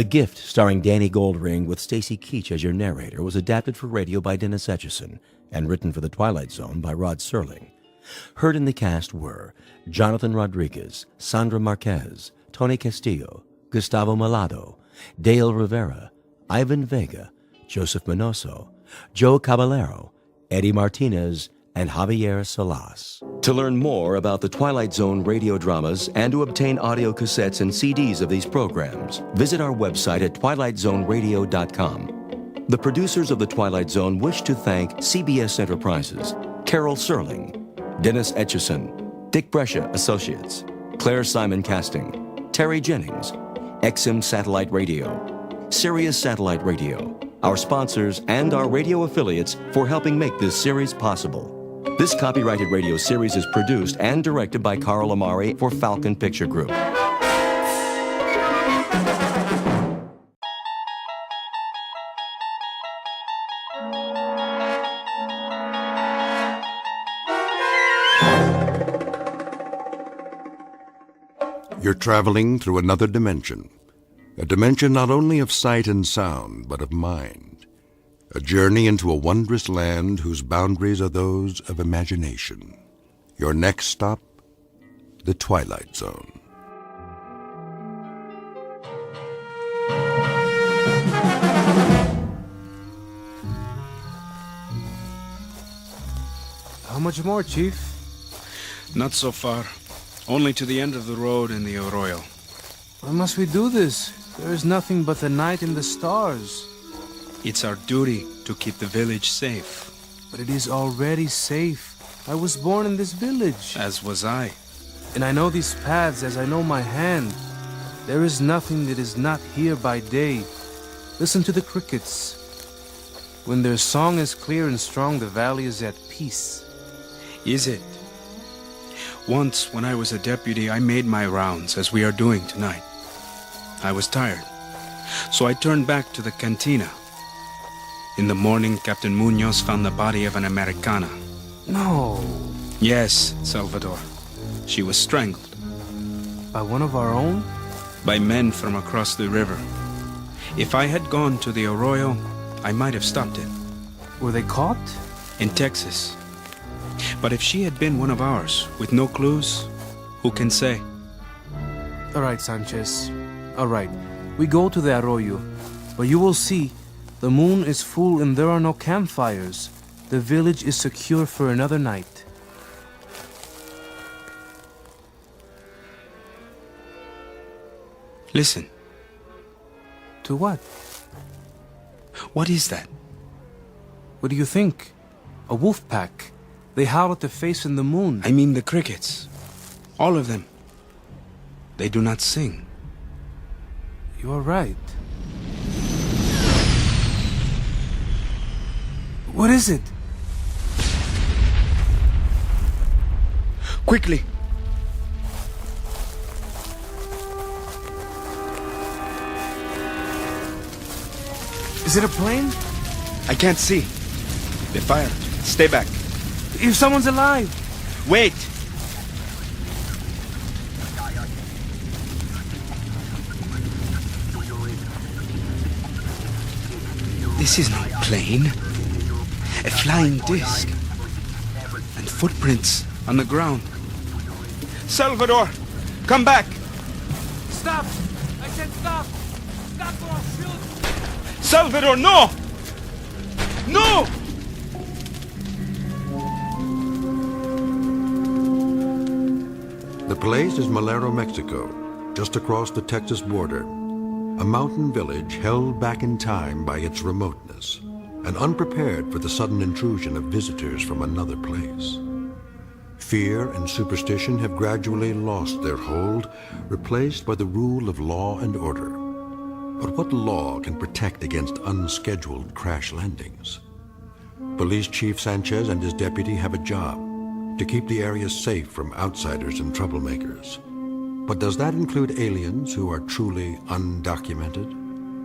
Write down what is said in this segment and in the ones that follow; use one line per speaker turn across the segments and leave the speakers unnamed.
The Gift, starring Danny Goldring with Stacy Keach as your narrator, was adapted for radio by Dennis Etchison and written for The Twilight Zone by Rod Serling. Heard in the cast were Jonathan Rodriguez, Sandra Marquez, Tony Castillo, Gustavo Malado, Dale Rivera, Ivan Vega, Joseph Minoso, Joe Caballero, Eddie Martinez, and Javier Salas. To learn more about the Twilight Zone radio dramas and to obtain audio cassettes and CDs of these programs, visit our website at twilightzoneradio.com. The producers of The Twilight Zone wish to thank CBS Enterprises, Carol Serling, Dennis Etchison, Dick Brescia Associates, Claire Simon Casting, Terry Jennings, XM Satellite Radio, Sirius Satellite Radio, our sponsors, and our radio affiliates for helping make this series possible. This copyrighted radio series is produced and directed by Carl Amari for Falcon Picture Group.
You're traveling through another dimension. A dimension not only of sight and sound, but of mind. A journey into a wondrous land whose boundaries are those of imagination. Your next stop, the Twilight Zone.
How much more, Chief?
Not so far. Only to the end of the road in the Arroyo.
Why must we do this? There is nothing but the night and the stars.
It's our duty to keep the village safe.
But it is already safe. I was born in this village.
As was I.
And I know these paths as I know my hand. There is nothing that is not here by day. Listen to the crickets. When their song is clear and strong, the valley is at peace.
Is it? Once, when I was a deputy, I made my rounds, as we are doing tonight. I was tired, so I turned back to the cantina. In the morning, Captain Munoz found the body of an Americana.
No.
Yes, Salvador. She was strangled.
By one of our own?
By men from across the river. If I had gone to the Arroyo, I might have stopped it.
Were they caught?
In Texas. But if she had been one of ours, with no clues, who can say?
All right, Sanchez. All right. We go to the Arroyo. But you will see, the moon is full and there are no campfires. The village is secure for another night.
Listen.
To what?
What is that?
What do you think? A wolf pack. They howl at the face in the moon.
I mean the crickets. All of them. They do not sing.
You are right. What is it?
Quickly!
Is it a plane?
I can't see. They fired. Stay back.
If someone's alive!
Wait! This is no plane. A flying disc. And footprints on the ground. Salvador! Come back!
Stop! I said stop! Stop or I'll shoot!
Salvador, no! No!
The place is Malero, Mexico, just across the Texas border. A mountain village held back in time by its remoteness and unprepared for the sudden intrusion of visitors from another place. Fear and superstition have gradually lost their hold, replaced by the rule of law and order. But what law can protect against unscheduled crash landings? Police Chief Sanchez and his deputy have a job to keep the area safe from outsiders and troublemakers. But does that include aliens who are truly undocumented,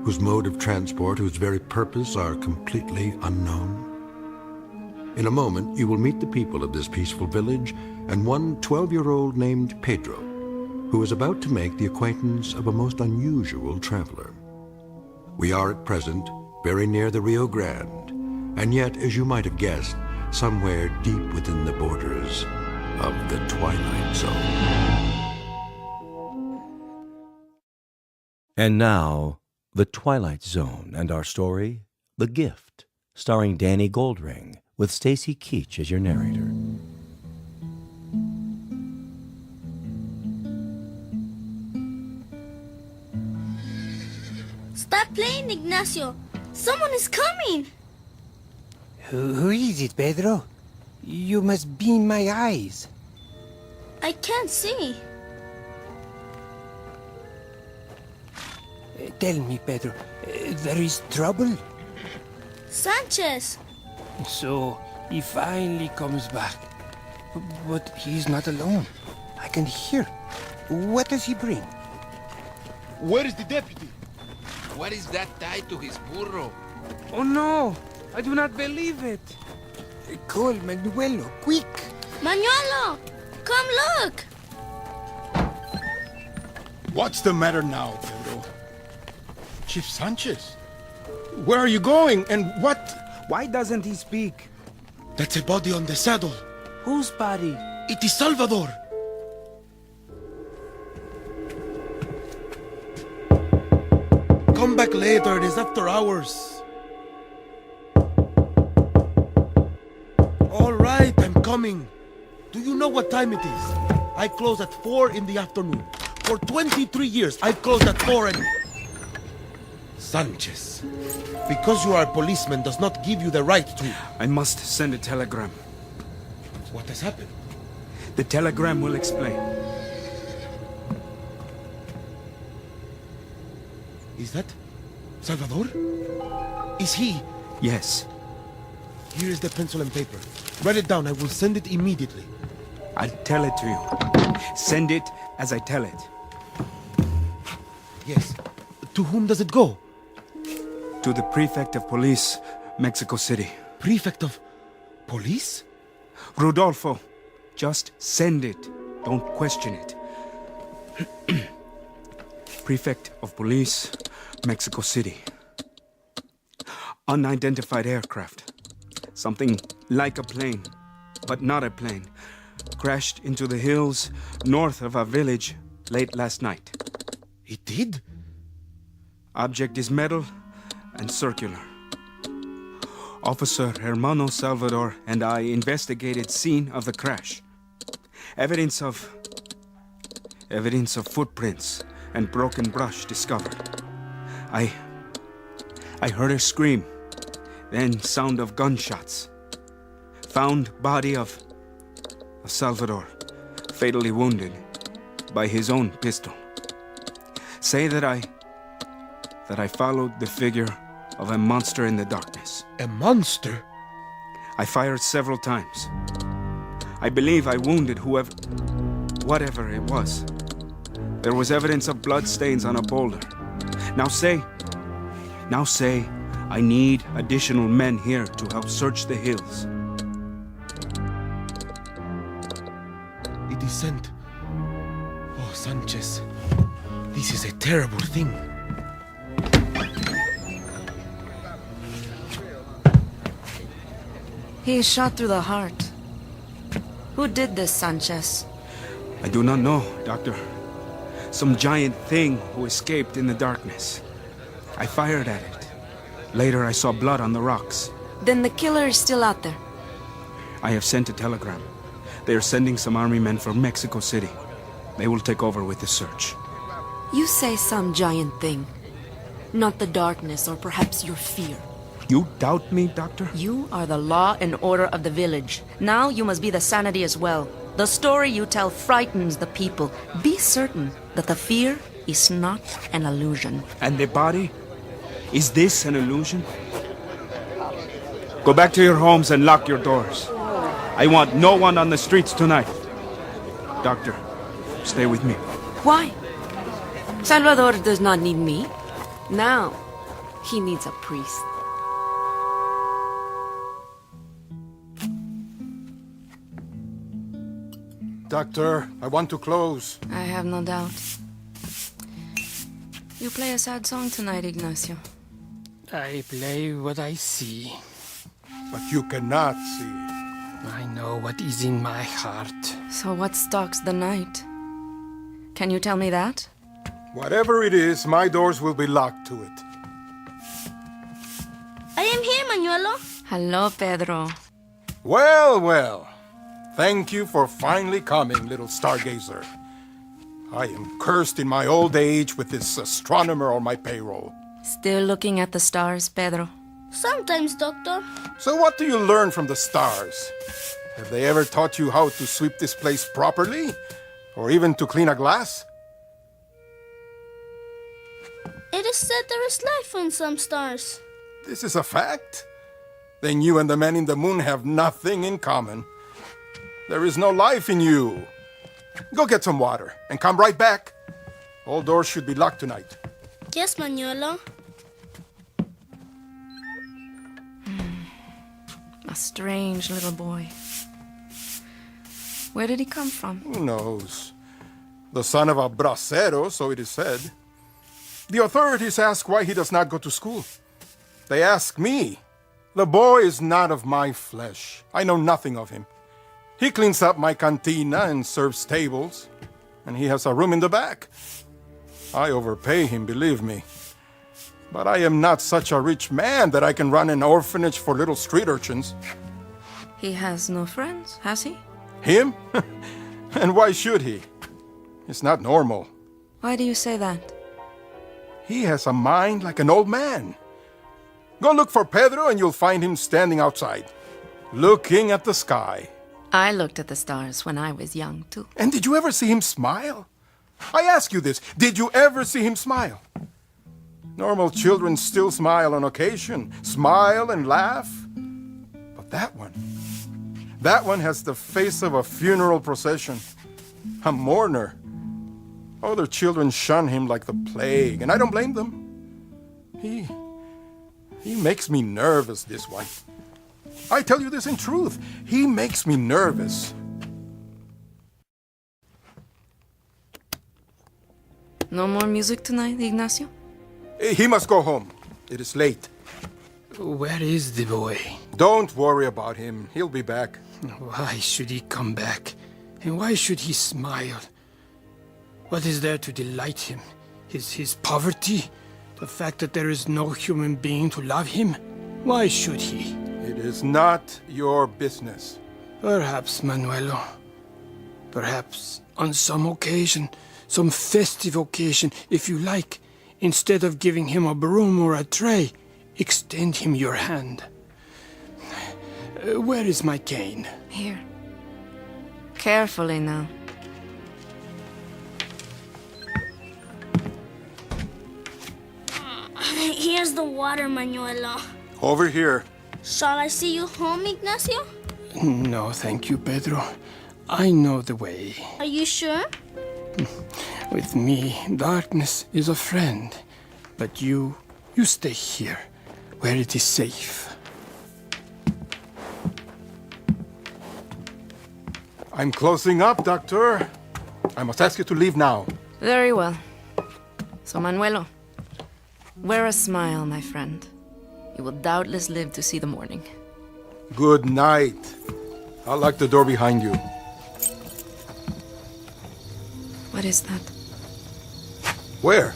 whose mode of transport, whose very purpose are completely unknown? In a moment, you will meet the people of this peaceful village and one 12-year-old named Pedro, who is about to make the acquaintance of a most unusual traveler. We are at present very near the Rio Grande, and yet, as you might have guessed, somewhere deep within the borders of the Twilight Zone.
And now, The Twilight Zone and our story, The Gift, starring Danny Goldring, with Stacy Keach as your narrator.
Stop playing, Ignacio. Someone is coming.
Who is it, Pedro? You must be in my eyes.
I can't see.
Tell me, Pedro, there is trouble?
Sanchez.
So, he finally comes back. But he's not alone. I can hear. What does he bring?
Where is the deputy?
What is that tied to his burro?
Oh no! I do not believe it!
Call Manuelo, quick!
Manuelo, come look.
What's the matter now, Pedro? Chief Sanchez? Where are you going, and what?
Why doesn't he speak?
That's a body on the saddle.
Whose body?
It is Salvador. Come back later, it is after hours. All right, I'm coming. Do you know what time it is? I close at 4 in the afternoon. For 23 years, I've closed at 4 and... Sanchez, because you are a policeman does not give you the right to...
I must send a telegram.
What has happened?
The telegram will explain.
Is that Salvador? Is he?
Yes.
Here is the pencil and paper. Write it down. I will send it immediately.
I'll tell it to you. Send it as I tell it.
Yes. To whom does it go?
To the prefect of police, Mexico City.
Prefect of police?
Rodolfo, just send it. Don't question it. Prefect of Police, Mexico City. Unidentified aircraft. Something like a plane, but not a plane. Crashed into the hills north of our village late last night.
It did?
Object is metal and circular. Officer Hermano Salvador and I investigated scene of the crash. Evidence of footprints and broken brush discovered. I heard a scream, then sound of gunshots. Found body of Salvador, fatally wounded by his own pistol. Say that I followed the figure of a monster in the darkness.
A monster?
I fired several times. I believe I wounded whatever it was. There was evidence of blood stains on a boulder. Now say, I need additional men here to help search the hills.
It is sent. Oh, Sanchez. This is a terrible thing.
He is shot through the heart. Who did this, Sanchez?
I do not know, Doctor. Some giant thing who escaped in the darkness. I fired at it. Later I saw blood on the rocks.
Then the killer is still out there.
I have sent a telegram. They are sending some army men from Mexico City. They will take over with the search.
You say some giant thing. Not the darkness or perhaps your fear.
You doubt me, Doctor?
You are the law and order of the village. Now you must be the sanity as well. The story you tell frightens the people. Be certain that the fear is not an illusion.
And the body? Is this an illusion? Go back to your homes and lock your doors. I want no one on the streets tonight. Doctor, stay with me.
Why? Salvador does not need me. Now, he needs a priest.
Doctor, I want to close.
I have no doubt. You play a sad song tonight, Ignacio.
I play what I see.
But you cannot see.
I know what is in my heart.
So what stalks the night? Can you tell me that?
Whatever it is, my doors will be locked to it.
I am here, Manuelo.
Hello, Pedro.
Well, well. Thank you for finally coming, little stargazer. I am cursed in my old age with this astronomer on my payroll.
Still looking at the stars, Pedro?
Sometimes, Doctor.
So what do you learn from the stars? Have they ever taught you how to sweep this place properly? Or even to clean a glass?
It is said there is life on some stars.
This is a fact? Then you and the man in the moon have nothing in common. There is no life in you. Go get some water and come right back. All doors should be locked tonight.
Yes, Manuelo.
A strange little boy. Where did he come from?
Who knows? The son of a bracero, so it is said. The authorities ask why he does not go to school. They ask me. The boy is not of my flesh. I know nothing of him. He cleans up my cantina and serves tables, and he has a room in the back. I overpay him, believe me. But I am not such a rich man that I can run an orphanage for little street urchins.
He has no friends, has he?
Him? And why should he? It's not normal.
Why do you say that?
He has a mind like an old man. Go look for Pedro and you'll find him standing outside, looking at the sky.
I looked at the stars when I was young, too.
And did you ever see him smile? I ask you this, did you ever see him smile? Normal children still smile on occasion, smile and laugh. But that one has the face of a funeral procession, a mourner. Other children shun him like the plague, and I don't blame them. He makes me nervous, this one. I tell you this in truth. He makes me nervous.
No more music tonight, Ignacio?
He must go home. It is late.
Where is the boy?
Don't worry about him. He'll be back.
Why should he come back? And why should he smile? What is there to delight him? His poverty? The fact that there is no human being to love him? Why should he?
It is not your business.
Perhaps, Manuelo. Perhaps on some occasion, some festive occasion, if you like, instead of giving him a broom or a tray, extend him your hand. Where is my cane?
Here. Carefully now.
Here's the water, Manuelo.
Over here.
Shall I see you home, Ignacio?
No, thank you, Pedro. I know the way.
Are you sure?
With me, darkness is a friend. But you stay here, where it is safe.
I'm closing up, Doctor. I must ask you to leave now.
Very well. So, Manuelo, wear a smile, my friend. You will doubtless live to see the morning.
Good night. I'll lock the door behind you.
What is that?
Where?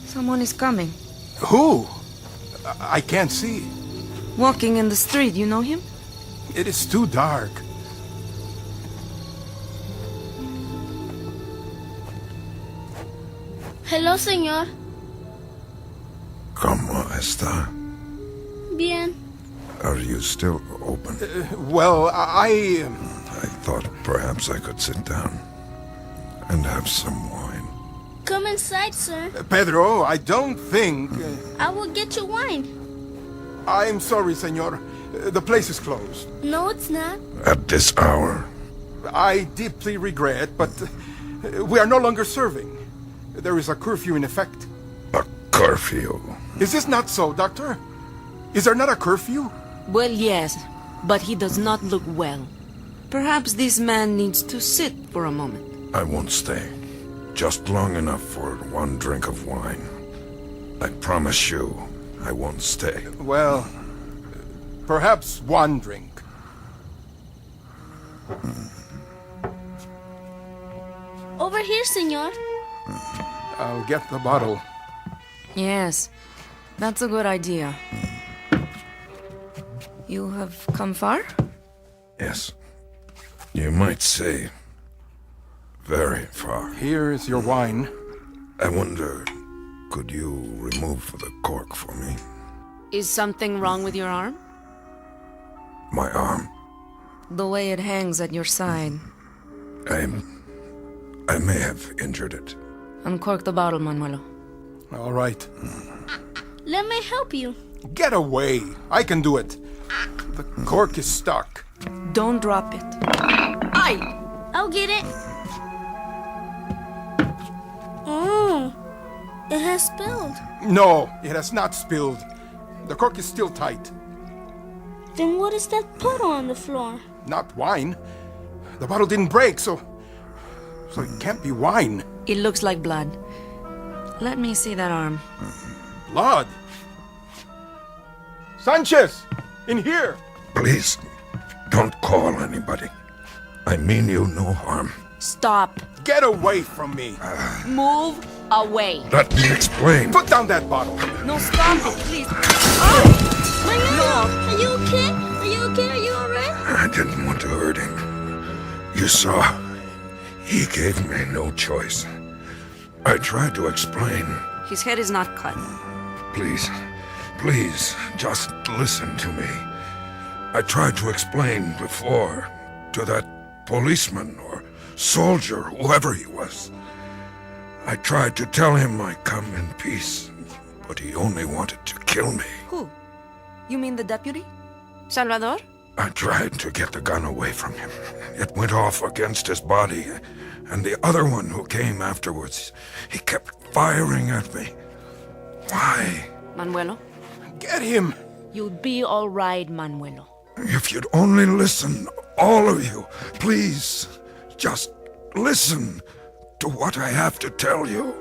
Someone is coming.
Who? I can't see.
Walking in the street, you know him?
It is too dark.
Hello, señor.
¿Cómo está?
Bien.
Are you still open?
Well, I
thought perhaps I could sit down and have some wine.
Come inside, sir.
Pedro, I don't think...
I will get you wine.
I'm sorry, senor. The place is closed.
No, it's not.
At this hour?
I deeply regret, but we are no longer serving. There is a curfew in effect.
A curfew?
Is this not so, Doctor? Is there not a curfew?
Well, yes, but he does not look well. Perhaps this man needs to sit for a moment.
I won't stay. Just long enough for one drink of wine. I promise you, I won't stay.
Well, perhaps one drink.
Over here, senor.
I'll get the bottle.
Yes, that's a good idea. You have come far?
Yes. You might say very far.
Here is your wine.
I wonder, could you remove the cork for me?
Is something wrong with your arm?
My arm.
The way it hangs at your side.
I may have injured it.
Uncork the bottle, Manuelo.
All right.
Let me help you.
Get away. I can do it. The cork is stuck.
Don't drop it. Aye!
I'll get it. Oh, it has spilled.
No, it has not spilled. The cork is still tight.
Then what is that puddle on the floor?
Not wine. The bottle didn't break, so it can't be wine.
It looks like blood. Let me see that arm.
Blood? Sanchez! In here!
Please, don't call anybody. I mean you no harm.
Stop.
Get away from me!
Move away.
Let me explain.
Put down that bottle!
No, stop it, please.
Manuel, are you okay? Are you okay? Are you alright?
I didn't want to hurt him. You saw, he gave me no choice. I tried to explain.
His head is not cut.
Please, please, just listen to me. I tried to explain before to that policeman or soldier, whoever he was. I tried to tell him I come in peace, but he only wanted to kill me.
Who? You mean the deputy? Salvador?
I tried to get the gun away from him. It went off against his body, and the other one who came afterwards, he kept firing at me. Why?
Manuelo?
Get him!
You'll be all right, Manuelo.
If you'd only listen, all of you, please, just listen to what I have to tell you.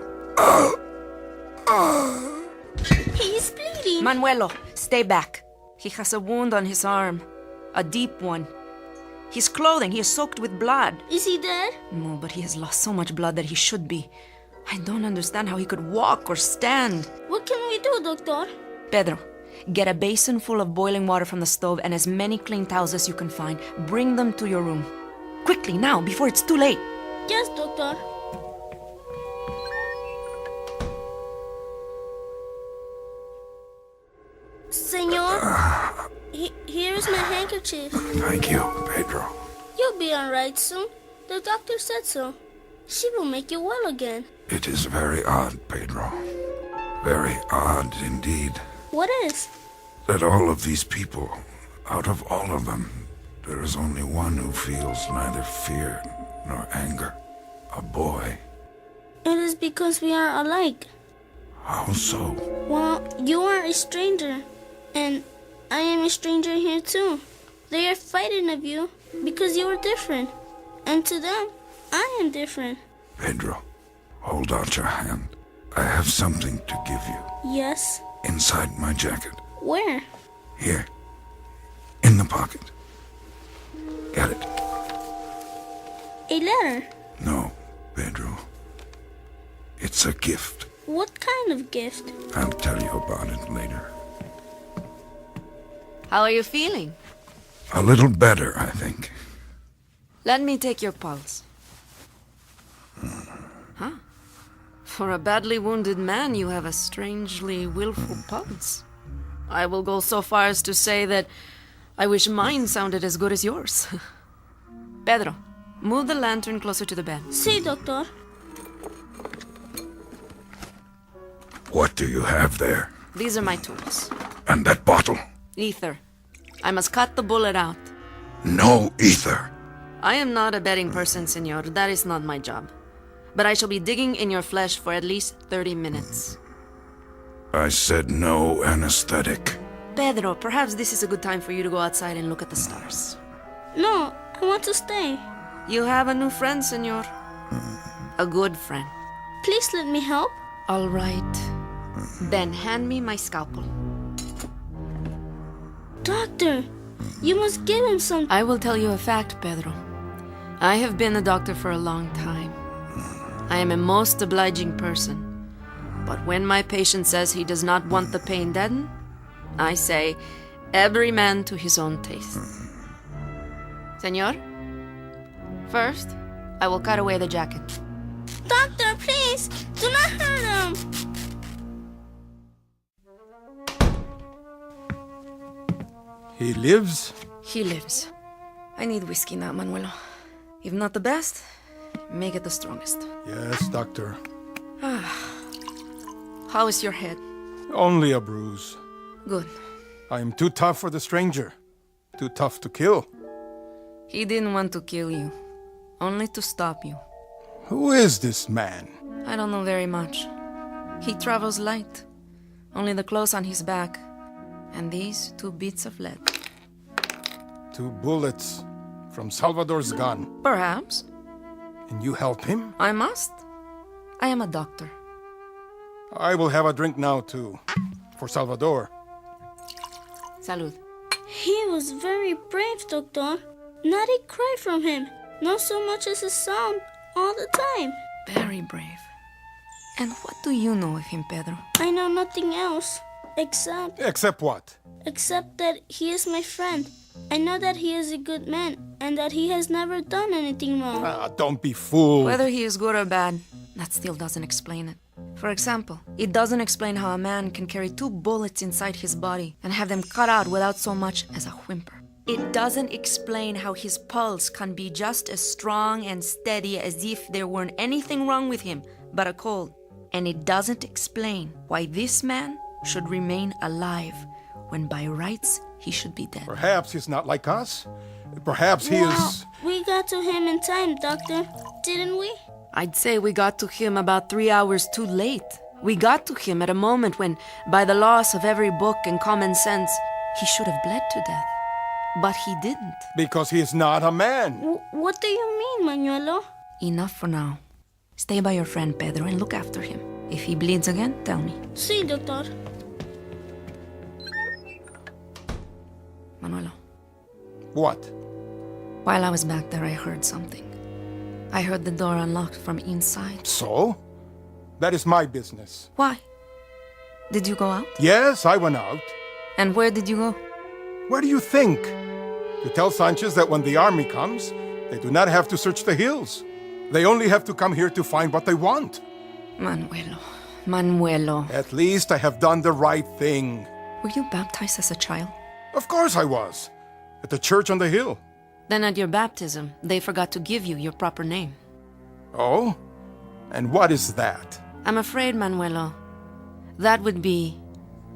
He's bleeding.
Manuelo, stay back. He has a wound on his arm. A deep one. His clothing, he is soaked with blood.
Is he dead?
No, but he has lost so much blood that he should be. I don't understand how he could walk or stand.
What can we do, doctor?
Pedro, get a basin full of boiling water from the stove and as many clean towels as you can find. Bring them to your room. Quickly, now, before it's too late.
Yes, doctor. Senor, here's my handkerchief.
Thank you, Pedro.
You'll be alright soon. The doctor said so. She will make you well again.
It is very odd, Pedro. Very odd indeed.
What is?
That all of these people, out of all of them, there is only one who feels neither fear nor anger. A boy.
It is because we are alike.
How so?
Well, you are a stranger, and I am a stranger here too. They are fighting of you because you are different, and to them, I am different.
Pedro, hold out your hand. I have something to give you.
Yes?
Inside my jacket.
Where?
Here. In the pocket. Get it?
A letter?
No, Pedro. It's a gift.
What kind of gift?
I'll tell you about it later.
How are you feeling?
A little better, I think.
Let me take your pulse. Huh? For a badly wounded man, you have a strangely willful pulse. I will go so far as to say that I wish mine sounded as good as yours. Pedro, move the lantern closer to the bed.
Si, doctor.
What do you have there?
These are my tools.
And that bottle?
Ether. I must cut the bullet out.
No ether.
I am not a betting person, senor. That is not my job. But I shall be digging in your flesh for at least 30 minutes.
I said no anesthetic.
Pedro, perhaps this is a good time for you to go outside and look at the stars.
No, I want to stay.
You have a new friend, senor. A good friend.
Please let me help.
All right. Then hand me my scalpel.
Doctor, you must give him some...
I will tell you a fact, Pedro. I have been a doctor for a long time. I am a most obliging person. But when my patient says he does not want the pain deadened, I say, every man to his own taste. Senor, first, I will cut away the jacket.
Doctor, please, do not hurt him.
He lives?
He lives. I need whiskey now, Manuelo. If not the best, make it the strongest.
Yes, doctor.
How is your head?
Only a bruise.
Good.
I am too tough for the stranger. Too tough to kill.
He didn't want to kill you, only to stop you.
Who is this man?
I don't know very much. He travels light. Only the clothes on his back. And these 2 bits of lead.
2 bullets from Salvador's gun.
Perhaps.
And you help him?
I must. I am a doctor.
I will have a drink now, too. For Salvador.
Salud.
He was very brave, Doctor. Not a cry from him. Not so much as a sound all the time.
Very brave. And what do you know of him, Pedro?
I know nothing else. Except...
Except what?
Except that he is my friend. I know that he is a good man, and that he has never done anything wrong.
Don't be fooled.
Whether he is good or bad, that still doesn't explain it. For example, it doesn't explain how a man can carry 2 bullets inside his body and have them cut out without so much as a whimper. It doesn't explain how his pulse can be just as strong and steady as if there weren't anything wrong with him but a cold. And it doesn't explain why this man should remain alive when by rights he should be dead.
Perhaps he's not like us. Perhaps he is...
We got to him in time, Doctor. Didn't we?
I'd say we got to him about 3 hours too late. We got to him at a moment when, by the loss of every book and common sense, he should have bled to death. But he didn't.
Because he is not a man.
What do you mean, Manuelo?
Enough for now. Stay by your friend Pedro and look after him. If he bleeds again, tell me.
Sí, Doctor.
Manuelo.
What?
While I was back there, I heard something. I heard the door unlocked from inside.
So? That is my business.
Why? Did you go out?
Yes, I went out.
And where did you go?
Where do you think? To tell Sanchez that when the army comes, they do not have to search the hills. They only have to come here to find what they want.
Manuelo.
At least I have done the right thing.
Were you baptized as a child?
Of course I was. At the church on the hill.
Then at your baptism, they forgot to give you your proper name.
Oh? And what is that?
I'm afraid, Manuelo, that would be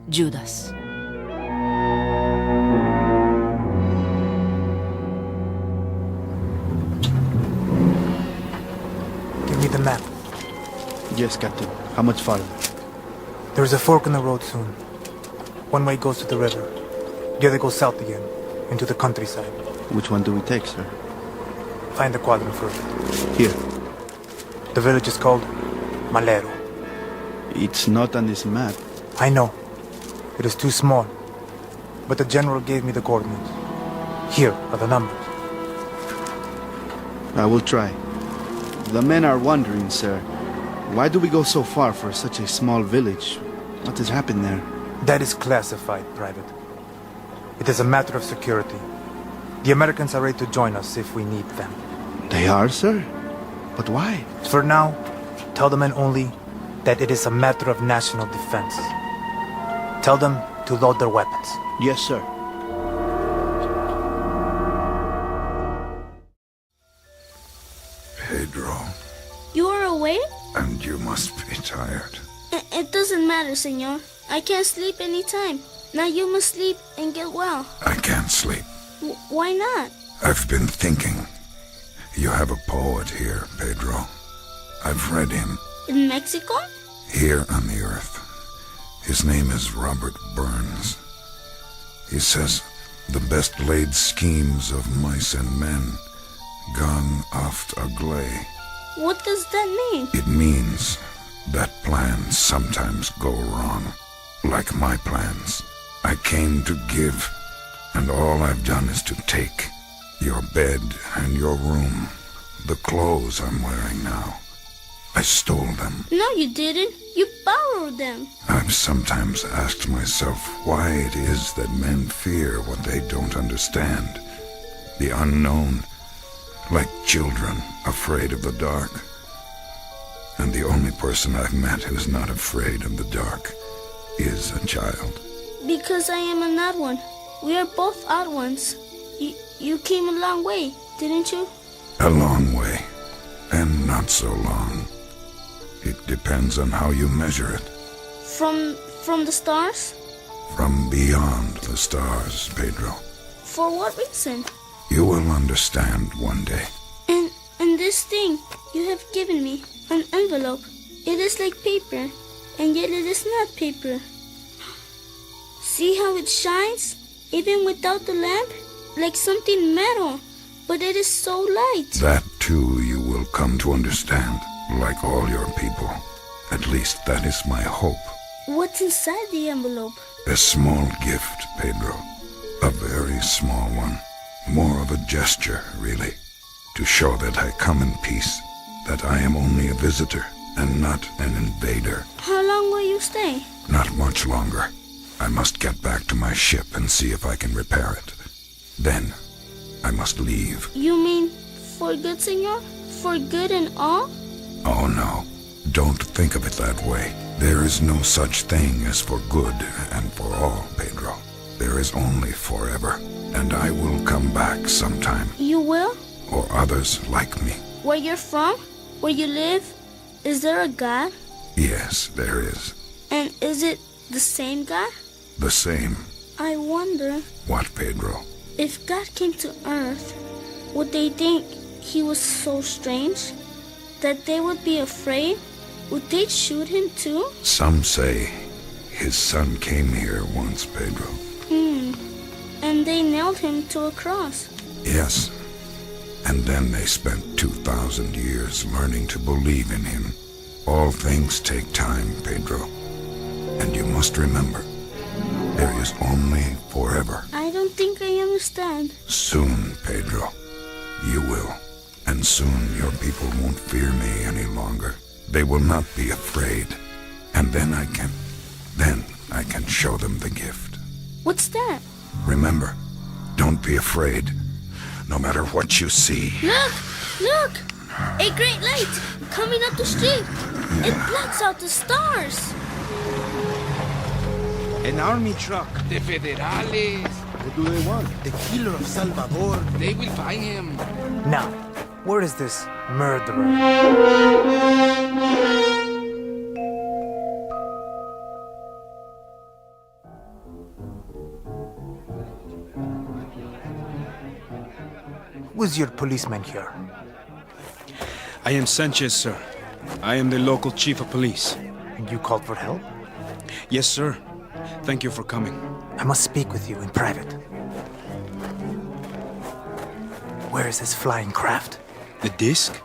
Judas.
Give me the map.
Yes, Captain. How much farther?
There's a fork in the road soon. One way goes to the river. The other goes south again, into the countryside.
Which one do we take, sir?
Find the quadrant first.
Here.
The village is called Malero.
It's not on this map.
I know. It is too small. But the general gave me the coordinates. Here are the numbers.
I will try. The men are wondering, sir. Why do we go so far for such a small village? What has happened there?
That is classified, Private. It is a matter of security. The Americans are ready to join us if we need them.
They are, sir? But why?
For now, tell the men only that it is a matter of national defense. Tell them to load their weapons.
Yes, sir.
Pedro.
You are awake?
And you must be tired.
It doesn't matter, senor. I can't sleep any time. Now you must sleep and get well.
I can't sleep.
Why not?
I've been thinking. You have a poet here, Pedro. I've read him.
In Mexico?
Here on the earth. His name is Robert Burns. He says, the best laid schemes of mice and men gone oft agley.
What does that mean?
It means that plans sometimes go wrong. Like my plans. I came to give And all I've done is to take your bed and your room, the clothes I'm wearing now. I stole them.
No, you didn't. You borrowed them.
I've sometimes asked myself why it is that men fear what they don't understand. The unknown, like children afraid of the dark. And the only person I've met who's not afraid of the dark is a child.
Because I am an odd one. We are both odd ones. You came a long way, didn't you?
A long way, and not so long. It depends on how you measure it.
From the stars?
From beyond the stars, Pedro.
For what reason?
You will understand one day.
And this thing you have given me, an envelope. It is like paper, and yet it is not paper. See how it shines, even without the lamp? Like something metal, but it is so light.
That too you will come to understand, like all your people. At least that is my hope.
What's inside the envelope?
A small gift, Pedro. A very small one. More of a gesture, really. To show that I come in peace. That I am only a visitor and not an invader.
How long will you stay?
Not much longer. I must get back to my ship and see if I can repair it. Then, I must leave.
You mean for good, senor? For good and all?
Oh no, don't think of it that way. There is no such thing as for good and for all, Pedro. There is only forever, and I will come back sometime.
You will?
Or others like me.
Where you're from? Where you live? Is there a God?
Yes, there is.
And is it the same God?
The same.
I wonder...
What, Pedro?
If God came to Earth, would they think he was so strange? That they would be afraid? Would they shoot him too?
Some say his son came here once, Pedro.
And they nailed him to a cross.
Yes. And then they spent 2,000 years learning to believe in him. All things take time, Pedro. And you must remember, there is only forever.
I don't think I understand.
Soon, Pedro, you will. And soon your people won't fear me any longer. They will not be afraid. And then I can show them the gift.
What's that?
Remember, don't be afraid, no matter what you see.
Look! Look! A great light coming up the street. It blocks out the stars.
An army truck.
The Federales.
What do they want? The killer of Salvador.
They will find him.
Now, where is this murderer? Who is your policeman here?
I am Sanchez, sir. I am the local chief of police.
And you called for help?
Yes, sir. Thank you for coming.
I must speak with you in private. Where is this flying craft?
The disc?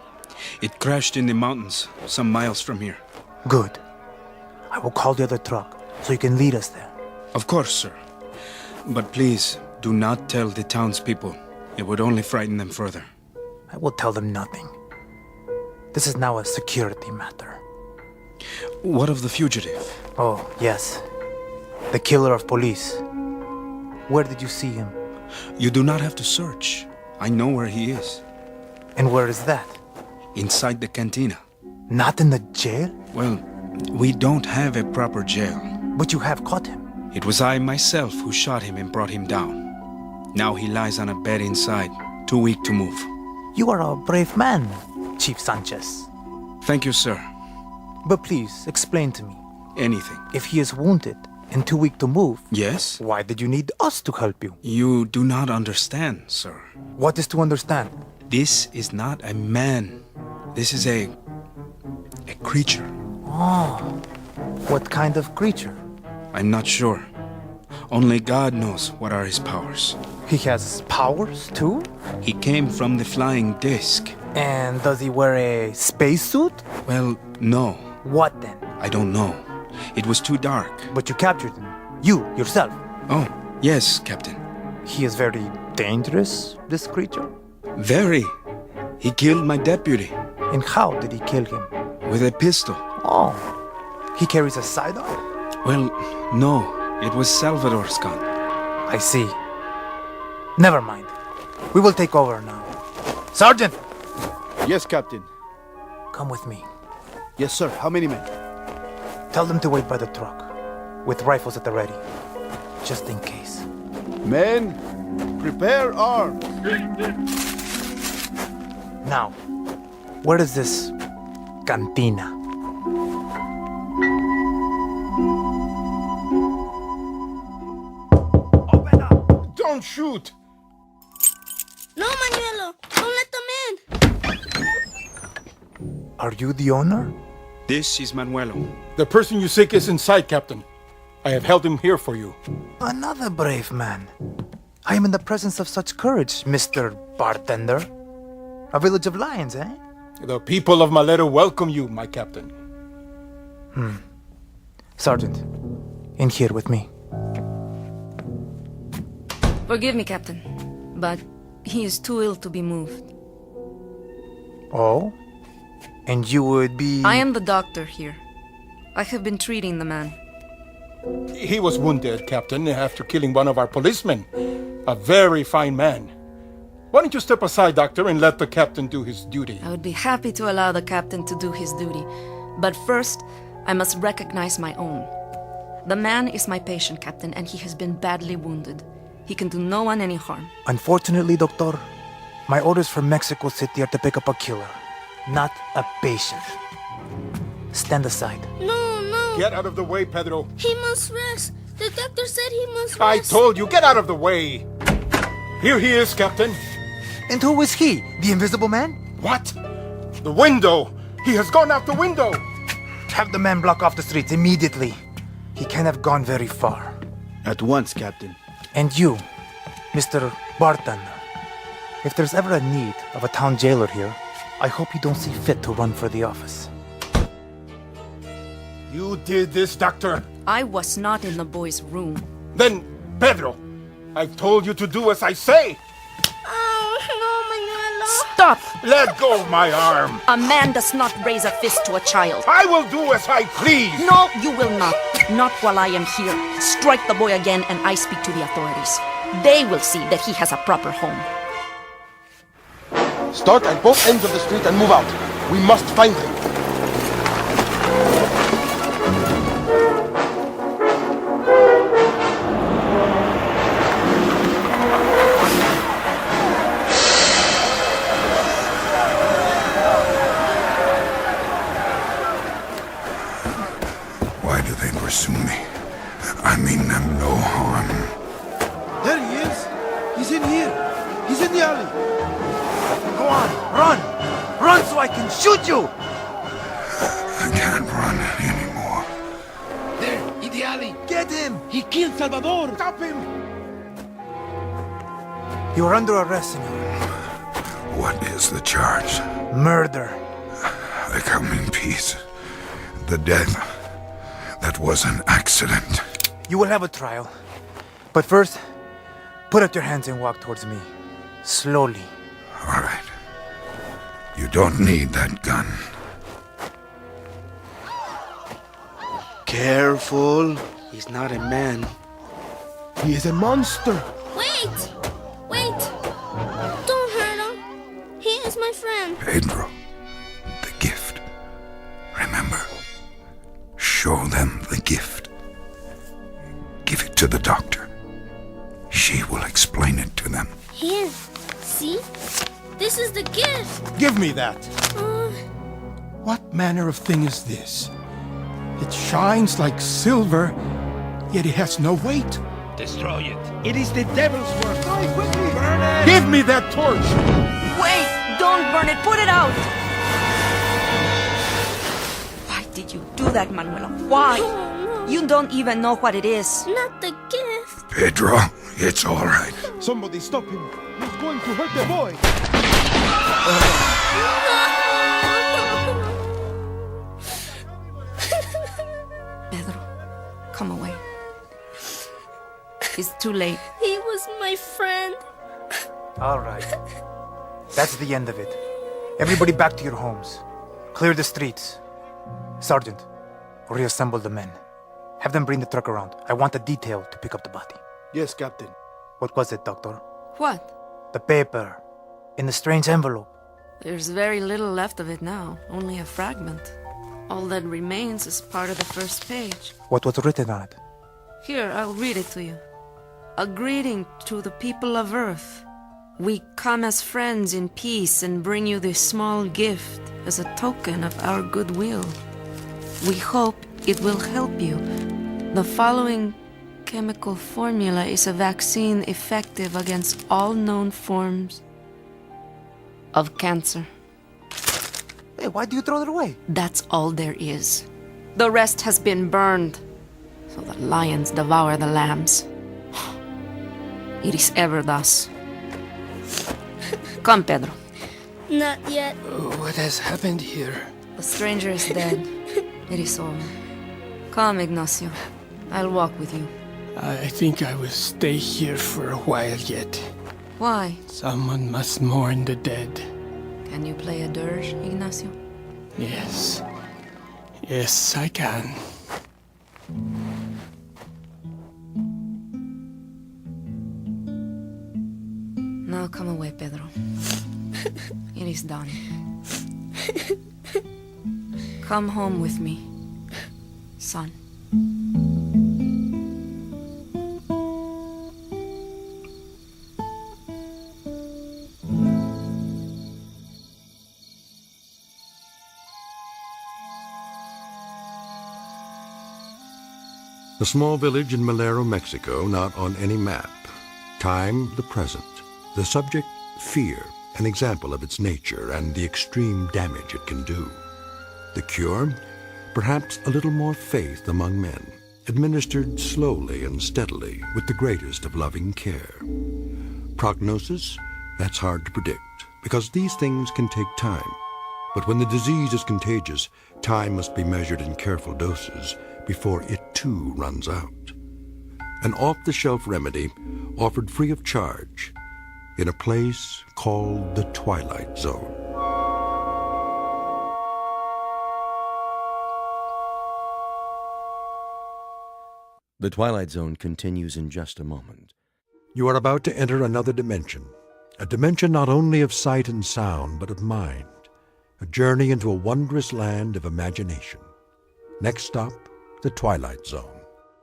It crashed in the mountains, some miles from here.
Good. I will call the other truck, so you can lead us there.
Of course, sir. But please, do not tell the townspeople. It would only frighten them further.
I will tell them nothing. This is now a security matter.
What of the fugitive?
Oh, yes. The killer of police. Where did you see him?
You do not have to search. I know where he is.
And where is that?
Inside the cantina.
Not in the jail?
Well, we don't have a proper jail.
But you have caught him.
It was I myself who shot him and brought him down. Now he lies on a bed inside, too weak to move.
You are a brave man, Chief Sanchez.
Thank you, sir.
But please, explain to me.
Anything.
If he is wounded and too weak to move...
Yes?
Why did you need us to help you?
You do not understand, sir.
What is to understand?
This is not a man. This is a creature.
Oh, what kind of creature?
I'm not sure. Only God knows what are his powers.
He has powers, too?
He came from the flying disc.
And does he wear a spacesuit?
Well, no.
What then?
I don't know. It was too dark.
But you captured him. You, yourself.
Oh, yes, Captain.
He is very dangerous, this creature?
Very. He killed my deputy.
And how did he kill him?
With a pistol.
Oh, he carries a sidearm?
Well, no. It was Salvador's gun.
I see. Never mind. We will take over now. Sergeant!
Yes, Captain.
Come with me.
Yes, sir. How many men?
Tell them to wait by the truck, with rifles at the ready, just in case.
Men, prepare arms.
Now, where is this cantina? Open up!
Don't shoot!
No, Manuelo! Don't let them in!
Are you the owner?
This is Manuelo.
The person you seek is inside, Captain. I have held him here for you.
Another brave man. I am in the presence of such courage, Mr. Bartender. A village of lions, eh?
The people of Malero welcome you, my captain.
Sergeant, in here with me.
Forgive me, Captain, but he is too ill to be moved.
Oh? And you would be...
I am the doctor here. I have been treating the man.
He was wounded, Captain, after killing one of our policemen. A very fine man. Why don't you step aside, Doctor, and let the captain do his duty?
I would be happy to allow the captain to do his duty. But first, I must recognize my own. The man is my patient, Captain, and he has been badly wounded. He can do no one any harm.
Unfortunately, Doctor, my orders from Mexico City are to pick up a killer, not a patient. Stand aside.
No, no!
Get out of the way, Pedro.
He must rest! The doctor said he must rest!
I told you, get out of the way! Here he is, Captain.
And who is he? The invisible man?
What? The window! He has gone out the window!
Have the man block off the streets immediately. He can't have gone very far.
At once, Captain.
And you, Mr. Bartender, if there's ever a need of a town jailer here, I hope you don't see fit to run for the office.
You did this, Doctor.
I was not in the boy's room.
Then, Pedro, I've told you to do as I say.
Oh, no, Manuelo!
Stop!
Let go of my arm.
A man does not raise a fist to a child.
I will do as I please.
No, you will not. Not while I am here. Strike the boy again and I speak to the authorities. They will see that he has a proper home.
Start at both ends of the street and move out. We must find him.
Why do they pursue me? I mean them no harm.
There he is. He's in here. He's in the alley.
Go on, run! Run so I can shoot you!
I can't run anymore.
There, in the alley.
Get him!
He killed Salvador. Stop him.
You are under arrest, senor.
What is the charge?
Murder.
I come in peace. The death, that was an accident.
You will have a trial. But first, put out your hands and walk towards me. Slowly.
All right. You don't need that gun.
Careful.
He's not a man.
He is a monster.
Wait! Wait! Don't hurt him. He is my friend.
Pedro, the gift. Remember, show them the gift. Give it to the doctor. She will explain it to them.
Here. See? This is the gift.
Give me that.
Uh,
What manner of thing is this? It shines like silver, yet it has no weight.
Destroy it. It is the devil's work. Burn quickly. Burn it.
Give me that torch!
Wait! Don't burn it! Put it out! Why did you do that, Manuela? Why?
oh, no.
You don't even know what it is.
Not the gift.
Pedro, it's all right.
Somebody stop him. He's going to hurt the boy.
Pedro, come away. It's too late.
He was my friend.
All right. That's the end of it. Everybody back to your homes. Clear the streets. Sergeant, reassemble the men. Have them bring the truck around. I want a detail to pick up the body.
Yes, Captain.
What was it, Doctor?
What?
The paper. In the strange envelope.
There's very little left of it now, only a fragment. All that remains is part of the first page.
What was written on it?
Here, I'll read it to you. A greeting to the people of Earth. We come as friends in peace and bring you this small gift as a token of our goodwill. We hope it will help you. The following chemical formula is a vaccine effective against all known forms of cancer.
Hey, why do you throw it away?
That's all there is. The rest has been burned, so the lions devour the lambs. It is ever thus. Come, Pedro.
Not yet.
What has happened here?
The stranger is dead. It is over. Come, Ignacio. I'll walk with you.
I think I will stay here for a while yet.
Why?
Someone must mourn the dead.
Can you play a dirge, Ignacio?
Yes. Yes, I can.
Now come away, Pedro. It is done. Come home with me, son.
A small village in Malero, Mexico, not on any map. Time, the present. The subject, fear, an example of its nature and the extreme damage it can do. The cure, perhaps a little more faith among men, administered slowly and steadily with the greatest of loving care. Prognosis, that's hard to predict, because these things can take time. But when the disease is contagious, time must be measured in careful doses before it too runs out. An off-the-shelf remedy offered free of charge in a place called the Twilight Zone.
The Twilight Zone continues in just a moment.
You are about to enter another dimension, a dimension not only of sight and sound, but of mind, a journey into a wondrous land of imagination. Next stop, the Twilight Zone.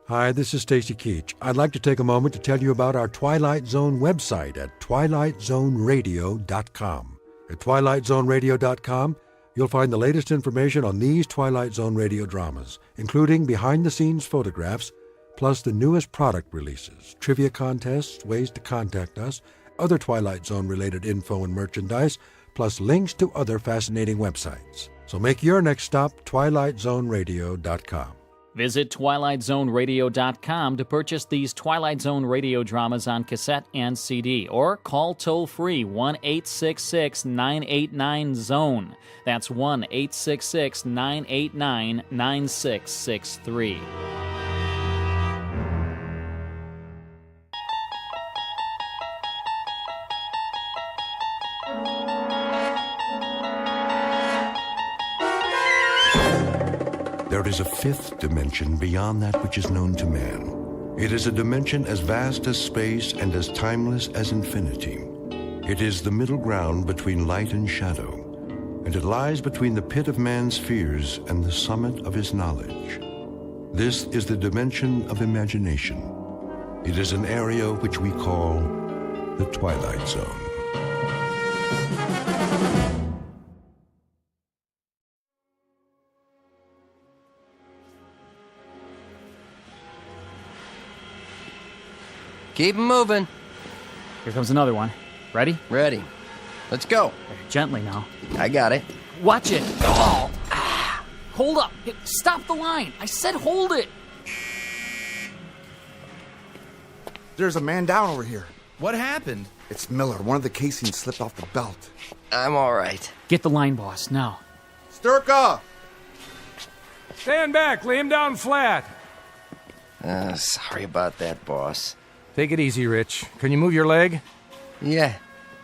Hi, this is Stacy Keach. I'd like to take a moment to tell you about our Twilight Zone website at twilightzoneradio.com. At twilightzoneradio.com, you'll find the latest information on these Twilight Zone radio dramas, including behind-the-scenes photographs, plus the newest product releases, trivia contests, ways to contact us, other Twilight Zone-related info and merchandise, plus links to other fascinating websites. So make your next stop twilightzoneradio.com.
Visit twilightzoneradio.com to purchase these Twilight Zone radio dramas on cassette and CD, or call toll-free 1-866-989-ZONE. That's 1-866-989-9663.
There is a fifth dimension beyond that which is known to man. It is a dimension as vast as space and as timeless as infinity. It is the middle ground between light and shadow, and it lies between the pit of man's fears and the summit of his knowledge. This is the dimension of imagination. It is an area which we call the Twilight Zone.
Keep 'em moving.
Here comes another one. Ready?
Ready. Let's go.
Gently now.
I got it.
Watch it. Oh! Ah. Hold up. Stop the line. I said hold it.
There's a man down over here.
What happened?
It's Miller. One of the casings slipped off the belt.
I'm all right.
Get the line, boss, now.
Sturka!
Stand back. Lay him down flat.
Sorry about that, boss.
Take it easy, Rich. Can you move your leg?
Yeah,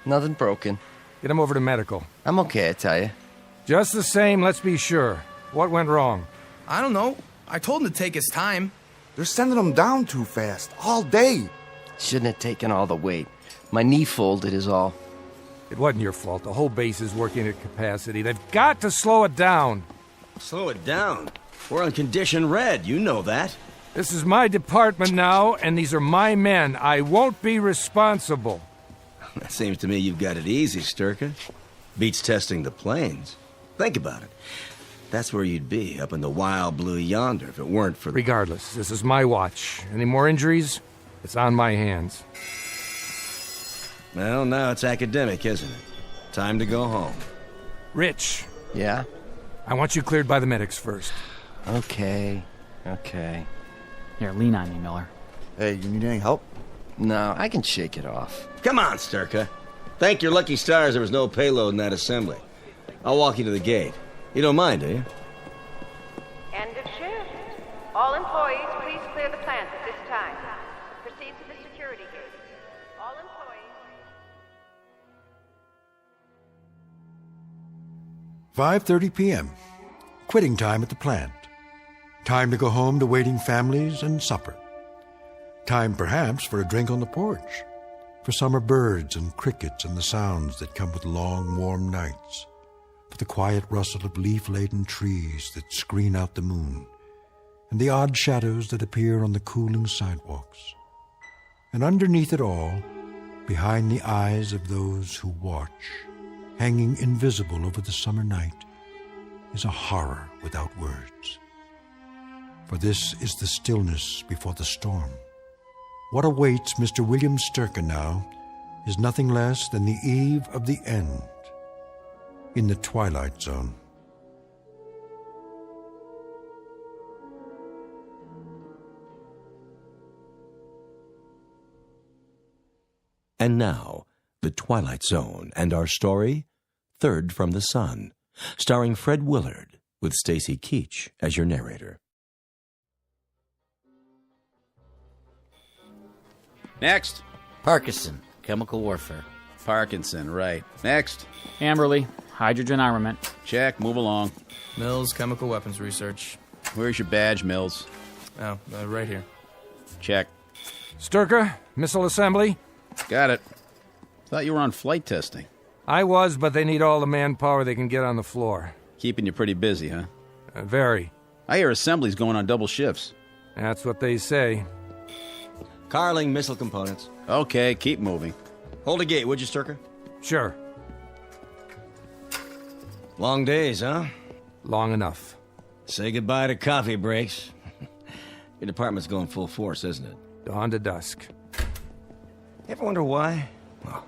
nothing broken.
Get him over to medical.
I'm okay, I tell you.
Just the same, let's be sure. What went wrong?
I don't know. I told him to take his time.
They're sending him down too fast, all day.
Shouldn't have taken all the weight. My knee folded is all.
It wasn't your fault. The whole base is working at capacity. They've got to slow it down.
Slow it down? We're on condition red, you know that.
This is my department now, and these are my men. I won't be responsible.
That seems to me you've got it easy, Sturka. Beats testing the planes. Think about it. That's where you'd be, up in the wild blue yonder, if it weren't for...
Regardless, this is my watch. Any more injuries? It's on my hands.
Well, now it's academic, isn't it? Time to go home.
Rich.
Yeah?
I want you cleared by the medics first.
Okay.
Here, lean on me, Miller.
Hey, you need any help?
No, I can shake it off.
Come on, Sturka. Thank your lucky stars there was no payload in that assembly. I'll walk you to the gate. You don't mind, do you?
End of shift. All employees, please clear the plant at this time. Proceed to the security gate. All employees...
5:30 p.m. Quitting time at the plant. Time to go home to waiting families and supper. Time, perhaps, for a drink on the porch. For summer birds and crickets and the sounds that come with long, warm nights. For the quiet rustle of leaf-laden trees that screen out the moon. And the odd shadows that appear on the cooling sidewalks. And underneath it all, behind the eyes of those who watch, hanging invisible over the summer night, is a horror without words. For this is the stillness before the storm. What awaits Mr. William Sturka now is nothing less than the eve of the end in the Twilight Zone.
And now, The Twilight Zone and our story, Third from the Sun, starring Fred Willard, with Stacy Keach as your narrator.
Next.
Parkinson, chemical warfare.
Parkinson, right. Next.
Amberley, hydrogen armament.
Check, move along.
Mills, chemical weapons research.
Where's your badge, Mills?
Oh, right here.
Check.
Sturka, missile assembly.
Got it. Thought you were on flight testing.
I was, but they need all the manpower they can get on the floor.
Keeping you pretty busy, huh?
Very.
I hear assembly's going on double shifts.
That's what they say.
Carling missile components.
Okay, keep moving.
Hold the gate, would you, Sturka?
Sure.
Long days, huh?
Long enough.
Say goodbye to coffee breaks. Your department's going full force, isn't it?
Dawn to dusk.
You ever wonder why? Well,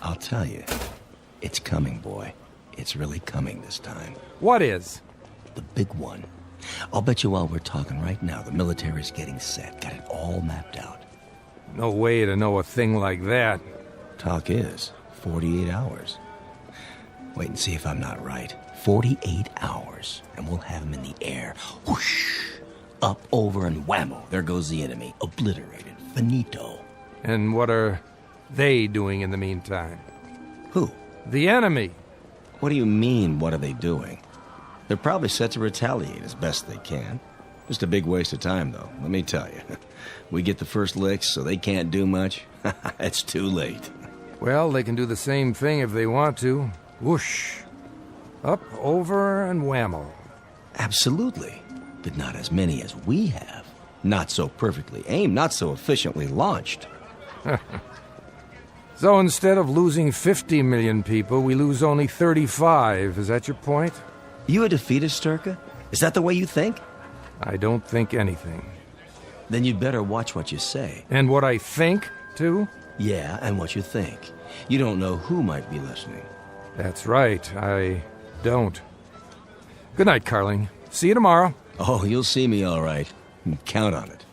I'll tell you. It's coming, boy. It's really coming this time.
What is?
The big one. I'll bet you while we're talking right now, the military's getting set. Got it all mapped out.
No way to know a thing like that.
Talk is 48 hours. Wait and see if I'm not right. 48 hours, and we'll have him in the air. Whoosh! Up, over, and whammo. There goes the enemy. Obliterated. Finito.
And what are they doing in the meantime?
Who?
The enemy.
What do you mean, what are they doing? They're probably set to retaliate as best they can. Just a big waste of time, though, let me tell you. We get the first licks, so they can't do much. It's too late.
Well, they can do the same thing if they want to. Whoosh. Up, over, and whammo.
Absolutely. But not as many as we have. Not so perfectly aimed, not so efficiently launched.
So instead of losing 50 million people, we lose only 35. Is that your point?
You a defeatist, Sturka? Is that the way you think?
I don't think anything.
Then you'd better watch what you say.
And what I think, too?
Yeah, and what you think. You don't know who might be listening.
That's right, I don't. Good night, Carling. See you tomorrow.
Oh, you'll see me all right. Count on it.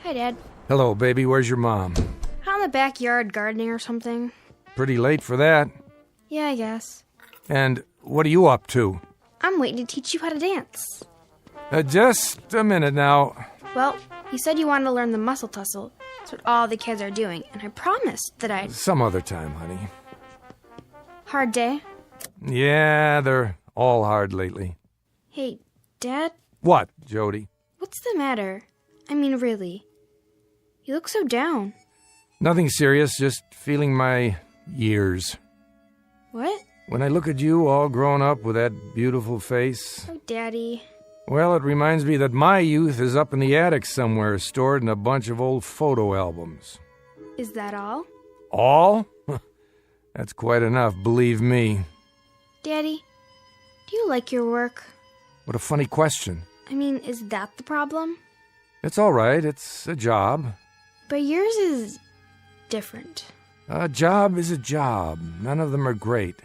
Hi, Dad.
Hello, baby. Where's your mom?
Out in the backyard gardening or something.
Pretty late for that.
Yeah, I guess.
And what are you up to?
I'm waiting to teach you how to dance.
Just a minute now.
Well, you said you wanted to learn the muscle tussle. That's what all the kids are doing, and I promised that I'd...
Some other time, honey.
Hard day?
Yeah, they're all hard lately.
Hey, Dad?
What, Jody?
What's the matter? I mean, really. You look so down.
Nothing serious, just feeling my years.
What?
When I look at you all grown up with that beautiful face...
Oh, Daddy.
Well, it reminds me that my youth is up in the attic somewhere, stored in a bunch of old photo albums.
Is that all?
All? That's quite enough, believe me.
Daddy, do you like your work?
What a funny question.
I mean, is that the problem?
It's all right, it's a job.
But yours is... different.
A job is a job. None of them are great.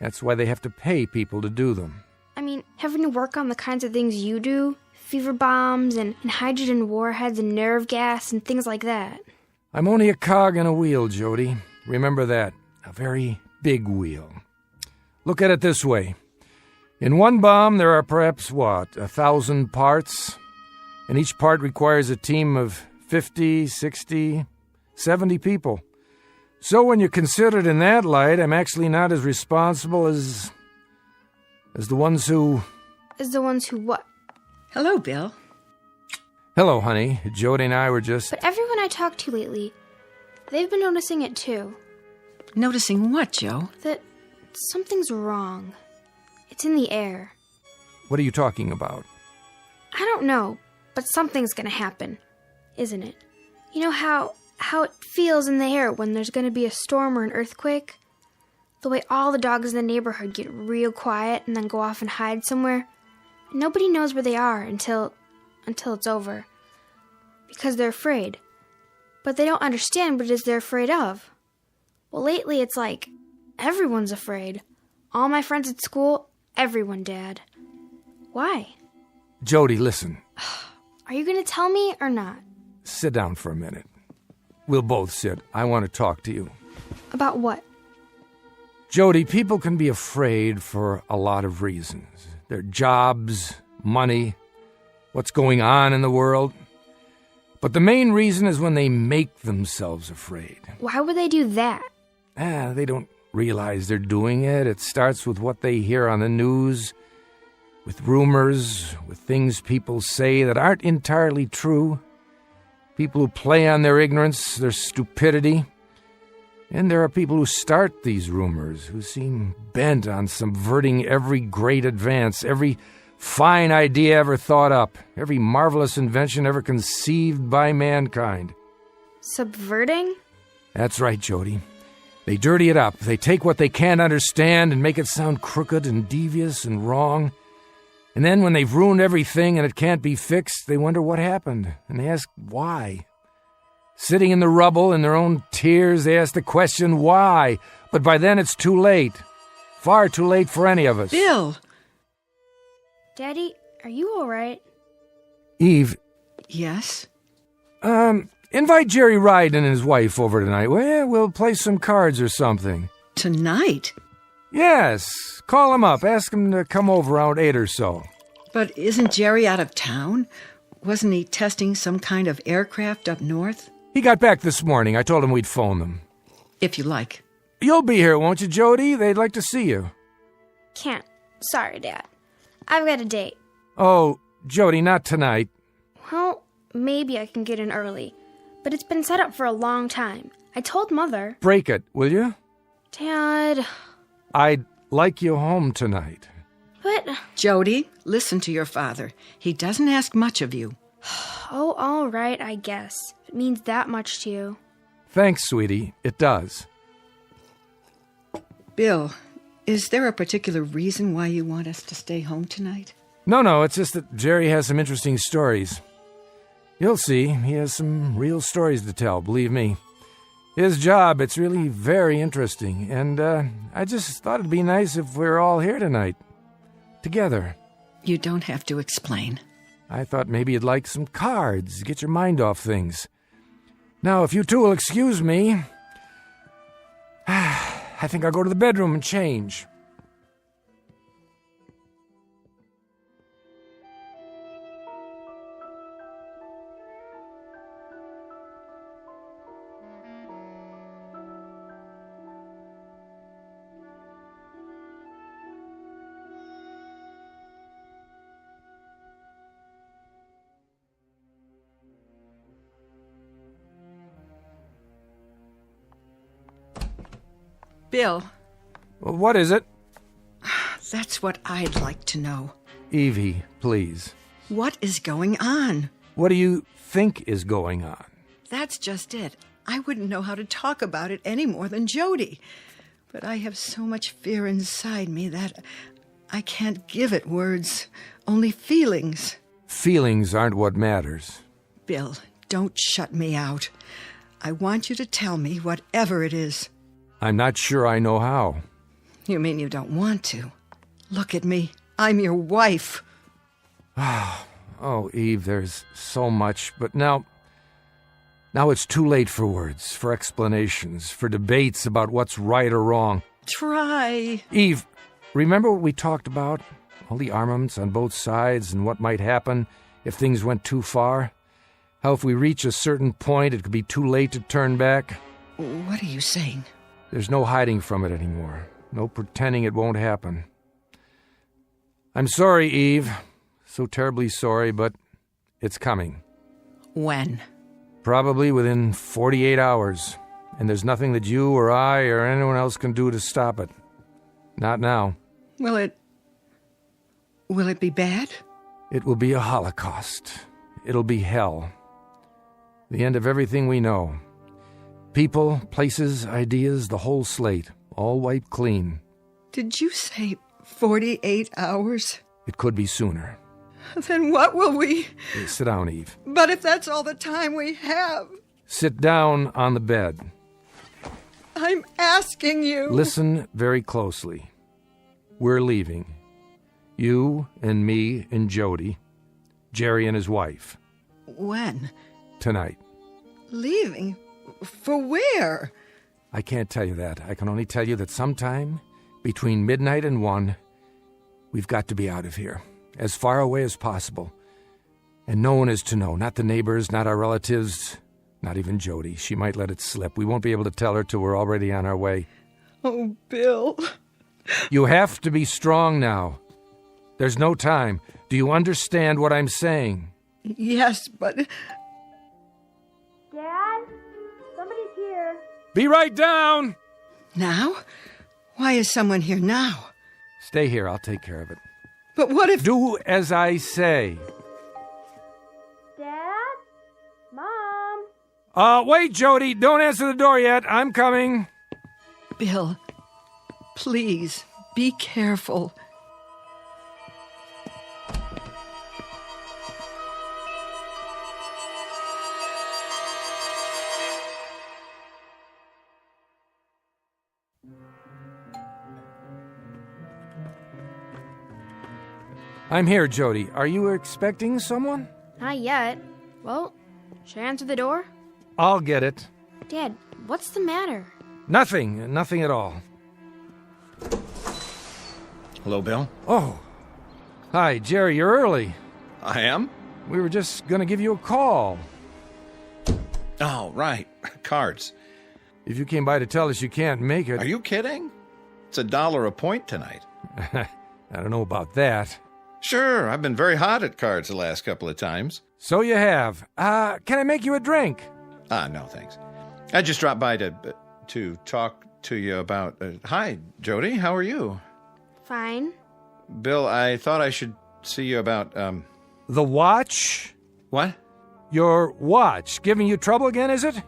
That's why they have to pay people to do them.
I mean, having to work on the kinds of things you do, fever bombs and hydrogen warheads and nerve gas and things like that.
I'm only a cog in a wheel, Jody. Remember that. A very big wheel. Look at it this way. In one bomb, there are perhaps, 1,000 parts? And each part requires a team of 50, 60, 70 people. So when you consider it in that light, I'm actually not as responsible as the ones who...
As the ones who what?
Hello, Bill.
Hello, honey. Jody and I were just...
But everyone I talked to lately, they've been noticing it too.
Noticing what, Joe?
That something's wrong. It's in the air.
What are you talking about?
I don't know, but something's gonna happen, isn't it? You know how it feels in the air when there's gonna be a storm or an earthquake? The way all the dogs in the neighborhood get real quiet and then go off and hide somewhere. And nobody knows where they are until it's over. Because they're afraid. But they don't understand what it is they're afraid of. Well, lately it's like everyone's afraid. All my friends at school, everyone, Dad. Why?
Jody, listen.
Are you going to tell me or not?
Sit down for a minute. We'll both sit. I want to talk to you.
About what?
Jody, people can be afraid for a lot of reasons. Their jobs, money, what's going on in the world. But the main reason is when they make themselves afraid.
Why would they do that?
They don't realize they're doing it. It starts with what they hear on the news, with rumors, with things people say that aren't entirely true. People who play on their ignorance, their stupidity. And there are people who start these rumors, who seem bent on subverting every great advance, every fine idea ever thought up, every marvelous invention ever conceived by mankind.
Subverting?
That's right, Jody. They dirty it up. They take what they can't understand and make it sound crooked and devious and wrong. And then when they've ruined everything and it can't be fixed, they wonder what happened. And they ask why. Sitting in the rubble in their own tears, they ask the question why. But by then it's too late. Far too late for any of us.
Bill!
Daddy, are you all right?
Eve.
Yes?
Invite Jerry Ryden and his wife over tonight. Well, we'll play some cards or something.
Tonight?
Yes. Call him up. Ask him to come over around 8 or so.
But isn't Jerry out of town? Wasn't he testing some kind of aircraft up north?
He got back this morning. I told him we'd phone them.
If you like.
You'll be here, won't you, Jody? They'd like to see you.
Can't. Sorry, Dad. I've got a date.
Oh, Jody, not tonight.
Well, maybe I can get in early. But it's been set up for a long time. I told Mother.
Break it, will you?
Dad.
I'd like you home tonight.
But...
Jody, listen to your father. He doesn't ask much of you.
Oh, all right, I guess. If it means that much to you.
Thanks, sweetie. It does.
Bill, is there a particular reason why you want us to stay home tonight?
No, it's just that Jerry has some interesting stories. You'll see, he has some real stories to tell, believe me. His job, it's really very interesting, and I just thought it'd be nice if we were all here tonight. Together.
You don't have to explain.
I thought maybe you'd like some cards, get your mind off things. Now, if you two will excuse me, I think I'll go to the bedroom and change.
Bill,
Well, what is it?
that's what I'd like to know.
Evie, please.
What is going on?
What do you think is going on?
That's just it. I wouldn't know how to talk about it any more than Jody. But I have so much fear inside me that I can't give it words, only feelings.
Feelings aren't what matters.
Bill, don't shut me out. I want you to tell me whatever it is.
I'm not sure I know how.
You mean you don't want to? Look at me. I'm your wife.
Oh, Eve, there's so much, but now it's too late for words, for explanations, for debates about what's right or wrong.
Try.
Eve, remember what we talked about? All the armaments on both sides and what might happen if things went too far? How if we reach a certain point, it could be too late to turn back?
What are you saying?
There's no hiding from it anymore. No pretending it won't happen. I'm sorry, Eve. So terribly sorry, but it's coming.
When?
Probably within 48 hours. And there's nothing that you or I or anyone else can do to stop it. Not now.
Will it be bad?
It will be a holocaust. It'll be hell. The end of everything we know. People, places, ideas, the whole slate. All wiped clean.
Did you say 48 hours?
It could be sooner.
Then what will we...
Sit down, Eve.
But if that's all the time we have...
Sit down on the bed.
I'm asking you...
Listen very closely. We're leaving. You and me and Jody. Jerry and his wife.
When?
Tonight.
Leaving? For where?
I can't tell you that. I can only tell you that sometime between midnight and 1, we've got to be out of here. As far away as possible. And no one is to know. Not the neighbors, not our relatives, not even Jody. She might let it slip. We won't be able to tell her till we're already on our way.
Oh, Bill.
You have to be strong now. There's no time. Do you understand what I'm saying?
Yes, but...
Dad? Somebody's here.
Be right down!
Now? Why is someone here now?
Stay here. I'll take care of it.
But what if...
Do as I say.
Dad? Mom?
Wait, Jody. Don't answer the door yet. I'm coming.
Bill, please, be careful.
I'm here, Jody. Are you expecting someone?
Not yet. Well, should I answer the door?
I'll get it.
Dad, what's the matter?
Nothing. Nothing at all.
Hello, Bill.
Oh. Hi, Jerry. You're early.
I am?
We were just going to give you a call.
Oh, right. Cards.
If you came by to tell us you can't make it...
Are you kidding? It's $1 a point tonight.
I don't know about that.
Sure, I've been very hot at cards the last couple of times.
So you have. Can I make you a drink?
No, thanks. I just dropped by to talk to you about... Hi, Jody. How are you?
Fine.
Bill, I thought I should see you about,
The watch?
What?
Your watch. Giving you trouble again, is it?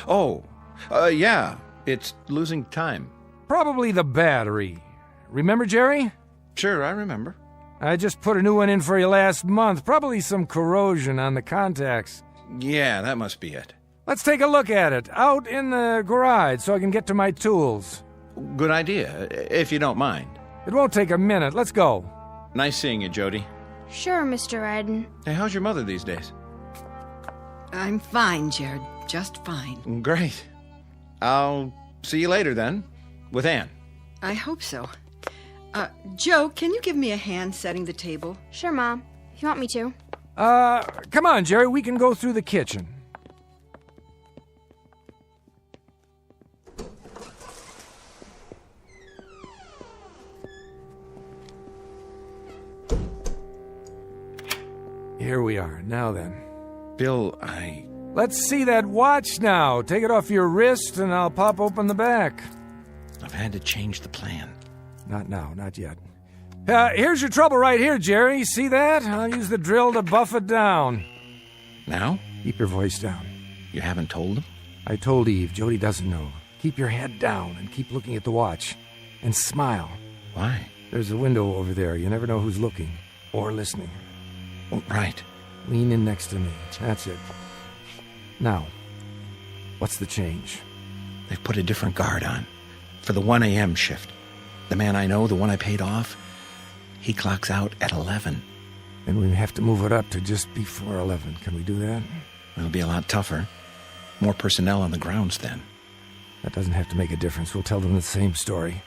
Oh, yeah. It's losing time.
Probably the battery. Remember, Jerry?
Sure, I remember.
I just put a new one in for you last month. Probably some corrosion on the contacts.
Yeah, that must be it.
Let's take a look at it. Out in the garage so I can get to my tools.
Good idea, if you don't mind.
It won't take a minute. Let's go.
Nice seeing you, Jody.
Sure, Mr. Eden.
Hey, how's your mother these days?
I'm fine, Jared. Just fine.
Great. I'll see you later then, with Anne.
I hope so. Joe, can you give me a hand setting the table?
Sure, Mom. If you want me to.
Come on, Jerry, we can go through the kitchen. Here we are. Now then.
Bill,
Let's see that watch now. Take it off your wrist and I'll pop open the back.
I've had to change the plan.
Not now, not yet. Here's your trouble right here, Jerry. See that? I'll use the drill to buff it down.
Now?
Keep your voice down.
You haven't told him?
I told Eve. Jody doesn't know. Keep your head down and keep looking at the watch. And smile.
Why?
There's a window over there. You never know who's looking. Or listening.
Oh, right.
Lean in next to me. That's it. Now, what's the change?
They've put a different guard on. For the 1 a.m. shift. The man I know, the one I paid off, he clocks out at 11.
And we have to move it up to just before 11. Can we do that?
It'll be a lot tougher. More personnel on the grounds then.
That doesn't have to make a difference. We'll tell them the same story.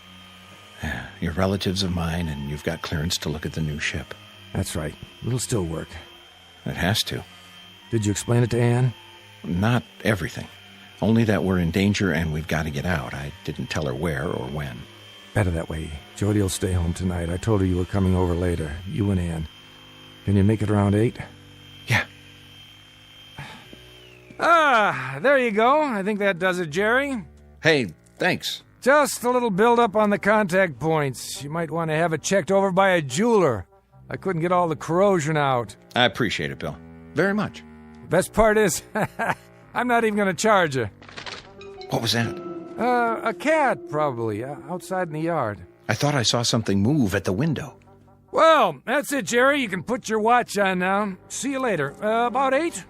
Yeah, you're relatives of mine, and you've got clearance to look at the new ship.
That's right. It'll still work.
It has to.
Did you explain it to Anne?
Not everything. Only that we're in danger and we've got to get out. I didn't tell her where or when.
Better that way. Jody will stay home tonight. I told her you were coming over later. You and Anne. Can you make it around 8?
Yeah.
There you go. I think that does it, Jerry.
Hey, thanks.
Just a little build-up on the contact points. You might want to have it checked over by a jeweler. I couldn't get all the corrosion out.
I appreciate it, Bill. Very much.
The best part is, I'm not even going to charge you.
What was that?
A cat, probably, outside in the yard.
I thought I saw something move at the window.
Well, that's it, Jerry. You can put your watch on now. See you later. About 8?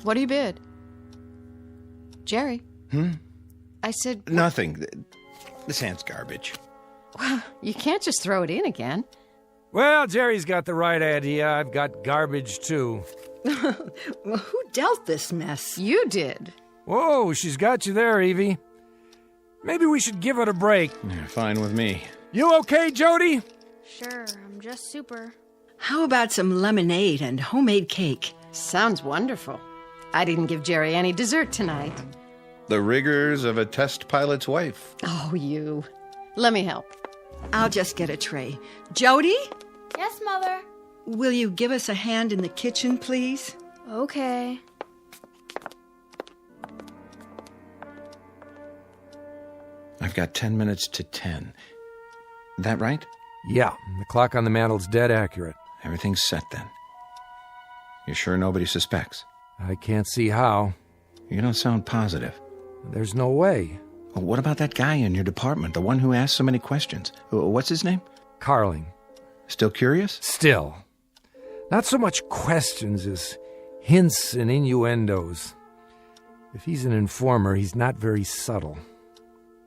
What do you bid? Jerry? I said...
Nothing. This hand's garbage.
Well, you can't just throw it in again.
Well, Jerry's got the right idea. I've got garbage, too.
Well, who dealt this mess?
You did.
Whoa, she's got you there, Evie. Maybe we should give it a break.
Yeah, fine with me.
You okay, Jody?
Sure, I'm just super.
How about some lemonade and homemade cake?
Sounds wonderful. I didn't give Jerry any dessert tonight.
The rigors of a test pilot's wife.
Oh, you. Let me help.
I'll just get a tray. Jody?
Yes, Mother?
Will you give us a hand in the kitchen, please?
Okay.
I've got 10 minutes to 10. That right?
Yeah, the clock on the mantel's dead accurate.
Everything's set then. You sure nobody suspects?
I can't see how.
You don't sound positive.
There's no way.
Well, what about that guy in your department, the one who asked so many questions? What's his name?
Carling.
Still curious?
Still. Not so much questions as hints and innuendos. If he's an informer, he's not very subtle.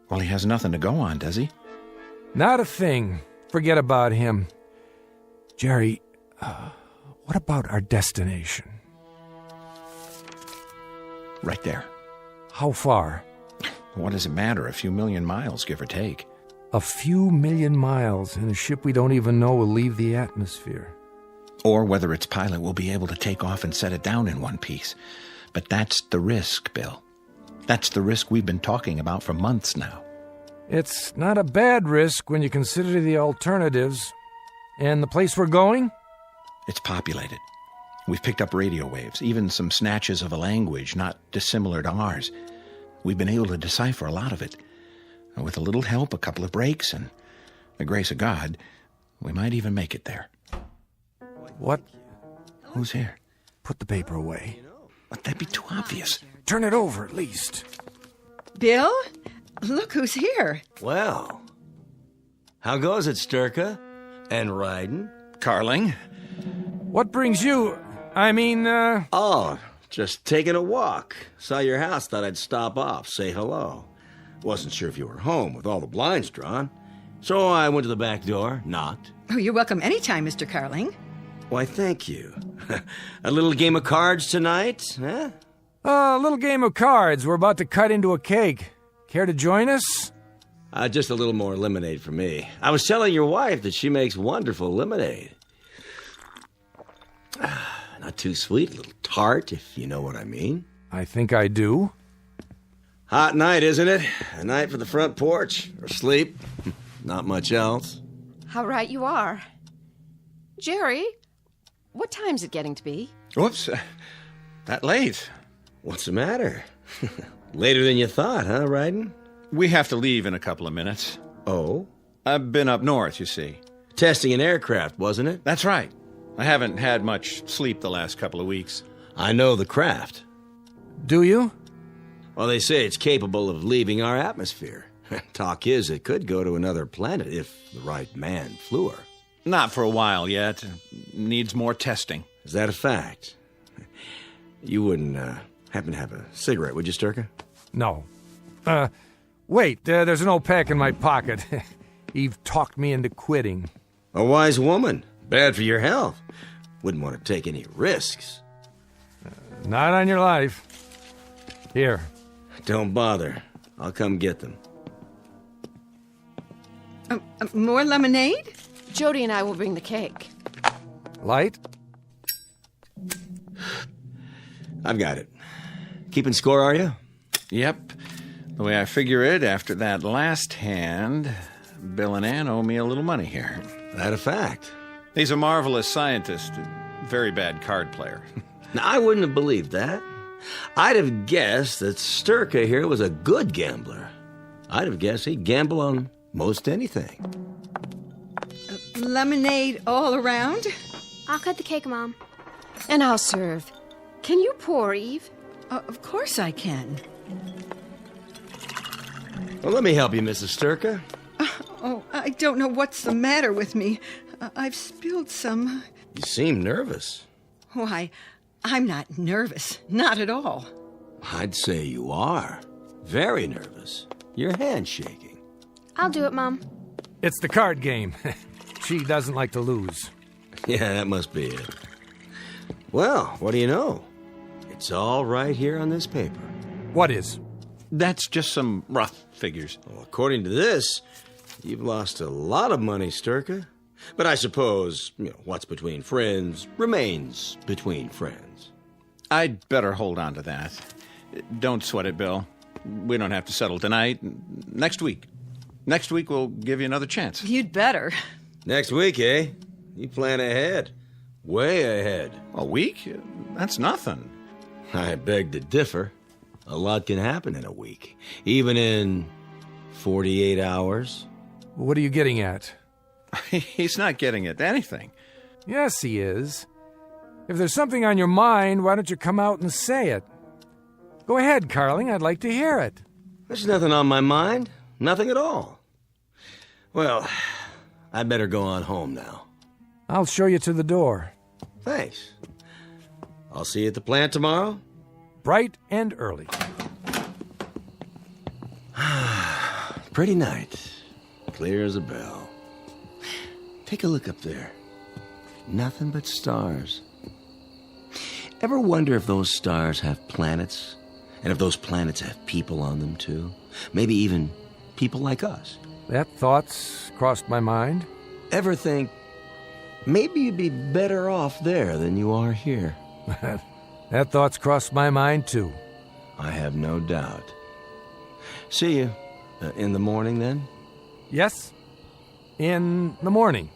Well, he has nothing to go on, does he?
Not a thing. Forget about him. Jerry, what about our destination?
Right there.
How far?
What does it matter? A few million miles, give or take.
A few million miles, and a ship we don't even know will leave the atmosphere.
Or whether its pilot will be able to take off and set it down in one piece. But that's the risk, Bill. That's the risk we've been talking about for months now.
It's not a bad risk when you consider the alternatives. And the place we're going?
It's populated. We've picked up radio waves, even some snatches of a language not dissimilar to ours. We've been able to decipher a lot of it. And with a little help, a couple of breaks, and the grace of God, we might even make it there.
What?
Who's here?
Put the paper away.
But that'd be too obvious.
Turn it over, at least.
Bill? Look who's here.
Well, how goes it, Sturka? And riding?
Carling? What brings you...
Oh, just taking a walk. Saw your house, thought I'd stop off, say hello. Wasn't sure if you were home with all the blinds drawn. So I went to the back door, knocked.
Oh, you're welcome anytime, Mr. Carling.
Why, thank you. A little game of cards tonight, huh?
A little game of cards. We're about to cut into a cake. Care to join us?
Just a little more lemonade for me. I was telling your wife that she makes wonderful lemonade. Not too sweet, a little tart, if you know what I mean.
I think I do.
Hot night, isn't it? A night for the front porch, or sleep. Not much else.
How right you are. Jerry, what time's it getting to be?
Whoops, that late.
What's the matter? Later than you thought, huh, Ryden?
We have to leave in a couple of minutes.
Oh?
I've been up north, you see.
Testing an aircraft, wasn't it?
That's right. I haven't had much sleep the last couple of weeks.
I know the craft.
Do you?
Well, they say it's capable of leaving our atmosphere. Talk is, it could go to another planet if the right man flew her.
Not for a while yet. Needs more testing.
Is that a fact? You wouldn't happen to have a cigarette, would you, Sturka?
No. Wait, there's an old pack in my pocket. Eve talked me into quitting.
A wise woman. Bad for your health. Wouldn't want to take any risks.
Not on your life. Here.
Don't bother. I'll come get them.
More lemonade?
Jody and I will bring the cake.
Light?
I've got it. Keeping score, are you?
Yep. The way I figure it, after that last hand, Bill and Ann owe me a little money here.
That a fact?
He's a marvelous scientist, very bad card player.
Now, I wouldn't have believed that. I'd have guessed that Sturka here was a good gambler. I'd have guessed he'd gamble on most anything.
Lemonade all around?
I'll cut the cake, Mom.
And I'll serve. Can you pour, Eve?
Of course I can.
Well, let me help you, Mrs. Sturka.
Oh, I don't know what's the matter with me. I've spilled some.
You seem nervous.
Why, I'm not nervous. Not at all.
I'd say you are. Very nervous. Your hand's shaking.
I'll do it, Mom.
It's the card game. She doesn't like to lose.
Yeah, that must be it. Well, what do you know? It's all right here on this paper.
What is?
That's just some rough figures.
Well, according to this, you've lost a lot of money, Sturka. But I suppose, what's between friends remains between friends.
I'd better hold on to that. Don't sweat it, Bill. We don't have to settle tonight. Next week. Next week we'll give you another chance.
You'd better.
Next week, eh? You plan ahead. Way ahead.
A week? That's nothing.
I beg to differ. A lot can happen in a week. Even in 48 hours.
What are you getting at?
He's not getting at anything.
Yes, he is. If there's something on your mind, why don't you come out and say it? Go ahead, Carling. I'd like to hear it.
There's nothing on my mind. Nothing at all. Well, I'd better go on home now.
I'll show you to the door.
Thanks. I'll see you at the plant tomorrow.
Bright and early.
Pretty night. Clear as a bell. Take a look up there. Nothing but stars. Ever wonder if those stars have planets? And if those planets have people on them, too? Maybe even people like us?
That thought's crossed my mind.
Ever think, maybe you'd be better off there than you are here?
That thought's crossed my mind, too.
I have no doubt. See you in the morning, then?
Yes, in the morning.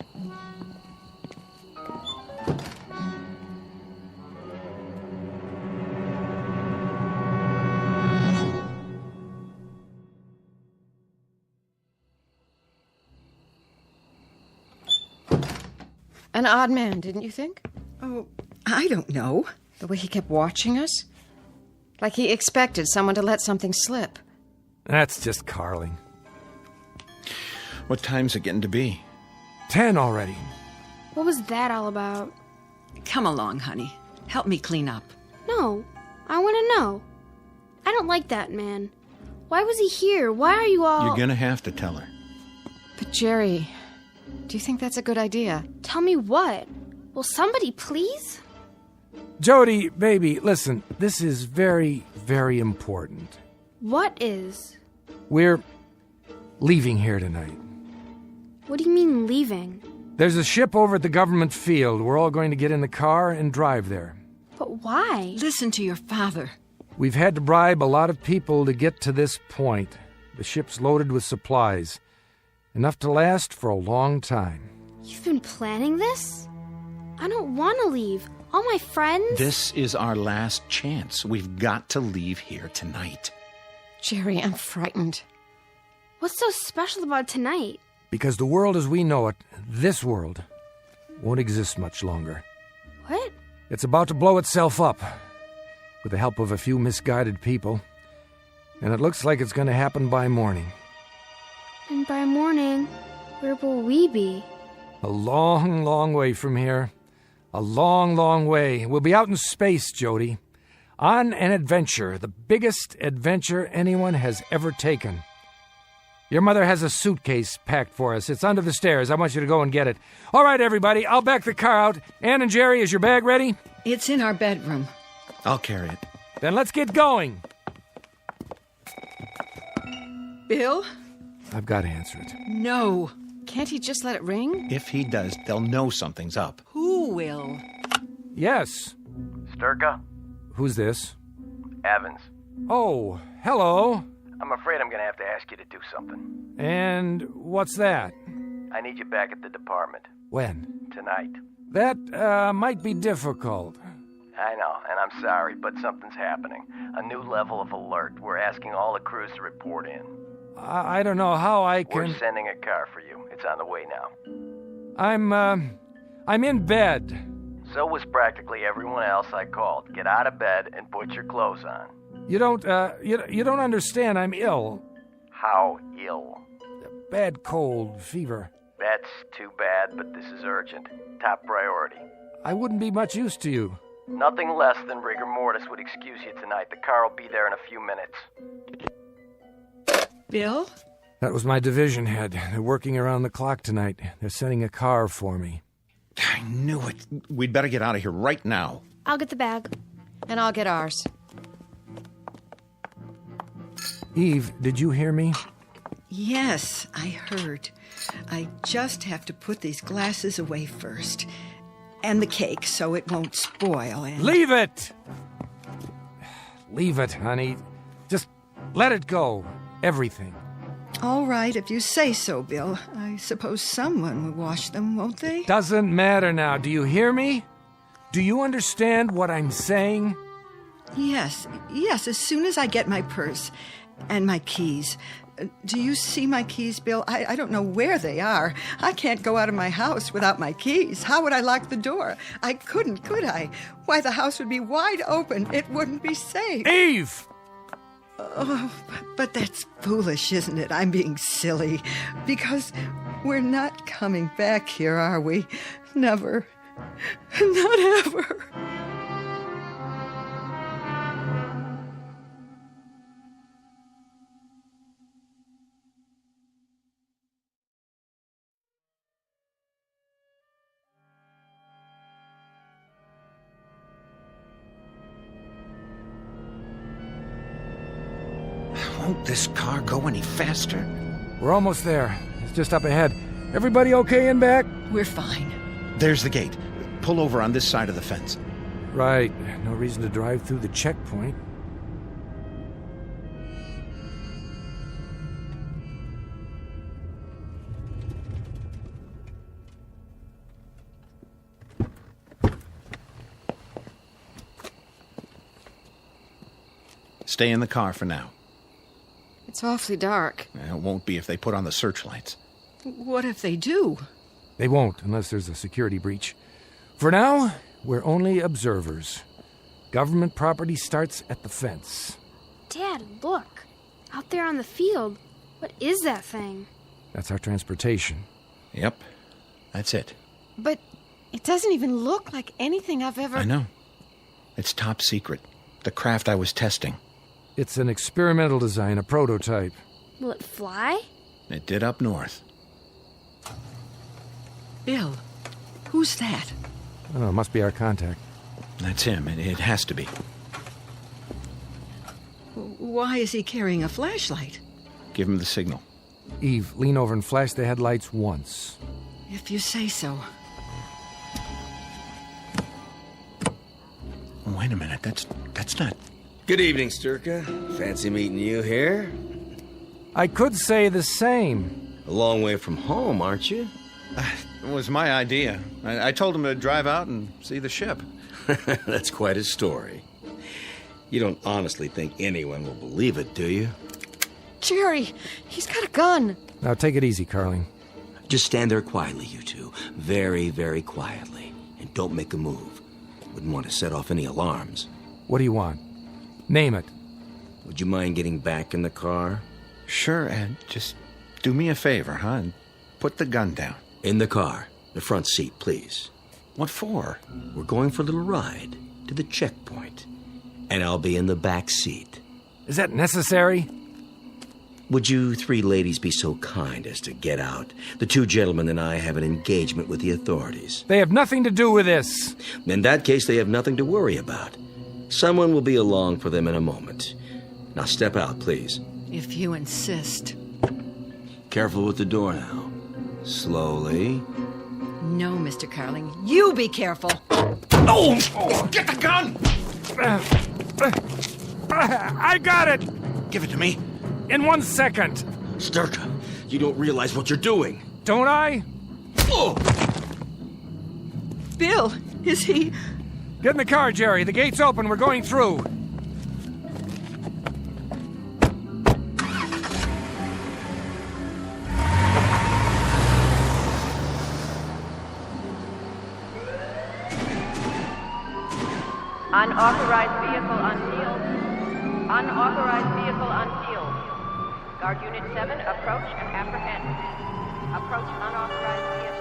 An odd man, didn't you think?
Oh, I don't know.
The way he kept watching us? Like he expected someone to let something slip.
That's just Carling.
What time's it getting to be?
10 already.
What was that all about?
Come along, honey. Help me clean up.
No, I want to know. I don't like that man. Why was he here? Why are you all...
You're gonna have to tell her.
But Jerry, do you think that's a good idea?
Tell me what? Will somebody please?
Jody, baby, listen. This is very, very important.
What is?
We're leaving here tonight.
What do you mean leaving?
There's a ship over at the government field. We're all going to get in the car and drive there.
But why?
Listen to your father.
We've had to bribe a lot of people to get to this point. The ship's loaded with supplies. Enough to last for a long time.
You've been planning this? I don't want to leave. All my friends...
This is our last chance. We've got to leave here tonight.
Jerry, I'm frightened.
What's so special about tonight?
Because the world as we know it, this world, won't exist much longer.
What?
It's about to blow itself up, with the help of a few misguided people. And it looks like it's going to happen by morning.
And by morning, where will we be?
A long, long way from here. A long, long way. We'll be out in space, Jody. On an adventure, the biggest adventure anyone has ever taken. Your mother has a suitcase packed for us. It's under the stairs. I want you to go and get it. All right, everybody, I'll back the car out. Ann and Jerry, is your bag ready?
It's in our bedroom.
I'll carry it.
Then let's get going.
Bill?
I've got to answer it.
No.
Can't he just let it ring?
If he does, they'll know something's up.
Who will?
Yes.
Sturka?
Who's this?
Evans.
Oh, hello.
I'm afraid I'm gonna have to ask you to do something.
And what's that?
I need you back at the department.
When?
Tonight.
That, might be difficult.
I know, and I'm sorry, but something's happening. A new level of alert. We're asking all the crews to report in.
I don't know how I can...
We're sending a car for you. It's on the way now.
I'm in bed.
So was practically everyone else I called. Get out of bed and put your clothes on.
You don't understand. I'm ill.
How ill?
Bad cold, fever.
That's too bad, but this is urgent. Top priority.
I wouldn't be much use to you.
Nothing less than rigor mortis would excuse you tonight. The car will be there in a few minutes.
Bill?
That was my division head. They're working around the clock tonight. They're sending a car for me.
I knew it. We'd better get out of here right now.
I'll get the bag.
And I'll get ours.
Eve, did you hear me?
Yes, I heard. I just have to put these glasses away first. And the cake so it won't spoil and...
Leave it! Leave it, honey. Just let it go. Everything.
All right, if you say so, Bill. I suppose someone will wash them, won't they?
Doesn't matter now. Do you hear me? Do you understand what I'm saying?
Yes, as soon as I get my purse and my keys. Do you see my keys, Bill? I don't know where they are. I can't go out of my house without my keys. How would I lock the door? I couldn't, could I? Why, the house would be wide open. It wouldn't be safe.
Eve!
Oh, but that's foolish, isn't it? I'm being silly. Because we're not coming back here, are we? Never. Not ever.
Won't this car go any faster?
We're almost there. It's just up ahead. Everybody okay in back?
We're fine.
There's the gate. Pull over on this side of the fence.
Right. No reason to drive through the checkpoint.
Stay in the car for now.
It's awfully dark.
It won't be if they put on the searchlights.
What if they do?
They won't, unless there's a security breach. For now, we're only observers. Government property starts at the fence.
Dad, look. Out there on the field, what is that thing?
That's our transportation.
Yep, that's it.
But it doesn't even look like anything I've ever...
I know. It's top secret. The craft I was testing.
It's an experimental design, a prototype.
Will it fly?
It did up north.
Bill, who's that?
Oh, it must be our contact.
That's him. It has to be.
Why is he carrying a flashlight?
Give him the signal.
Eve, lean over and flash the headlights once.
If you say so.
Wait a minute. That's not...
Good evening, Sturka. Fancy meeting you here.
I could say the same.
A long way from home, aren't you?
It was my idea. I told him to drive out and see the ship.
That's quite a story. You don't honestly think anyone will believe it, do you?
Jerry, he's got a gun.
Now take it easy, Carling.
Just stand there quietly, you two. Very, very quietly. And don't make a move. Wouldn't want to set off any alarms.
What do you want? Name it.
Would you mind getting back in the car?
Sure, Ed. Just do me a favor, huh? And put the gun down.
In the car. The front seat, please.
What for?
We're going for a little ride to the checkpoint. And I'll be in the back seat.
Is that necessary?
Would you three ladies be so kind as to get out? The two gentlemen and I have an engagement with the authorities.
They have nothing to do with this.
In that case, they have nothing to worry about. Someone will be along for them in a moment. Now step out, please.
If you insist.
Careful with the door now. Slowly.
No, Mr. Carling. You be careful.
Oh! Get the gun!
I got it!
Give it to me.
In 1 second.
Sturka, you don't realize what you're doing.
Don't I?
Oh!
Bill, is he...
Get in the car, Jerry. The gate's open. We're going through.
Unauthorized vehicle unsealed. Unauthorized vehicle unsealed. Guard Unit 7, approach and apprehend. Approach unauthorized vehicle.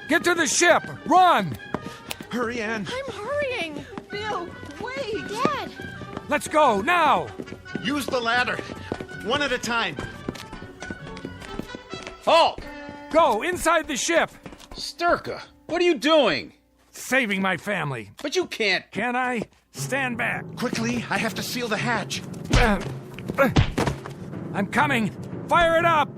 Get to the ship! Run!
Hurry, Ann.
I'm hurrying.
Bill, wait!
Dad!
Let's go, now!
Use the ladder. One at a time. Halt!
Go, inside the ship!
Sturka, what are you doing?
Saving my family.
But you can't.
Can I? Stand back.
Quickly, I have to seal the hatch.
I'm coming. Fire it up!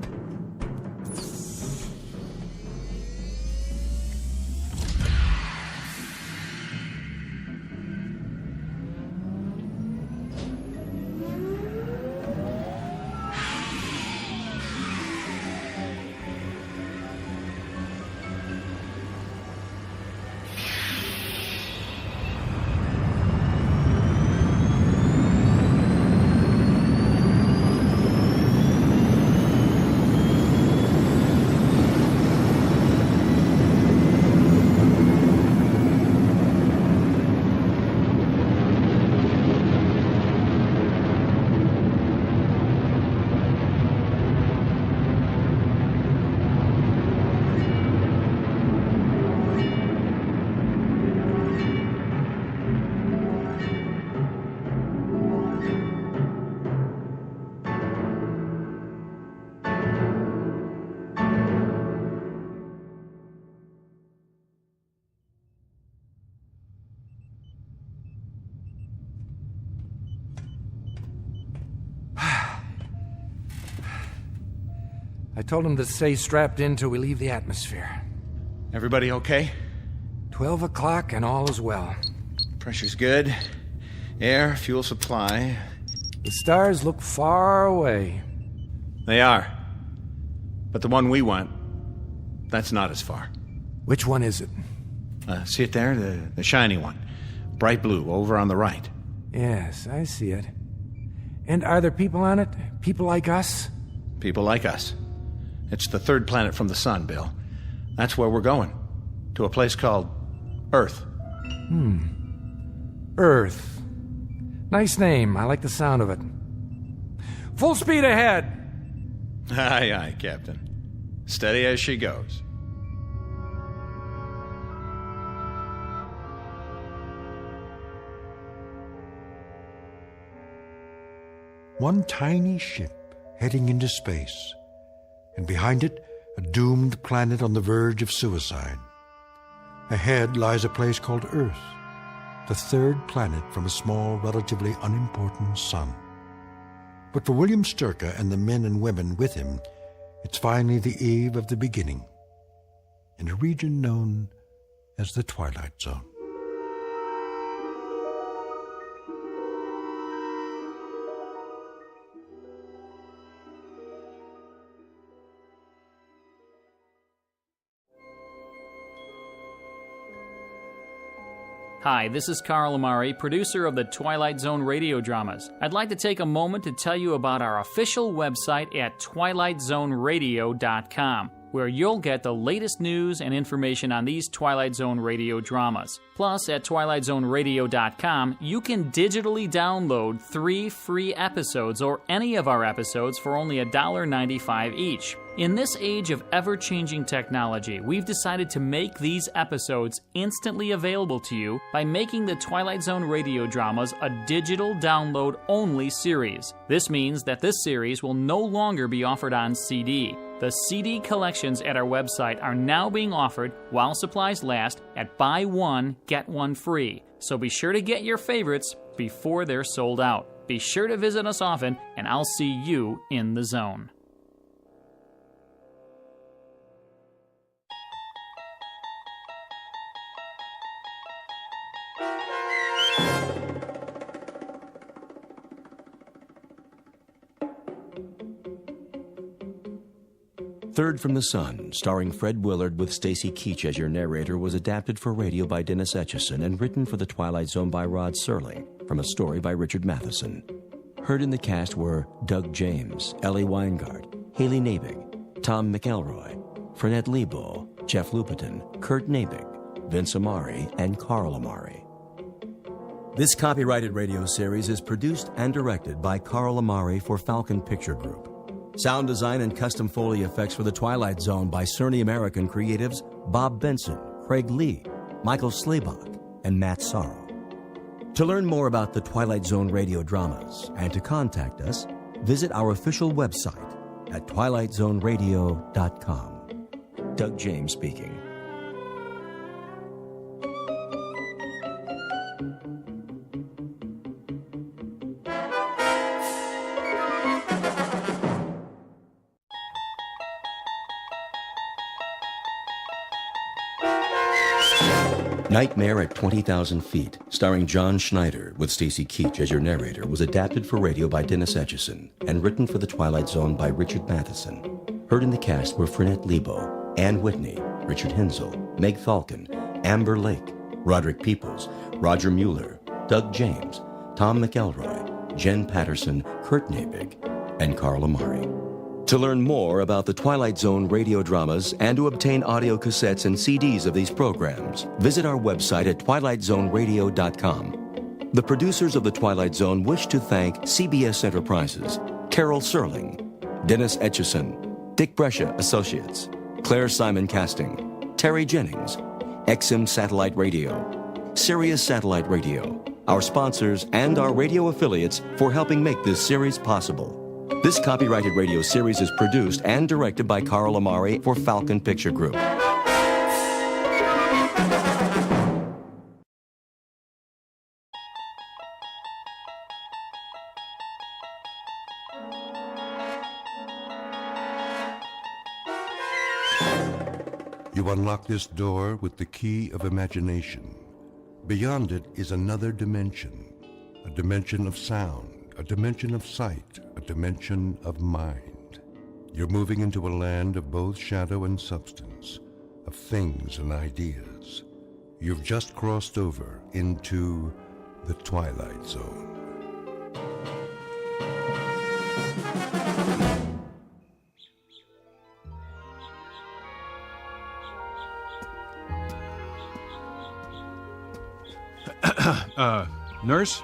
I told him to stay strapped in till we leave the atmosphere.
Everybody okay?
12 o'clock and all is well.
Pressure's good. Air, fuel supply.
The stars look far away.
They are. But the one we want, that's not as far.
Which one is it?
See it there? The shiny one. Bright blue, over on the right.
Yes, I see it. And are there people on it? People like us?
People like us. It's the third planet from the sun, Bill. That's where we're going. To a place called Earth.
Earth. Nice name. I like the sound of it. Full speed ahead!
Aye, aye, Captain. Steady as she goes.
One tiny ship heading into space, and behind it, a doomed planet on the verge of suicide. Ahead lies a place called Earth, the third planet from a small, relatively unimportant sun. But for William Sturka and the men and women with him, it's finally the eve of the beginning, in a region known as the Twilight Zone.
Hi, this is Carl Amari, producer of the Twilight Zone radio dramas. I'd like to take a moment to tell you about our official website at twilightzoneradio.com, where you'll get the latest news and information on these Twilight Zone radio dramas. Plus, at twilightzoneradio.com, you can digitally download 3 free episodes or any of our episodes for only $1.95 each. In this age of ever-changing technology, we've decided to make these episodes instantly available to you by making the Twilight Zone radio dramas a digital download-only series. This means that this series will no longer be offered on CD. The CD collections at our website are now being offered while supplies last at buy one, get one free. So be sure to get your favorites before they're sold out. Be sure to visit us often, and I'll see you in the zone.
Third from the Sun, starring Fred Willard with Stacy Keach as your narrator, was adapted for radio by Dennis Etchison and written for The Twilight Zone by Rod Serling, from a story by Richard Matheson. Heard in the cast were Doug James, Ellie Weingart, Haley Nabig, Tom McElroy, Frenette Lebo, Jeff Lupetin, Kurt Nabig, Vince Amari, and Carl Amari. This copyrighted radio series is produced and directed by Carl Amari for Falcon Picture Group. Sound design and custom Foley effects for The Twilight Zone by Cerny American creatives Bob Benson, Craig Lee, Michael Slaybach, and Matt Sorrow. To learn more about the Twilight Zone radio dramas and to contact us, visit our official website at twilightzoneradio.com. Doug James speaking. Nightmare at 20,000 Feet, starring John Schneider with Stacy Keach as your narrator, was adapted for radio by Dennis Etchison and written for The Twilight Zone by Richard Matheson. Heard in the cast were Frenette Lebo, Ann Whitney, Richard Hensel, Meg Falcon, Amber Lake, Roderick Peoples, Roger Mueller, Doug James, Tom McElroy, Jen Patterson, Kurt Nabig, and Carl Amari. To learn more about the Twilight Zone radio dramas and to obtain audio cassettes and CDs of these programs, visit our website at twilightzoneradio.com. The producers of The Twilight Zone wish to thank CBS Enterprises, Carol Serling, Dennis Etchison, Dick Brescia Associates, Claire Simon Casting, Terry Jennings, XM Satellite Radio, Sirius Satellite Radio, our sponsors, and our radio affiliates for helping make this series possible. This copyrighted radio series is produced and directed by Carl Amari for Falcon Picture Group.
You unlock this door with the key of imagination. Beyond it is another dimension, a dimension of sound, a dimension of sight, a dimension of mind. You're moving into a land of both shadow and substance, of things and ideas. You've just crossed over into the Twilight Zone.
Nurse?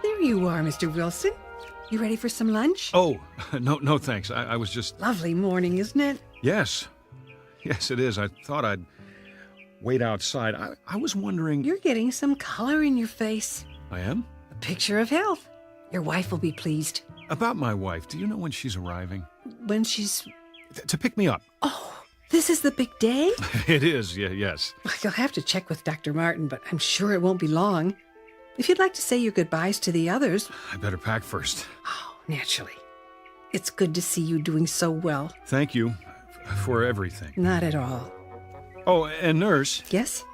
There you are, Mr. Wilson. You ready for some lunch?
Oh, no, thanks. I was just...
Lovely morning, isn't it?
Yes, it is. I thought I'd wait outside. I was wondering...
You're getting some color in your face.
I am?
A picture of health. Your wife will be pleased.
About my wife, do you know when she's arriving?
When she's...
To pick me up.
Oh, this is the big day?
It is, yes.
You'll have to check with Dr. Martin, but I'm sure it won't be long. If you'd like to say your goodbyes to the others...
I better pack first.
Oh, naturally. It's good to see you doing so well.
Thank you for everything.
Not at all.
Oh, and nurse.
Yes?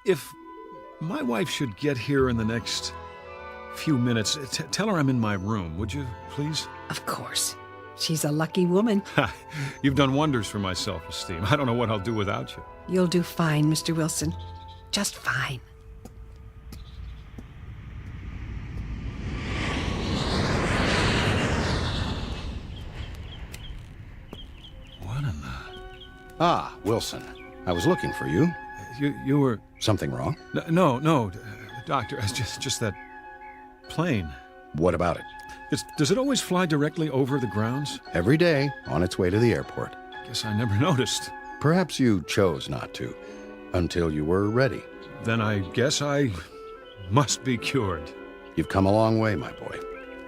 If my wife should get here in the next few minutes, tell her I'm in my room, would you, please?
Of course. She's a lucky woman.
You've done wonders for my self-esteem. I don't know what I'll do without you.
You'll do fine, Mr. Wilson. Just fine.
What in the...
Ah, Wilson. I was looking for you.
You were...
Something wrong?
No, Doctor, it's just that plane.
What about it?
Does it always fly directly over the grounds?
Every day, on its way to the airport.
Guess I never noticed.
Perhaps you chose not to, until you were ready.
Then I guess I must be cured.
You've come a long way, my boy,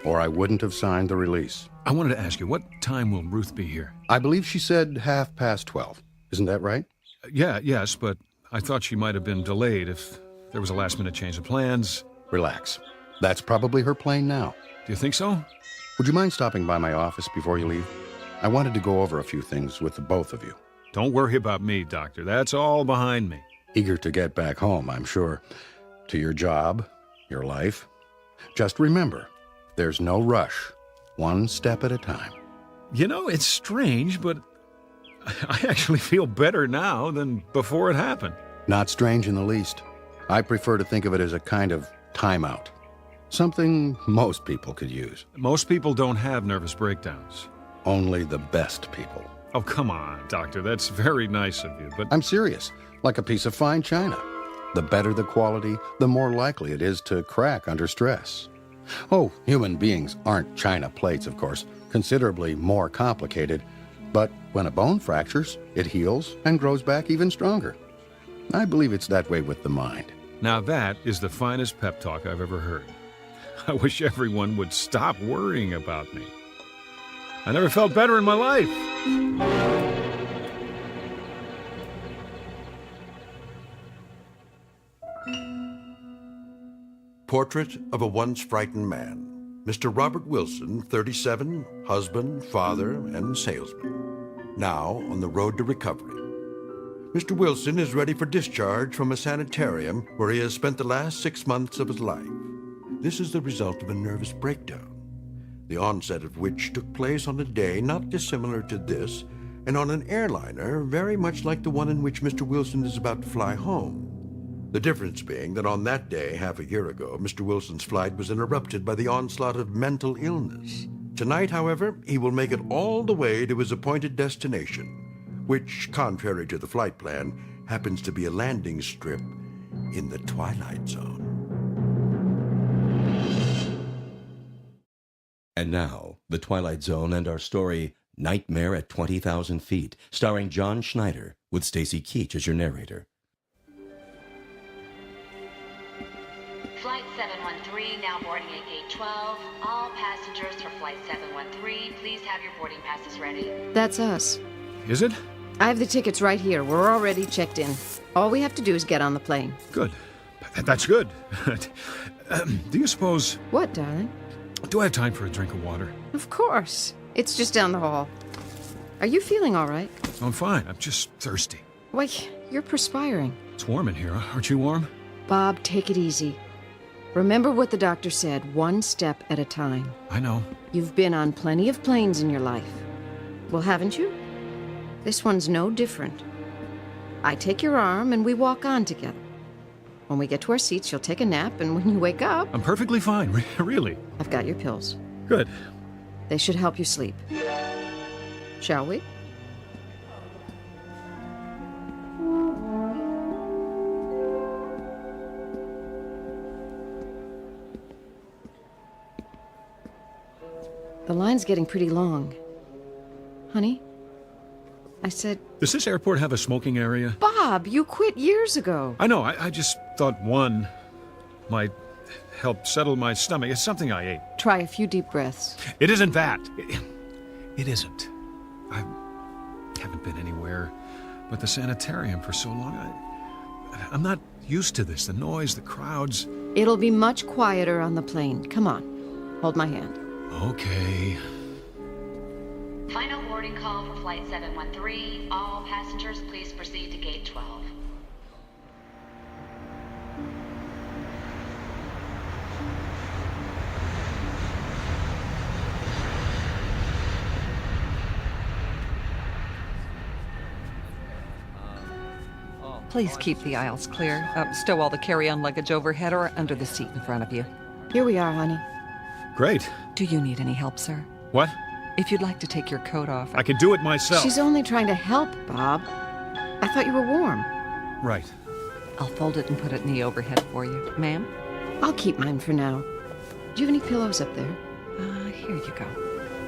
or I wouldn't have signed the release.
I wanted to ask you, what time will Ruth be here?
I believe she said 12:30. Isn't that right?
Yes, but I thought she might have been delayed if there was a last-minute change of plans.
Relax. That's probably her plane now.
Do you think so?
Would you mind stopping by my office before you leave? I wanted to go over a few things with the both of you.
Don't worry about me, Doctor. That's all behind me.
Eager to get back home, I'm sure. To your job, your life. Just remember, there's no rush. One step at a time.
You know, it's strange, but I actually feel better now than before it happened.
Not strange in the least. I prefer to think of it as a kind of timeout. Something most people could use.
Most people don't have nervous breakdowns.
Only the best people.
Oh, come on, Doctor. That's very nice of you, but...
I'm serious. Like a piece of fine china. The better the quality, the more likely it is to crack under stress. Oh, human beings aren't china plates, of course. Considerably more complicated. But when a bone fractures, it heals and grows back even stronger. I believe it's that way with the mind.
Now that is the finest pep talk I've ever heard. I wish everyone would stop worrying about me. I never felt better in my life.
Portrait of a once frightened man. Mr. Robert Wilson, 37, husband, father, and salesman. Now on the road to recovery. Mr. Wilson is ready for discharge from a sanitarium where he has spent the last 6 months of his life. This is the result of a nervous breakdown, the onset of which took place on a day not dissimilar to this, and on an airliner very much like the one in which Mr. Wilson is about to fly home. The difference being that on that day, half a year ago, Mr. Wilson's flight was interrupted by the onslaught of mental illness. Tonight, however, he will make it all the way to his appointed destination, which, contrary to the flight plan, happens to be a landing strip in the Twilight Zone.
And now, The Twilight Zone and our story, Nightmare at 20,000 Feet, starring John Schneider, with Stacy Keach as your narrator.
Flight 713, now boarding at gate 12. All passengers for Flight 713, please have your boarding passes ready.
That's us.
Is it?
I have the tickets right here. We're already checked in. All we have to do is get on the plane.
Good. That's good. Do you suppose...
What, darling?
Do I have time for a drink of water?
Of course. It's just down the hall. Are you feeling all right?
I'm fine. I'm just thirsty.
Wait, you're perspiring.
It's warm in here. Aren't you warm?
Bob, take it easy. Remember what the doctor said, one step at a time.
I know.
You've been on plenty of planes in your life. Well, haven't you? This one's no different. I take your arm and we walk on together. When we get to our seats, you'll take a nap, and when you wake up...
I'm perfectly fine, really.
I've got your pills.
Good.
They should help you sleep. Shall we? The line's getting pretty long. Honey? I said...
Does this airport have a smoking area?
Bob, you quit years ago.
I know, I just thought one might help settle my stomach. It's something I ate.
Try a few deep breaths.
It isn't that. It isn't. I haven't been anywhere but the sanitarium for so long. I'm not used to this. The noise, the crowds.
It'll be much quieter on the plane. Come on. Hold my hand.
Okay.
Final boarding call for Flight 713. All passengers, please proceed to Gate 12.
Please keep the aisles clear. Stow all the carry-on luggage overhead or under the seat in front of you.
Here we are, honey.
Great.
Do you need any help, sir?
What?
If you'd like to take your coat off...
I can do it myself.
She's only trying to help, Bob. I thought you were warm.
Right.
I'll fold it and put it in the overhead for you. Ma'am?
I'll keep mine for now. Do you have any pillows up there?
Here you go.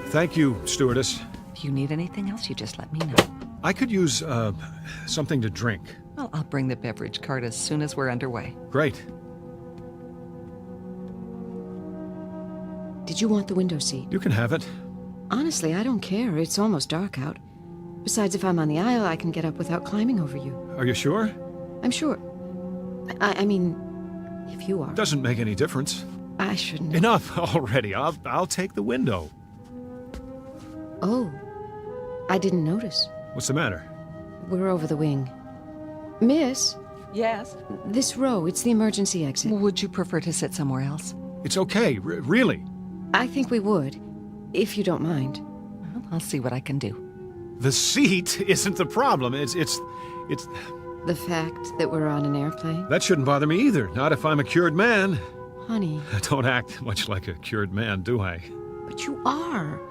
Thank you, stewardess.
If you need anything else, you just let me know.
I could use, something to drink.
Well, I'll bring the beverage cart as soon as we're underway.
Great.
Did you want the window seat?
You can have it.
Honestly, I don't care. It's almost dark out. Besides, if I'm on the aisle, I can get up without climbing over you.
Are you sure?
I'm sure. I mean, if you are.
Doesn't make any difference.
I shouldn't.
Enough already. I'll take the window.
Oh, I didn't notice.
What's the matter?
We're over the wing. Miss?
Yes?
This row, it's the emergency exit.
Would you prefer to sit somewhere else?
It's okay, really.
I think we would, if you don't mind.
Well, I'll see what I can do.
The seat isn't the problem. It's...
The fact that we're on an airplane?
That shouldn't bother me either. Not if I'm a cured man.
Honey.
I don't act much like a cured man, do I?
But you are.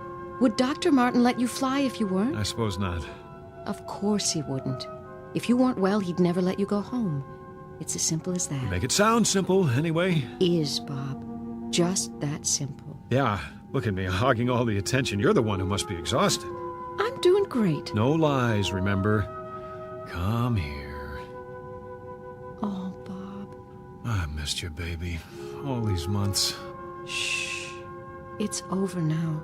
Would Dr. Martin let you fly if you weren't?
I suppose not.
Of course he wouldn't. If you weren't well, he'd never let you go home. It's as simple as that.
You make it sound simple, anyway.
Is, Bob. Just that simple.
Yeah, look at me, hogging all the attention. You're the one who must be exhausted.
I'm doing great.
No lies, remember? Come here.
Oh, Bob.
I missed you, baby. All these months.
Shh. It's over now.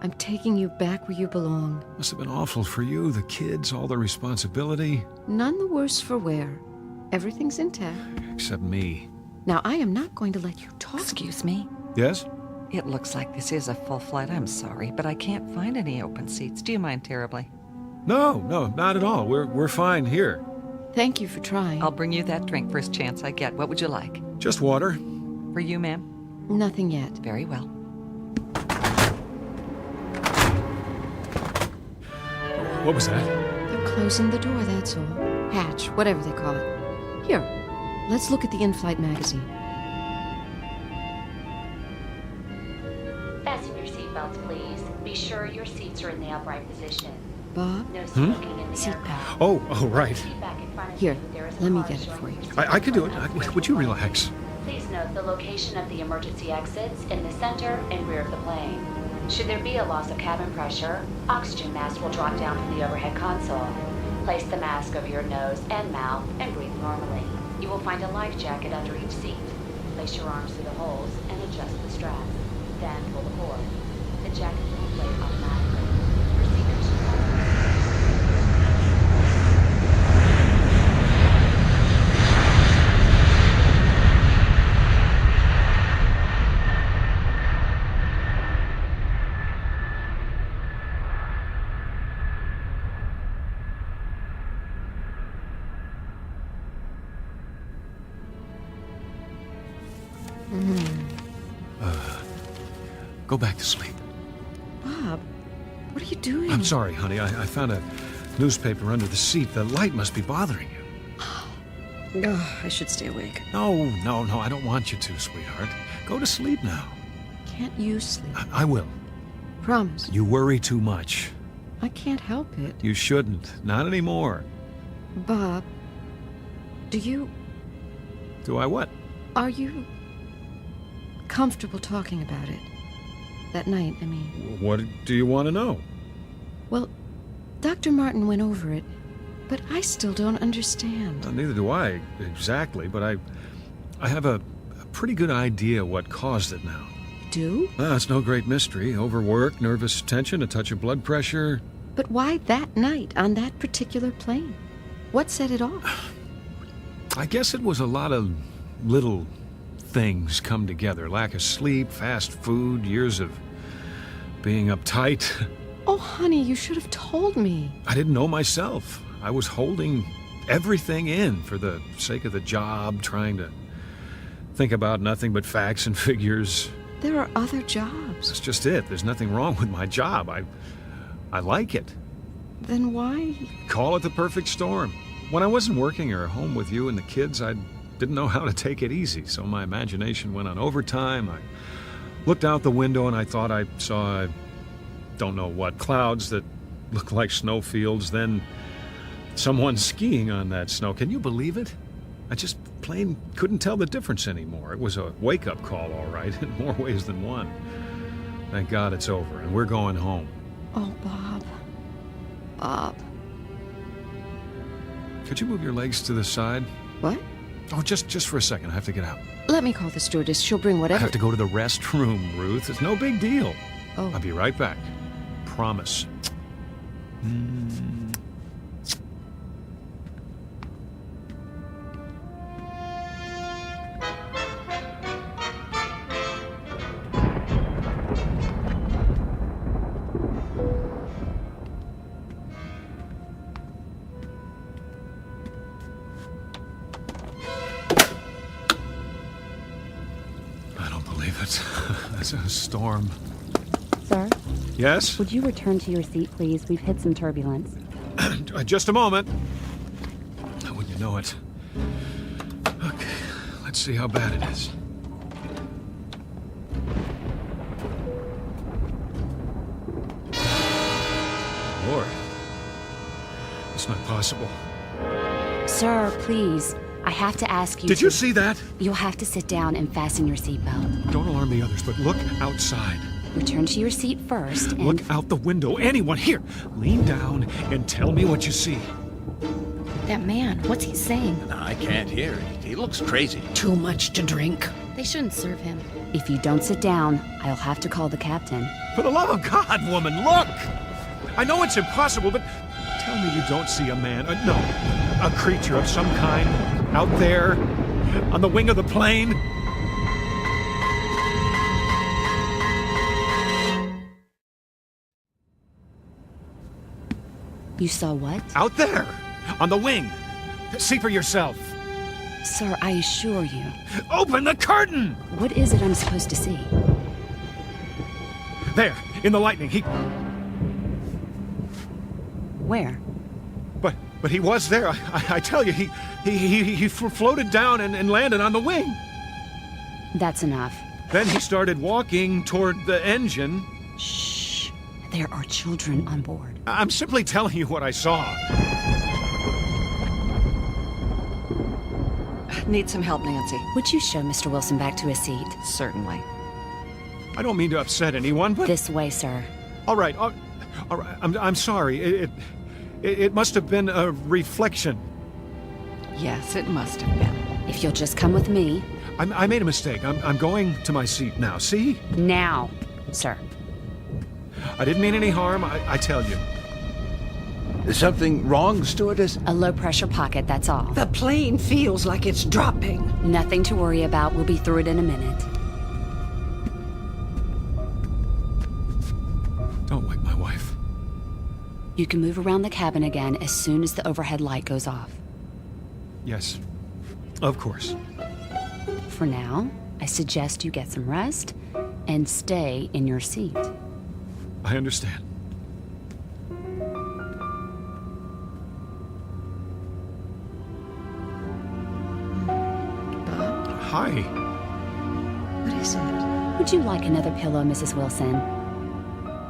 I'm taking you back where you belong.
Must have been awful for you, the kids, all the responsibility.
None the worse for wear. Everything's intact.
Except me.
Now, I am not going to let you talk.
Excuse me?
Yes?
It looks like this is a full flight. I'm sorry, but I can't find any open seats. Do you mind terribly?
No, not at all. We're fine here.
Thank you for trying.
I'll bring you that drink first chance I get. What would you like?
Just water.
For you, ma'am?
Nothing yet.
Very well.
What was that?
They're closing the door, that's all. Hatch, whatever they call it. Here, let's look at the in-flight magazine.
Fasten your seatbelts, please. Be sure your seats are in the upright position.
Bob?
No smoking in the aircraft.
Oh, right.
Seat back in front of
Here,
you, there is a
let me
car
get it
showing
for you.
your
I can do it. Would you relax?
Please note the location of the emergency exits in the center and rear of the plane. Should there be a loss of cabin pressure, oxygen mask will drop down from the overhead console. Place the mask over your nose and mouth and breathe normally. You will find a life jacket under each seat. Place your arms through the holes and adjust the straps. Then pull the cord. The jacket will inflate automatically. Procedures should
Go back to sleep.
Bob, what are you doing?
I'm sorry, honey. I found a newspaper under the seat. The light must be bothering you.
Oh, I should stay awake.
No, I don't want you to, sweetheart. Go to sleep now.
Can't you sleep?
I will.
Promise.
You worry too much.
I can't help it.
You shouldn't. Not anymore.
Bob, do you...
Do I what?
Are you comfortable talking about it? That night, I mean.
What do you want to know?
Well, Dr. Martin went over it, but I still don't understand.
Well, neither do I, exactly, but I have a pretty good idea what caused it now.
Do?
Well, it's no great mystery. Overwork, nervous tension, a touch of blood pressure.
But why that night on that particular plane? What set it off?
I guess it was a lot of little things come together. Lack of sleep, fast food, years of being uptight.
Oh, honey, you should have told me.
I didn't know myself. I was holding everything in for the sake of the job, trying to think about nothing but facts and figures.
There are other jobs.
That's just it. There's nothing wrong with my job. I like it.
Then why?
Call it the perfect storm. When I wasn't working or home with you and the kids, I didn't know how to take it easy, so my imagination went on overtime. I looked out the window and I thought I saw, I don't know what, clouds that looked like snowfields, then someone skiing on that snow. Can you believe it? I just plain couldn't tell the difference anymore. It was a wake-up call, all right, in more ways than one. Thank God it's over, and we're going home.
Oh, Bob. Bob.
Could you move your legs to the side?
What?
Oh, just for a second. I have to get out.
Let me call the stewardess. She'll bring whatever...
I have to go to the restroom, Ruth. It's no big deal.
Oh.
I'll be right back. Promise. It's a storm.
Sir?
Yes?
Would you return to your seat, please? We've hit some turbulence.
Just a moment. Wouldn't you know it? Okay, let's see how bad it is. Lord. It's not possible.
Sir, please. I have to ask you.
Did you see that?
You'll have to sit down and fasten your seatbelt.
Don't alarm the others, but look outside.
Return to your seat first and...
Look out the window. Anyone here. Lean down and tell me what you see.
That man, what's he saying?
I can't hear it. He looks crazy.
Too much to drink.
They shouldn't serve him. If you don't sit down, I'll have to call the captain.
For the love of God, woman, look! I know it's impossible, but tell me you don't see a man, no, a creature of some kind out there on the wing of the plane.
You saw what?
Out there, on the wing. See for yourself.
Sir, I assure you.
Open the curtain!
What is it I'm supposed to see?
There, in the lightning, he...
Where?
But he was there. I tell you, he floated down and landed on the wing.
That's enough.
Then he started walking toward the engine.
Shh. There are children on board.
I'm simply telling you what I saw.
Need some help, Nancy?
Would you show Mr. Wilson back to his seat?
Certainly.
I don't mean to upset anyone, but...
This way, sir.
All right. I'm sorry. It must have been a reflection.
Yes, it must have been.
If you'll just come with me.
I made a mistake. I'm going to my seat now. See?
Now, sir.
I didn't mean any harm, I tell you.
Is something wrong, stewardess?
A low-pressure pocket, that's all.
The plane feels like it's dropping.
Nothing to worry about. We'll be through it in a minute.
Don't wake my wife.
You can move around the cabin again as soon as the overhead light goes off.
Yes, of course.
For now, I suggest you get some rest and stay in your seat.
I understand. Hi.
What is it?
Would you like another pillow, Mrs. Wilson?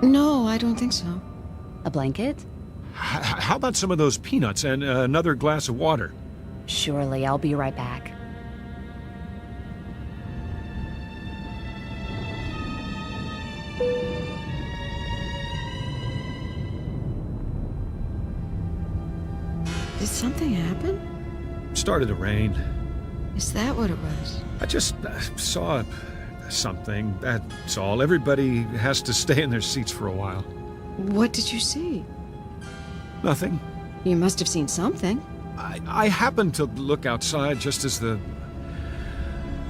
No, I don't think so.
A blanket?
How about some of those peanuts and another glass of water?
Surely, I'll be right back.
Did something happen?
Started to rain.
Is that what it was?
I just saw something, that's all. Everybody has to stay in their seats for a while.
What did you see?
Nothing.
You must have seen something.
I happened to look outside just as the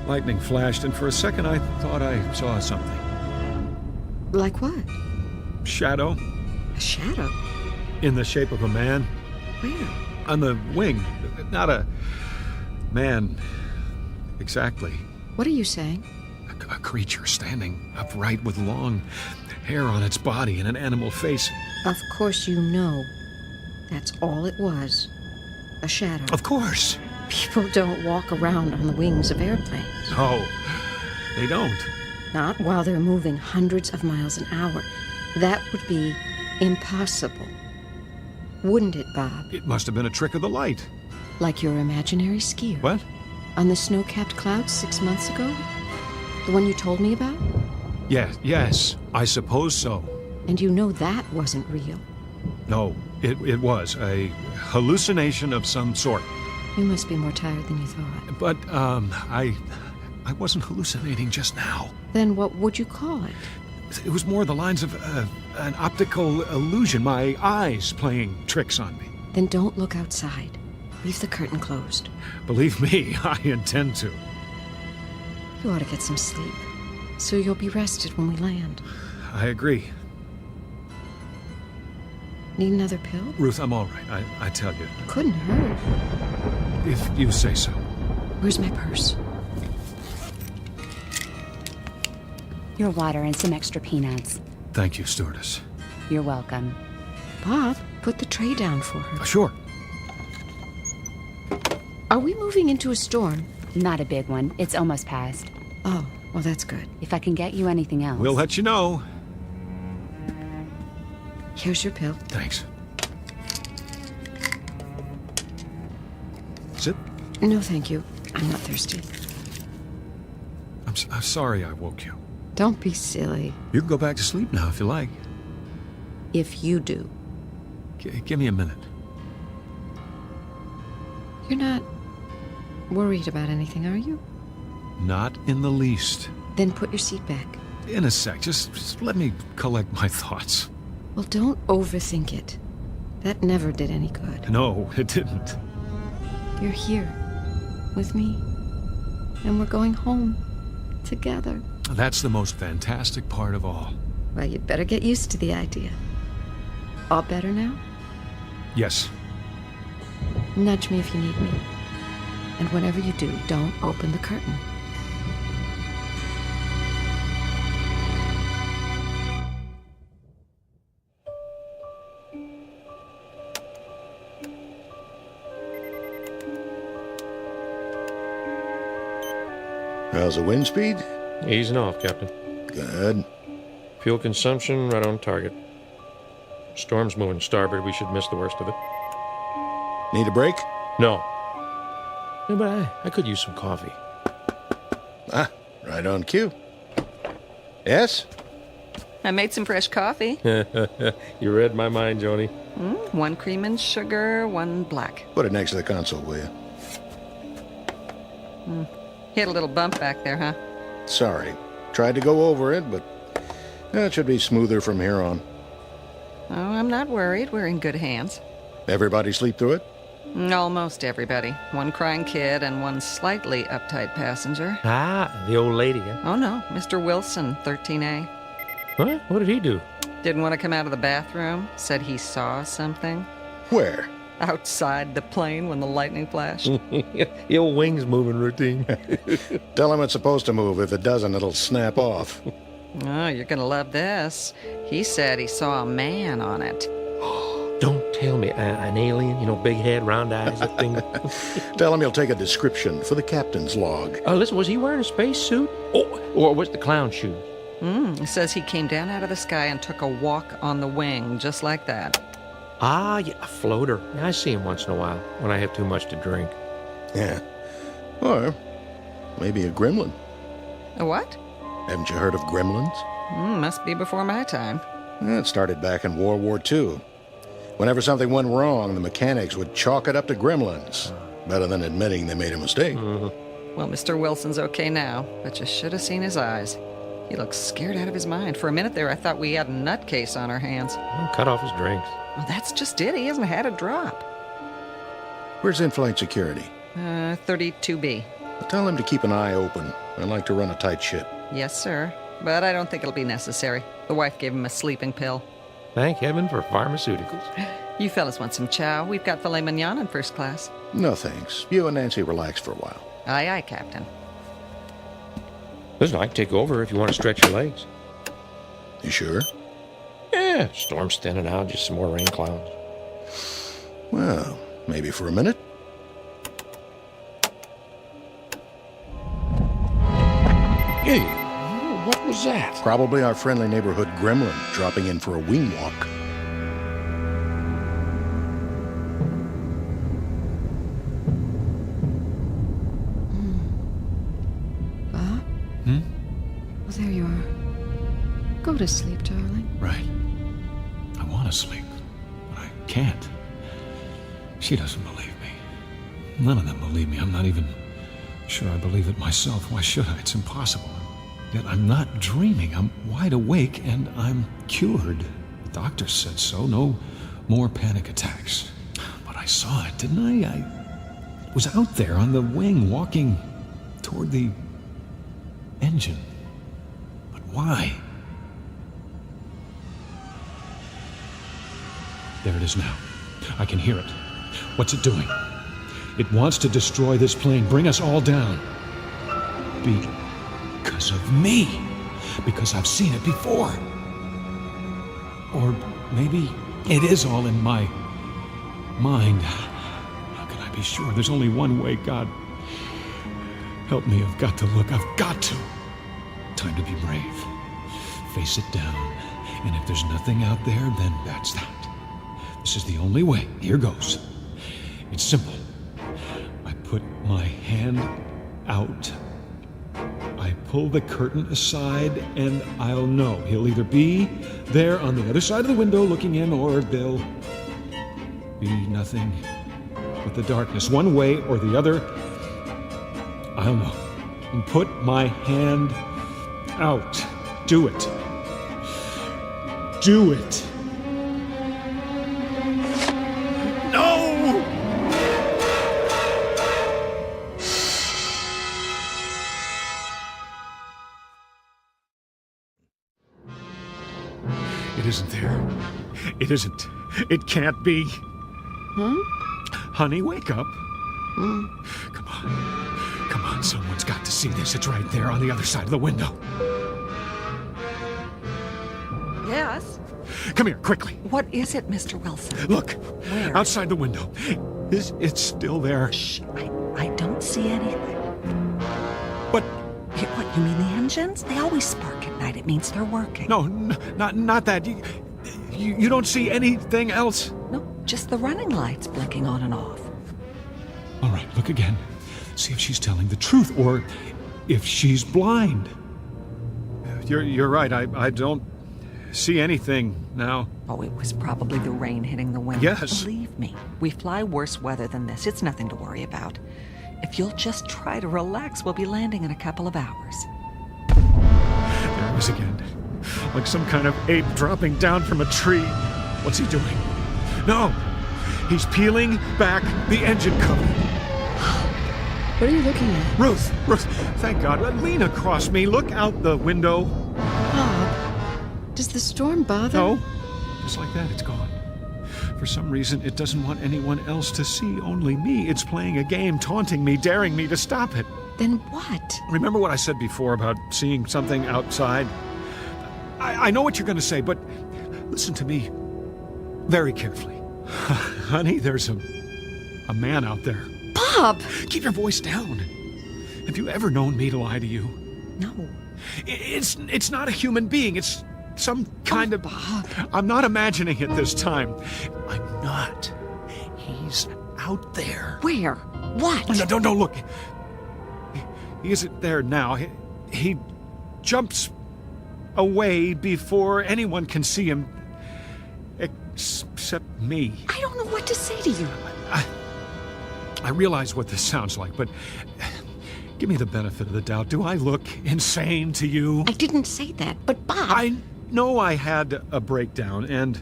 lightning flashed, and for a second I thought I saw something.
Like what?
Shadow.
A shadow?
In the shape of a man.
Where?
On the wing. Not a man exactly.
What are you saying?
A creature standing upright with long hair on its body and an animal face.
Of course you know. That's all it was. A shadow.
Of course.
People don't walk around on the wings of airplanes.
No, they don't.
Not while they're moving hundreds of miles an hour. That would be impossible. Wouldn't it, Bob?
It must have been a trick of the light.
Like your imaginary skier.
What?
On the snow-capped clouds 6 months ago? The one you told me about?
Yes, I suppose so.
And you know that wasn't real.
No, it was a hallucination of some sort.
You must be more tired than you thought.
But, I wasn't hallucinating just now.
Then what would you call it?
It was more the lines of an optical illusion, my eyes playing tricks on me.
Then don't look outside. Leave the curtain closed.
Believe me, I intend to.
You ought to get some sleep, so you'll be rested when we land.
I agree.
Need another pill?
Ruth, I'm all right, I tell you.
Couldn't hurt.
If you say so.
Where's my purse?
Your water and some extra peanuts.
Thank you, stewardess.
You're welcome.
Bob, put the tray down for her.
Sure.
Are we moving into a storm?
Not a big one. It's almost past.
Oh, well, that's good.
If I can get you anything else.
We'll let you know.
Here's your pill.
Thanks. Sit.
No, thank you. I'm not thirsty.
I'm sorry I woke you.
Don't be silly.
You can go back to sleep now if you like.
If you do.
Give me a minute.
You're not worried about anything, are you?
Not in the least.
Then put your seat back.
In a sec. Just let me collect my thoughts.
Well, don't overthink it. That never did any good.
No, it didn't.
You're here with me, and we're going home together.
That's the most fantastic part of all.
Well, you'd better get used to the idea. All better now?
Yes.
Nudge me if you need me. And whenever you do, don't open the curtain.
How's the wind speed?
Easing off, Captain.
Good.
Fuel consumption right on target. Storm's moving starboard. We should miss the worst of it.
Need a break?
No. Yeah, but I could use some coffee.
Ah, right on cue. Yes?
I made some fresh coffee.
You read my mind, Joni.
1 cream and sugar, 1 black.
Put it next to the console, will you?
Hit a little bump back there, huh?
Sorry. Tried to go over it, but it should be smoother from here on.
Oh, I'm not worried. We're in good hands.
Everybody sleep through it?
Almost everybody. 1 crying kid and 1 slightly uptight passenger.
Ah, the old lady, huh?
Oh, no. Mr. Wilson, 13A.
What? What did he do?
Didn't want to come out of the bathroom. Said he saw something.
Where?
Outside the plane when the lightning flashed.
The old wing's moving routine.
Tell him it's supposed to move. If it doesn't, it'll snap off.
Oh, you're going to love this. He said he saw a man on it.
Don't tell me an alien, big head, round eyes, that thing.
Tell him he'll take a description for the captain's log.
Oh, listen, was he wearing a spacesuit? Oh, or was the clown shoes?
It says he came down out of the sky and took a walk on the wing, just like that.
Ah, yeah, a floater. Yeah, I see him once in a while when I have too much to drink.
Yeah. Or maybe a gremlin.
A what?
Haven't you heard of gremlins?
Must be before my time.
It started back in World War II. Whenever something went wrong, the mechanics would chalk it up to gremlins. Better than admitting they made a mistake.
Well, Mr. Wilson's okay now, but you should have seen his eyes. He looks scared out of his mind. For a minute there, I thought we had a nutcase on our hands.
Cut off his drinks.
Well, that's just it. He hasn't had a drop.
Where's in-flight security?
32B.
Tell him to keep an eye open. I like to run a tight ship.
Yes, sir. But I don't think it'll be necessary. The wife gave him a sleeping pill.
Thank heaven for pharmaceuticals.
You fellas want some chow? We've got filet mignon in first class.
No, thanks. You and Nancy relax for a while.
Aye, aye, Captain.
Listen, I can take over if you want to stretch your legs.
You sure?
Yeah, storm's thinning out, just some more rain clouds.
Well, maybe for a minute.
Hey, what was that?
Probably our friendly neighborhood gremlin dropping in for a wing walk.
Bob? Well, there you are. Go to sleep, darling.
Right. I want to sleep, but I can't. She doesn't believe me. None of them believe me. I'm not even sure I believe it myself. Why should I? It's impossible. Yet I'm not dreaming. I'm wide awake and I'm cured. The doctor said so. No more panic attacks. But I saw it, didn't I? I was out there on the wing walking toward the engine. But why? There it is now. I can hear it. What's it doing? It wants to destroy this plane, bring us all down. Because of me. Because I've seen it before. Or maybe it is all in my mind. How can I be sure? There's only one way. God, help me. I've got to look. I've got to. Time to be brave. Face it down. And if there's nothing out there, then that's that. This is the only way. Here goes. It's simple. I put my hand out. I pull the curtain aside, and I'll know. He'll either be there on the other side of the window looking in, or there'll be nothing but the darkness. One way or the other, I'll know. And put my hand out. Do it. Do it. It isn't there. It isn't. It can't be. Honey, wake up. Come on. Come on, someone's got to see this. It's right there on the other side of the window.
Yes?
Come here, quickly.
What is it, Mr. Wilson?
Look.
Where?
Outside the window. It's still there.
Shh. I don't see anything.
But...
What, you mean the engines? They always spark at night. It means they're working.
No, not that. You don't see anything else?
No, just the running lights blinking on and off.
All right, look again. See if she's telling the truth, or if she's blind. You're right. I don't see anything now.
Oh, it was probably the rain hitting the window.
Yes.
Believe me, we fly worse weather than this. It's nothing to worry about. If you'll just try to relax, we'll be landing in a couple of hours.
There it was again. Like some kind of ape dropping down from a tree. What's he doing? No! He's peeling back the engine cover.
What are you looking at?
Ruth, thank God. Lean across me. Look out the window.
Bob, does the storm bother?
No. Just like that, it's gone. For some reason, it doesn't want anyone else to see, only me. It's playing a game, taunting me, daring me to stop it.
Then what?
Remember what I said before about seeing something outside? I know what you're going to say, but listen to me very carefully. Honey, there's a man out there.
Bob!
Keep your voice down. Have you ever known me to lie to you?
No.
It's not a human being. It's some kind of...
Bob.
I'm not imagining it this time. I'm not. He's out there.
Where? What?
No, don't look. He isn't there now. He jumps away before anyone can see him. Except me.
I don't know what to say to you.
I realize what this sounds like, but give me the benefit of the doubt. Do I look insane to you?
I didn't say that, but Bob...
I know I had a breakdown, and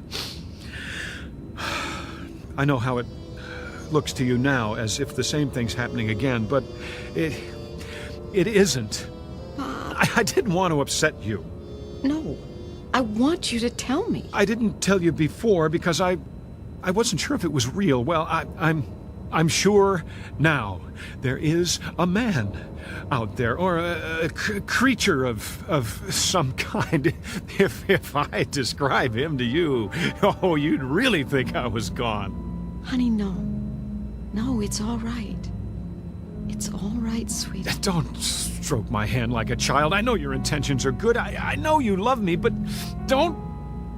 I know how it looks to you now, as if the same thing's happening again, but it isn't. I didn't want to upset you.
No. I want you to tell me.
I didn't tell you before because I wasn't sure if it was real. Well, I'm sure now. There is a man out there, or a creature of some kind. If I describe him to you, oh, you'd really think I was gone.
Honey, no. No, it's all right. It's all right, sweetie.
Don't stroke my hand like a child. I know your intentions are good. I know you love me, but don't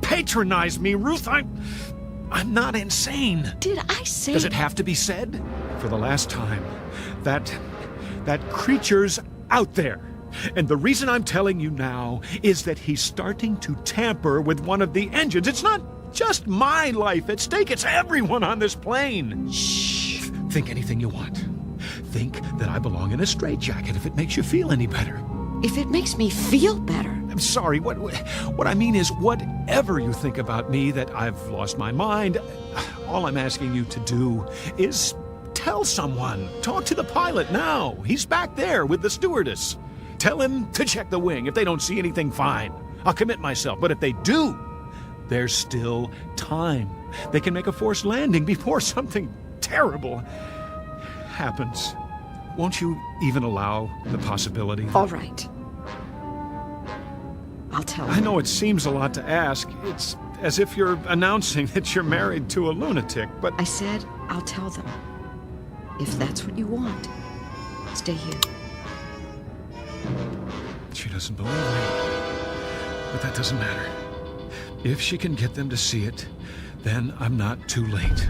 patronize me, Ruth. I'm not insane.
Did I say...
Does it have to be said? For the last time, that creature's out there. And the reason I'm telling you now is that he's starting to tamper with one of the engines. It's not just my life at stake. It's everyone on this plane. Shh. Think anything you want. Think that I belong in a straitjacket if it makes you feel any better.
If it makes me feel better.
I'm sorry. What I mean is, whatever you think about me, that I've lost my mind, all I'm asking you to do is tell someone. Talk to the pilot now. He's back there with the stewardess. Tell him to check the wing. If they don't see anything, fine. I'll commit myself. But if they do, there's still time. They can make a forced landing before something terrible happens. Won't you even allow the possibility?
All right. I'll tell them.
I know it seems a lot to ask. It's as if you're announcing that you're married to a lunatic, but...
I said I'll tell them. If that's what you want. Stay here.
She doesn't believe me. But that doesn't matter. If she can get them to see it, then I'm not too late.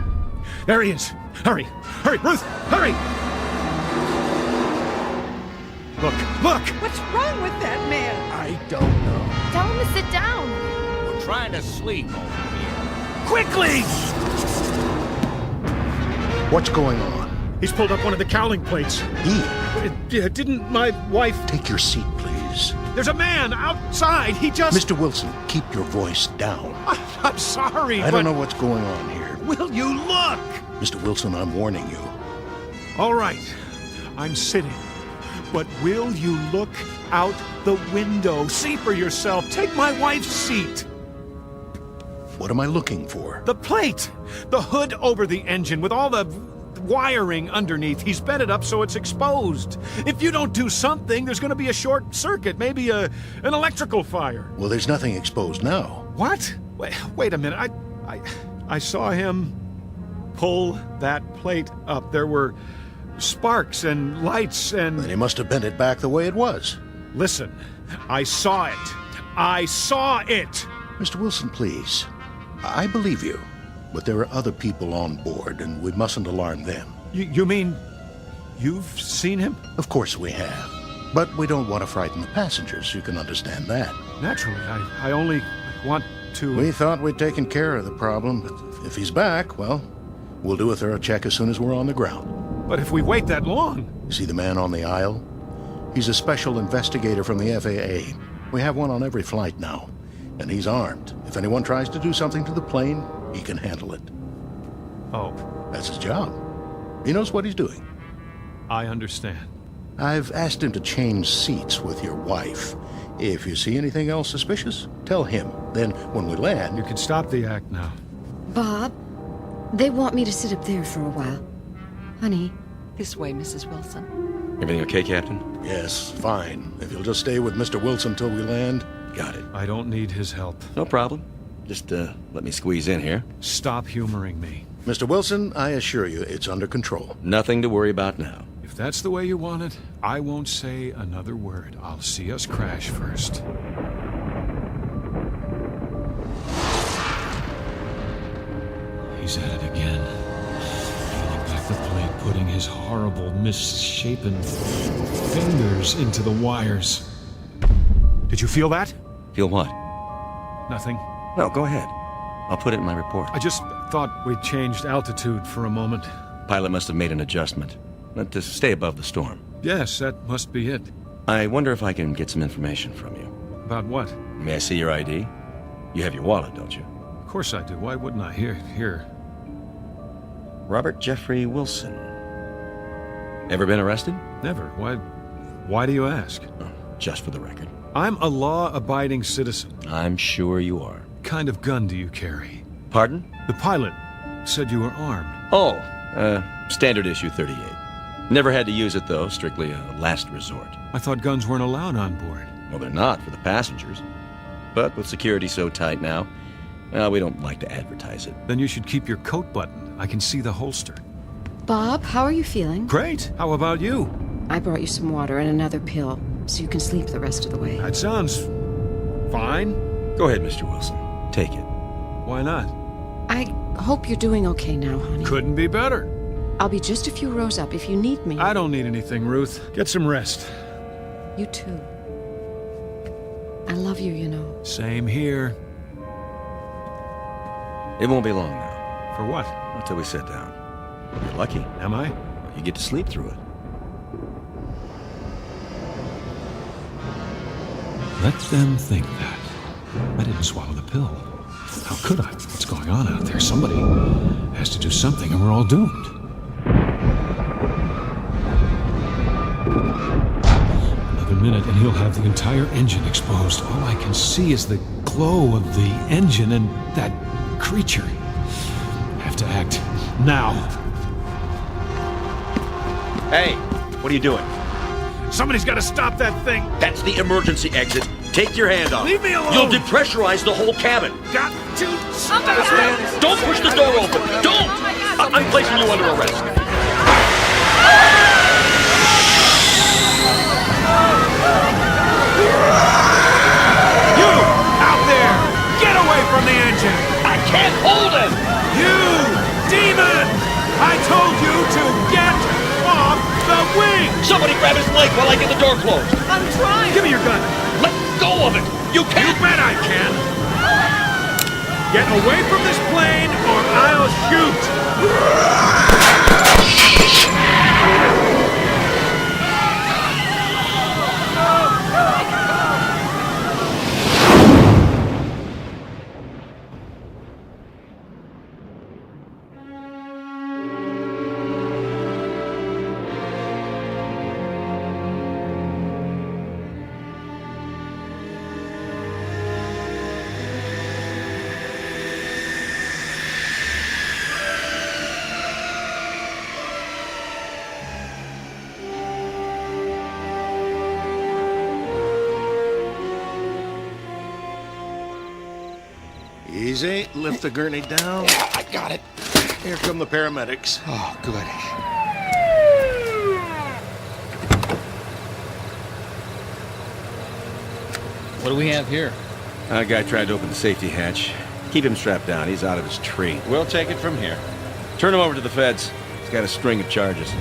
There he is! Hurry! Hurry, Ruth! Hurry! Look!
What's wrong with that man?
I don't know.
Tell him to sit down.
We're trying to sleep over here.
Quickly!
What's going on?
He's pulled up one of the cowling plates. Didn't my wife...
Take your seat, please.
There's a man outside. He just...
Mr. Wilson, keep your voice down.
I'm sorry,
I don't know what's going on here.
Will you look?
Mr. Wilson, I'm warning you.
All right. I'm sitting. But will you look out the window? See for yourself. Take my wife's seat.
What am I looking for?
The plate. The hood over the engine with all the wiring underneath. He's bent it up so it's exposed. If you don't do something, there's going to be a short circuit, maybe an electrical fire.
Well, there's nothing exposed now.
What? Wait a minute. I saw him pull that plate up. There were sparks and lights and...
Then he must have bent it back the way it was.
Listen, I saw it. I saw it!
Mr. Wilson, please. I believe you. But there are other people on board, and we mustn't alarm them.
You mean you've seen him?
Of course we have. But we don't want to frighten the passengers. You can understand that.
Naturally. I only want to...
We thought we'd taken care of the problem, but if he's back, well, we'll do a thorough check as soon as we're on the ground.
But if we wait that long...
See the man on the aisle? He's a special investigator from the FAA. We have one on every flight now. And he's armed. If anyone tries to do something to the plane, he can handle it.
Oh.
That's his job. He knows what he's doing.
I understand.
I've asked him to change seats with your wife. If you see anything else suspicious, tell him. Then, when we land...
You can stop the act now.
Bob, they want me to sit up there for a while. Honey.
This way, Mrs. Wilson.
Everything okay, Captain?
Yes, fine. If you'll just stay with Mr. Wilson till we land...
Got it.
I don't need his help.
No problem. Just, let me squeeze in here.
Stop humoring me.
Mr. Wilson, I assure you it's under control.
Nothing to worry about now.
If that's the way you want it, I won't say another word. I'll see us crash first. He's at it again. Peeling back the plate, putting his horrible, misshapen fingers into the wires. Did you feel that?
Feel what?
Nothing.
No, go ahead. I'll put it in my report.
I just thought we'd changed altitude for a moment.
Pilot must have made an adjustment. Meant to stay above the storm.
Yes, that must be it.
I wonder if I can get some information from you.
About what?
May I see your ID? You have your wallet, don't you?
Of course I do. Why wouldn't I? Here.
Robert Jeffrey Wilson. Ever been arrested?
Never. Why do you ask?
Oh, just for the record.
I'm a law-abiding citizen.
I'm sure you are.
What kind of gun do you carry?
Pardon?
The pilot said you were armed.
Oh, standard issue 38. Never had to use it, though. Strictly a last resort.
I thought guns weren't allowed on board.
Well, they're not for the passengers. But with security so tight now, well, we don't like to advertise it.
Then you should keep your coat buttoned. I can see the holster.
Bob, how are you feeling?
Great. How about you?
I brought you some water and another pill, so you can sleep the rest of the way.
That sounds fine.
Go ahead, Mr. Wilson. Take it.
Why not?
I hope you're doing okay now, honey.
Couldn't be better.
I'll be just a few rows up if you need me.
I don't need anything, Ruth. Get some rest.
You too. I love you, you know.
Same here.
It won't be long now.
For what?
Until we sit down. You're lucky.
Am I?
You get to sleep through it.
Let them think that. I didn't swallow the pill. How could I? What's going on out there? Somebody has to do something and we're all doomed. Another minute and he'll have the entire engine exposed. All I can see is the glow of the engine and that creature. I have to act now.
Hey, what are you doing?
Somebody's got to stop that thing.
That's the emergency exit. Take your hand off.
Leave me alone.
You'll depressurize the whole cabin.
Got to stop
it. Don't push the door open. Don't. I'm placing you under arrest.
You out there! Get away from the engine!
I can't hold him.
You demon! I told you to get off the wing!
Somebody grab his leg while I get the door closed.
I'm trying! Give me your gun!
Let go of it! You can't!
You bet I can! Get away from this plane or I'll shoot!
Easy. Lift the gurney down.
Yeah, I got it.
Here come the paramedics.
Oh, good.
What do we have here?
A guy tried to open the safety hatch. Keep him strapped down. He's out of his tree.
We'll take it from here.
Turn him over to the feds. He's got a string of charges.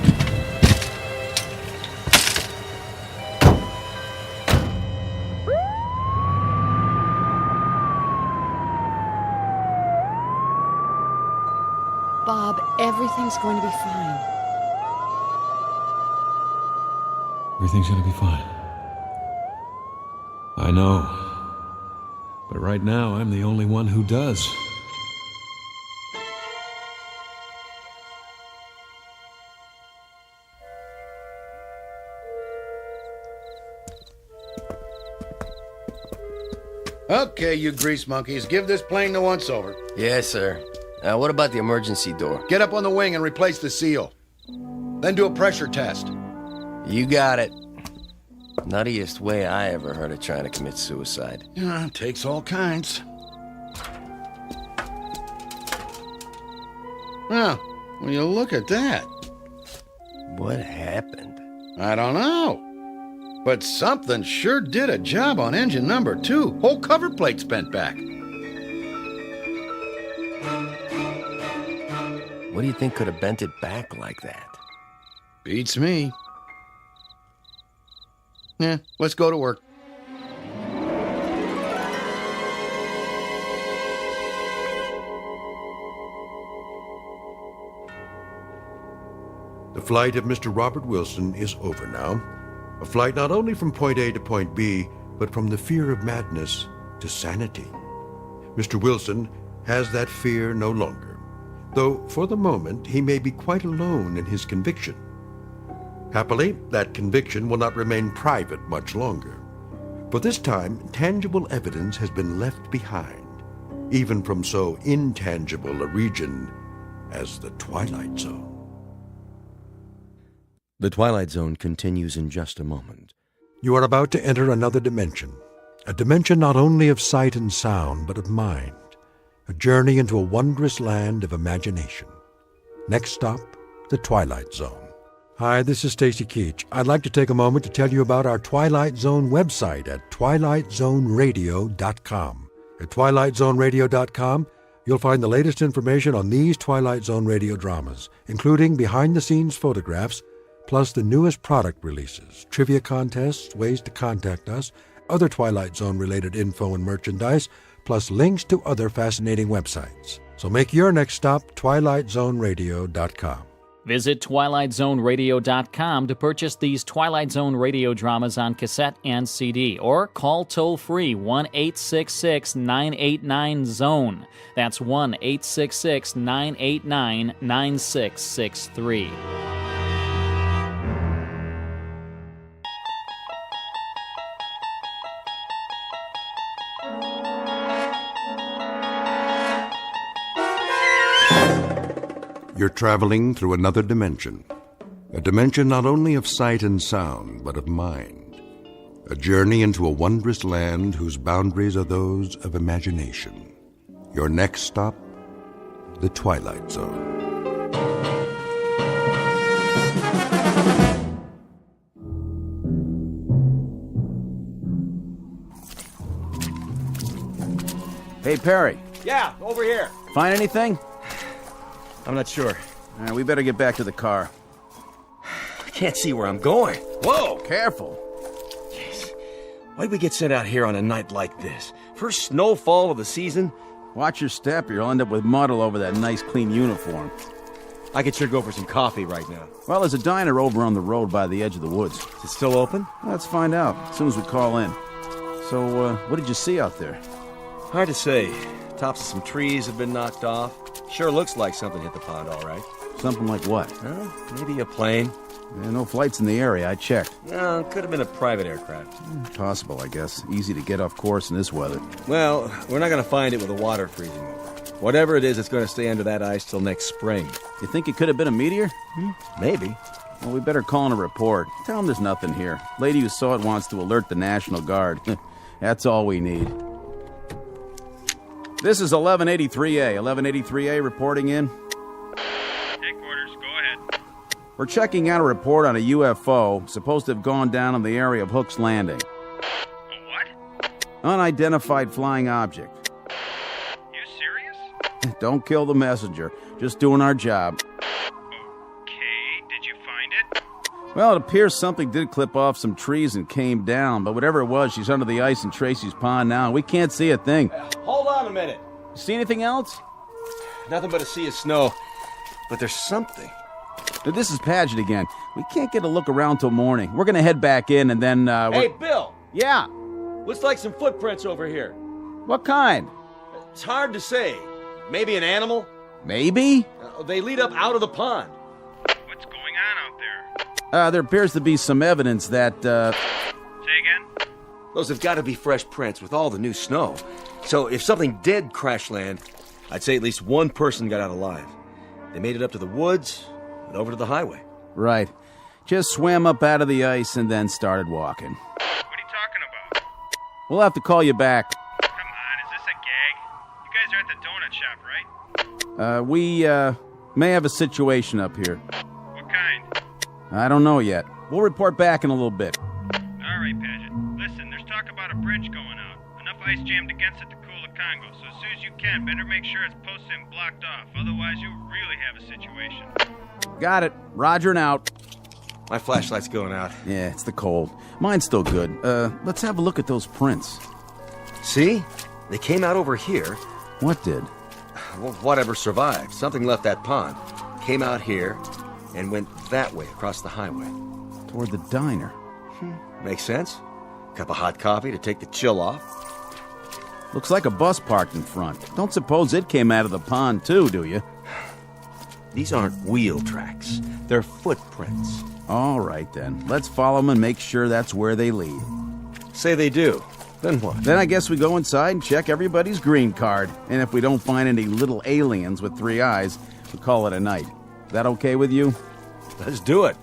Bob, everything's going to be fine.
Everything's gonna be fine. I know. But right now, I'm the only one who does.
Okay, you grease monkeys, give this plane the once-over.
Yes, sir. What about the emergency door?
Get up on the wing and replace the seal. Then do a pressure test.
You got it. Nuttiest way I ever heard of trying to commit suicide.
Yeah, takes all kinds. Well, when you look at that.
What happened?
I don't know. But something sure did a job on engine number 2. Whole cover plate's bent back.
What do you think could have bent it back like that?
Beats me. Yeah, let's go to work.
The flight of Mr. Robert Wilson is over now. A flight not only from point A to point B, but from the fear of madness to sanity. Mr. Wilson has that fear no longer, though for the moment he may be quite alone in his conviction. Happily, that conviction will not remain private much longer. For this time, tangible evidence has been left behind, even from so intangible a region as the Twilight Zone.
The Twilight Zone continues in just a moment.
You are about to enter another dimension, a dimension not only of sight and sound, but of mind, a journey into a wondrous land of imagination. Next stop, the Twilight Zone. Hi, this is Stacy Keach. I'd like to take a moment to tell you about our Twilight Zone website at twilightzoneradio.com. At twilightzoneradio.com, you'll find the latest information on these Twilight Zone radio dramas, including behind-the-scenes photographs, plus the newest product releases, trivia contests, ways to contact us, other Twilight Zone-related info and merchandise, plus links to other fascinating websites. So make your next stop twilightzoneradio.com.
Visit twilightzoneradio.com to purchase these Twilight Zone radio dramas on cassette and CD, or call toll-free 1-866-989-ZONE. That's 1-866-989-9663.
You're traveling through another dimension, a dimension not only of sight and sound, but of mind, a journey into a wondrous land whose boundaries are those of imagination. Your next stop, the Twilight Zone.
Hey, Perry.
Yeah, over here.
Find anything?
I'm not sure.
All right, we better get back to the car.
I can't see where I'm going. Whoa!
Careful.
Jeez. Why'd we get sent out here on a night like this? First snowfall of the season?
Watch your step or you'll end up with mud all over that nice, clean uniform.
I could sure go for some coffee right now.
Well, there's a diner over on the road by the edge of the woods.
Is it still open?
Let's find out as soon as we call in. So, what did you see out there?
Hard to say. Tops of some trees have been knocked off. Sure looks like something hit the pond, all right.
Something like what?
Well, maybe a plane.
Yeah, no flights in the area. I checked.
No, could have been a private aircraft.
Possible, I guess. Easy to get off course in this weather.
Well, we're not going to find it with the water freezing over. Whatever it is, it's going to stay under that ice till next spring.
You think it could have been a meteor?
Maybe.
Well, we better call in a report. Tell them there's nothing here. Lady who saw it wants to alert the National Guard. That's all we need. This is 1183A. 1183A reporting in.
Headquarters, go ahead.
We're checking out a report on a UFO supposed to have gone down in the area of Hook's Landing.
A what?
Unidentified flying object.
You serious?
Don't kill the messenger. Just doing our job.
Okay, did you find it?
Well, it appears something did clip off some trees and came down, but whatever it was, she's under the ice in Tracy's Pond now, and we can't see a thing.
Hold on a minute.
See anything else?
Nothing but a sea of snow. But there's something.
This is Paget again. We can't get a look around till morning. We're gonna head back in and then,
Hey, Bill!
Yeah?
Looks like some footprints over here.
What kind?
It's hard to say. Maybe an animal?
Maybe?
They lead up out of the pond.
What's going on out there?
There appears to be some evidence that,
Say again?
Those have got to be fresh prints with all the new snow. So if something did crash land, I'd say at least one person got out alive. They made it up to the woods and over to the highway.
Right. Just swam up out of the ice and then started walking.
What are you talking about?
We'll have to call you back.
Come on, is this a gag? You guys are at the donut shop, right?
May have a situation up here.
What kind?
I don't know yet. We'll report back in a little bit.
All right, Paget. Listen, there's talk about a bridge going out. Enough ice jammed against it to cool the Congo, so as soon as you can, better make sure it's posted and blocked off. Otherwise, you'll really have a situation.
Got it. Roger and out.
My flashlight's going out.
Yeah, it's the cold. Mine's still good. Let's have a look at those prints.
See? They came out over here.
What did?
Well, whatever survived. Something left that pond. Came out here and went that way across the highway.
Toward the diner.
Makes sense. Cup of hot coffee to take the chill off.
Looks like a bus parked in front. Don't suppose it came out of the pond too, do you?
These aren't wheel tracks. They're footprints.
All right, then. Let's follow them and make sure that's where they lead.
Say they do. Then what?
Then I guess we go inside and check everybody's green card. And if we don't find any little aliens with 3 eyes, we call it a night. That okay with you?
Let's do it.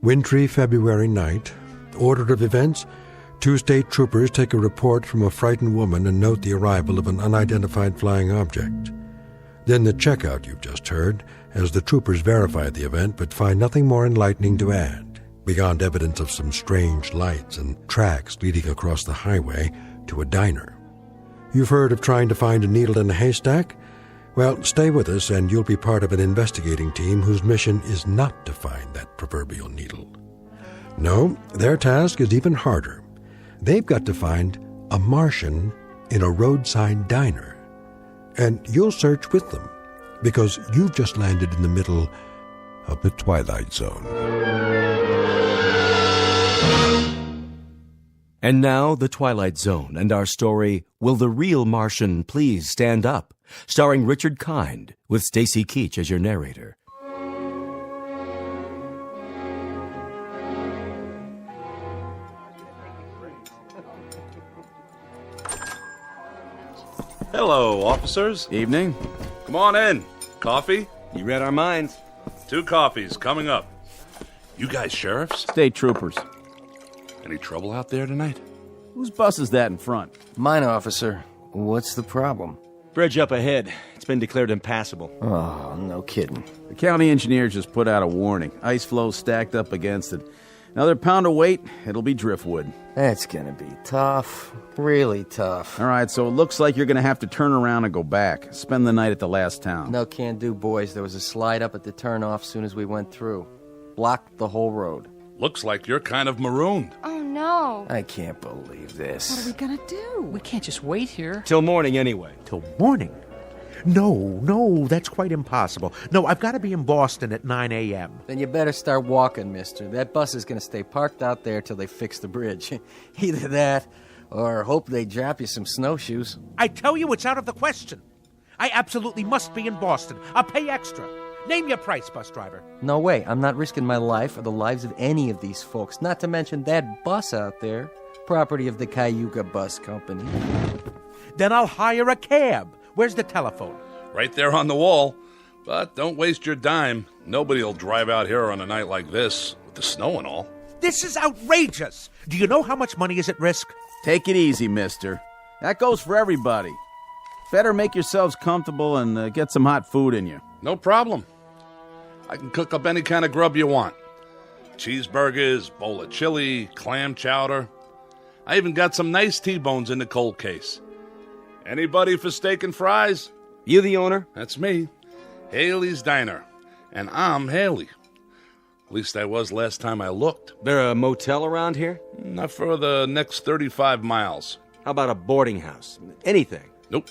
Wintry February night. Order of events. 2 state troopers take a report from a frightened woman and note the arrival of an unidentified flying object. Then the checkout you've just heard, as the troopers verify the event but find nothing more enlightening to add, beyond evidence of some strange lights and tracks leading across the highway to a diner. You've heard of trying to find a needle in a haystack? Well, stay with us and you'll be part of an investigating team whose mission is not to find that proverbial needle. No, their task is even harder. They've got to find a Martian in a roadside diner. And you'll search with them, because you've just landed in the middle of the Twilight Zone.
And now, The Twilight Zone and our story, Will the Real Martian Please Stand Up? Starring Richard Kind, with Stacy Keach as your narrator.
Hello, officers.
Evening.
Come on in. Coffee?
You read our minds.
2 coffees coming up. You guys sheriffs?
State troopers.
Any trouble out there tonight?
Whose bus is that in front?
Mine, officer. What's the problem?
Bridge up ahead. It's been declared impassable.
Oh, no kidding.
The county engineer just put out a warning. Ice flow stacked up against it. Another pound of weight, it'll be driftwood.
That's gonna be tough. Really tough.
All right, so it looks like you're gonna have to turn around and go back. Spend the night at the last town.
No can do, boys. There was a slide up at the turnoff soon as we went through. Blocked the whole road.
Looks like you're kind of marooned.
Oh, no.
I can't believe this.
What are we gonna do?
We can't just wait here.
Till morning anyway.
Till morning? No, that's quite impossible. No, I've got to be in Boston at 9 a.m.
Then you better start walking, mister. That bus is going to stay parked out there till they fix the bridge. Either that, or hope they drop you some snowshoes.
I tell you, it's out of the question. I absolutely must be in Boston. I'll pay extra. Name your price, bus driver.
No way. I'm not risking my life or the lives of any of these folks, not to mention that bus out there, property of the Cayuga Bus Company.
Then I'll hire a cab. Where's the telephone?
Right there on the wall. But don't waste your dime. Nobody'll drive out here on a night like this, with the snow and all.
This is outrageous. Do you know how much money is at risk?
Take it easy, mister. That goes for everybody. Better make yourselves comfortable and get some hot food in you.
No problem. I can cook up any kind of grub you want. Cheeseburgers, bowl of chili, clam chowder. I even got some nice T-bones in the cold case. Anybody for steak and fries?
You the owner?
That's me. Haley's Diner. And I'm Haley. At least I was last time I looked.
There a motel around here?
Not for the next 35 miles.
How about a boarding house? Anything?
Nope.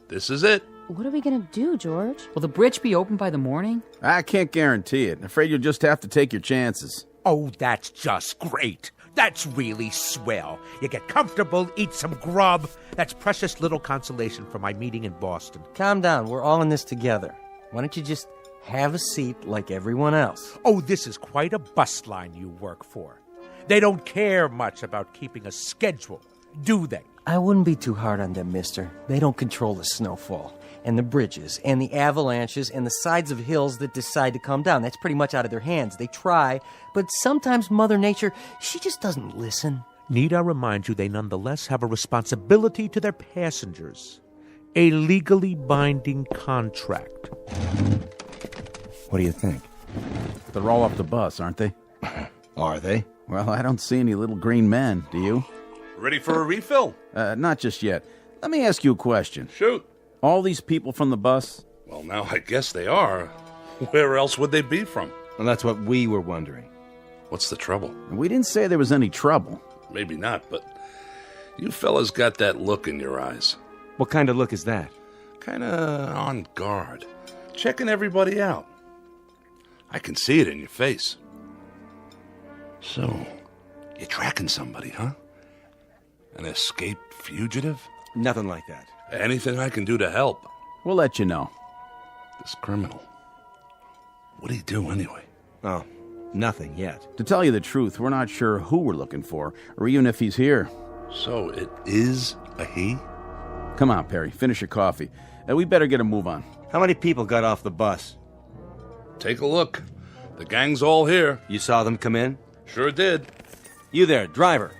This is it.
What are we gonna do, George?
Will the bridge be open by the morning?
I can't guarantee it. I'm afraid you'll just have to take your chances.
Oh, that's just great. That's really swell. You get comfortable, eat some grub. That's precious little consolation for my meeting in Boston.
Calm down. We're all in this together. Why don't you just have a seat like everyone else?
Oh, this is quite a bus line you work for. They don't care much about keeping a schedule, do they?
I wouldn't be too hard on them, mister. They don't control the snowfall, and the bridges, and the avalanches, and the sides of hills that decide to come down. That's pretty much out of their hands. They try, but sometimes Mother Nature, she just doesn't listen.
Need I remind you they nonetheless have a responsibility to their passengers. A legally binding contract.
What do you think?
They're all off the bus, aren't they?
Are they?
Well, I don't see any little green men, do you?
Ready for a refill?
Not just yet. Let me ask you a question.
Shoot.
All these people from the bus?
Well, now I guess they are. Where else would they be from?
Well, that's what we were wondering.
What's the trouble?
We didn't say there was any trouble.
Maybe not, but you fellas got that look in your eyes.
What kind of look is that?
Kinda on guard. Checking everybody out. I can see it in your face. So, you're tracking somebody, huh? An escaped fugitive?
Nothing like that.
Anything I can do to help?
We'll let you know.
This criminal. What'd he do anyway?
Oh, nothing yet.
To tell you the truth, we're not sure who we're looking for, or even if he's here.
So it is a he?
Come on, Perry, finish your coffee. We better get a move on.
How many people got off the bus?
Take a look. The gang's all here.
You saw them come in?
Sure did.
You there, driver.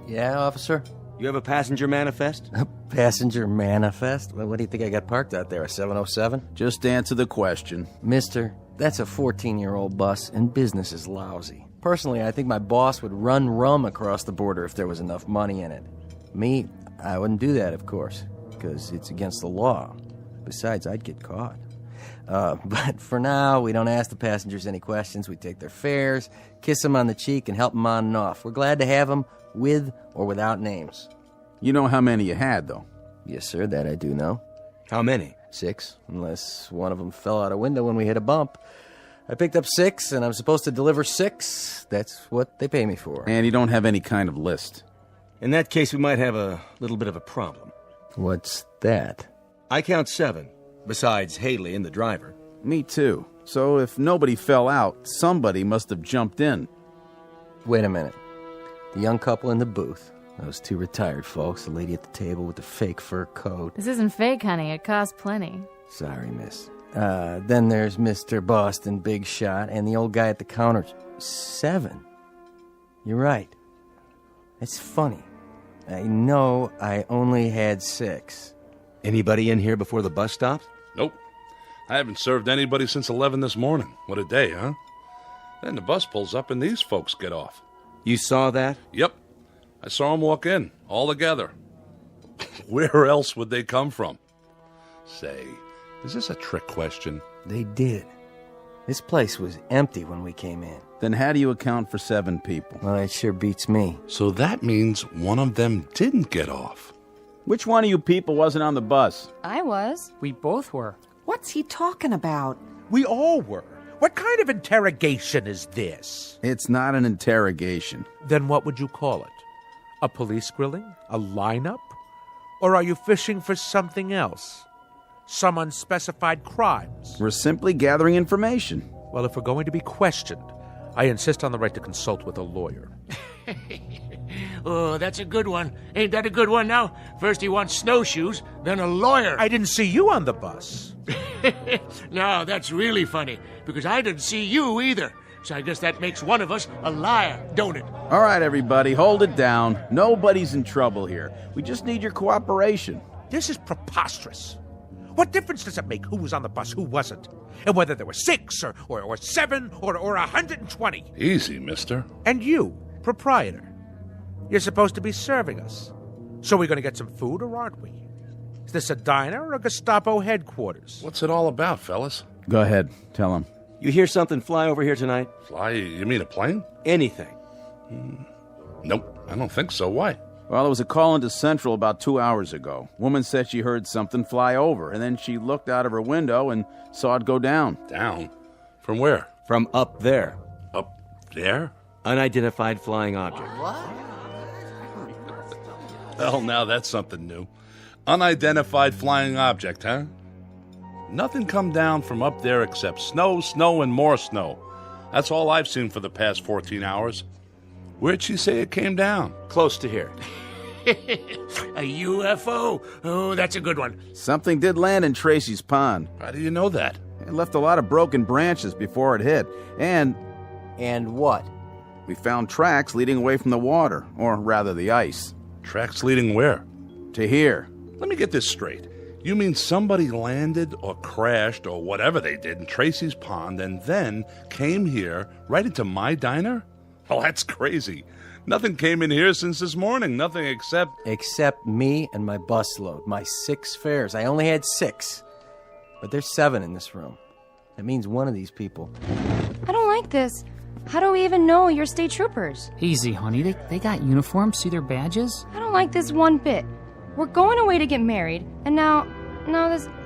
Yeah, officer?
You have a passenger manifest?
A passenger manifest? Well, what do you think I got parked out there, a 707?
Just answer the question.
Mister, that's a 14-year-old bus, and business is lousy. Personally, I think my boss would run rum across the border if there was enough money in it. Me, I wouldn't do that, of course, because it's against the law. Besides, I'd get caught. But for now, we don't ask the passengers any questions. We take their fares, kiss them on the cheek, and help them on and off. We're glad to have them, with or without names.
You know how many you had, though?
Yes, sir, that I do know.
How many?
6, unless one of them fell out a window when we hit a bump. I picked up 6, and I'm supposed to deliver 6. That's what they pay me for.
And you don't have any kind of list.
In that case, we might have a little bit of a problem.
What's that?
I count 7, besides Haley and the driver.
Me too. So if nobody fell out, somebody must have jumped in.
Wait a minute. The young couple in the booth. Those 2 retired folks, the lady at the table with the fake fur coat.
This isn't fake, honey. It costs plenty.
Sorry, miss. Then there's Mr. Boston, Big Shot, and the old guy at the counter. 7. You're right. It's funny. I know I only had 6.
Anybody in here before the bus stopped?
Nope. I haven't served anybody since 11 this morning. What a day, huh? Then the bus pulls up and these folks get off.
You saw that?
Yep. I saw them walk in, all together. Where else would they come from? Say, is this a trick question?
They did. This place was empty when we came in.
Then how do you account for 7 people?
Well, it sure beats me.
So that means one of them didn't get off.
Which one of you people wasn't on the bus?
I was.
We both were.
What's he talking about?
We all were. What kind of interrogation is this?
It's not an interrogation.
Then what would you call it? A police grilling? A lineup? Or are you fishing for something else? Some unspecified crimes?
We're simply gathering information.
Well, if we're going to be questioned, I insist on the right to consult with a lawyer.
Oh, that's a good one. Ain't that a good one now? First he wants snowshoes, then a lawyer.
I didn't see you on the bus.
No, that's really funny, because I didn't see you either. So I guess that makes one of us a liar, don't it?
All right, everybody, hold it down. Nobody's in trouble here. We just need your cooperation.
This is preposterous. What difference does it make who was on the bus, who wasn't? And whether there were 6 or 7 or 120?
Easy, mister.
And you, proprietor, you're supposed to be serving us. So we're going to get some food, or aren't we? Is this a diner or a Gestapo headquarters?
What's it all about, fellas?
Go ahead, tell him.
You hear something fly over here tonight?
Fly? You mean a plane?
Anything.
Nope, I don't think so. Why?
Well, there was a call into Central about 2 hours ago. Woman said she heard something fly over, and then she looked out of her window and saw it go down.
Down? From where?
From up there.
Up there?
Unidentified flying object.
Well, now that's something new. Unidentified flying object, huh? Nothing come down from up there except snow, snow, and more snow. That's all I've seen for the past 14 hours. Where'd she say it came down?
Close to here.
A UFO? Oh, that's a good one.
Something did land in Tracy's pond.
How do you know that?
It left a lot of broken branches before it hit. And
what?
We found tracks leading away from the water, or rather the ice.
Tracks leading where?
To here.
Let me get this straight. You mean somebody landed or crashed or whatever they did in Tracy's Pond and then came here right into my diner? Oh, that's crazy. Nothing came in here since this morning. Nothing except...
Except me and my busload. My 6 fares. I only had 6. But there's 7 in this room. That means one of these people.
I don't like this. How do we even know you're state troopers?
Easy, honey. They got uniforms. See their badges?
I don't like this one bit. We're going away to get married, and now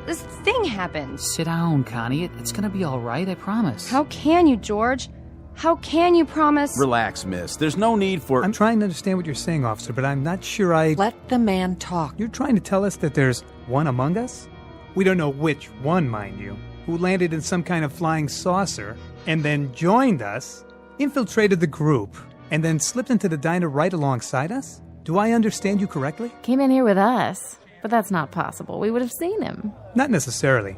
this thing happens.
Sit down, Connie. It's gonna be all right, I promise.
How can you, George? How can you promise?
Relax, miss. There's no need for...
I'm trying to understand what you're saying, officer, but I'm not sure I...
Let the man talk.
You're trying to tell us that there's one among us? We don't know which one, mind you, who landed in some kind of flying saucer and then joined us, infiltrated the group, and then slipped into the diner right alongside us? Do I understand you correctly?
Came in here with us, but that's not possible. We would have seen him.
Not necessarily.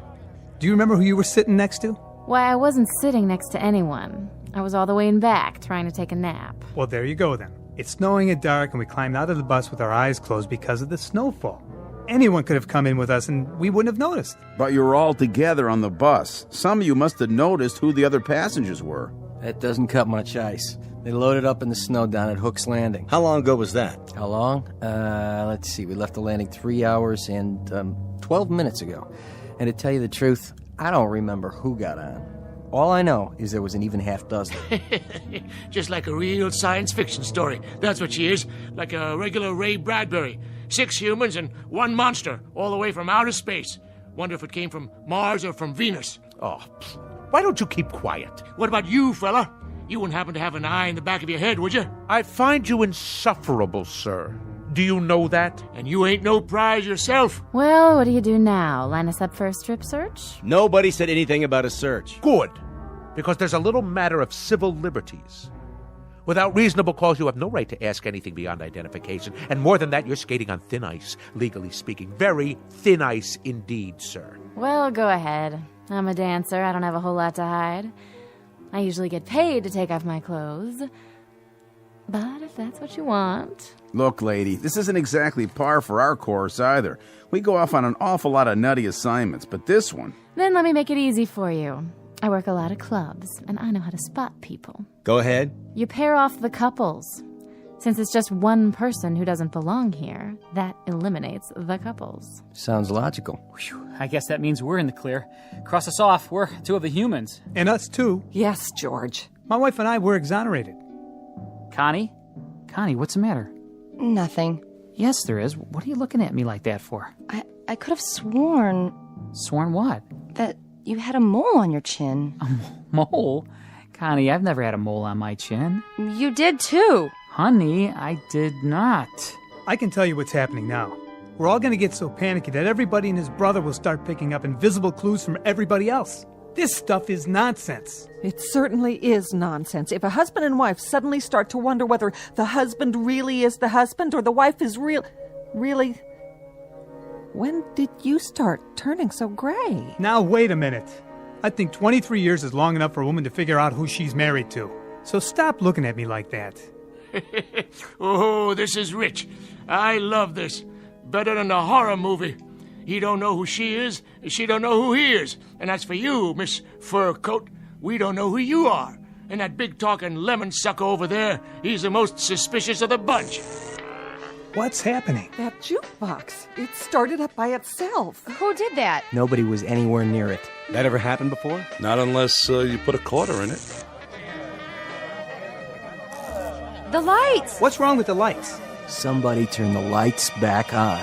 Do you remember who you were sitting next to?
Why, I wasn't sitting next to anyone. I was all the way in back, trying to take a nap.
Well, there you go then. It's snowing and dark, and we climbed out of the bus with our eyes closed because of the snowfall. Anyone could have come in with us, and we wouldn't have noticed.
But you were all together on the bus. Some of you must have noticed who the other passengers were.
That doesn't cut much ice. They loaded up in the snow down at Hook's Landing.
How long ago was that?
How long? Let's see. We left the landing 3 hours and 12 minutes ago. And to tell you the truth, I don't remember who got on. All I know is there was an even half dozen.
Just like a real science fiction story. That's what she is. Like a regular Ray Bradbury. 6 humans and 1 monster, all the way from outer space. Wonder if it came from Mars or from Venus.
Oh, why don't you keep quiet?
What about you, fella? You wouldn't happen to have an eye in the back of your head, would you?
I find you insufferable, sir. Do you know that?
And you ain't no prize yourself.
Well, what do you do now? Line us up for a strip search?
Nobody said anything about a search.
Good, because there's a little matter of civil liberties. Without reasonable cause, you have no right to ask anything beyond identification. And more than that, you're skating on thin ice, legally speaking. Very thin ice indeed, sir.
Well, go ahead. I'm a dancer. I don't have a whole lot to hide. I usually get paid to take off my clothes. But if that's what you want...
Look, lady, this isn't exactly par for our course either. We go off on an awful lot of nutty assignments, but this one...
Then let me make it easy for you. I work a lot of clubs, and I know how to spot people.
Go ahead.
You pair off the couples. Since it's just one person who doesn't belong here, that eliminates the couples.
Sounds logical.
Whew, I guess that means we're in the clear. Cross us off. We're 2 of the humans.
And us too.
Yes, George.
My wife and I were exonerated.
Connie? Connie, what's the matter?
Nothing.
Yes, there is. What are you looking at me like that for?
I could have sworn...
Sworn what?
That you had a mole on your chin.
A mole? Connie, I've never had a mole on my chin.
You did too.
Honey, I did not.
I can tell you what's happening now. We're all going to get so panicky that everybody and his brother will start picking up invisible clues from everybody else. This stuff is nonsense.
It certainly is nonsense. If a husband and wife suddenly start to wonder whether the husband really is the husband or the wife is really... When did you start turning so gray?
Now, wait a minute. I think 23 years is long enough for a woman to figure out who she's married to. So stop looking at me like that.
Oh, this is rich. I love this. Better than a horror movie. He don't know who she is, she don't know who he is. And as for you, Miss Fur Coat, we don't know who you are. And that big-talking lemon sucker over there, he's the most suspicious of the bunch.
What's happening?
That jukebox. It started up by itself.
Who did that?
Nobody was anywhere near it.
That ever happened before?
Not unless you put a quarter in it.
The lights!
What's wrong with the lights?
Somebody turn the lights back on.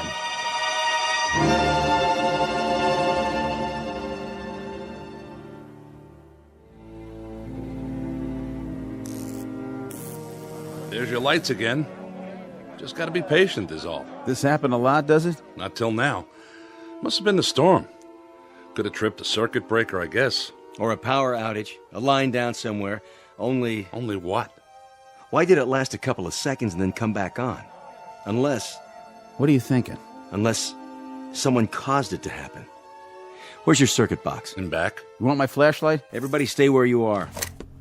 There's your lights again. Just gotta be patient is all.
This happened a lot, does it?
Not till now. Must have been the storm. Could have tripped a circuit breaker, I guess.
Or a power outage. A line down somewhere. Only
what?
Why did it last a couple of seconds and then come back on? Unless...
What are you thinking?
Unless someone caused it to happen. Where's your circuit box?
In back.
You want my flashlight?
Everybody stay where you are.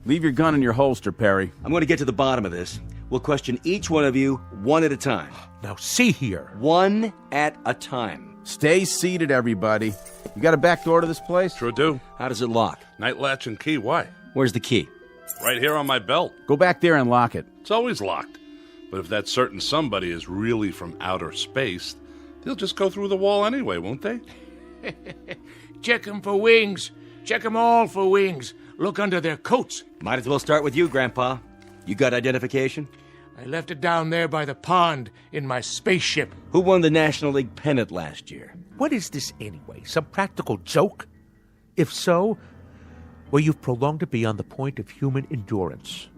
Leave your gun in your holster, Perry.
I'm going to get to the bottom of this. We'll question each one of you one at a time.
Now, see here.
One at a time.
Stay seated, everybody. You got a back door to this place?
Sure do.
How does it lock?
Night latch and key. Why?
Where's the key?
Right here on my belt.
Go back there and lock it.
It's always locked. But if that certain somebody is really from outer space, they'll just go through the wall anyway, won't they?
Check 'em for wings. Check 'em all for wings. Look under their coats.
Might as well start with you, Grandpa. You got identification?
I left it down there by the pond in my spaceship.
Who won the National League pennant last year?
What is this anyway? Some practical joke? If so, well, you've prolonged it beyond the point of human endurance.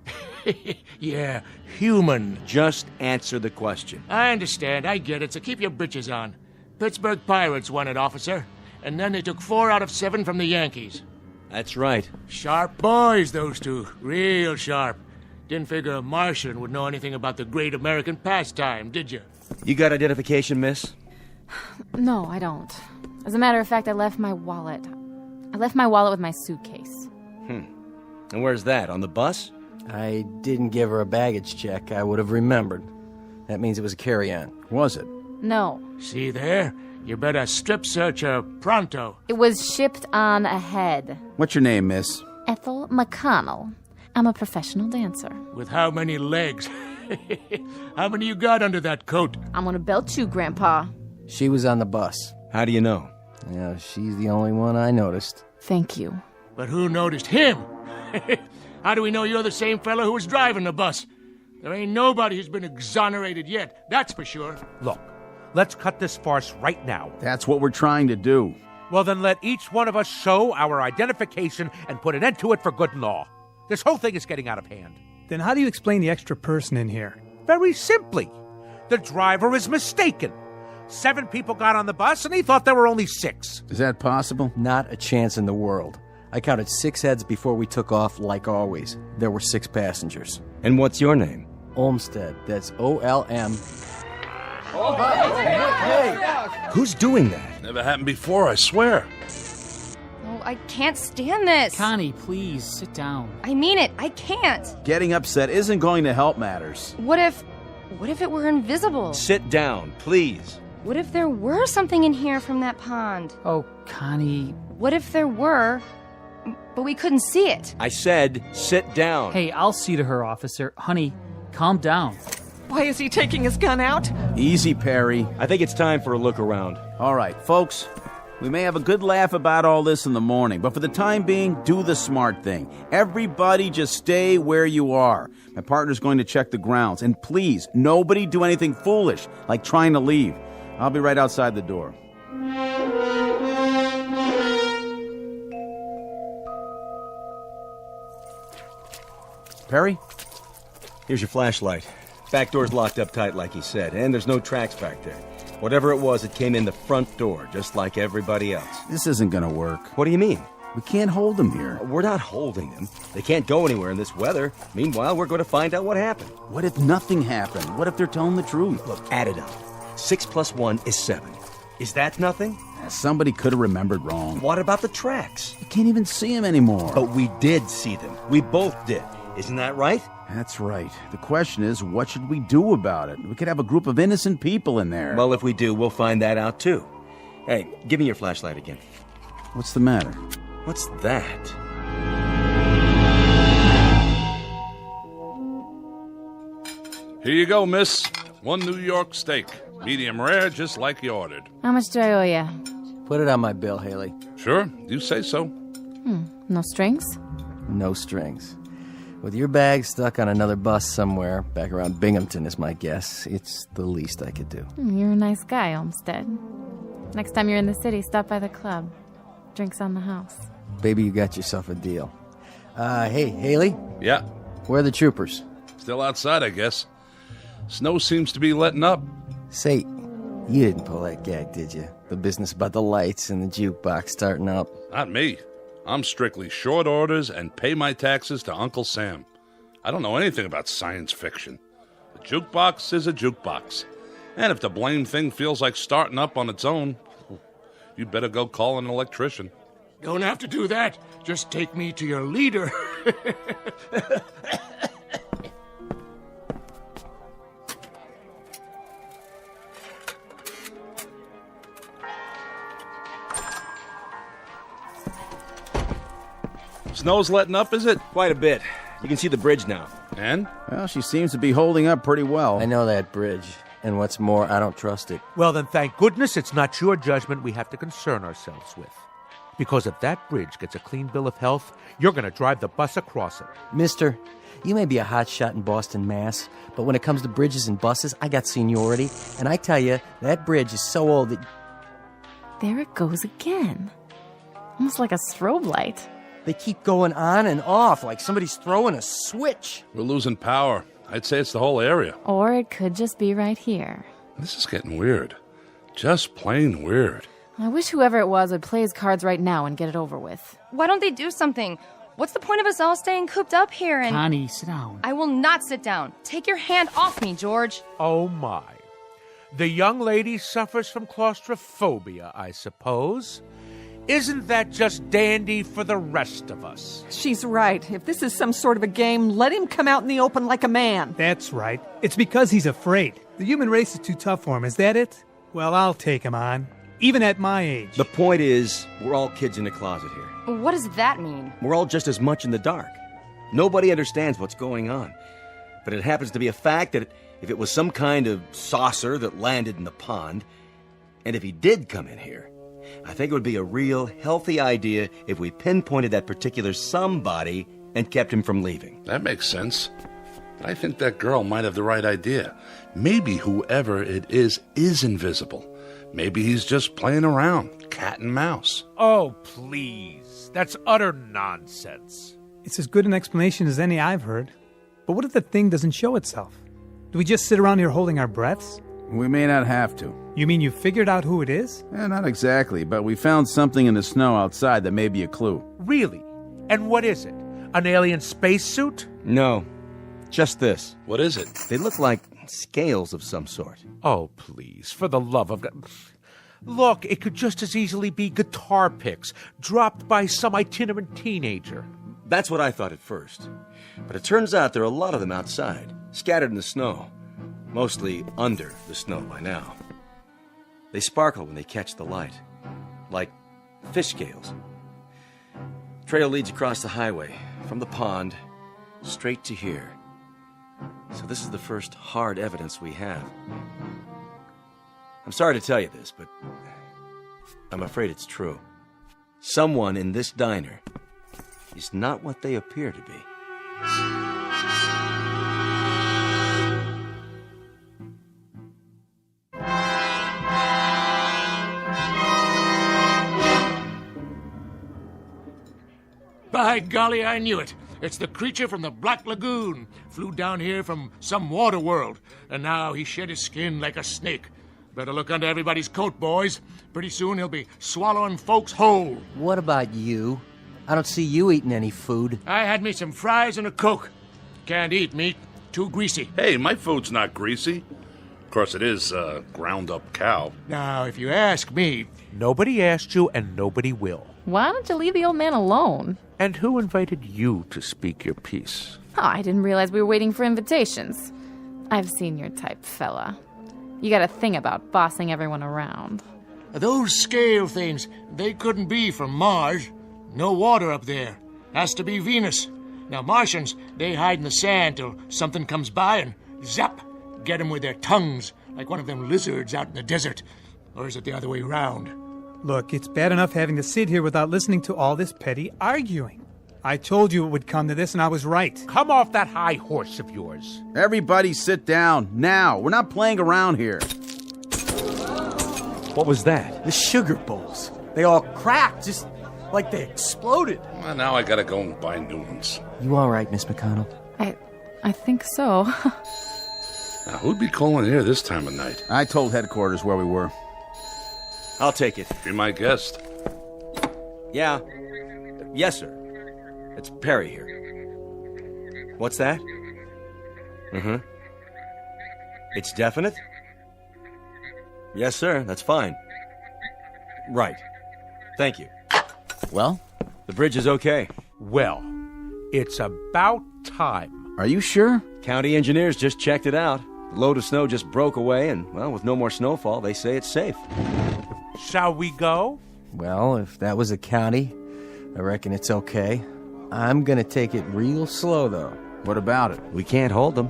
Yeah, human.
Just answer the question.
I understand. I get it. So keep your britches on. Pittsburgh Pirates won it, officer. And then they took 4 out of 7 from the Yankees.
That's right.
Sharp boys, those two. Real sharp. Didn't figure a Martian would know anything about the great American pastime, did you?
You got identification, miss?
No, I don't. As a matter of fact, I left my wallet. I left my wallet with my suitcase.
And where's that? On the bus?
I didn't give her a baggage check. I would have remembered. That means it was a carry-on.
Was it?
No.
See there? You better strip search her pronto.
It was shipped on ahead.
What's your name, miss?
Ethel McConnell. I'm a professional dancer.
With how many legs? How many you got under that coat?
I'm gonna belt you, Grandpa.
She was on the bus.
How do you know?
Yeah, she's the only one I noticed.
Thank you.
But who noticed him? How do we know you're the same fellow who was driving the bus? There ain't nobody who's been exonerated yet, that's for sure.
Look, let's cut this farce right now.
That's what we're trying to do.
Well, then let each one of us show our identification and put an end to it for good and all. This whole thing is getting out of hand.
Then how do you explain the extra person in here?
Very simply. The driver is mistaken. 7 people got on the bus, and he thought there were only 6.
Is that possible?
Not a chance in the world. I counted 6 heads before we took off, like always. There were 6 passengers.
And what's your name?
Olmsted. That's O-L-M.
Who's doing that?
Never happened before, I swear.
Oh, I can't stand this.
Connie, please, sit down.
I mean it. I can't.
Getting upset isn't going to help matters.
What if it were invisible?
Sit down, please.
What if there were something in here from that pond?
Oh, Connie.
What if there were, but we couldn't see it?
I said, sit down.
Hey, I'll see to her, officer. Honey, calm down.
Why is he taking his gun out?
Easy, Perry.
I think it's time for a look around.
All right, folks. We may have a good laugh about all this in the morning, but for the time being, do the smart thing. Everybody just stay where you are. My partner's going to check the grounds. And please, nobody do anything foolish, like trying to leave. I'll be right outside the door. Perry?
Here's your flashlight. Back door's locked up tight like he said, and there's no tracks back there. Whatever it was, it came in the front door, just like everybody else.
This isn't gonna work.
What do you mean?
We can't hold them here.
We're not holding them. They can't go anywhere in this weather. Meanwhile, we're going to find out what happened.
What if nothing happened? What if they're telling the truth?
Look, add it up. 6 + 1 is 7. Is that nothing?
Somebody could have remembered wrong.
What about the tracks?
You can't even see them anymore.
But we did see them. We both did. Isn't that right?
That's right. The question is, what should we do about it? We could have a group of innocent people in there.
Well, if we do, we'll find that out too. Hey, give me your flashlight again.
What's the matter?
What's that?
Here you go, miss. 1 New York steak. Medium rare, just like you ordered.
How much do I owe you?
Put it on my bill, Haley.
Sure, you say so.
No strings?
No strings. With your bag stuck on another bus somewhere, back around Binghamton is my guess, it's the least I could do.
You're a nice guy, Olmsted. Next time you're in the city, stop by the club. Drinks on the house.
Baby, you got yourself a deal. Hey, Haley?
Yeah?
Where are the troopers?
Still outside, I guess. Snow seems to be letting up.
Say, you didn't pull that gag, did you? The business about the lights and the jukebox starting up.
Not me. I'm strictly short orders and pay my taxes to Uncle Sam. I don't know anything about science fiction. A jukebox is a jukebox. And if the blame thing feels like starting up on its own, you'd better go call an electrician.
Don't have to do that. Just take me to your leader.
Snow's letting up, is it?
Quite a bit. You can see the bridge now.
And?
Well, she seems to be holding up pretty well.
I know that bridge. And what's more, I don't trust it.
Well, then thank goodness it's not your judgment we have to concern ourselves with. Because if that bridge gets a clean bill of health, you're going to drive the bus across it.
Mister, you may be a hotshot in Boston, Mass., but when it comes to bridges and buses, I got seniority. And I tell you, that bridge is so old that...
There it goes again. Almost like a strobe light.
They keep going on and off like somebody's throwing a switch.
We're losing power. I'd say it's the whole area.
Or it could just be right here.
This is getting weird. Just plain weird.
I wish whoever it was would play his cards right now and get it over with.
Why don't they do something? What's the point of us all staying cooped up here and...
Connie, sit down.
I will not sit down. Take your hand off me, George.
Oh, my. The young lady suffers from claustrophobia, I suppose. Isn't that just dandy for the rest of us?
She's right. If this is some sort of a game, let him come out in the open like a man.
That's right. It's because he's afraid. The human race is too tough for him, is that it? Well, I'll take him on. Even at my age.
The point is, we're all kids in a closet here.
What does that mean?
We're all just as much in the dark. Nobody understands what's going on. But it happens to be a fact that if it was some kind of saucer that landed in the pond, and if he did come in here, I think it would be a real healthy idea if we pinpointed that particular somebody and kept him from leaving.
That makes sense. I think that girl might have the right idea. Maybe whoever it is invisible. Maybe he's just playing around, cat and mouse.
Oh, please. That's utter nonsense.
It's as good an explanation as any I've heard. But what if the thing doesn't show itself? Do we just sit around here holding our breaths?
We may not have to.
You mean you figured out who it is?
Not exactly, but we found something in the snow outside that may be a clue.
Really? And what is it? An alien spacesuit?
No, just this.
What is it?
They look like scales of some sort.
Oh, please, for the love of God. Look, it could just as easily be guitar picks dropped by some itinerant teenager.
That's what I thought at first. But it turns out there are a lot of them outside, scattered in the snow. Mostly under the snow by now. They sparkle when they catch the light, like fish scales. Trail leads across the highway, from the pond, straight to here. So this is the first hard evidence we have. I'm sorry to tell you this, but I'm afraid it's true. Someone in this diner is not what they appear to be.
By golly, I knew it. It's the creature from the Black Lagoon. Flew down here from some water world, and now he shed his skin like a snake. Better look under everybody's coat, boys. Pretty soon he'll be swallowing folks whole.
What about you? I don't see you eating any food.
I had me some fries and a Coke. Can't eat meat. Too greasy.
Hey, my food's not greasy. Of course, it is ground up cow.
Now, if you ask me...
Nobody asked you, and nobody will.
Why don't you leave the old man alone?
And who invited you to speak your piece?
Oh, I didn't realize we were waiting for invitations. I've seen your type, fella. You got a thing about bossing everyone around.
Those scale things, they couldn't be from Mars. No water up there. Has to be Venus. Now, Martians, they hide in the sand till something comes by and zap, get them with their tongues, like one of them lizards out in the desert. Or is it the other way around?
Look, it's bad enough having to sit here without listening to all this petty arguing. I told you it would come to this, and I was right.
Come off that high horse of yours.
Everybody sit down, now. We're not playing around here.
What was that?
The sugar bowls. They all cracked, just like they exploded.
Well, now I gotta go and buy new ones.
You all right, Miss McConnell?
I think so.
Now, who'd be calling here this time of night?
I told headquarters where we were.
I'll take it.
Be my guest.
Yeah. Yes, sir. It's Perry here. What's that? Mm-hmm. It's definite? Yes, sir. That's fine. Right. Thank you. Well, the bridge is okay.
Well, it's about time.
Are you sure? County engineers just checked it out. The load of snow just broke away, and, well, with no more snowfall, they say it's safe.
Shall we go?
Well, if that was a county, I reckon it's okay. I'm gonna take it real slow, though.
What about it?
We can't hold them.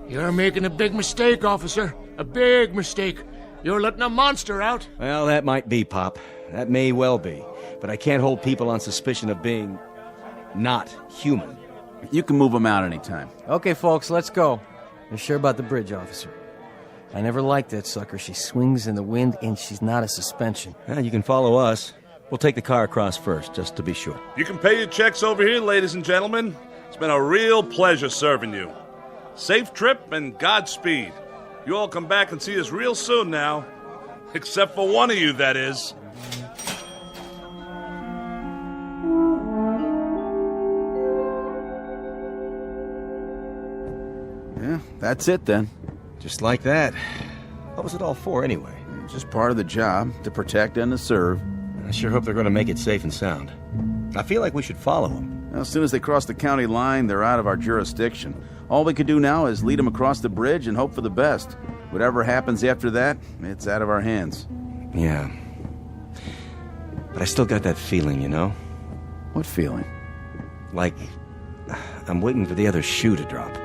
You're making a big mistake, officer. A big mistake. You're letting a monster out.
Well, that might be, Pop. That may well be. But I can't hold people on suspicion of being not human.
You can move them out anytime.
Okay, folks, let's go. You're sure about the bridge, officer? I never liked that sucker. She swings in the wind, and she's not a suspension.
You can follow us. We'll take the car across first, just to be sure.
You can pay your checks over here, ladies and gentlemen. It's been a real pleasure serving you. Safe trip and Godspeed. You all come back and see us real soon now. Except for one of you, that is.
Yeah, that's it then.
Just like that. What was it all for, anyway?
It's just part of the job, to protect and to serve.
I sure hope they're going to make it safe and sound. I feel like we should follow them.
Well, as soon as they cross the county line, they're out of our jurisdiction. All we could do now is lead them across the bridge and hope for the best. Whatever happens after that, it's out of our hands.
Yeah. But I still got that feeling, you know?
What feeling?
Like I'm waiting for the other shoe to drop.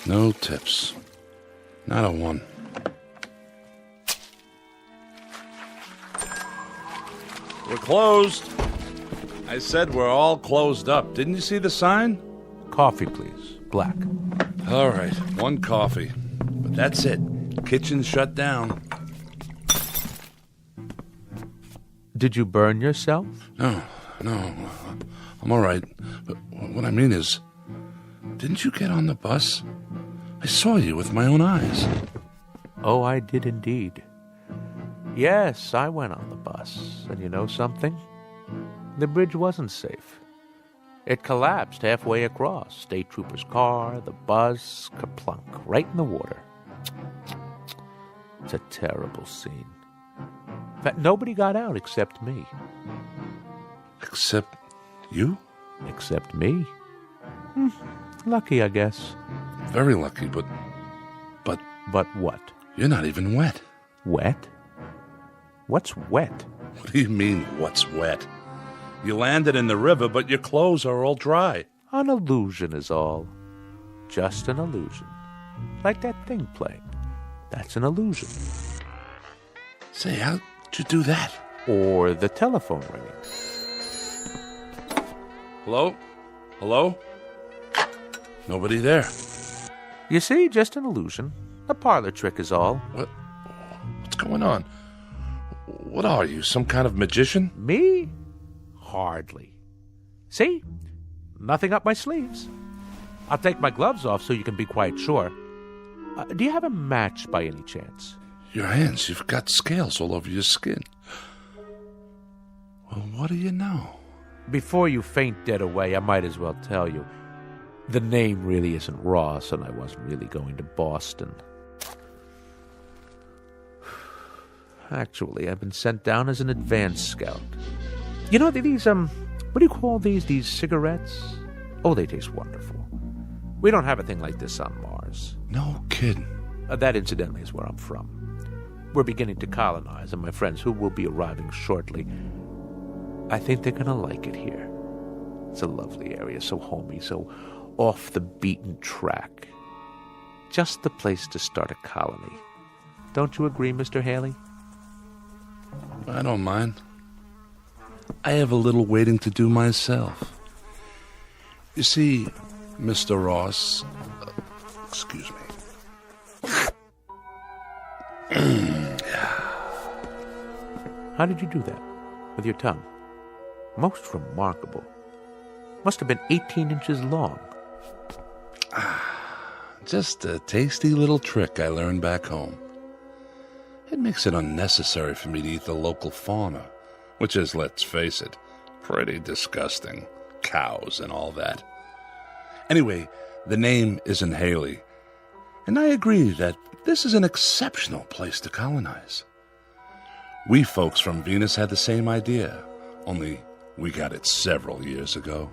No tips. Not a one. We're closed. I said we're all closed up. Didn't you see the sign?
Coffee, please. Black.
All right, one coffee. But that's it. Kitchen's shut down.
Did you burn yourself?
No. I'm all right. But what I mean is, didn't you get on the bus? I saw you with my own eyes.
Oh, I did indeed. Yes, I went on the bus. And you know something? The bridge wasn't safe. It collapsed halfway across. State trooper's car, the bus, kerplunk, right in the water. It's a terrible scene. In fact, nobody got out except me.
Except you?
Except me. Lucky, I guess.
Very lucky, but...
But what?
You're not even wet.
Wet? What's wet?
What do you mean, what's wet? You landed in the river, but your clothes are all dry.
An illusion is all. Just an illusion. Like that thing playing. That's an illusion.
Say, how'd you do that?
Or the telephone ringing.
Hello? Hello? Nobody there.
You see, just an illusion. A parlor trick is all.
What's going on? What are you, some kind of magician?
Me? Hardly. See? Nothing up my sleeves. I'll take my gloves off so you can be quite sure. Do you have a match by any chance?
Your hands, you've got scales all over your skin. Well, what do you know?
Before you faint dead away, I might as well tell you. The name really isn't Ross, and I wasn't really going to Boston. Actually, I've been sent down as an advance scout. You know, these, what do you call these? These cigarettes? Oh, they taste wonderful. We don't have a thing like this on Mars.
No kidding.
That, incidentally, is where I'm from. We're beginning to colonize, and my friends, who will be arriving shortly, I think they're going to like it here. It's a lovely area, so homey, so off the beaten track. Just the place to start a colony. Don't you agree, Mr. Haley?
I don't mind. I have a little waiting to do myself. You see, Mr. Ross... excuse me.
How did you do that? With your tongue? Most remarkable. Must have been 18 inches long.
Just a tasty little trick I learned back home. It makes it unnecessary for me to eat the local fauna, which is, let's face it, pretty disgusting. Cows and all that. Anyway, the name isn't Haley. And I agree that this is an exceptional place to colonize. We folks from Venus had the same idea, only we got it several years ago.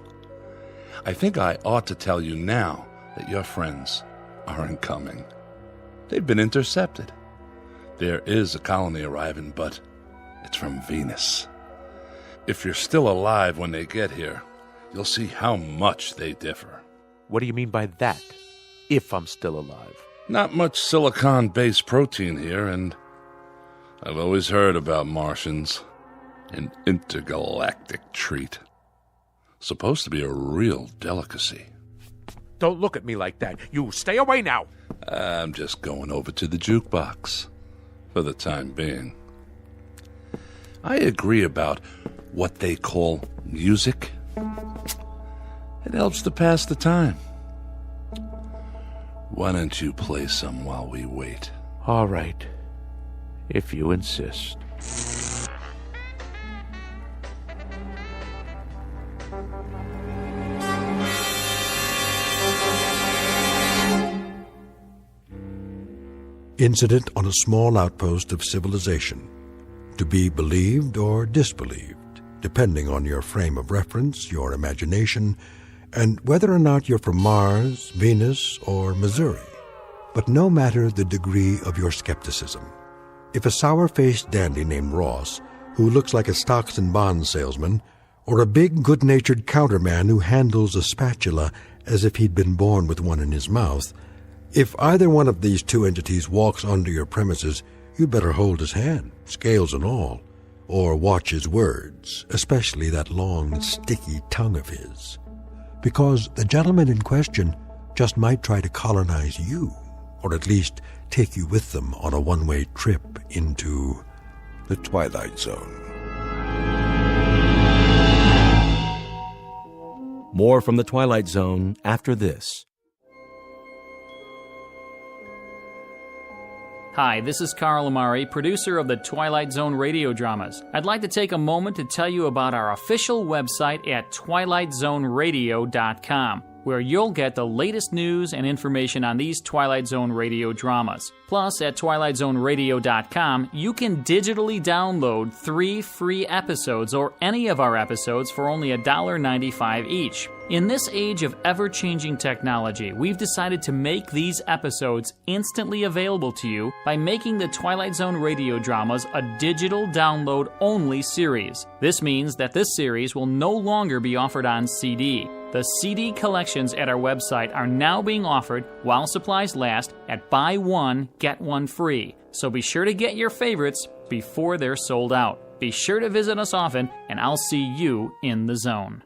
I think I ought to tell you now that your friends aren't coming. They've been intercepted. There is a colony arriving, but it's from Venus. If you're still alive when they get here, you'll see how much they differ.
What do you mean by that? If I'm still alive?
Not much silicon-based protein here, and I've always heard about Martians. An intergalactic treat. Supposed to be a real delicacy.
Don't look at me like that. You stay away now.
I'm just going over to the jukebox for the time being. I agree about what they call music. It helps to pass the time. Why don't you play some while we wait?
All right, if you insist.
Incident on a small outpost of civilization, to be believed or disbelieved, depending on your frame of reference, your imagination, and whether or not you're from Mars, Venus, or Missouri. But no matter the degree of your skepticism, if a sour-faced dandy named Ross, who looks like a stocks and bonds salesman, or a big, good-natured counterman who handles a spatula as if he'd been born with one in his mouth, if either one of these two entities walks onto your premises, you'd better hold his hand, scales and all, or watch his words, especially that long, sticky tongue of his. Because the gentleman in question just might try to colonize you, or at least take you with them on a one-way trip into the Twilight Zone.
More from the Twilight Zone after this.
Hi, this is Carl Amari, producer of the Twilight Zone radio dramas. I'd like to take a moment to tell you about our official website at twilightzoneradio.com, where you'll get the latest news and information on these Twilight Zone radio dramas. Plus, at twilightzoneradio.com, you can digitally download 3 free episodes or any of our episodes for only $1.95 each. In this age of ever-changing technology, we've decided to make these episodes instantly available to you by making the Twilight Zone radio dramas a digital download-only series. This means that this series will no longer be offered on CD. The CD collections at our website are now being offered while supplies last at buy one, get one free. So be sure to get your favorites before they're sold out. Be sure to visit us often, and I'll see you in the zone.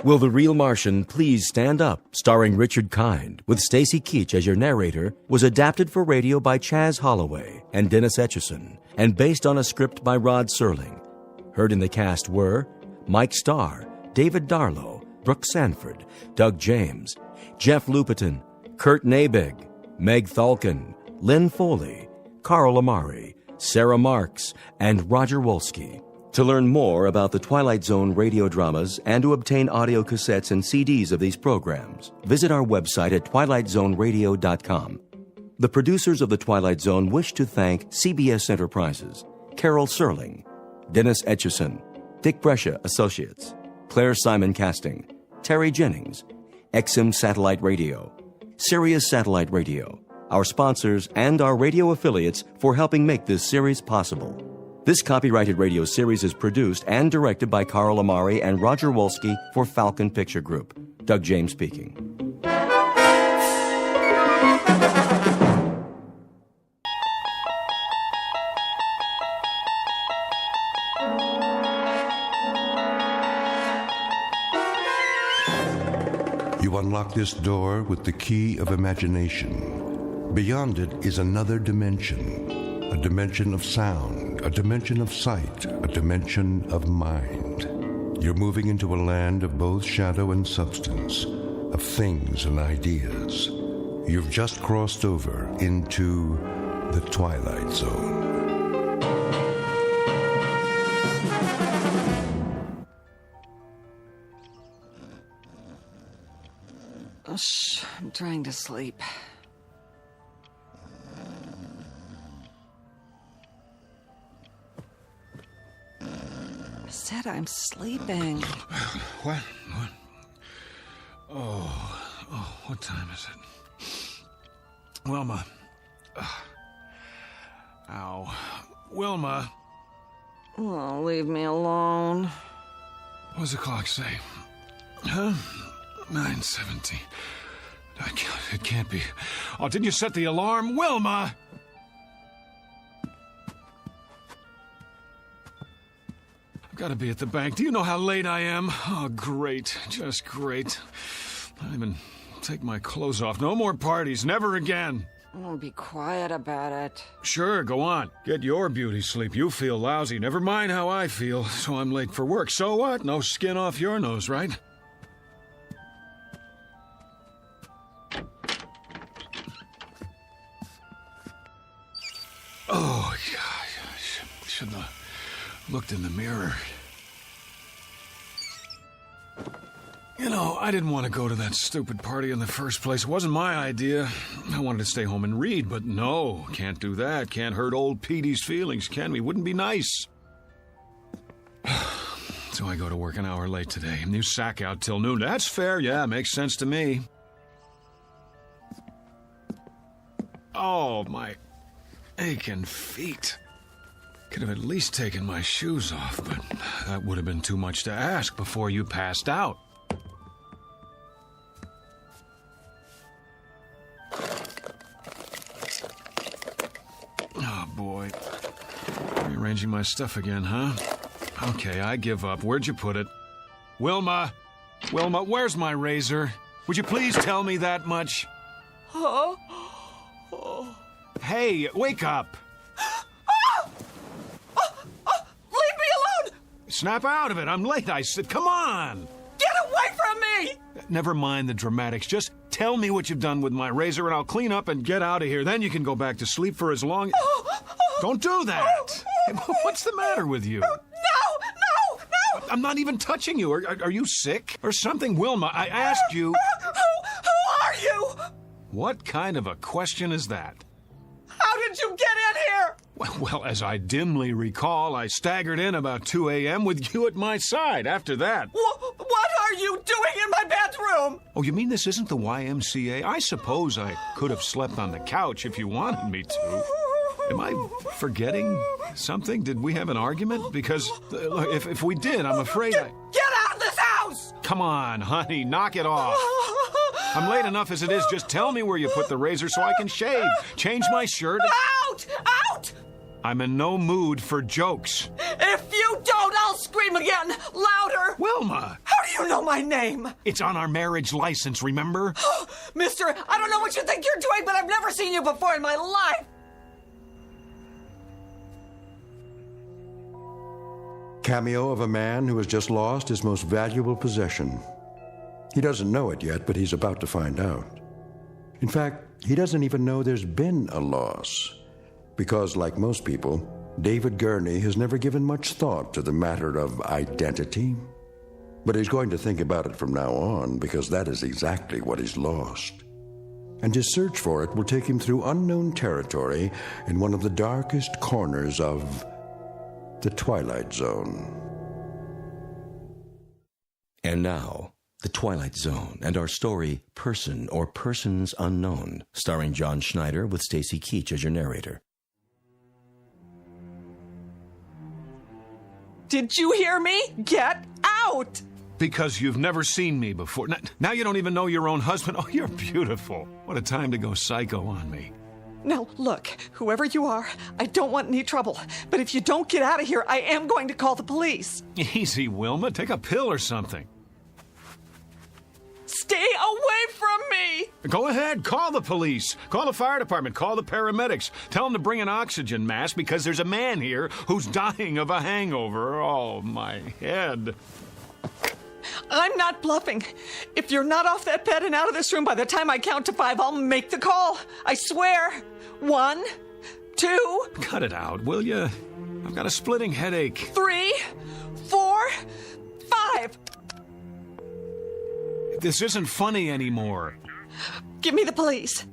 Will the Real Martian Please Stand Up, starring Richard Kind, with Stacy Keach as your narrator, was adapted for radio by Chaz Holloway and Dennis Etchison, and based on a script by Rod Serling. Heard in the cast were Mike Starr, David Darlow, Brooke Sanford, Doug James, Jeff Lupiton, Kurt Nabig, Meg Thalkin, Lynn Foley, Carl Amari, Sarah Marks, and Roger Wolski. To learn more about the Twilight Zone radio dramas and to obtain audio cassettes and CDs of these programs, visit our website at twilightzoneradio.com. The producers of The Twilight Zone wish to thank CBS Enterprises, Carol Serling, Dennis Etchison, Dick Brescia Associates, Claire Simon Casting, Terry Jennings, XM Satellite Radio, Sirius Satellite Radio, our sponsors and our radio affiliates for helping make this series possible. This copyrighted radio series is produced and directed by Carl Amari and Roger Wolski for Falcon Picture Group. Doug James speaking.
You unlock this door with the key of imagination. Beyond it is another dimension. A dimension of sound, a dimension of sight, a dimension of mind. You're moving into a land of both shadow and substance, of things and ideas. You've just crossed over into the Twilight Zone.
Shh, I'm trying to sleep. I said I'm sleeping.
What? Oh, what time is it? Wilma. Ow. Wilma.
Oh, leave me alone.
What does the clock say? Huh? 9:17. It can't be. Oh, didn't you set the alarm? Wilma! I've got to be at the bank. Do you know how late I am? Oh, great. Just great. I don't even take my clothes off. No more parties. Never again.
Oh, be quiet about it.
Sure, go on. Get your beauty sleep. You feel lousy. Never mind how I feel. So I'm late for work. So what? No skin off your nose, right? Oh, yeah. I shouldn't have looked in the mirror. You know, I didn't want to go to that stupid party in the first place. It wasn't my idea. I wanted to stay home and read, but no, can't do that. Can't hurt old Petey's feelings, can we? Wouldn't be nice. So I go to work an hour late today. And you sack out till noon. That's fair, yeah, makes sense to me. Oh, my aching feet. Could have at least taken my shoes off, but that would have been too much to ask before you passed out. Oh, boy. Rearranging my stuff again, huh? Okay, I give up. Where'd you put it? Wilma! Wilma, where's my razor? Would you please tell me that much?
Oh.
Hey, wake up!
Leave me alone!
Snap out of it. I'm late, I said. Come on!
Get away from me!
Never mind the dramatics. Just tell me what you've done with my razor and I'll clean up and get out of here. Then you can go back to sleep for as long... Don't do that! What's the matter with you?
No!
I'm not even touching you. Are you sick or something? Wilma, I asked you...
Who are you?
What kind of a question is that?
How did you get in here?
Well, as I dimly recall, I staggered in about 2 a.m. with you at my side. After that...
What are you doing in my bedroom?
Oh, you mean this isn't the YMCA? I suppose I could have slept on the couch if you wanted me to. Am I forgetting something? Did we have an argument? Because if we did, I'm afraid I...
Get out of this house!
Come on, honey, knock it off. I'm late enough as it is. Just tell me where you put the razor so I can shave, change my shirt.
Out! Out!
I'm in no mood for jokes.
If you don't, I'll scream again, louder.
Wilma!
How do you know my name?
It's on our marriage license, remember?
Mister, I don't know what you think you're doing, but I've never seen you before in my life.
Cameo of a man who has just lost his most valuable possession. He doesn't know it yet, but he's about to find out. In fact, he doesn't even know there's been a loss. Because, like most people, David Gurney has never given much thought to the matter of identity. But he's going to think about it from now on, because that is exactly what he's lost. And his search for it will take him through unknown territory in one of the darkest corners of the Twilight Zone.
And now, The Twilight Zone and our story, Person or Persons Unknown, starring John Schneider with Stacy Keach as your narrator.
Did you hear me? Get out!
Because you've never seen me before. Now you don't even know your own husband. Oh, you're beautiful. What a time to go psycho on me.
Now, look, whoever you are, I don't want any trouble. But if you don't get out of here, I am going to call the police.
Easy, Wilma. Take a pill or something.
Stay away from me!
Go ahead. Call the police. Call the fire department. Call the paramedics. Tell them to bring an oxygen mask because there's a man here who's dying of a hangover. Oh, my head.
I'm not bluffing. If you're not off that bed and out of this room by the time I count to 5, I'll make the call. I swear. 1, 2...
Cut it out, will you? I've got a splitting headache.
3, 4, 5.
this isn't funny anymore.
Give me the police.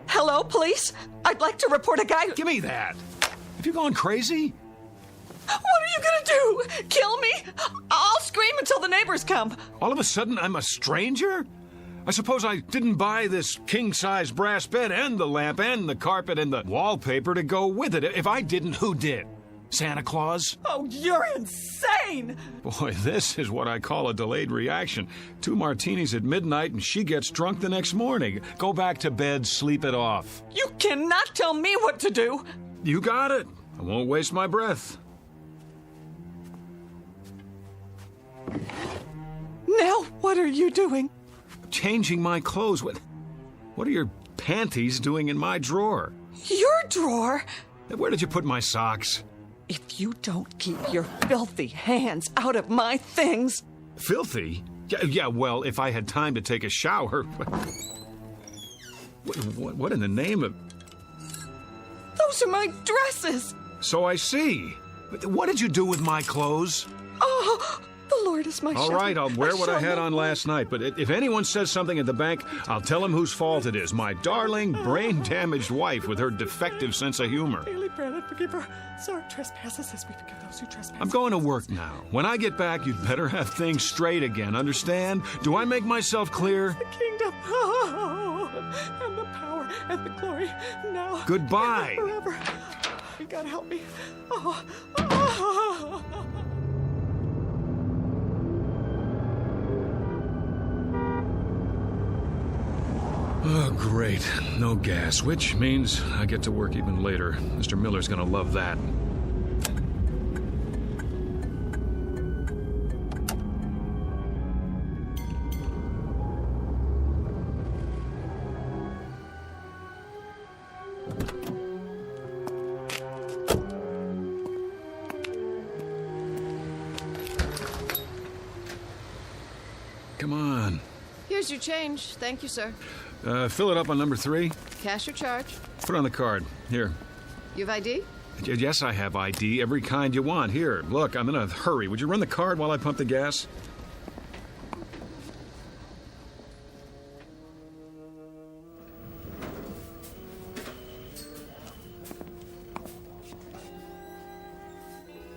Hello, police? I'd like to report a guy.
Give me that. Have you gone crazy?
What are you gonna do? Kill me? I'll scream until the neighbors come.
All of a sudden, I'm a stranger? I suppose I didn't buy this king-size brass bed and the lamp and the carpet and the wallpaper to go with it. If I didn't, who did? Santa Claus?
Oh, you're insane!
Boy, this is what I call a delayed reaction. 2 martinis at midnight and she gets drunk the next morning. Go back to bed, sleep it off.
You cannot tell me what to do!
You got it. I won't waste my breath.
Now, what are you doing?
Changing my clothes. What are your panties doing in my drawer?
Your drawer?
Where did you put my socks?
If you don't keep your filthy hands out of my things...
Filthy? Yeah, well, if I had time to take a shower... What in the name of...
Those are my dresses!
So I see. What did you do with my clothes?
Oh, the Lord is my shepherd.
All right, I'll wear what I had on last night, but if anyone says something at the bank, I'll tell them whose fault it is. My darling, brain-damaged wife with her defective sense of humor.
Daily bread and forgive our trespasses as we forgive those who trespass.
I'm going to work now. When I get back, you'd better have things straight again, understand? Do I make myself clear?
The kingdom, and the power, and the glory, now.
Goodbye.
And forever. You gotta help me.
Oh, great. No gas, which means I get to work even later. Mr. Miller's gonna love that. Come on.
Here's your change. Thank you, sir.
Fill it up on number 3.
Cash or charge?
Put it on the card. Here.
You have ID?
Yes, I have ID. Every kind you want. Here, look, I'm in a hurry. Would you run the card while I pump the gas?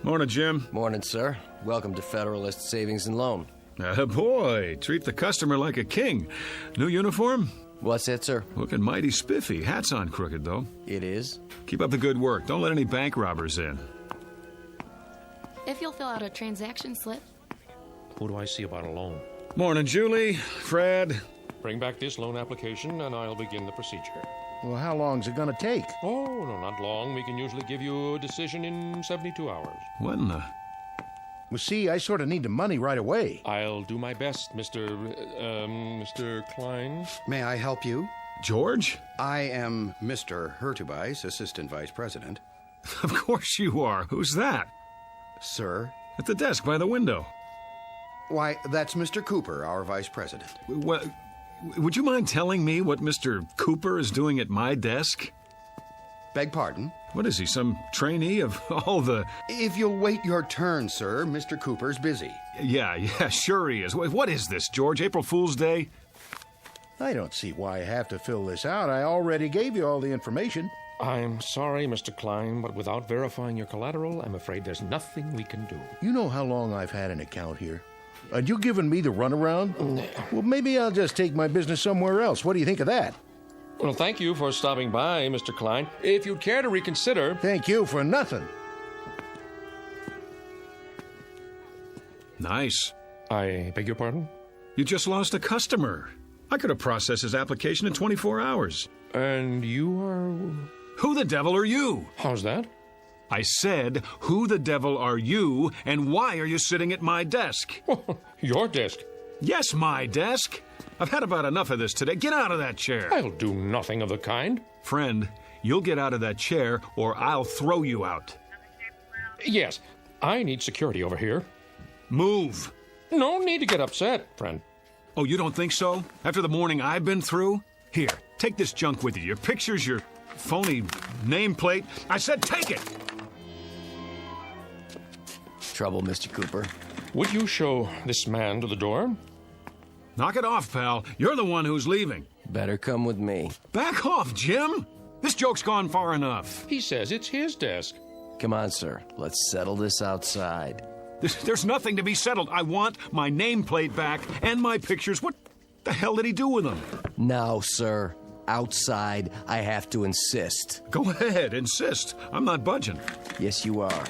Morning, Jim.
Morning, sir. Welcome to Federalist Savings and Loan.
Boy, treat the customer like a king. New uniform?
What's that, sir?
Looking mighty spiffy. Hat's on crooked, though.
It is?
Keep up the good work. Don't let any bank robbers in.
If you'll fill out a transaction slip.
Who do I see about a loan?
Morning, Julie. Fred.
Bring back this loan application and I'll begin the procedure.
Well, how long's it gonna take?
Oh, no, not long. We can usually give you a decision in 72 hours.
What in the...
Well, see, I sort of need the money right away.
I'll do my best, Mr. Klein.
May I help you?
George?
I am Mr. Hurtubise, Assistant Vice President.
Of course you are. Who's that?
Sir?
At the desk by the window.
Why, that's Mr. Cooper, our Vice President.
What? Would you mind telling me what Mr. Cooper is doing at my desk?
Beg pardon?
What is he, some trainee of all the...
If you'll wait your turn, sir, Mr. Cooper's busy.
Yeah, sure he is. What is this, George? April Fool's Day?
I don't see why I have to fill this out. I already gave you all the information.
I'm sorry, Mr. Klein, but without verifying your collateral, I'm afraid there's nothing we can do.
You know how long I've had an account here? And you giving me the runaround? Well, maybe I'll just take my business somewhere else. What do you think of that?
Well, thank you for stopping by, Mr. Klein. If you'd care to reconsider...
Thank you for nothing.
Nice.
I beg your pardon?
You just lost a customer. I could have processed his application in 24 hours.
And you are...
Who the devil are you?
How's that?
I said, who the devil are you, and why are you sitting at my desk?
Your desk?
Yes, my desk. I've had about enough of this today. Get out of that chair.
I'll do nothing of the kind.
Friend, you'll get out of that chair, or I'll throw you out.
Yes, I need security over here.
Move.
No need to get upset, friend.
Oh, you don't think so? After the morning I've been through? Here, take this junk with you. Your pictures, your phony nameplate. I said take it!
Trouble, Mr. Cooper.
Would you show this man to the door?
Knock it off, pal. You're the one who's leaving.
Better come with me.
Back off, Jim! This joke's gone far enough.
He says it's his desk.
Come on, sir. Let's settle this outside.
There's nothing to be settled. I want my nameplate back and my pictures. What the hell did he do with them?
Now, sir. Outside, I have to insist.
Go ahead, insist. I'm not budging.
Yes, you are.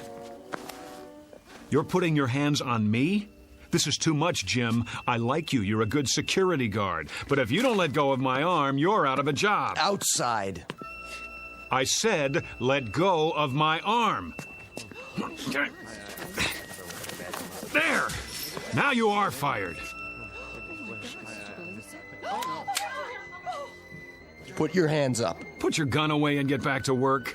You're putting your hands on me? This is too much, Jim. I like you. You're a good security guard. But if you don't let go of my arm, you're out of a job.
Outside.
I said, let go of my arm. There! Now you are fired.
Put your hands up.
Put your gun away and get back to work.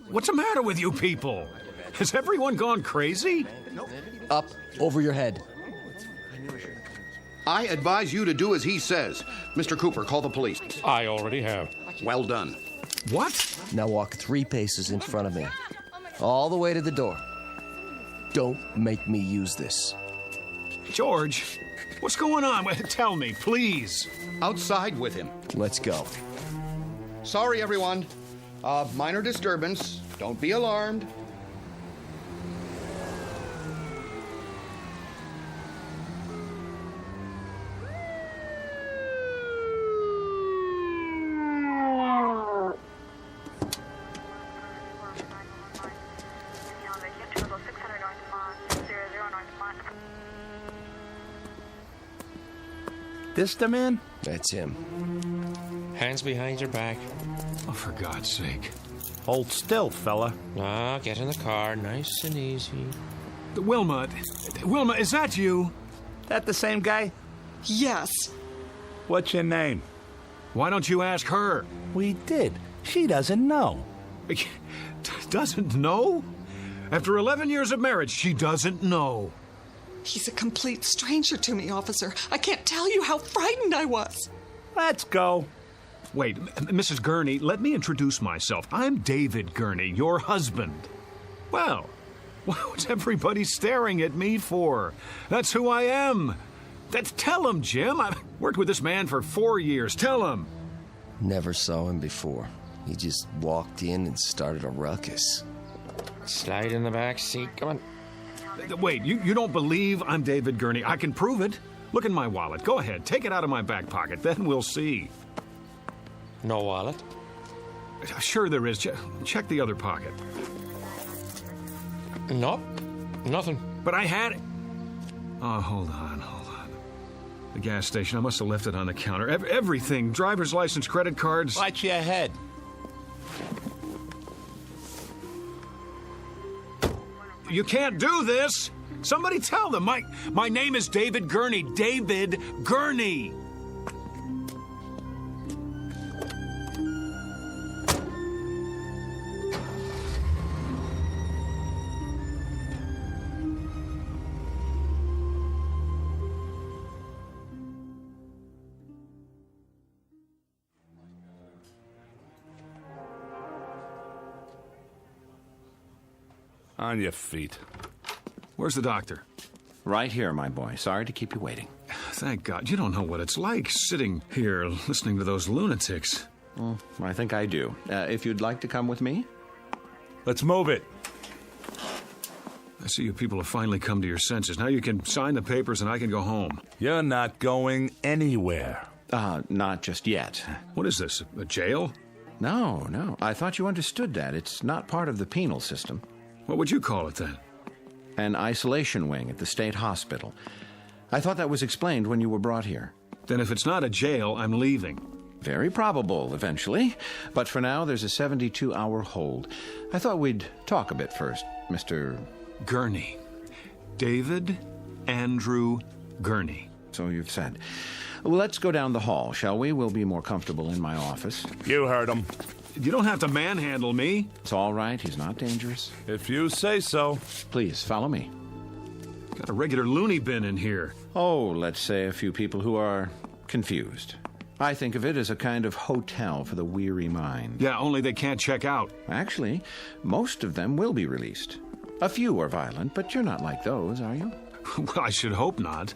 What's the matter with you people? Has everyone gone crazy?
Up over your head.
I advise you to do as he says. Mr. Cooper, call the police.
I already have.
Well done.
What?
Now walk 3 paces in front of me. All the way to the door. Don't make me use this.
George, what's going on? Tell me, please.
Outside with him.
Let's go.
Sorry, everyone. Minor disturbance. Don't be alarmed.
This the man?
That's him.
Hands behind your back.
Oh, for God's sake.
Hold still, fella.
Ah, get in the car, nice and easy.
Wilma, is that you?
That the same guy?
Yes.
What's your name?
Why don't you ask her?
We did. She doesn't know.
Doesn't know? After 11 years of marriage, she doesn't know.
He's a complete stranger to me, officer. I can't tell you how frightened I was.
Let's go.
Wait, Mrs. Gurney, let me introduce myself. I'm David Gurney, your husband. Well, what's everybody staring at me for? That's who I am. Tell him, Jim. I've worked with this man for 4 years. Tell him.
Never saw him before. He just walked in and started a ruckus.
Slide in the back seat. Come on.
Wait, you don't believe I'm David Gurney? I can prove it. Look in my wallet. Go ahead. Take it out of my back pocket. Then we'll see.
No wallet?
Sure there is. Check the other pocket.
Nope. Nothing.
But I had it. Oh, hold on. The gas station. I must have left it on the counter. Everything. Driver's license, credit cards.
Watch your head.
You can't do this. Somebody tell them. My name is David Gurney. David Gurney.
On your feet.
Where's the doctor?
Right here, my boy. Sorry to keep you waiting.
Thank God. You don't know what it's like sitting here listening to those lunatics.
Well, I think I do. If you'd like to come with me?
Let's move it.
I see you people have finally come to your senses. Now you can sign the papers and I can go home.
You're not going anywhere.
Not just yet.
What is this, a jail?
No. I thought you understood that. It's not part of the penal system.
What would you call it then?
An isolation wing at the state hospital. I thought that was explained when you were brought here.
Then if it's not a jail, I'm leaving.
Very probable, eventually. But for now, there's a 72-hour hold. I thought we'd talk a bit first, Mr.
Gurney. David Andrew Gurney.
So you've said. Well, let's go down the hall, shall we? We'll be more comfortable in my office.
You heard him.
You don't have to manhandle me.
It's all right. He's not dangerous.
If you say so.
Please, follow me.
Got a regular loony bin in here.
Oh, let's say a few people who are confused. I think of it as a kind of hotel for the weary mind.
Yeah, only they can't check out.
Actually, most of them will be released. A few are violent, but you're not like those, are you?
Well, I should hope not.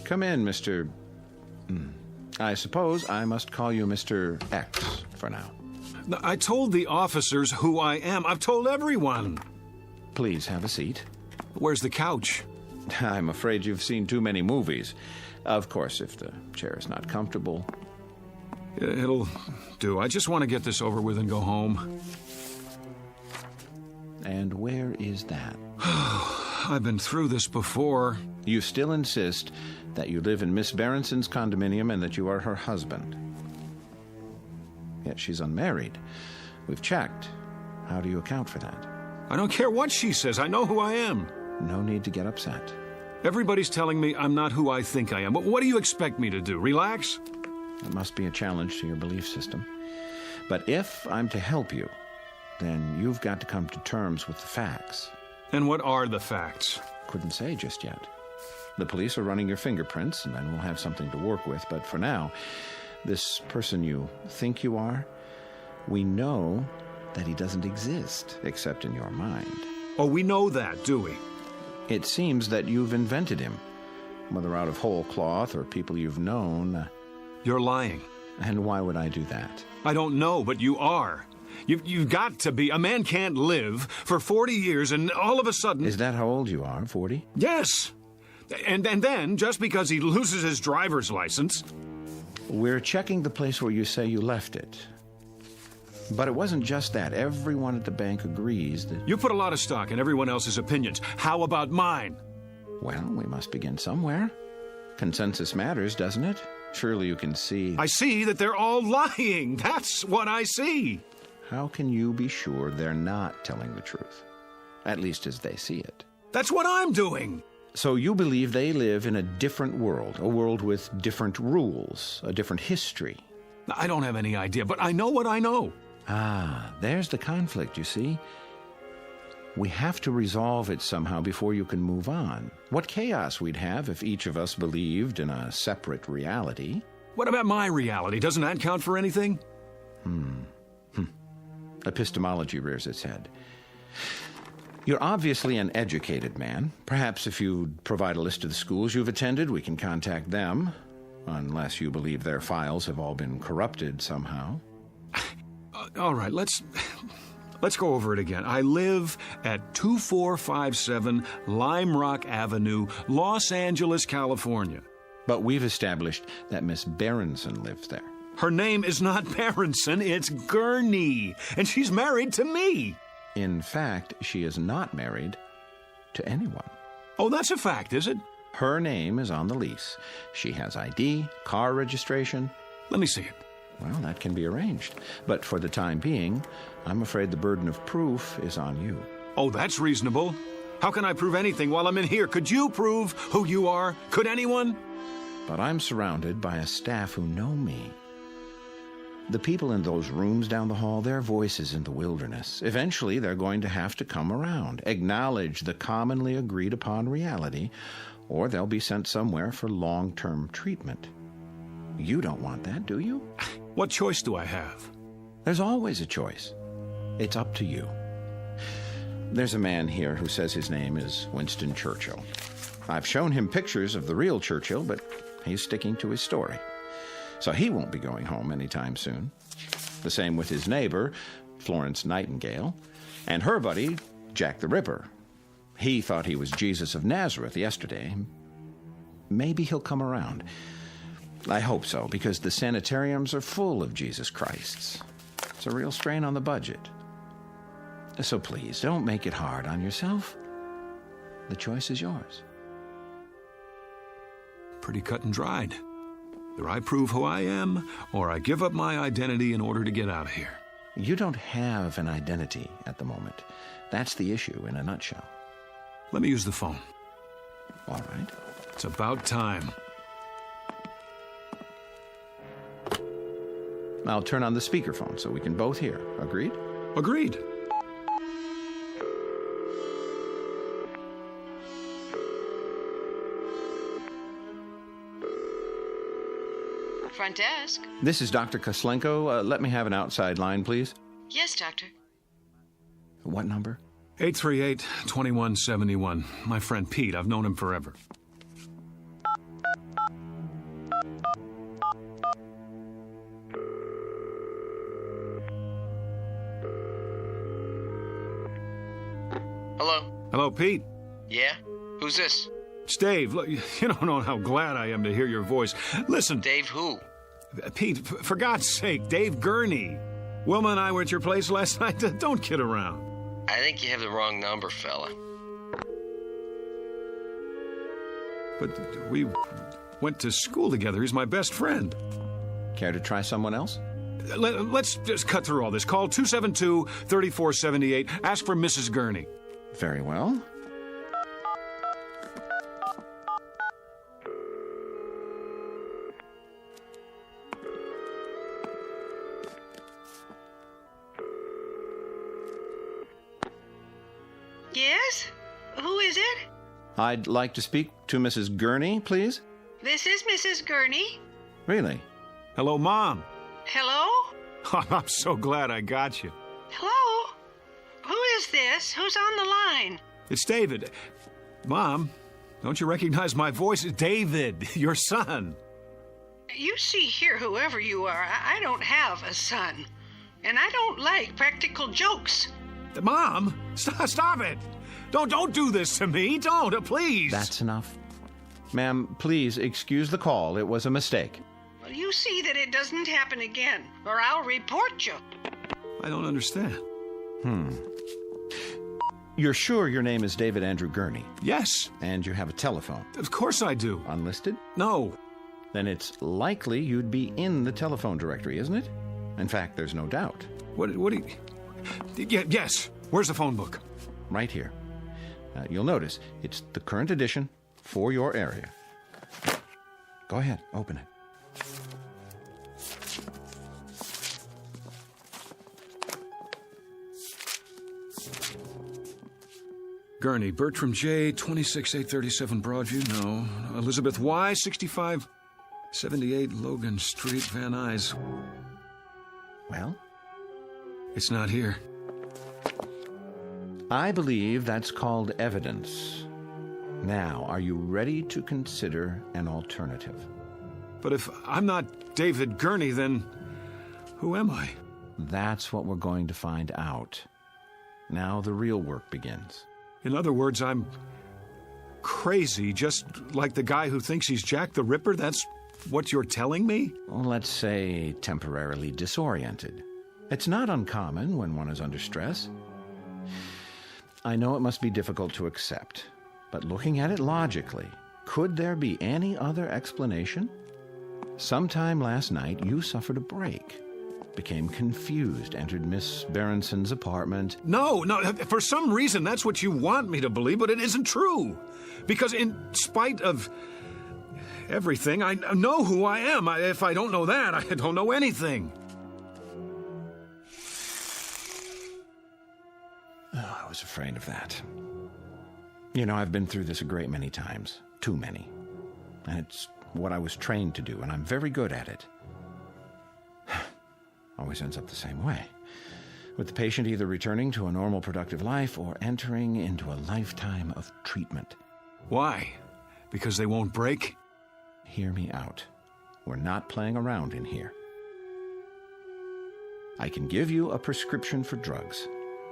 Come in, Mr. I suppose I must call you Mr. X for now.
I told the officers who I am. I've told everyone.
Please have a seat.
Where's the couch?
I'm afraid you've seen too many movies. Of course, if the chair is not comfortable.
It'll do. I just want to get this over with and go home.
And where is that?
I've been through this before.
You still insist that you live in Miss Berenson's condominium and that you are her husband. Yet she's unmarried. We've checked. How do you account for that?
I don't care what she says. I know who I am.
No need to get upset.
Everybody's telling me I'm not who I think I am. But what do you expect me to do? Relax?
It must be a challenge to your belief system. But if I'm to help you, then you've got to come to terms with the facts.
And what are the facts?
Couldn't say just yet. The police are running your fingerprints, and then we'll have something to work with. But for now, this person you think you are, we know that he doesn't exist except in your mind.
Oh, we know that, do we?
It seems that you've invented him, whether out of whole cloth or people you've known.
You're lying.
And why would I do that?
I don't know, but you are. You've got to be. A man can't live for 40 years and all of a sudden...
Is that how old you are, 40?
Yes. And then, just because he loses his driver's license...
We're checking the place where you say you left it. But it wasn't just that. Everyone at the bank agrees that...
You put a lot of stock in everyone else's opinions. How about mine?
Well, we must begin somewhere. Consensus matters, doesn't it? Surely you can see...
I see that they're all lying. That's what I see.
How can you be sure they're not telling the truth? At least as they see it.
That's what I'm doing.
So you believe they live in a different world, a world with different rules, a different history.
I don't have any idea, but I know what I know.
Ah, there's the conflict, you see. We have to resolve it somehow before you can move on. What chaos we'd have if each of us believed in a separate reality.
What about my reality? Doesn't that count for anything?
Epistemology rears its head. You're obviously an educated man. Perhaps if you'd provide a list of the schools you've attended, we can contact them. Unless you believe their files have all been corrupted somehow.
All right, let's go over it again. I live at 2457 Lime Rock Avenue, Los Angeles, California.
But we've established that Miss Berenson lives there.
Her name is not Berenson, it's Gurney, and she's married to me.
In fact, she is not married to anyone.
Oh, that's a fact, is it?
Her name is on the lease. She has ID, car registration.
Let me see it.
Well, that can be arranged. But for the time being, I'm afraid the burden of proof is on you.
Oh, that's reasonable. How can I prove anything while I'm in here? Could you prove who you are? Could anyone?
But I'm surrounded by a staff who know me. The people in those rooms down the hall, their voices in the wilderness. Eventually, they're going to have to come around, acknowledge the commonly agreed upon reality, or they'll be sent somewhere for long-term treatment. You don't want that, do you?
What choice do I have?
There's always a choice. It's up to you. There's a man here who says his name is Winston Churchill. I've shown him pictures of the real Churchill, but he's sticking to his story. So he won't be going home anytime soon. The same with his neighbor, Florence Nightingale, and her buddy, Jack the Ripper. He thought he was Jesus of Nazareth yesterday. Maybe he'll come around. I hope so, because the sanitariums are full of Jesus Christs. It's a real strain on the budget. So please, don't make it hard on yourself. The choice is yours.
Pretty cut and dried. Either I prove who I am, or I give up my identity in order to get out of here.
You don't have an identity at the moment. That's the issue in a nutshell.
Let me use the phone.
All right.
It's about time.
I'll turn on the speakerphone so we can both hear. Agreed?
Agreed.
Front desk.
This is Dr. Koslenko. Let me have an outside line, please.
Yes, doctor.
What number?
838-2171. My friend Pete. I've known him forever.
Hello?
Hello, Pete.
Yeah? Who's this?
It's Dave. Look, you don't know how glad I am to hear your voice. Listen.
Dave who?
Pete, for God's sake, Dave Gurney. Wilma and I were at your place last night. Don't kid around.
I think you have the wrong number, fella.
But we went to school together. He's my best friend.
Care to try someone else?
Let's just cut through all this. Call 272-3478. Ask for Mrs. Gurney.
Very well.
Yes? Who is it?
I'd like to speak to Mrs. Gurney, please.
This is Mrs. Gurney.
Really?
Hello, Mom.
Hello?
Oh, I'm so glad I got you.
Hello? Who is this? Who's on the line?
It's David. Mom, don't you recognize my voice? David, your son.
You see here, whoever you are, I don't have a son. And I don't like practical jokes.
Mom, stop it. Don't do this to me. Don't, please.
That's enough. Ma'am, please excuse the call. It was a mistake.
Well, you see that it doesn't happen again, or I'll report you.
I don't understand.
You're sure your name is David Andrew Gurney?
Yes.
And you have a telephone?
Of course I do.
Unlisted?
No.
Then it's likely you'd be in the telephone directory, isn't it? In fact, there's no doubt.
What do you... Yes. Where's the phone book?
Right here. You'll notice it's the current edition for your area. Go ahead, open it.
Gurney, Bertram J, 26837 Broadview, no. Elizabeth Y, 6578 Logan Street, Van Nuys.
Well?
It's not here.
I believe that's called evidence. Now, are you ready to consider an alternative?
But if I'm not David Gurney, then who am I?
That's what we're going to find out. Now the real work begins.
In other words, I'm crazy, just like the guy who thinks he's Jack the Ripper? That's what you're telling me?
Well, let's say temporarily disoriented. It's not uncommon when one is under stress. I know it must be difficult to accept, but looking at it logically, could there be any other explanation? Sometime last night, you suffered a break, became confused, entered Miss Berenson's apartment.
No, for some reason that's what you want me to believe, but it isn't true. Because in spite of everything, I know who I am. If I don't know that, I don't know anything.
Oh, I was afraid of that. You know, I've been through this a great many times. Too many. And it's what I was trained to do, and I'm very good at it. Always ends up the same way. With the patient either returning to a normal productive life or entering into a lifetime of treatment.
Why? Because they won't break?
Hear me out. We're not playing around in here. I can give you a prescription for drugs,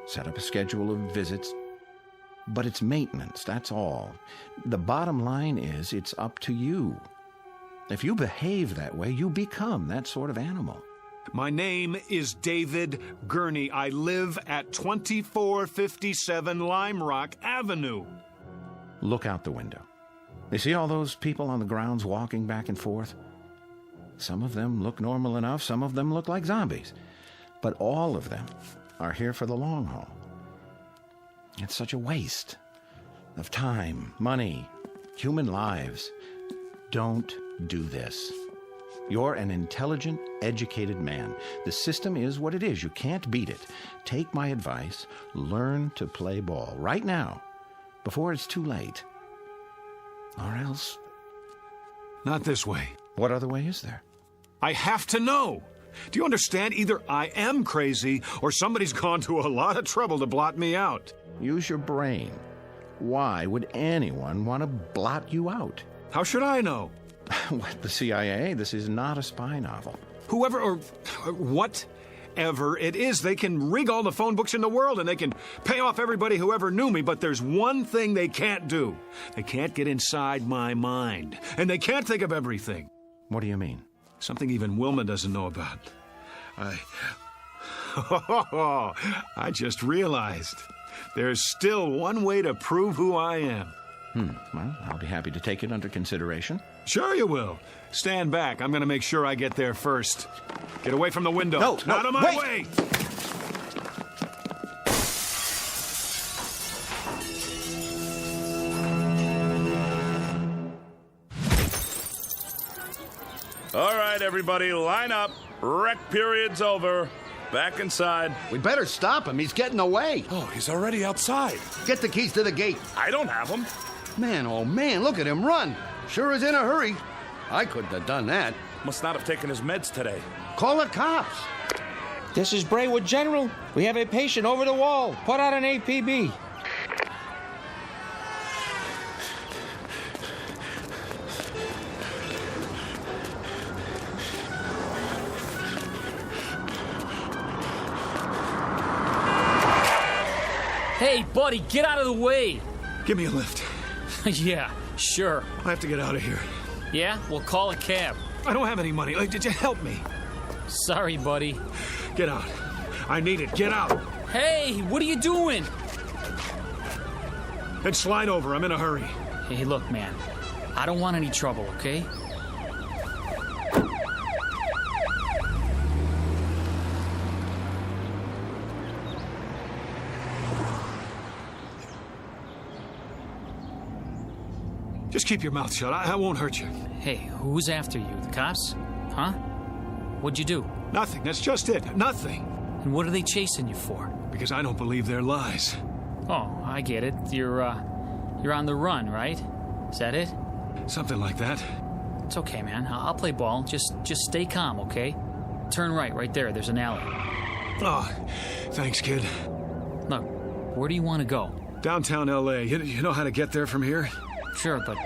set up a schedule of visits, but it's maintenance, that's all. The bottom line is it's up to you. If you behave that way, you become that sort of animal.
My name is David Gurney. I live at 2457 Lime Rock Avenue.
Look out the window. You see all those people on the grounds walking back and forth? Some of them look normal enough, some of them look like zombies. But all of them are here for the long haul. It's such a waste of time, money, human lives. Don't do this. You're an intelligent, educated man. The system is what it is. You can't beat it. Take my advice. Learn to play ball right now, before it's too late. Or else...
Not this way.
What other way is there?
I have to know. Do you understand? Either I am crazy, or somebody's gone to a lot of trouble to blot me out.
Use your brain. Why would anyone want to blot you out?
How should I know?
What, the CIA? This is not a spy novel.
Whoever or whatever it is, they can rig all the phone books in the world and they can pay off everybody who ever knew me, but there's one thing they can't do. They can't get inside my mind, and they can't think of everything.
What do you mean?
Something even Wilma doesn't know about. I just realized there's still one way to prove who I am.
Well, I'll be happy to take it under consideration.
Sure you will. Stand back. I'm going to make sure I get there first. Get away from the window.
No,
out of my
wait.
way!
All right, everybody, line up. Rec period's over. Back inside.
We better stop him. He's getting away.
Oh, he's already outside.
Get the keys to the gate.
I don't have them.
Man, oh man, look at him run. Sure is in a hurry. I couldn't have done that.
Must not have taken his meds today.
Call the cops.
This is Braywood General. We have a patient over the wall. Put out an APB.
Hey, buddy, get out of the way.
Give me a lift.
Yeah, sure.
I have to get out of here.
Yeah? Well, call a cab.
I don't have any money. Did you help me?
Sorry, buddy.
Get out. I need it. Get out.
Hey, what are you doing?
Then slide over. I'm in a hurry.
Hey, look, man. I don't want any trouble, okay?
Just keep your mouth shut. I won't hurt you.
Hey, who's after you? The cops? Huh? What'd you do?
Nothing. That's just it. Nothing.
And what are they chasing you for?
Because I don't believe their lies.
Oh, I get it. You're on the run, right? Is that it?
Something like that.
It's okay, man. I'll play ball. Just stay calm, okay? Turn right there. There's an alley.
Oh, thanks, kid.
Look, where do you want to go?
Downtown L.A. You know how to get there from here?
Sure, but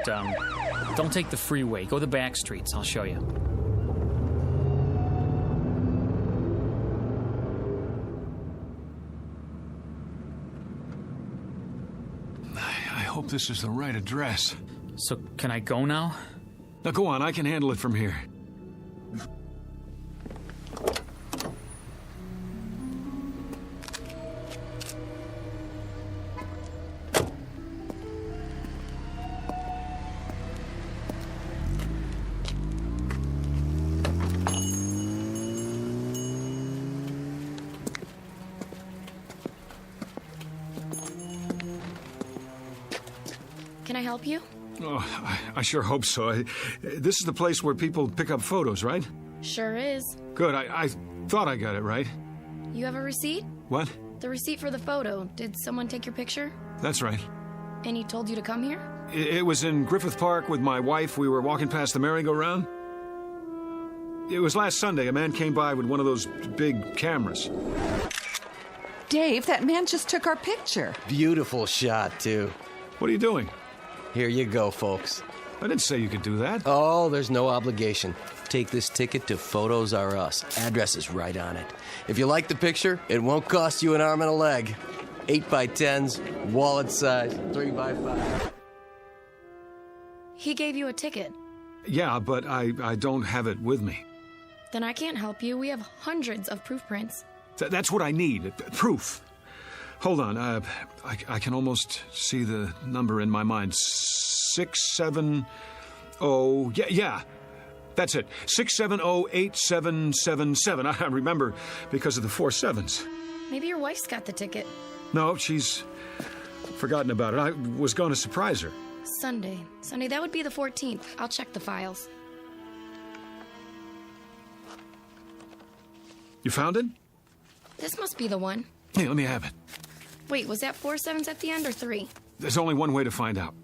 don't take the freeway. Go the back streets. I'll show you.
I hope this is the right address.
So, can I go now?
Now, go on. I can handle it from here.
Can I help you?
Oh, I sure hope so. This is the place where people pick up photos, right?
Sure is.
Good. I thought I got it right.
You have a receipt?
What?
The receipt for the photo. Did someone take your picture?
That's right.
And he told you to come here?
It was in Griffith Park with my wife. We were walking past the merry-go-round. It was last Sunday. A man came by with one of those big cameras.
Dave, that man just took our picture.
Beautiful shot, too.
What are you doing?
Here you go, folks.
I didn't say you could do that.
Oh, there's no obligation. Take this ticket to Photos R Us. Address is right on it. If you like the picture, it won't cost you an arm and a leg. 8x10s, wallet size, 3x5.
He gave you a ticket.
Yeah, but I don't have it with me.
Then I can't help you. We have hundreds of proof prints.
That's what I need. Proof. Hold on. I can almost see the number in my mind. 670. Yeah. That's it. 6708777. I remember because of the 4 sevens.
Maybe your wife's got the ticket.
No, she's forgotten about it. I was going to surprise her.
Sunday, that would be the 14th. I'll check the files.
You found it?
This must be the one.
Hey, let me have it.
Wait, was that 4 sevens at the end or 3?
There's only one way to find out.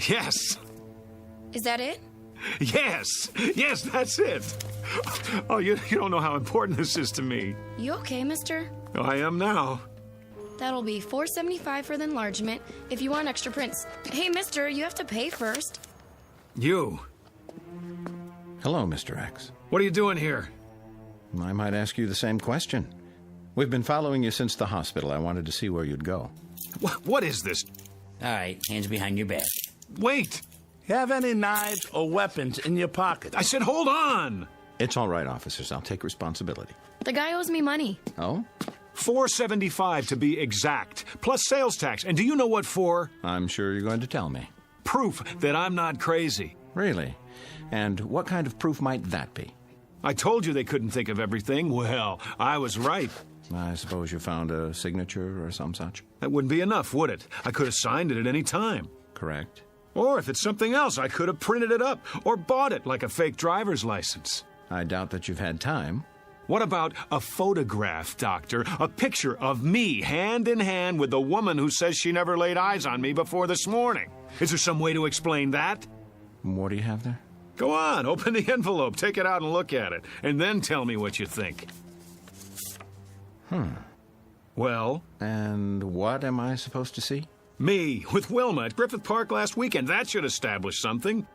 Yes!
Is that it?
Yes! Yes, that's it! Oh, you don't know how important this is to me.
You okay, mister?
Oh, I am now.
That'll be $4.75 for the enlargement if you want extra prints. Hey, mister, you have to pay first.
You.
Hello, Mr. X.
What are you doing here?
I might ask you the same question. We've been following you since the hospital. I wanted to see where you'd go.
What is this?
All right, hands behind your back.
Wait!
Have any knives or weapons in your pocket?
I said hold on!
It's all right, officers. I'll take responsibility.
The guy owes me money.
Oh?
$4.75 to be exact, plus sales tax. And do you know what for?
I'm sure you're going to tell me.
Proof that I'm not crazy.
Really? And what kind of proof might that be?
I told you they couldn't think of everything. Well, I was right.
I suppose you found a signature or some such?
That wouldn't be enough, would it? I could have signed it at any time.
Correct.
Or if it's something else, I could have printed it up or bought it like a fake driver's license.
I doubt that you've had time.
What about a photograph, Doctor? A picture of me hand in hand with the woman who says she never laid eyes on me before this morning. Is there some way to explain that?
What do you have there?
Go on, open the envelope, take it out and look at it, and then tell me what you think. Well?
And what am I supposed to see?
Me, with Wilma at Griffith Park last weekend. That should establish something.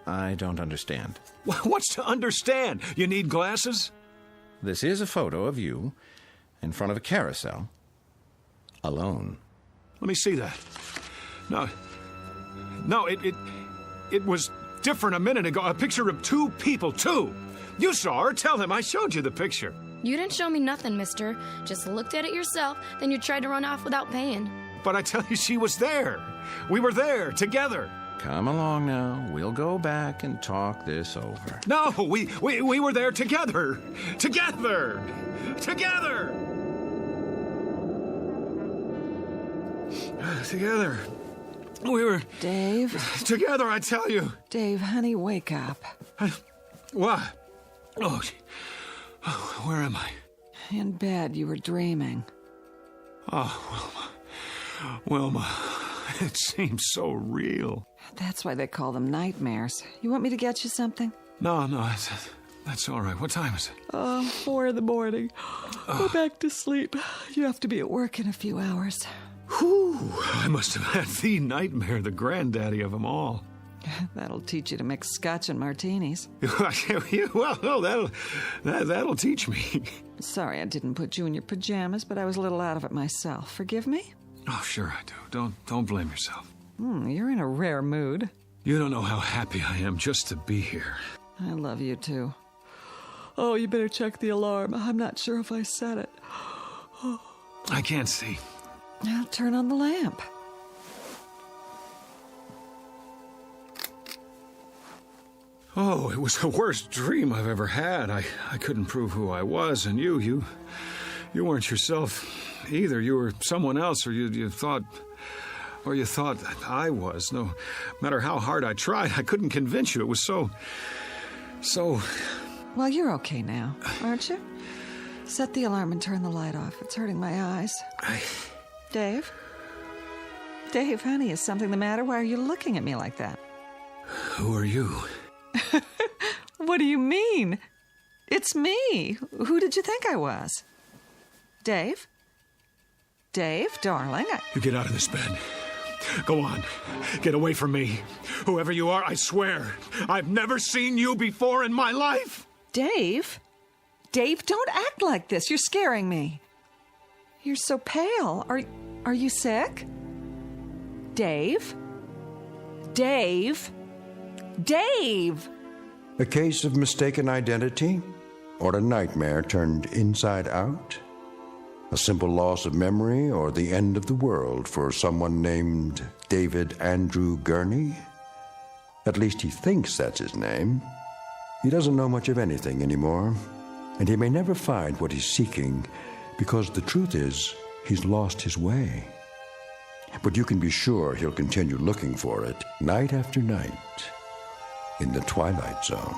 I don't understand.
What's to understand? You need glasses?
This is a photo of you in front of a carousel, alone.
Let me see that. No, it was different a minute ago. A picture of two people, two. You saw her. Tell him I showed you the picture.
You didn't show me nothing, mister. Just looked at it yourself, then you tried to run off without paying.
But I tell you, she was there. We were there, together.
Come along now. We'll go back and talk this over.
No, we were there together. Together. Together. Together. We were...
Dave?
Together, I tell you.
Dave, honey, wake up.
What? Oh, where am I?
In bed, you were dreaming.
Oh, Wilma, it seems so real.
That's why they call them nightmares. You want me to get you something?
No, that's all right. What time is it?
4 in the morning. Go back to sleep. You have to be at work in a few hours.
Whew, I must have had the nightmare, the granddaddy of them all.
That'll teach you to mix scotch and martinis.
Well, no, that'll teach me.
Sorry I didn't put you in your pajamas, but I was a little out of it myself. Forgive me?
Oh, sure I do. Don't blame yourself.
You're in a rare mood.
You don't know how happy I am just to be here.
I love you, too. Oh, you better check the alarm. I'm not sure if I set it.
I can't see.
Now turn on the lamp.
Oh, it was the worst dream I've ever had. I couldn't prove who I was, and you weren't yourself either. You were someone else, or you thought I was. No matter how hard I tried, I couldn't convince you. It was so...
Well, you're okay now, aren't you? Set the alarm and turn the light off. It's hurting my eyes. Dave? Dave, honey, is something the matter? Why are you looking at me like that?
Who are you?
What do you mean? It's me. Who did you think I was? Dave? Dave, darling,
You get out of this bed. Go on. Get away from me. Whoever you are, I swear, I've never seen you before in my life.
Dave? Dave, don't act like this. You're scaring me. You're so pale. Are you sick? Dave? Dave? Dave!
A case of mistaken identity? Or a nightmare turned inside out? A simple loss of memory or the end of the world for someone named David Andrew Gurney? At least he thinks that's his name. He doesn't know much of anything anymore, and he may never find what he's seeking because the truth is he's lost his way. But you can be sure he'll continue looking for it night after night in the Twilight Zone.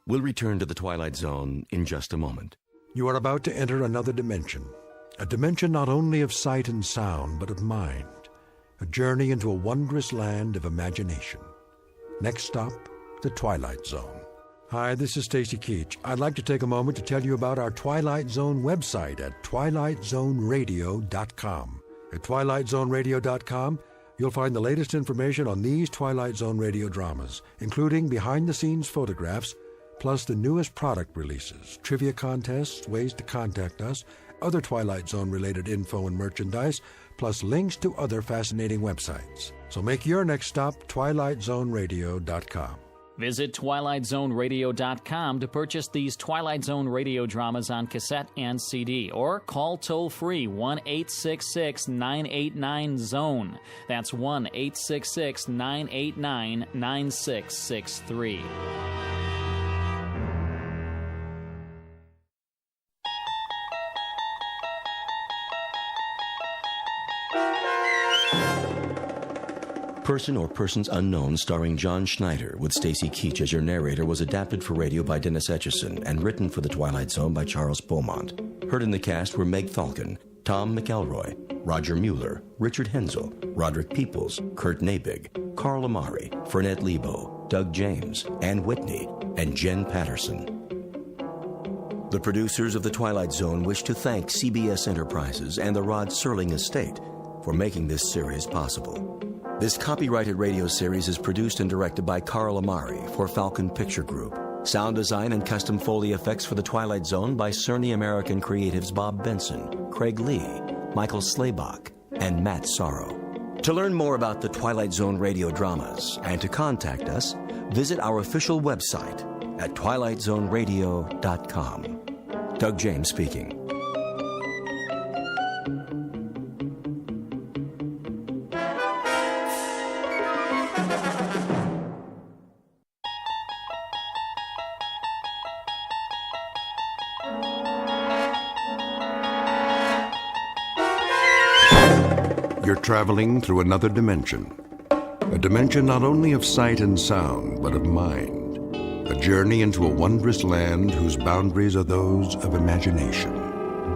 We'll return to the Twilight Zone in just a moment.
You are about to enter another dimension, a dimension not only of sight and sound, but of mind, a journey into a wondrous land of imagination. Next stop, the Twilight Zone. Hi, this is Stacy Keach. I'd like to take a moment to tell you about our Twilight Zone website at twilightzoneradio.com. At twilightzoneradio.com, you'll find the latest information on these Twilight Zone radio dramas, including behind-the-scenes photographs, plus the newest product releases, trivia contests, ways to contact us, other Twilight Zone-related info and merchandise, plus links to other fascinating websites. So make your next stop twilightzoneradio.com.
Visit twilightzoneradio.com to purchase these Twilight Zone radio dramas on cassette and CD, or call toll-free 1-866-989-ZONE. That's 1-866-989-9663.
Person or Persons Unknown, starring John Schneider, with Stacy Keach as your narrator, was adapted for radio by Dennis Etchison and written for The Twilight Zone by Charles Beaumont. Heard in the cast were Meg Falcon, Tom McElroy, Roger Mueller, Richard Hensel, Roderick Peoples, Kurt Nabig, Carl Amari, Fernette Lebo, Doug James, Ann Whitney, and Jen Patterson. The producers of The Twilight Zone wish to thank CBS Enterprises and the Rod Serling Estate for making this series possible. This copyrighted radio series is produced and directed by Carl Amari for Falcon Picture Group. Sound design and custom Foley effects for The Twilight Zone by Cerny American Creatives Bob Benson, Craig Lee, Michael Slaybach, and Matt Sorrow. To learn more about the Twilight Zone radio dramas and to contact us, visit our official website at twilightzoneradio.com. Doug James speaking.
You're traveling through another dimension. A dimension not only of sight and sound, but of mind. A journey into a wondrous land whose boundaries are those of imagination.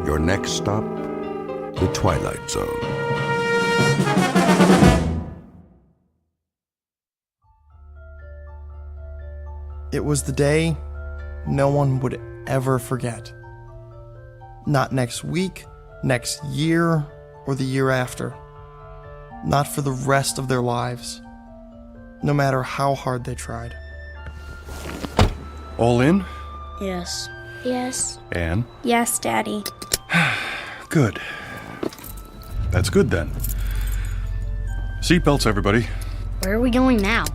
Your next stop, the Twilight Zone.
It was the day no one would ever forget. Not next week, next year, or the year after. Not for the rest of their lives, no matter how hard they tried.
All in?
Yes. Yes.
Anne?
Yes, Daddy.
Good. That's good then. Seatbelts, everybody.
Where are we going now?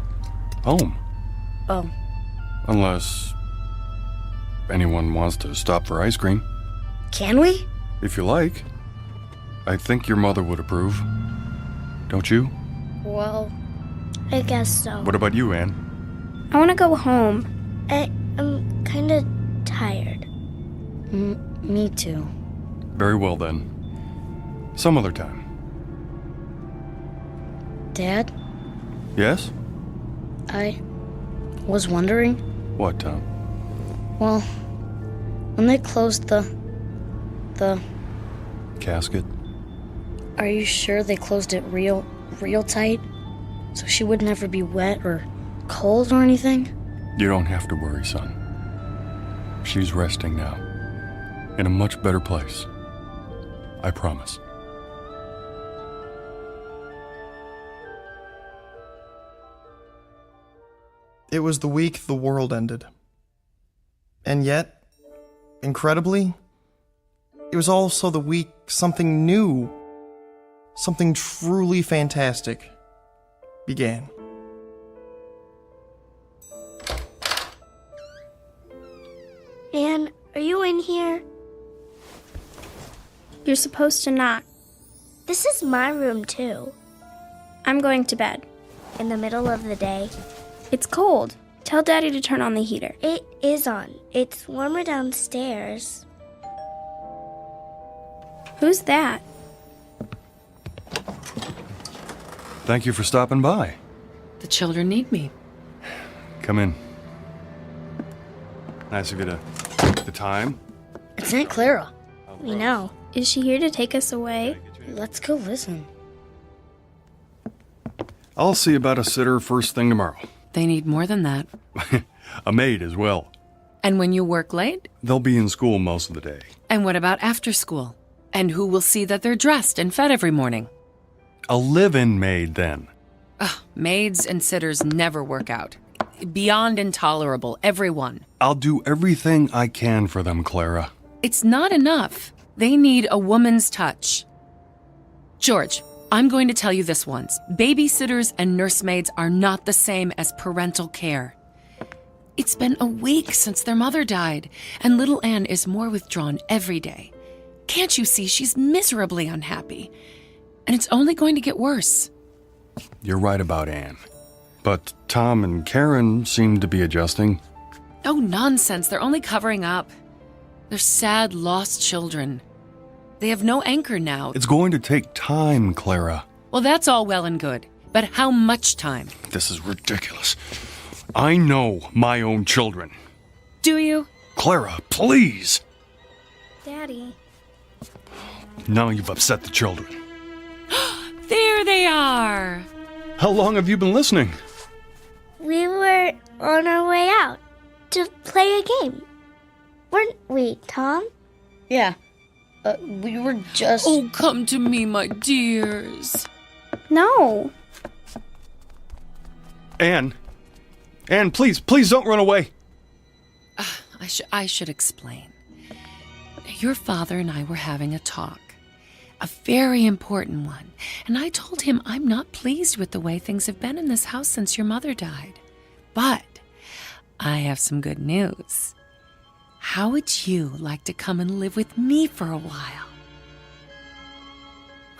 Home.
Oh.
Unless anyone wants to stop for ice cream.
Can we?
If you like. I think your mother would approve. Don't you?
Well, I guess so.
What about you, Anne?
I want to go home. I'm kind of tired. Me too.
Very well then. Some other time.
Dad?
Yes?
I was wondering.
What, Tom?
Well, when they closed the
casket?
Are you sure they closed it real tight? So she would never be wet or cold or anything?
You don't have to worry, son. She's resting now. In a much better place. I promise.
It was the week the world ended. And yet, incredibly, it was also the week something new, something truly fantastic began.
Anne, are you in here? You're supposed to knock. This is my room, too. I'm going to bed. In the middle of the day? It's cold. Tell Daddy to turn on the heater. It is on. It's warmer downstairs. Who's that?
Thank you for stopping by.
The children need me.
Come in. Nice of you to take the time.
It's Aunt Clara. We know. Is she here to take us away? Let's go listen.
I'll see about a sitter first thing tomorrow.
They need more than that.
A maid as well.
And when you work late?
They'll be in school most of the day.
And what about after school? And who will see that they're dressed and fed every morning?
A live-in maid, then.
Ugh, maids and sitters never work out. Beyond intolerable, everyone.
I'll do everything I can for them, Clara.
It's not enough. They need a woman's touch. George, I'm going to tell you this once. Babysitters and nursemaids are not the same as parental care. It's been a week since their mother died, and little Anne is more withdrawn every day. Can't you see she's miserably unhappy? And it's only going to get worse.
You're right about Anne. But Tom and Karen seem to be adjusting.
Oh, nonsense. They're only covering up. They're sad, lost children. They have no anchor now.
It's going to take time, Clara.
Well, that's all well and good. But how much time?
This is ridiculous. I know my own children.
Do you?
Clara, please.
Daddy.
Now you've upset the children.
There they are.
How long have you been listening?
We were on our way out to play a game. Weren't we, Tom?
Yeah. We were just...
Oh, come to me, my dears.
No.
Anne, please don't run away.
I should explain. Your father and I were having a talk. A very important one. And I told him I'm not pleased with the way things have been in this house since your mother died. But I have some good news. How would you like to come and live with me for a while?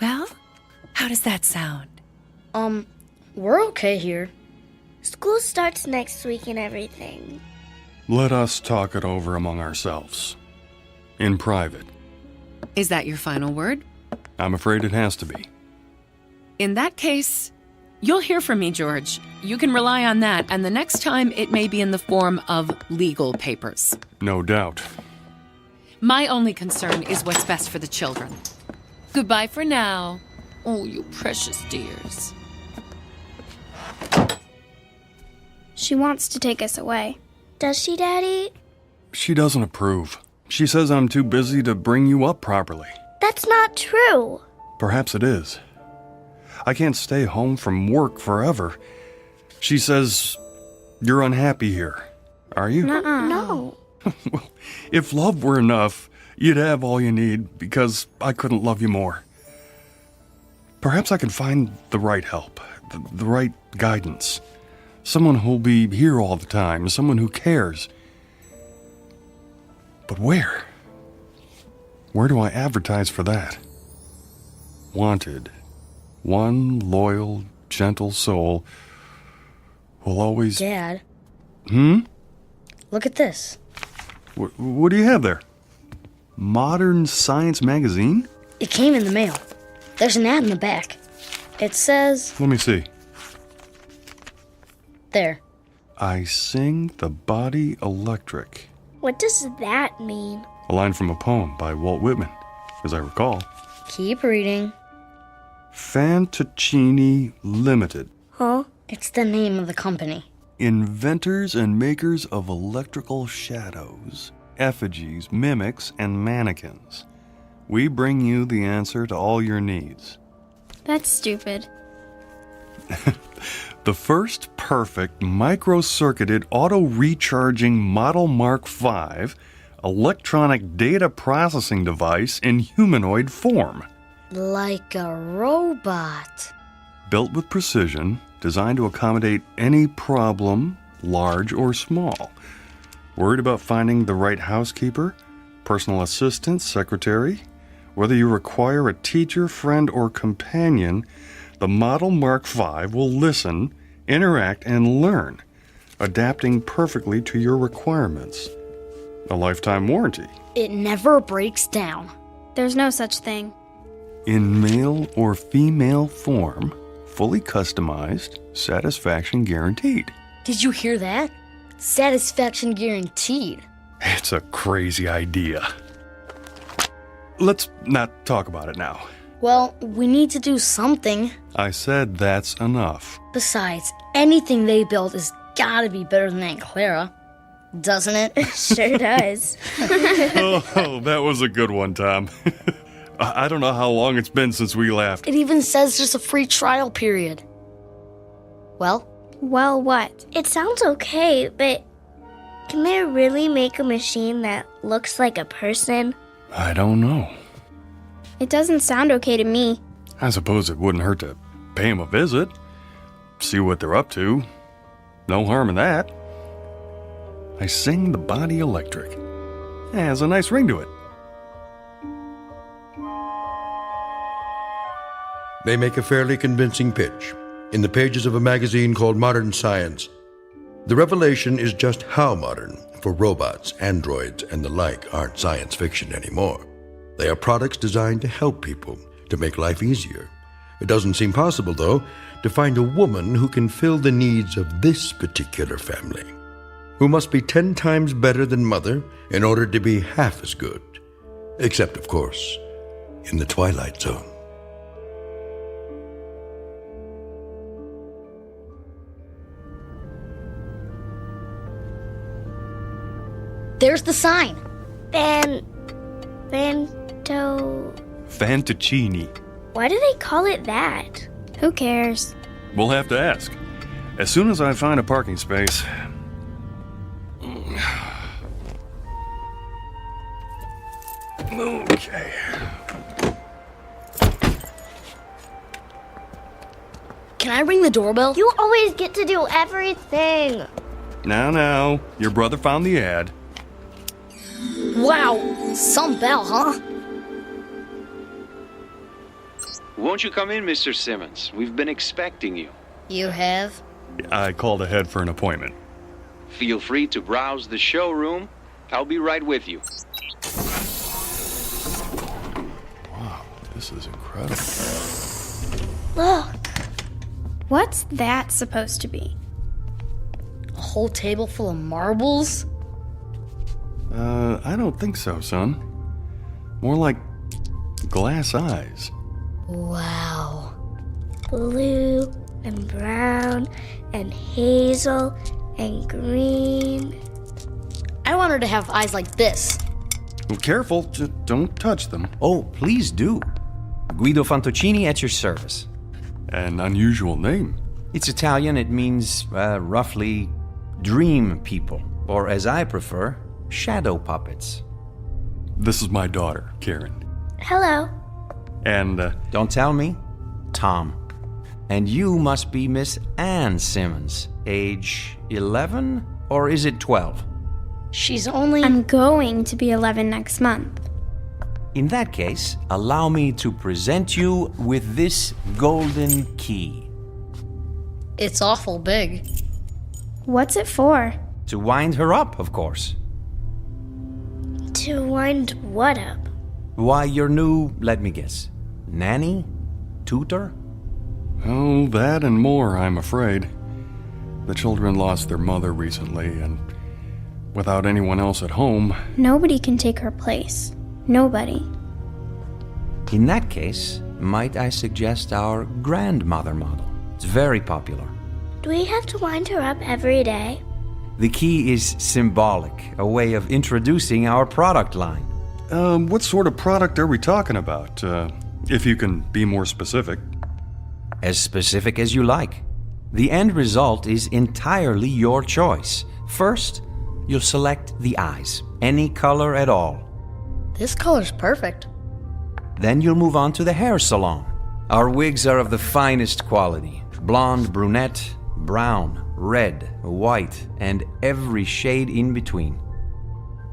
Well, how does that sound?
We're okay here.
School starts next week and everything.
Let us talk it over among ourselves. In private.
Is that your final word?
I'm afraid it has to be.
In that case, you'll hear from me, George. You can rely on that, and the next time it may be in the form of legal papers.
No doubt.
My only concern is what's best for the children. Goodbye for now. Oh, you precious dears.
She wants to take us away. Does she, Daddy?
She doesn't approve. She says I'm too busy to bring you up properly.
That's not true.
Perhaps it is. I can't stay home from work forever. She says you're unhappy here. Are you?
No.
Well, if love were enough, you'd have all you need because I couldn't love you more. Perhaps I can find the right help, the right guidance. Someone who'll be here all the time, someone who cares. But where? Where do I advertise for that? Wanted. One loyal, gentle soul will always...
Dad. Look at this.
What do you have there? Modern Science magazine?
It came in the mail. There's an ad in the back. It says...
Let me see.
There.
I sing the body electric.
What does that mean?
A line from a poem by Walt Whitman, as I recall.
Keep reading.
Fantaccini Limited.
Huh?
It's the name of the company.
Inventors and makers of electrical shadows, effigies, mimics, and mannequins. We bring you the answer to all your needs.
That's stupid.
The first perfect micro-circuited auto-recharging Model Mark V electronic data processing device in humanoid form.
Like a robot.
Built with precision, designed to accommodate any problem, large or small. Worried about finding the right housekeeper, personal assistant, secretary? Whether you require a teacher, friend, or companion, the Model Mark V will listen, interact, and learn, adapting perfectly to your requirements. A lifetime warranty.
It never breaks down.
There's no such thing.
In male or female form, fully customized, satisfaction guaranteed.
Did you hear that? Satisfaction guaranteed.
It's a crazy idea. Let's not talk about it now.
Well, we need to do something.
I said that's enough.
Besides, anything they build has gotta be better than Aunt Clara. Doesn't it?
Sure does.
Oh, that was a good one, Tom. I don't know how long it's been since we laughed.
It even says there's a free trial period. Well?
Well, what? It sounds okay, but can they really make a machine that looks like a person?
I don't know.
It doesn't sound okay to me.
I suppose it wouldn't hurt to pay them a visit, see what they're up to. No harm in that. I sing the body electric. It has a nice ring to it.
They make a fairly convincing pitch in the pages of a magazine called Modern Science. The revelation is just how modern, for robots, androids, and the like aren't science fiction anymore. They are products designed to help people, to make life easier. It doesn't seem possible, though, to find a woman who can fill the needs of this particular family, who must be 10 times better than Mother in order to be half as good. Except, of course, in the Twilight Zone.
There's the sign.
Fantoccini.
Why do they call it that? Who cares?
We'll have to ask. As soon as I find a parking space. Okay.
Can I ring the doorbell?
You always get to do everything.
Now, your brother found the ad.
Wow, some bell, huh?
Won't you come in, Mr. Simmons? We've been expecting you.
You have?
I called ahead for an appointment.
Feel free to browse the showroom. I'll be right with you.
Wow, this is incredible.
Look. What's that supposed to be?
A whole table full of marbles?
I don't think so, son. More like glass eyes.
Wow.
Blue and brown and hazel and green.
I want her to have eyes like this.
Well, careful, just don't touch them.
Oh, please do. Guido Fantoccini at your service.
An unusual name.
It's Italian. It means, roughly, dream people. Or, as I prefer, shadow puppets.
This is my daughter, Karen.
Hello.
And,
Don't tell me. Tom. And you must be Miss Ann Simmons, age 11? Or is it 12?
She's only...
I'm going to be 11 next month.
In that case, allow me to present you with this golden key.
It's awful big.
What's it for?
To wind her up, of course.
To wind what up?
Why, your new, let me guess, nanny? Tutor?
Oh, that and more, I'm afraid. The children lost their mother recently, and without anyone else at home...
Nobody can take her place. Nobody.
In that case, might I suggest our grandmother model? It's very popular.
Do we have to wind her up every day?
The key is symbolic, a way of introducing our product line.
What sort of product are we talking about? If you can be more specific.
As specific as you like. The end result is entirely your choice. First, you'll select the eyes, any color at all.
This color's perfect.
Then you'll move on to the hair salon. Our wigs are of the finest quality. Blonde, brunette, brown, red, white, and every shade in between.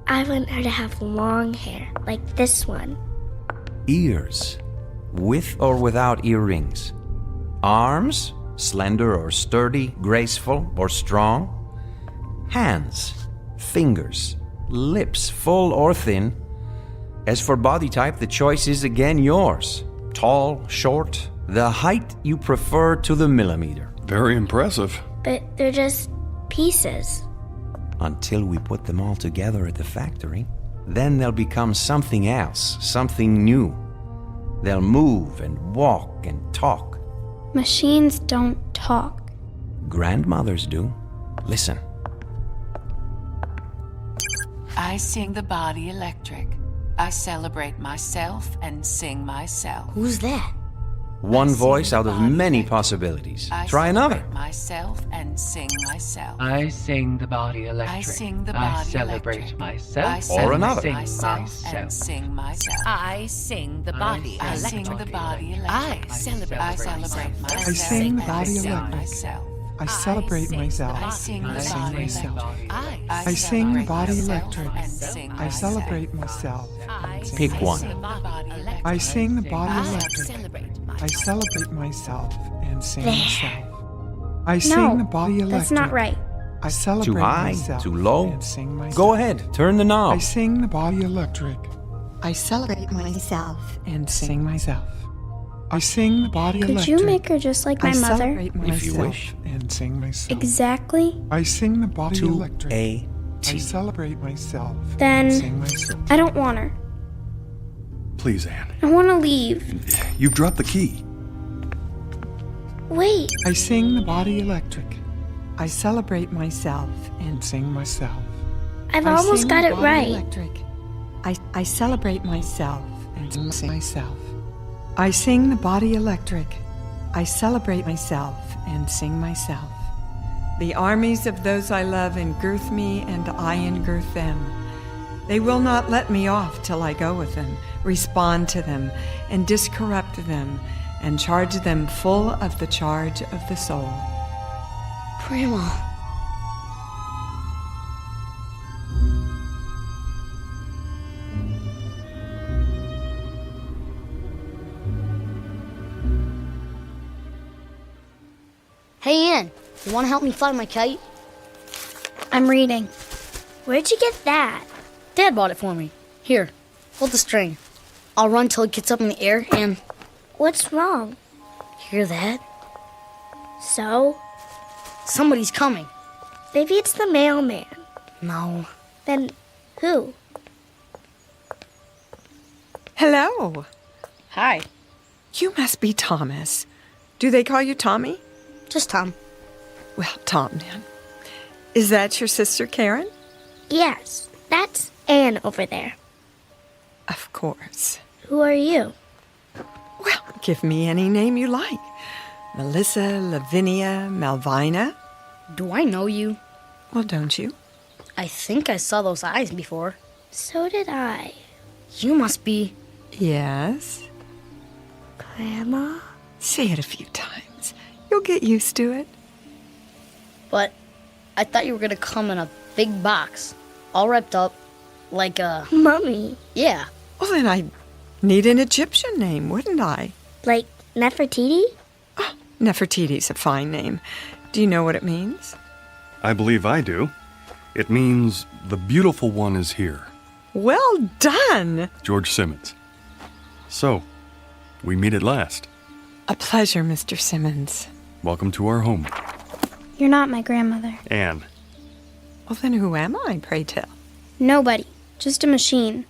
I want her to have long hair, like this one.
Ears, with or without earrings. Arms, slender or sturdy, graceful or strong. Hands, fingers, lips, full or thin. As for body type, the choice is again yours. Tall, short, the height you prefer to the millimeter.
Very impressive.
But they're just pieces.
Until we put them all together at the factory. Then they'll become something else, something new. They'll move and walk and talk.
Machines don't talk.
Grandmothers do. Listen.
I sing the body electric. I celebrate myself and sing myself.
Who's that?
One voice out of many possibilities. Try another.
Myself and sing myself.
I sing the body electric.
I sing the body
celebrate
electric.
myself.
Or another.
Sing
myself and sing myself. I sing the body electric. I sing the body electric. I celebrate myself.
I sing the body electric.
Myself.
I celebrate myself.
I sing
and sing myself.
I
sing the body electric.
I
I celebrate myself.
Pick one.
I sing the body electric. I celebrate myself and sing myself. I sing the body electric.
That's not right.
I celebrate
Too high?
myself
Too low?
and sing myself.
Go ahead. Turn the knob.
I sing the body electric. I celebrate myself and sing myself. I sing the body
Could
electric.
you make her just like my
I
mother?
celebrate myself
If you wish.
and sing myself.
Exactly.
I sing the body
To
electric.
a
I
T.
celebrate myself
Then
and sing myself.
I don't want her.
Please, Anne.
I want to leave.
You've dropped the key.
Wait.
I sing the body electric. I celebrate myself and sing myself.
I've
I
almost
sing
got
the
it
body
right.
Electric. I celebrate myself and sing myself. I sing the body electric. I celebrate myself and sing myself. The armies of those I love engirth me, and I engirth them. They will not let me off till I go with them, respond to them, and discorrupt them, and charge them full of the charge of the soul.
Grandma. Hey, Ann, you want to help me fly my kite?
I'm reading. Where'd you get that?
Dad bought it for me. Here, hold the string. I'll run till it gets up in the air and...
What's wrong?
Hear that?
So?
Somebody's coming.
Maybe it's the mailman.
No.
Then who?
Hello.
Hi.
You must be Thomas. Do they call you Tommy?
Just Tom.
Well, Tom, then. Is that your sister, Karen?
Yes, that's Anne over there.
Of course.
Who are you?
Well, give me any name you like. Melissa, Lavinia, Malvina.
Do I know you?
Well, don't you?
I think I saw those eyes before.
So did I.
You must be...
Yes.
Grandma?
Say it a few times. You'll get used to it.
But I thought you were going to come in a big box, all wrapped up, like a...
Mummy.
Yeah.
Well, then I'd need an Egyptian name, wouldn't I?
Like Nefertiti?
Oh, Nefertiti's a fine name. Do you know what it means?
I believe I do. It means the beautiful one is here.
Well done!
George Simmons. So, we meet at last.
A pleasure, Mr. Simmons.
Welcome to our home.
You're not my grandmother.
Anne.
Well, then who am I, pray tell?
Nobody. Just a machine.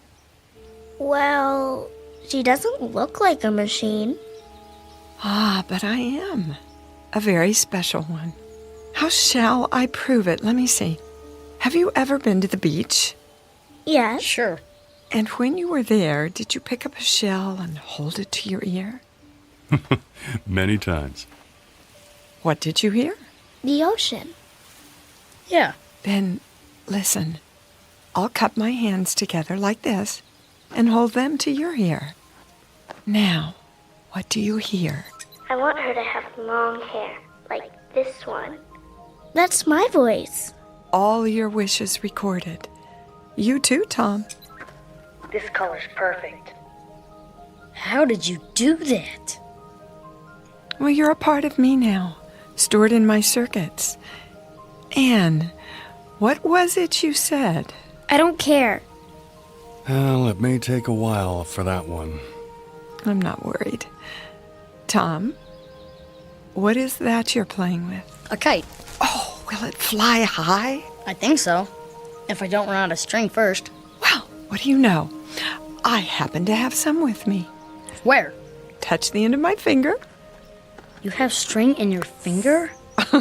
Well, she doesn't look like a machine.
Ah, but I am. A very special one. How shall I prove it? Let me see. Have you ever been to the beach?
Yes.
Sure.
And when you were there, did you pick up a shell and hold it to your ear?
Many times.
What did you hear?
The ocean.
Yeah.
Then, listen. I'll cup my hands together like this and hold them to your ear. Now, what do you hear?
I want her to have long hair, like this one. That's my voice.
All your wishes recorded. You too, Tom.
This color's perfect. How did you do that?
Well, you're a part of me now, stored in my circuits. Anne, what was it you said?
I don't care.
Well, it may take a while for that one.
I'm not worried. Tom, what is that you're playing with?
A kite.
Oh, will it fly high?
I think so. If I don't run out of string first.
Well, what do you know? I happen to have some with me.
Where?
Touch the end of my finger.
You have string in your finger?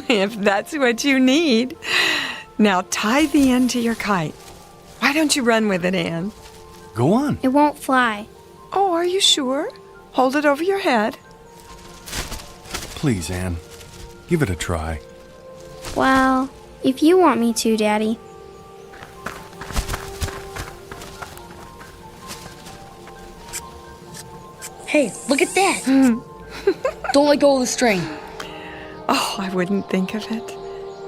If that's what you need. Now tie the end to your kite.
Why don't you run with it, Anne?
Go on.
It won't fly.
Oh, are you sure? Hold it over your head.
Please, Anne. Give it a try.
Well, if you want me to, Daddy.
Hey, look at that. Don't let go of the string.
Oh, I wouldn't think of it.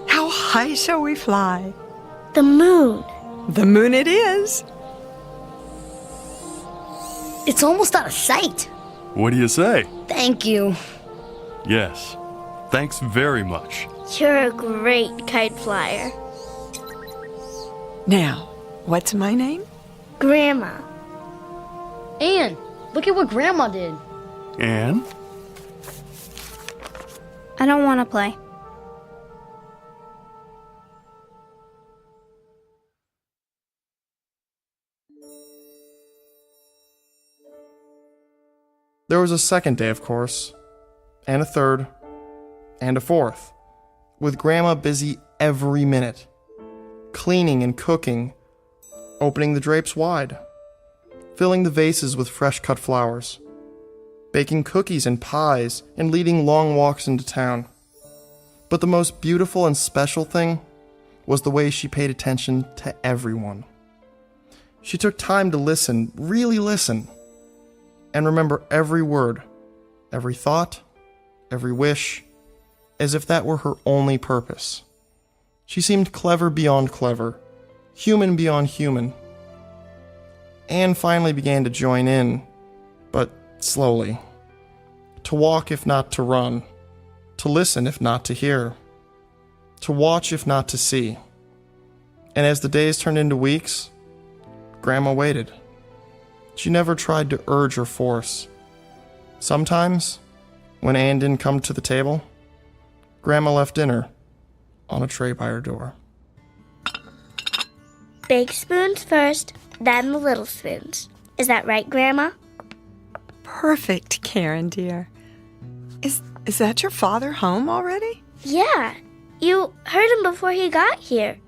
How high shall we fly?
The moon.
The moon it is.
It's almost out of sight.
What do you say?
Thank you.
Yes. Thanks very much.
You're a great kite flyer.
Now, what's my name?
Grandma.
Anne, look at what Grandma did.
Anne?
I don't want to play.
There was a second day, of course, and a third, and a fourth, with Grandma busy every minute, cleaning and cooking, opening the drapes wide, filling the vases with fresh-cut flowers, baking cookies and pies, and leading long walks into town. But the most beautiful and special thing was the way she paid attention to everyone. She took time to listen, really listen, and remember every word, every thought, every wish, as if that were her only purpose. She seemed clever beyond clever, human beyond human. Anne finally began to join in, but slowly. To walk if not to run, to listen if not to hear, to watch if not to see. And as the days turned into weeks, Grandma waited. She never tried to urge or force. Sometimes, when Anne didn't come to the table, Grandma left dinner on a tray by her door.
Big spoons first, then the little spoons. Is that right, Grandma?
Perfect, Karen, dear. Is that your father home already?
Yeah. You heard him before he got here.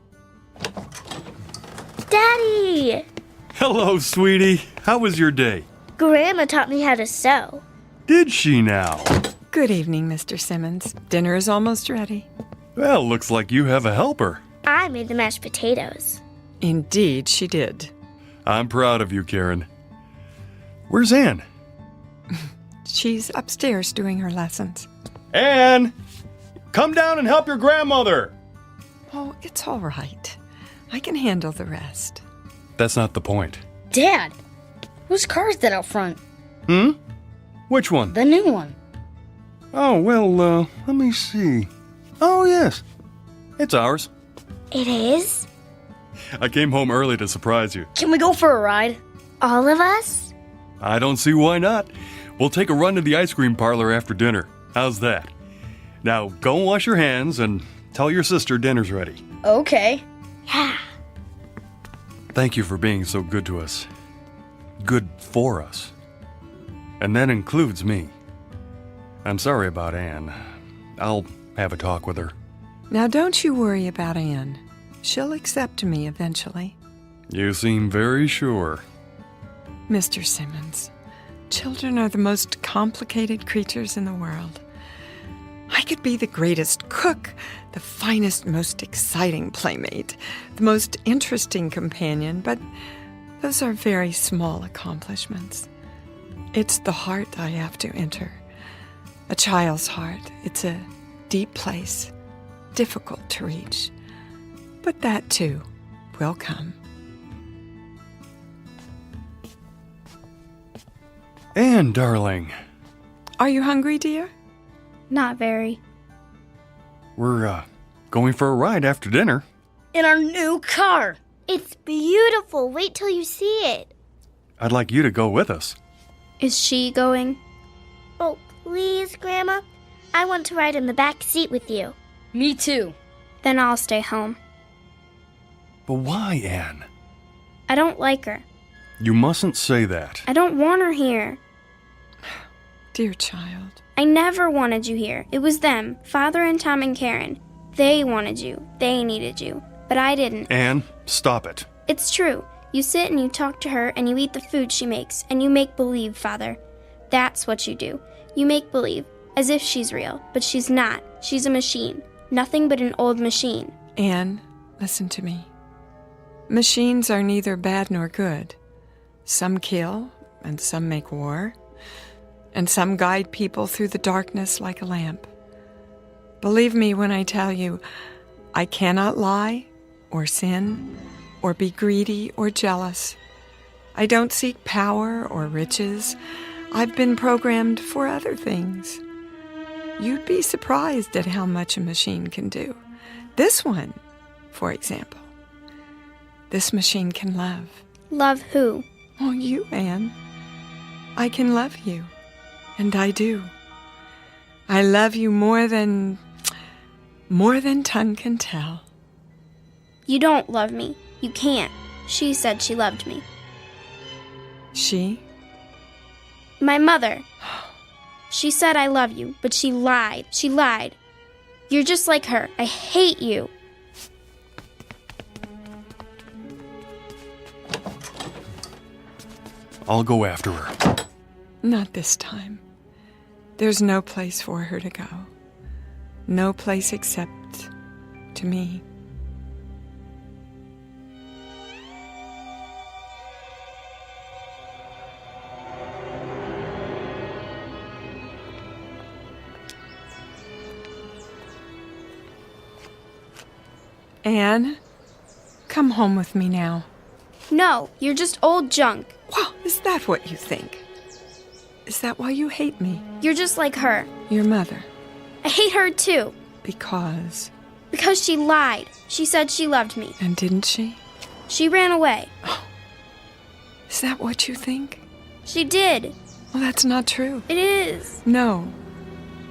Daddy!
Hello, sweetie. How was your day?
Grandma taught me how to sew.
Did she now?
Good evening, Mr. Simmons. Dinner is almost ready.
Well, looks like you have a helper.
I made the mashed potatoes.
Indeed, she did.
I'm proud of you, Karen. Where's Anne?
She's upstairs doing her lessons.
Anne! Come down and help your grandmother!
Oh, it's all right. I can handle the rest.
That's not the point.
Dad, whose car is that out front?
Which one?
The new one.
Oh, well, let me see. Oh, yes. It's ours.
It is?
I came home early to surprise you.
Can we go for a ride?
All of us?
I don't see why not. We'll take a run to the ice cream parlor after dinner. How's that? Now, go and wash your hands and tell your sister dinner's ready.
Okay.
Yeah.
Thank you for being so good to us. Good for us. And that includes me. I'm sorry about Anne. I'll have a talk with her.
Now, don't you worry about Anne. She'll accept me eventually.
You seem very sure.
Mr. Simmons, children are the most complicated creatures in the world. I could be the greatest cook, the finest, most exciting playmate, the most interesting companion, but those are very small accomplishments. It's the heart I have to enter. A child's heart. It's a deep place, difficult to reach. But that, too, will come.
Anne, darling.
Are you hungry, dear?
Not very.
We're, going for a ride after dinner.
In our new car.
It's beautiful. Wait till you see it.
I'd like you to go with us.
Is she going? Oh, please, Grandma. I want to ride in the back seat with you.
Me too.
Then I'll stay home.
But why, Anne?
I don't like her.
You mustn't say that.
I don't want her here.
Dear child.
I never wanted you here. It was them, Father and Tom and Karen. They wanted you. They needed you. But I didn't.
Anne, stop it.
It's true. You sit and you talk to her and you eat the food she makes and you make believe, Father. That's what you do. You make believe, as if she's real, but she's not. She's a machine. Nothing but an old machine.
Anne, listen to me. Machines are neither bad nor good. Some kill, and some make war, and some guide people through the darkness like a lamp. Believe me when I tell you, I cannot lie, or sin, or be greedy or jealous. I don't seek power or riches. I've been programmed for other things. You'd be surprised at how much a machine can do. This one, for example. This machine can love.
Love who?
Oh, you, Anne. I can love you. And I do. I love you more than tongue can tell.
You don't love me. You can't. She said she loved me.
She?
My mother. She said I love you, but she lied. She lied. You're just like her. I hate you.
I'll go after her.
Not this time. There's no place for her to go. No place except to me. Anne, come home with me now.
No, you're just old junk.
Well, is that what you think? Is that why you hate me?
You're just like her.
Your mother.
I hate her too.
Because?
Because she lied. She said she loved me.
And didn't she?
She ran away.
Oh. Is that what you think?
She did.
Well, that's not true.
It is.
No.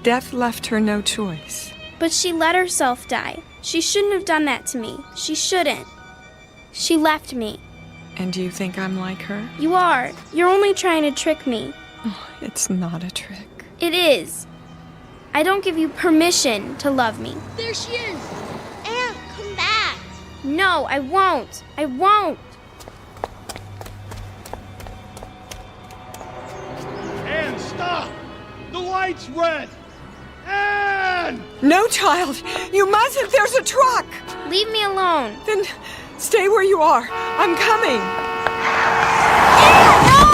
Death left her no choice.
But she let herself die. She shouldn't have done that to me. She shouldn't. She left me.
And do you think I'm like her?
You are. You're only trying to trick me.
Oh, it's not a trick.
It is. I don't give you permission to love me.
There she is! Anne, come back!
No, I won't. I won't.
Anne, stop! The light's red! Anne!
No, child! You mustn't! There's a truck!
Leave me alone.
Then stay where you are. I'm coming.
Anne, no!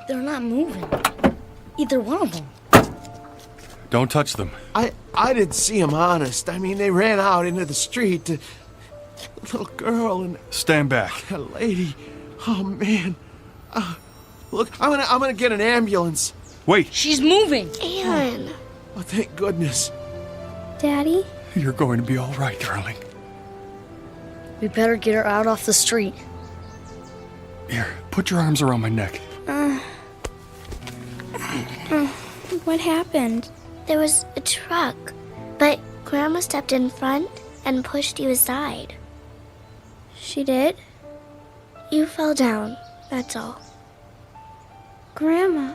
They're not moving. Either one of them.
Don't touch them.
I didn't see them, honest. I mean, they ran out into the street. A little girl and...
Stand back.
A lady. Oh, man. Look, I'm gonna get an ambulance.
Wait.
She's moving.
Anne.
Oh, thank goodness.
Daddy?
You're going to be all right, darling.
We better get her out off the street.
Here, put your arms around my neck.
What happened?
There was a truck, but Grandma stepped in front and pushed you aside.
She did?
You fell down, that's all.
Grandma.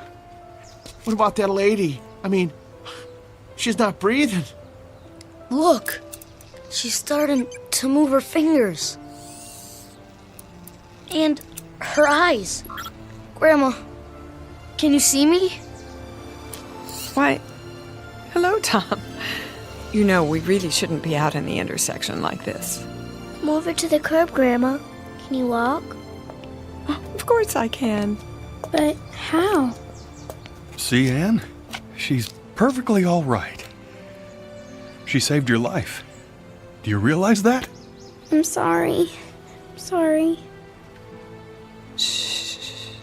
What about that lady? I mean, she's not breathing.
Look, she's starting to move her fingers. And her eyes. Grandma, can you see me?
Why, hello, Tom. You know, we really shouldn't be out in the intersection like this.
Move her to the curb, Grandma. Can you walk?
Oh, of course I can.
But how?
See, Anne? She's perfectly all right. She saved your life. Do you realize that?
I'm sorry. I'm sorry.
Shh.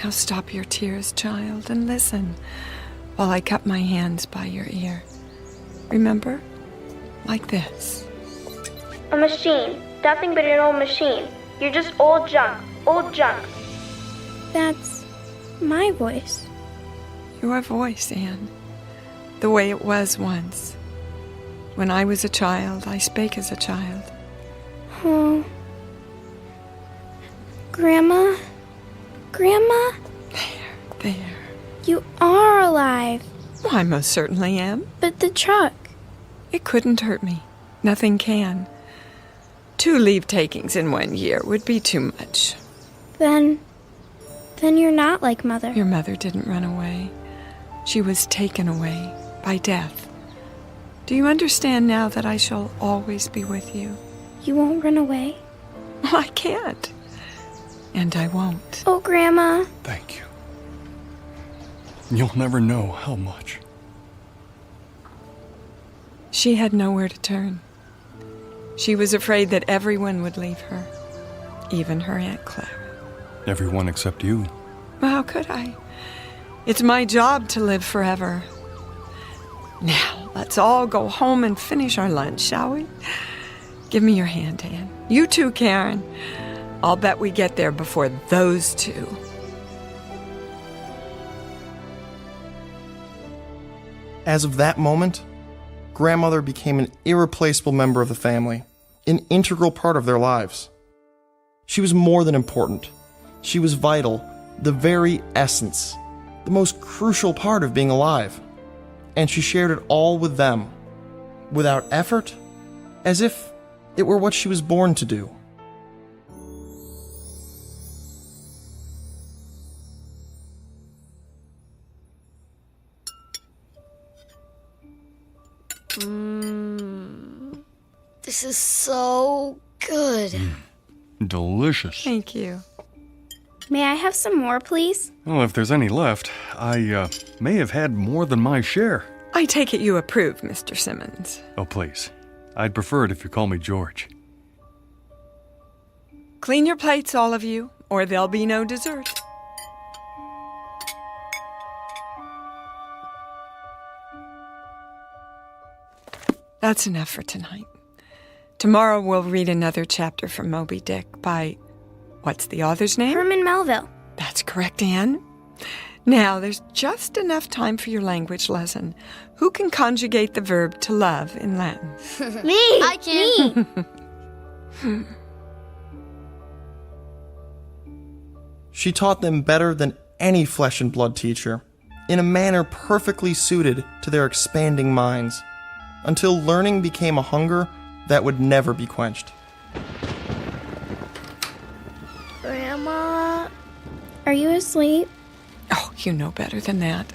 Now stop your tears, child, and listen while I cup my hands by your ear. Remember? Like this.
A machine. Nothing but an old machine. You're just old junk. Old junk. That's my voice.
Your voice, Anne. The way it was once. When I was a child, I spake as a child.
Oh. Grandma? Grandma?
There.
You are alive.
Well, I most certainly am.
But the truck.
It couldn't hurt me. Nothing can. 2 leave-takings in 1 year would be too much.
Then you're not like Mother.
Your mother didn't run away. She was taken away by death. Do you understand now that I shall always be with you?
You won't run away?
I can't. And I won't.
Oh, Grandma.
Thank you. You'll never know how much.
She had nowhere to turn. She was afraid that everyone would leave her, even her Aunt Clara.
Everyone except you.
Well, how could I? It's my job to live forever. Now, let's all go home and finish our lunch, shall we? Give me your hand, Anne. You too, Karen. I'll bet we get there before those 2.
As of that moment, Grandmother became an irreplaceable member of the family, an integral part of their lives. She was more than important. She was vital, the very essence, the most crucial part of being alive. And she shared it all with them, without effort, as if it were what she was born to do.
This is so good.
Delicious.
Thank you.
May I have some more, please?
Well, if there's any left, I may have had more than my share.
I take it you approve, Mr. Simmons.
Oh, please. I'd prefer it if you call me George.
Clean your plates, all of you, or there'll be no dessert. That's enough for tonight. Tomorrow we'll read another chapter from Moby Dick by, what's the author's name?
Herman Melville.
That's correct, Anne. Now, there's just enough time for your language lesson. Who can conjugate the verb to love in Latin?
Me! I can!
Me.
She taught them better than any flesh and blood teacher, in a manner perfectly suited to their expanding minds, until learning became a hunger that would never be quenched.
Grandma?
Are you asleep?
Oh, you know better than that.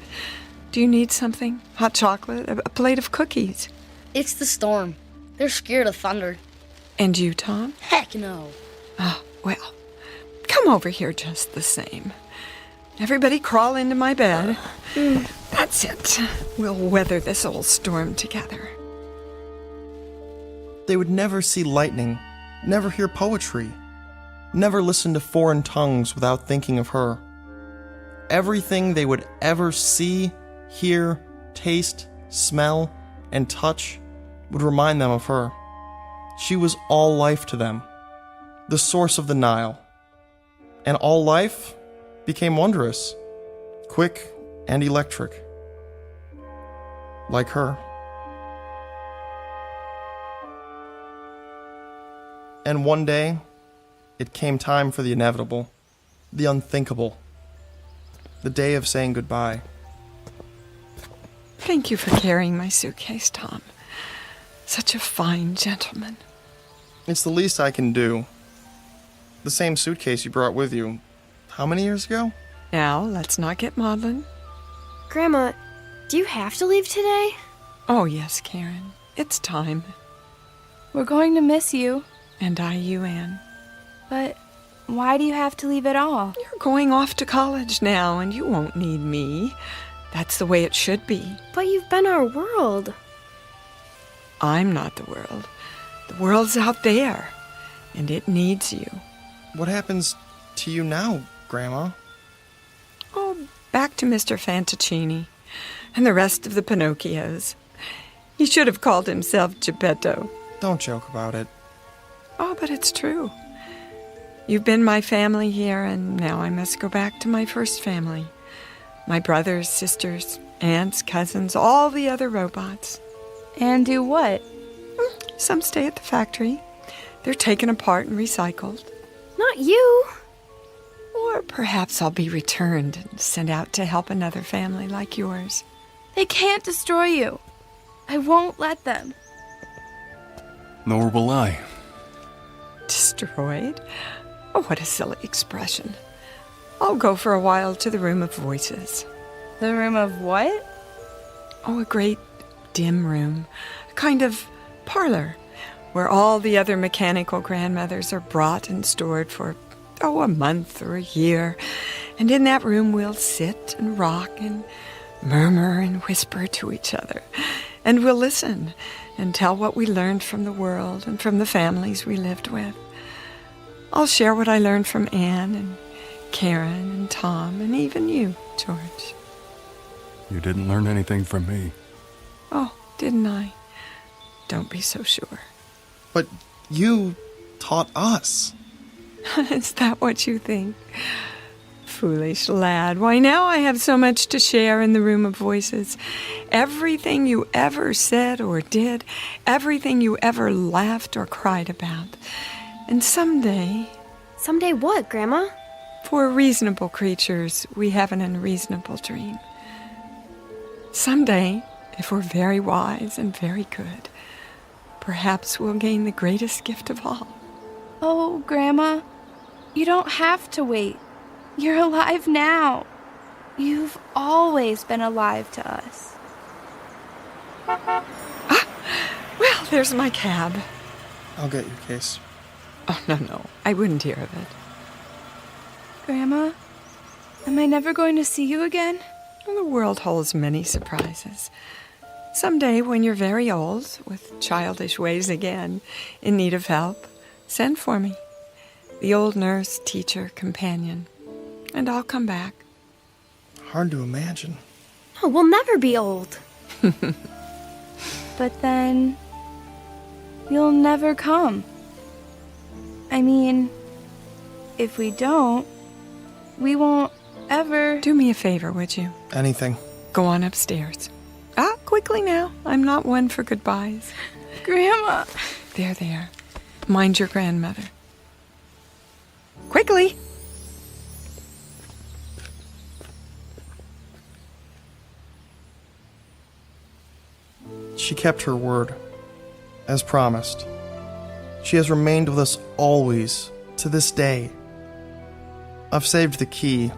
Do you need something? Hot chocolate? A plate of cookies?
It's the storm. They're scared of thunder.
And you, Tom?
Heck no.
Oh, well, come over here just the same. Everybody crawl into my bed. That's it. We'll weather this old storm together.
They would never see lightning, never hear poetry, never listen to foreign tongues without thinking of her. Everything they would ever see, hear, taste, smell, and touch would remind them of her. She was all life to them, the source of the Nile. And all life became wondrous, quick and electric, like her. And one day, it came time for the inevitable, the unthinkable, the day of saying goodbye.
Thank you for carrying my suitcase, Tom. Such a fine gentleman.
It's the least I can do. The same suitcase you brought with you, how many years ago?
Now, let's not get maudlin.
Grandma, do you have to leave today?
Oh, yes, Karen. It's time.
We're going to miss you.
And I you, Anne.
But why do you have to leave at all?
You're going off to college now, and you won't need me. That's the way it should be.
But you've been our world.
I'm not the world. The world's out there, and it needs you.
What happens to you now, Grandma?
Oh, back to Mr. Fantaccini and the rest of the Pinocchios. He should have called himself Geppetto.
Don't joke about it.
Oh, but it's true. You've been my family here, and now I must go back to my first family. My brothers, sisters, aunts, cousins, all the other robots.
And do what?
Some stay at the factory. They're taken apart and recycled.
Not you.
Or perhaps I'll be returned and sent out to help another family like yours.
They can't destroy you. I won't let them.
Nor will I.
Destroyed? Oh, what a silly expression. I'll go for a while to the room of voices.
The room of what?
Oh, a great dim room. A kind of parlor where all the other mechanical grandmothers are brought and stored for, a month or a year. And in that room we'll sit and rock and murmur and whisper to each other. And we'll listen and tell what we learned from the world and from the families we lived with. I'll share what I learned from Anne and Karen and Tom and even you, George.
You didn't learn anything from me.
Oh, didn't I? Don't be so sure.
But you taught us.
Is that what you think? Foolish lad. Why, now I have so much to share in the room of voices. Everything you ever said or did, everything you ever laughed or cried about. And someday...
Someday what, Grandma?
For reasonable creatures, we have an unreasonable dream. Someday, if we're very wise and very good, perhaps we'll gain the greatest gift of all.
Oh, Grandma, you don't have to wait. You're alive now. You've always been alive to us.
Well, there's my cab.
I'll get your case.
Oh, no, I wouldn't hear of it.
Grandma, am I never going to see you again?
Well, the world holds many surprises. Someday, when you're very old, with childish ways again, in need of help, send for me. The old nurse, teacher, companion. And I'll come back.
Hard to imagine.
Oh, we'll never be old.
But then... you'll never come. I mean, if we don't, we won't ever...
Do me a favor, would you?
Anything.
Go on upstairs. Quickly now. I'm not one for goodbyes.
Grandma!
There. Mind your grandmother. Quickly!
She kept her word, as promised. She has remained with us always, to this day. I've saved the key,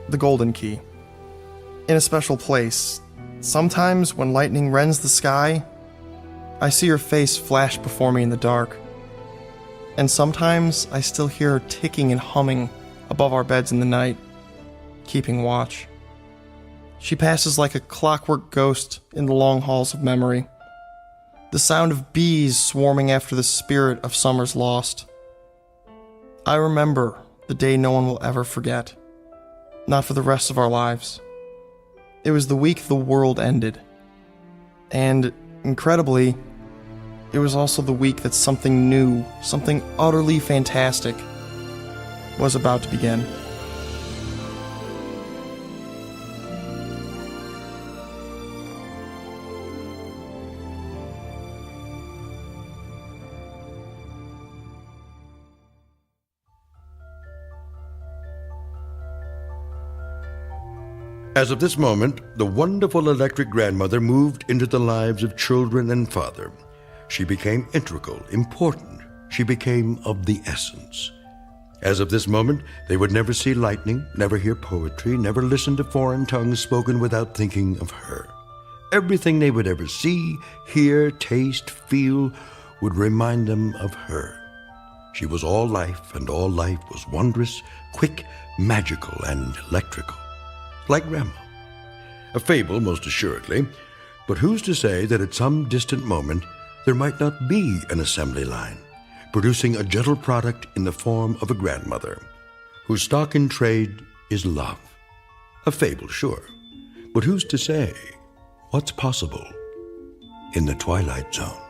the golden key, in a special place. Sometimes when lightning rends the sky, I see her face flash before me in the dark. And sometimes I still hear her ticking and humming above our beds in the night, keeping watch. She passes like a clockwork ghost in the long halls of memory. The sound of bees swarming after the spirit of summer's lost. I remember the day no one will ever forget. Not for the rest of our lives. It was the week the world ended. And, incredibly, it was also the week that something new, something utterly fantastic, was about to begin.
As of this moment, the wonderful electric grandmother moved into the lives of children and father. She became integral, important. She became of the essence. As of this moment, they would never see lightning, never hear poetry, never listen to foreign tongues spoken without thinking of her. Everything they would ever see, hear, taste, feel would remind them of her. She was all life, and all life was wondrous, quick, magical, and electrical. Like Grandma. A fable, most assuredly, but who's to say that at some distant moment there might not be an assembly line, producing a gentle product in the form of a grandmother, whose stock in trade is love. A fable, sure, but who's to say what's possible in the Twilight Zone?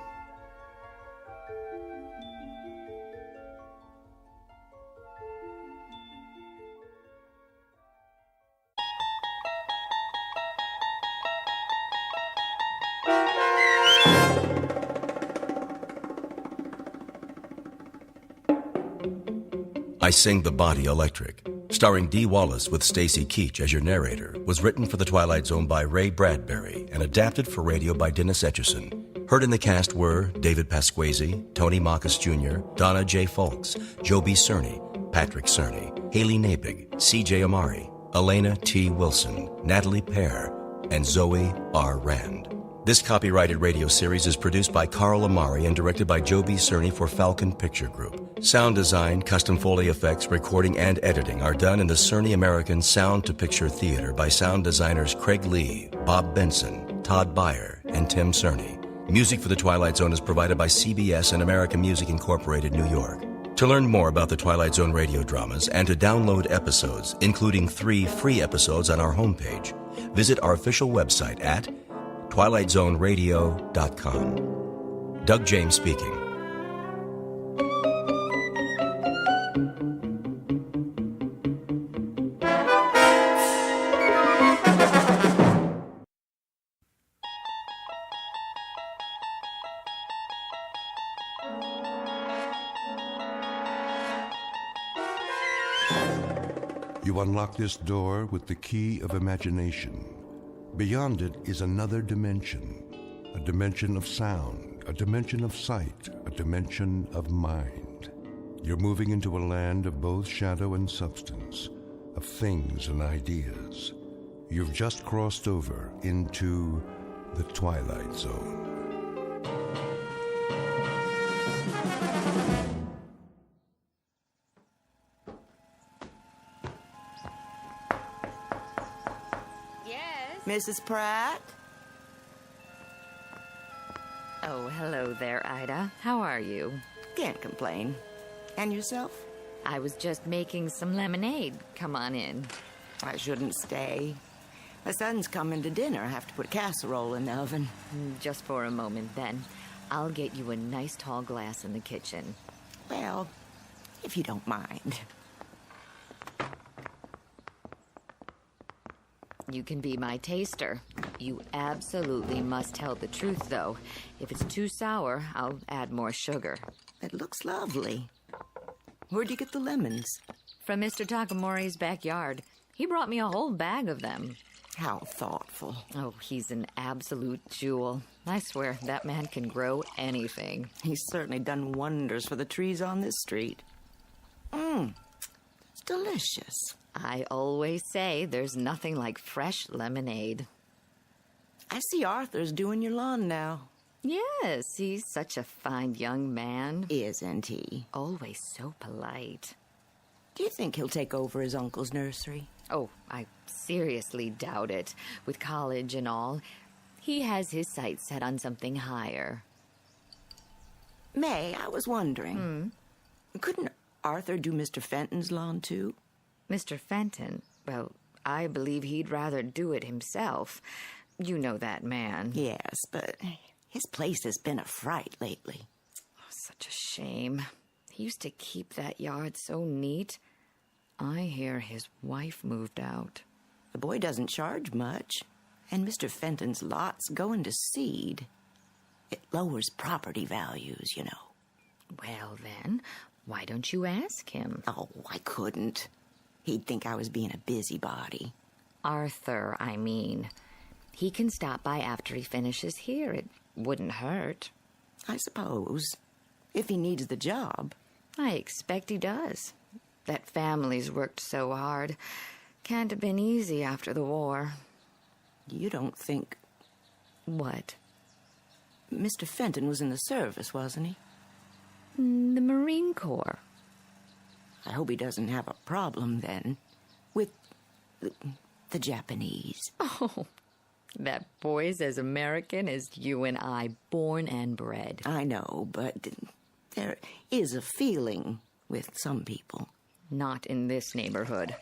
I sing the body electric, starring Dee Wallace with Stacy Keach as your narrator, was written for The Twilight Zone by Ray Bradbury and adapted for radio by Dennis Etchison. Heard in the cast were David Pasquesi, Tony Marcus Jr., Donna J. Folks, Joe B. Cerny, Patrick Cerny, Haley Nabig, C.J. Amari, Elena T. Wilson, Natalie Pear, and Zoe R. Rand. This copyrighted radio series is produced by Carl Amari and directed by Joe B. Cerny for Falcon Picture Group. Sound design, custom Foley effects, recording, and editing are done in the Cerny American Sound to Picture Theater by sound designers Craig Lee, Bob Benson, Todd Beyer, and Tim Cerny. Music for The Twilight Zone is provided by CBS and American Music Incorporated, New York. To learn more about the Twilight Zone radio dramas and to download episodes, including 3 free episodes on our homepage, visit our official website at twilightzoneradio.com. Doug James speaking.
You unlock this door with the key of imagination. Beyond it is another dimension, a dimension of sound, a dimension of sight, a dimension of mind. You're moving into a land of both shadow and substance, of things and ideas. You've just crossed over into the Twilight Zone.
Mrs. Pratt?
Oh, hello there, Ida. How are you?
Can't complain. And yourself?
I was just making some lemonade. Come on in.
I shouldn't stay. My son's coming to dinner. I have to put a casserole in the oven.
Just for a moment, then. I'll get you a nice tall glass in the kitchen.
Well, if you don't mind.
You can be my taster. You absolutely must tell the truth, though. If it's too sour, I'll add more sugar.
It looks lovely. Where'd you get the lemons?
From Mr. Takamori's backyard. He brought me a whole bag of them.
How thoughtful.
Oh, he's an absolute jewel. I swear, that man can grow anything.
He's certainly done wonders for the trees on this street. It's delicious.
I always say there's nothing like fresh lemonade.
I see Arthur's doing your lawn now.
Yes, he's such a fine young man.
Isn't he?
Always so polite.
Do you think he'll take over his uncle's nursery?
Oh, I seriously doubt it. With college and all, he has his sights set on something higher.
May, I was wondering. Couldn't Arthur do Mr. Fenton's lawn, too?
Mr. Fenton? Well, I believe he'd rather do it himself. You know that man.
Yes, but his place has been a fright lately.
Oh, such a shame. He used to keep that yard so neat. I hear his wife moved out.
The boy doesn't charge much, and Mr. Fenton's lots go into seed. It lowers property values, you know.
Well, then, why don't you ask him?
Oh, I couldn't. He'd think I was being a busybody.
Arthur, I mean. He can stop by after he finishes here. It wouldn't hurt.
I suppose. If he needs the job.
I expect he does. That family's worked so hard. Can't have been easy after the war.
You don't think...
What?
Mr. Fenton was in the service, wasn't he?
The Marine Corps.
I hope he doesn't have a problem, then, with the Japanese.
Oh, that boy's as American as you and I, born and bred.
I know, but there is a feeling with some people.
Not in this neighborhood.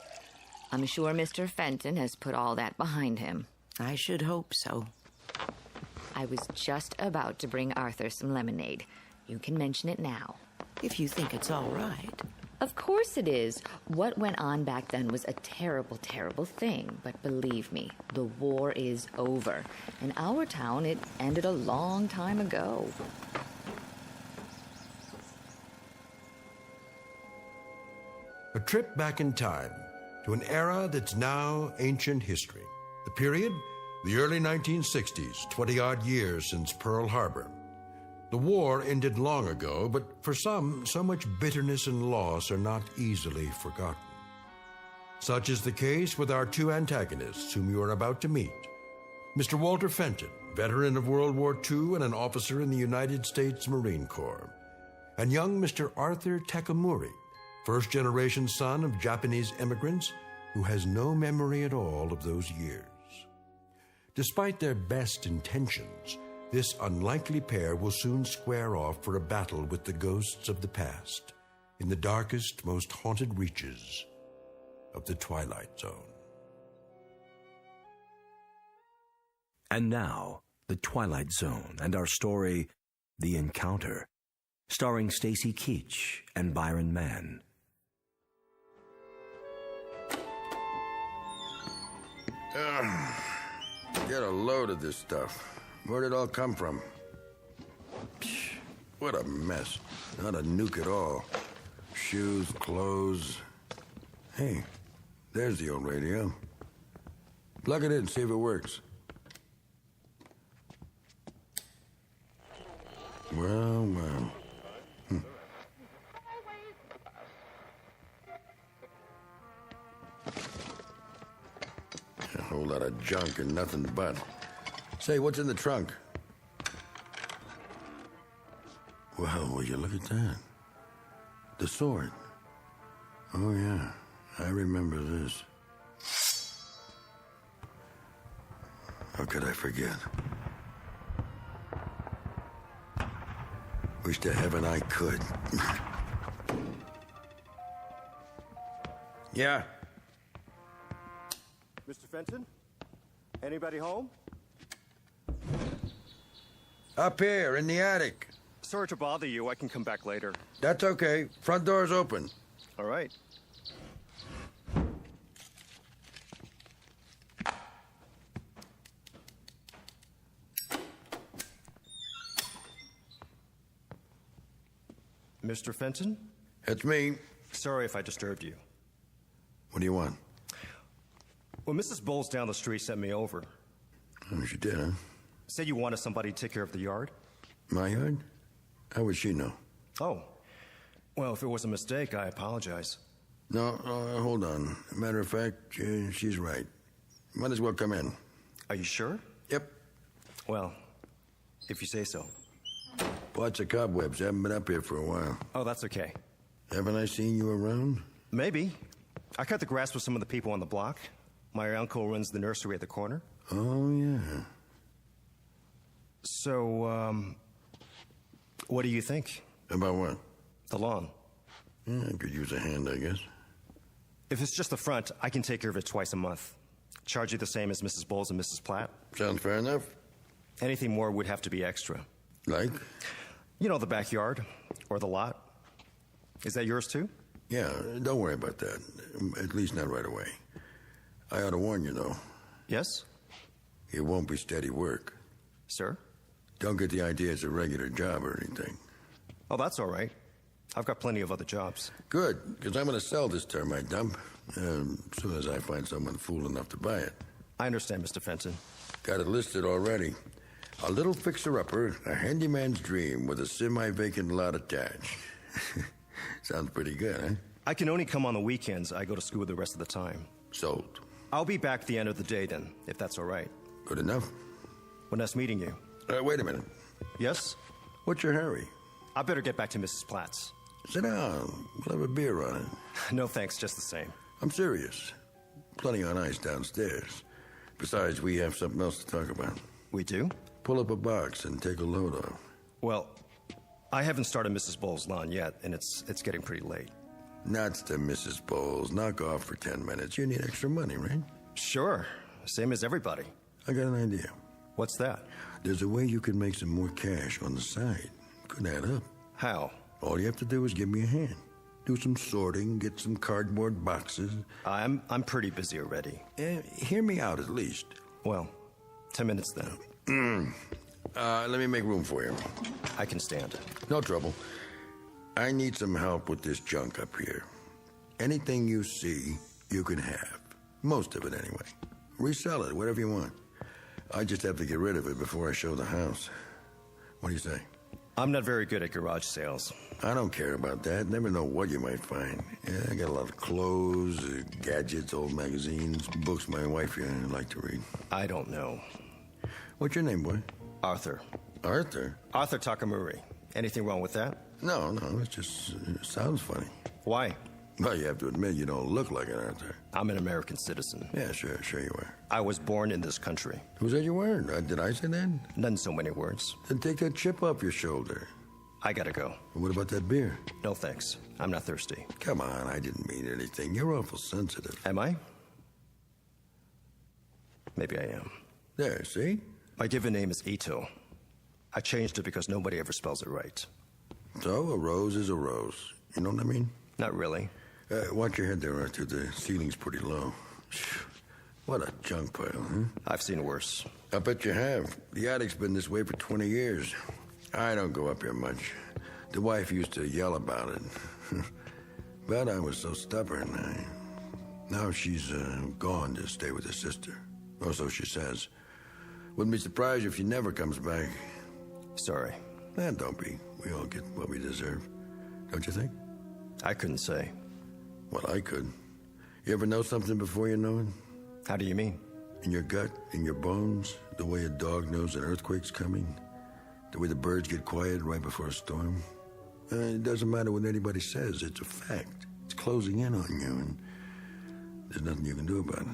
I'm sure Mr. Fenton has put all that behind him.
I should hope so.
I was just about to bring Arthur some lemonade. You can mention it now.
If you think it's all right.
Of course it is. What went on back then was a terrible, terrible thing. But believe me, the war is over. In our town, it ended a long time ago.
A trip back in time to an era that's now ancient history. The period? The early 1960s, 20-odd years since Pearl Harbor. The war ended long ago, but for some, so much bitterness and loss are not easily forgotten. Such is the case with our two antagonists whom you are about to meet. Mr. Walter Fenton, veteran of World War II and an officer in the United States Marine Corps, and young Mr. Arthur Takamori, first-generation son of Japanese immigrants who has no memory at all of those years. Despite their best intentions, this unlikely pair will soon square off for a battle with the ghosts of the past in the darkest, most haunted reaches of the Twilight Zone.
And now, The Twilight Zone and our story, The Encounter, starring Stacy Keach and Byron Mann.
Get a load of this stuff. Where'd it all come from? Psh, what a mess. Not a nuke at all. Shoes, clothes. Hey, there's the old radio. Plug it in, see if it works. Well, well. A whole lot of junk and nothing but. Say, what's in the trunk? Well, will you look at that? The sword. Oh, yeah. I remember this. How could I forget? Wish to heaven I could. Yeah?
Mr. Fenton? Anybody home?
Up here, in the attic.
Sorry to bother you. I can come back later.
That's okay. Front door's open.
All right. Mr. Fenton?
It's me.
Sorry if I disturbed you.
What do you want?
Well, Mrs. Bowles down the street sent me over.
Oh, she did, huh?
Said you wanted somebody to take care of the yard.
My yard? How would she know?
Oh. Well, if it was a mistake, I apologize.
No, hold on. Matter of fact, she's right. Might as well come in.
Are you sure?
Yep.
Well, if you say so.
Lots of cobwebs. Haven't been up here for a while.
Oh, that's okay.
Haven't I seen you around?
Maybe. I cut the grass with some of the people on the block. My uncle runs the nursery at the corner.
Oh, yeah.
So, what do you think?
About what?
The lawn.
Yeah, I could use a hand, I guess.
If it's just the front, I can take care of it twice a month. Charge you the same as Mrs. Bowles and Mrs. Platt.
Sounds fair enough.
Anything more would have to be extra.
Like?
You know, the backyard or the lot. Is that yours too?
Yeah, don't worry about that. At least not right away. I ought to warn you, though.
Yes?
It won't be steady work.
Sir?
Don't get the idea it's a regular job or anything.
Oh, that's all right. I've got plenty of other jobs.
Good, because I'm going to sell this termite dump as soon as I find someone fool enough to buy it.
I understand, Mr. Fenton.
Got it listed already. A little fixer-upper, a handyman's dream with a semi-vacant lot attached. Sounds pretty good, huh?
I can only come on the weekends. I go to school the rest of the time.
Sold.
I'll be back at the end of the day then, if that's all right.
Good enough.
Well, nice meeting you.
Wait a minute.
Yes?
What's your hurry?
I better get back to Mrs. Platt's.
Sit down. We'll have a beer on it.
No thanks, just the same.
I'm serious. Plenty on ice downstairs. Besides, we have something else to talk about.
We do?
Pull up a box and take a load off.
Well, I haven't started Mrs. Bowles' lawn yet, and it's getting pretty late.
Nuts to Mrs. Bowles. Knock off for 10 minutes. You need extra money, right?
Sure. Same as everybody.
I got an idea.
What's that?
There's a way you can make some more cash on the side. Could add up.
How?
All you have to do is give me a hand. Do some sorting, get some cardboard boxes.
I'm pretty busy already.
Hear me out at least.
Well, 10 minutes then.
Let me make room for you.
I can stand.
No trouble. I need some help with this junk up here. Anything you see, you can have. Most of it, anyway. Resell it, whatever you want. I just have to get rid of it before I show the house. What do you say?
I'm not very good at garage sales.
I don't care about that. Never know what you might find. Yeah, I got a lot of clothes, gadgets, old magazines, books my wife like to read.
I don't know.
What's your name, boy?
Arthur.
Arthur?
Arthur Takamori. Anything wrong with that?
No, it just sounds funny.
Why?
Well, you have to admit you don't look like an Arthur.
I'm an American citizen.
Yeah, sure you are.
I was born in this country.
Who said you weren't? Did I say that?
Not in so many words.
Then take that chip off your shoulder.
I gotta go.
What about that beer?
No thanks. I'm not thirsty.
Come on, I didn't mean anything. You're awful sensitive.
Am I? Maybe I am.
There, see?
My given name is Ito. I changed it because nobody ever spells it right.
So, a rose is a rose. You know what I mean?
Not really.
Watch your head there, Arthur. The ceiling's pretty low. What a junk pile, huh?
I've seen worse.
I bet you have. The attic's been this way for 20 years. I don't go up here much. The wife used to yell about it. But I was so stubborn. Now she's gone to stay with her sister. Or so she says. Wouldn't be surprised if she never comes back.
Sorry.
Don't be. We all get what we deserve. Don't you think?
I couldn't say.
Well, I could. You ever know something before you know it?
How do you mean?
In your gut, in your bones, the way a dog knows an earthquake's coming, the way the birds get quiet right before a storm. It doesn't matter what anybody says, it's a fact. It's closing in on you, and there's nothing you can do about it.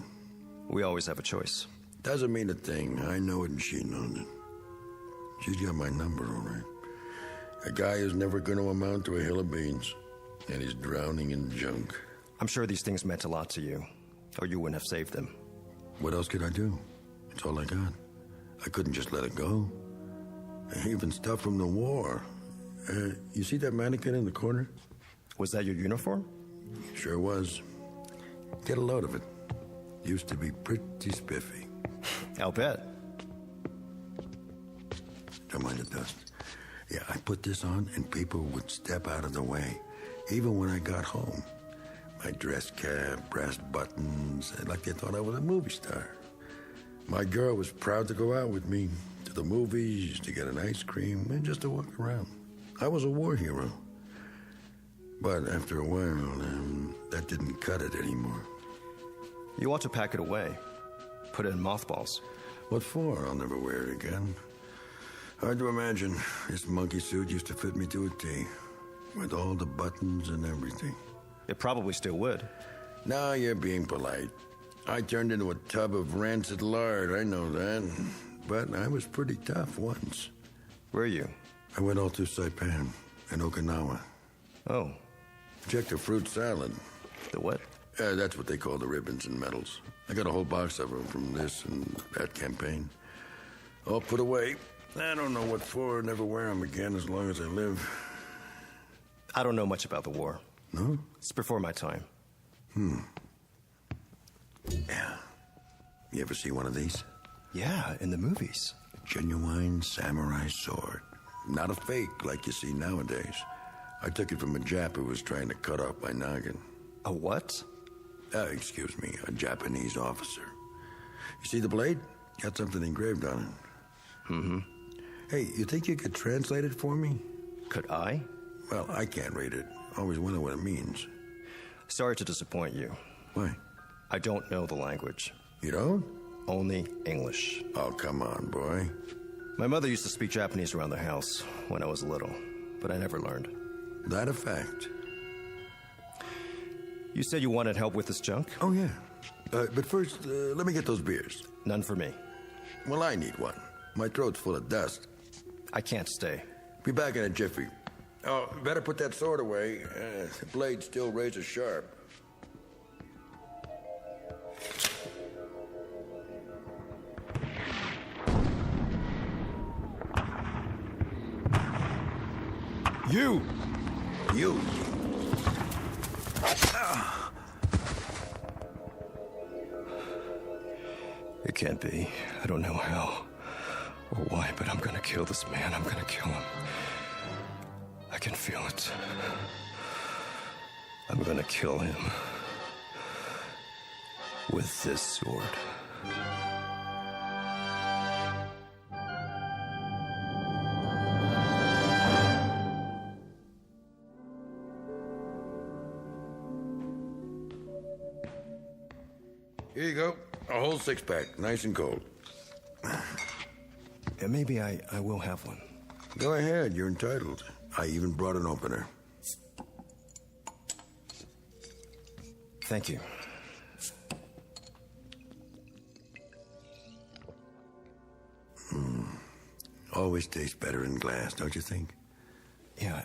We always have a choice.
Doesn't mean a thing. I know it and she knows it. She's got my number, all right. A guy who's never going to amount to a hill of beans, and he's drowning in junk.
I'm sure these things meant a lot to you, or you wouldn't have saved them.
What else could I do? It's all I got. I couldn't just let it go. Even stuff from the war. You see that mannequin in the corner?
Was that your uniform?
Sure was. Get a load of it. Used to be pretty spiffy.
I'll bet.
Don't mind the dust. Yeah, I put this on and people would step out of the way. Even when I got home. My dress cap, brass buttons, like they thought I was a movie star. My girl was proud to go out with me to the movies, to get an ice cream, and just to walk around. I was a war hero. But after a while, that didn't cut it anymore.
You ought to pack it away. Put it in mothballs.
What for? I'll never wear it again. Hard to imagine. This monkey suit used to fit me to a T. With all the buttons and everything.
It probably still would.
Now you're being polite. I turned into a tub of rancid lard, I know that. But I was pretty tough once.
Were you?
I went all through Saipan and Okinawa.
Oh.
Check the fruit salad.
The what?
That's what they call the ribbons and medals. I got a whole box of them from this and that campaign. All put away. I don't know what for. Never wear them again as long as I live.
I don't know much about the war.
No?
It's before my time.
Yeah. You ever see one of these?
Yeah, in the movies.
A genuine samurai sword. Not a fake like you see nowadays. I took it from a Jap who was trying to cut off my noggin.
A what?
Excuse me, a Japanese officer. You see the blade? Got something engraved on it.
Mm-hmm.
Hey, you think you could translate it for me?
Could I?
Well, I can't read it. Always wonder what it means.
Sorry to disappoint you.
Why?
I don't know the language.
You don't?
Only English.
Oh, come on, boy.
My mother used to speak Japanese around the house when I was little, but I never learned.
That a fact.
You said you wanted help with this junk?
Oh, yeah. But first, let me get those beers.
None for me.
Well, I need one. My throat's full of dust.
I can't stay.
Be back in a jiffy. Oh, better put that sword away. The blade's still razor sharp.
You!
It can't be. I don't know how or why, but I'm gonna kill this man. I'm gonna kill him. I can feel it. I'm gonna kill him. with this sword.
Here you go. A whole six-pack, nice and cold.
Yeah, maybe I will have one.
Go ahead, you're entitled. I even brought an opener.
Thank you.
Always tastes better in glass, don't you think?
Yeah,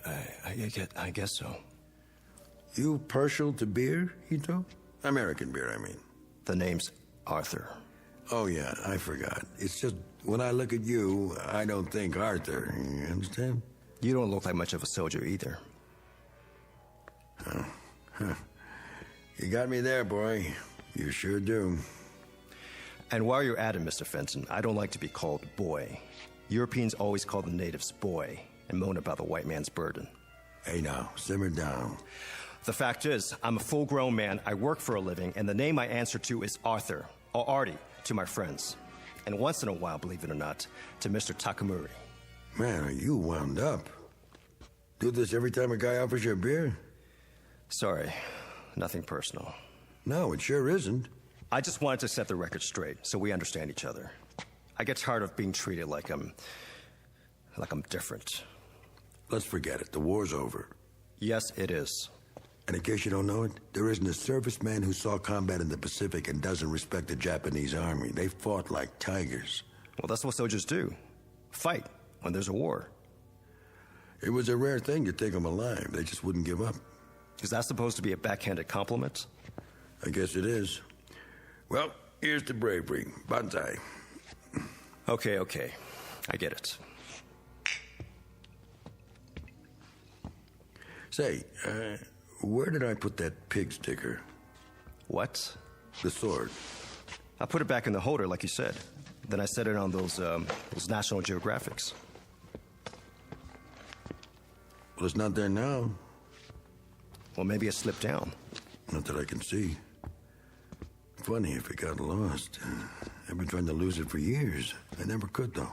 I guess so.
You partial to beer, Ito? American beer, I mean.
The name's Arthur.
Oh, yeah, I forgot. It's just, when I look at you, I don't think Arthur. You understand?
You don't look like much of a soldier either.
Oh. Huh. You got me there, boy. You sure do.
And while you're at it, Mr. Fenton, I don't like to be called boy. Europeans always call the natives boy and moan about the white man's burden.
Hey, now, simmer down.
The fact is, I'm a full-grown man, I work for a living, and the name I answer to is Arthur, or Artie, to my friends. And once in a while, believe it or not, to Mr. Takamuri.
Man, are you wound up? Do this every time a guy offers you a beer?
Sorry, nothing personal.
No, it sure isn't.
I just wanted to set the record straight, so we understand each other. I get tired of being treated like I'm different.
Let's forget it. The war's over.
Yes, it is.
And in case you don't know it, there isn't a serviceman who saw combat in the Pacific and doesn't respect the Japanese army. They fought like tigers.
Well, that's what soldiers do. Fight when there's a war.
It was a rare thing to take them alive. They just wouldn't give up.
Is that supposed to be a backhanded compliment?
I guess it is. Well, here's to bravery. Banzai.
Okay. I get it.
Say, where did I put that pig sticker?
What?
The sword.
I put it back in the holder, like you said. Then I set it on those National Geographics.
Well, it's not there now.
Well, maybe it slipped down.
Not that I can see. Funny if it got lost. I've been trying to lose it for years. I never could, though.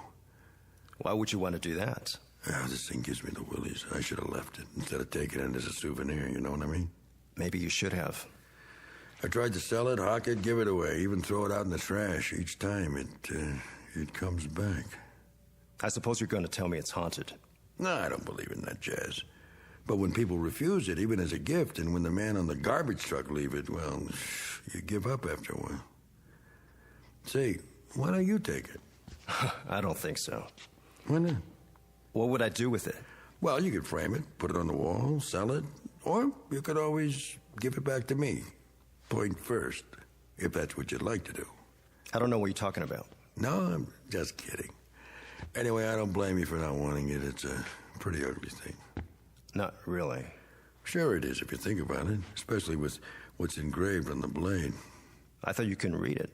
Why would you want to do that?
Oh, this thing gives me the willies. I should have left it instead of taking it as a souvenir, you know what I mean?
Maybe you should have.
I tried to sell it, hawk it, give it away, even throw it out in the trash. Each time it comes back.
I suppose you're going to tell me it's haunted.
No, I don't believe in that jazz. But when people refuse it, even as a gift, and when the man on the garbage truck leave it, well, you give up after a while. Say, why don't you take it?
I don't think so.
Why not?
What would I do with it?
Well, you could frame it, put it on the wall, sell it, or you could always give it back to me. Point first, if that's what you'd like to do.
I don't know what you're talking about.
No, I'm just kidding. Anyway, I don't blame you for not wanting it. It's a pretty ugly thing.
Not really.
Sure it is, if you think about it, especially with what's engraved on the blade.
I thought you couldn't read it.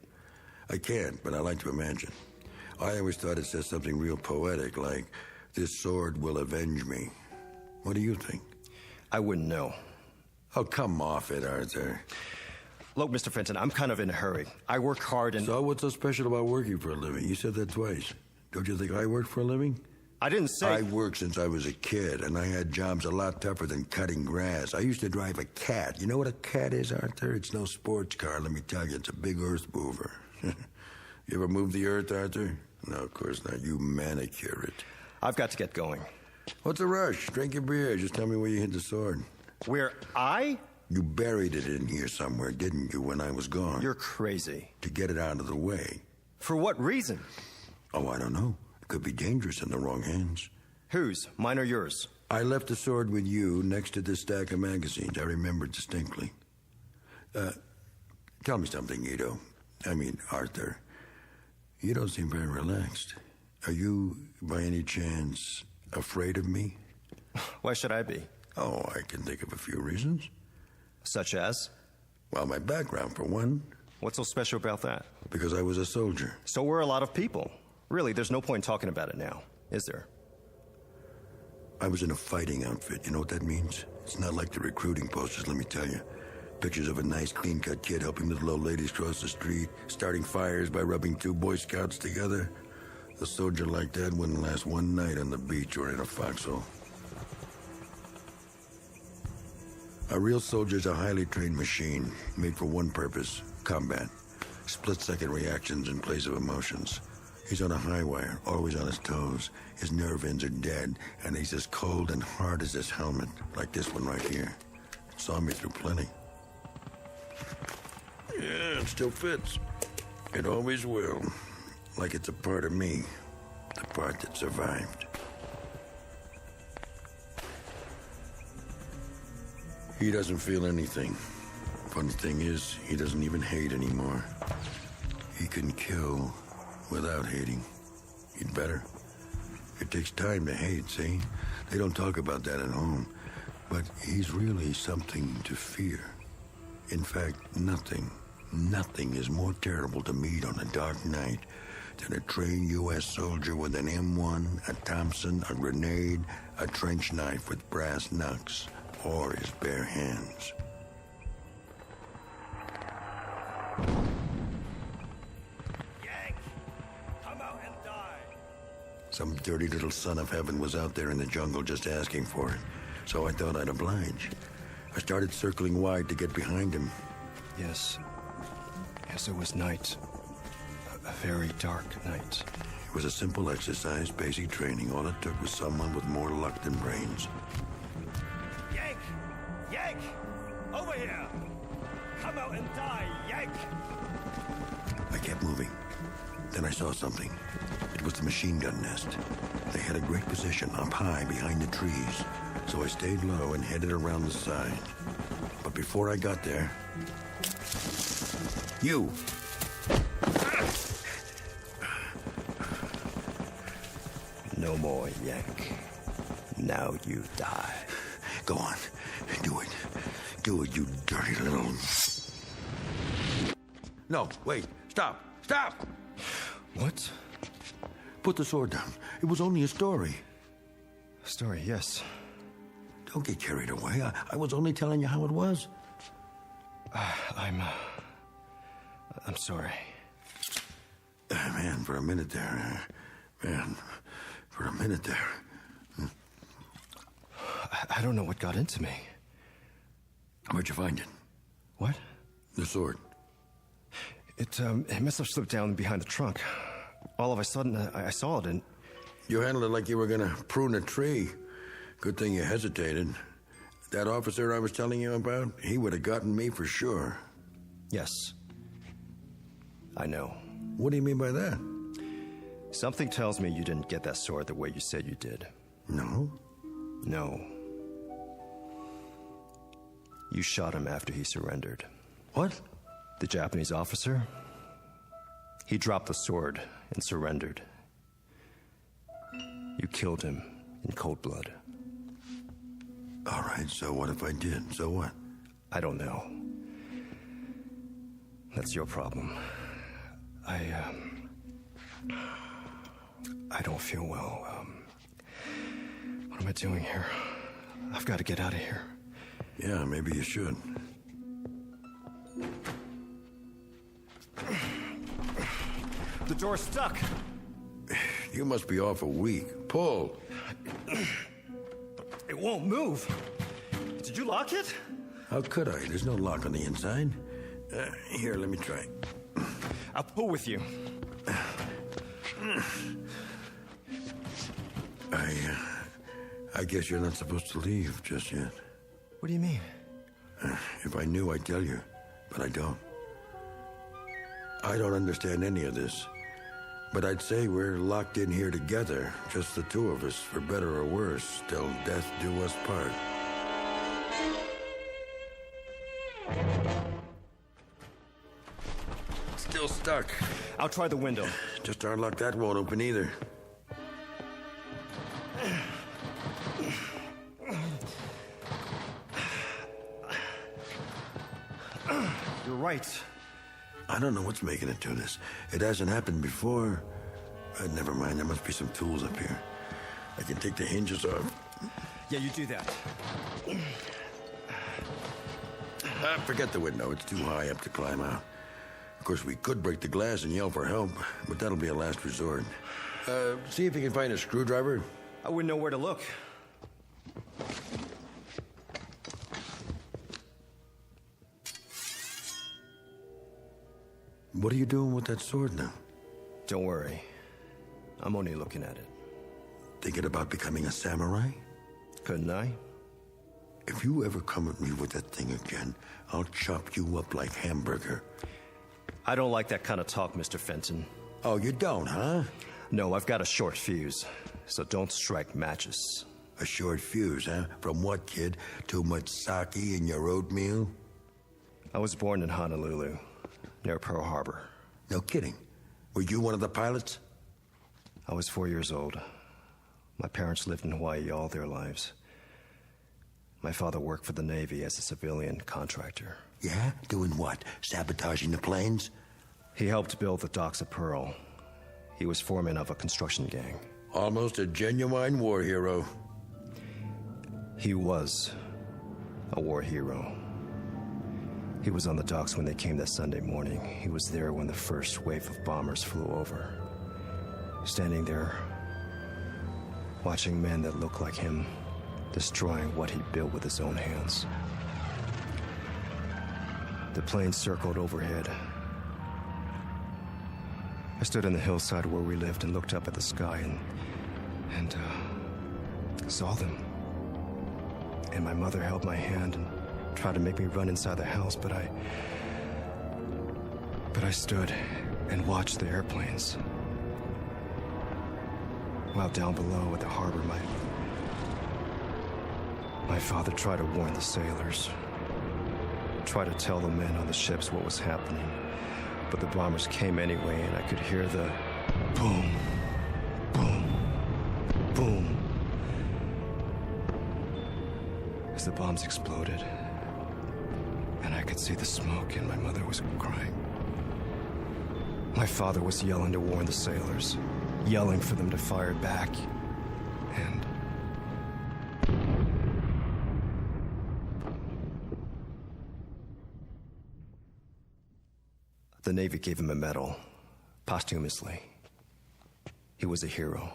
I can't, but I like to imagine. I always thought it said something real poetic, like, "This sword will avenge me." What do you think?
I wouldn't know.
Oh, come off it, Arthur.
Look, Mr. Fenton, I'm kind of in a hurry. I work hard and...
So what's so special about working for a living? You said that twice. Don't you think I work for a living?
I didn't say...
I worked since I was a kid, and I had jobs a lot tougher than cutting grass. I used to drive a cat. You know what a cat is, Arthur? It's no sports car, let me tell you. It's a big earth mover. You ever move the earth, Arthur? No, of course not. You manicure it.
I've got to get going.
What's the rush? Drink your beer. Just tell me where you hid the sword.
Where I?
You buried it in here somewhere, didn't you, when I was gone?
You're crazy.
To get it out of the way.
For what reason?
Oh, I don't know. It could be dangerous in the wrong hands.
Whose? Mine or yours?
I left the sword with you next to this stack of magazines. I remember distinctly. Tell me something, Arthur. You don't seem very relaxed. Are you, by any chance, afraid of me?
Why should I be?
Oh, I can think of a few reasons.
Such as?
Well, my background, for one.
What's so special about that?
Because I was a soldier.
So were a lot of people. Really, there's no point talking about it now, is there?
I was in a fighting outfit. You know what that means? It's not like the recruiting posters, let me tell you. Pictures of a nice, clean-cut kid helping little old ladies cross the street, starting fires by rubbing two Boy Scouts together. A soldier like that wouldn't last one night on the beach or in a foxhole. A real soldier's a highly trained machine, made for one purpose, combat. Split-second reactions in place of emotions. He's on a high wire, always on his toes. His nerve ends are dead, and he's as cold and hard as this helmet, like this one right here. It saw me through plenty. Yeah, it still fits. It always will. Like it's a part of me, the part that survived. He doesn't feel anything. Funny thing is, he doesn't even hate anymore. He can kill without hating. He'd better. It takes time to hate, see? They don't talk about that at home. But he's really something to fear. In fact, nothing is more terrible to meet on a dark night than a trained U.S. soldier with an M1, a Thompson, a grenade, a trench knife with brass knucks, or his bare hands.
Yank! Come out and die!
Some dirty little son of heaven was out there in the jungle just asking for it, so I thought I'd oblige. I started circling wide to get behind him.
Yes, it was night. A very dark night.
It was a simple exercise, basic training. All it took was someone with more luck than brains.
Yank! Yank! Over here! Come out and die, Yank!
I kept moving. Then I saw something. It was the machine gun nest. They had a great position up high behind the trees, so I stayed low and headed around the side. But before I got there... You!
No more, Yank. Now you die.
Go on. Do it. Do it, you dirty little... No, wait. Stop. Stop!
What?
Put the sword down. It was only a story.
Story, yes.
Don't get carried away. I was only telling you how it was.
I'm sorry.
Man, for a minute there.
I don't know what got into me.
Where'd you find it?
What?
The sword.
It must have slipped down behind the trunk. All of a sudden, I saw it and...
You handled it like you were gonna prune a tree. Good thing you hesitated. That officer I was telling you about, he would have gotten me for sure.
Yes. I know.
What do you mean by that?
Something tells me you didn't get that sword the way you said you did.
No?
No. You shot him after he surrendered.
What?
The Japanese officer? He dropped the sword and surrendered. You killed him in cold blood.
All right, so what if I did? So what?
I don't know. That's your problem. I don't feel well. What am I doing here? I've got to get out of here.
Yeah, maybe you should.
The door's stuck.
You must be awful weak. Pull.
It won't move. Did you lock it?
How could I? There's no lock on the inside. Here, let me try.
I'll pull with you.
I guess you're not supposed to leave just yet.
What do you mean?
If I knew, I'd tell you, but I don't. I don't understand any of this, but I'd say we're locked in here together, just the two of us, for better or worse, till death do us part. Still stuck.
I'll try the window.
Just our luck that won't open either.
You're right.
I don't know what's making it do this. It hasn't happened before. Never mind, there must be some tools up here. I can take the hinges off.
Yeah, you do that.
Forget the window. It's too high up to climb out. Of course, we could break the glass and yell for help, but that'll be a last resort. See if you can find a screwdriver.
I wouldn't know where to look.
What are you doing with that sword now?
Don't worry. I'm only looking at it.
Thinking about becoming a samurai?
Couldn't I?
If you ever come at me with that thing again, I'll chop you up like hamburger.
I don't like that kind of talk, Mr. Fenton.
Oh, you don't, huh?
No, I've got a short fuse, so don't strike matches.
A short fuse, huh? From what, kid? Too much sake in your oatmeal?
I was born in Honolulu, near Pearl Harbor.
No kidding. Were you one of the pilots?
I was 4 years old. My parents lived in Hawaii all their lives. My father worked for the Navy as a civilian contractor.
Yeah? Doing what? Sabotaging the planes?
He helped build the docks at Pearl. He was foreman of a construction gang.
Almost a genuine war hero.
He was a war hero. He was on the docks when they came that Sunday morning. He was there when the first wave of bombers flew over. Standing there, watching men that looked like him, destroying what he built with his own hands. The plane circled overhead. I stood on the hillside where we lived and looked up at the sky and saw them. And my mother held my hand and tried to make me run inside the house, but I stood and watched the airplanes. While down below at the harbor, my father tried to warn the sailors, tried to tell the men on the ships what was happening, but the bombers came anyway, and I could hear the boom, boom, boom as the bombs exploded, and I could see the smoke, and my mother was crying. My father was yelling to warn the sailors, yelling for them to fire back, and the Navy gave him a medal, posthumously. He was a hero,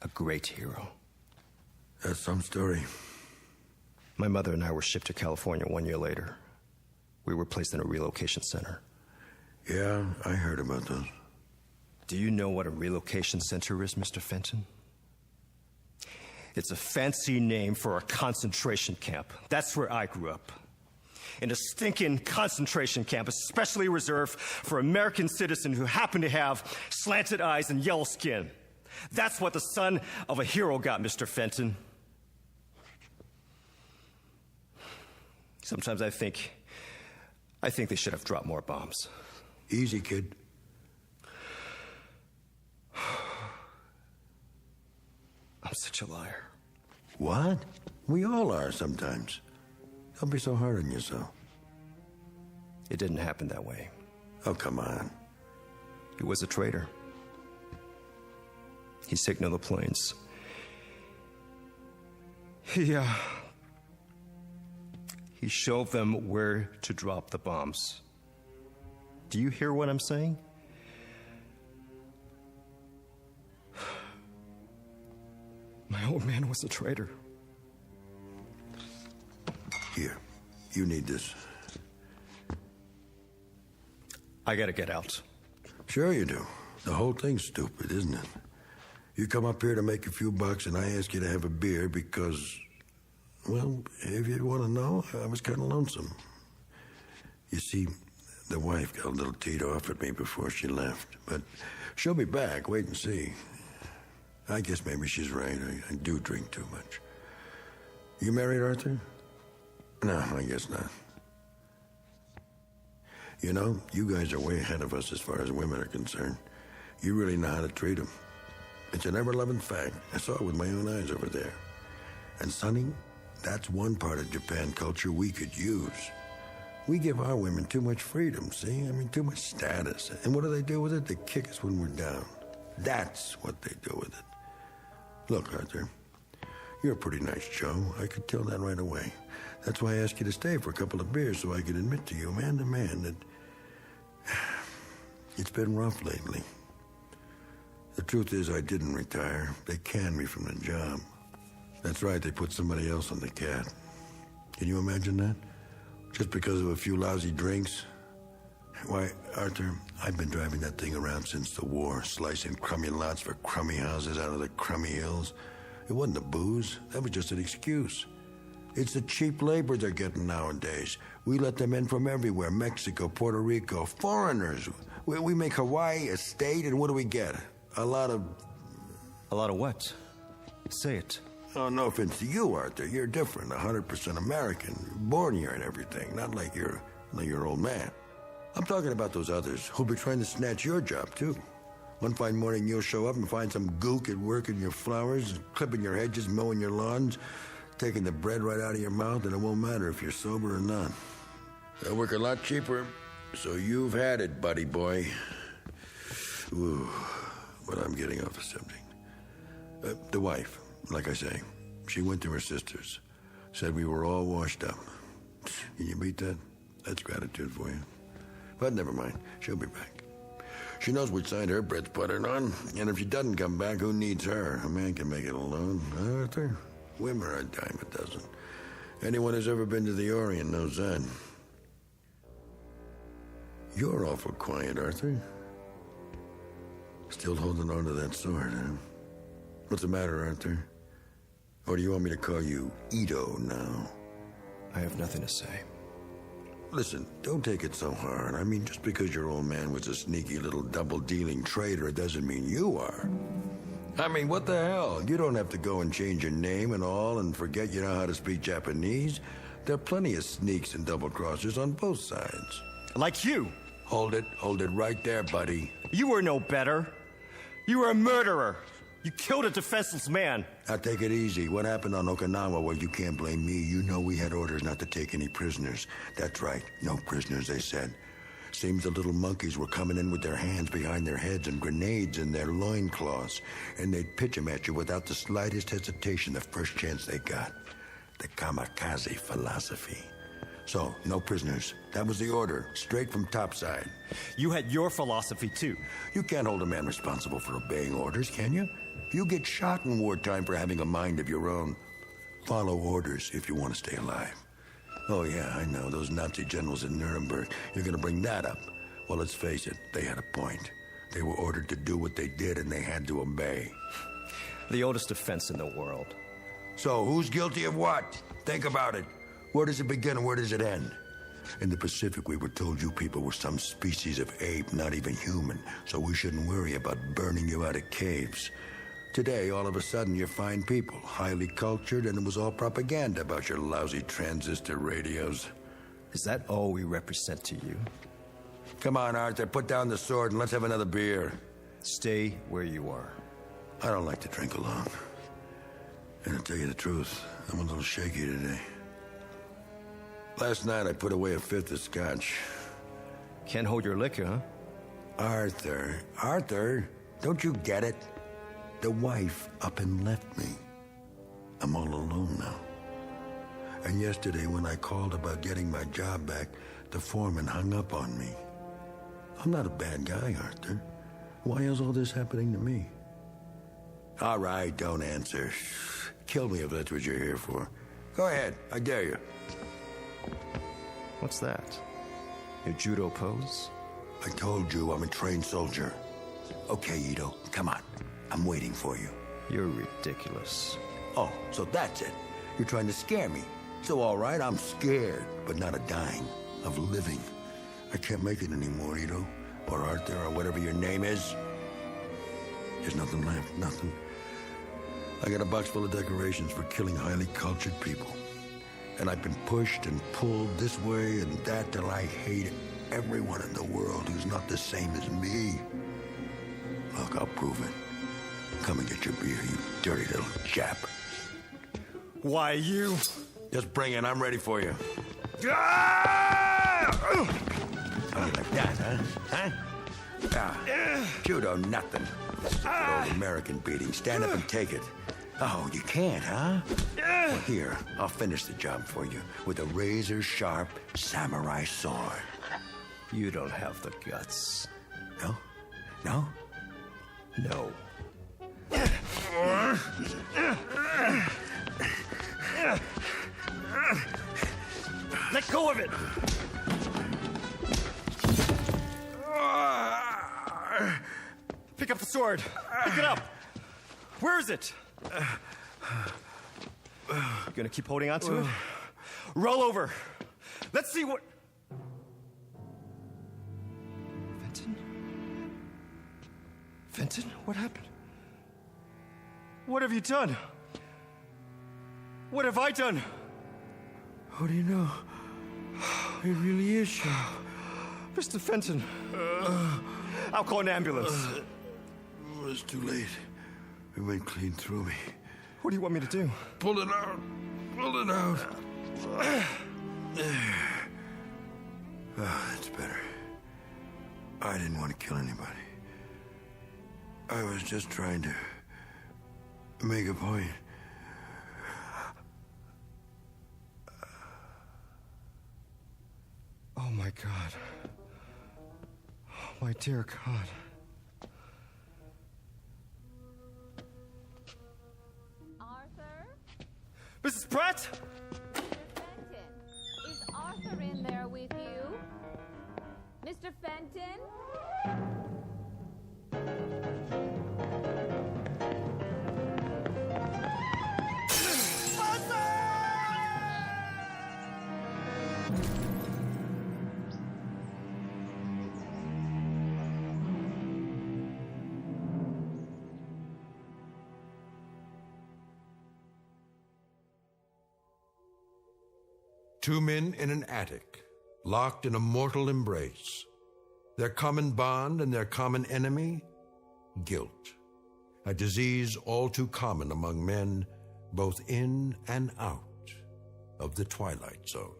a great hero.
That's some story.
My mother and I were shipped to California 1 year later. We were placed in a relocation center.
Yeah, I heard about those.
Do you know what a relocation center is, Mr. Fenton? It's a fancy name for a concentration camp. That's where I grew up. In a stinking concentration camp, especially reserved for American citizens who happen to have slanted eyes and yellow skin. That's what the son of a hero got, Mr. Fenton. Sometimes I think they should have dropped more bombs.
Easy, kid.
I'm such a liar.
What? We all are sometimes. Don't be so hard on yourself.
It didn't happen that way.
Oh, come on.
He was a traitor. He signaled the planes. He showed them where to drop the bombs. Do you hear what I'm saying? My old man was a traitor.
Here, you need this.
I gotta get out.
Sure you do. The whole thing's stupid, isn't it? You come up here to make a few bucks and I ask you to have a beer because, well, if you want to know, I was kind of lonesome. You see, the wife got a little teed off at me before she left, but she'll be back. Wait and see. I guess maybe she's right. I do drink too much. You married, Arthur? No, I guess not. You know, you guys are way ahead of us as far as women are concerned. You really know how to treat them. It's an ever-loving fact. I saw it with my own eyes over there. And, Sonny, that's one part of Japan culture we could use. We give our women too much freedom, see? I mean, too much status. And what do they do with it? They kick us when we're down. That's what they do with it. Look, Arthur, you're a pretty nice Joe. I could tell that right away. That's why I asked you to stay for a couple of beers so I could admit to you, man to man, that it's been rough lately. The truth is I didn't retire. They canned me from the job. That's right, they put somebody else on the cat. Can you imagine that? Just because of a few lousy drinks? Why, Arthur, I've been driving that thing around since the war, slicing crummy lots for crummy houses out of the crummy hills. It wasn't the booze. That was just an excuse. It's the cheap labor they're getting nowadays. We let them in from everywhere. Mexico, Puerto Rico, foreigners. We make Hawaii a state, and what do we get? A lot of
what? Say it.
Oh, no offense to you, Arthur. You're different. 100% American. Born here and everything. Not like you're old man. I'm talking about those others who'll be trying to snatch your job, too. One fine morning, you'll show up and find some gook at work in your flowers, clipping your hedges, mowing your lawns, taking the bread right out of your mouth, and it won't matter if you're sober or not. They'll work a lot cheaper, so you've had it, buddy boy. Ooh, but I'm getting off the subject. The wife, like I say, she went to her sister's, said we were all washed up. Can you beat that? That's gratitude for you. But never mind, she'll be back. She knows which side her bread's buttered on, and if she doesn't come back, who needs her? A man can make it alone, Arthur. Women are a dime a dozen. Anyone who's ever been to the Orient knows that. You're awful quiet, Arthur. Still holding on to that sword, huh? What's the matter, Arthur? Or do you want me to call you Ito now?
I have nothing to say.
Listen, don't take it so hard. I mean, just because your old man was a sneaky little double-dealing traitor, it doesn't mean you are. I mean, what the hell? You don't have to go and change your name and all and forget you know how to speak Japanese. There are plenty of sneaks and double-crossers on both sides.
Like you.
Hold it right there, buddy.
You were no better. You were a murderer. You killed a defenseless man.
Now take it easy. What happened on Okinawa? Well, you can't blame me. You know we had orders not to take any prisoners. That's right. No prisoners, they said. Seems the little monkeys were coming in with their hands behind their heads and grenades in their loincloths, and they'd pitch them at you without the slightest hesitation the first chance they got. The kamikaze philosophy. So, no prisoners. That was the order, straight from topside.
You had your philosophy, too.
You can't hold a man responsible for obeying orders, can you? You get shot in wartime for having a mind of your own. Follow orders if you want to stay alive. Oh, yeah, I know, those Nazi generals in Nuremberg. You're going to bring that up. Well, let's face it, they had a point. They were ordered to do what they did, and they had to obey.
The oldest offense in the world.
So, who's guilty of what? Think about it. Where does it begin and where does it end? In the Pacific, we were told you people were some species of ape, not even human, so we shouldn't worry about burning you out of caves. Today, all of a sudden, you're fine people, highly cultured, and it was all propaganda about your lousy transistor radios.
Is that all we represent to you?
Come on, Arthur, put down the sword and let's have another beer.
Stay where you are.
I don't like to drink alone. And to tell you the truth, I'm a little shaky today. Last night, I put away a fifth of scotch.
Can't hold your liquor, huh?
Arthur, don't you get it? The wife up and left me. I'm all alone now. And yesterday, when I called about getting my job back, the foreman hung up on me. I'm not a bad guy, Arthur. Why is all this happening to me? All right, don't answer. Kill me if that's what you're here for. Go ahead, I dare you.
What's that? Your judo pose?
I told you I'm a trained soldier. Okay, Ito, come on. I'm waiting for you.
You're ridiculous.
Oh, so that's it. You're trying to scare me. So all right, I'm scared, but not of dying, of living. I can't make it anymore, Ito. Or Arthur, or whatever your name is. There's nothing left, nothing. I got a box full of decorations for killing highly cultured people. And I've been pushed and pulled this way and that till I hate everyone in the world who's not the same as me. Look, I'll prove it. Come and get your beer, you dirty little chap.
Why, you?
Just bring it. I'm ready for you. Oh, like that, huh? Judo, nothing. Stupid old American beating. Stand up and take it. Oh, you can't, huh? Well, here, I'll finish the job for you with a razor-sharp samurai sword.
You don't have the guts.
No? No?
No. Let go of it! Pick up the sword. Pick it up. Where is it? You gonna keep holding on to it? Roll over. Let's see what... Fenton? Fenton? What happened? What have you done? What have I done?
How do you know? It really is you.
Mr. Fenton. I'll call an ambulance.
It's too late. It went clean through me.
What do you want me to do?
Pull it out. Pull it out. There. Oh, that's better. I didn't want to kill anybody. I was just trying to make a point.
Oh, my God. Oh, my dear God.
Arthur?
Mrs. Pratt?
Mr. Fenton, is Arthur in there with you? Mr. Fenton?
Two men in an attic, locked in a mortal embrace. Their common bond and their common enemy? Guilt. A disease all too common among men, both in and out of the Twilight Zone.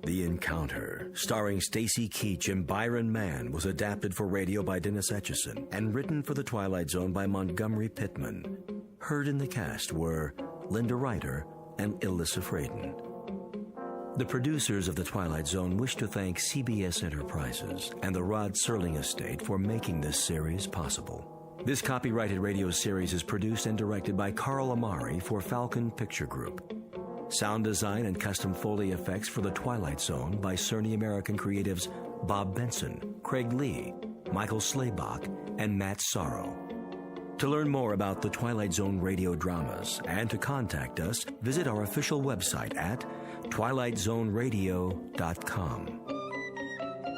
The Encounter, starring Stacy Keach and Byron Mann, was adapted for radio by Dennis Etchison and written for The Twilight Zone by Montgomery Pittman. Heard in the cast were Linda Ryder and Ilissa Fraden. The producers of The Twilight Zone wish to thank CBS Enterprises and the Rod Serling Estate for making this series possible. This copyrighted radio series is produced and directed by Carl Amari for Falcon Picture Group. Sound design and custom Foley effects for The Twilight Zone by Cerny American creatives Bob Benson, Craig Lee, Michael Slaybach, and Matt Sorrow. To learn more about The Twilight Zone radio dramas and to contact us, visit our official website at twilightzoneradio.com.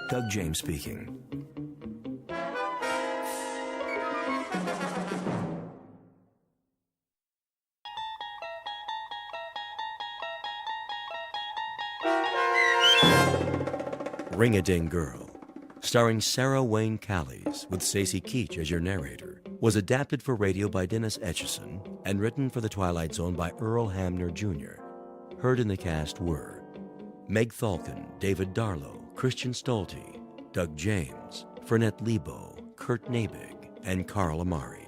Doug James speaking. Ring-a-Ding Girl, starring Sarah Wayne Callies with Stacy Keach as your narrator, was adapted for radio by Dennis Etchison and written for The Twilight Zone by Earl Hamner Jr. Heard in the cast were Meg Thalken, David Darlow, Christian Stolte, Doug James, Fernette Lebo, Kurt Nabig, and Carl Amari.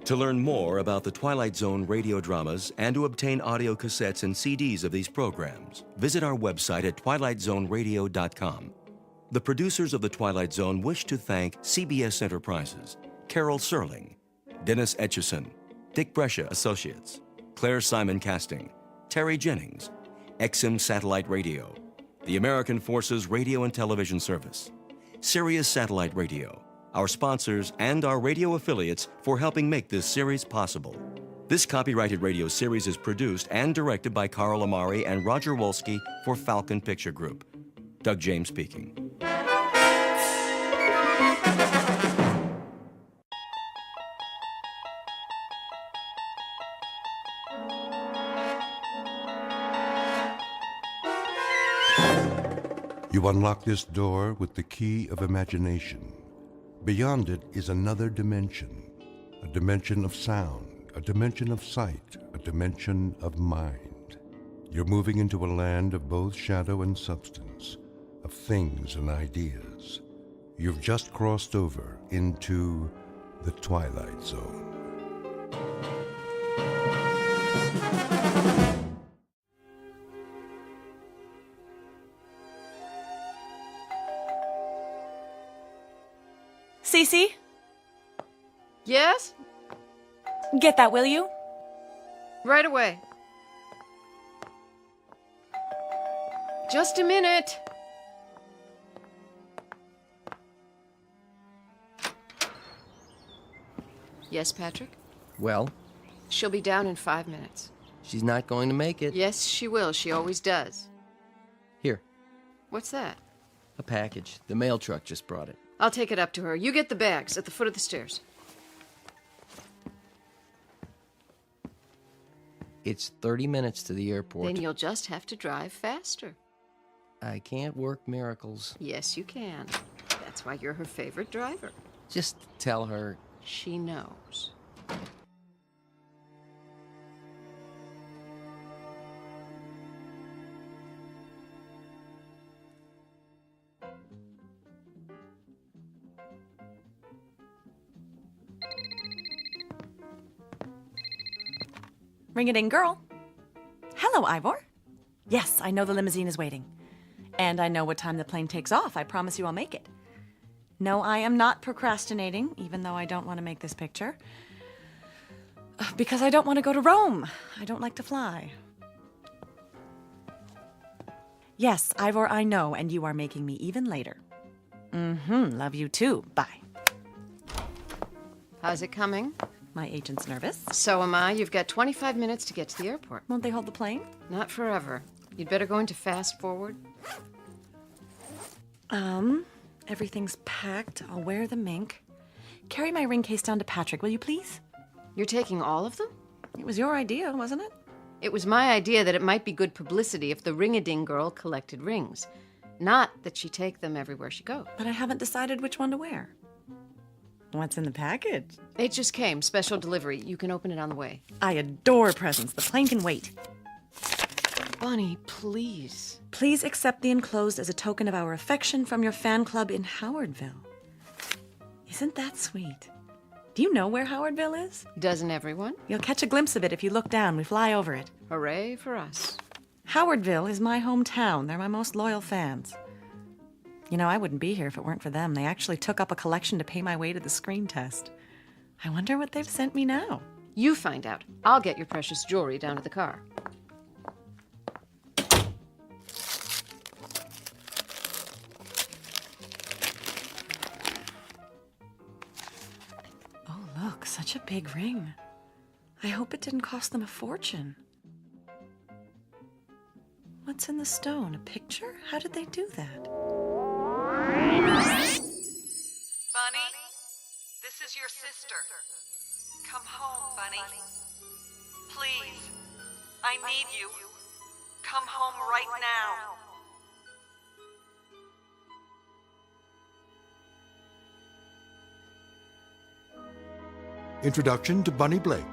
To learn more about the Twilight Zone radio dramas and to obtain audio cassettes and CDs of these programs, visit our website at twilightzoneradio.com. The producers of The Twilight Zone wish to thank CBS Enterprises, Carol Serling, Dennis Etchison, Dick Brescia Associates, Claire Simon Casting, Terry Jennings, XM Satellite Radio, the American Forces Radio and Television Service, Sirius Satellite Radio, our sponsors, and our radio affiliates for helping make this series possible. This copyrighted radio series is produced and directed by Carl Amari and Roger Wolski for Falcon Picture Group. Doug James speaking.
You unlock this door with the key of imagination. Beyond it is another dimension, a dimension of sound, a dimension of sight, a dimension of mind. You're moving into a land of both shadow and substance, of things and ideas. You've just crossed over into the Twilight Zone.
Cece?
Yes?
Get that, will you?
Right away. Just a minute. Yes, Patrick?
Well,
She'll be down in 5 minutes.
she's not going to make it.
Yes, she will. She always does.
Here,
What's that?
a package. The mail truck just brought it.
I'll take it up to her. You get the bags at the foot of the stairs.
It's 30 minutes to the airport.
Then you'll just have to drive faster.
I can't work miracles.
Yes, you can. That's why you're her favorite driver.
Just tell her.
She knows.
Ring-a-ding girl. Hello, Ivor. Yes, I know the limousine is waiting. And I know what time the plane takes off. I promise you I'll make it. No, I am not procrastinating, even though I don't want to make this picture. Because I don't want to go to Rome. I don't like to fly. Yes, Ivor, I know, and you are making me even later. Love you too. Bye.
How's it coming?
My agent's nervous.
So am I. You've got 25 minutes to get to the airport.
Won't they hold the plane?
Not forever. You'd better go into fast forward.
Everything's packed. I'll wear the mink. Carry my ring case down to Patrick, will you please?
You're taking all of them?
It was your idea, wasn't it?
It was my idea that it might be good publicity if the ring-a-ding girl collected rings. Not that she take them everywhere she goes.
But I haven't decided which one to wear. What's in the package?
It just came. Special delivery. You can open it on the way.
I adore presents. The plane can wait.
Bunny, please.
Please accept the enclosed as a token of our affection from your fan club in Howardville. Isn't that sweet? Do you know where Howardville is?
Doesn't everyone?
You'll catch a glimpse of it if you look down. We fly over it.
Hooray for us.
Howardville is my hometown. They're my most loyal fans. You know, I wouldn't be here if it weren't for them. They actually took up a collection to pay my way to the screen test. I wonder what they've sent me now.
You find out. I'll get your precious jewelry down to the car.
Oh, look, such a big ring. I hope it didn't cost them a fortune. What's in the stone? A picture? How did they do that?
Bunny, this is your sister. Come home, Bunny. Please, I need you. Come home right now.
Introduction to Bunny Blake.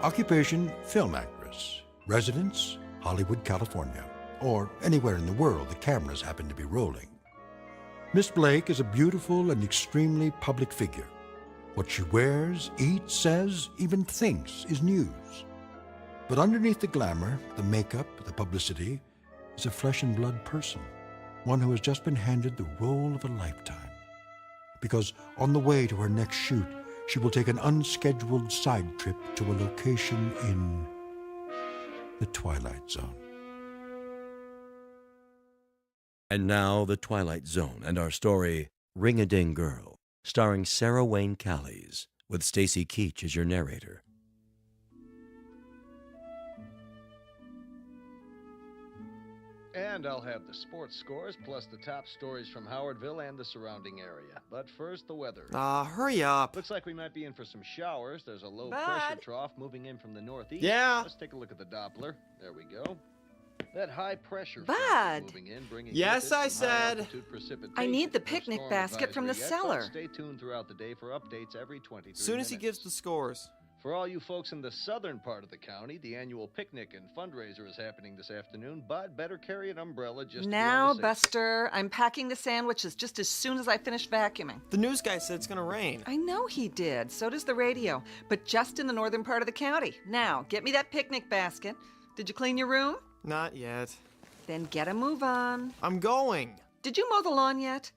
Occupation, film actress. Residence, Hollywood, California. Or anywhere in the world the cameras happen to be rolling. Miss Blake is a beautiful and extremely public figure. What she wears, eats, says, even thinks is news. But underneath the glamour, the makeup, the publicity, is a flesh and blood person. One who has just been handed the role of a lifetime. Because on the way to her next shoot, she will take an unscheduled side trip to a location in the Twilight Zone.
And now, The Twilight Zone and our story, Ring-a-Ding Girl, starring Sarah Wayne Callies, with Stacy Keach as your narrator.
And I'll have the sports scores plus the top stories from Howardville and the surrounding area. But first, the weather.
Hurry up.
Looks like we might be in for some showers. There's a low
Bud.
pressure trough moving in from the northeast.
Yeah?
Let's take a look at the Doppler. There we go. That high pressure
Bud.
moving in, bringing
Yes,
with it
I
some high
said.
altitude precipitation.
I need the
No
picnic
storm
basket from the
advisory yet, but
cellar.
Stay tuned throughout the day for updates every 23
Soon as he gives the scores.
For all you folks in the southern part of the county, the annual picnic and fundraiser is happening this afternoon. Bud, better carry an umbrella just to be
Now,
on the safe side.
Buster, I'm packing the sandwiches just as soon as I finish vacuuming.
The news guy said it's gonna rain.
I know he did. So does the radio. But just in the northern part of the county. Now, get me that picnic basket. Did you clean your room?
Not yet.
Then get a move on.
I'm going.
Did you mow the lawn yet?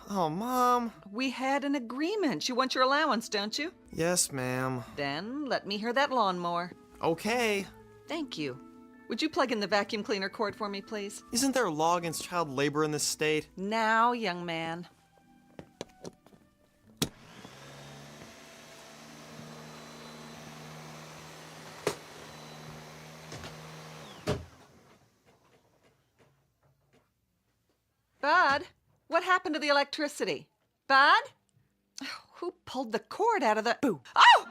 Oh, Mom.
We had an agreement. You want your allowance, don't you?
Yes, ma'am.
Then let me hear that lawnmower.
Okay.
Thank you. Would you plug in the vacuum cleaner cord for me, please?
Isn't there a law against child labor in this state?
Now, young man. Bud, what happened to the electricity? Bud? Who pulled the cord out of the... Boo. Oh!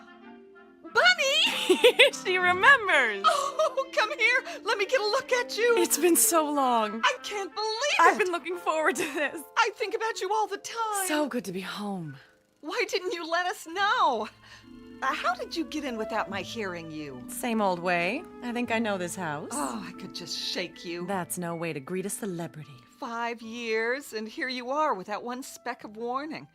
Bunny! She remembers. Oh, come here. Let me get a look at you.
It's been so long.
I can't believe it.
I've been looking forward to this.
I think about you all the time.
So good to be home.
Why didn't you let us know? How did you get in without my hearing you?
Same old way. I think I know this house.
Oh, I could just shake you.
That's no way to greet a celebrity.
5 years, and here you are without one speck of warning.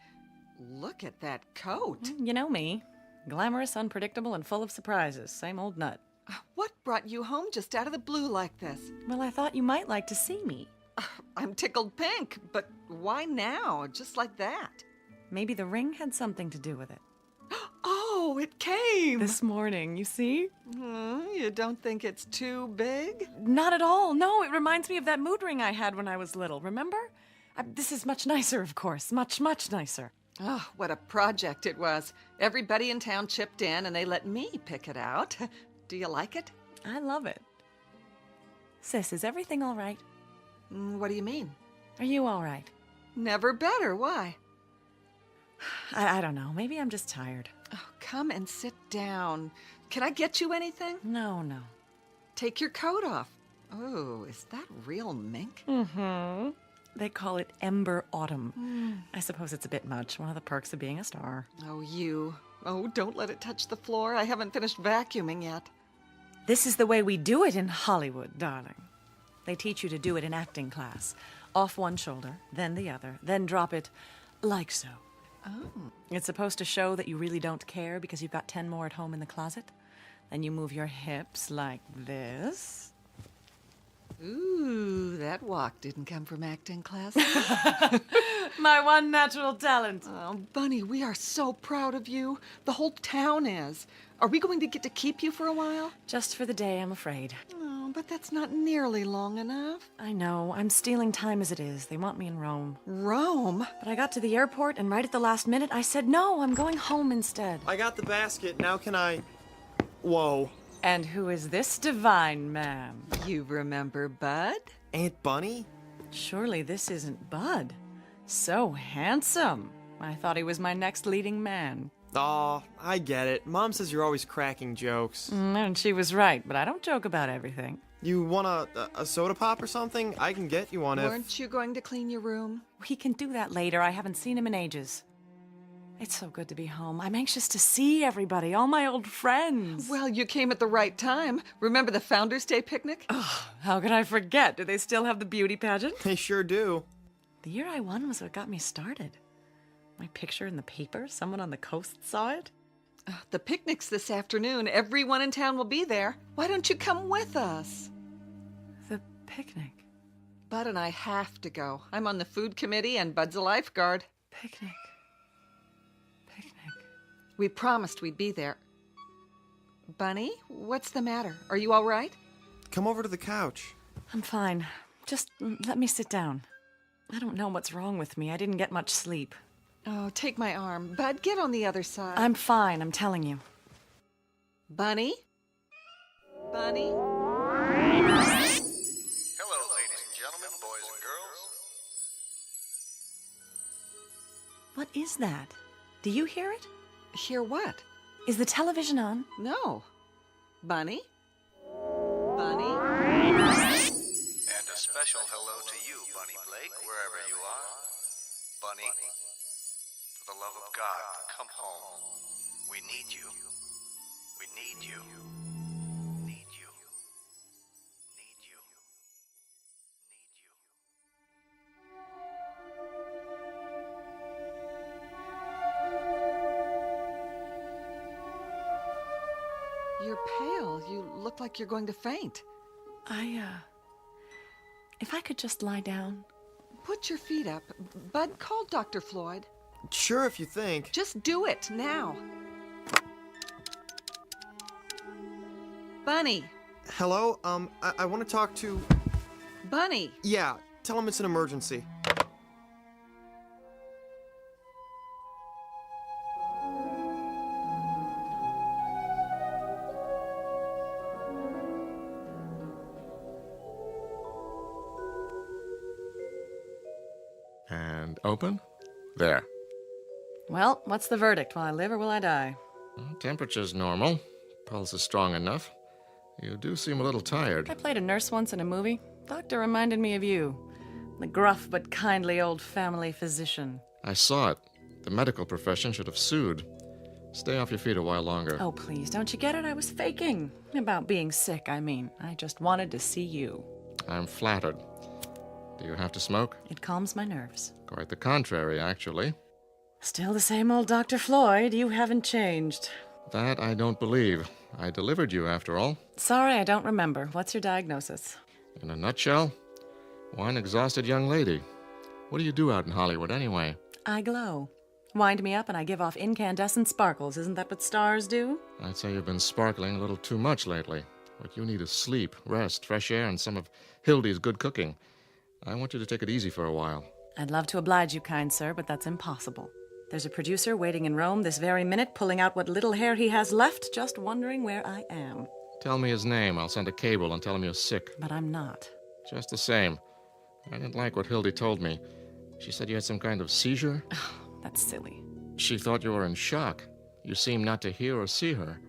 Look at that coat.
You know me. Glamorous, unpredictable, and full of surprises. Same old nut.
What brought you home just out of the blue like this?
Well, I thought you might like to see me.
I'm tickled pink, but why now, just like that?
Maybe the ring had something to do with it.
Oh, it came!
This morning, you see?
You don't think it's too big?
Not at all. No, it reminds me of that mood ring I had when I was little, remember? This is much nicer, of course. Much, much nicer.
Oh, what a project it was. Everybody in town chipped in and they let me pick it out. Do you like it?
I love it. Sis, is everything all right?
What do you mean?
Are you all right?
Never better. Why?
I don't know. Maybe I'm just tired.
Oh, come and sit down. Can I get you anything?
No.
Take your coat off. Oh, is that real mink?
Mm-hmm. They call it Ember Autumn. I suppose it's a bit much. One of the perks of being a star.
Oh, you. Oh, don't let it touch the floor. I haven't finished vacuuming yet.
This is the way we do it in Hollywood, darling. They teach you to do it in acting class. Off one shoulder, then the other, then drop it like so.
Oh.
It's supposed to show that you really don't care because you've got 10 more at home in the closet. Then you move your hips like this.
Ooh, that walk didn't come from acting class.
My one natural talent.
Oh, Bunny, we are so proud of you. The whole town is. Are we going to get to keep you for a while?
Just for the day, I'm afraid.
Oh, but that's not nearly long enough.
I know. I'm stealing time as it is. They want me in Rome.
Rome?
But I got to the airport, and right at the last minute, I said, no, I'm going home instead.
I got the basket. Now can I... Whoa.
And who is this divine man?
You remember Bud?
Aunt Bunny?
Surely this isn't Bud. So handsome. I thought he was my next leading man.
Aw, I get it. Mom says you're always cracking jokes.
And she was right, but I don't joke about everything.
You want a soda pop or something? I can get you one if...
Weren't you going to clean your room?
We can do that later. I haven't seen him in ages. It's so good to be home. I'm anxious to see everybody, all my old friends.
Well, you came at the right time. Remember the Founders Day picnic?
Oh, how could I forget? Do they still have the beauty pageant?
They sure do.
The year I won was what got me started. My picture in the paper, someone on the coast saw it.
The picnic's this afternoon. Everyone in town will be there. Why don't you come with us?
The picnic?
Bud and I have to go. I'm on the food committee and Bud's a lifeguard.
Picnic.
We promised we'd be there. Bunny, what's the matter? Are you all right?
Come over to the couch.
I'm fine. Just let me sit down. I don't know what's wrong with me. I didn't get much sleep.
Oh, take my arm. Bud, get on the other side.
I'm fine, I'm telling you.
Bunny? Bunny?
Hello, ladies and gentlemen, boys and girls.
What is that? Do you hear it?
Hear what?
Is the television on?
No. Bunny? Bunny?
Bunny. For the love of God, come home. We need you. We need you. Need you. Need you.
You're pale. You look like you're going to faint.
If I could just lie down.
Put your feet up. Bud, call Dr. Floyd.
Sure, if you think.
Just do it, now. Bunny.
Hello? I want to talk to...
Bunny.
Yeah, tell him it's an emergency.
And open. There.
Well, what's the verdict? Will I live or will I die?
Temperature's normal. Pulse is strong enough. You do seem a little tired.
I played a nurse once in a movie. Doctor reminded me of you. The gruff but kindly old family physician.
I saw it. The medical profession should have sued. Stay off your feet a while longer.
Oh, please, don't you get it? I was faking. About being sick, I mean. I just wanted to see you.
I'm flattered. Do you have to smoke?
It calms my nerves.
Quite the contrary, actually.
Still the same old Dr. Floyd. You haven't changed.
That I don't believe. I delivered you, after all.
Sorry, I don't remember. What's your diagnosis?
In a nutshell, one exhausted young lady. What do you do out in Hollywood, anyway?
I glow. Wind me up and I give off incandescent sparkles. Isn't that what stars do?
I'd say you've been sparkling a little too much lately. What you need is sleep, rest, fresh air, and some of Hildy's good cooking. I want you to take it easy for a while.
I'd love to oblige you, kind sir, but that's impossible. There's a producer waiting in Rome this very minute, pulling out what little hair he has left, just wondering where I am.
Tell me his name. I'll send a cable and tell him you're sick.
But I'm not.
Just the same. I didn't like what Hildy told me. She said you had some kind of seizure.
That's silly.
She thought you were in shock. You seem not to hear or see her.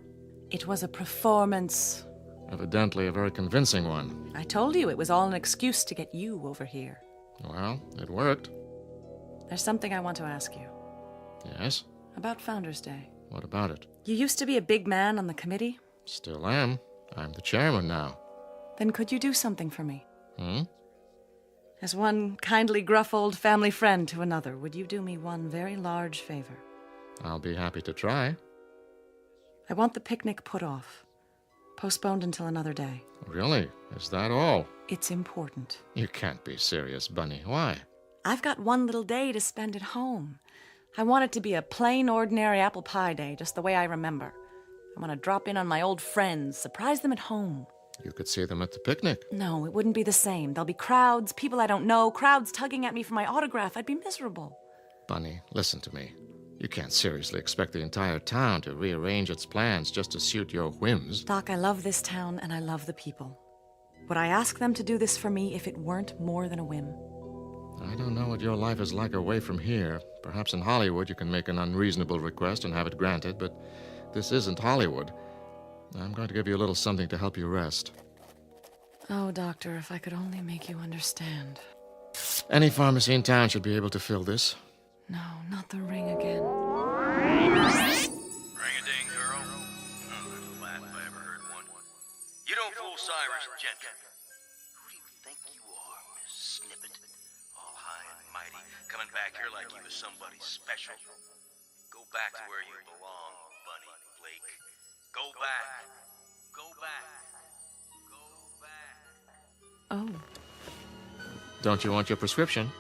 It was a performance.
Evidently a very convincing one.
I told you it was all an excuse to get you over here.
Well, it worked.
There's something I want to ask you.
Yes?
About Founders Day.
What about it?
You used to be a big man on the committee.
Still am. I'm the chairman now.
Then could you do something for me?
Hmm?
As one kindly gruff old family friend to another, would you do me one very large favor?
I'll be happy to try.
I want the picnic put off. Postponed until another day.
Really? Is that all?
It's important.
You can't be serious, Bunny. Why?
I've got one little day to spend at home. I want it to be a plain, ordinary apple pie day, just the way I remember. I want to drop in on my old friends, surprise them at home.
You could see them at the picnic.
No, it wouldn't be the same. There'll be crowds, people I don't know, crowds tugging at me for my autograph. I'd be miserable.
Bunny, listen to me. You can't seriously expect the entire town to rearrange its plans just to suit your whims.
Doc, I love this town and I love the people. Would I ask them to do this for me if it weren't more than a whim?
I don't know what your life is like away from here. Perhaps in Hollywood you can make an unreasonable request and have it granted, but this isn't Hollywood. I'm going to give you a little something to help you rest.
Oh, Doctor, if I could only make you understand.
Any pharmacy in town should be able to fill this.
No, not the ring again.
Ring-a-ding, girl. Oh, that's the last I ever heard one. You don't fool Cyrus Gentry. Who do you think you are, Miss Snippet? All high and mighty, coming back here like you was somebody special. Go back to where you belong, Bunny Blake. Go back. Go back. Go back.
Oh.
Don't you want your prescription,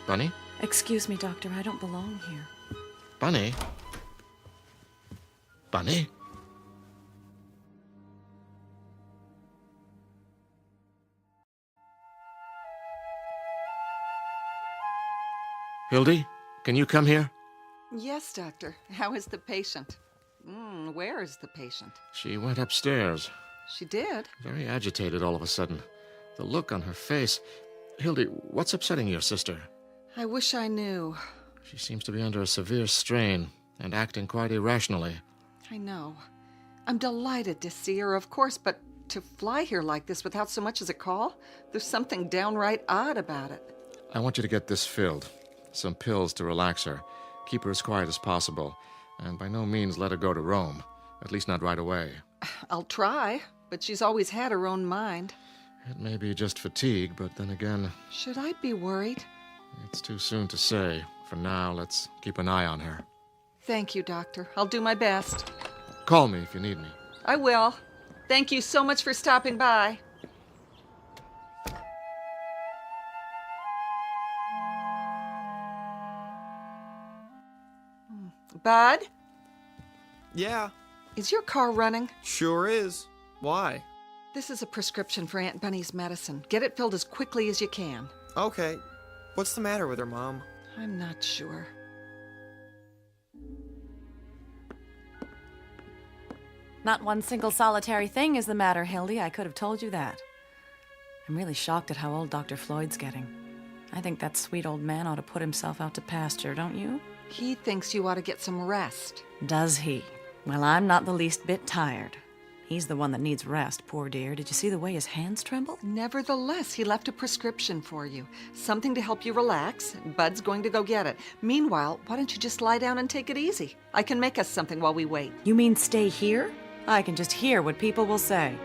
Bunny?
Excuse me, Doctor, I don't belong here.
Bunny? Bunny? Hildy, can you come here?
Yes, Doctor. How is the patient? Where is the patient?
She went upstairs.
She did?
Very agitated all of a sudden. The look on her face. Hildy, what's upsetting your sister?
I wish I knew.
She seems to be under a severe strain and acting quite irrationally.
I know. I'm delighted to see her, of course, but to fly here like this without so much as a call? There's something downright odd about it.
I want you to get this filled. some pills to relax her. Keep her as quiet as possible, and by no means let her go to Rome. At least not right away.
I'll try, but she's always had her own mind.
It may be just fatigue, but then again,
Should I be worried?
it's too soon to say. For now, let's keep an eye on her.
Thank you, Doctor. I'll do my best.
Call me if you need me.
I will. Thank you so much for stopping by. Bud?
Yeah.
Is your car running?
Sure is. Why?
This is a prescription for Aunt Bunny's medicine. Get it filled as quickly as you can.
Okay. What's the matter with her, Mom?
I'm not sure.
Not one single solitary thing is the matter, Hildy. I could have told you that. I'm really shocked at how old Dr. Floyd's getting. I think that sweet old man ought to put himself out to pasture, don't you?
He thinks you ought to get some rest.
Does he? Well, I'm not the least bit tired. He's the one that needs rest, poor dear. Did you see the way his hands tremble?
Nevertheless, he left a prescription for you. Something to help you relax. Bud's going to go get it. Meanwhile, why don't you just lie down and take it easy? I can make us something while we wait.
You mean stay here? I can just hear what people will say.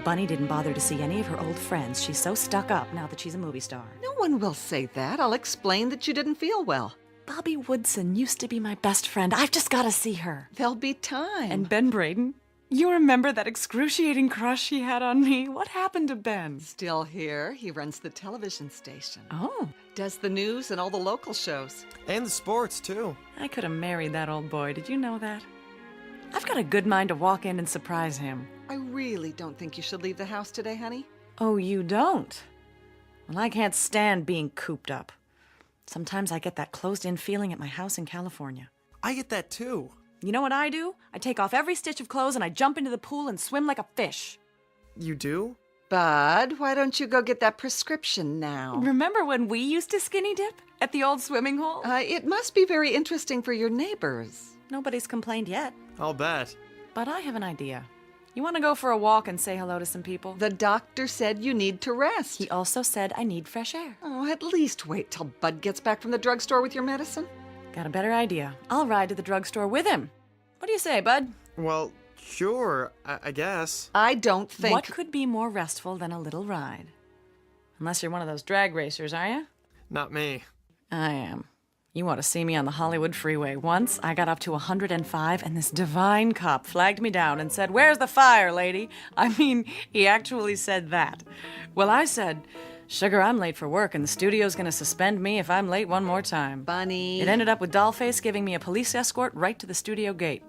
Bunny didn't bother to see any of her old friends. She's so stuck up now that she's a movie star.
No one will say that. I'll explain that you didn't feel well.
Bobby Woodson used to be my best friend. I've just got to see her.
There'll be time.
And Ben Braden? You remember that excruciating crush he had on me? What happened to Ben?
Still here. He runs the television station.
Oh.
Does the news and all the local shows.
And the sports, too.
I could have married that old boy. Did you know that? I've got a good mind to walk in and surprise him.
I really don't think you should leave the house today, honey.
Oh, you don't? Well, I can't stand being cooped up. Sometimes I get that closed-in feeling at my house in California.
I get that, too.
You know what I do? I take off every stitch of clothes and I jump into the pool and swim like a fish.
You do?
Bud, why don't you go get that prescription now?
Remember when we used to skinny dip at the old swimming hole?
It must be very interesting for your neighbors.
Nobody's complained yet.
I'll bet.
But I have an idea. You want to go for a walk and say hello to some people?
The doctor said you need to rest.
He also said I need fresh air.
Oh, at least wait till Bud gets back from the drugstore with your medicine.
Got a better idea. I'll ride to the drugstore with him. What do you say, Bud?
Well, sure, I guess.
I don't think...
What could be more restful than a little ride? Unless you're one of those drag racers, are you?
Not me.
I am. You ought to see me on the Hollywood freeway. Once, I got up to 105, and this divine cop flagged me down and said, "Where's the fire, lady?" I mean, he actually said that. Well, I said, "Sugar, I'm late for work, and the studio's gonna suspend me if I'm late one more time."
Bunny.
It ended up with Dollface giving me a police escort right to the studio gate.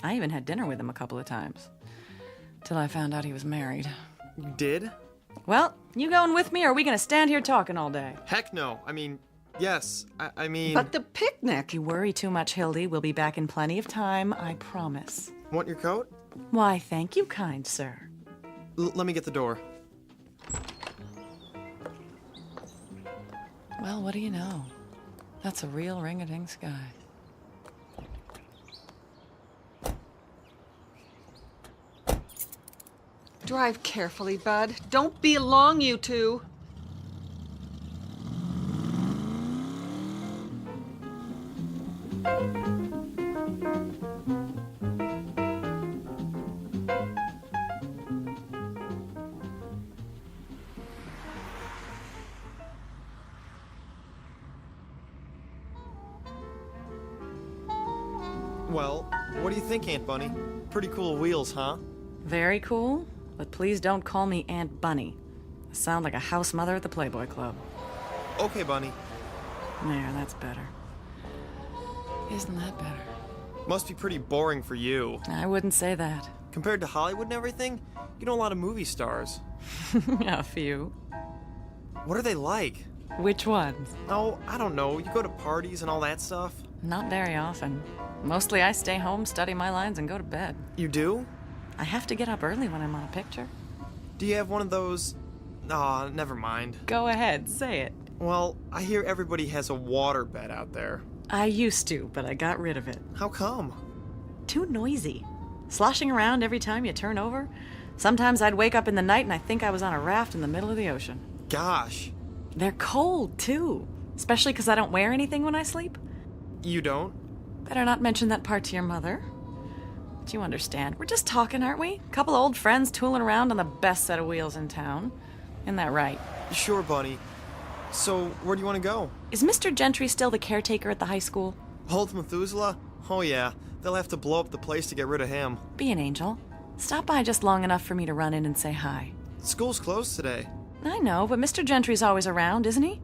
I even had dinner with him a couple of times. Till I found out he was married.
You did?
Well, you going with me, or are we gonna stand here talking all day?
Heck no. I mean, yes. I mean...
But the picnic!
You worry too much, Hildy. We'll be back in plenty of time, I promise.
Want your coat?
Why, thank you, kind sir.
Let me get the door.
Well, what do you know? That's a real ring-a-ding sky.
Drive carefully, Bud. Don't be long, you two.
Well, what do you think, Aunt Bunny? Pretty cool wheels, huh?
Very cool, but please don't call me Aunt Bunny. I sound like a house mother at the Playboy Club.
Okay, Bunny.
There, that's better. Isn't that better?
Must be pretty boring for you.
I wouldn't say that.
Compared to Hollywood and everything, you know a lot of movie stars.
A few.
What are they like?
Which ones?
Oh, I don't know. You go to parties and all that stuff?
Not very often. Mostly I stay home, study my lines, and go to bed.
You do?
I have to get up early when I'm on a picture.
Do you have one of those... Aw, never mind.
Go ahead, say it.
Well, I hear everybody has a water bed out there.
I used to, but I got rid of it.
How come?
Too noisy. Sloshing around every time you turn over. Sometimes I'd wake up in the night and I think I was on a raft in the middle of the ocean.
Gosh.
They're cold, too. Especially because I don't wear anything when I sleep.
You don't?
Better not mention that part to your mother. But you understand. We're just talking, aren't we? Couple of old friends tooling around on the best set of wheels in town. Isn't that right?
Sure, Bunny. So, where do you want to go?
Is Mr. Gentry still the caretaker at the high school?
Old Methuselah? Oh yeah, they'll have to blow up the place to get rid of him.
Be an angel. Stop by just long enough for me to run in and say hi.
School's closed today.
I know, but Mr. Gentry's always around, isn't he?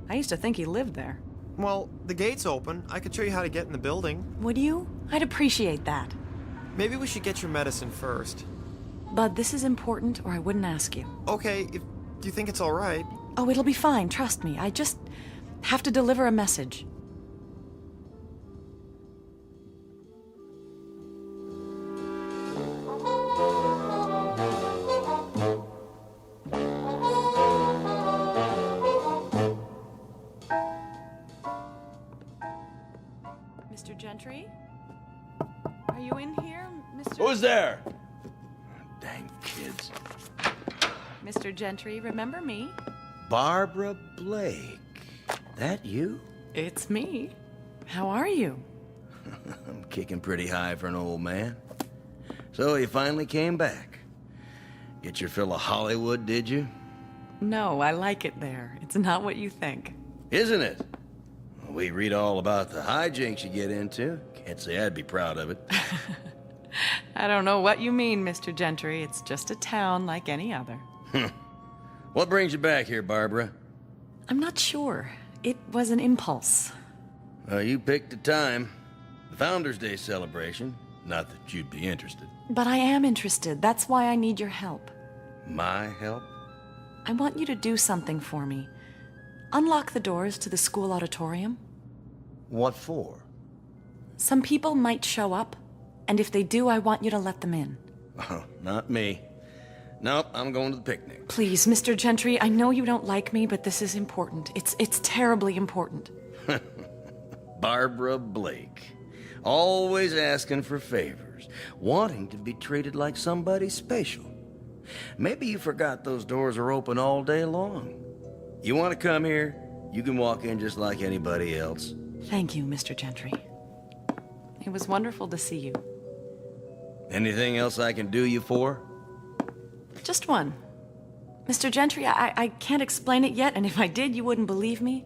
I used to think he lived there.
Well, the gate's open. I could show you how to get in the building.
Would you? I'd appreciate that.
Maybe we should get your medicine first.
Bud, this is important, or I wouldn't ask you.
Okay, if you think it's all right.
Oh, it'll be fine, trust me. I just have to deliver a message. Mr. Gentry? Are you in here, Mr.
Who's there? Dang kids.
Mr. Gentry, remember me?
Barbara Blake. That you?
It's me. How are you?
I'm kicking pretty high for an old man. So you finally came back. Get your fill of Hollywood, did you?
No, I like it there. It's not what you think.
Isn't it? We read all about the hijinks you get into. Can't say I'd be proud of it.
I don't know what you mean, Mr. Gentry. It's just a town like any other.
What brings you back here, Barbara?
I'm not sure. It was an impulse.
You picked the time. The Founders' Day celebration. Not that you'd be interested.
But I am interested. That's why I need your help.
My help?
I want you to do something for me. Unlock the doors to the school auditorium.
What for?
Some people might show up, and if they do, I want you to let them in.
Oh, not me. Nope, I'm going to the picnic.
Please, Mr. Gentry, I know you don't like me, but this is important. It's terribly important.
Barbara Blake. Always asking for favors. Wanting to be treated like somebody special. Maybe you forgot those doors are open all day long. You want to come here, you can walk in just like anybody else.
Thank you, Mr. Gentry. It was wonderful to see you.
Anything else I can do you for?
Just one. Mr. Gentry, I can't explain it yet, and if I did, you wouldn't believe me.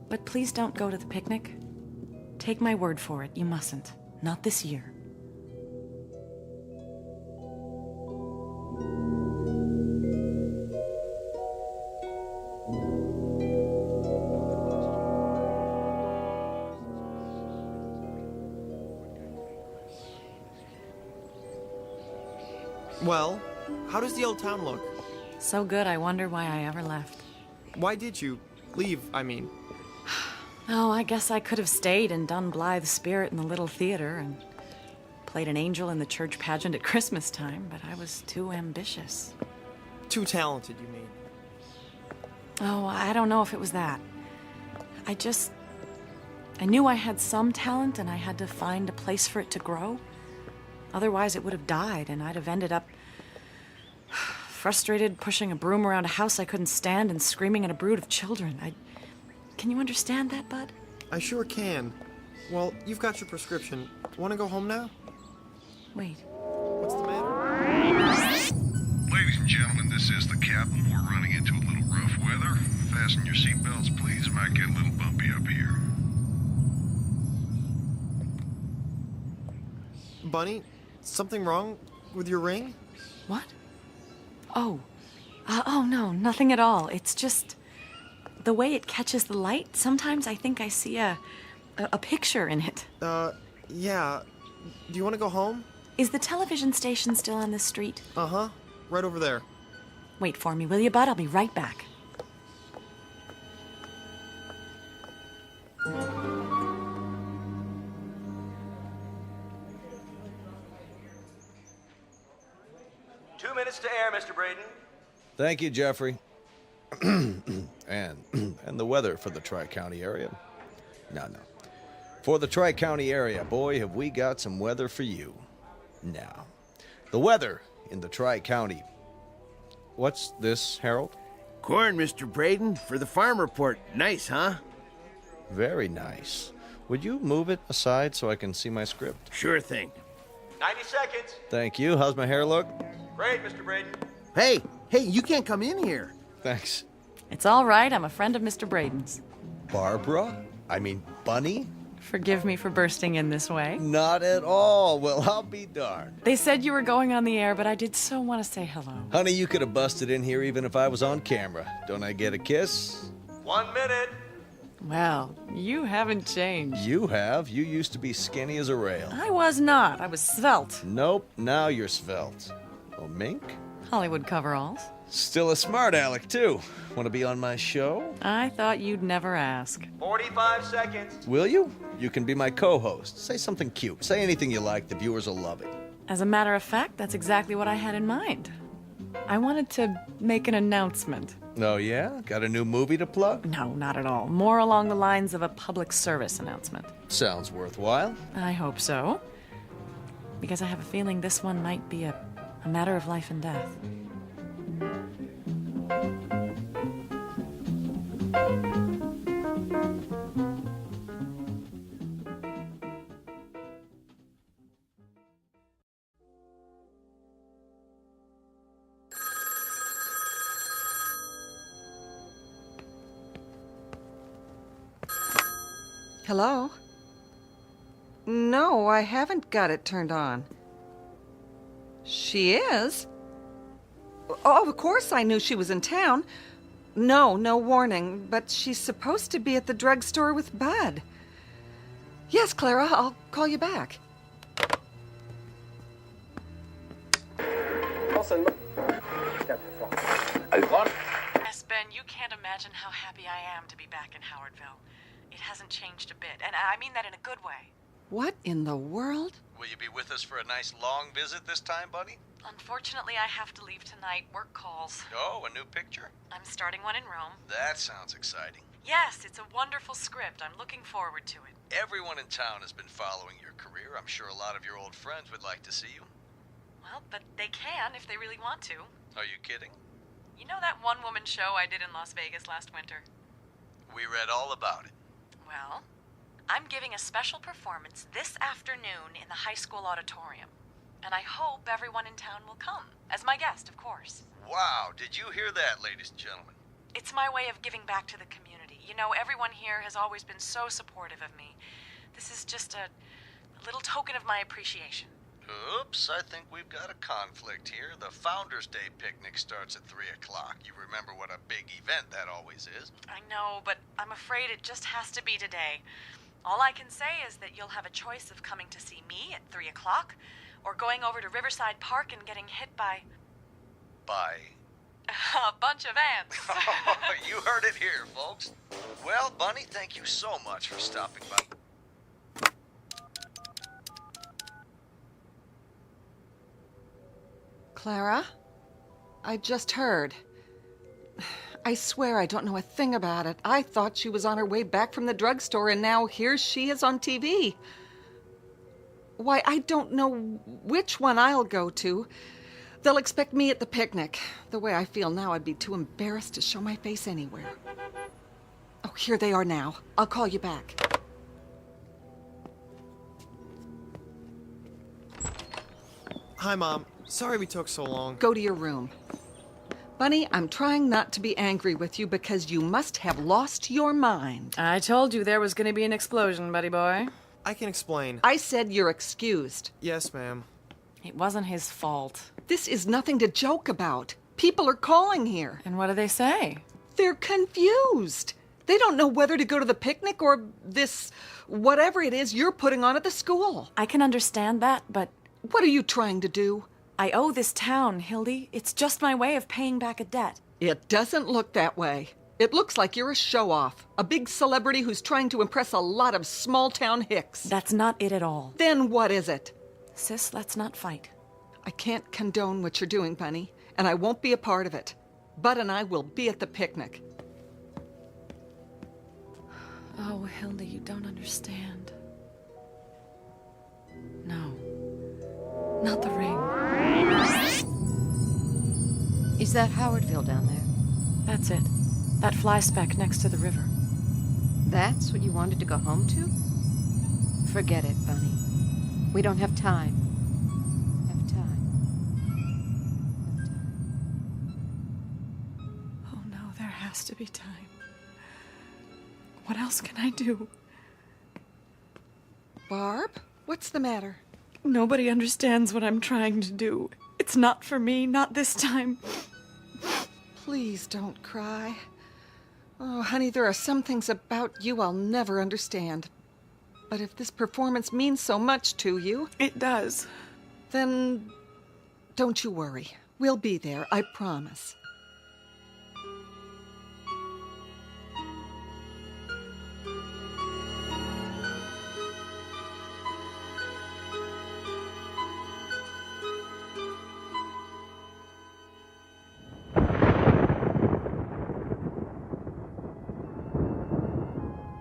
But please don't go to the picnic. Take my word for it, you mustn't. Not this year.
Well, how does the old town look?
So good, I wonder why I ever left.
Why did you leave, I mean?
Oh, I guess I could have stayed and done Blythe's Spirit in the Little Theater and played an angel in the church pageant at Christmas time, but I was too ambitious.
Too talented, you mean?
Oh, I don't know if it was that. I knew I had some talent and I had to find a place for it to grow. Otherwise, it would have died and I'd have ended up frustrated, pushing a broom around a house I couldn't stand and screaming at a brood of children. Can you understand that, Bud?
I sure can. Well, you've got your prescription. Want to go home now?
Wait.
What's the matter?
Ladies and gentlemen, this is the captain. We're running into a little rough weather. Fasten your seatbelts, please. It might get a little bumpy up here.
Bunny, something wrong with your ring?
What? Oh. Oh, no, nothing at all. It's just the way it catches the light. Sometimes I think I see a picture in it.
Yeah. Do you want to go home?
Is the television station still on this street?
Uh-huh. Right over there.
Wait for me, will you, Bud? I'll be right back.
Minutes to air, Mr. Braden.
Thank you, Jeffrey. and the weather for the Tri-County area. No. For the Tri-County area, boy, have we got some weather for you. Now, the weather in the Tri-County. What's this, Harold?
Corn, Mr. Braden, for the farm report. Nice, huh?
Very nice. Would you move it aside so I can see my script?
Sure thing.
90 seconds.
Thank you. How's my hair look?
Great, Mr. Braden.
Hey, you can't come in here.
Thanks.
It's all right. I'm a friend of Mr. Braden's.
Barbara? I mean, Bunny?
Forgive me for bursting in this way.
Not at all. Well, I'll be darned.
They said you were going on the air, but I did so want to say hello.
Honey, you could have busted in here even if I was on camera. Don't I get a kiss?
1 minute.
Well, you haven't changed.
You have. You used to be skinny as a rail.
I was not. I was svelte.
Nope, now you're svelte. Oh, mink?
Hollywood coveralls.
Still a smart aleck, too. Want to be on my show?
I thought you'd never ask.
45 seconds.
Will you? You can be my co-host. Say something cute. Say anything you like. The viewers will love it.
As a matter of fact, that's exactly what I had in mind. I wanted to make an announcement.
Oh, yeah? Got a new movie to plug?
No, not at all. More along the lines of a public service announcement.
Sounds worthwhile.
I hope so. Because I have a feeling this one might be a matter of life and death.
Hello? No, I haven't got it turned on. She is? Oh, of course I knew she was in town. No warning, but she's supposed to be at the drugstore with Bud. Yes, Clara, I'll call you back.
Yes, Ben, you can't imagine how happy I am to be back in Howardville. It hasn't changed a bit, and I mean that in a good way.
What in the world?
Will you be with us for a nice long visit this time, buddy?
Unfortunately, I have to leave tonight. Work calls.
Oh, a new picture?
I'm starting one in Rome.
That sounds exciting.
Yes, it's a wonderful script. I'm looking forward to it.
Everyone in town has been following your career. I'm sure a lot of your old friends would like to see you.
Well, but they can if they really want to.
Are you kidding?
You know that one-woman show I did in Las Vegas last winter?
We read all about it.
Well, I'm giving a special performance this afternoon in the high school auditorium. And I hope everyone in town will come. As my guest, of course.
Wow, did you hear that, ladies and gentlemen?
It's my way of giving back to the community. You know, everyone here has always been so supportive of me. This is just a little token of my appreciation.
Oops, I think we've got a conflict here. The Founders Day picnic starts at 3 o'clock. You remember what a big event that always is.
I know, but I'm afraid it just has to be today. All I can say is that you'll have a choice of coming to see me at 3 o'clock, or going over to Riverside Park and getting hit by...
Bye.
a bunch of ants.
You heard it here, folks. Well, Bunny, thank you so much for stopping by.
Clara? I just heard. I swear I don't know a thing about it. I thought she was on her way back from the drugstore, and now here she is on TV. Why, I don't know which one I'll go to. They'll expect me at the picnic. The way I feel now, I'd be too embarrassed to show my face anywhere. Oh, here they are now. I'll call you back.
Hi, Mom. Sorry we took so long.
Go to your room. Bunny, I'm trying not to be angry with you because you must have lost your mind.
I told you there was going to be an explosion, buddy boy.
I can explain.
I said you're excused.
Yes, ma'am.
It wasn't his fault.
This is nothing to joke about. People are calling here.
And what do they say?
They're confused. They don't know whether to go to the picnic or this, whatever it is you're putting on at the school.
I can understand that, but...
What are you trying to do?
I owe this town, Hildy. It's just my way of paying back a debt.
It doesn't look that way. It looks like you're a show-off. A big celebrity who's trying to impress a lot of small-town hicks.
That's not it at all.
Then what is it?
Sis, let's not fight.
I can't condone what you're doing, Bunny, and I won't be a part of it. Bud and I will be at the picnic.
Oh, Hildy, you don't understand. No. Not the ring.
Is that Howardville down there?
That's it. That fly speck next to the river.
That's what you wanted to go home to? Forget it, Bunny. We don't have time.
Oh no, there has to be time. What else can I do?
Barb, what's the matter?
Nobody understands what I'm trying to do. It's not for me, not this time.
Please don't cry. Oh, honey, there are some things about you I'll never understand. But if this performance means so much to you...
It does.
Then don't you worry. We'll be there, I promise.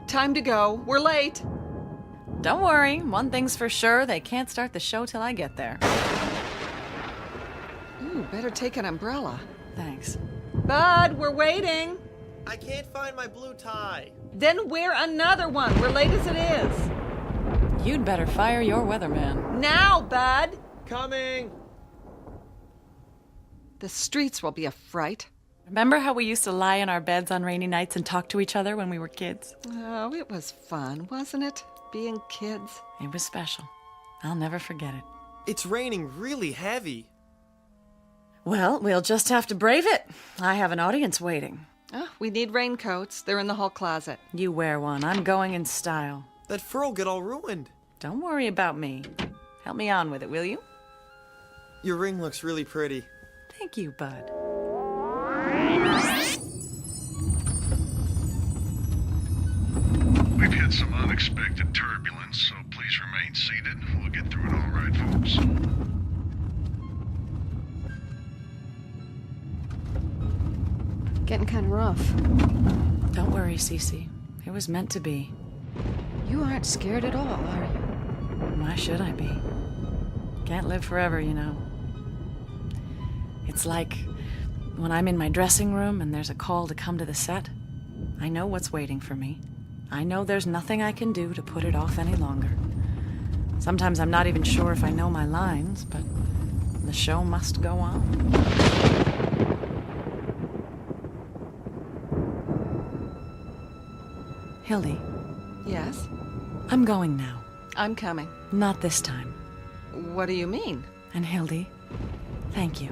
Time to go. We're late.
Don't worry. One thing's for sure. They can't start the show till I get there.
Ooh, better take an umbrella.
Thanks.
Bud, we're waiting.
I can't find my blue tie.
Then wear another one. We're late as it is.
You'd better fire your weatherman.
Now, Bud.
Coming.
The streets will be a fright.
Remember how we used to lie in our beds on rainy nights and talk to each other when we were kids?
Oh, it was fun, wasn't it? Being kids.
It was special. I'll never forget it.
It's raining really heavy.
Well, we'll just have to brave it. I have an audience waiting.
Oh, we need raincoats. They're in the hall closet.
You wear one. I'm going in style.
That fur will get all ruined.
Don't worry about me. Help me on with it, will you?
Your ring looks really pretty.
Thank you, Bud.
We've hit some unexpected turbulence, so please remain seated. We'll get through it all right, folks.
Getting kind of rough.
Don't worry, Cece. It was meant to be.
You aren't scared at all, are you?
Why should I be? Can't live forever, you know. It's like when I'm in my dressing room and there's a call to come to the set. I know what's waiting for me. I know there's nothing I can do to put it off any longer. Sometimes I'm not even sure if I know my lines, but the show must go on. Hildy.
Yes?
I'm going now.
I'm coming.
Not this time.
What do you mean?
And Hildy, thank you.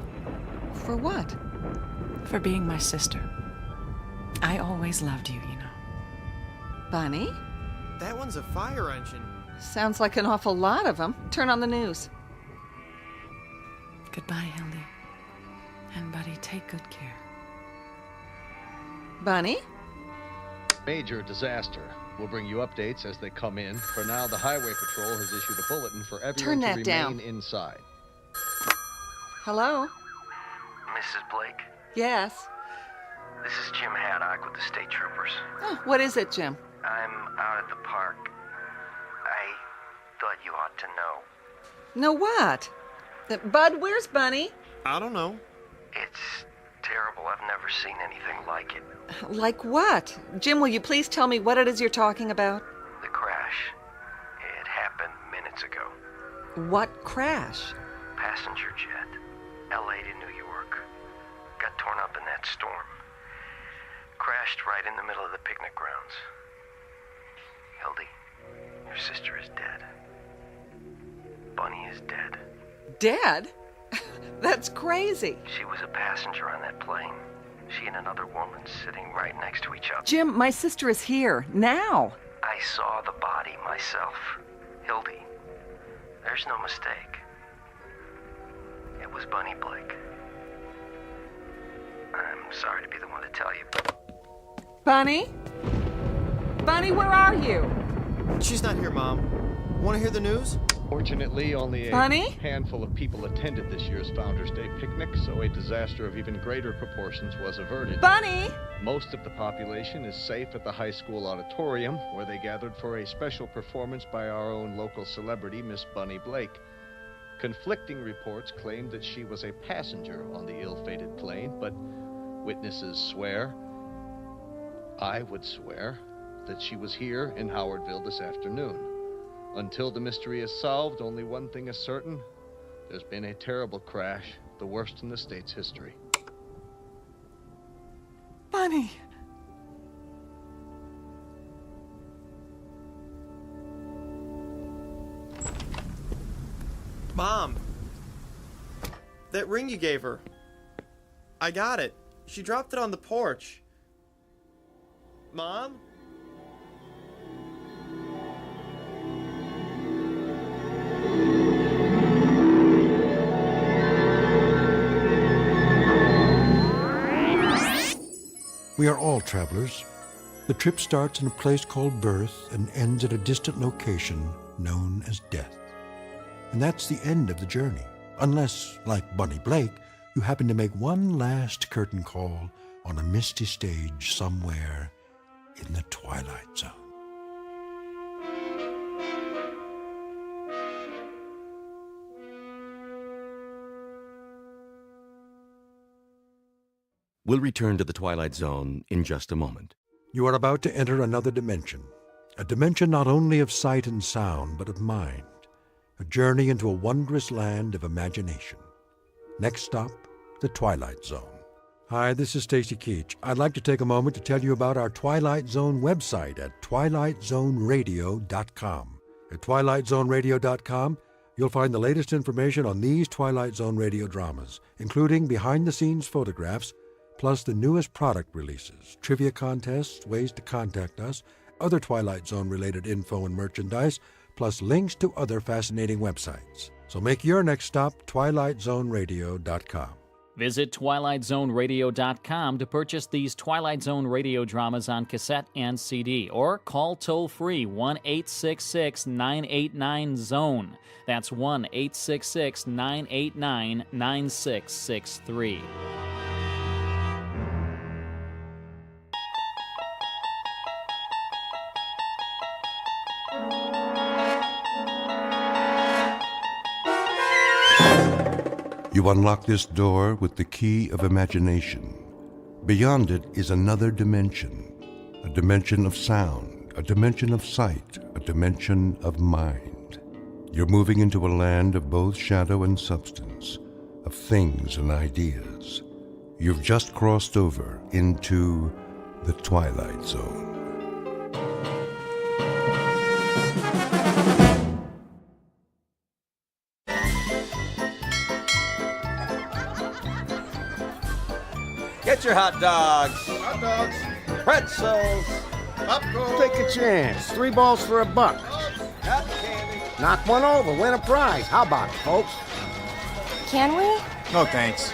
For what?
For being my sister. I always loved you, you know.
Bunny?
That one's a fire engine.
Sounds like an awful lot of them. Turn on the news.
Goodbye, Hildy. And Buddy, take good care.
Bunny?
Major disaster. We'll bring you updates as they come in. For now, the Highway Patrol has issued a bulletin for everyone
Turn
to
that
remain
down.
inside.
Hello?
Mrs. Blake?
Yes.
This is Jim Haddock with the State Troopers.
Oh, what is it, Jim?
I'm out at the park. I thought you ought to know.
Know what? Bud, where's Bunny?
I don't know.
It's terrible. I've never seen anything like it.
Like what? Jim, will you please tell me what it is you're talking about?
The crash. It happened minutes ago.
What crash?
Passenger jet. LA to New York. Got torn up in that storm. Crashed right in the middle of the picnic grounds. Hildy, your sister is dead. Bunny is dead.
Dead? That's crazy.
She was a passenger on that plane. She and another woman sitting right next to each other.
Jim, my sister is here, now.
I saw the body myself. Hildy, there's no mistake. It was Bunny Blake. I'm sorry to be the one to tell you, but...
Bunny? Bunny, where are you?
She's not here, Mom. Want to hear the news?
Fortunately, only a
Bunny?
handful of people attended this year's Founders Day picnic, so a disaster of even greater proportions was averted.
Bunny?
Most of the population is safe at the high school auditorium, where they gathered for a special performance by our own local celebrity, Miss Bunny Blake. Conflicting reports claimed that she was a passenger on the ill-fated plane, but witnesses swear, I would swear,
that she was here in Howardville this afternoon. Until the mystery is solved, only one thing is certain. There's been a terrible crash, the worst in the state's history.
Bunny!
Mom! That ring you gave her. I got it. She dropped it on the porch. Mom?
We are all travelers. The trip starts in a place called birth and ends at a distant location known as death. And that's the end of the journey, unless, like Bunny Blake, you happen to make one last curtain call on a misty stage somewhere in the Twilight Zone.
We'll return to the Twilight Zone in just a moment.
You are about to enter another dimension, a dimension not only of sight and sound, but of mind, a journey into a wondrous land of imagination. Next stop, the Twilight Zone. Hi, this is Stacy Keach. I'd like to take a moment to tell you about our Twilight Zone website at twilightzoneradio.com. At twilightzoneradio.com, you'll find the latest information on these Twilight Zone radio dramas, including behind-the-scenes photographs, plus the newest product releases, trivia contests, ways to contact us, other Twilight Zone-related info and merchandise, plus links to other fascinating websites. So make your next stop twilightzoneradio.com.
Visit twilightzoneradio.com to purchase these Twilight Zone radio dramas on cassette and CD, or call toll-free 1-866-989-ZONE. That's 1-866-989-9663.
You unlock this door with the key of imagination. Beyond it is another dimension, a dimension of sound, a dimension of sight, a dimension of mind. You're moving into a land of both shadow and substance, of things and ideas. You've just crossed over into the Twilight Zone.
Get your hot dogs.
Hot dogs.
Pretzels.
Popcorn.
Take a chance. 3 balls for $1.
Cotton candy.
Knock one over, win a prize. How about it, folks?
Can we?
No thanks.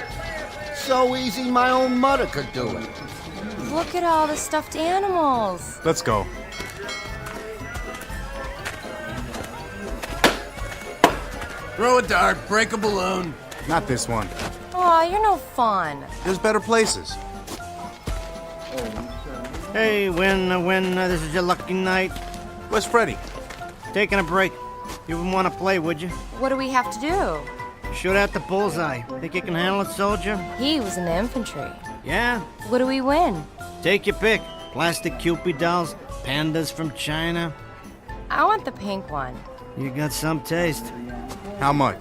So easy, my own mother could do it.
Look at all the stuffed animals.
Let's go.
Throw a dart, break a balloon.
Not this one.
Aw, you're no fun.
There's better places.
Hey, win, this is your lucky night.
Where's Freddy?
Taking a break. You wouldn't want to play, would you?
What do we have to do?
Shoot out the bullseye. Think you can handle it, soldier?
He was in the infantry.
Yeah?
What do we win?
Take your pick. Plastic Cupid dolls, pandas from China.
I want the pink one.
You got some taste.
How much?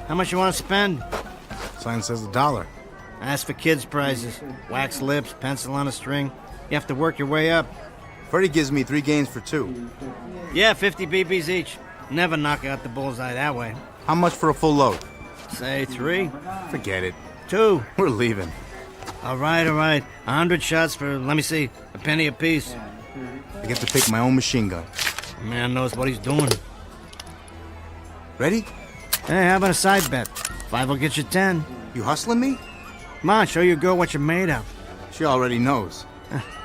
How much you want to spend?
Sign says $1.
Ask for kids' prizes. Wax lips, pencil on a string. You have to work your way up.
Freddy gives me 3 games for 2.
Yeah, 50 BBs each. Never knock out the bullseye that way.
How much for a full load?
Say 3.
Forget it.
2.
We're leaving.
All right. 100 shots for, let me see, a penny apiece.
I get to pick my own machine gun.
Man knows what he's doing.
Ready?
Hey, how about a side bet? 5 will get you 10.
You hustling me?
Come on, show your girl what you're made of.
She already knows.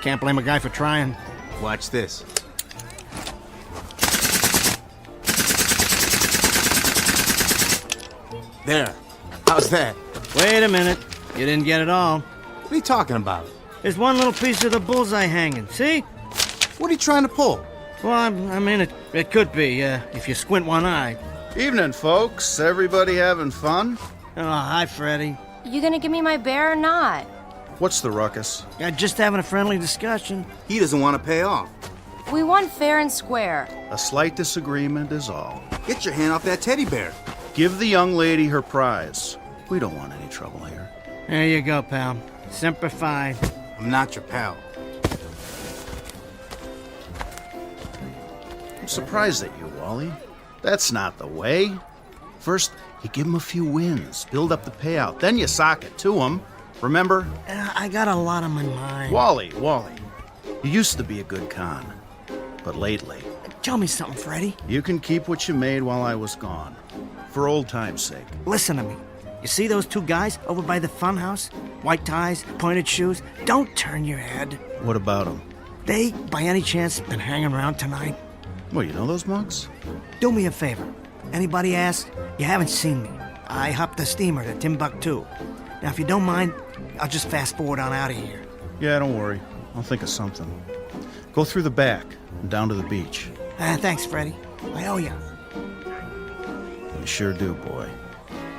Can't blame a guy for trying.
Watch this. There. How's that?
Wait a minute. You didn't get it all.
What are you talking about?
There's one little piece of the bullseye hanging. See?
What are you trying to pull?
Well, I mean, it could be, if you squint one eye.
Evening, folks. Everybody having fun?
Oh, hi, Freddy.
You gonna give me my bear or not?
What's the ruckus?
Just having a friendly discussion.
He doesn't want to pay off.
We won fair and square.
A slight disagreement is all.
Get your hand off that teddy bear.
Give the young lady her prize. We don't want any trouble here.
There you go, pal. Semper Fi.
I'm not your pal.
I'm surprised at you, Wally. That's not the way. First, you give him a few wins, build up the payout, then you sock it to him. Remember?
I got a lot on my mind.
Wally, you used to be a good con. But lately...
Tell me something, Freddy.
You can keep what you made while I was gone. For old time's sake.
Listen to me. You see those two guys over by the funhouse? White ties, pointed shoes. Don't turn your head.
What about them?
They, by any chance, been hanging around tonight?
Well, you know those monks?
Do me a favor. Anybody asks, you haven't seen me. I hopped the steamer to Timbuktu. Now, if you don't mind, I'll just fast forward on out of here.
Yeah, don't worry. I'll think of something. Go through the back and down to the beach.
Thanks, Freddy. I owe you.
You sure do, boy.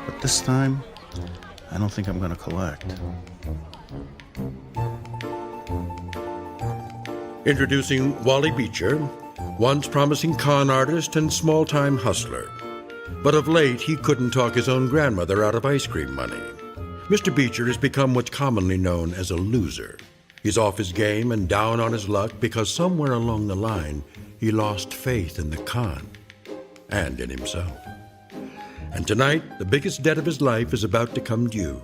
But this time, I don't think I'm gonna collect.
Introducing Wally Beecher, once promising con artist and small-time hustler. But of late, he couldn't talk his own grandmother out of ice cream money. Mr. Beecher has become what's commonly known as a loser. He's off his game and down on his luck because somewhere along the line, he lost faith in the con and in himself. And tonight, the biggest debt of his life is about to come due.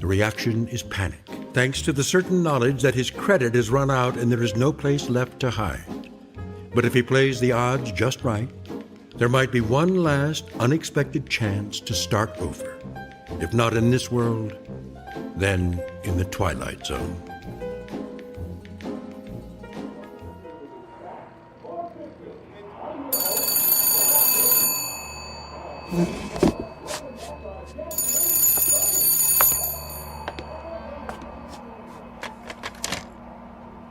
The reaction is panic, thanks to the certain knowledge that his credit has run out and there is no place left to hide. But if he plays the odds just right, there might be one last unexpected chance to start over. If not in this world, then in the Twilight Zone.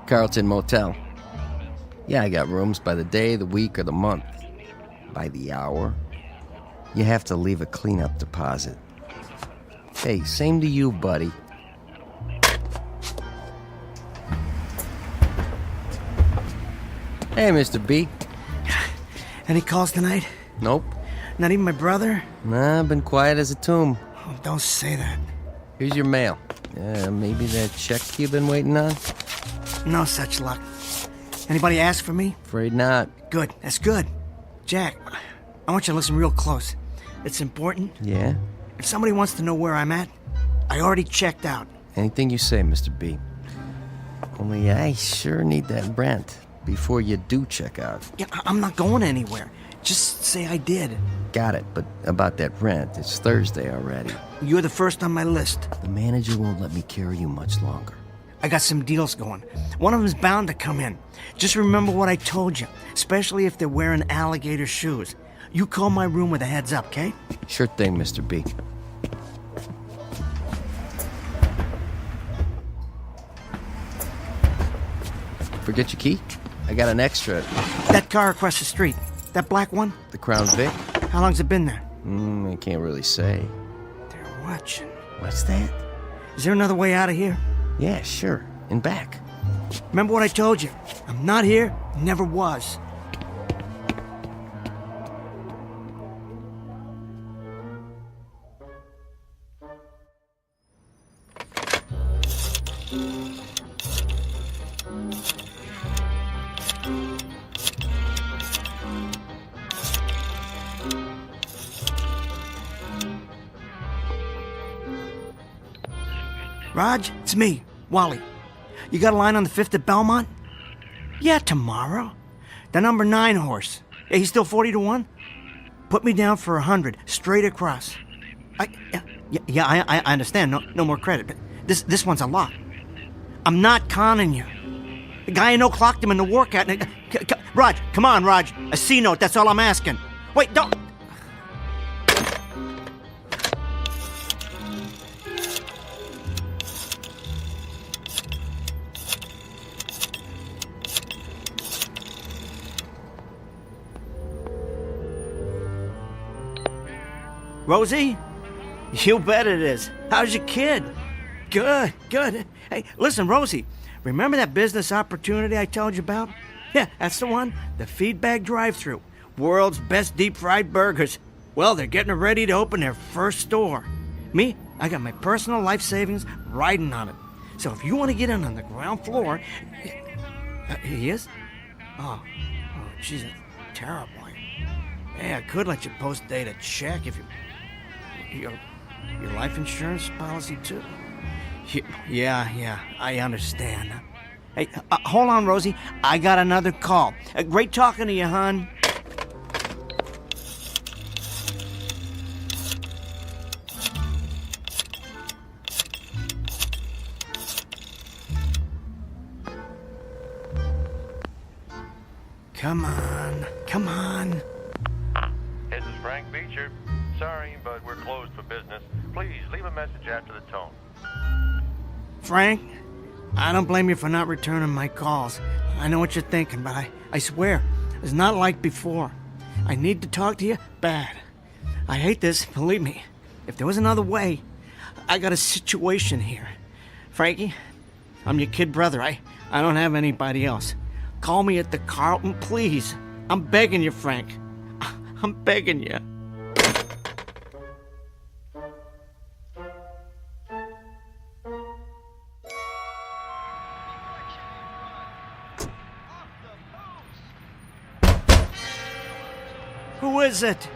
Carlton Motel. Yeah, I got rooms by the day, the week, or the month. By the hour. You have to leave a cleanup deposit. Hey, same to you, buddy. Hey, Mr. B.
Any calls tonight?
Nope.
Not even my brother?
Nah, been quiet as a tomb.
Oh, don't say that.
Here's your mail. Maybe that check you've been waiting on?
No such luck. Anybody ask for me?
Afraid not.
Good, that's good. Jack, I want you to listen real close. It's important.
Yeah?
If somebody wants to know where I'm at, I already checked out.
Anything you say, Mr. B. Only I sure need that rent before you do check out.
Yeah, I'm not going anywhere. Just say I did.
Got it, but about that rent, it's Thursday already.
You're the first on my list.
The manager won't let me carry you much longer.
I got some deals going. One of them's bound to come in. Just remember what I told you, especially if they're wearing alligator shoes. You call my room with a heads up, okay?
Sure thing, Mr. B. Forget your key? I got an extra.
That car across the street. That black one?
The Crown Vic?
How long's it been there?
I can't really say.
They're watching.
What's that?
Is there another way out of here?
Yeah, sure. In back.
Remember what I told you. I'm not here, never was. Raj, it's me, Wally. You got a line on the 5th at Belmont? Yeah, tomorrow. The number 9 horse. Yeah, he's still 40 to 1? Put me down for 100, straight across. I understand. No more credit, but this one's a lot. I'm not conning you. The guy I know clocked him in the workout. Raj, come on, Raj. A C note, that's all I'm asking. Wait, don't... Rosie? You bet it is. How's your kid? Good. Hey, listen, Rosie, remember that business opportunity I told you about? Yeah, that's the one. The Feedback Drive-Thru. World's best deep-fried burgers. Well, they're getting ready to open their first store. Me, I got my personal life savings riding on it. So if you want to get in on the ground floor... he is? Oh, jeez, that's terrible. Hey, I could let you post-date a check if you... Your life insurance policy, too? Yeah, I understand. Hey, hold on, Rosie. I got another call. Great talking to you, hon. Come on.
This is Frank Beecher. Sorry, but we're closed for business. Please leave a message after the tone.
Frank, I don't blame you for not returning my calls. I know what you're thinking, but I swear, it's not like before. I need to talk to you bad. I hate this, believe me. If there was another way, I got a situation here. Frankie, I'm your kid brother. I don't have anybody else. Call me at the Carlton, please. I'm begging you, Frank. I'm begging you. Who is it?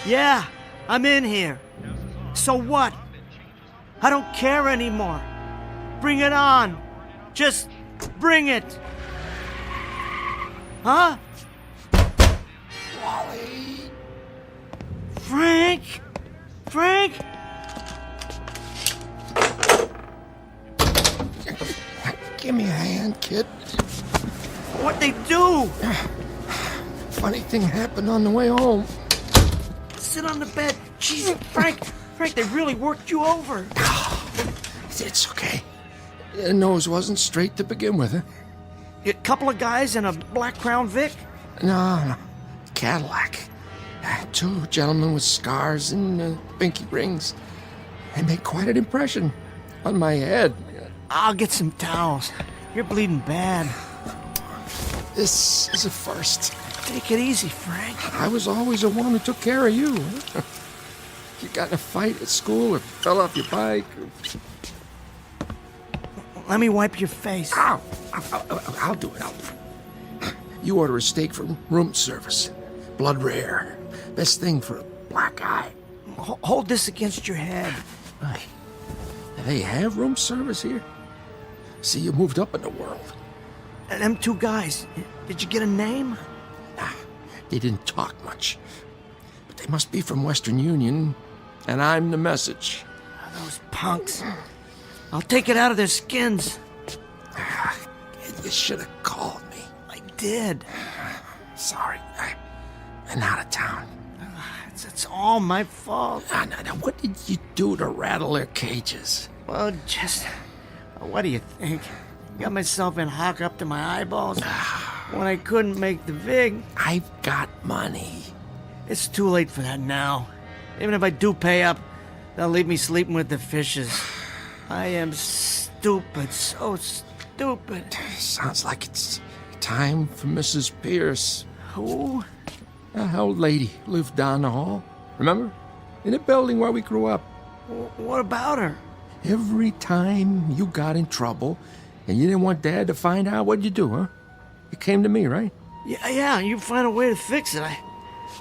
Yeah, I'm in here. So what? I don't care anymore. Bring it on. Just bring it. Huh?
Wally!
Frank?
Give me a hand, kid.
What'd they do?
Funny thing happened on the way home.
Sit on the bed. Jeez, Frank, they really worked you over.
It's okay. The nose wasn't straight to begin with, huh?
A couple of guys in a black Crown Vic?
No. Cadillac. Two gentlemen with scars and pinky rings. They made quite an impression on my head.
I'll get some towels. You're bleeding bad.
This is a first.
Take it easy, Frank.
I was always the one who took care of you. You got in a fight at school or fell off your bike.
Let me wipe your face.
Ow! I'll do it. You order a steak from room service. Blood rare. Best thing for a black eye.
Hold this against your head.
They have room service here? See, you moved up in the world.
Them two guys, did you get a name?
Nah, they didn't talk much. But they must be from Western Union, and I'm the message.
Those punks. I'll take it out of their skins.
You should have called me.
I did.
Sorry, I'm out of town.
It's all my fault.
Now, what did you do to rattle their cages?
Well, just... What do you think? Got myself in hock up to my eyeballs when I couldn't make the vig.
I've got money.
It's too late for that now. Even if I do pay up, they'll leave me sleeping with the fishes. I am stupid, so stupid.
Sounds like it's time for Mrs. Pierce.
Who?
That old lady lived down the hall. Remember? In the building where we grew up.
What about her?
Every time you got in trouble and you didn't want Dad to find out, what'd you do, huh? You came to me, right?
Yeah, you find a way to fix it.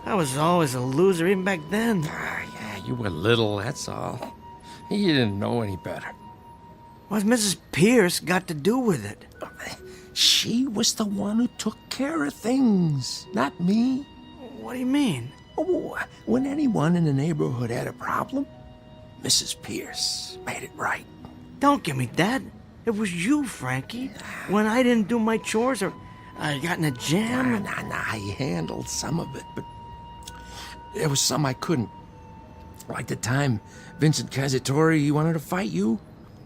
I was always a loser even back then.
Yeah, you were little, that's all. You didn't know any better.
What's Mrs. Pierce got to do with it?
She was the one who took care of things, not me.
What do you mean?
Oh, when anyone in the neighborhood had a problem, Mrs. Pierce made it right.
Don't give me that. It was you, Frankie. When I didn't do my chores or I got in a jam.
Nah, I handled some of it, but there was some I couldn't. Like the time Vincent Cazzatori wanted to fight you,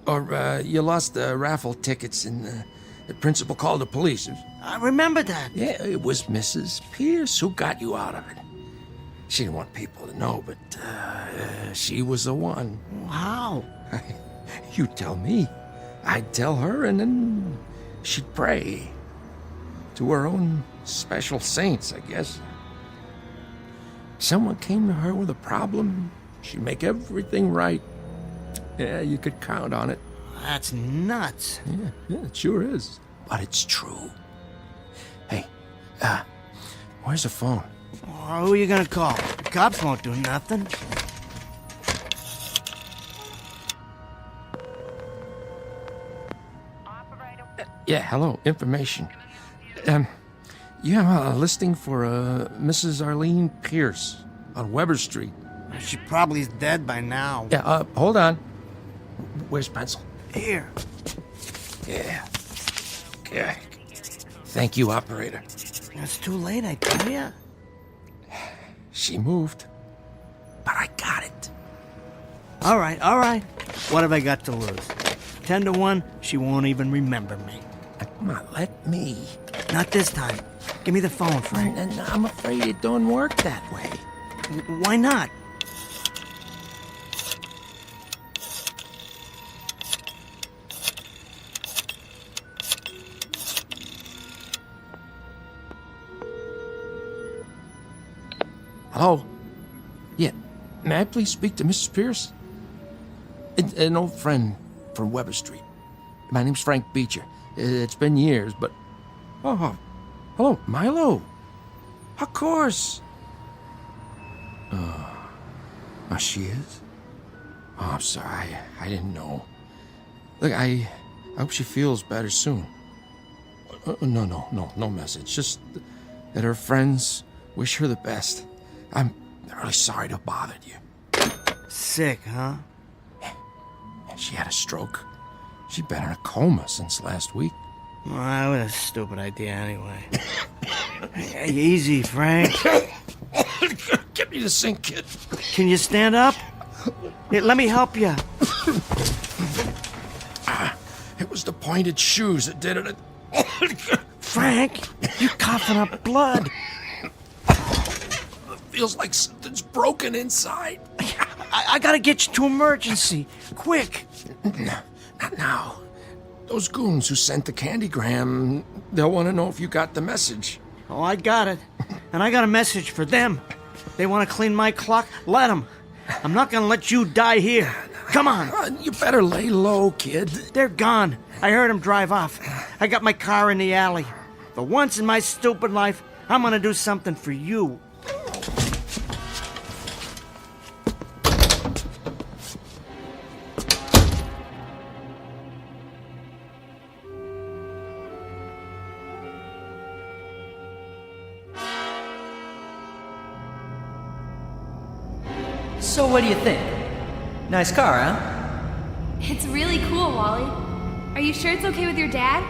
or you lost the raffle tickets and the principal called the police.
I remember that.
Yeah, it was Mrs. Pierce who got you out of it. She didn't want people to know, but she was the one.
How?
You tell me. I'd tell her, and then she'd pray to her own special saints, I guess. Someone came to her with a problem, she'd make everything right. Yeah, you could count on it.
That's nuts.
Yeah, it sure is. But it's true. Hey, where's the phone?
Who are you gonna call? The cops won't do nothing.
Yeah, hello, information. You have a listing for Mrs. Arlene Pierce on Weber Street.
She probably is dead by now.
Yeah, hold on. Where's pencil?
Here.
Yeah. Okay. Thank you, operator.
It's too late, I tell ya.
She moved, but I got it.
All right. What have I got to lose? 10 to 1, she won't even remember me.
Come on, let me.
Not this time. Give me the phone, Frank.
And I'm afraid it don't work that way.
Why not?
Hello? Yeah, may I please speak to Mrs. Pierce? An old friend from Weber Street. My name's Frank Beecher. It's been years, but... Oh, hello, Milo. Of course. Oh, she is? Oh, I'm sorry. I didn't know. Look, I hope she feels better soon. No message. Just that her friends wish her the best. I'm really sorry to bother you.
Sick, huh?
She had a stroke. She'd been in a coma since last week.
Well, that was a stupid idea anyway. Hey, easy, Frank.
Get me the sink, kid.
Can you stand up? Here, let me help you.
It was the pointed shoes that did it.
Frank, you're coughing up blood.
It feels like something's broken inside.
I gotta get you to emergency. Quick.
Not now. Those goons who sent the candygram, they'll want to know if you got the message.
Oh, I got it. And I got a message for them. They want to clean my clock? Let them. I'm not gonna let you die here. Come on.
You better lay low, kid.
They're gone. I heard them drive off. I got my car in the alley. For once in my stupid life, I'm gonna do something for you.
So what do you think? Nice car, huh?
It's really cool, Wally. Are you sure it's okay with your dad?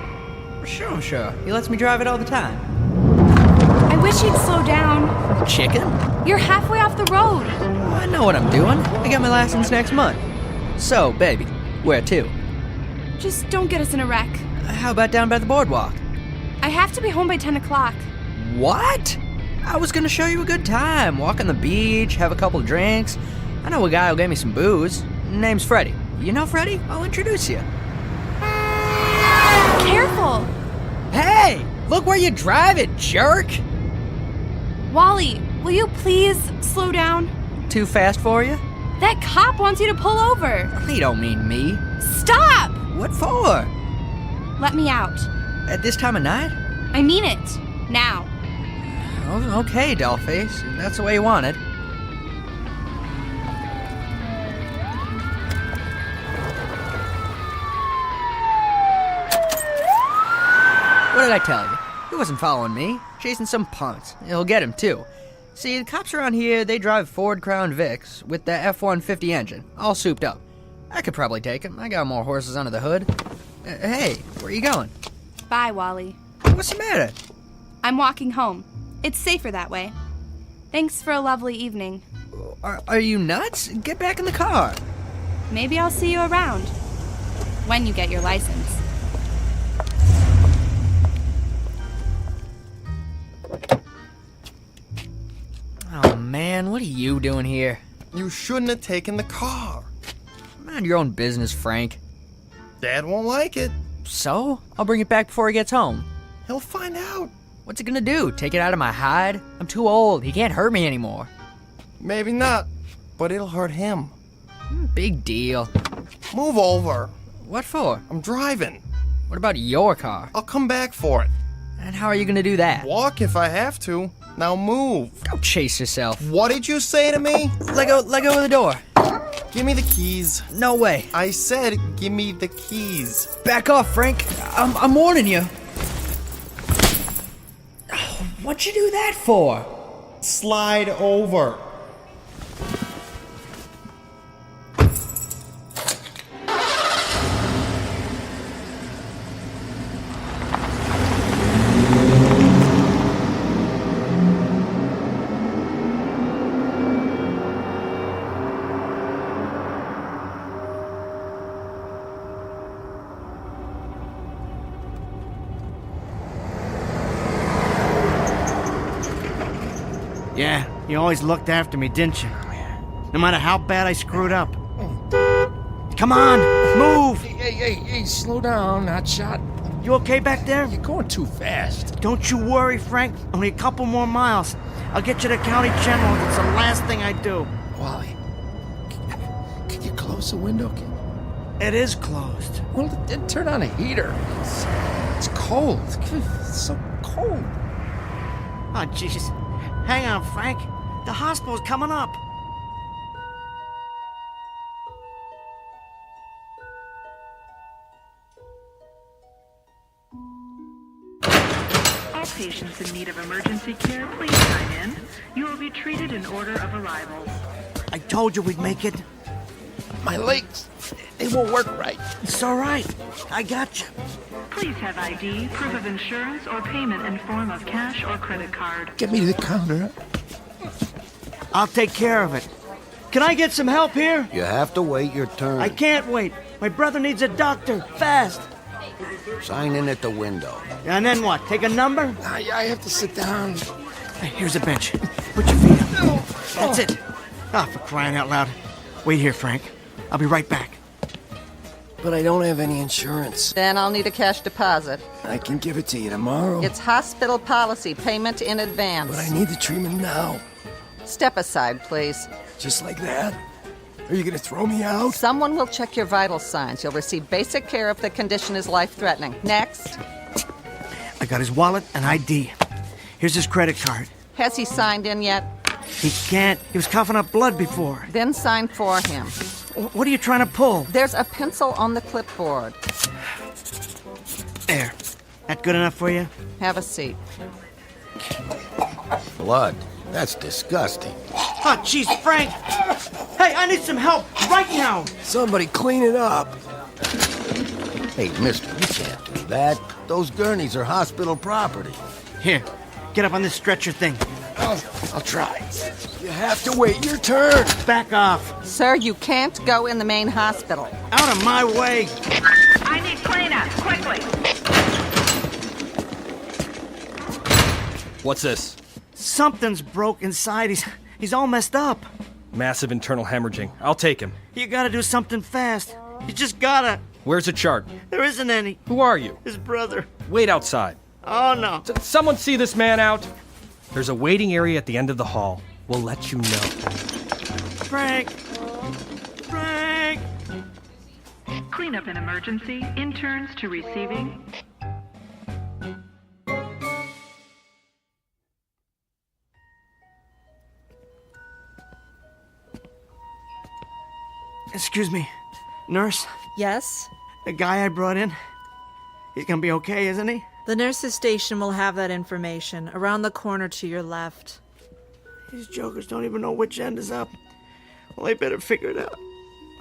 Sure. He lets me drive it all the time.
I wish you'd slow down.
Chicken?
You're halfway off the road.
I know what I'm doing. I got my license next month. So, baby, where to?
Just don't get us in a wreck.
How about down by the boardwalk?
I have to be home by 10 o'clock.
What? I was gonna show you a good time. Walk on the beach, have a couple of drinks. I know a guy who'll get me some booze. Name's Freddie. You know Freddie? I'll introduce you.
Careful!
Hey! Look where you drive it, jerk!
Wally, will you please slow down?
Too fast for you?
That cop wants you to pull over.
He don't mean me.
Stop!
What for?
Let me out.
At this time of night?
I mean it. Now.
Oh, okay, dollface. If that's the way you want it. What did I tell you? He wasn't following me. Chasing some punks. He'll get him, too. See, the cops around here, they drive Ford Crown Vics with the F-150 engine, all souped up. I could probably take him. I got more horses under the hood. Hey, where are you going?
Bye, Wally.
What's the matter?
I'm walking home. It's safer that way. Thanks for a lovely evening.
Are you nuts? Get back in the car.
Maybe I'll see you around. When you get your license.
Oh, man, what are you doing here?
You shouldn't have taken the car.
Mind your own business, Frank.
Dad won't like it.
So? I'll bring it back before he gets home.
He'll find out.
What's he gonna do? Take it out of my hide? I'm too old. He can't hurt me anymore.
Maybe not, but it'll hurt him.
Big deal.
Move over.
What for?
I'm driving.
What about your car?
I'll come back for it.
And how are you gonna do that?
Walk if I have to. Now move.
Go chase yourself.
What did you say to me?
Let go of the door.
Give me the keys.
No way.
I said give me the keys.
Back off, Frank. I'm warning you. What'd you do that for?
Slide over.
Yeah, you always looked after me, didn't you? No matter how bad I screwed up. Come on, move!
Hey, slow down, hotshot.
You okay back there?
You're going too fast.
Don't you worry, Frank. Only a couple more miles. I'll get you to County General. It's the last thing I do.
Wally, can you close the window?
It is closed.
Well, then turn on a heater. It's cold. It's so cold.
Oh, jeez. Hang on, Frank. The hospital's coming up.
All patients in need of emergency care, please sign in. You will be treated in order of arrival.
I told you we'd make it.
My legs, they won't work right.
It's all right. I got you.
Please have ID, proof of insurance, or payment in form of cash or credit card.
Get me to the counter.
I'll take care of it. Can I get some help here?
You have to wait your turn.
I can't wait. My brother needs a doctor. Fast.
Sign in at the window.
And then what? Take a number?
I have to sit down.
Hey, here's a bench. Put your feet up. That's it. Ah, for crying out loud. Wait here, Frank. I'll be right back.
But I don't have any insurance.
Then I'll need a cash deposit.
I can give it to you tomorrow.
It's hospital policy, payment in advance.
But I need the treatment now.
Step aside, please.
Just like that? Are you gonna throw me out?
Someone will check your vital signs. You'll receive basic care if the condition is life-threatening. Next.
I got his wallet and ID. Here's his credit card.
Has he signed in yet?
He can't. He was coughing up blood before.
Then sign for him.
What are you trying to pull?
There's a pencil on the clipboard.
There. That good enough for you?
Have a seat.
Blood. That's disgusting.
Oh, jeez, Frank! Hey, I need some help right now!
Somebody clean it up.
Hey, mister, you can't do that. Those gurneys are hospital property.
Here, get up on this stretcher thing.
I'll try. You have to wait your turn.
Back off.
Sir, you can't go in the main hospital.
Out of my way.
I need cleanup, quickly.
What's this?
Something's broke inside. He's all messed up.
Massive internal hemorrhaging. I'll take him.
You gotta do something fast. You just gotta.
Where's the chart?
There isn't any.
Who are you?
His brother.
Wait outside.
Oh, no.
Someone see this man out? There's a waiting area at the end of the hall. We'll let you know.
Frank. Frank.
Cleanup in emergency. Interns to receiving.
Excuse me. Nurse?
Yes?
The guy I brought in? He's gonna be okay, isn't he?
The nurse's station will have that information around the corner to your left.
These jokers don't even know which end is up. Well, they better figure it out.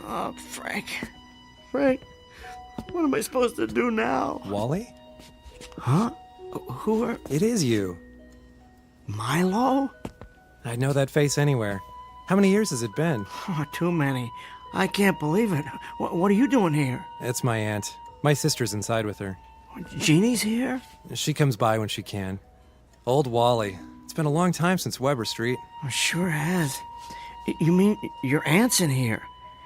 Oh, Frank. Frank, what am I supposed to do now?
Wally?
Huh? Who are...
It is you.
Milo?
I'd know that face anywhere. How many years has it been?
Oh, too many. I can't believe it. What are you doing here?
It's my aunt. My sister's inside with her.
Jeannie's here?
She comes by when she can. Old Wally. It's been a long time since Weber Street.
Oh, sure has. You mean your aunt's in here?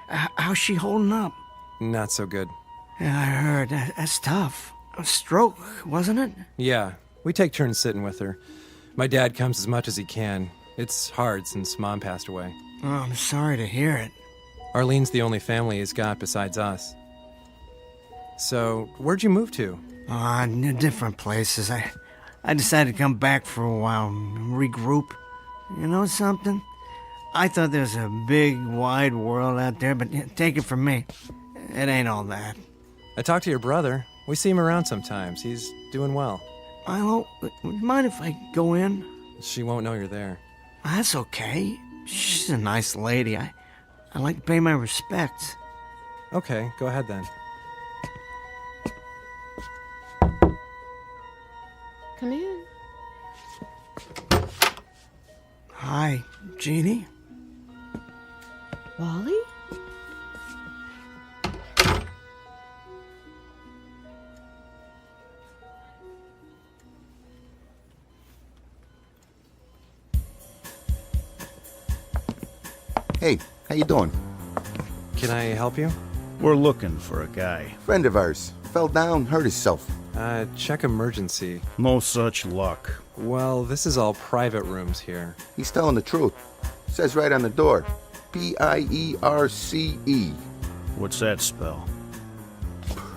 How's she holding up?
Not so good.
Yeah, I heard. That's tough. A stroke, wasn't it?
Yeah, we take turns sitting with her. My dad comes as much as he can. It's hard since Mom passed away.
Oh, I'm sorry to hear it.
Arlene's the only family he's got besides us. So, where'd you move to?
Different places. I decided to come back for a while, regroup. You know something? I thought there was a big, wide world out there, but take it from me, it ain't all that.
I talked to your brother. We see him around sometimes. He's doing well.
Milo, would you mind if I go in?
She won't know you're there.
That's okay. She's a nice lady. I like to pay my respects.
Okay, go ahead then.
Come in.
Hi, Jeannie.
Wally?
Hey, how you doing?
Can I help you?
We're looking for a guy.
Friend of ours. Fell down, hurt himself.
Check emergency.
No such luck.
Well, this is all private rooms here.
He's telling the truth. Says right on the door. P-I-E-R-C-E.
What's that spell?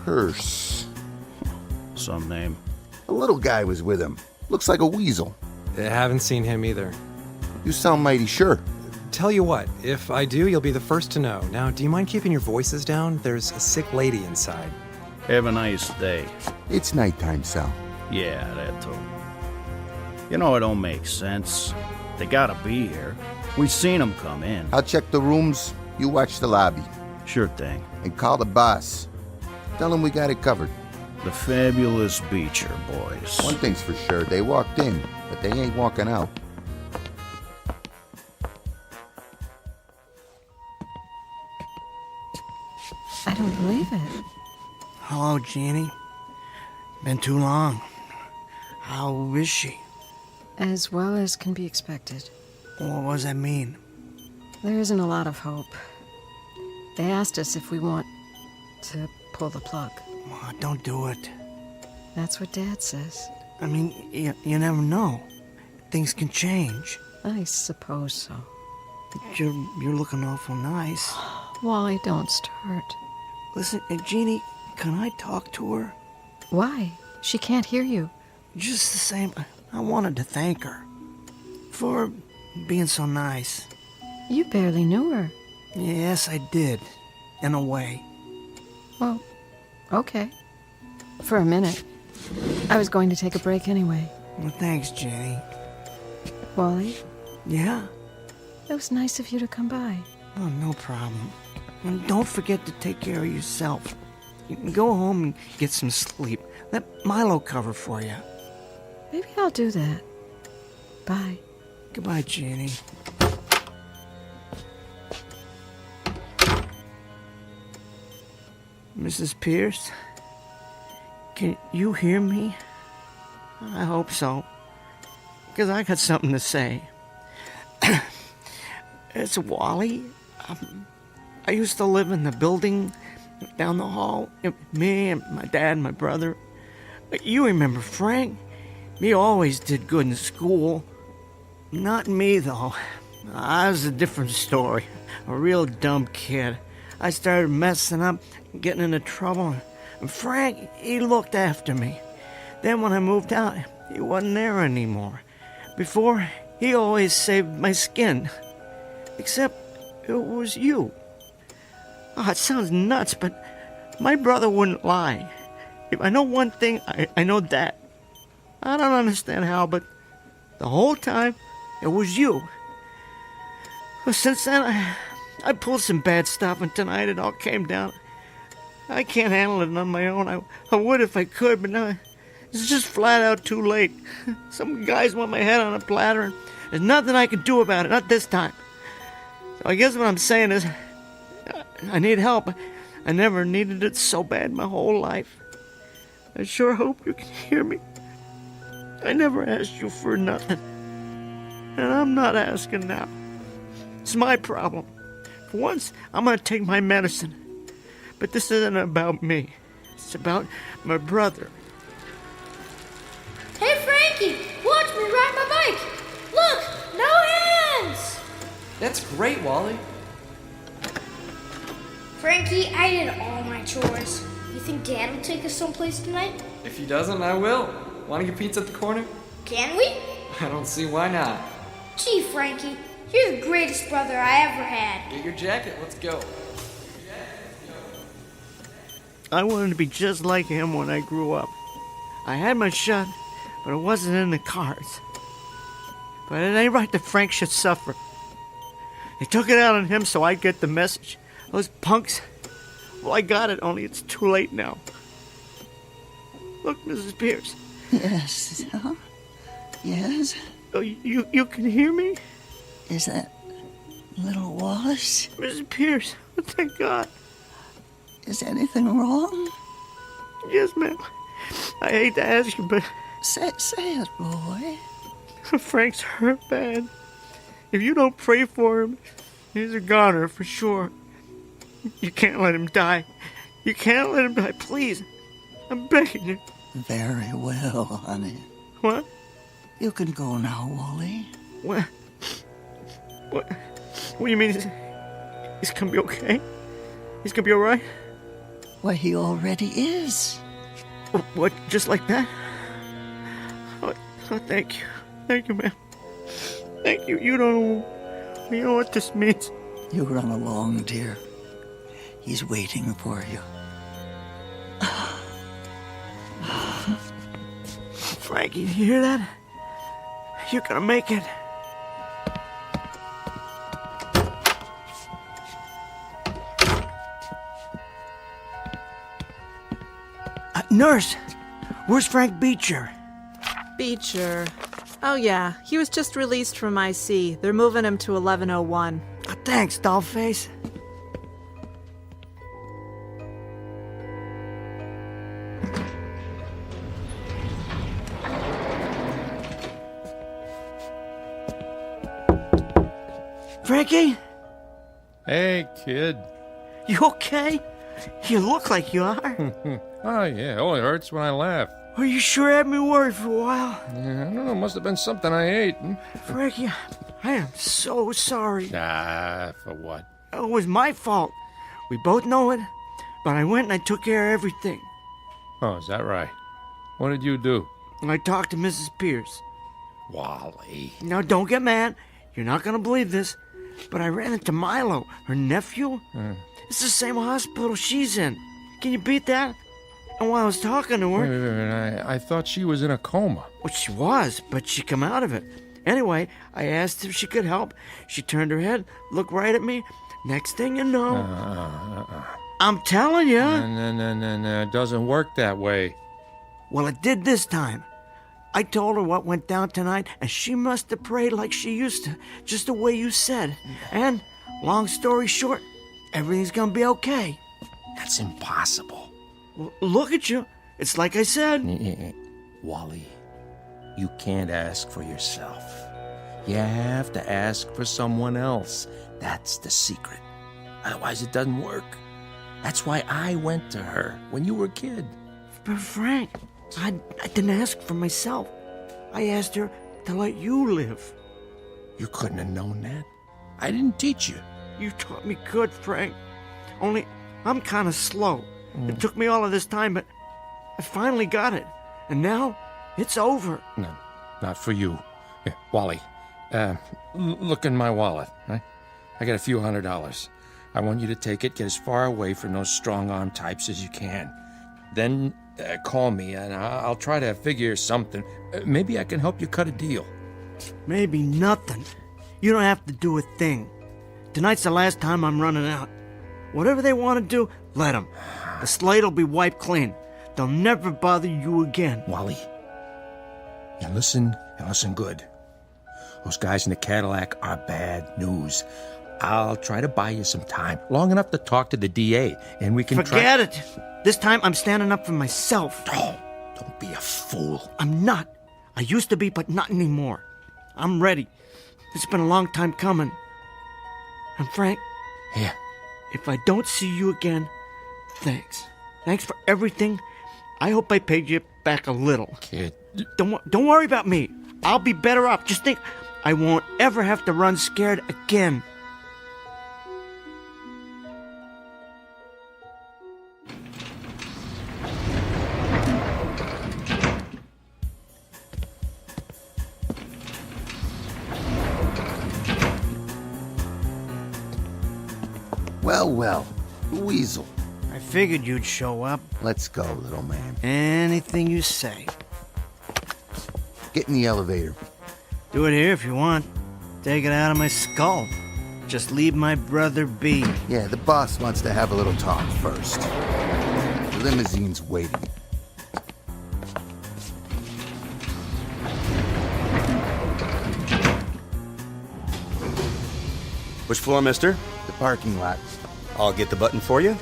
Purse.
Some name.
A little guy was with him. Looks like a weasel.
I haven't seen him either.
You sound mighty sure.
Tell you what, if I do, you'll be the first to know. Now, do you mind keeping your voices down? There's a sick lady inside.
Have a nice day.
It's nighttime, Sal.
Yeah, that too. You know, it don't make sense. They gotta be here. We've seen them come in.
I'll check the rooms. You watch the lobby.
Sure thing.
And call the boss. Tell him we got it covered.
The fabulous Beecher boys.
One thing's for sure. They walked in, but they ain't walking out.
I don't believe it.
Hello, Jeannie. Been too long. How is she?
As well as can be expected.
What does that mean?
There isn't a lot of hope. They asked us if we want to pull the plug.
Oh, don't do it.
That's what Dad says.
I mean, you never know. Things can change.
I suppose so.
But you're looking awful nice.
Wally, don't start.
Listen, Jeannie, can I talk to her?
Why? She can't hear you.
Just the same, I wanted to thank her for being so nice.
You barely knew her.
Yes, I did. In a way.
Well, okay. For a minute. I was going to take a break anyway.
Well, thanks, Jenny.
Wally?
Yeah?
It was nice of you to come by.
Oh, no problem. And don't forget to take care of yourself. You can go home and get some sleep. Let Milo cover for you.
Maybe I'll do that. Bye.
Goodbye, Jenny. Mrs. Pierce? Can you hear me? I hope so. Because I got something to say. It's Wally. I used to live in the building down the hall. Me and my dad and my brother. You remember Frank? He always did good in school. Not me, though. I was a different story. A real dumb kid. I started messing up, getting into trouble. And Frank, he looked after me. Then when I moved out, he wasn't there anymore. Before, he always saved my skin. Except it was you. Oh, it sounds nuts, but my brother wouldn't lie. If I know one thing, I know that. I don't understand how, but the whole time, it was you. Well, since then, I pulled some bad stuff, and tonight it all came down. I can't handle it on my own. I would if I could, but now it's just flat out too late. Some guys want my head on a platter, and there's nothing I can do about it, not this time. So I guess what I'm saying is, I need help. I never needed it so bad my whole life. I sure hope you can hear me. I never asked you for nothing. And I'm not asking now. It's my problem. For once, I'm going to take my medicine. But this isn't about me. It's about my brother.
Hey, Frankie, watch me ride my bike. Look, no hands.
That's great, Wally.
Frankie, I did all my chores. You think Dad will take us someplace tonight?
If he doesn't, I will. Want to get pizza at the corner?
Can we?
I don't see why not.
Gee, Frankie, you're the greatest brother I ever had.
Get your jacket, let's go.
I wanted to be just like him when I grew up. I had my shot, but it wasn't in the cards. But it ain't right that Frank should suffer. They took it out on him so I'd get the message. Those punks. Well, I got it, only it's too late now. Look, Mrs. Pierce.
Yes, huh? Yes?
Oh, you can hear me?
Is that little Wallace?
Mrs. Pierce, oh, thank God.
Is anything wrong?
Yes, ma'am. I hate to ask you, but...
Say it, boy.
Frank's hurt bad. If you don't pray for him, he's a goner for sure. You can't let him die. You can't let him die, please. I'm begging you.
Very well, honey.
What?
You can go now, Wally.
What? What do you mean? He's gonna be okay? He's gonna be alright?
Why, he already is.
What, just like that? Oh, thank you. Thank you, ma'am. Thank you. You know what this means.
You run along, dear. He's waiting for you.
Frankie, you hear that? You're gonna make it. Nurse, where's Frank Beecher?
Beecher. Oh, yeah. He was just released from IC. They're moving him to 1101.
Oh, thanks, dollface. Frankie?
Hey, kid.
You okay? You look like you are.
Oh, yeah, it only hurts when I laugh.
Well, you sure had me worried for a while.
Yeah, I don't know, must have been something I ate.
Frankie, I am so sorry.
Nah, for what?
It was my fault. We both know it, but I went and I took care of everything.
Oh, is that right? What did you do?
I talked to Mrs. Pierce.
Wally.
Now, don't get mad. You're not going to believe this, but I ran into Milo, her nephew. It's the same hospital she's in. Can you beat that? And while I was talking to her...
Wait, I thought she was in a coma.
Well, she was, but she come out of it. Anyway, I asked if she could help. She turned her head, looked right at me. Next thing you know... I'm telling you.
No, it doesn't work that way.
Well, it did this time. I told her what went down tonight, and she must have prayed like she used to, just the way you said. And, long story short, everything's gonna be okay.
That's impossible.
Well, look at you. It's like I said.
Wally, you can't ask for yourself. You have to ask for someone else. That's the secret. Otherwise, it doesn't work. That's why I went to her when you were a kid.
But Frank, I didn't ask for myself. I asked her to let you live.
You couldn't have known that. I didn't teach you.
You taught me good, Frank. Only, I'm kind of slow. It took me all of this time, but I finally got it. And now, it's over.
No, not for you. Here, Wally, look in my wallet. Right? I got a few $100. I want you to take it, get as far away from those strong-arm types as you can. Then call me, and I'll try to figure something. Maybe I can help you cut a deal.
Maybe nothing. You don't have to do a thing. Tonight's the last time I'm running out. Whatever they want to do, let them. The slate will be wiped clean. They'll never bother you again.
Wally, you listen good. Those guys in the Cadillac are bad news. I'll try to buy you some time, long enough to talk to the DA, and we can
Forget it. This time I'm standing up for myself.
Oh, don't be a fool.
I'm not. I used to be, but not anymore. I'm ready. It's been a long time coming. And Frank,
yeah.
If I don't see you again, thanks. Thanks for everything. I hope I paid you back a little.
Kid.
Don't worry about me. I'll be better off. Just think, I won't ever have to run scared again.
Well, the weasel.
I figured you'd show up.
Let's go, little man.
Anything you say.
Get in the elevator.
Do it here if you want. Take it out of my skull. Just leave my brother be.
Yeah, the boss wants to have a little talk first. The limousine's waiting.
Which floor, mister?
The parking lot.
I'll get the button for you.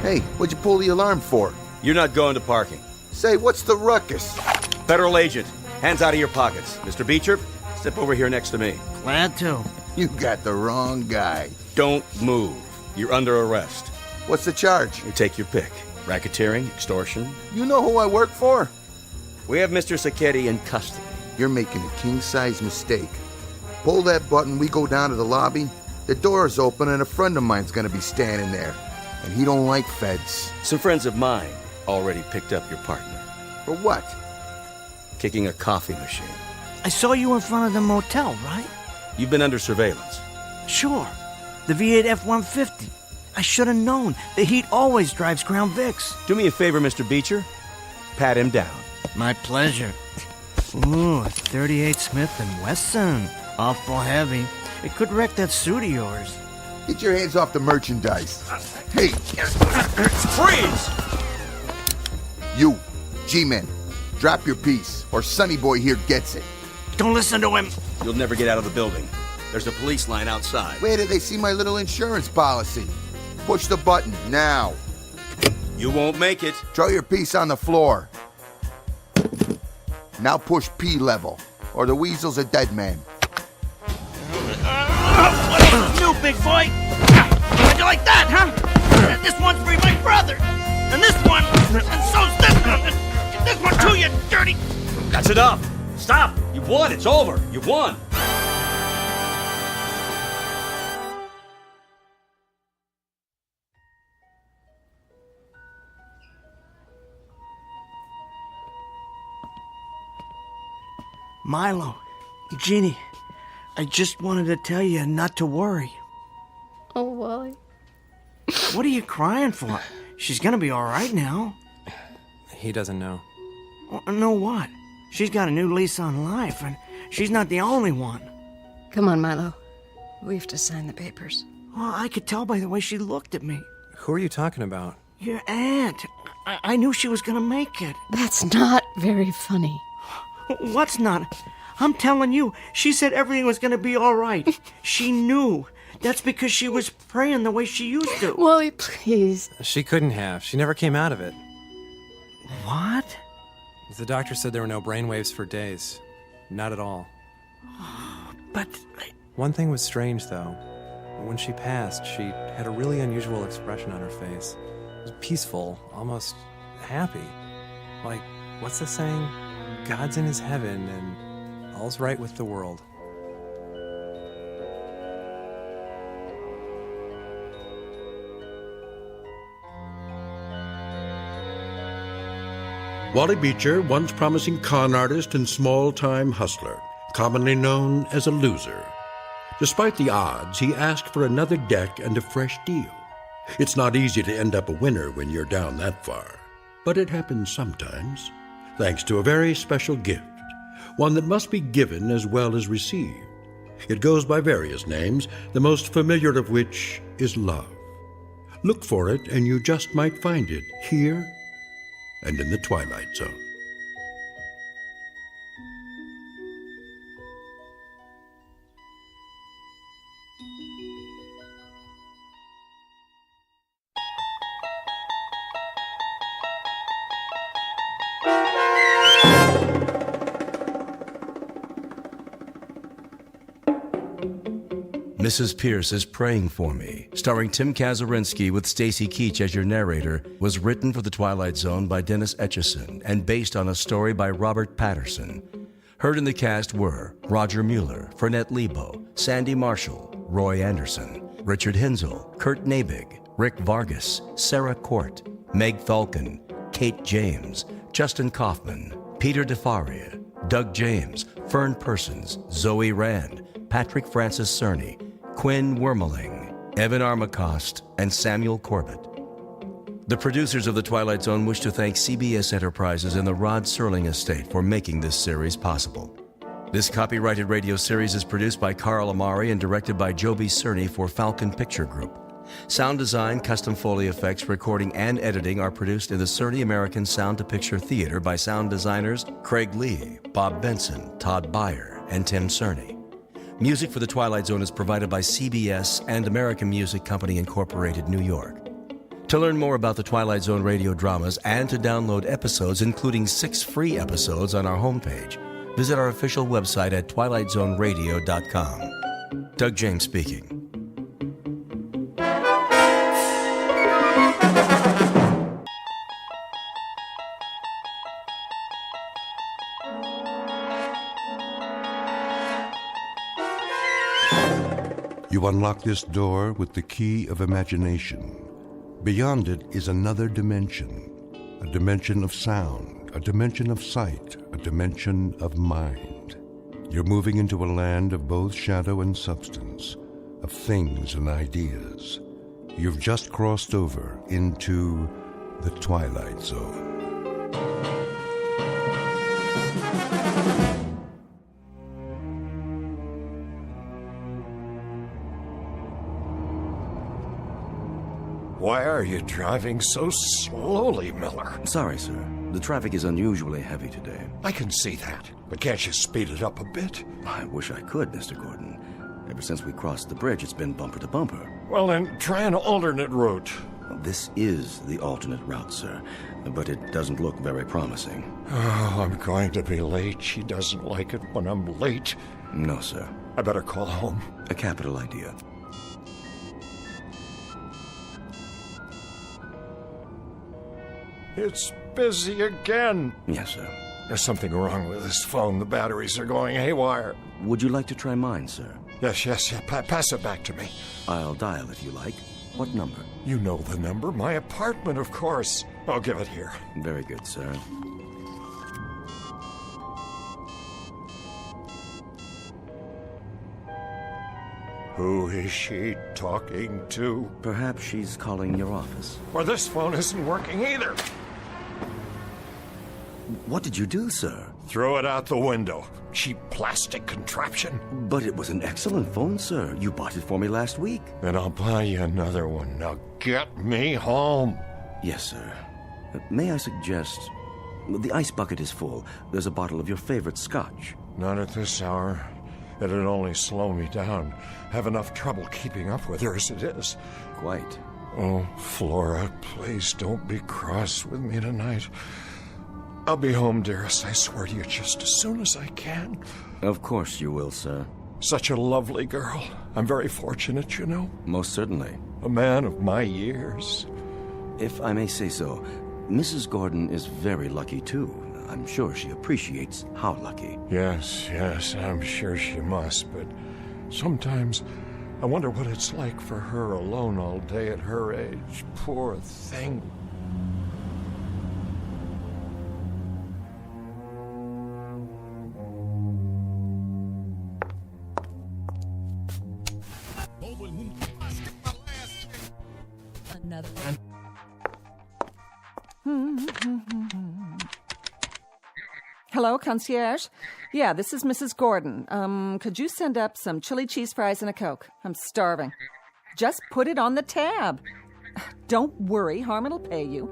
Hey, what'd you pull the alarm for?
You're not going to parking.
Say, what's the ruckus?
Federal agent, hands out of your pockets. Mr. Beecher, step over here next to me.
Glad to.
You got the wrong guy.
Don't move. You're under arrest.
What's the charge?
You take your pick. Racketeering, extortion.
You know who I work for?
We have Mr. Sacchetti in custody.
You're making a king-size mistake. Pull that button, we go down to the lobby. The door's open and a friend of mine's gonna be standing there. And he don't like feds.
Some friends of mine already picked up your partner.
For what?
Kicking a coffee machine.
I saw you in front of the motel, right?
You've been under surveillance.
Sure. The V8 F-150. I should have known. The heat always drives Crown Vics.
Do me a favor, Mr. Beecher. Pat him down.
My pleasure. Ooh, a 38 Smith & Wesson. Awful heavy. It could wreck that suit of yours.
Get your hands off the merchandise. Hey!
Freeze!
You, G-Men, drop your piece, or Sonny Boy here gets it.
Don't listen to him.
You'll never get out of the building. There's a police line outside.
Where did they see my little insurance policy? Push the button, now.
You won't make it.
Throw your piece on the floor. Now push P level, or the weasel's a dead man.
What else is new, big boy? How'd you like that, huh? This one's for my brother. And this one, and so's this one. And this one too, you dirty...
That's enough. Stop. You won. It's over. You won.
Milo, Jeannie, I just wanted to tell you not to worry.
Oh, Wally.
What are you crying for? She's gonna be all right now.
He doesn't know.
Know what? She's got a new lease on life, and she's not the only one.
Come on, Milo. We have to sign the papers.
Well, I could tell by the way she looked at me.
Who are you talking about?
Your aunt. I knew she was gonna make it.
That's not very funny.
What's not? I'm telling you, she said everything was gonna be all right. She knew. That's because she was praying the way she used to.
Wally, please.
She couldn't have. She never came out of it.
What?
The doctor said there were no brainwaves for days. Not at all.
But...
One thing was strange, though. When she passed, she had a really unusual expression on her face. It was peaceful, almost happy. Like, what's the saying? God's in his heaven and all's right with the world.
Wally Beecher, once promising con artist and small-time hustler, commonly known as a loser. Despite the odds, he asked for another deck and a fresh deal. It's not easy to end up a winner when you're down that far, but it happens sometimes, thanks to a very special gift, one that must be given as well as received. It goes by various names, the most familiar of which is love. Look for it, and you just might find it here and in the Twilight Zone.
Mrs. Pierce is Praying for Me, starring Tim Kazurinsky with Stacy Keach as your narrator, was written for The Twilight Zone by Dennis Etchison and based on a story by Robert Patterson. Heard in the cast were Roger Mueller, Fernette Lebo, Sandy Marshall, Roy Anderson, Richard Hinzel, Kurt Nabig, Rick Vargas, Sarah Court, Meg Falcon, Kate James, Justin Kaufman, Peter DeFaria, Doug James, Fern Persons, Zoe Rand, Patrick Francis Cerny, Quinn Wormeling, Evan Armacost, and Samuel Corbett. The producers of The Twilight Zone wish to thank CBS Enterprises and the Rod Serling Estate for making this series possible. This copyrighted radio series is produced by Carl Amari and directed by Joby Cerny for Falcon Picture Group. Sound design, custom Foley effects, recording, and editing are produced in the Cerny American Sound to Picture Theater by sound designers Craig Lee, Bob Benson, Todd Beyer, and Tim Cerny. Music for The Twilight Zone is provided by CBS and American Music Company Incorporated, New York. To learn more about the Twilight Zone radio dramas and to download episodes, including 6 free episodes on our homepage, visit our official website at twilightzoneradio.com. Doug James speaking.
You unlock this door with the key of imagination. Beyond it is another dimension, a dimension of sound, a dimension of sight, a dimension of mind. You're moving into a land of both shadow and substance, of things and ideas. You've just crossed over into the Twilight Zone.
Why are you driving so slowly, Miller?
Sorry, sir. The traffic is unusually heavy today.
I can see that, but can't you speed it up a bit?
I wish I could, Mr. Gordon. Ever since we crossed the bridge, it's been bumper to bumper.
Well, then try an alternate route.
This is the alternate route, sir, but it doesn't look very promising.
Oh, I'm going to be late. She doesn't like it when I'm late.
No, sir.
I better call home.
A capital idea.
It's busy again.
Yes, sir.
There's something wrong with this phone. The batteries are going haywire.
Would you like to try mine, sir?
Yes. Pass it back to me.
I'll dial if you like. What number?
You know the number. My apartment, of course. I'll give it here.
Very good, sir.
Who is she talking to?
Perhaps she's calling your office.
Or this phone isn't working either.
What did you do, sir?
Throw it out the window. Cheap plastic contraption.
But it was an excellent phone, sir. You bought it for me last week.
Then I'll buy you another one. Now get me home.
Yes, sir. May I suggest... The ice bucket is full. There's a bottle of your favorite scotch.
Not at this hour. It'd only slow me down. Have enough trouble keeping up with her as it is.
Quite.
Oh, Flora, please don't be cross with me tonight. I'll be home, dearest, I swear to you, just as soon as I can.
Of course you will, sir.
Such a lovely girl. I'm very fortunate, you know.
Most certainly.
A man of my years.
If I may say so, Mrs. Gordon is very lucky, too. I'm sure she appreciates how lucky.
Yes, I'm sure she must, but sometimes I wonder what it's like for her alone all day at her age. Poor thing.
Hello, concierge? Yeah, this is Mrs. Gordon. Could you send up some chili cheese fries and a Coke? I'm starving. Just put it on the tab. Don't worry, Harmon will pay you.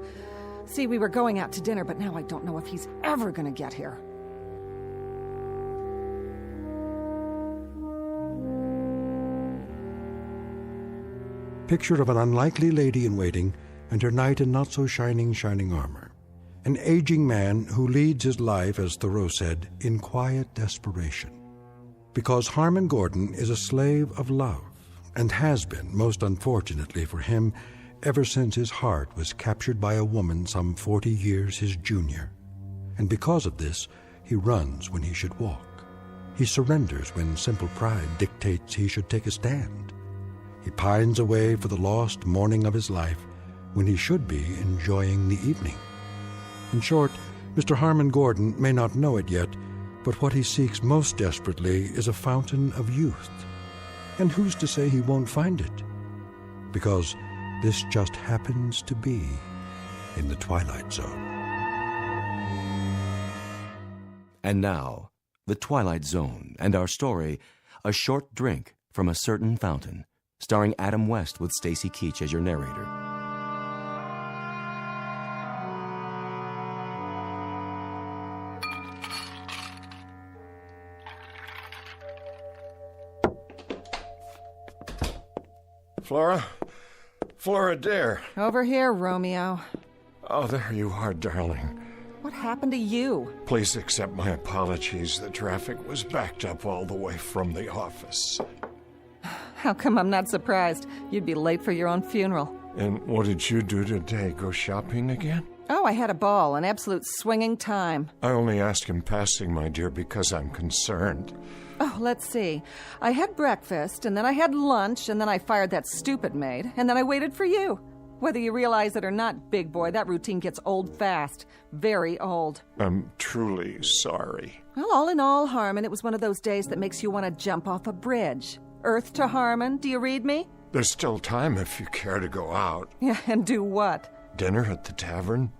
See, we were going out to dinner, but now I don't know if he's ever going to get here.
Picture of an unlikely lady-in-waiting and her knight in not-so-shining armor. An aging man who leads his life, as Thoreau said, in quiet desperation. Because Harmon Gordon is a slave of love, and has been, most unfortunately for him, ever since his heart was captured by a woman some 40 years his junior. And because of this, he runs when he should walk. He surrenders when simple pride dictates he should take a stand. He pines away for the lost morning of his life when he should be enjoying the evening. In short, Mr. Harmon Gordon may not know it yet, but what he seeks most desperately is a fountain of youth. And who's to say he won't find it? Because this just happens to be in the Twilight Zone.
And now, The Twilight Zone and our story, A Short Drink from a Certain Fountain, starring Adam West with Stacy Keach as your narrator.
Flora? Flora, dear.
Over here, Romeo.
Oh, there you are, darling.
What happened to you?
Please accept my apologies. The traffic was backed up all the way from the office.
How come I'm not surprised? You'd be late for your own funeral.
And what did you do today? Go shopping again?
Oh, I had a ball, an absolute swinging time.
I only ask in passing, my dear, because I'm concerned.
Oh, let's see. I had breakfast, and then I had lunch, and then I fired that stupid maid, and then I waited for you. Whether you realize it or not, big boy, that routine gets old fast. Very old.
I'm truly sorry.
Well, all in all, Harmon, it was one of those days that makes you want to jump off a bridge. Earth to Harmon, do you read me?
There's still time if you care to go out.
Yeah, and do what?
Dinner at the tavern?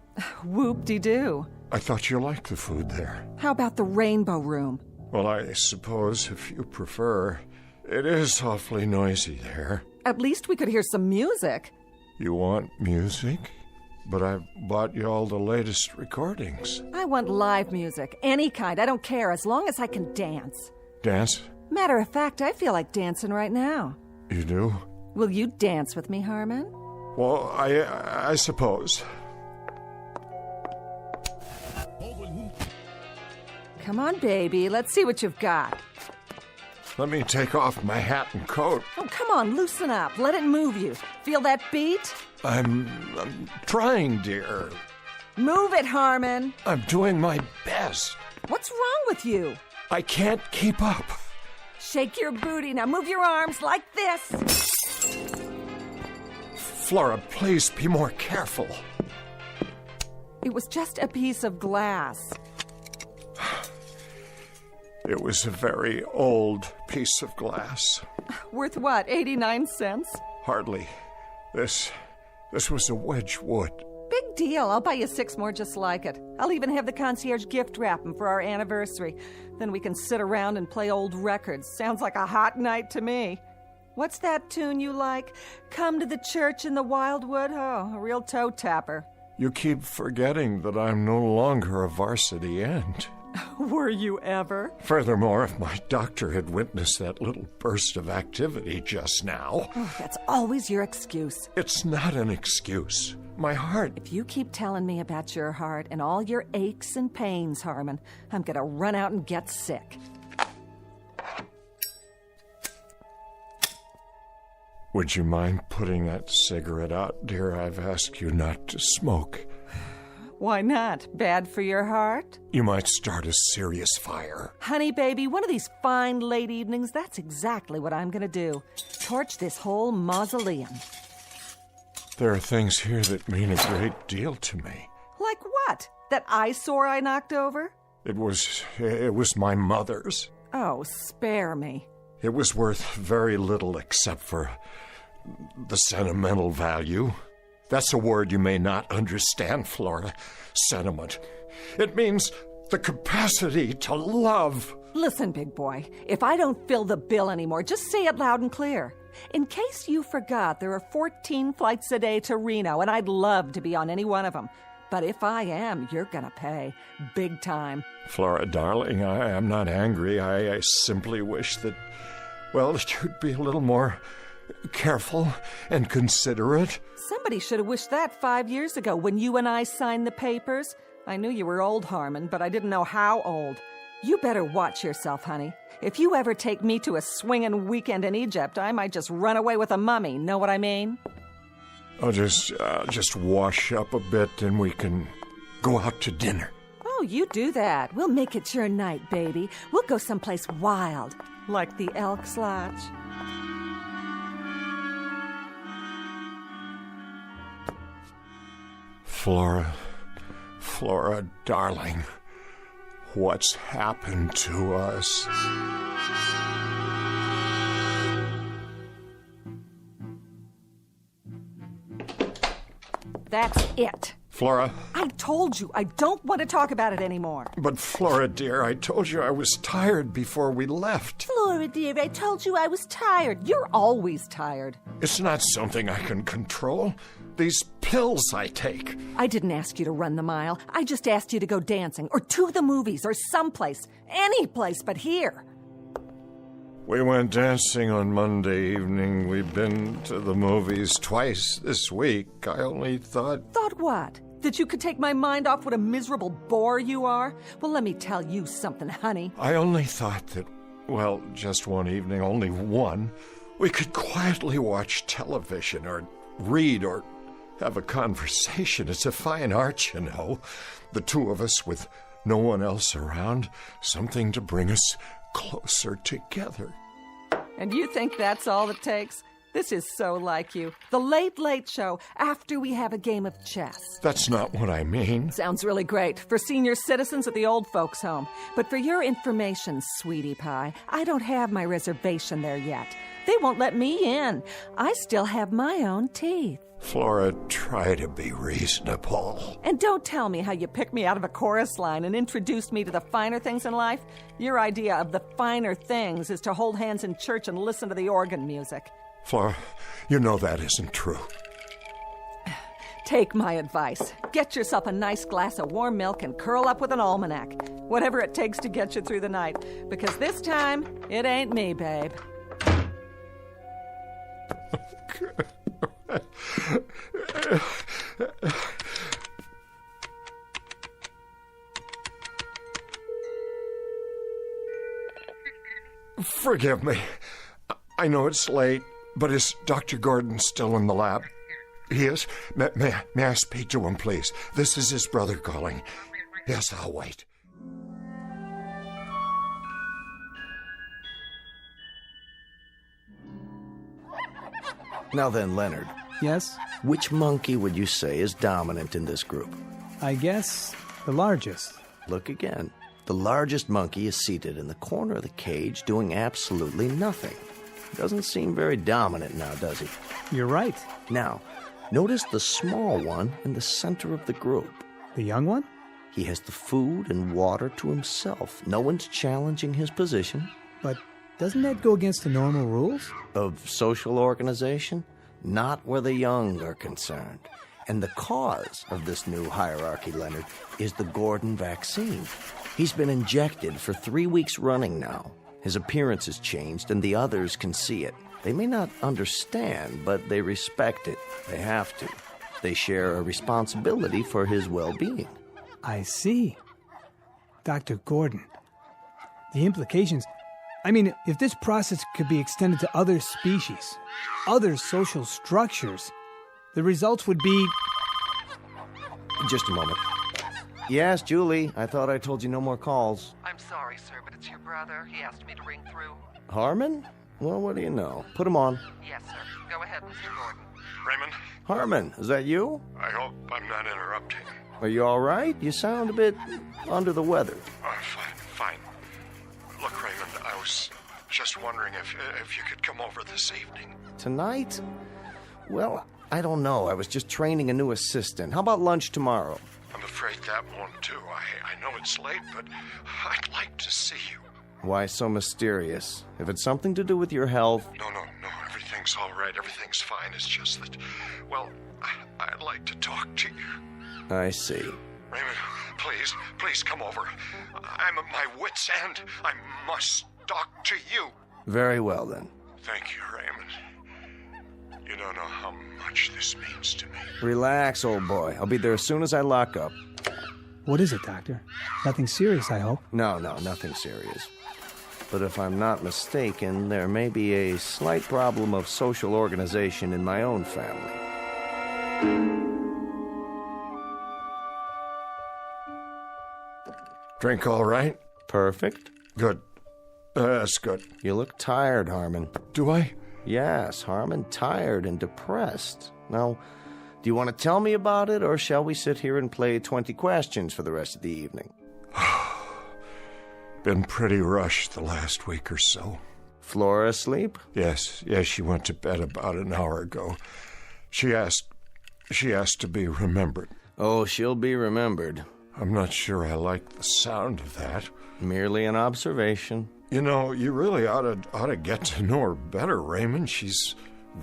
Whoop-de-doo.
I thought you liked the food there.
How about the Rainbow Room?
Well, I suppose if you prefer. It is awfully noisy there.
At least we could hear some music.
You want music? But I've bought you all the latest recordings.
I want live music, any kind. I don't care, as long as I can dance.
Dance?
Matter of fact, I feel like dancing right now.
You do?
Will you dance with me, Harmon?
Well, I suppose.
Come on, baby. Let's see what you've got.
Let me take off my hat and coat.
Oh, come on, loosen up. Let it move you. Feel that beat?
I'm trying, dear.
Move it, Harmon.
I'm doing my best.
What's wrong with you?
I can't keep up.
Shake your booty. Now move your arms like this.
Flora, please be more careful.
It was just a piece of glass.
It was a very old piece of glass.
Worth what, 89 cents?
Hardly. This was a Wedgwood.
Big deal. I'll buy you 6 more just like it. I'll even have the concierge gift wrap them for our anniversary. Then we can sit around and play old records. Sounds like a hot night to me. What's that tune you like? Come to the church in the Wildwood? Oh, a real toe tapper.
You keep forgetting that I'm no longer a varsity end.
Were you ever?
Furthermore, if my doctor had witnessed that little burst of activity just now...
Oh, that's always your excuse.
It's not an excuse. My heart...
If you keep telling me about your heart and all your aches and pains, Harmon, I'm gonna run out and get sick.
Would you mind putting that cigarette out, dear? I've asked you not to smoke.
Why not? Bad for your heart?
You might start a serious fire.
Honey, baby, one of these fine late evenings, that's exactly what I'm gonna do. Torch this whole mausoleum.
There are things here that mean a great deal to me.
Like what? That eyesore I knocked over?
It was my mother's.
Oh, spare me.
It was worth very little except for the sentimental value. That's a word you may not understand, Flora. Sentiment. It means the capacity to love.
Listen, big boy, if I don't fill the bill anymore, just say it loud and clear. In case you forgot, there are 14 flights a day to Reno, and I'd love to be on any one of them. But if I am, you're gonna pay. Big time.
Flora, darling, I am not angry. I simply wish that, well, you'd be a little more careful and considerate.
Somebody should have wished that 5 years ago when you and I signed the papers. I knew you were old, Harmon, but I didn't know how old. You better watch yourself, honey. If you ever take me to a swinging weekend in Egypt, I might just run away with a mummy. Know what I mean?
I'll just wash up a bit and we can go out to dinner.
Oh, you do that. We'll make it your night, baby. We'll go someplace wild, like the Elks Lodge.
Flora, darling, what's happened to us?
That's it.
Flora?
I told you, I don't want to talk about it anymore.
But Flora, dear, I told you I was tired before we left.
Flora, dear, I told you I was tired. You're always tired.
It's not something I can control. These pills I take.
I didn't ask you to run the mile. I just asked you to go dancing, or to the movies, or someplace. Any place but here.
We went dancing on Monday evening. We've been to the movies twice this week. I only thought...
Thought what? That you could take my mind off what a miserable bore you are? Well, let me tell you something, honey.
I only thought that, well, just one evening, only one, we could quietly watch television or read or have a conversation. It's a fine art, you know. The two of us with no one else around. Something to bring us closer together.
And you think that's all it takes? This is so like you. The Late Late Show after we have a game of chess.
That's not what I mean.
Sounds really great for senior citizens at the old folks' home. But for your information, sweetie pie, I don't have my reservation there yet. They won't let me in. I still have my own teeth.
Flora, try to be reasonable.
And don't tell me how you picked me out of a chorus line and introduced me to the finer things in life. Your idea of the finer things is to hold hands in church and listen to the organ music.
Flora, you know that isn't true.
Take my advice. Get yourself a nice glass of warm milk and curl up with an almanac. Whatever it takes to get you through the night. Because this time, it ain't me, babe.
Forgive me. I know it's late, but is Dr. Gordon still in the lab? He is? May I speak to him, please? This is his brother calling. Yes, I'll wait.
Now then, Leonard.
Yes?
Which monkey would you say is dominant in this group?
I guess the largest.
Look again. The largest monkey is seated in the corner of the cage doing absolutely nothing. Doesn't seem very dominant now, does he?
You're right.
Now, notice the small one in the center of the group.
The young one?
He has the food and water to himself. No one's challenging his position.
But doesn't that go against the normal rules?
Of social organization? Not where the young are concerned. And the cause of this new hierarchy, Leonard, is the Gordon vaccine. He's been injected for 3 weeks running now. His appearance has changed, and the others can see it. They may not understand, but they respect it. They have to. They share a responsibility for his well-being.
I see. Dr. Gordon. The implications... I mean, if this process could be extended to other species, other social structures, the results would be...
Just a moment. Yes, Julie, I thought I told you no more calls.
I'm sorry, sir, but it's your brother. He asked me to ring through.
Harmon? Well, what do you know? Put him on.
Yes, sir. Go ahead, Mr. Gordon.
Raymond?
Harmon, is that you?
I hope I'm not interrupting.
Are you all right? You sound a bit under the weather.
Fine. Look, Raymond, I was just wondering if you could come over this evening.
Tonight? Well, I don't know. I was just training a new assistant. How about lunch tomorrow?
I'm afraid that won't do. I know it's late, but I'd like to see you.
Why so mysterious? If it's something to do with your health...
No, everything's all right. Everything's fine. It's just that, well, I'd like to talk to you.
I see.
Raymond, please come over. I'm at my wit's end. I must talk to you.
Very well, then.
Thank you, Raymond. You don't know how much this means to me.
Relax, old boy. I'll be there as soon as I lock up.
What is it, Doctor? Nothing serious, I hope.
No, nothing serious. But if I'm not mistaken, there may be a slight problem of social organization in my own family.
Drink all right?
Perfect.
Good. That's good.
You look tired, Harmon.
Do I?
Yes, Harmon, tired and depressed. Now, do you want to tell me about it, or shall we sit here and play 20 questions for the rest of the evening?
Been pretty rushed the last week or so.
Flora asleep?
Yes, she went to bed about an hour ago. She asked to be remembered.
Oh, she'll be remembered.
I'm not sure I like the sound of that.
Merely an observation.
You know, you really ought to get to know her better, Raymond. She's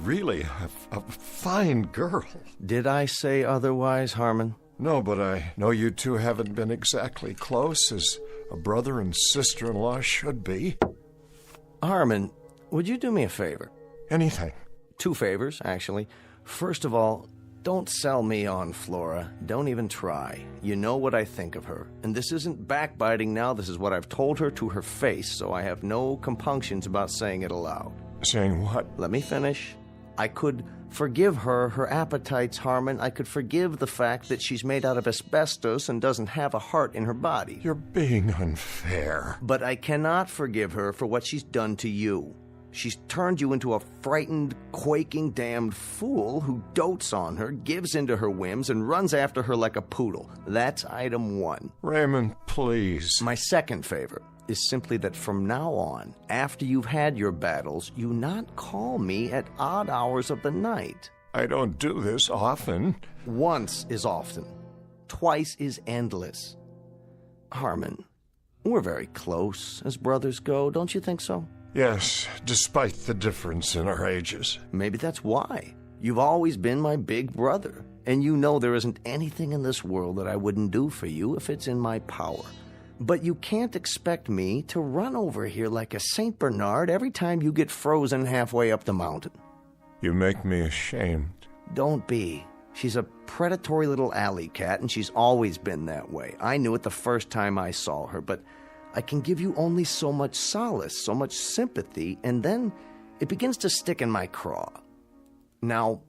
really a fine girl.
Did I say otherwise, Harmon?
No, but I know you two haven't been exactly close, as a brother and sister-in-law should be.
Harmon, would you do me a favor?
Anything.
2 favors, actually. First of all, don't sell me on Flora. Don't even try. You know what I think of her. And this isn't backbiting now. This is what I've told her to her face, so I have no compunctions about saying it aloud.
Saying what?
Let me finish. I could forgive her appetites, Harmon. I could forgive the fact that she's made out of asbestos and doesn't have a heart in her body.
You're being unfair.
But I cannot forgive her for what she's done to you. She's turned you into a frightened, quaking, damned fool who dotes on her, gives into her whims, and runs after her like a poodle. That's item 1.
Raymond, please.
My second favor is simply that from now on, after you've had your battles, you not call me at odd hours of the night.
I don't do this often.
Once is often. Twice is endless. Harmon, we're very close as brothers go, don't you think so?
Yes, despite the difference in our ages.
Maybe that's why. You've always been my big brother, and you know there isn't anything in this world that I wouldn't do for you if it's in my power. But you can't expect me to run over here like a St. Bernard every time you get frozen halfway up the mountain.
You make me ashamed.
Don't be. She's a predatory little alley cat, and she's always been that way. I knew it the first time I saw her, but I can give you only so much solace, so much sympathy, and then it begins to stick in my craw. Now,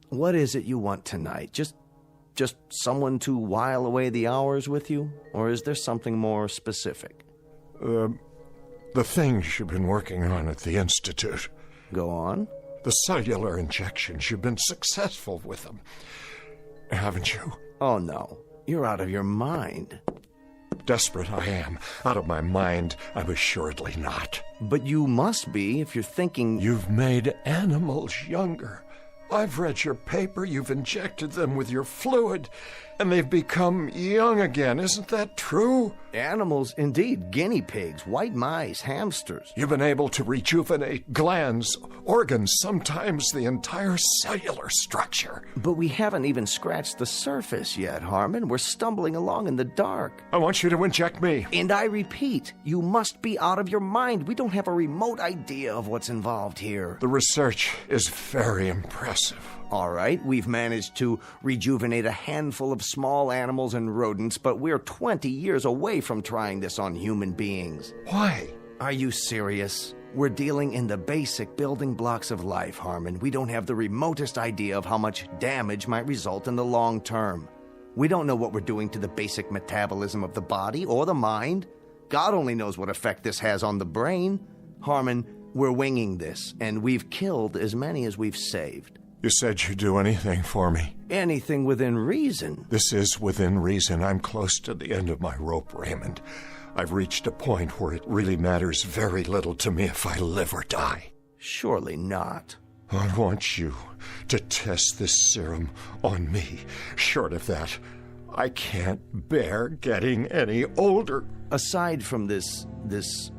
what is it you want tonight? Just someone to while away the hours with you? Or is there something more specific?
The things you've been working on at the Institute.
Go on.
The cellular injections, you've been successful with them, haven't you?
Oh, no. You're out of your mind.
Desperate I am. Out of my mind, I'm assuredly not.
But you must be if you're thinking...
You've made animals younger. I've read your paper. You've injected them with your fluid, and they've become young again. Isn't that true?
Animals, indeed. Guinea pigs, white mice, hamsters.
You've been able to rejuvenate glands, organs, sometimes the entire cellular structure.
But we haven't even scratched the surface yet, Harmon. We're stumbling along in the dark.
I want you to inject me.
And I repeat, you must be out of your mind. We don't have a remote idea of what's involved here.
The research is very impressive.
All right, we've managed to rejuvenate a handful of small animals and rodents, but we're 20 years away from trying this on human beings.
Why?
Are you serious? We're dealing in the basic building blocks of life, Harmon. We don't have the remotest idea of how much damage might result in the long term. We don't know what we're doing to the basic metabolism of the body or the mind. God only knows what effect this has on the brain. Harmon, we're winging this, and we've killed as many as we've saved.
You said you'd do anything for me.
Anything within reason.
This is within reason. I'm close to the end of my rope, Raymond. I've reached a point where it really matters very little to me if I live or die.
Surely not.
I want you to test this serum on me. Short of that, I can't bear getting any older.
Aside from this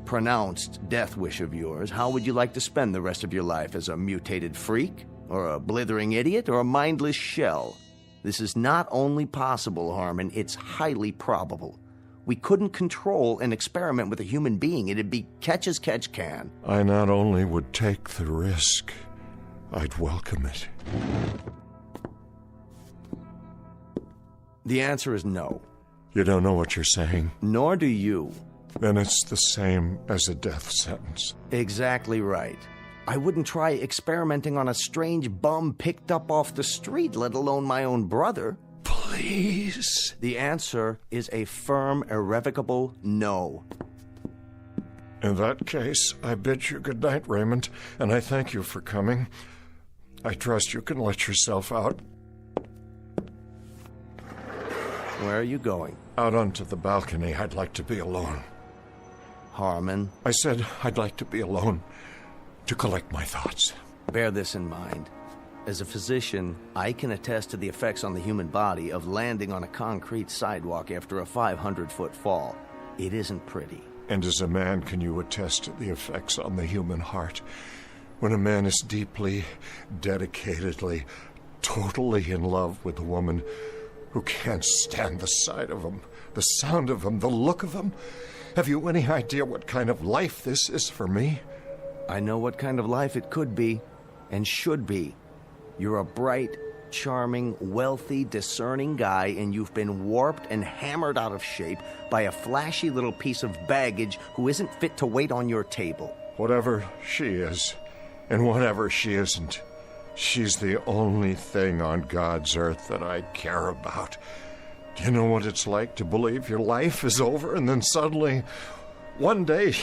pronounced death wish of yours, how would you like to spend the rest of your life? As a mutated freak? Or a blithering idiot? Or a mindless shell? This is not only possible, Harmon, it's highly probable. We couldn't control an experiment with a human being. It'd be catch as catch can.
I not only would take the risk, I'd welcome it.
The answer is no.
You don't know what you're saying?
Nor do you.
Then it's the same as a death sentence.
Exactly right. I wouldn't try experimenting on a strange bum picked up off the street, let alone my own brother.
Please.
The answer is a firm, irrevocable no.
In that case, I bid you good night, Raymond, and I thank you for coming. I trust you can let yourself out.
Where are you going?
Out onto the balcony. I'd like to be alone.
Harmon?
I said I'd like to be alone, to collect my thoughts.
Bear this in mind. As a physician, I can attest to the effects on the human body of landing on a concrete sidewalk after a 500-foot fall. It isn't pretty.
And as a man, can you attest to the effects on the human heart when a man is deeply, dedicatedly, totally in love with a woman who can't stand the sight of him, the sound of him, the look of him? Have you any idea what kind of life this is for me?
I know what kind of life it could be, and should be. You're a bright, charming, wealthy, discerning guy, and you've been warped and hammered out of shape by a flashy little piece of baggage who isn't fit to wait on your table.
Whatever she is, and whatever she isn't, she's the only thing on God's earth that I care about. Do you know what it's like to believe your life is over and then suddenly, one day,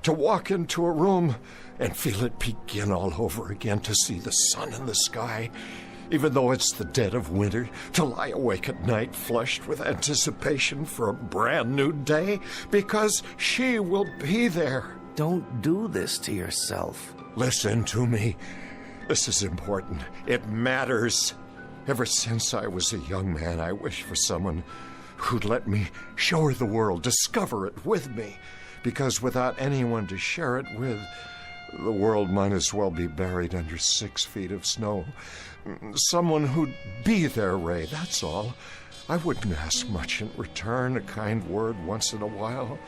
to walk into a room and feel it begin all over again, to see the sun in the sky, even though it's the dead of winter, to lie awake at night flushed with anticipation for a brand new day, because she will be there.
Don't do this to yourself.
Listen to me. This is important. It matters. Ever since I was a young man, I wished for someone who'd let me show her the world, discover it with me. Because without anyone to share it with, the world might as well be buried under 6 feet of snow. Someone who'd be there, Ray, that's all. I wouldn't ask much in return, a kind word once in a while.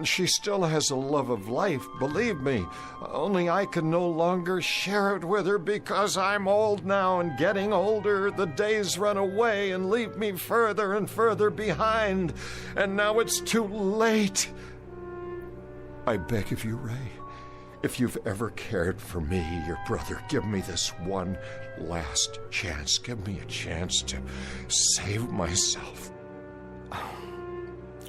She still has a love of life, believe me. Only I can no longer share it with her because I'm old now, and getting older, the days run away and leave me further and further behind. And now it's too late. I beg of you, Ray, if you've ever cared for me, your brother, give me this one last chance. Give me a chance to save myself.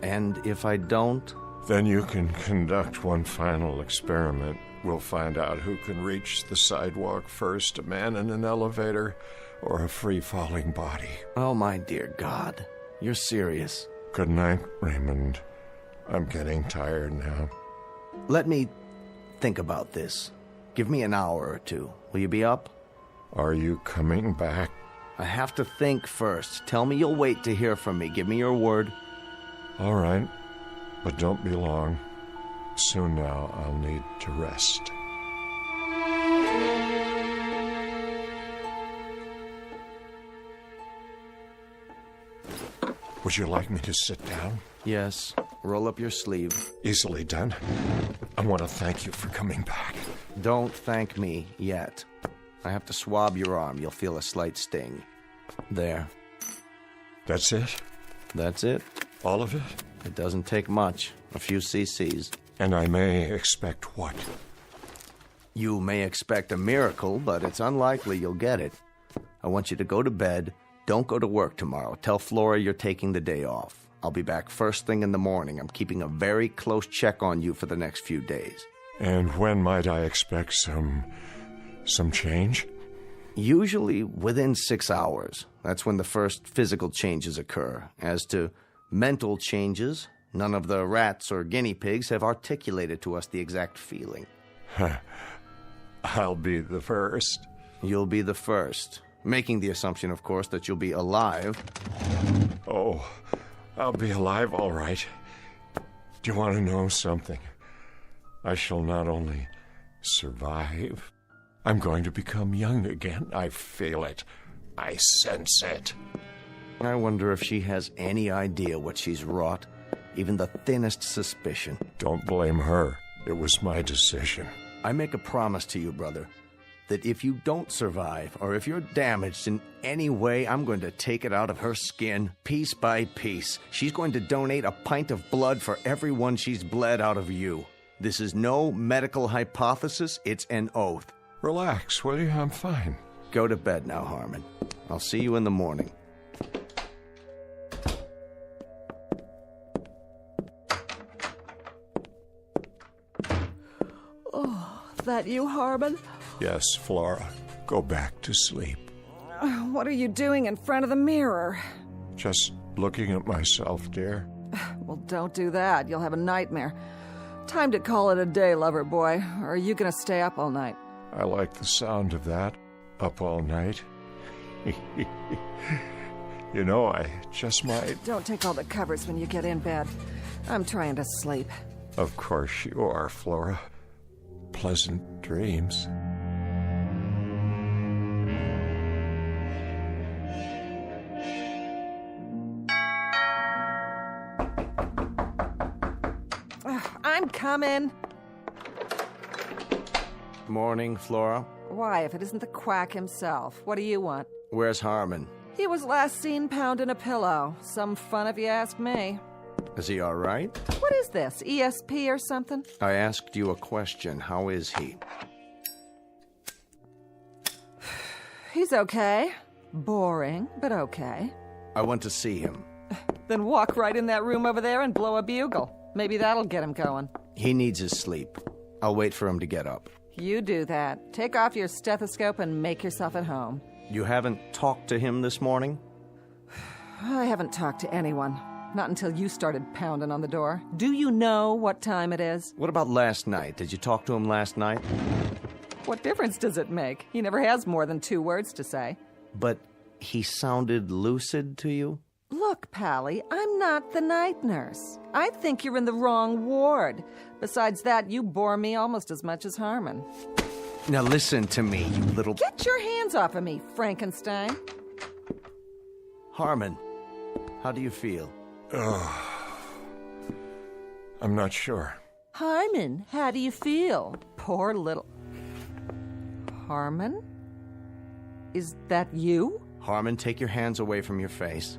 And if I don't?
Then you can conduct one final experiment. We'll find out who can reach the sidewalk first, a man in an elevator or a free-falling body.
Oh, my dear God. You're serious.
Good night, Raymond. I'm getting tired now.
Let me think about this. Give me an hour or two. Will you be up?
Are you coming back?
I have to think first. Tell me you'll wait to hear from me. Give me your word.
All right. But don't be long. Soon now, I'll need to rest. Would you like me to sit down?
Yes. Roll up your sleeve.
Easily done. I want to thank you for coming back.
Don't thank me yet. I have to swab your arm. You'll feel a slight sting. There.
That's it?
That's it.
All of it?
It doesn't take much. A few cc's.
And I may expect what?
You may expect a miracle, but it's unlikely you'll get it. I want you to go to bed. Don't go to work tomorrow. Tell Flora you're taking the day off. I'll be back first thing in the morning. I'm keeping a very close check on you for the next few days.
And when might I expect some change?
Usually within 6 hours. That's when the first physical changes occur. As to mental changes, none of the rats or guinea pigs have articulated to us the exact feeling.
I'll be the first.
You'll be the first. Making the assumption, of course, that you'll be alive.
Oh, I'll be alive, all right. Do you want to know something? I shall not only survive, I'm going to become young again. I feel it. I sense it.
I wonder if she has any idea what she's wrought. Even the thinnest suspicion.
Don't blame her. It was my decision.
I make a promise to you, brother. that if you don't survive, or if you're damaged in any way, I'm going to take it out of her skin, piece by piece. She's going to donate a pint of blood for everyone she's bled out of you. This is no medical hypothesis, it's an oath.
Relax, will you? I'm fine.
Go to bed now, Harmon. I'll see you in the morning.
Oh, that you, Harmon?
Yes, Flora. Go back to sleep.
What are you doing in front of the mirror?
Just looking at myself, dear.
Well, don't do that. You'll have a nightmare. Time to call it a day, lover boy. Or are you gonna stay up all night?
I like the sound of that. Up all night. You know, I just might...
Don't take all the covers when you get in bed. I'm trying to sleep.
Of course you are, Flora. Pleasant dreams.
I'm coming.
Morning, Flora.
Why, if it isn't the quack himself? What do you want?
Where's Harmon?
He was last seen pounding a pillow. Some fun if you ask me.
Is he all right?
What is this, ESP or something?
I asked you a question. How is he?
He's okay. Boring, but okay.
I want to see him.
Then walk right in that room over there and blow a bugle. Maybe that'll get him going.
He needs his sleep. I'll wait for him to get up.
You do that. Take off your stethoscope and make yourself at home.
You haven't talked to him this morning?
I haven't talked to anyone. Not until you started pounding on the door. Do you know what time it is?
What about last night? Did you talk to him last night?
What difference does it make? He never has more than 2 words to say.
But he sounded lucid to you?
Look, Pally, I'm not the night nurse. I think you're in the wrong ward. Besides that, you bore me almost as much as Harmon.
Now listen to me, you little...
Get your hands off of me, Frankenstein.
Harmon, how do you feel?
I'm not sure.
Harmon, how do you feel? Poor little... Harmon? Is that you?
Harmon, take your hands away from your face.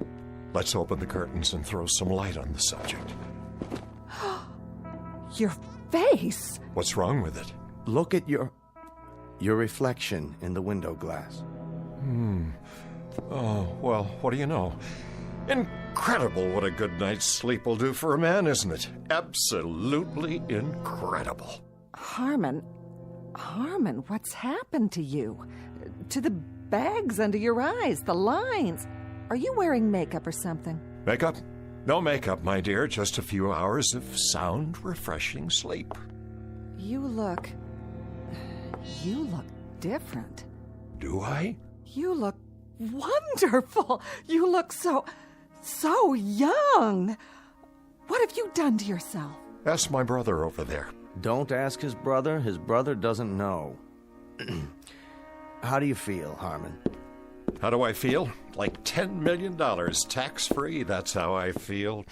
Let's open the curtains and throw some light on the subject.
Your face?
What's wrong with it?
Look at your reflection in the window glass.
Oh, well, what do you know? Incredible what a good night's sleep will do for a man, isn't it? Absolutely incredible.
Harmon, what's happened to you? To the bags under your eyes, the lines. Are you wearing makeup or something?
Makeup? No makeup, my dear. Just a few hours of sound, refreshing sleep.
You look different.
Do I?
You look wonderful. You look so young. What have you done to yourself?
Ask my brother over there.
Don't ask his brother. His brother doesn't know. How do you feel, Harmon?
How do I feel? Like $10 million, tax-free. That's how I feel.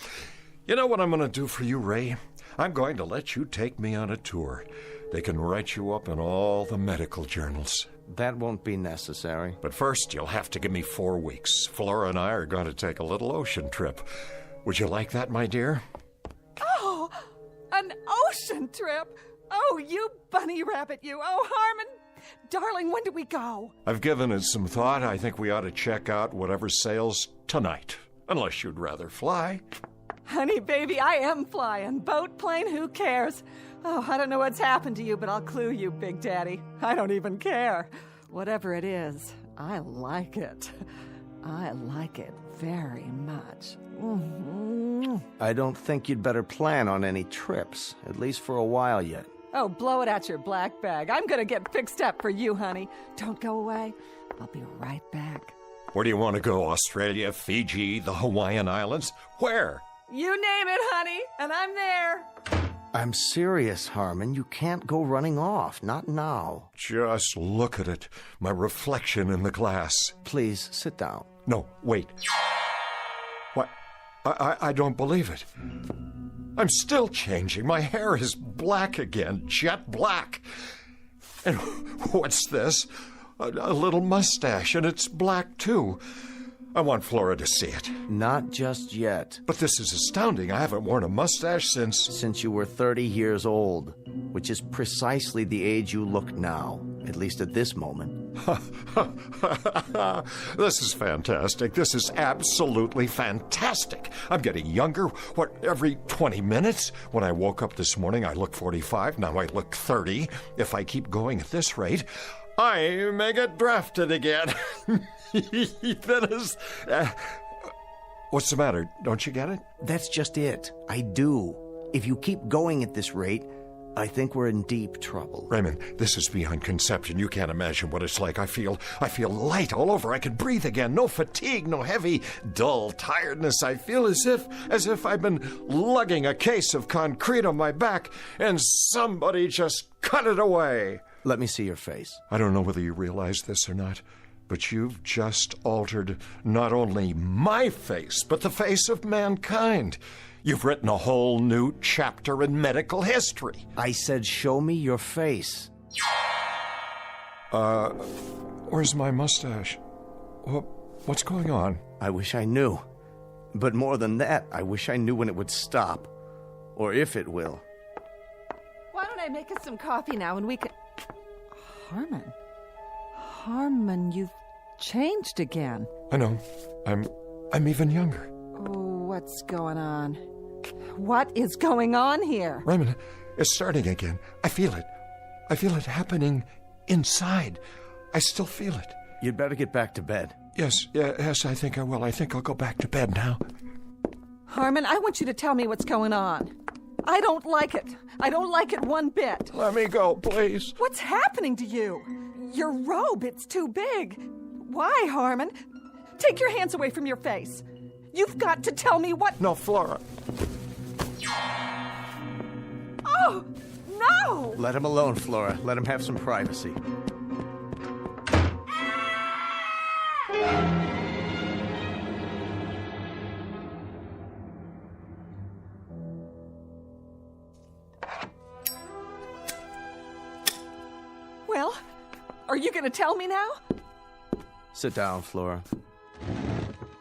You know what I'm going to do for you, Ray? I'm going to let you take me on a tour. They can write you up in all the medical journals.
That won't be necessary.
But first, you'll have to give me 4 weeks. Flora and I are going to take a little ocean trip. Would you like that, my dear?
Oh, an ocean trip? Oh, you bunny rabbit, you. Oh, Harmon. Darling, when do we go?
I've given it some thought. I think we ought to check out whatever sails tonight. Unless you'd rather fly.
Honey, baby, I am flying. Boat, plane, who cares? Oh, I don't know what's happened to you, but I'll clue you, Big Daddy. I don't even care. Whatever it is, I like it. I like it very much. Mm-hmm.
I don't think you'd better plan on any trips, at least for a while yet.
Oh, blow it out your black bag. I'm gonna get fixed up for you, honey. Don't go away. I'll be right back.
Where do you want to go? Australia, Fiji, the Hawaiian Islands? Where?
You name it, honey, and I'm there.
I'm serious, Harmon. You can't go running off. Not now.
Just look at it. My reflection in the glass.
Please, sit down.
No, wait. What? I don't believe it. I'm still changing. My hair is black again, jet black. And what's this? A little mustache, and it's black, too. I want Flora to see it.
Not just yet.
But this is astounding. I haven't worn a mustache since...
Since you were 30 years old, which is precisely the age you look now, at least at this moment.
This is fantastic. This is absolutely fantastic. I'm getting younger, every 20 minutes? When I woke up this morning, I looked 45. Now I look 30. If I keep going at this rate, I may get drafted again. That is... what's the matter? Don't you get it?
That's just it. I do. If you keep going at this rate, I think we're in deep trouble.
Raymond, this is beyond conception. You can't imagine what it's like. I feel light all over. I can breathe again. No fatigue, no heavy, dull tiredness. I feel as if I've been lugging a case of concrete on my back and somebody just cut it away.
Let me see your face.
I don't know whether you realize this or not, but you've just altered not only my face, but the face of mankind. You've written a whole new chapter in medical history.
I said, show me your face.
Where's my mustache? What's going on?
I wish I knew. But more than that, I wish I knew when it would stop. Or if it will.
Why don't I make us some coffee now and we can... Harmon, you've changed again.
I know. I'm even younger.
Oh, what's going on? What is going on here?
Raymond, it's starting again. I feel it. I feel it happening inside. I still feel it.
You'd better get back to bed.
Yes, I think I will. I think I'll go back to bed now.
Harmon, I want you to tell me what's going on. I don't like it. I don't like it one bit.
Let me go, please.
What's happening to you? Your robe, it's too big. Why, Harmon? Take your hands away from your face. You've got to tell me what...
No, Flora.
Oh, no!
Let him alone, Flora. Let him have some privacy.
Well, are you going to tell me now?
Sit down, Flora.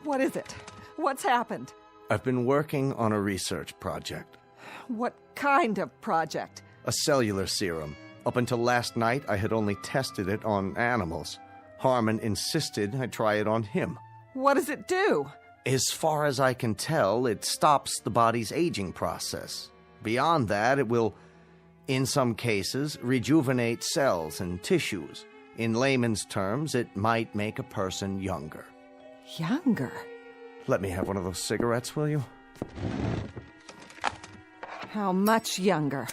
What is it? What's happened?
I've been working on a research project.
What kind of project?
A cellular serum. Up until last night, I had only tested it on animals. Harmon insisted I try it on him.
What does it do?
As far as I can tell, it stops the body's aging process. Beyond that, it will, in some cases, rejuvenate cells and tissues. In layman's terms, it might make a person younger.
Younger?
Let me have one of those cigarettes, will you?
How much younger?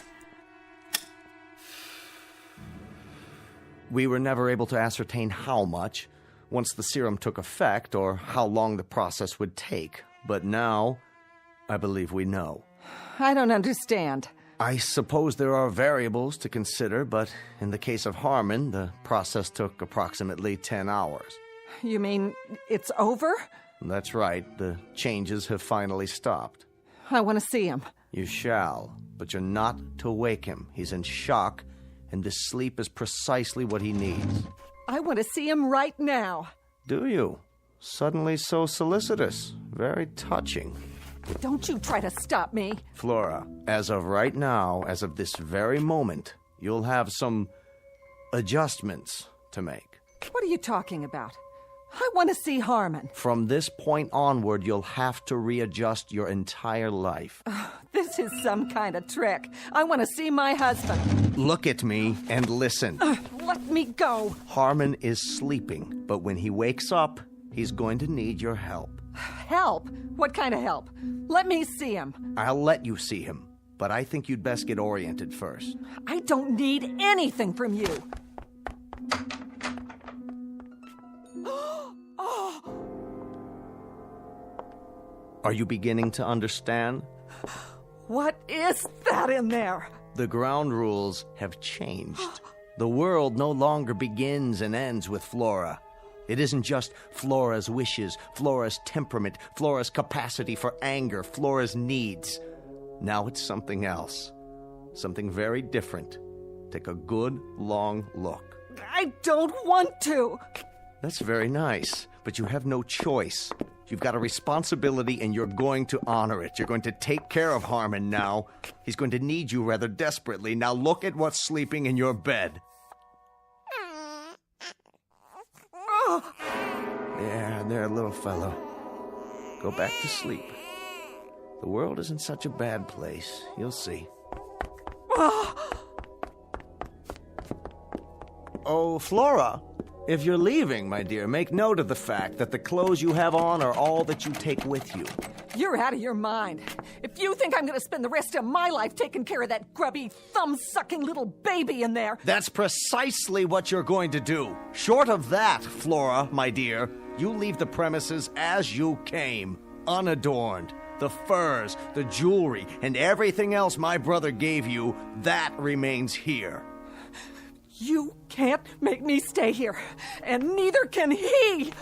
We were never able to ascertain how much once the serum took effect or how long the process would take. But now, I believe we know.
I don't understand.
I suppose there are variables to consider, but in the case of Harmon, the process took approximately 10 hours.
You mean it's over?
That's right. The changes have finally stopped.
I want to see him.
You shall, but you're not to wake him. He's in shock, and this sleep is precisely what he needs.
I want to see him right now.
Do you? Suddenly so solicitous. Very touching.
Don't you try to stop me.
Flora, as of right now, as of this very moment, you'll have some adjustments to make.
What are you talking about? I want to see Harmon.
From this point onward, you'll have to readjust your entire life.
This is some kind of trick. I want to see my husband.
Look at me and listen.
Let me go.
Harmon is sleeping, but when he wakes up, he's going to need your help.
Help? What kind of help? Let me see him.
I'll let you see him, but I think you'd best get oriented first.
I don't need anything from you.
Are you beginning to understand?
What is that in there?
The ground rules have changed. The world no longer begins and ends with Flora. It isn't just Flora's wishes, Flora's temperament, Flora's capacity for anger, Flora's needs. Now it's something else. Something very different. Take a good, long look.
I don't want to.
That's very nice, but you have no choice. You've got a responsibility and you're going to honor it. You're going to take care of Harmon now. He's going to need you rather desperately. Now look at what's sleeping in your bed. There, little fellow. Go back to sleep. The world isn't such a bad place. You'll see. Oh, Flora, if you're leaving, my dear, make note of the fact that the clothes you have on are all that you take with you.
You're out of your mind. If you think I'm going to spend the rest of my life taking care of that grubby, thumb-sucking little baby in there...
That's precisely what you're going to do. Short of that, Flora, my dear, you leave the premises as you came, unadorned. The furs, the jewelry, and everything else my brother gave you, that remains here.
You can't make me stay here, and neither can he.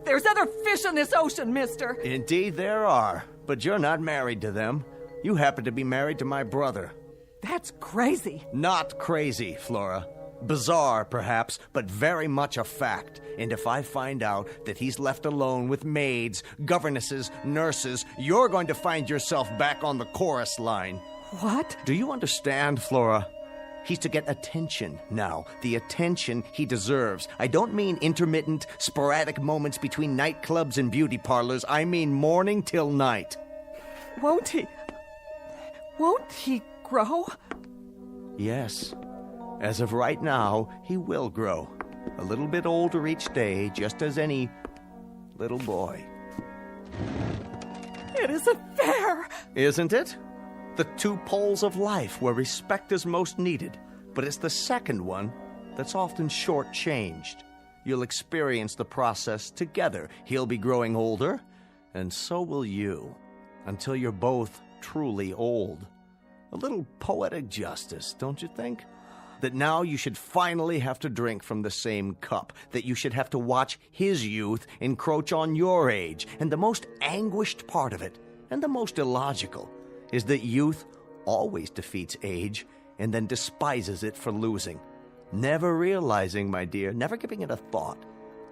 There's other fish in this ocean, mister.
Indeed there are, but you're not married to them. You happen to be married to my brother.
That's crazy.
Not crazy, Flora. Bizarre, perhaps, but very much a fact. And if I find out that he's left alone with maids, governesses, nurses, you're going to find yourself back on the chorus line.
What?
Do you understand, Flora? He's to get attention now, the attention he deserves. I don't mean intermittent, sporadic moments between nightclubs and beauty parlors. I mean morning till night.
Won't he grow?
Yes. As of right now, he will grow. A little bit older each day, just as any little boy.
It isn't fair.
Isn't it? The two poles of life where respect is most needed, but it's the second one that's often shortchanged. You'll experience the process together. He'll be growing older, and so will you, until you're both truly old. A little poetic justice, don't you think? That now you should finally have to drink from the same cup, that you should have to watch his youth encroach on your age, and the most anguished part of it, and the most illogical, is that youth always defeats age and then despises it for losing, never realizing, my dear, never giving it a thought,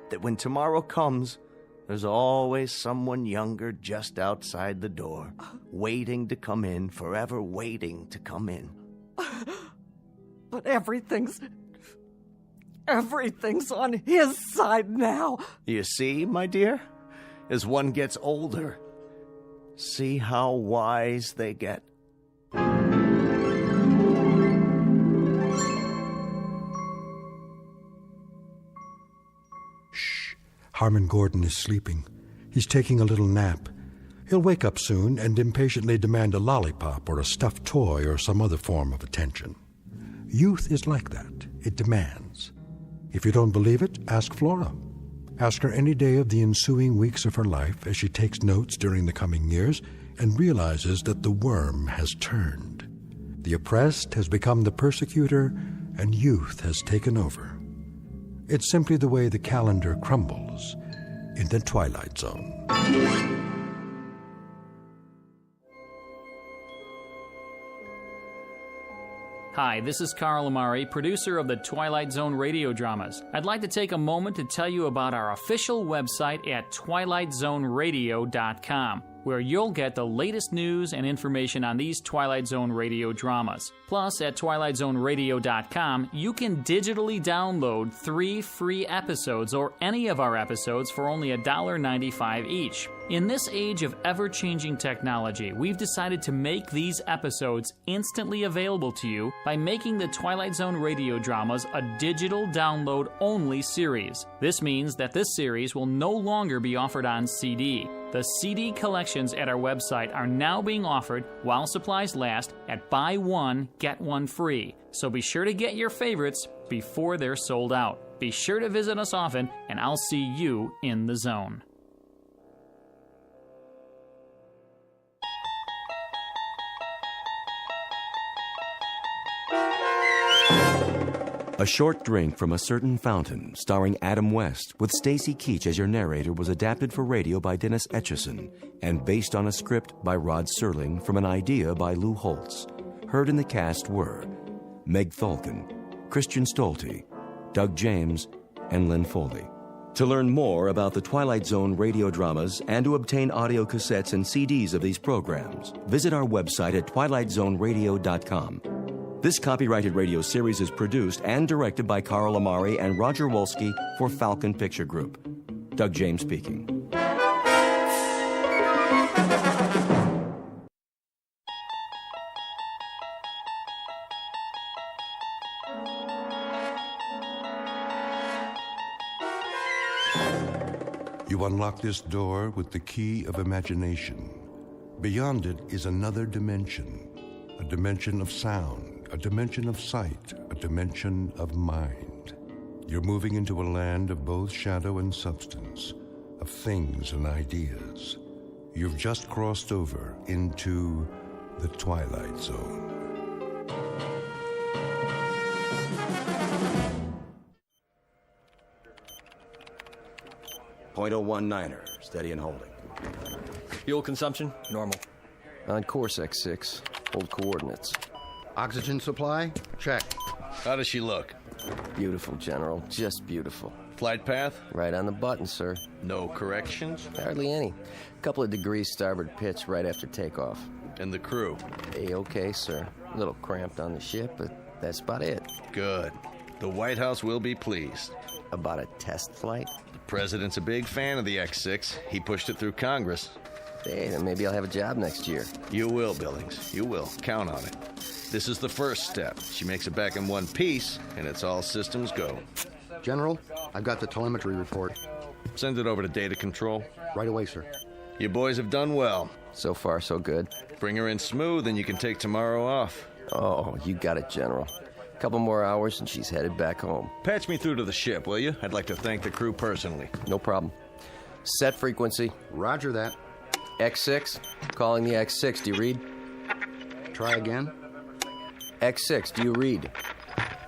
that when tomorrow comes, there's always someone younger just outside the door, waiting to come in, forever waiting to come in.
But everything's on his side now.
You see, my dear, as one gets older, see how wise they get.
Shh. Harmon Gordon is sleeping. He's taking a little nap. He'll wake up soon and impatiently demand a lollipop or a stuffed toy or some other form of attention. Youth is like that. It demands. If you don't believe it, ask Flora. Ask her any day of the ensuing weeks of her life as she takes notes during the coming years and realizes that the worm has turned. The oppressed has become the persecutor, and youth has taken over. It's simply the way the calendar crumbles in the Twilight Zone.
Hi, this is Carl Amari, producer of the Twilight Zone radio dramas. I'd like to take a moment to tell you about our official website at twilightzoneradio.com, where you'll get the latest news and information on these Twilight Zone radio dramas. Plus, at twilightzoneradio.com, you can digitally download 3 free episodes or any of our episodes for only $1.95 each. In this age of ever-changing technology, we've decided to make these episodes instantly available to you by making the Twilight Zone radio dramas a digital download-only series. This means that this series will no longer be offered on CD. The CD collections at our website are now being offered while supplies last at buy one, get one free. So be sure to get your favorites before they're sold out. Be sure to visit us often, and I'll see you in the zone.
A Short Drink from a Certain Fountain, starring Adam West, with Stacy Keach as your narrator, was adapted for radio by Dennis Etchison and based on a script by Rod Serling from an idea by Lou Holtz. Heard in the cast were Meg Thalken, Christian Stolte, Doug James, and Lynn Foley. To learn more about the Twilight Zone radio dramas and to obtain audio cassettes and CDs of these programs, visit our website at twilightzoneradio.com. This copyrighted radio series is produced and directed by Carl Amari and Roger Wolski for Falcon Picture Group. Doug James speaking.
You unlock this door with the key of imagination. Beyond it is another dimension, a dimension of sound, a dimension of sight, a dimension of mind. You're moving into a land of both shadow and substance, of things and ideas. You've just crossed over into the Twilight Zone.
.019er, steady and holding.
Fuel consumption, normal.
On course, X6. Hold coordinates.
Oxygen supply? Check.
How does she look?
Beautiful, General. Just beautiful.
Flight path?
Right on the button, sir.
No corrections?
Hardly any. Couple of degrees starboard pitch right after takeoff.
And the crew?
A-okay, sir. A little cramped on the ship, but that's about it.
Good. The White House will be pleased.
About a test flight?
The president's a big fan of the X6. He pushed it through Congress.
Hey, then maybe I'll have a job next year.
You will, Billings. You will. Count on it. This is the first step. She makes it back in one piece, and it's all systems go.
General, I've got the telemetry report.
Send it over to data control.
Right away, sir.
You boys have done well.
So far, so good.
Bring her in smooth, and you can take tomorrow off.
Oh, you got it, General. Couple more hours and she's headed back home.
Patch me through to the ship, will you? I'd like to thank the crew personally.
No problem. Set frequency.
Roger that.
X6. Calling the X6. Do you read?
Try again.
X6. Do you read?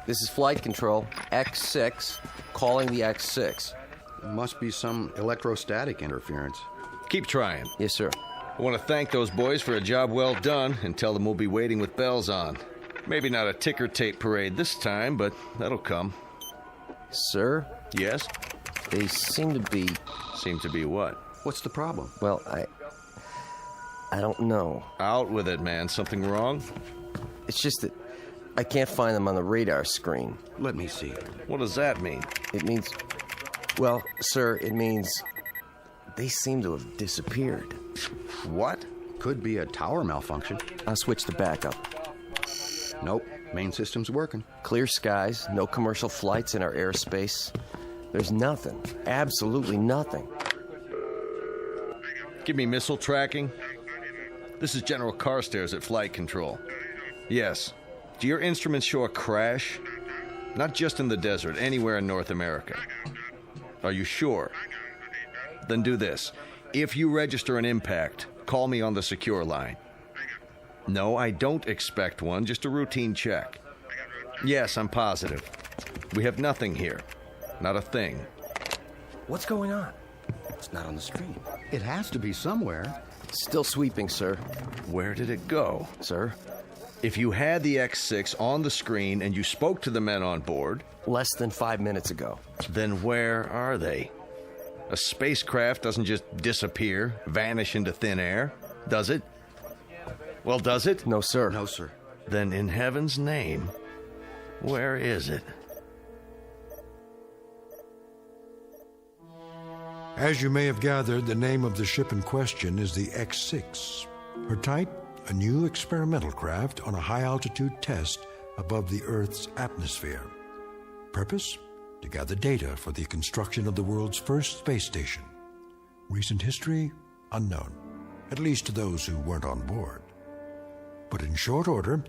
This is flight control. X6. Calling the X6.
Must be some electrostatic interference.
Keep trying.
Yes, sir.
I want to thank those boys for a job well done and tell them we'll be waiting with bells on. Maybe not a ticker tape parade this time, but that'll come.
Sir?
Yes?
They seem to be...
Seem to be what?
What's the problem?
Well, I don't know.
Out with it, man. Something wrong?
It's just that I can't find them on the radar screen.
Let me see.
What does that mean?
It means... Well, sir, it means they seem to have disappeared.
What?
Could be a tower malfunction.
I'll switch to backup.
Nope, main system's working.
Clear skies, no commercial flights in our airspace. There's nothing, absolutely nothing.
Give me missile tracking. This is General Carstairs at Flight Control. Yes. Do your instruments show a crash? Not just in the desert, anywhere in North America. Are you sure? Then do this. If you register an impact, call me on the secure line. No, I don't expect one, just a routine check. Yes, I'm positive. We have nothing here. Not a thing.
What's going on? It's not on the screen.
It has to be somewhere.
Still sweeping, sir.
Where did it go?
Sir?
If you had the X6 on the screen and you spoke to the men on board...
Less than 5 minutes ago.
Then where are they? A spacecraft doesn't just disappear, vanish into thin air, does it? Well, does it?
No, sir.
No, sir.
Then in heaven's name, where is it?
As you may have gathered, the name of the ship in question is the X6. Her type, a new experimental craft on a high-altitude test above the Earth's atmosphere. Purpose? To gather data for the construction of the world's first space station. Recent history? Unknown, at least to those who weren't on board. But in short order,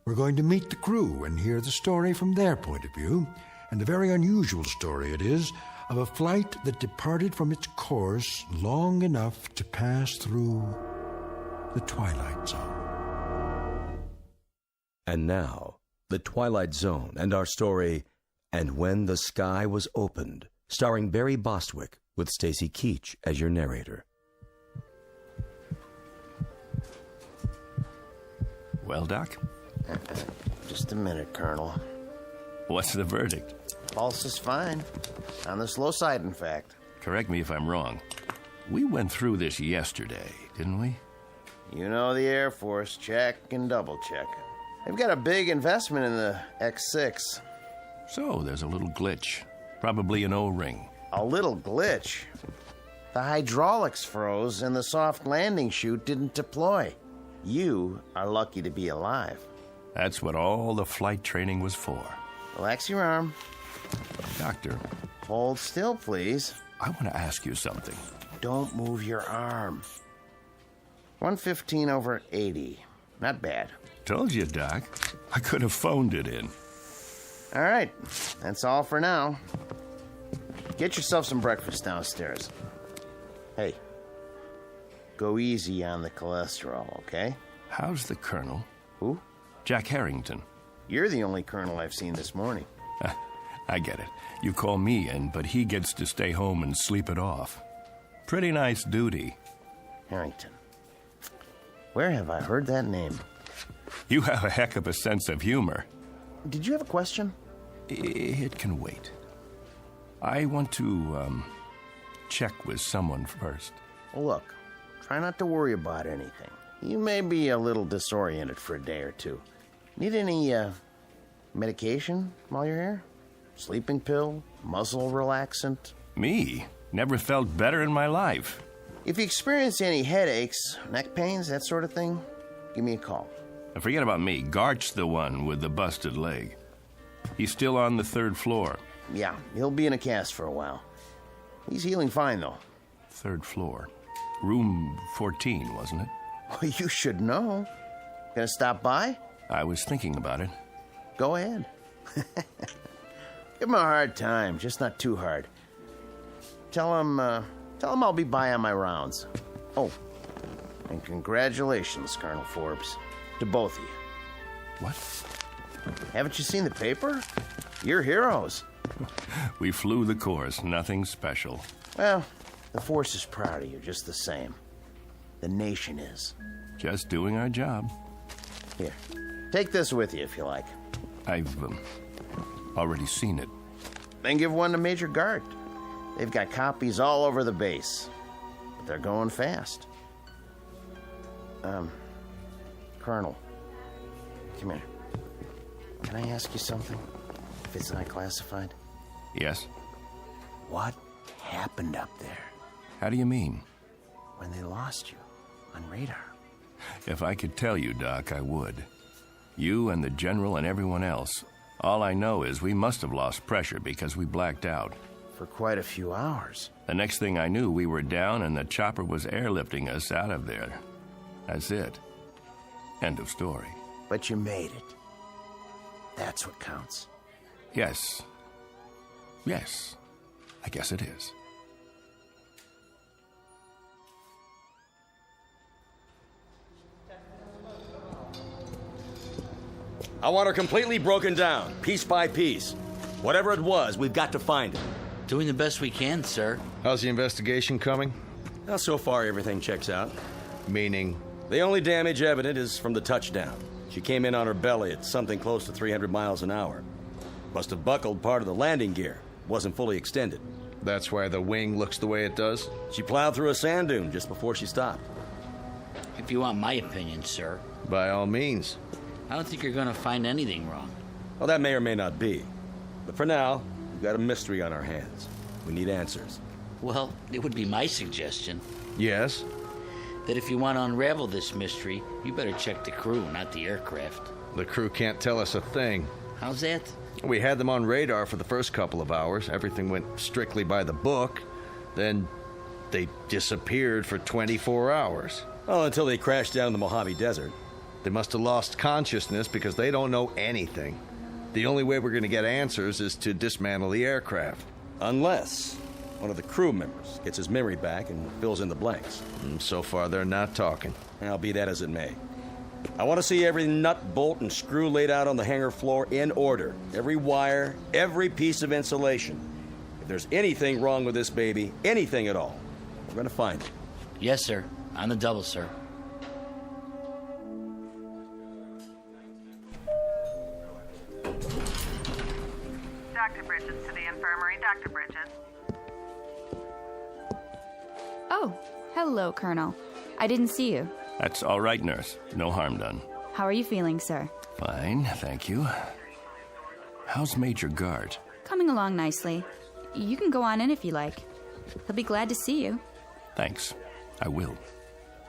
we're going to meet the crew and hear the story from their point of view, and a very unusual story it is, of a flight that departed from its course long enough to pass through the Twilight Zone.
And now, the Twilight Zone and our story, And When the Sky Was Opened, starring Barry Bostwick with Stacy Keach as your narrator.
Well, Doc?
Just a minute, Colonel.
What's the verdict?
Pulse is fine. On the slow side, in fact.
Correct me if I'm wrong. We went through this yesterday, didn't we?
You know the Air Force. Check and double check. They've got a big investment in the X6.
So there's a little glitch. Probably an O-ring.
A little glitch? The hydraulics froze and the soft landing chute didn't deploy. You are lucky to be alive.
That's what all the flight training was for.
Relax your arm.
Doctor.
Hold still, please.
I want to ask you something.
Don't move your arm. 115/80. Not bad.
Told you, Doc. I could have phoned it in.
All right. That's all for now. Get yourself some breakfast downstairs. Hey, go easy on the cholesterol, okay?
How's the Colonel?
Who?
Jack Harrington.
You're the only Colonel I've seen this morning.
I get it. You call me in, but he gets to stay home and sleep it off. Pretty nice duty.
Harrington. Where have I heard that name?
You have a heck of a sense of humor.
Did you have a question?
It can wait. I want to, check with someone first.
Well, look, try not to worry about anything. You may be a little disoriented for a day or two. Need any, medication while you're here? Sleeping pill? Muscle relaxant?
Me? Never felt better in my life.
If you experience any headaches, neck pains, that sort of thing, give me a call.
Forget about me. Gart's the one with the busted leg. He's still on the 3rd floor.
Yeah, he'll be in a cast for a while. He's healing fine, though.
3rd floor. Room 14, wasn't it?
Well, you should know. Gonna stop by?
I was thinking about it.
Go ahead. Give him a hard time, just not too hard. Tell him I'll be by on my rounds. Oh, and congratulations, Colonel Forbes. To both of you.
What?
Haven't you seen the paper? You're heroes.
We flew the course, nothing special.
Well, the force is proud of you just the same. The nation is.
Just doing our job.
Here, take this with you if you like.
I've already seen it.
Then give one to Major Gart. They've got copies all over the base. But they're going fast. Colonel, come here. Can I ask you something? If it's not classified?
Yes?
What happened up there?
How do you mean?
When they lost you on radar.
If I could tell you, Doc, I would. You and the General and everyone else. All I know is we must have lost pressure because we blacked out.
For quite a few hours.
The next thing I knew, we were down and the chopper was airlifting us out of there. That's it. End of story.
But you made it. That's what counts.
Yes. Yes. I guess it is.
I want her completely broken down, piece by piece. Whatever it was, we've got to find it.
Doing the best we can, sir.
How's the investigation coming?
Well, so far everything checks out.
Meaning?
The only damage evident is from the touchdown. She came in on her belly at something close to 300 miles an hour. Must have buckled part of the landing gear. Wasn't fully extended.
That's why the wing looks the way it does?
She plowed through a sand dune just before she stopped.
If you want my opinion, sir.
By all means.
I don't think you're going to find anything wrong.
Well, that may or may not be. But for now, we've got a mystery on our hands. We need answers.
Well, it would be my suggestion.
Yes?
That if you want to unravel this mystery, you better check the crew, not the aircraft.
The crew can't tell us a thing.
How's that?
We had them on radar for the first couple of hours. Everything went strictly by the book. Then they disappeared for 24 hours.
Oh, until they crashed down in the Mojave Desert.
They must have lost consciousness because they don't know anything. The only way we're going to get answers is to dismantle the aircraft.
Unless one of the crew members gets his memory back and fills in the blanks.
And so far, they're not talking.
I'll be that as it may. I want to see every nut, bolt, and screw laid out on the hangar floor in order. Every wire, every piece of insulation. If there's anything wrong with this baby, anything at all, we're going to find it.
Yes, sir. On the double, sir.
Dr. Bridges.
Oh, hello, Colonel. I didn't see you.
That's all right, nurse. No harm done.
How are you feeling, sir?
Fine, thank you. How's Major Gart?
Coming along nicely. You can go on in if you like. He'll be glad to see you.
Thanks. I will.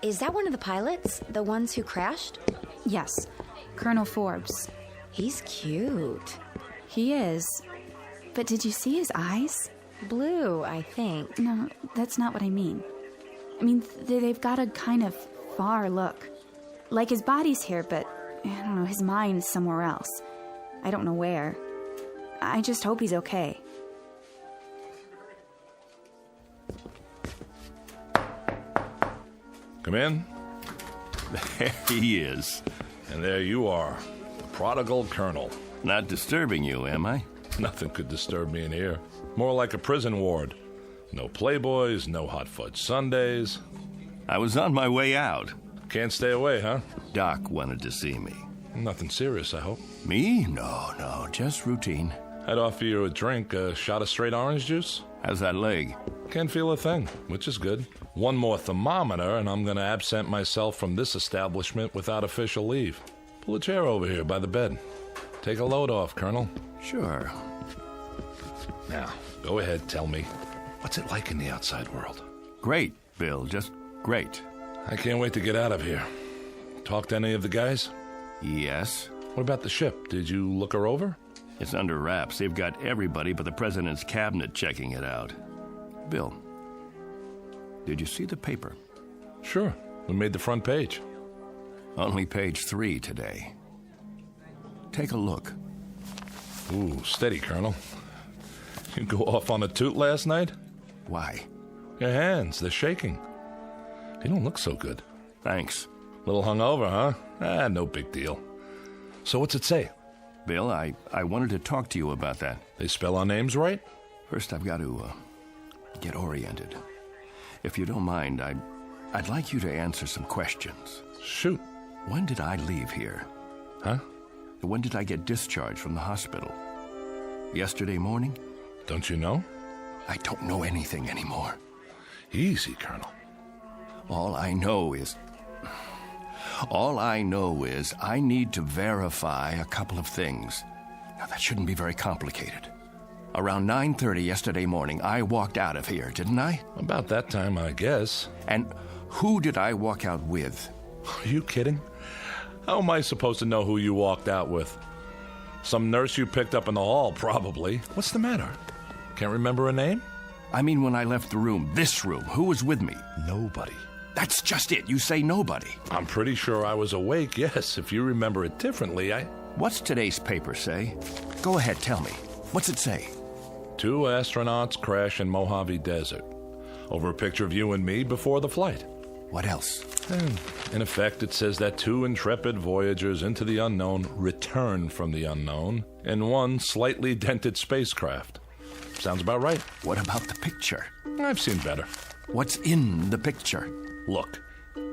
Is that one of the pilots? The ones who crashed?
Yes, Colonel Forbes.
He's cute.
He is. But did you see his eyes?
Blue, I think.
No, that's not what I mean. I mean, they've got a kind of far look. Like his body's here, but, I don't know, his mind's somewhere else. I don't know where. I just hope he's okay.
Come in.
There he is.
And there you are, the prodigal colonel.
Not disturbing you, am I?
Nothing could disturb me in here. More like a prison ward. No Playboys, no hot fudge sundaes.
I was on my way out.
Can't stay away, huh?
Doc wanted to see me.
Nothing serious, I hope.
Me? No, just routine.
I'd offer you a drink, a shot of straight orange juice.
How's that leg?
Can't feel a thing, which is good. One more thermometer, and I'm going to absent myself from this establishment without official leave. Pull a chair over here by the bed. Take a load off, Colonel.
Sure.
Now, go ahead, tell me. What's it like in the outside world?
Great, Bill, just great.
I can't wait to get out of here. Talk to any of the guys?
Yes.
What about the ship? Did you look her over?
It's under wraps. They've got everybody but the president's cabinet checking it out. Bill, did you see the paper?
Sure. We made the front page.
Only page 3 today. Take a look.
Ooh, steady, Colonel. You go off on a toot last night?
Why?
Your hands, they're shaking. You don't look so good.
Thanks.
Little hungover, huh? No big deal. So what's it say?
Bill, I wanted to talk to you about that.
They spell our names right?
First, I've got to get oriented. If you don't mind, I'd like you to answer some questions.
Shoot.
When did I leave here?
Huh?
When did I get discharged from the hospital? Yesterday morning?
Don't you know?
I don't know anything anymore.
Easy, Colonel.
All I know is I need to verify a couple of things. Now, that shouldn't be very complicated. Around 9:30 yesterday morning, I walked out of here, didn't I?
About that time, I guess.
And who did I walk out with?
Are you kidding? How am I supposed to know who you walked out with? Some nurse you picked up in the hall, probably. What's the matter? Can't remember a name?
I mean, when I left the room, this room, who was with me?
Nobody.
That's just it. You say nobody.
I'm pretty sure I was awake, yes. If you remember it differently,
What's today's paper say? Go ahead, tell me. What's it say?
2 astronauts crash in Mojave Desert. Over a picture of you and me before the flight.
What else?
And in effect, it says that 2 intrepid voyagers into the unknown return from the unknown in one slightly dented spacecraft. Sounds about right.
What about the picture?
I've seen better.
What's in the picture?
Look,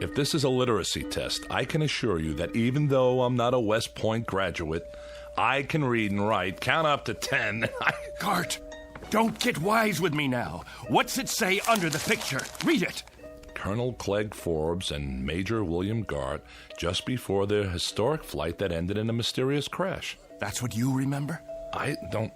if this is a literacy test, I can assure you that even though I'm not a West Point graduate, I can read and write, count up to 10.
Gart, don't get wise with me now. What's it say under the picture? Read it.
Colonel Clegg Forbes and Major William Gart just before their historic flight that ended in a mysterious crash.
That's what you remember?
I don't...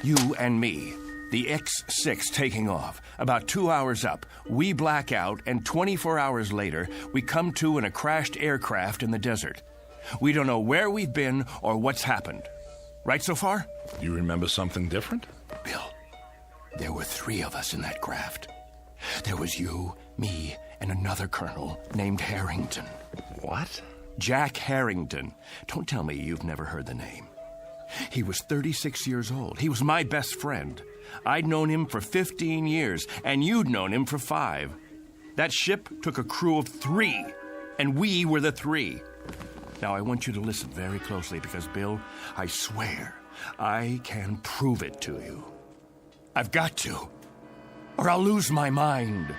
You and me. The X-6 taking off. About 2 hours up, we black out, and 24 hours later, we come to in a crashed aircraft in the desert. We don't know where we've been or what's happened. Right so far?
You remember something different?
Bill, there were 3 of us in that craft. There was you, me, and another colonel named Harrington.
What?
Jack Harrington. Don't tell me you've never heard the name. He was 36 years old. He was my best friend. I'd known him for 15 years, and you'd known him for 5. That ship took a crew of 3, and we were the 3. Now, I want you to listen very closely because, Bill, I swear I can prove it to you. I've got to, or I'll lose my mind.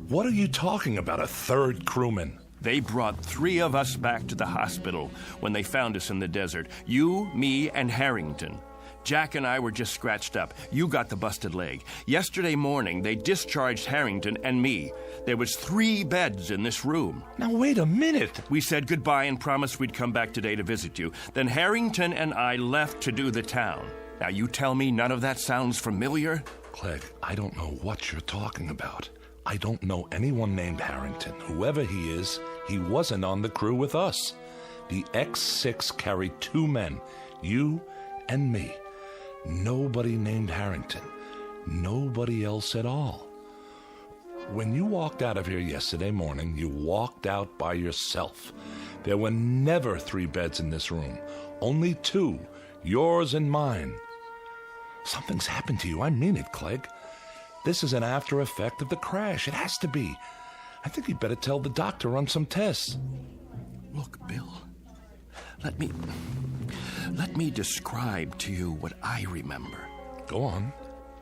What are you talking about, a 3rd crewman?
They brought 3 of us back to the hospital when they found us in the desert. You, me, and Harrington. Jack and I were just scratched up. You got the busted leg. Yesterday morning, they discharged Harrington and me. There was 3 beds in this room.
Now, wait a minute.
We said goodbye and promised we'd come back today to visit you. Then Harrington and I left to do the town. Now, you tell me none of that sounds familiar?
Clegg, I don't know what you're talking about. I don't know anyone named Harrington. Whoever he is, he wasn't on the crew with us. The X6 carried 2 men, you and me. Nobody named Harrington. Nobody else at all. When you walked out of here yesterday morning, you walked out by yourself. There were never 3 beds in this room. Only 2, yours and mine. Something's happened to you. I mean it, Clegg. This is an after effect of the crash. It has to be. I think you'd better tell the doctor run some tests.
Look, Bill, let me describe to you what I remember.
Go on.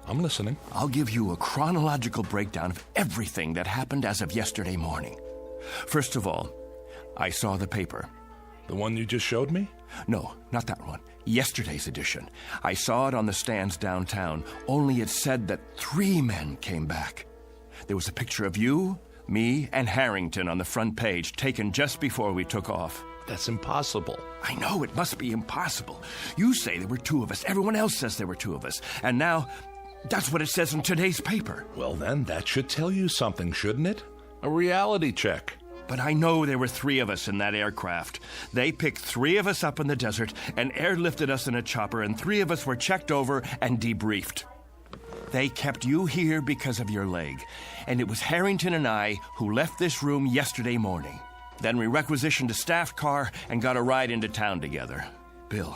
I'm listening.
I'll give you a chronological breakdown of everything that happened as of yesterday morning. First of all, I saw the paper.
The one you just showed me?
No, not that one. Yesterday's edition. I saw it on the stands downtown, only it said that 3 men came back. There was a picture of you, me, and Harrington on the front page, taken just before we took off.
That's impossible.
I know, it must be impossible. You say there were 2 of us. Everyone else says there were 2 of us. And now, that's what it says in today's paper.
Well, then, that should tell you something, shouldn't it? A reality check.
But I know there were 3 of us in that aircraft. They picked 3 of us up in the desert and airlifted us in a chopper, and 3 of us were checked over and debriefed. They kept you here because of your leg, and it was Harrington and I who left this room yesterday morning. Then we requisitioned a staff car and got a ride into town together. Bill,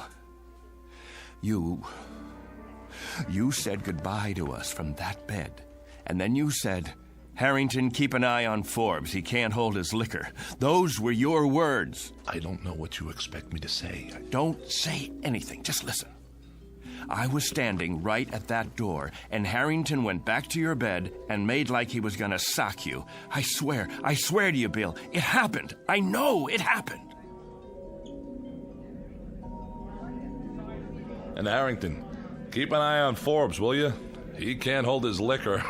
you said goodbye to us from that bed, and then you said, Harrington, keep an eye on Forbes. He can't hold his liquor. Those were your words.
I don't know what you expect me to say.
Don't say anything. Just listen. I was standing right at that door, and Harrington went back to your bed and made like he was going to sock you. I swear to you, Bill, it happened. I know it happened.
And Harrington, keep an eye on Forbes, will you? He can't hold his liquor.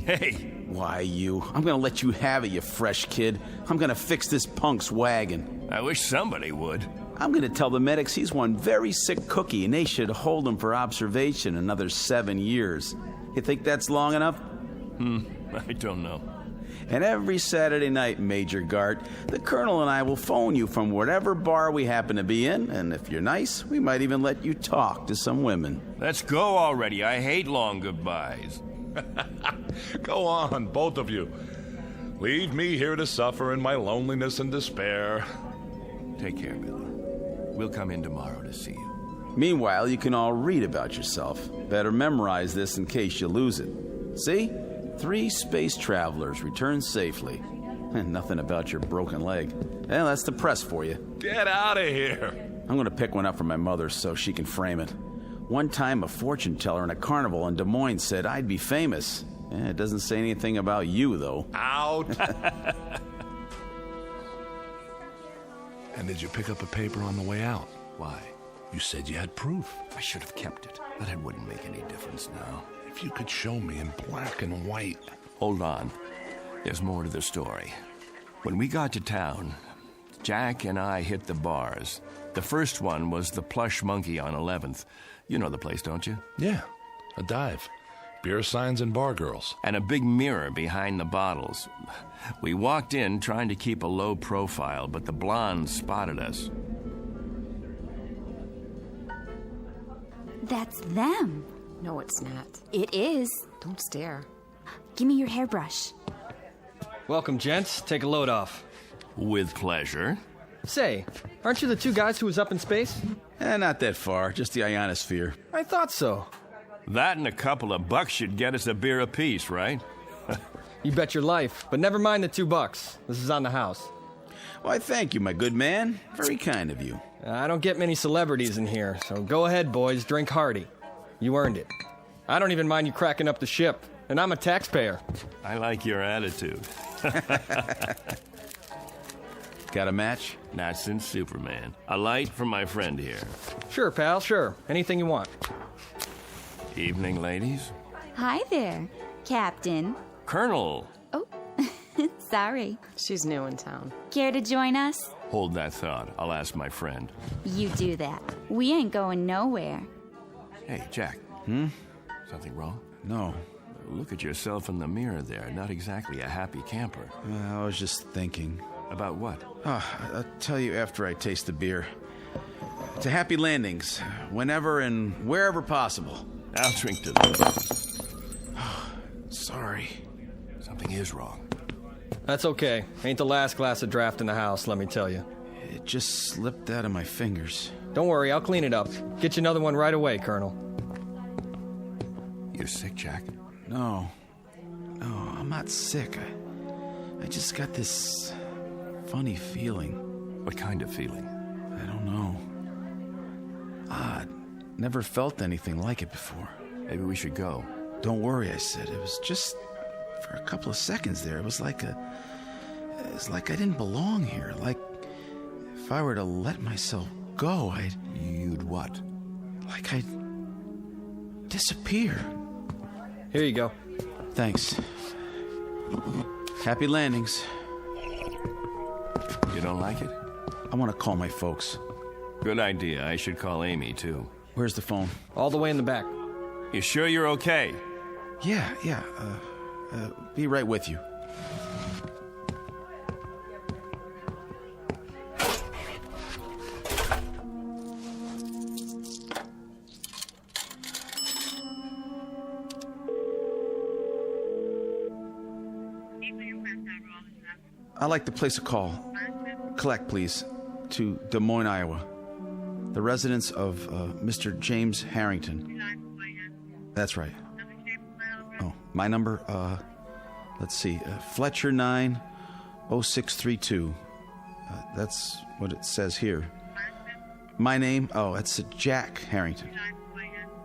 Hey.
Why, you? I'm gonna let you have it, you fresh kid. I'm gonna fix this punk's wagon.
I wish somebody would.
I'm gonna tell the medics he's one very sick cookie and they should hold him for observation another 7 years. You think that's long enough?
I don't know.
And every Saturday night, Major Gart, the Colonel and I will phone you from whatever bar we happen to be in, and if you're nice, we might even let you talk to some women.
Let's go already. I hate long goodbyes.
Go on, both of you. Leave me here to suffer in my loneliness and despair.
Take care, Billy. We'll come in tomorrow to see you.
Meanwhile, you can all read about yourself. Better memorize this in case you lose it. See? 3 space travelers returned safely. And nothing about your broken leg. Well, that's the press for you.
Get out of here.
I'm going to pick one up for my mother so she can frame it. One time, a fortune teller in a carnival in Des Moines said I'd be famous. It doesn't say anything about you, though.
Out. And did you pick up a paper on the way out?
Why?
You said you had proof.
I should have kept it, but it wouldn't make any difference now.
If you could show me in black and white.
Hold on. There's more to the story. When we got to town, Jack and I hit the bars. The first one was the Plush Monkey on 11th. You know the place, don't you?
Yeah, a dive. Beer signs and bar girls.
And a big mirror behind the bottles. We walked in trying to keep a low profile, but the blondes spotted us.
That's them.
No, it's not.
It is.
Don't stare.
Give me your hairbrush.
Welcome, gents. Take a load off.
With pleasure.
Say, aren't you the 2 guys who was up in space?
Not that far, just the ionosphere.
I thought so.
That and a couple of bucks should get us a beer apiece, right?
You bet your life, but never mind the $2. This is on the house.
Why, thank you, my good man. Very kind of you.
I don't get many celebrities in here, so go ahead, boys, drink hearty. You earned it. I don't even mind you cracking up the ship, and I'm a taxpayer.
I like your attitude.
Got a match?
Not since Superman. A light from my friend here.
Sure, pal, sure. Anything you want.
Evening, ladies.
Hi there, Captain.
Colonel.
Oh, sorry.
She's new in town.
Care to join us?
Hold that thought. I'll ask my friend.
You do that. We ain't going nowhere.
Hey, Jack. Something wrong?
No.
Look at yourself in the mirror there. Not exactly a happy camper.
I was just thinking.
About what?
I'll tell you after I taste the beer. To happy landings, whenever and wherever possible.
I'll drink to that.
Sorry.
Something is wrong.
That's okay. Ain't the last glass of draft in the house, let me tell you.
It just slipped out of my fingers.
Don't worry, I'll clean it up. Get you another one right away, Colonel.
You're sick, Jack?
No, I'm not sick. I just got this funny feeling.
What kind of feeling?
I don't know. Odd. Never felt anything like it before.
Maybe we should go.
Don't worry, I said. It was just for a couple of seconds there. It was like I didn't belong here. Like if I were to let myself go,
You'd what?
Like I'd disappear.
Here you go.
Thanks. Happy landings.
You don't like it?
I want to call my folks.
Good idea. I should call Amy, too.
Where's the phone?
All the way in the back.
You sure you're okay?
Yeah. Be right with you. I'd like to place a call. Collect, please, to Des Moines, Iowa. The residence of Mr. James Harrington. That's right. Oh, my number, let's see, Fletcher 90632. That's what it says here. My name, it's Jack Harrington.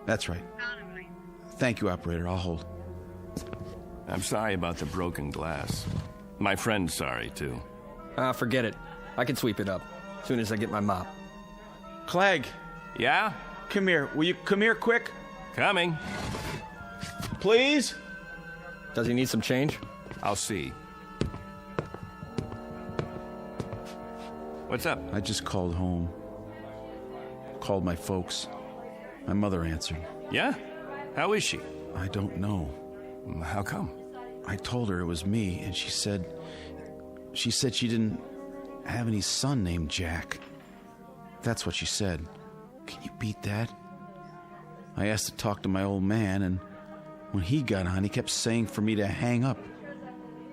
That's right. Thank you, operator. I'll hold.
I'm sorry about the broken glass. My friend's sorry, too.
Forget it. I can sweep it up as soon as I get my mop.
Clegg.
Yeah?
Come here. Will you come here quick?
Coming.
Please?
Does he need some change?
I'll see. What's up?
I just called home. Called my folks. My mother answered.
Yeah? How is she?
I don't know.
How come?
I told her it was me, and she said she didn't have any son named Jack. That's what she said. Can you beat that? I asked to talk to my old man, and when he got on, he kept saying for me to hang up.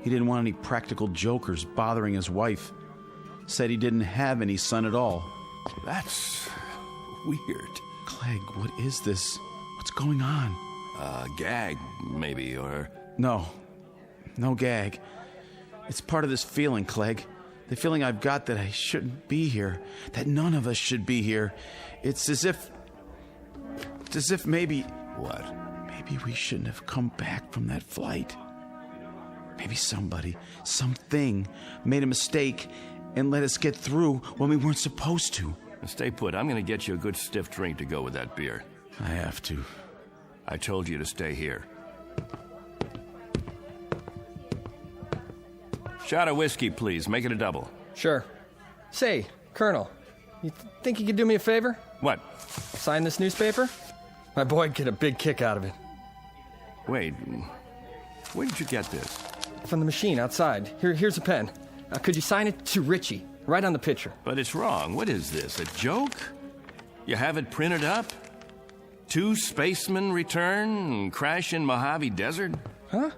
He didn't want any practical jokers bothering his wife. Said he didn't have any son at all.
That's weird.
Clegg, what is this? What's going on?
Gag, maybe, or...
No gag. It's part of this feeling, Clegg. The feeling I've got that I shouldn't be here. That none of us should be here. It's as if maybe...
What?
Maybe we shouldn't have come back from that flight. Maybe somebody, something, made a mistake and let us get through when we weren't supposed to.
Stay put. I'm going to get you a good stiff drink to go with that beer.
I have to.
I told you to stay here. Shot of whiskey, please. Make it a double.
Sure. Say, Colonel, you think you could do me a favor?
What?
Sign this newspaper? My boy'd get a big kick out of it.
Wait, where did you get this?
From the machine outside. Here's a pen. Could you sign it to Richie? Right on the picture.
But it's wrong. What is this, a joke? You have it printed up? 2 spacemen return and crash in Mojave Desert?
Huh?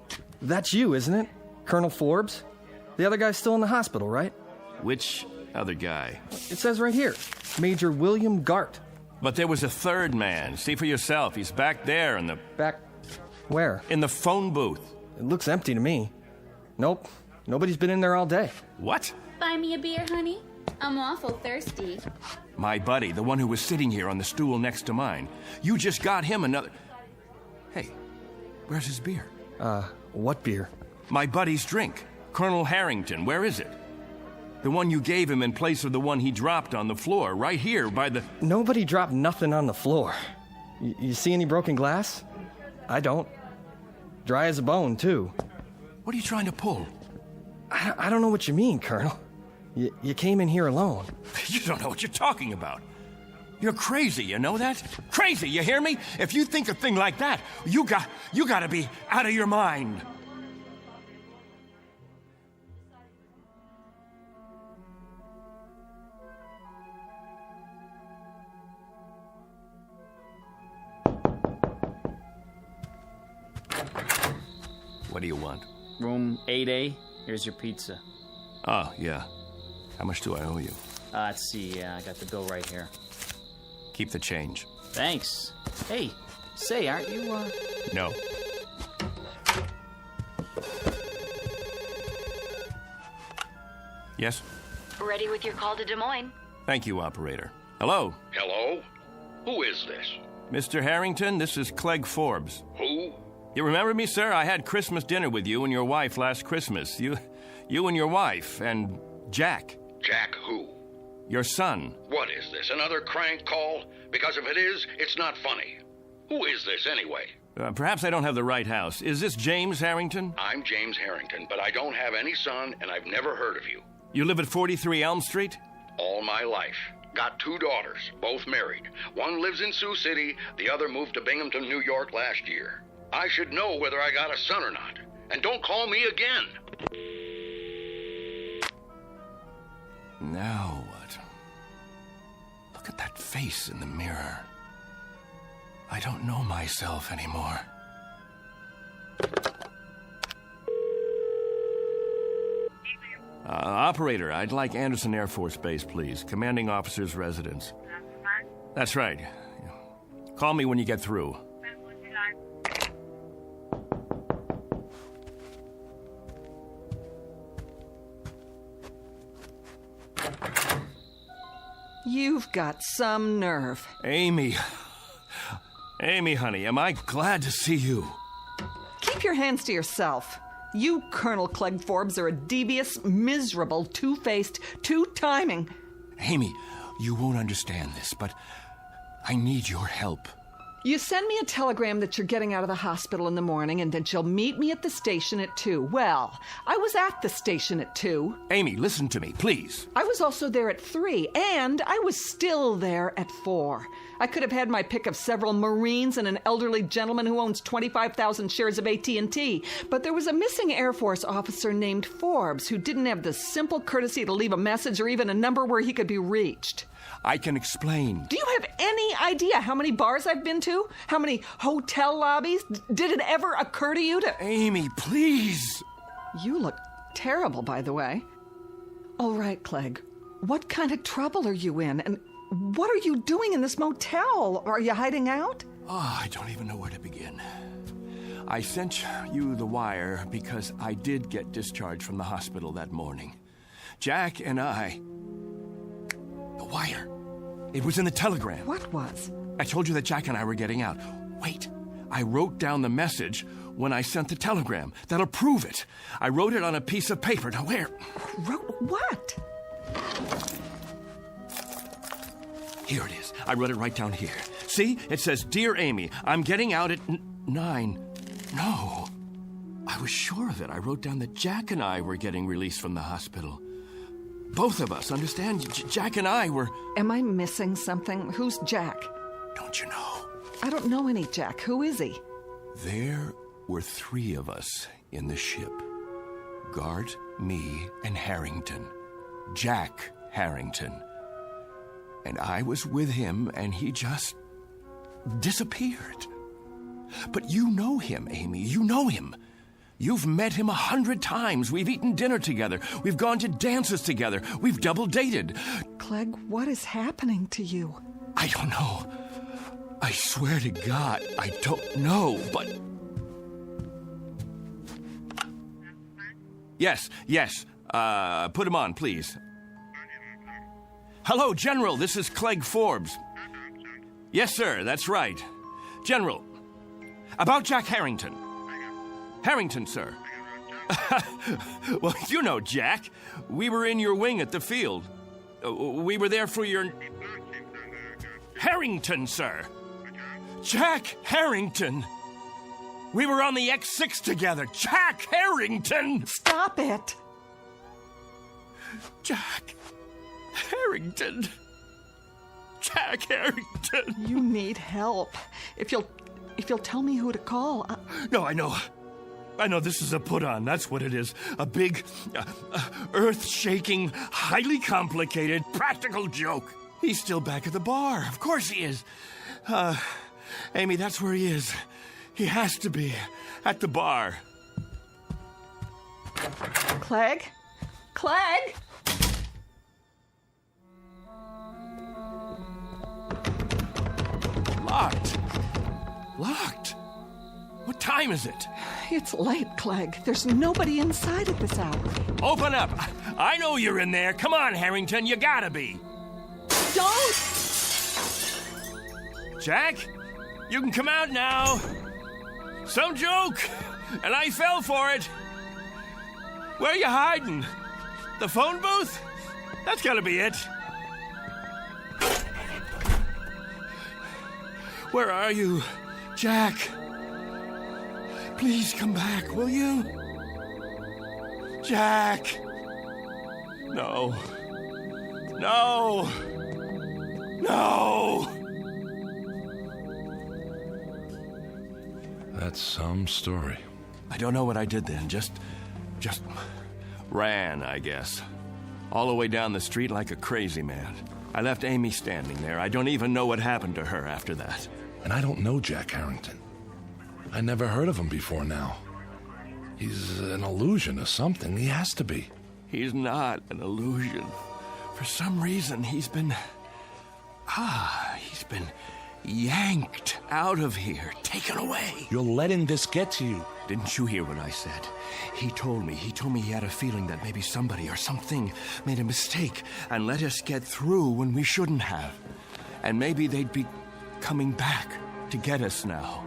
That's you, isn't it? Colonel Forbes? The other guy's still in the hospital, right?
Which other guy?
It says right here, Major William Gart.
But there was a third man. See for yourself. He's back there in the...
Back where?
In the phone booth.
It looks empty to me. Nope. Nobody's been in there all day.
What?
Buy me a beer, honey? I'm awful thirsty.
My buddy, the one who was sitting here on the stool next to mine. You just got him another... Hey, where's his beer?
What beer?
My buddy's drink. Colonel Harrington, where is it? The one you gave him in place of the one he dropped on the floor, right here by the...
Nobody dropped nothing on the floor. You see any broken glass? I don't. Dry as a bone, too.
What are you trying to pull?
I don't know what you mean, Colonel. You came in here alone.
You don't know what you're talking about. You're crazy, you know that? Crazy, you hear me? If you think a thing like that, you gotta be out of your mind. What do you want?
Room 8A. Here's your pizza.
Oh, yeah. How much do I owe you?
Let's see. I got the bill right here.
Keep the change.
Thanks. Hey, say, aren't you,
No. Yes?
Ready with your call to Des Moines.
Thank you, operator. Hello?
Hello? Who is this?
Mr. Harrington, this is Clegg Forbes.
Who?
You remember me, sir? I had Christmas dinner with you and your wife last Christmas. You and your wife, and Jack.
Jack who?
Your son.
What is this, another crank call? Because if it is, it's not funny. Who is this anyway?
Perhaps I don't have the right house. Is this James Harrington?
I'm James Harrington, but I don't have any son, and I've never heard of you.
You live at 43 Elm Street?
All my life. Got 2 daughters, both married. One lives in Sioux City, the other moved to Binghamton, New York last year. I should know whether I got a son or not. And don't call me again.
Now what? Look at that face in the mirror. I don't know myself anymore. Operator, I'd like Anderson Air Force Base, please. Commanding officer's residence. That's right. Call me when you get through.
You've got some nerve.
Amy, honey, am I glad to see you.
Keep your hands to yourself. You, Colonel Clegg Forbes, are a devious, miserable, two-faced, two-timing...
Amy, you won't understand this, but I need your help.
You send me a telegram that you're getting out of the hospital in the morning and that you'll meet me at the station at 2. Well, I was at the station at 2.
Amy, listen to me, please.
I was also there at 3, and I was still there at 4. I could have had my pick of several Marines and an elderly gentleman who owns 25,000 shares of AT&T, but there was a missing Air Force officer named Forbes who didn't have the simple courtesy to leave a message or even a number where he could be reached.
I can explain.
Do you have any idea how many bars I've been to? How many hotel lobbies? Did it ever occur to you to...
Amy, please!
You look terrible, by the way. All right, Clegg. What kind of trouble are you in? And what are you doing in this motel? Are you hiding out?
Oh, I don't even know where to begin. I sent you the wire because I did get discharged from the hospital that morning. Jack and I... The wire. It was in the telegram.
What was?
I told you that Jack and I were getting out. Wait. I wrote down the message when I sent the telegram. That'll prove it. I wrote it on a piece of paper. Now, where?
Wrote what?
Here it is. I wrote it right down here. See? It says, Dear Amy, I'm getting out at 9. No. I was sure of it. I wrote down that Jack and I were getting released from the hospital. Both of us, understand? Jack and I were...
Am I missing something? Who's Jack?
Don't you know?
I don't know any Jack. Who is he?
There were 3 of us in the ship. Gart, me, and Harrington. Jack Harrington. And I was with him, and he just disappeared. But you know him, Amy. You know him. You've met him 100 times. We've eaten dinner together. We've gone to dances together. We've double dated.
Clegg, what is happening to you?
I don't know. I swear to God, I don't know, but... Yes. Put him on, please. Hello, General. This is Clegg Forbes. Yes, sir. That's right. General, about Jack Harrington. Harrington, sir. Well, you know, Jack. We were in your wing at the field. We were there for your... Harrington, sir. Jack Harrington. We were on the X6 together. Jack Harrington!
Stop it!
Jack Harrington. Jack Harrington.
You need help. If you'll tell me who to call.
No, I know. I know this is a put-on. That's what it is. A big, earth-shaking, highly complicated, practical joke. He's still back at the bar. Of course he is. Amy, that's where he is. He has to be at the bar.
Clegg? Clegg?
Locked. Locked? What time is it?
It's late, Clegg. There's nobody inside at this hour.
Open up. I know you're in there. Come on, Harrington. You gotta be.
Don't!
Jack, you can come out now. Some joke, and I fell for it. Where are you hiding? The phone booth? That's gotta be it. Where are you, Jack? Please come back, will you? Jack! No. No! No!
That's some story.
I don't know what I did then. Just ran, I guess. All the way down the street like a crazy man. I left Amy standing there. I don't even know what happened to her after that.
And I don't know Jack Harrington. I never heard of him before now. He's an illusion or something. He has to be.
He's not an illusion. For some reason, he's been yanked out of here, taken away.
You're letting this get to you.
Didn't you hear what I said? He told me he had a feeling that maybe somebody or something made a mistake and let us get through when we shouldn't have. And maybe they'd be coming back to get us now.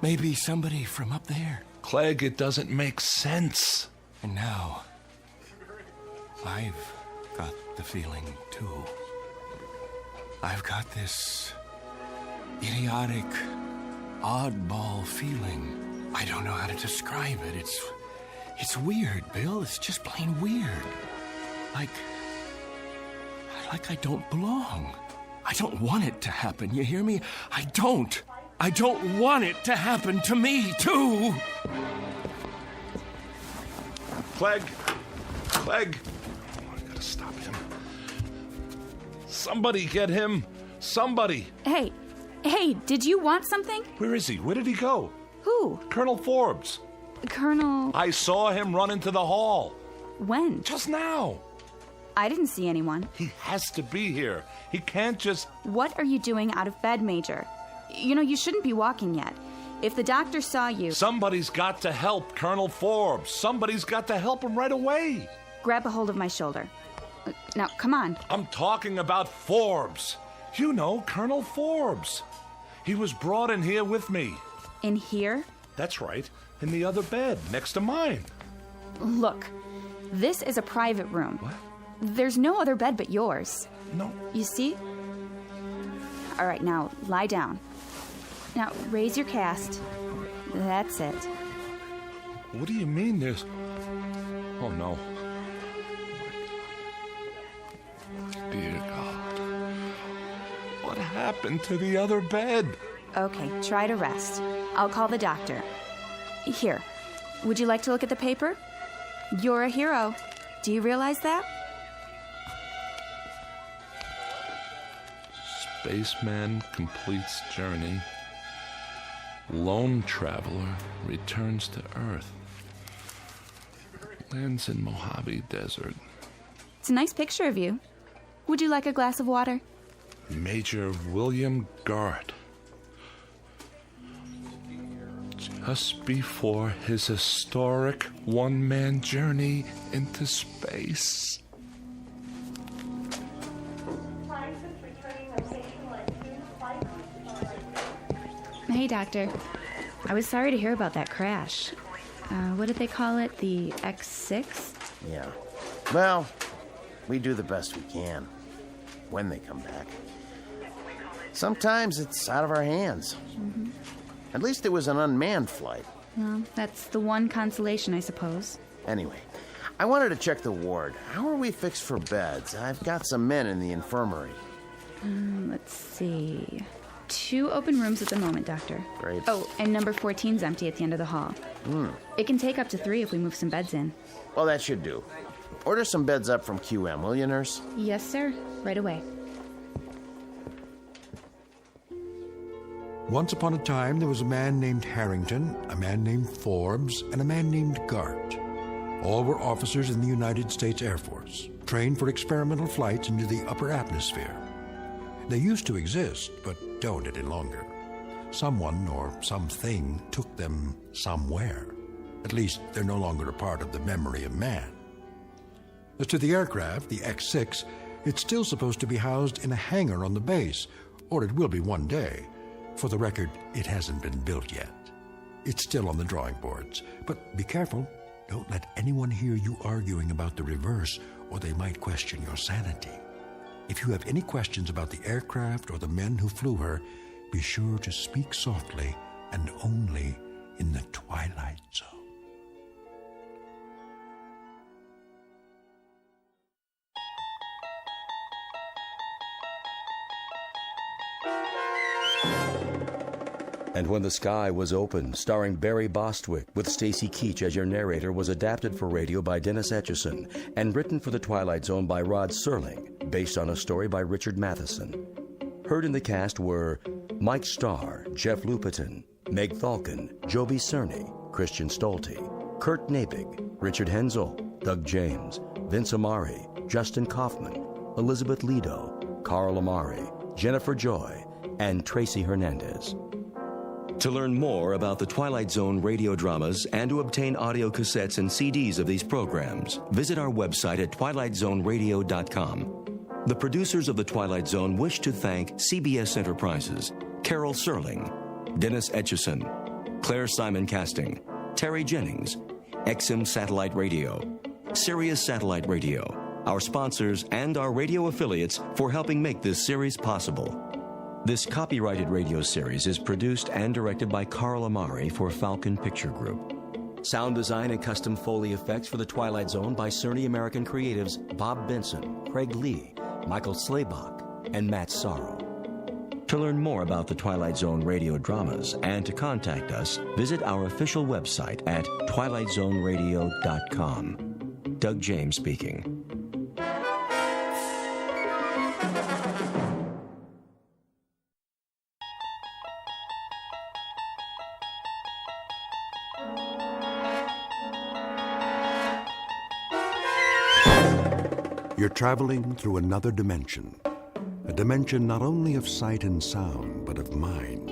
Maybe somebody from up there.
Clegg, it doesn't make sense.
And now, I've got the feeling, too. I've got this idiotic, oddball feeling. I don't know how to describe it. It's weird, Bill. It's just plain weird. Like I don't belong. I don't want it to happen, you hear me? I don't want it to happen to me, too.
Clegg! Oh, I gotta stop him. Somebody get him! Somebody!
Hey, did you want something?
Where is he? Where did he go?
Who?
Colonel Forbes.
Colonel...
I saw him run into the hall.
When?
Just now.
I didn't see anyone.
He has to be here. He can't just...
What are you doing out of bed, Major? You know, you shouldn't be walking yet. If the doctor saw you...
Somebody's got to help Colonel Forbes. Somebody's got to help him right away.
Grab a hold of my shoulder. Now, come on.
I'm talking about Forbes. You know, Colonel Forbes. He was brought in here with me.
In here?
That's right. In the other bed, next to mine.
Look, this is a private room.
What?
There's no other bed but yours.
No.
You see? All right, now, lie down. Now, raise your cast. That's it.
What do you mean there's... Oh, no. Dear God. What happened to the other bed?
Okay, try to rest. I'll call the doctor. Here, would you like to look at the paper? You're a hero. Do you realize that?
Spaceman completes journey. Lone traveler returns to Earth. Lands in Mojave Desert.
It's a nice picture of you. Would you like a glass of water?
Major William Gart. Just before his historic one-man journey into space.
Hey, Doctor. I was sorry to hear about that crash. What did they call it? The X6?
Yeah. Well, we do the best we can. When they come back. Sometimes it's out of our hands.
Mm-hmm.
At least it was an unmanned flight.
Well, that's the one consolation, I suppose.
Anyway, I wanted to check the ward. How are we fixed for beds? I've got some men in the infirmary.
Let's see. 2 open rooms at the moment, Doctor.
Great.
Oh, and number 14's empty at the end of the hall. It can take up to 3 if we move some beds in.
Well, that should do. Order some beds up from QM, will you, nurse?
Yes, sir. Right away.
Once upon a time, there was a man named Harrington, a man named Forbes, and a man named Gart. All were officers in the United States Air Force, trained for experimental flights into the upper atmosphere. They used to exist, but don't any longer. Someone or something took them somewhere. At least they're no longer a part of the memory of man. As to the aircraft, the X-6, it's still supposed to be housed in a hangar on the base, or it will be one day. For the record, it hasn't been built yet. It's still on the drawing boards. But be careful. Don't let anyone hear you arguing about the reverse, or they might question your sanity. If you have any questions about the aircraft or the men who flew her, be sure to speak softly and only in the Twilight Zone.
And When the Sky Was Open, starring Barry Bostwick with Stacy Keach as your narrator, was adapted for radio by Dennis Etchison and written for The Twilight Zone by Rod Serling, based on a story by Richard Matheson. Heard in the cast were Mike Starr, Jeff Lupetin, Meg Falcon, Joby Cerny, Christian Stolte, Kurt Nabig, Richard Hensel, Doug James, Vince Amari, Justin Kaufman, Elizabeth Lido, Carl Amari, Jennifer Joy, and Tracy Hernandez. To learn more about the Twilight Zone radio dramas and to obtain audio cassettes and CDs of these programs, visit our website at twilightzoneradio.com. The producers of The Twilight Zone wish to thank CBS Enterprises, Carol Serling, Dennis Etchison, Claire Simon Casting, Terry Jennings, XM Satellite Radio, Sirius Satellite Radio, our sponsors, and our radio affiliates for helping make this series possible. This copyrighted radio series is produced and directed by Carl Amari for Falcon Picture Group. Sound design and custom Foley effects for The Twilight Zone by Cerny American creatives Bob Benson, Craig Lee, Michael Slaybach, and Matt Sorrow. To learn more about the Twilight Zone radio dramas and to contact us, visit our official website at twilightzoneradio.com. Doug James speaking.
You're traveling through another dimension. A dimension not only of sight and sound, but of mind.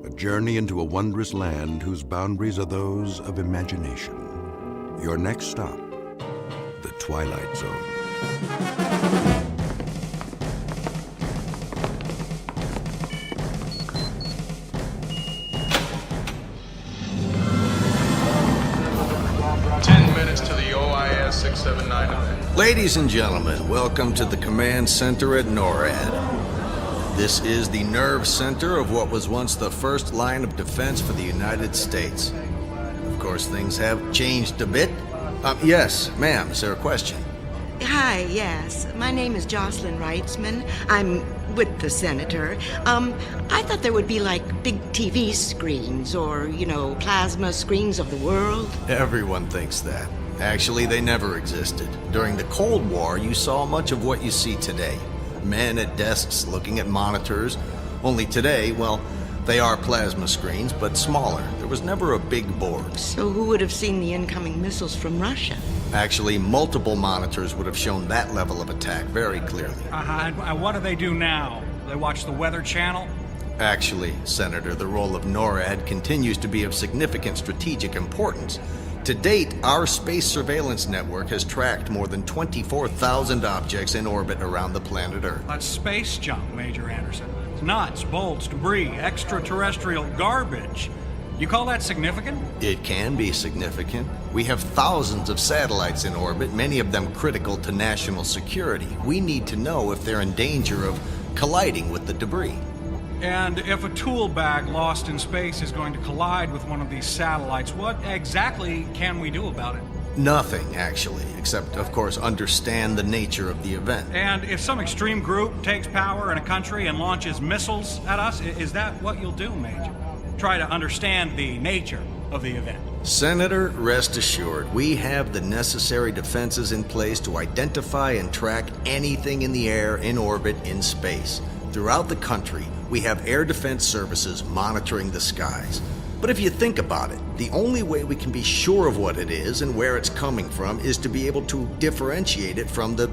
A journey into a wondrous land whose boundaries are those of imagination. Your next stop, the Twilight Zone.
Ladies and gentlemen, welcome to the command center at NORAD. This is the nerve center of what was once the first line of defense for the United States. Of course, things have changed a bit. Yes, ma'am, is there a question?
Hi, yes. My name is Jocelyn Reitzman. I'm with the senator. I thought there would be like big TV screens or, plasma screens of the world.
Everyone thinks that. Actually, they never existed. During the Cold War, you saw much of what you see today. Men at desks looking at monitors. Only today, well, they are plasma screens, but smaller. There was never a big board.
So who would have seen the incoming missiles from Russia?
Actually, multiple monitors would have shown that level of attack very clearly.
And what do they do now? They watch the Weather Channel?
Actually, Senator, the role of NORAD continues to be of significant strategic importance. To date, our space surveillance network has tracked more than 24,000 objects in orbit around the planet Earth.
That's space junk, Major Anderson. It's nuts, bolts, debris, extraterrestrial garbage. You call that significant?
It can be significant. We have thousands of satellites in orbit, many of them critical to national security. We need to know if they're in danger of colliding with the debris.
And if a tool bag lost in space is going to collide with one of these satellites, what exactly can we do about it?
Nothing, actually, except, of course, understand the nature of the event.
And if some extreme group takes power in a country and launches missiles at us, is that what you'll do, Major? Try to understand the nature of the event.
Senator, rest assured, we have the necessary defenses in place to identify and track anything in the air, in orbit, in space. Throughout the country, we have air defense services monitoring the skies. But if you think about it, the only way we can be sure of what it is and where it's coming from is to be able to differentiate it from the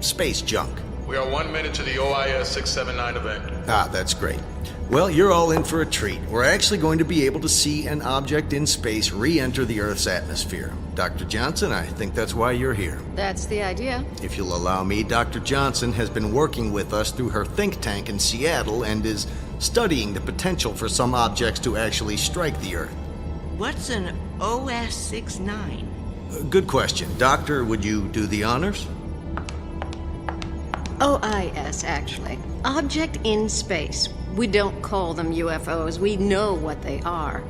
space junk.
We are 1 minute to the OIS 679 event.
Ah, that's great. Well, you're all in for a treat. We're actually going to be able to see an object in space re-enter the Earth's atmosphere. Dr. Johnson, I think that's why you're here.
That's the idea.
If you'll allow me, Dr. Johnson has been working with us through her think tank in Seattle and is studying the potential for some objects to actually strike the Earth.
What's an OS-69?
Good question. Doctor, would you do the honors?
OIS, actually. Object in space. We don't call them UFOs. We know what they are.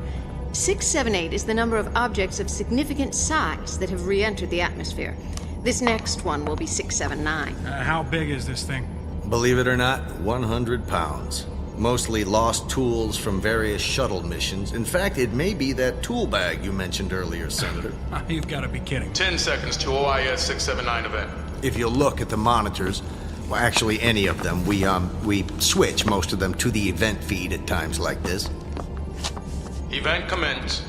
678 is the number of objects of significant size that have re-entered the atmosphere. This next one will be 679.
How big is this thing?
Believe it or not, 100 pounds. Mostly lost tools from various shuttle missions. In fact, it may be that tool bag you mentioned earlier, Senator.
You've got to be kidding.
10 seconds to OIS 679 event.
If you look at the monitors, well, actually any of them, we switch most of them to the event feed at times like this.
Event commence.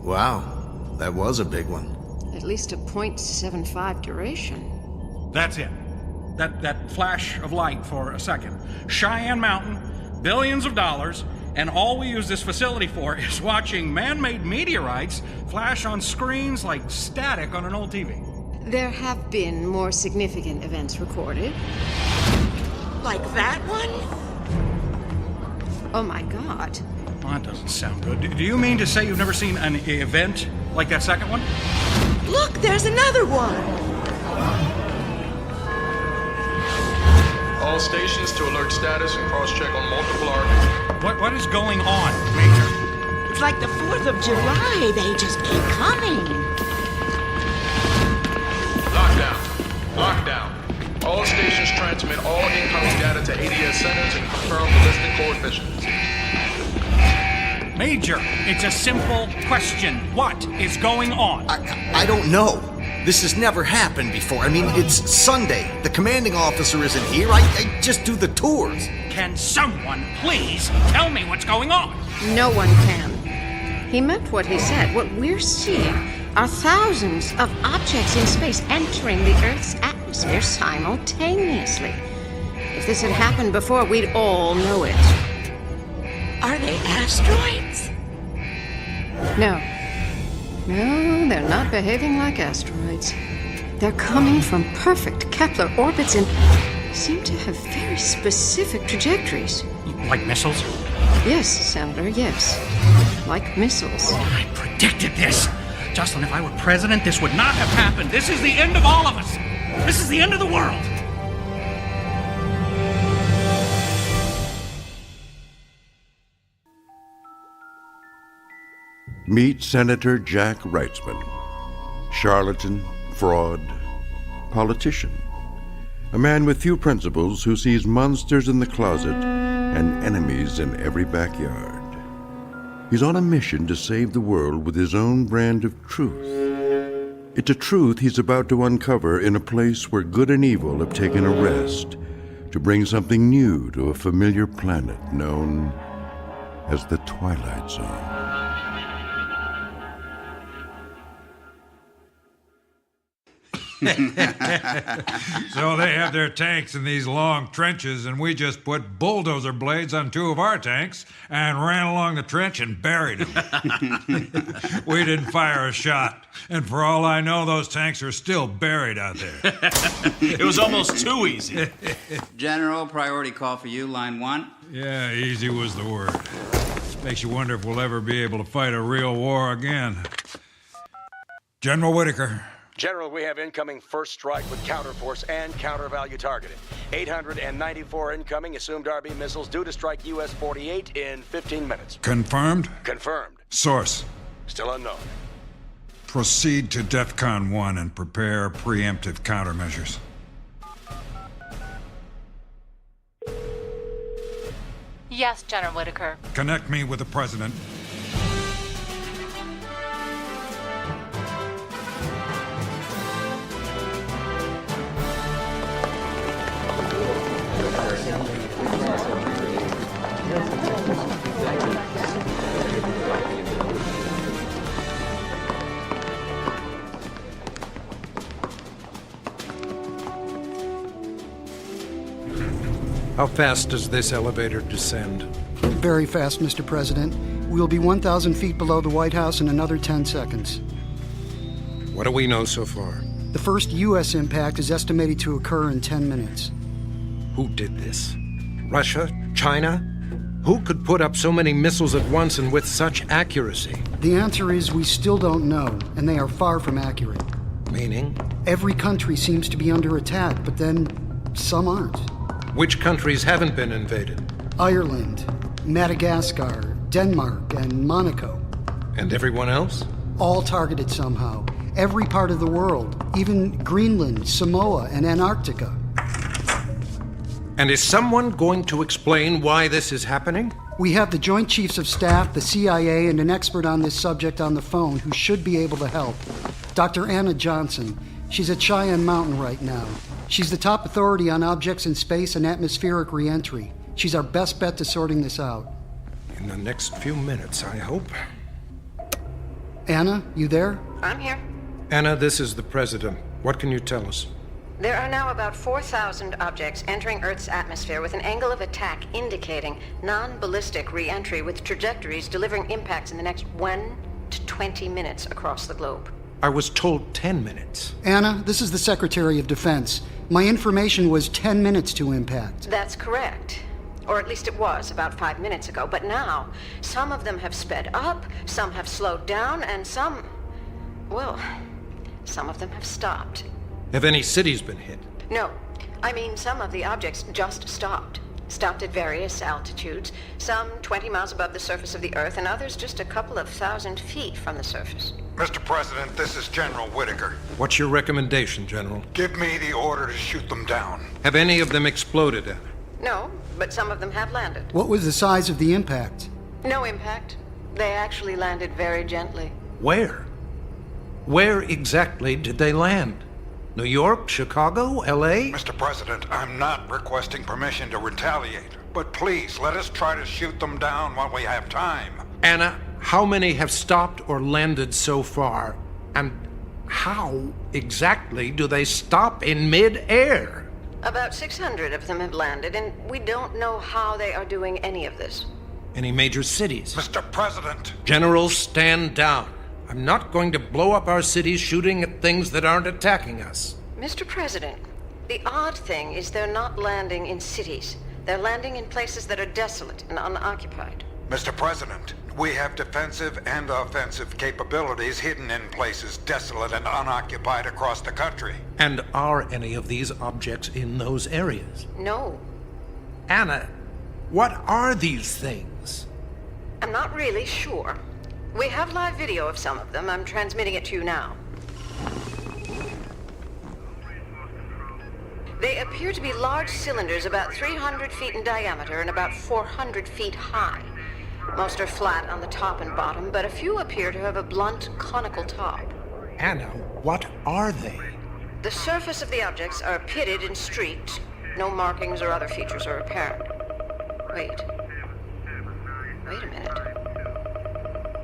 Wow, that was a big one.
At least a .75 duration.
That's it. That flash of light for a second. Cheyenne Mountain, billions of dollars, and all we use this facility for is watching man-made meteorites flash on screens like static on an old TV.
There have been more significant events recorded.
Like that one?
Oh my God.
Well, that doesn't sound good. Do you mean to say you've never seen an event like that second one?
Look, there's another one!
All stations to alert status and cross-check on multiple orbits.
What is going on, Major?
It's like the 4th of July. They just keep coming.
Lockdown. All stations transmit all incoming data to ADS centers and confirm ballistic coefficients.
Major, it's a simple question. What is going on?
I don't know. This has never happened before. I mean, it's Sunday. The commanding officer isn't here. I just do the tours.
Can someone please tell me what's going on?
No one can. He meant what he said. What we're seeing are thousands of objects in space entering the Earth's atmosphere simultaneously. If this had happened before, we'd all know it.
Are they asteroids?
No. No, they're not behaving like asteroids. They're coming from perfect Kepler orbits and seem to have very specific trajectories.
Like missiles?
Yes, Senator, yes. Like missiles.
I predicted this. Jocelyn, if I were president, this would not have happened. This is the end of all of us. This is the end of the world.
Meet Senator Jack Wrightsman. Charlatan, fraud, politician. A man with few principles who sees monsters in the closet and enemies in every backyard. He's on a mission to save the world with his own brand of truth. It's a truth he's about to uncover in a place where good and evil have taken a rest to bring something new to a familiar planet known as the Twilight Zone.
So they have their tanks in these long trenches, and we just put bulldozer blades on 2 of our tanks and ran along the trench and buried them. We didn't fire a shot, and for all I know, those tanks are still buried out there.
It was almost too easy.
General, priority call for you, line 1.
Yeah, easy was the word. Makes you wonder if we'll ever be able to fight a real war again. General Whitaker.
General, we have incoming first strike with counterforce and counter-value targeting. 894 incoming assumed RB missiles due to strike US 48 in 15 minutes.
Confirmed?
Confirmed.
Source?
Still unknown.
Proceed to DEFCON 1 and prepare preemptive countermeasures.
Yes, General Whitaker.
Connect me with the President.
How fast does this elevator descend?
Very fast, Mr. President. We'll be 1,000 feet below the White House in another 10 seconds.
What do we know so far?
The first U.S. impact is estimated to occur in 10 minutes.
Who did this? Russia? China? Who could put up so many missiles at once and with such accuracy?
The answer is we still don't know, and they are far from accurate.
Meaning?
Every country seems to be under attack, but then some aren't.
Which countries haven't been invaded?
Ireland, Madagascar, Denmark, and Monaco.
And everyone else?
All targeted somehow. Every part of the world, even Greenland, Samoa, and Antarctica.
And is someone going to explain why this is happening?
We have the Joint Chiefs of Staff, the CIA, and an expert on this subject on the phone who should be able to help. Dr. Anna Johnson. She's at Cheyenne Mountain right now. She's the top authority on objects in space and atmospheric re-entry. She's our best bet to sorting this out.
In the next few minutes, I hope.
Anna, you there?
I'm here.
Anna, this is the President. What can you tell us?
There are now about 4,000 objects entering Earth's atmosphere with an angle of attack indicating non-ballistic re-entry with trajectories delivering impacts in the next 1 to 20 minutes across the globe.
I was told 10 minutes.
Anna, this is the Secretary of Defense. My information was 10 minutes to impact.
That's correct. Or at least it was about 5 minutes ago. But now, some of them have sped up, some have slowed down, and some of them have stopped.
Have any cities been hit?
No. I mean, some of the objects just stopped. Stopped at various altitudes, some 20 miles above the surface of the Earth, and others just a couple of thousand feet from the surface.
Mr. President, this is General Whitaker.
What's your recommendation, General?
Give me the order to shoot them down.
Have any of them exploded, Anna?
No, but some of them have landed.
What was the size of the impact?
No impact. They actually landed very gently.
Where? Where exactly did they land? New York, Chicago, L.A.?
Mr. President, I'm not requesting permission to retaliate, but please let us try to shoot them down while we have time.
Anna, how many have stopped or landed so far? And how exactly do they stop in mid-air?
About 600 of them have landed, and we don't know how they are doing any of this.
Any major cities?
Mr. President!
Generals, stand down. I'm not going to blow up our cities shooting at things that aren't attacking us.
Mr. President, the odd thing is they're not landing in cities. They're landing in places that are desolate and unoccupied.
Mr. President, we have defensive and offensive capabilities hidden in places desolate and unoccupied across the country.
And are any of these objects in those areas?
No.
Anna, what are these things?
I'm not really sure. We have live video of some of them. I'm transmitting it to you now. They appear to be large cylinders about 300 feet in diameter and about 400 feet high. Most are flat on the top and bottom, but a few appear to have a blunt, conical top.
Anna, what are they?
The surface of the objects are pitted and streaked. No markings or other features are apparent. Wait a minute.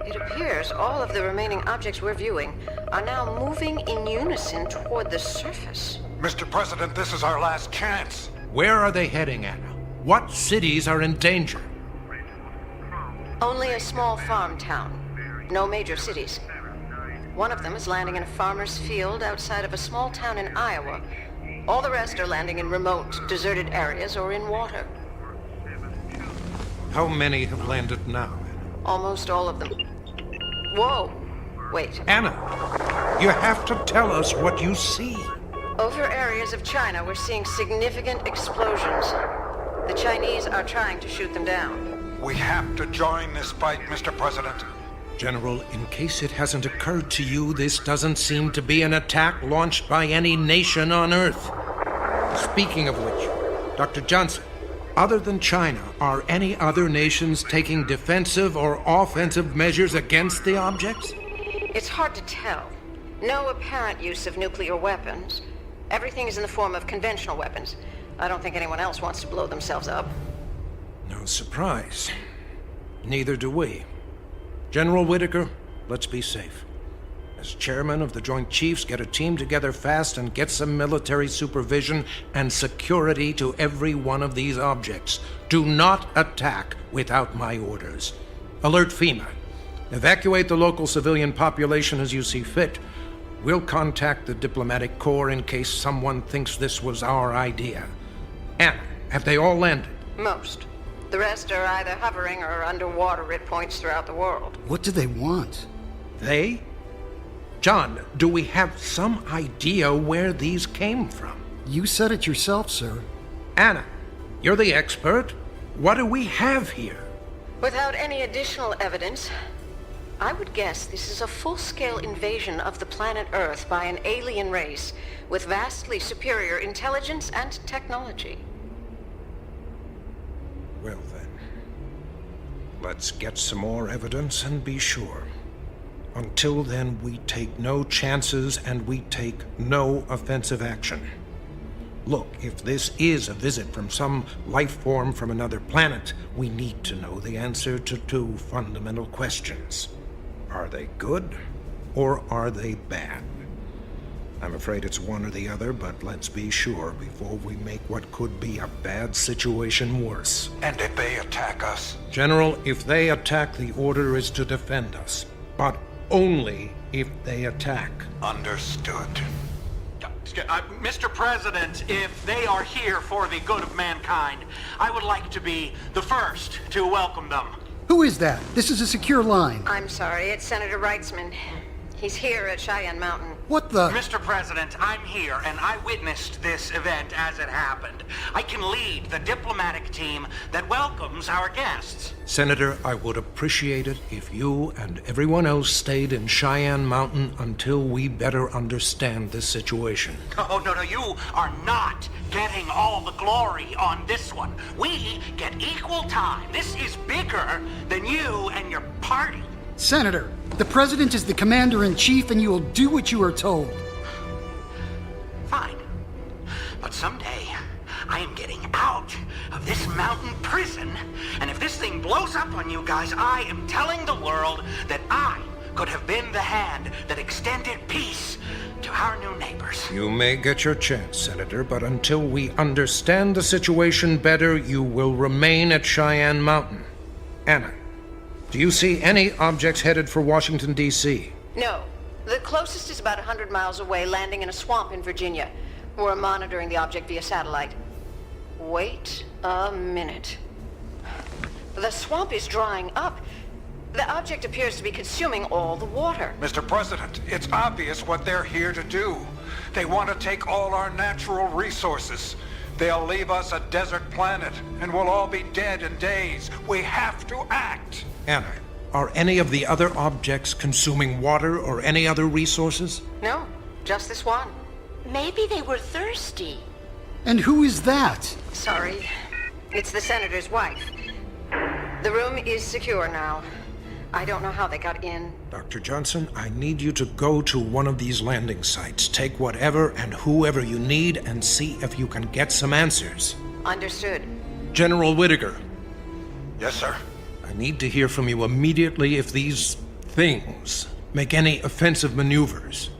It appears all of the remaining objects we're viewing are now moving in unison toward the surface.
Mr. President, this is our last chance.
Where are they heading, Anna? What cities are in danger?
Only a small farm town. No major cities. One of them is landing in a farmer's field outside of a small town in Iowa. All the rest are landing in remote, deserted areas or in water.
How many have landed now?
Almost all of them. Whoa! Wait.
Anna, you have to tell us what you see.
Over areas of China, we're seeing significant explosions. The Chinese are trying to shoot them down.
We have to join this fight, Mr. President.
General, in case it hasn't occurred to you, this doesn't seem to be an attack launched by any nation on Earth. Speaking of which, Dr. Johnson, other than China, are any other nations taking defensive or offensive measures against the objects?
It's hard to tell. No apparent use of nuclear weapons. Everything is in the form of conventional weapons. I don't think anyone else wants to blow themselves up.
No surprise. Neither do we. General Whitaker, let's be safe. As chairman of the Joint Chiefs, get a team together fast and get some military supervision and security to every one of these objects. Do not attack without my orders. Alert FEMA. Evacuate the local civilian population as you see fit. We'll contact the diplomatic corps in case someone thinks this was our idea. Anna, have they all landed?
Most. The rest are either hovering or underwater at points throughout the world.
What do they want?
They? John, do we have some idea where these came from?
You said it yourself, sir.
Anna, you're the expert. What do we have here?
Without any additional evidence, I would guess this is a full-scale invasion of the planet Earth by an alien race with vastly superior intelligence and technology.
Well then, let's get some more evidence and be sure. Until then, we take no chances and we take no offensive action. Look, if this is a visit from some life form from another planet, we need to know the answer to two fundamental questions. Are they good or are they bad? I'm afraid it's one or the other, but let's be sure before we make what could be a bad situation worse.
And if they attack us?
General, if they attack, the order is to defend us. But only if they attack.
Understood.
Mr. President, if they are here for the good of mankind, I would like to be the first to welcome them.
Who is that? This is a secure line.
I'm sorry, it's Senator Reitzman. He's here at Cheyenne Mountain.
What the?
Mr. President, I'm here, and I witnessed this event as it happened. I can lead the diplomatic team that welcomes our guests.
Senator, I would appreciate it if you and everyone else stayed in Cheyenne Mountain until we better understand this situation.
Oh, no, you are not getting all the glory on this one. We get equal time. This is bigger than you and your party.
Senator, the President is the Commander-in-Chief and you will do what you are told.
Fine. But someday, I am getting out of this mountain prison, and if this thing blows up on you guys, I am telling the world that I could have been the hand that extended peace to our new neighbors.
You may get your chance, Senator, but until we understand the situation better, you will remain at Cheyenne Mountain. Anna, do you see any objects headed for Washington, D.C.?
No. The closest is about 100 miles away, landing in a swamp in Virginia. We're monitoring the object via satellite. Wait a minute. The swamp is drying up. The object appears to be consuming all the water.
Mr. President, it's obvious what they're here to do. They want to take all our natural resources. They'll leave us a desert planet, and we'll all be dead in days. We have to act.
Anna, are any of the other objects consuming water or any other resources?
No, just this one.
Maybe they were thirsty.
And who is that?
Sorry. It's the Senator's wife. The room is secure now. I don't know how they got in.
Dr. Johnson, I need you to go to one of these landing sites. Take whatever and whoever you need and see if you can get some answers.
Understood.
General Whitaker.
Yes, sir.
I need to hear from you immediately if these
things. Make any offensive maneuvers.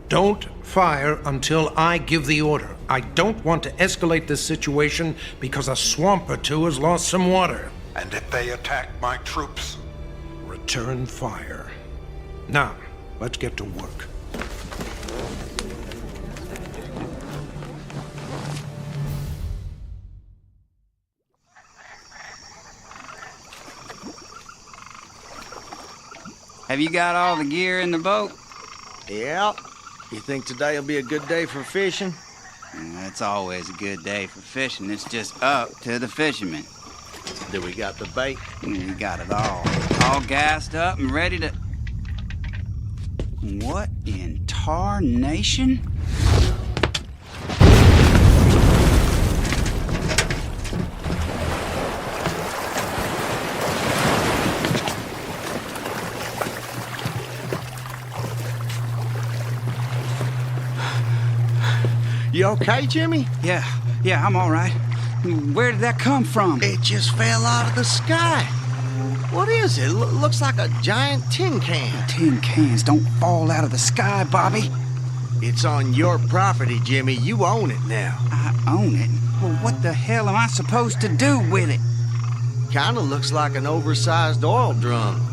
Don't fire until I give the order. I don't want to escalate this situation because a swamp or two has lost some water.
And if they attack my troops?
Return fire. Now, let's get to work.
Have you got all the gear in the boat?
Yeah. You think today'll be a good day for fishing?
It's always a good day for fishing. It's just up to the fishermen.
Do we got the bait?
We got it all. All gassed up and ready to... What in tarnation?
You okay, Jimmy?
Yeah, I'm all right. Where did that come from?
It just fell out of the sky. What is it? Looks like a giant tin can.
Tin cans don't fall out of the sky, Bobby.
It's on your property, Jimmy. You own it now.
I own it? Well, what the hell am I supposed to do with it?
Kinda looks like an oversized oil drum.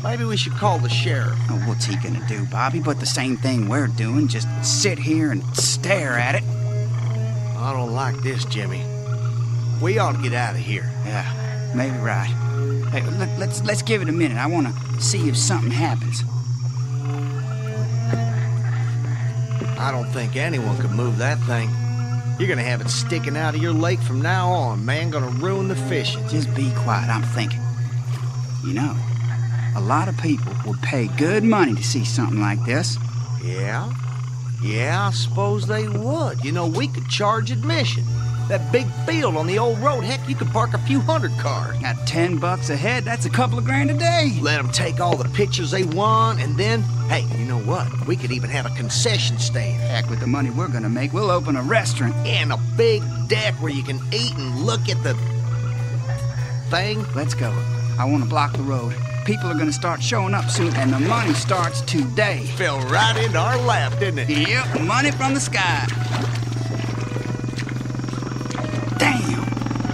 Maybe we should call the sheriff.
Oh, what's he gonna do, Bobby? But the same thing we're doing, just sit here and stare at it.
I don't like this, Jimmy. We ought to get out of here.
Yeah, maybe right. Hey, let's give it a minute. I want to see if something happens.
I don't think anyone could move that thing. You're gonna have it sticking out of your lake from now on, man. Gonna ruin the fishing.
Just be quiet, I'm thinking. You know, a lot of people would pay good money to see something like this.
Yeah? Yeah, I suppose they would. You know, we could charge admission. That big field on the old road, heck, you could park a few hundred cars.
At $10 a head, that's a couple of grand a day.
Let them take all the pictures they want, and then, hey, you know what? We could even have a concession stand.
Heck, with the money we're gonna make, we'll open a restaurant.
And a big deck where you can eat and look at the thing.
Let's go. I want to block the road. People are gonna start showing up soon, and the money starts today.
Fell right into our lap, didn't it?
Yep, money from the sky. Damn,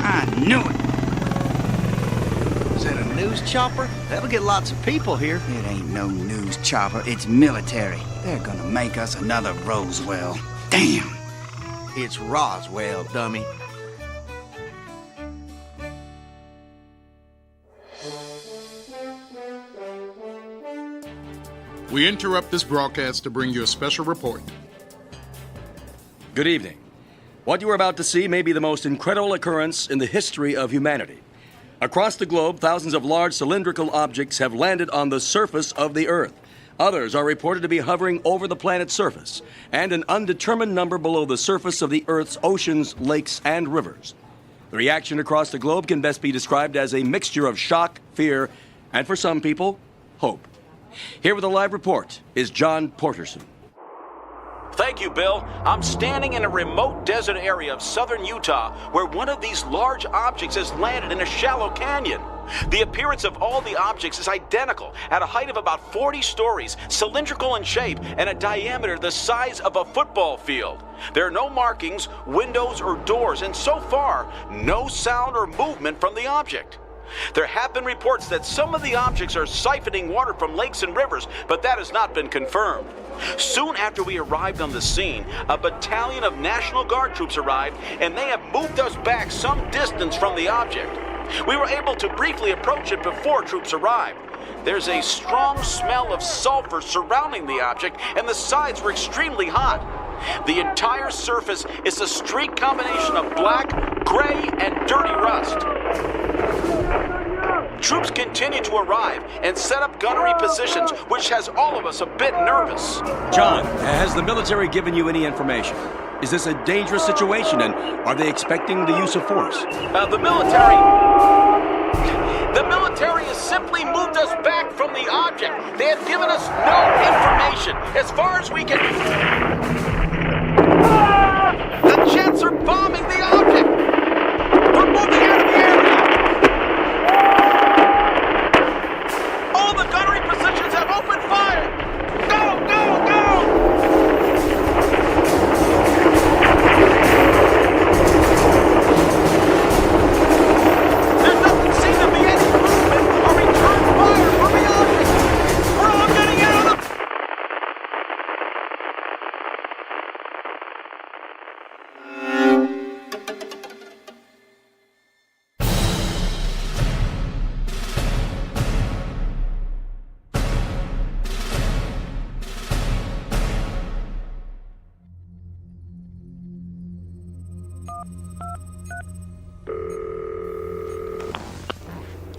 I knew it.
Is that a news chopper? That'll get lots of people here.
It ain't no news chopper, it's military. They're gonna make us another Roswell. Damn.
It's Roswell, dummy.
We interrupt this broadcast to bring you a special report.
Good evening. What you are about to see may be the most incredible occurrence in the history of humanity. Across the globe, thousands of large cylindrical objects have landed on the surface of the Earth. Others are reported to be hovering over the planet's surface, and an undetermined number below the surface of the Earth's oceans, lakes, and rivers. The reaction across the globe can best be described as a mixture of shock, fear, and for some people, hope. Here with a live report is John Porterson.
Thank you, Bill. I'm standing in a remote desert area of southern Utah where one of these large objects has landed in a shallow canyon. The appearance of all the objects is identical, at a height of about 40 stories, cylindrical in shape, and a diameter the size of a football field. There are no markings, windows, or doors, and so far, no sound or movement from the object. There have been reports that some of the objects are siphoning water from lakes and rivers, but that has not been confirmed. Soon after we arrived on the scene, a battalion of National Guard troops arrived, and they have moved us back some distance from the object. We were able to briefly approach it before troops arrived. There's a strong smell of sulfur surrounding the object, and the sides were extremely hot. The entire surface is a streaked combination of black, gray, and dirty rust. Troops continue to arrive and set up gunnery positions, which has all of us a bit nervous.
John, has the military given you any information? Is this a dangerous situation, and are they expecting the use of force?
The military has simply moved us back from the object. They have given us no information. As far as we can... The jets are bombing the object! We're moving out of the area! All the gunnery positions have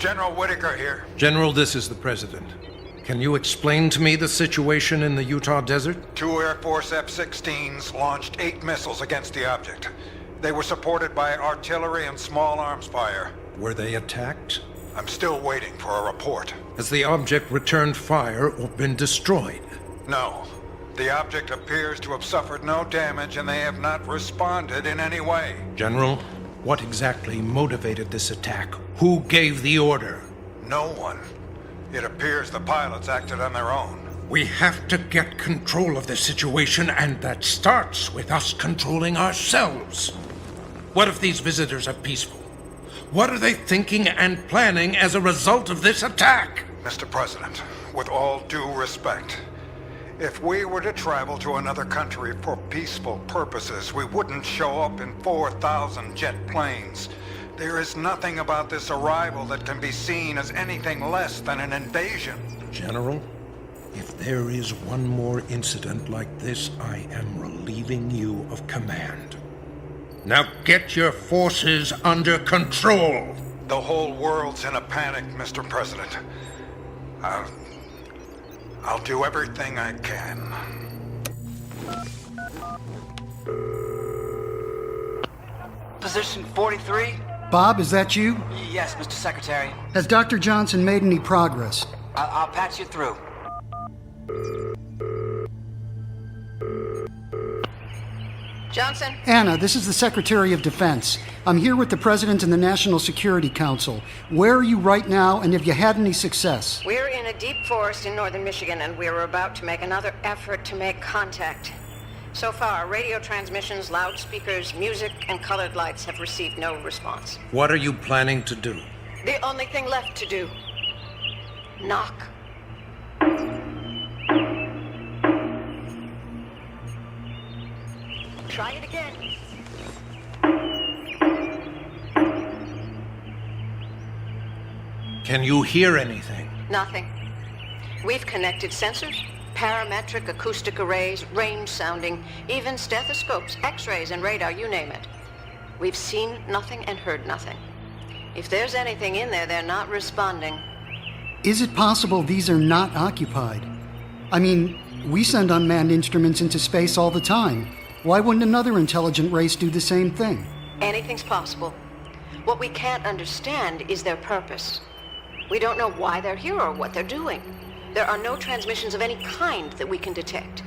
General Whitaker here.
General, this is the President. Can you explain to me the situation in the Utah desert?
2 Air Force F-16s launched 8 missiles against the object. They were supported by artillery and small arms fire.
Were they attacked?
I'm still waiting for a report.
Has the object returned fire or been destroyed?
No. The object appears to have suffered no damage and they have not responded in any way.
General, what exactly motivated this attack? Who gave the order?
No one. It appears the pilots acted on their own.
We have to get control of this situation, and that starts with us controlling ourselves. What if these visitors are peaceful? What are they thinking and planning as a result of this attack?
Mr. President, with all due respect, if we were to travel to another country for peaceful purposes, we wouldn't show up in 4,000 jet planes. There is nothing about this arrival that can be seen as anything less than an invasion.
General, if there is one more incident like this, I am relieving you of command. Now get your forces under control.
The whole world's in a panic, Mr. President. I'll do everything I can.
Position 43?
Bob, is that you?
Yes, Mr. Secretary.
Has Dr. Johnson made any progress?
I'll patch you through.
Johnson?
Anna, this is the Secretary of Defense. I'm here with the President and the National Security Council. Where are you right now, and have you had any success?
We're in a deep forest in northern Michigan, and we're about to make another effort to make contact. So far, radio transmissions, loudspeakers, music, and colored lights have received no response.
What are you planning to do?
The only thing left to do. Knock. Try it again.
Can you hear anything?
Nothing. We've connected sensors, parametric acoustic arrays, range sounding, even stethoscopes, x-rays, and radar, you name it. We've seen nothing and heard nothing. If there's anything in there, they're not responding.
Is it possible these are not occupied? I mean, we send unmanned instruments into space all the time. Why wouldn't another intelligent race do the same thing?
Anything's possible. What we can't understand is their purpose. We don't know why they're here or what they're doing. There are no transmissions of any kind that we can detect.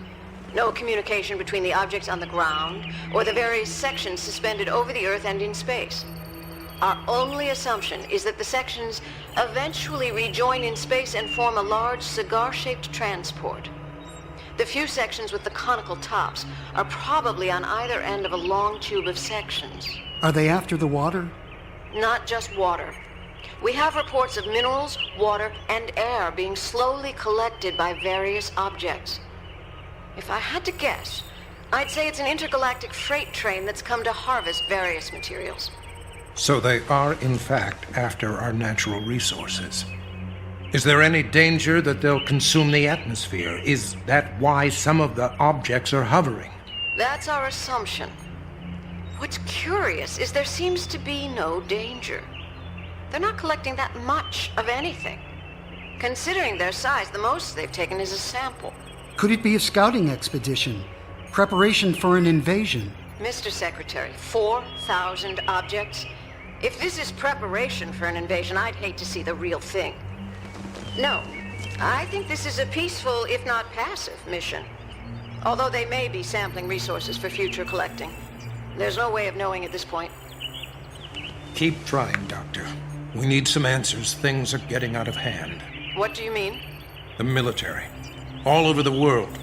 No communication between the objects on the ground or the various sections suspended over the Earth and in space. Our only assumption is that the sections eventually rejoin in space and form a large cigar-shaped transport. The few sections with the conical tops are probably on either end of a long tube of sections.
Are they after the water?
Not just water. We have reports of minerals, water, and air being slowly collected by various objects. If I had to guess, I'd say it's an intergalactic freight train that's come to harvest various materials.
So they are, in fact, after our natural resources. Is there any danger that they'll consume the atmosphere? Is that why some of the objects are hovering?
That's our assumption. What's curious is there seems to be no danger. They're not collecting that much of anything. Considering their size, the most they've taken is a sample.
Could it be a scouting expedition? Preparation for an invasion?
Mr. Secretary, 4,000 objects? If this is preparation for an invasion, I'd hate to see the real thing. No, I think this is a peaceful, if not passive, mission. Although they may be sampling resources for future collecting. There's no way of knowing at this point.
Keep trying, Doctor. We need some answers. Things are getting out of hand.
What do you mean?
The military. All over the world.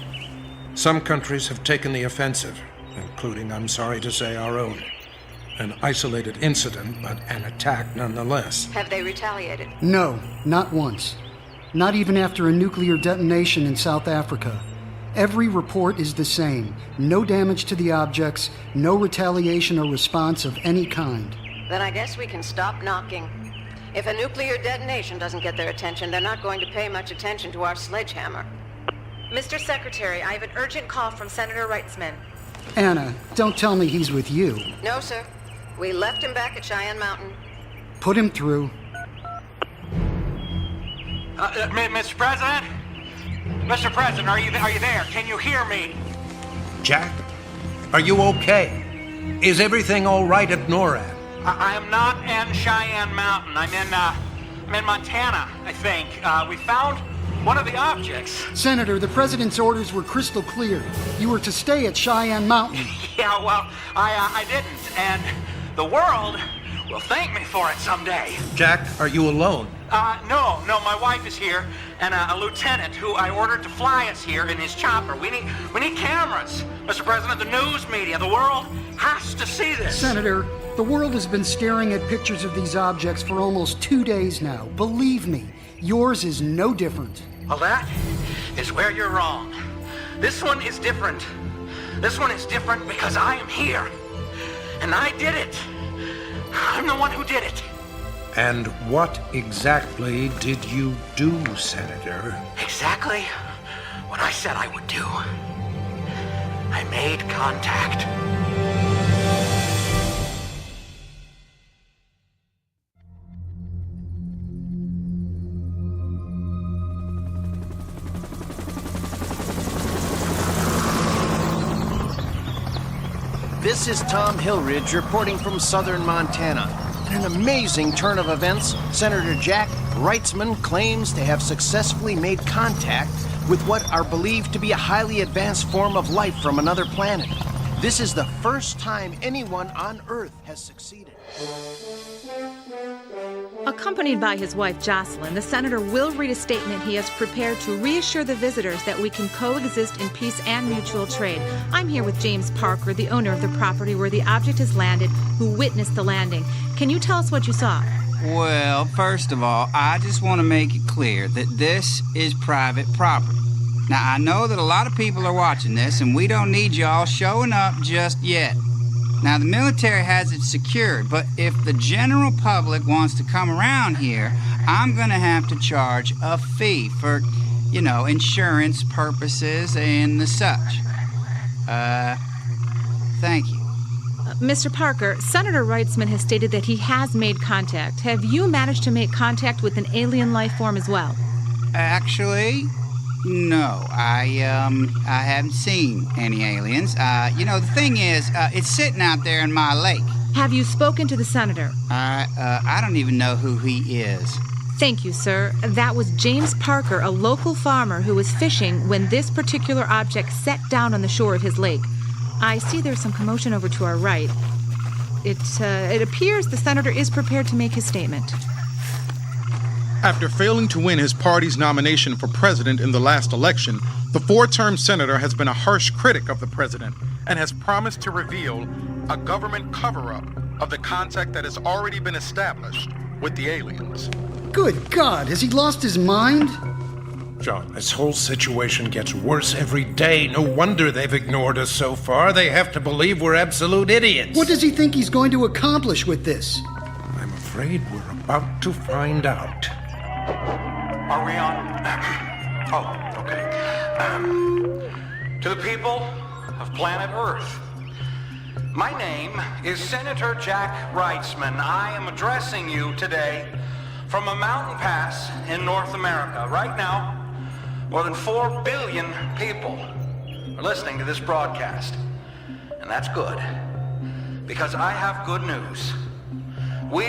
Some countries have taken the offensive, including, I'm sorry to say, our own. An isolated incident, but an attack nonetheless.
Have they retaliated?
No, not once. Not even after a nuclear detonation in South Africa. Every report is the same. No damage to the objects, no retaliation or response of any kind.
Then I guess we can stop knocking. If a nuclear detonation doesn't get their attention, they're not going to pay much attention to our sledgehammer.
Mr. Secretary, I have an urgent call from Senator Reitzman.
Anna, don't tell me he's with you.
No, sir. We left him back at Cheyenne Mountain.
Put him through.
Mr. President? Mr. President, are you there? Can you hear me?
Jack, are you okay? Is everything all right at NORAD?
I am not in Cheyenne Mountain. I'm in Montana, I think. We found one of the objects.
Senator, the president's orders were crystal clear. You were to stay at Cheyenne Mountain.
Yeah, well, I didn't, and the world will thank me for it someday.
Jack, are you alone?
No, my wife is here, and a lieutenant who I ordered to fly us here in his chopper. We need cameras, Mr. President, the news media, the world has to see this.
Senator, the world has been staring at pictures of these objects for almost 2 days now. Believe me, yours is no different.
Well, that is where you're wrong. This one is different. This one is different because I am here, and I did it. I'm the one who did it.
And what exactly did you do, Senator?
Exactly what I said I would do. I made contact.
This is Tom Hillridge reporting from southern Montana. In an amazing turn of events, Senator Jack Wrightsman claims to have successfully made contact with what are believed to be a highly advanced form of life from another planet. This is the first time anyone on Earth has succeeded.
Accompanied by his wife, Jocelyn, the senator will read a statement he has prepared to reassure the visitors that we can coexist in peace and mutual trade. I'm here with James Parker, the owner of the property where the object has landed, who witnessed the landing. Can you tell us what you saw?
Well, first of all, I just want to make it clear that this is private property. Now, I know that a lot of people are watching this, and we don't need y'all showing up just yet. Now, the military has it secured, but if the general public wants to come around here, I'm going to have to charge a fee for, insurance purposes and the such. Thank you.
Mr. Parker, Senator Wrightsman has stated that he has made contact. Have you managed to make contact with an alien life form as well?
Actually, no. I haven't seen any aliens. The thing is, it's sitting out there in my lake.
Have you spoken to the senator?
I don't even know who he is.
Thank you, sir. That was James Parker, a local farmer who was fishing when this particular object set down on the shore of his lake. I see there's some commotion over to our right. It appears the senator is prepared to make his statement.
After failing to win his party's nomination for president in the last election, the four-term senator has been a harsh critic of the president and has promised to reveal a government cover-up of the contact that has already been established with the aliens.
Good God, has he lost his mind?
John, this whole situation gets worse every day. No wonder they've ignored us so far. They have to believe we're absolute idiots.
What does he think he's going to accomplish with this?
I'm afraid we're about to find out.
Are we on? Oh, okay. To the people of planet Earth, my name is Senator Jack Wrightsman. I am addressing you today from a mountain pass in North America. Right now, more than 4 billion people are listening to this broadcast. And that's good, because I have good news. We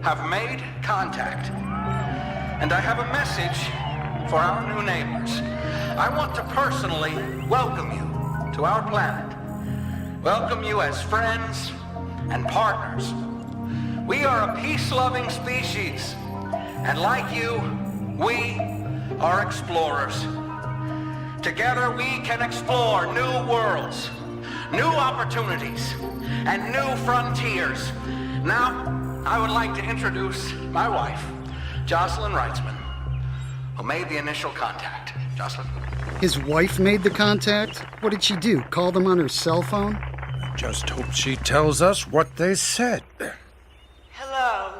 have made contact. And I have a message for our new neighbors. I want to personally welcome you to our planet. Welcome you as friends and partners. We are a peace-loving species. And like you, we are explorers. Together we can explore new worlds, new opportunities, and new frontiers. Now, I would like to introduce my wife, Jocelyn Wrightsman, who made the initial contact. Jocelyn?
His wife made the contact? What did she do? Call them on her cell phone?
I just hope she tells us what they said.
Hello.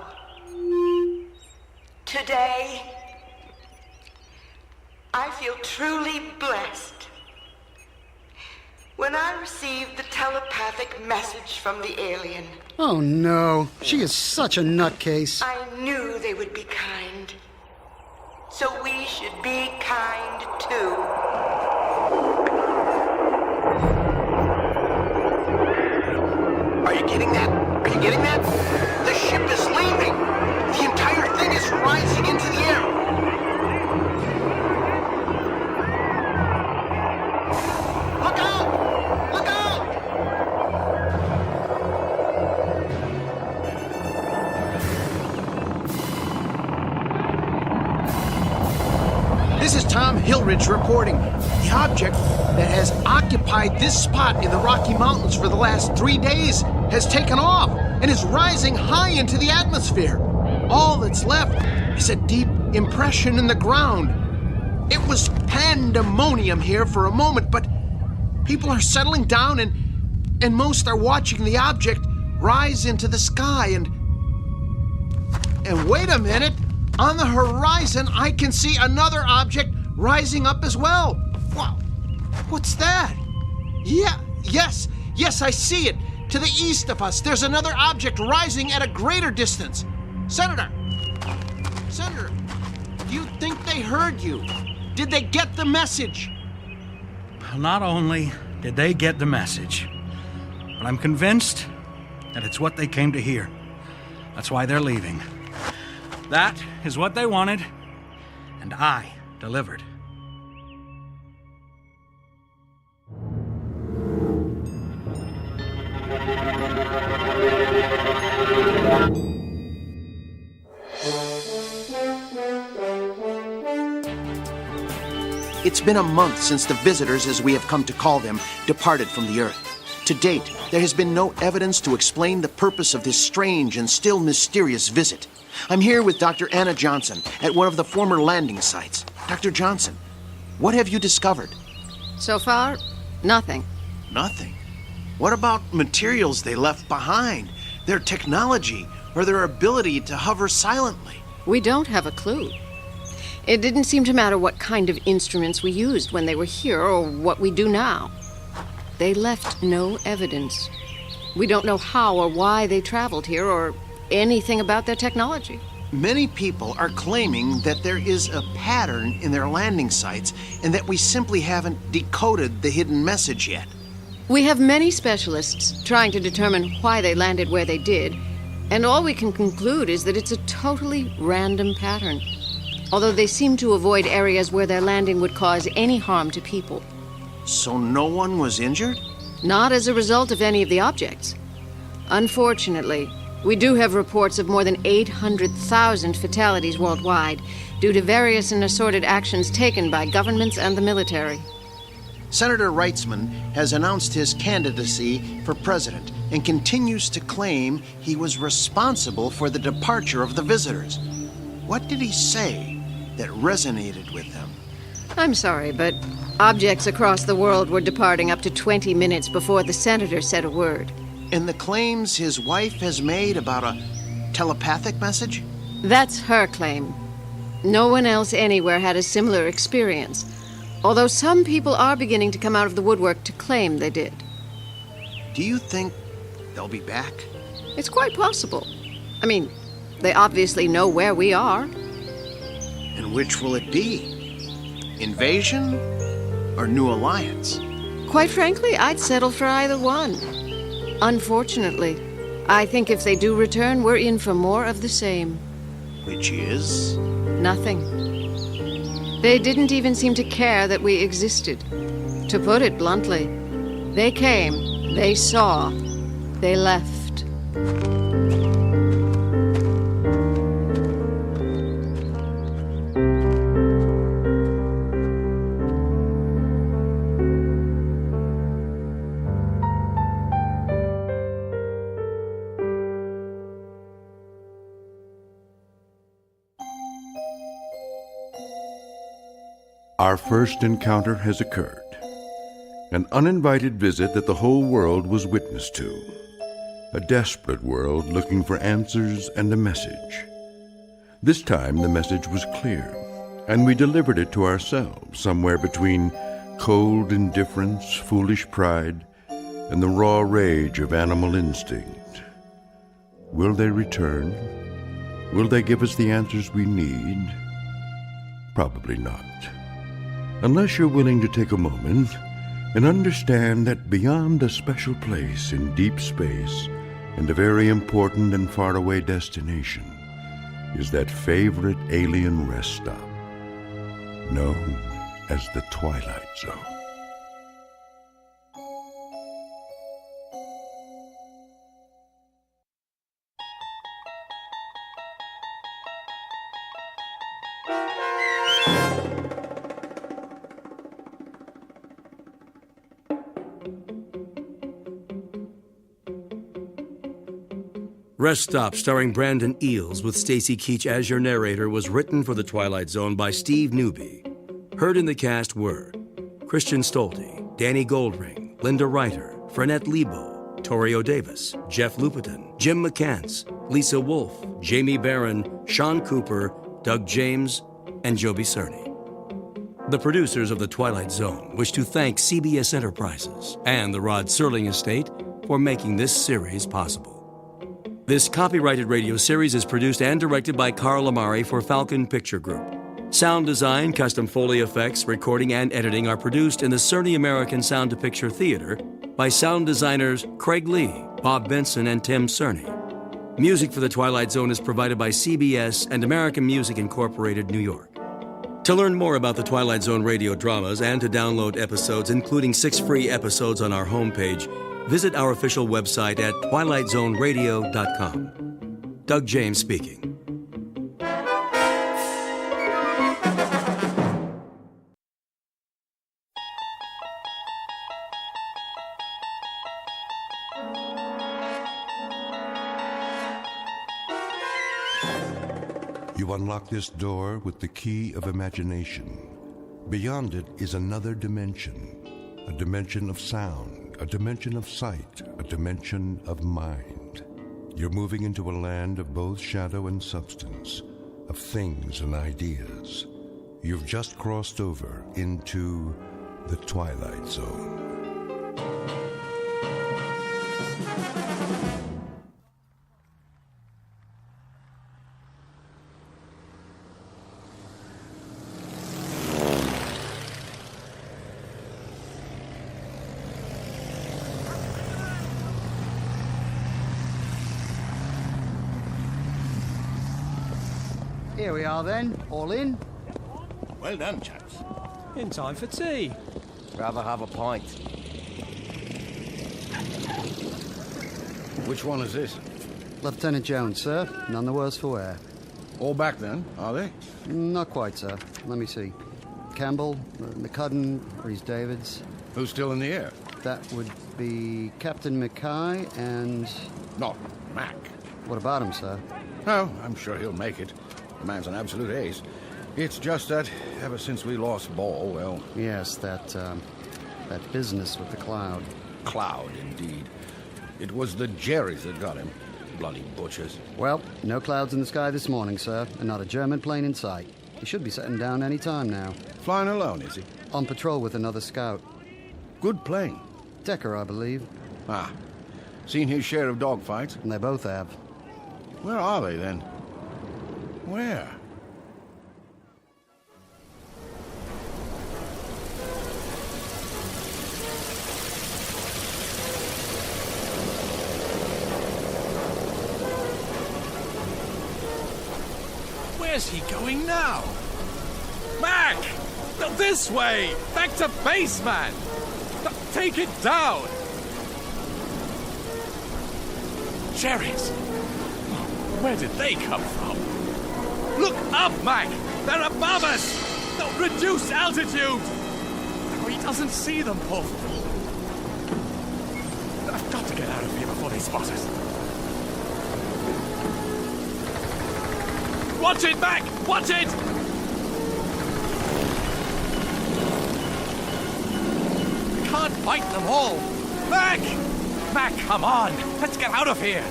Today, I feel truly blessed. When I received the telepathic message from the alien,
Oh no, she is such a nutcase.
I knew they would be kind.
so we should be kind too.
Are you getting that? Are you getting that? The ship is leaving! The entire thing is rising into the air! Look out! Look out! This is Tom Hillridge reporting. The object that has occupied this spot in the Rocky Mountains for the last 3 days has taken off and is rising high into the atmosphere. All that's left is a deep impression in the ground. It was pandemonium here for a moment, but people are settling down and most are watching the object rise into the sky and wait a minute, on the horizon I can see another object rising up as well. Wow, what's that? Yes, I see it. To the east of us, there's another object rising at a greater distance. Senator, do you think they heard you? Did they get the message?
Well, not only did they get the message, but I'm convinced that it's what they came to hear. That's why they're leaving. That is what they wanted, and I delivered.
It's been a month since the visitors, as we have come to call them, departed from the Earth. To date, there has been no evidence to explain the purpose of this strange and still mysterious visit. I'm here with Dr. Anna Johnson at one of the former landing sites. Dr. Johnson, what have you discovered?
So far, nothing.
Nothing? What about materials they left behind? Their technology, or their ability to hover silently?
We don't have a clue. It didn't seem to matter what kind of instruments we used when they were here or what we do now. They left no evidence. We don't know how or why they traveled here or anything about their technology.
Many people are claiming that there is a pattern in their landing sites and that we simply haven't decoded the hidden message yet.
We have many specialists trying to determine why they landed where they did, and all we can conclude is that it's a totally random pattern, although they seem to avoid areas where their landing would cause any harm to people.
So no one was injured?
Not as a result of any of the objects. Unfortunately, we do have reports of more than 800,000 fatalities worldwide due to various and assorted actions taken by governments and the military.
Senator Reitzman has announced his candidacy for president and continues to claim he was responsible for the departure of the visitors. What did he say that resonated with them?
I'm sorry, but objects across the world were departing up to 20 minutes before the senator said a word.
And the claims his wife has made about a telepathic message?
That's her claim. No one else anywhere had a similar experience, although some people are beginning to come out of the woodwork to claim they did.
Do you think they'll be back?
It's quite possible. I mean, they obviously know where we are.
And which will it be? Invasion or new alliance?
Quite frankly, I'd settle for either one. Unfortunately, I think if they do return, we're in for more of the same.
Which is?
Nothing. They didn't even seem to care that we existed. To put it bluntly, they came, they saw, they left.
Our first encounter has occurred. An uninvited visit that the whole world was witness to. A desperate world looking for answers and a message. This time the message was clear, and we delivered it to ourselves somewhere between cold indifference, foolish pride, and the raw rage of animal instinct. Will they return? Will they give us the answers we need? Probably not. Unless you're willing to take a moment and understand that beyond a special place in deep space and a very important and faraway destination is that favorite alien rest stop known as the Twilight Zone.
Rest Stop, starring Brandon Eales with Stacy Keach as your narrator, was written for The Twilight Zone by Steve Newby. Heard in the cast were Christian Stolte, Danny Goldring, Linda Reiter, Frenette Lebo, Torrio Davis, Jeff Lupitan, Jim McCants, Lisa Wolfe, Jamie Barron, Sean Cooper, Doug James, and Joby Cerny. The producers of The Twilight Zone wish to thank CBS Enterprises and the Rod Serling Estate for making this series possible. This copyrighted radio series is produced and directed by Carl Amari for Falcon Picture Group. Sound design, custom Foley effects, recording, and editing are produced in the Cerny American Sound to Picture Theater by sound designers Craig Lee, Bob Benson, and Tim Cerny. Music for The Twilight Zone is provided by CBS and American Music Incorporated, New York. To learn more about the Twilight Zone radio dramas and to download episodes, including 6 free episodes on our homepage, visit our official website at twilightzoneradio.com. Doug James speaking.
You unlock this door with the key of imagination. Beyond it is another dimension, a dimension of sound, a dimension of sight, a dimension of mind. You're moving into a land of both shadow and substance, of things and ideas. You've just crossed over into the Twilight Zone.
Here we are then, all in.
Well done, chaps.
In time for tea.
Rather have a pint. Which one is this?
Lieutenant Jones, sir. None the worse for wear.
All back then, are they?
Not quite, sir. Let me see. Campbell, McCudden, Rhys Davids.
Who's still in the air?
That would be Captain Mackay and...
Not Mac.
What about him, sir?
Oh, I'm sure he'll make it. The man's an absolute ace. It's just that ever since we lost Ball, well...
Yes, that business with the cloud.
Cloud, indeed. It was the Jerrys that got him. Bloody butchers.
Well, no clouds in the sky this morning, sir, and not a German plane in sight. He should be setting down any time now.
Flying alone, is he?
On patrol with another scout.
Good plane.
Decker, I believe.
Ah. Seen his share of dogfights?
And they both have.
Where are they, then? Where?
Where's he going now? Mac! No, this way! Back to base, man! No, take it down! Cherries! Where did they come from? Look up, Mac! They're above us! No, reduce altitude! Oh, he doesn't see them, Paul. I've got to get out of here before they spot us. Watch it, Mac! Watch it! We can't fight them all. Mac! Mac, come on! Let's get out of here!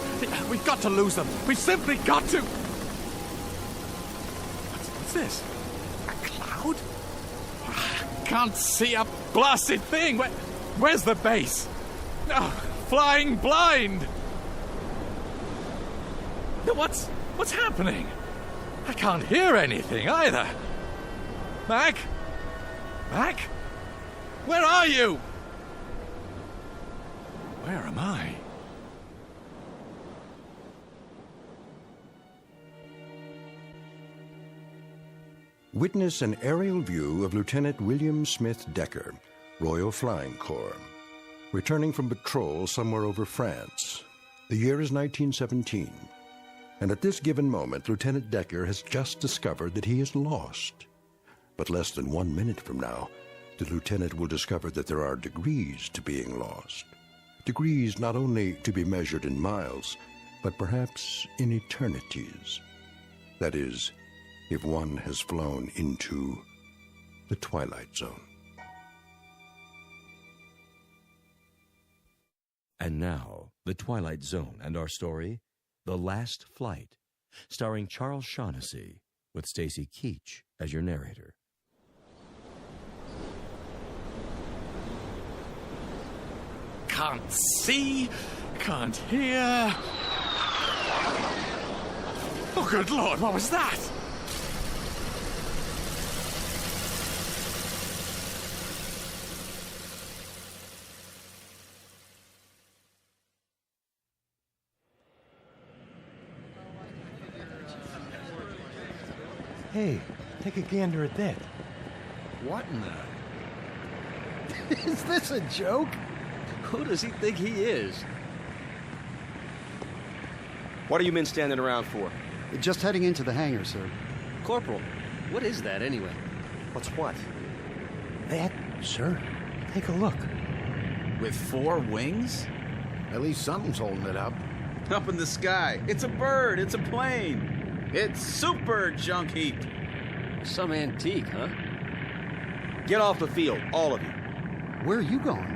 We've got to lose them. We've simply got to... What's this? A cloud? Can't see a blasted thing. Where's the base? No, flying blind! No, what's happening? I can't hear anything either. Mac? Mac? Where are you? Where am I?
Witness an aerial view of Lieutenant William Smith Decker, Royal Flying Corps, returning from patrol somewhere over France. The year is 1917, and at this given moment, Lieutenant Decker has just discovered that he is lost. But less than 1 minute from now, the lieutenant will discover that there are degrees to being lost. Degrees not only to be measured in miles, but perhaps in eternities. That is, if one has flown into the Twilight Zone.
And now, The Twilight Zone and our story, The Last Flight, starring Charles Shaughnessy, with Stacy Keach as your narrator.
Can't see, can't hear. Oh, good Lord, what was that?
Hey, take a gander at that.
What in the... Is this a joke?
Who does he think he is? What are you men standing around for?
Just heading into the hangar, sir.
Corporal, what is that anyway? What's what?
That, sir. Take a look.
With 4 wings?
At least something's holding it up.
Up in the sky. It's a bird. It's a plane. It's super junk heap.
Some antique, huh? Get off the field, all of you.
Where are you going?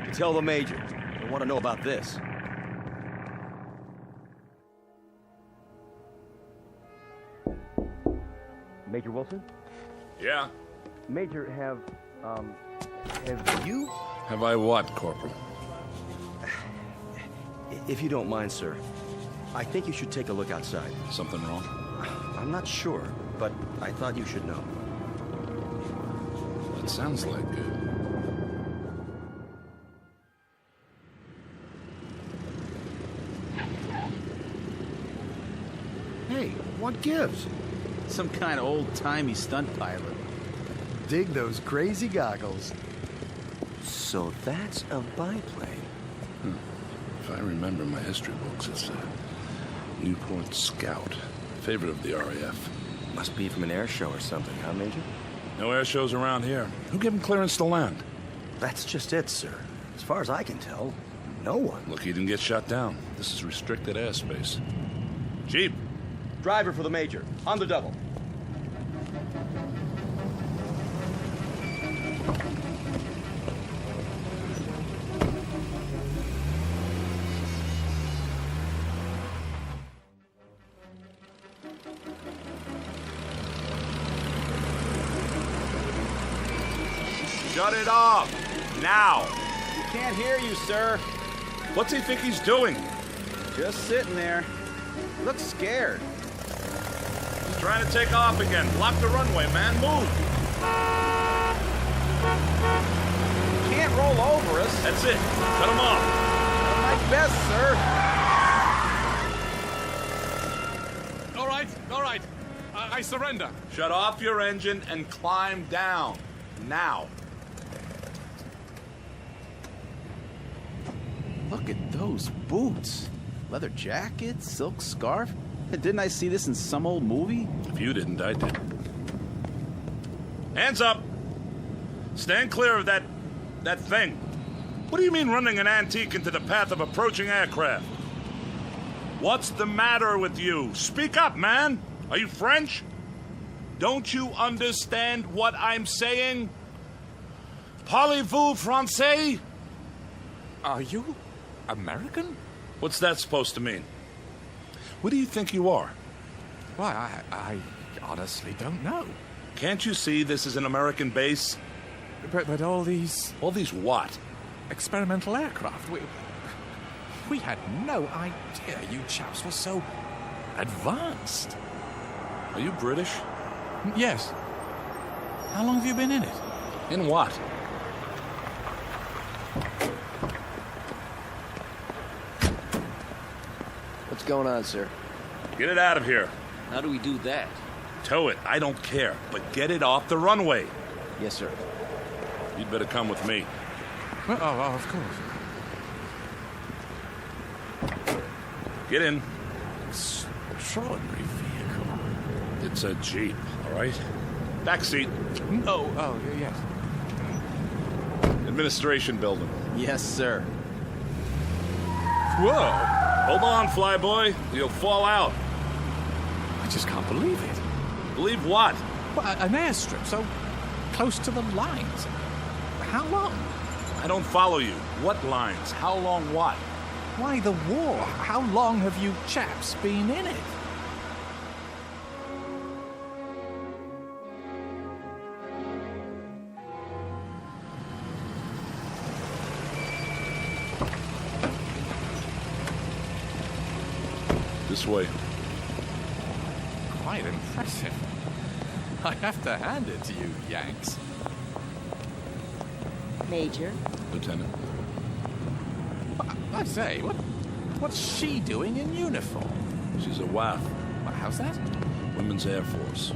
To tell the Major. I want to know about this. Major Wilson?
Yeah?
Major, have you?
Have I what, Corporal?
If you don't mind, sir, I think you should take a look outside.
Something wrong?
I'm not sure, but I thought you should know.
That sounds like it.
Hey, what gives?
Some kind of old-timey stunt pilot.
Dig those crazy goggles.
So that's a biplane.
If I remember my history books, it's a Newport Scout. Favorite of the RAF.
Must be from an air show or something, huh, Major?
No air shows around here. Who gave him clearance to land?
That's just it, sir. As far as I can tell, no one.
Look, he didn't get shot down. This is restricted airspace. Jeep.
Driver for the Major. On the double.
Shut it off! Now!
We can't hear you, sir.
What's he think he's doing?
Just sitting there. Looks scared.
He's trying to take off again. Block the runway, man. Move!
Can't roll over us.
That's it. Cut him off.
My best, sir.
All right. I surrender.
Shut off your engine and climb down. Now.
Look at those boots. Leather jacket, silk scarf. Didn't I see this in some old movie?
If you didn't, I did. Hands up! Stand clear of that thing. What do you mean running an antique into the path of approaching aircraft? What's the matter with you? Speak up, man! Are you French? Don't you understand what I'm saying? Parlez-vous français?
Are you American?
What's that supposed to mean? What do you think you are?
Why, I honestly don't know.
Can't you see this is an American base?
But all these...
All these what?
Experimental aircraft. We had no idea you chaps were so advanced.
Are you British?
Yes. How long have you been in it?
In what?
What's going on, sir?
Get it out of here.
How do we do that?
Tow it. I don't care. But get it off the runway.
Yes, sir.
You'd better come with me.
Oh, of course.
Get in.
Extraordinary vehicle.
It's a Jeep, all right? Back seat.
Oh, yes.
Administration building.
Yes, sir.
Whoa! Hold on, flyboy. You'll fall out.
I just can't believe it.
Believe what?
Well, an airstrip so close to the lines. How long?
I don't follow you. What lines? How long what?
Why the war? How long have you chaps been in it?
This way.
Quite impressive. I have to hand it to you, Yanks.
Major?
Lieutenant.
I say, what's she doing in uniform?
She's a WAF.
How's that?
Women's Air Force.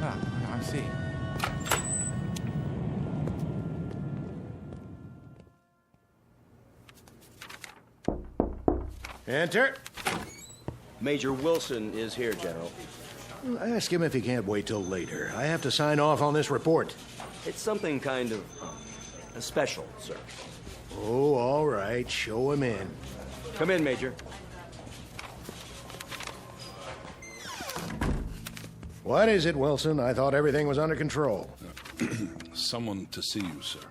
I see.
Enter.
Major Wilson is here, General.
Ask him if he can't wait till later. I have to sign off on this report.
It's something kind of special, sir.
Oh, all right. Show him in.
Come in, Major.
What is it, Wilson? I thought everything was under control.
Someone to see you, sir.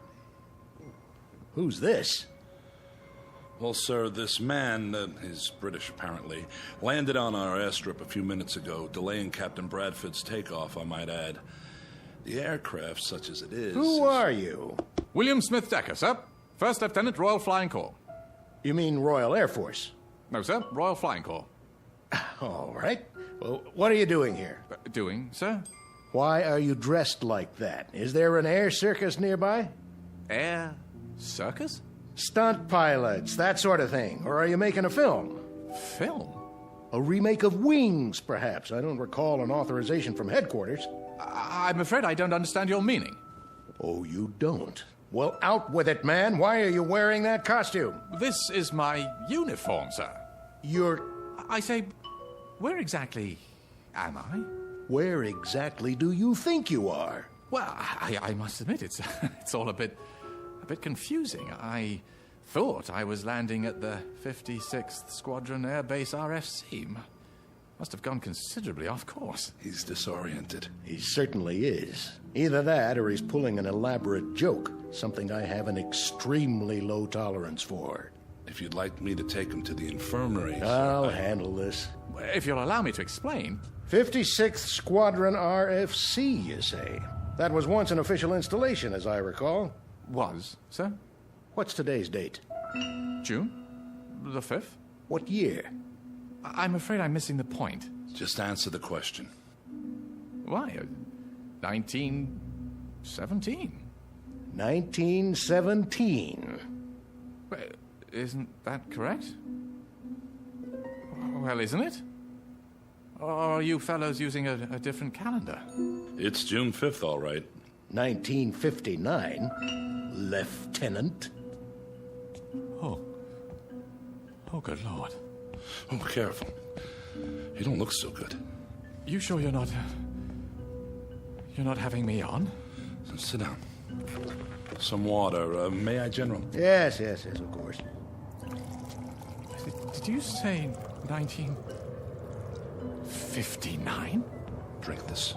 Who's this?
Well, sir, this man, he's British apparently, landed on our airstrip a few minutes ago, delaying Captain Bradford's takeoff, I might add. The aircraft, such as it is...
Who are you?
William Smith Decker, sir. First Lieutenant, Royal Flying Corps.
You mean Royal Air Force?
No, sir. Royal Flying Corps.
All right. Well, what are you doing here?
Doing, sir?
Why are you dressed like that? Is there an air circus nearby?
Air circus?
Stunt pilots, that sort of thing. Or are you making a film?
Film?
A remake of Wings, perhaps. I don't recall an authorization from headquarters.
I'm afraid I don't understand your meaning.
Oh, you don't? Well, out with it, man. Why are you wearing that costume?
This is my uniform, sir. I say, where exactly am I?
Where exactly do you think you are?
Well, I must admit, it's all a bit confusing. I thought I was landing at the 56th Squadron Air Base RFC. Must have gone considerably off course.
He's disoriented.
He certainly is. Either that or he's pulling an elaborate joke, something I have an extremely low tolerance for.
If you'd like me to take him to the infirmary...
I'll handle this.
If you'll allow me to explain...
56th Squadron RFC, you say? That was once an official installation, as I recall.
Was, sir?
What's today's date?
June the 5th.
What year?
I'm afraid I'm missing the point.
Just answer the question.
Why? 1917.
1917.
Isn't that correct? Well, isn't it? Or are you fellows using a different calendar?
It's June 5th, all right.
1959, Lieutenant.
Oh, good Lord.
Oh, careful. You don't look so good.
You sure you're not having me on?
Sit down. Some water. May I, General?
Yes, of course.
Did you say 1959?
Drink this.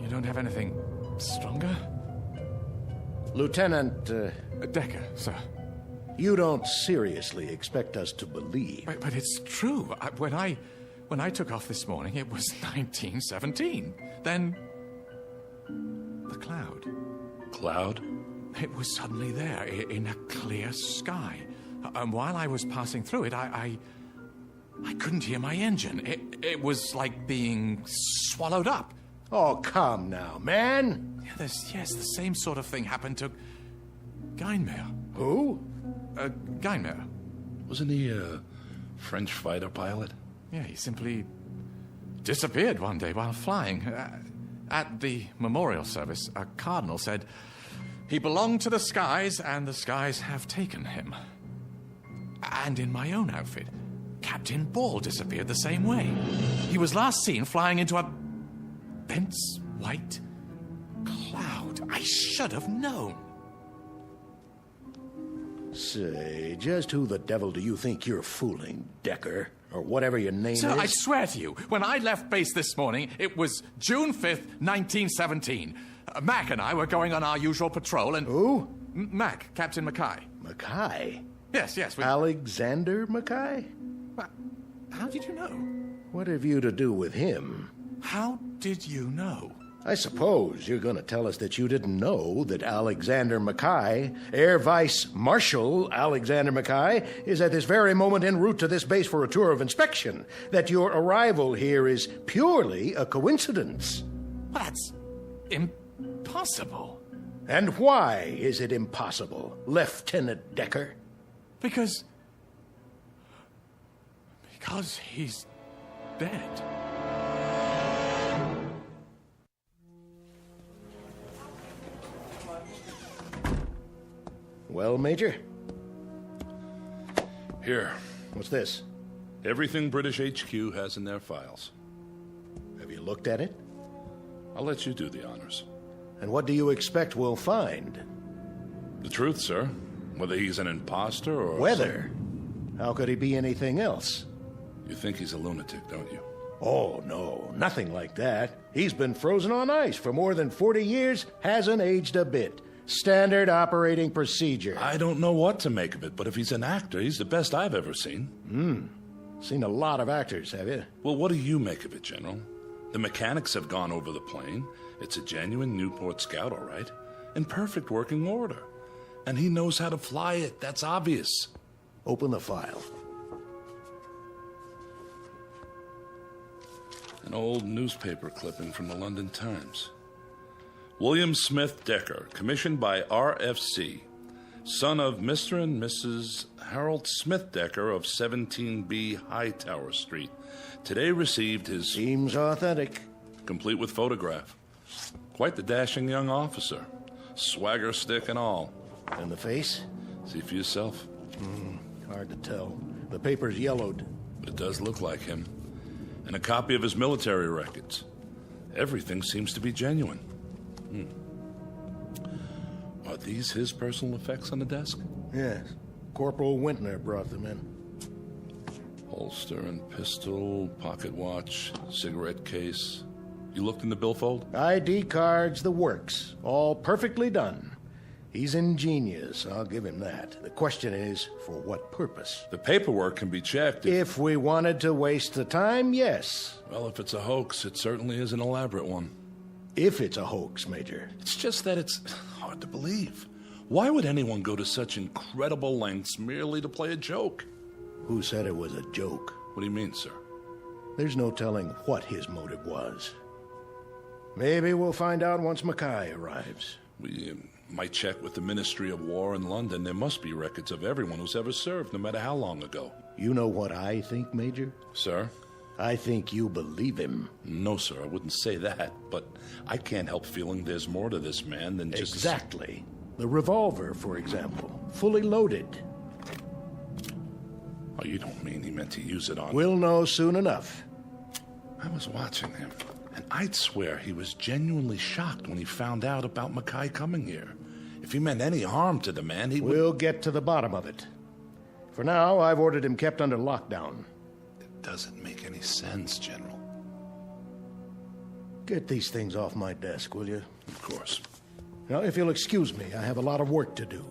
You don't have anything stronger?
Lieutenant...
Decker, sir.
You don't seriously expect us to believe...
But it's true. When I took off this morning, it was 1917. Then... the cloud.
Cloud?
It was suddenly there, in a clear sky. And while I was passing through it, I couldn't hear my engine. It was like being swallowed up.
Oh, come now, man.
Yeah, yes, the same sort of thing happened to Geinmeyer.
Who?
Geinmeyer.
Wasn't he a French fighter pilot?
Yeah, he simply disappeared one day while flying. At the memorial service, a cardinal said he belonged to the skies, and the skies have taken him. And in my own outfit, Captain Ball disappeared the same way. He was last seen flying into a dense white cloud. I should have known.
Say, just who the devil do you think you're fooling, Decker? Or whatever your name
Sir,
is?
I swear to you, when I left base this morning, it was June 5th, 1917. Mac and I were going on our usual patrol, and...
Who?
Mac, Captain Mackay.
Mackay?
Yes.
Alexander Mackay?
How did you know?
What have you to do with him?
How did you know?
I suppose you're going to tell us that you didn't know that Alexander Mackay, Air Vice Marshal Alexander Mackay, is at this very moment en route to this base for a tour of inspection, that your arrival here is purely a coincidence.
Well, that's impossible.
And why is it impossible, Lieutenant Decker?
Because he's dead.
Well, Major?
Here.
What's this?
Everything British HQ has in their files.
Have you looked at it?
I'll let you do the honors.
And what do you expect we'll find?
The truth, sir. Whether he's an imposter or...
Whether? How could he be anything else?
You think he's a lunatic, don't you?
Oh, no. Nothing like that. He's been frozen on ice for more than 40 years, hasn't aged a bit. Standard operating procedure.
I don't know what to make of it, but if he's an actor, he's the best I've ever seen.
Seen a lot of actors, have you?
Well, what do you make of it, General? The mechanics have gone over the plane. It's a genuine Newport Scout, all right. In perfect working order. And he knows how to fly it. That's obvious.
Open the file.
An old newspaper clipping from the London Times. William Smith Decker, commissioned by RFC, son of Mr. and Mrs. Harold Smith Decker of 17B Hightower Street, today received his...
Seems authentic.
Complete with photograph. Quite the dashing young officer. Swagger stick and all.
And the face?
See for yourself.
Hard to tell. The paper's yellowed.
It does look like him. And a copy of his military records. Everything seems to be genuine. Are these his personal effects on the desk?
Yes. Corporal Wintner brought them in.
Holster and pistol, pocket watch, cigarette case. You looked in the billfold?
ID cards, the works. All perfectly done. He's ingenious, I'll give him that. The question is, for what purpose?
The paperwork can be checked.
If we wanted to waste the time, yes.
Well, if it's a hoax, it certainly is an elaborate one.
If it's a hoax, Major.
It's just that it's hard to believe. Why would anyone go to such incredible lengths merely to play a joke?
Who said it was a joke?
What do you mean, sir?
There's no telling what his motive was. Maybe we'll find out once Mackay arrives.
We might check with the Ministry of War in London. There must be records of everyone who's ever served, no matter how long ago.
You know what I think, Major?
Sir?
I think you believe him.
No, sir, I wouldn't say that, but I can't help feeling there's more to this man than just...
Exactly. The revolver, for example, fully loaded.
Oh, you don't mean he meant to use it on...
We'll know soon enough.
I was watching him, and I'd swear he was genuinely shocked when he found out about Mackay coming here. If he meant any harm to the man, he would...
We'll get to the bottom of it. For now, I've ordered him kept under lockdown.
Doesn't make any sense, General.
Get these things off my desk, will you?
Of course.
Now, if you'll excuse me, I have a lot of work to do.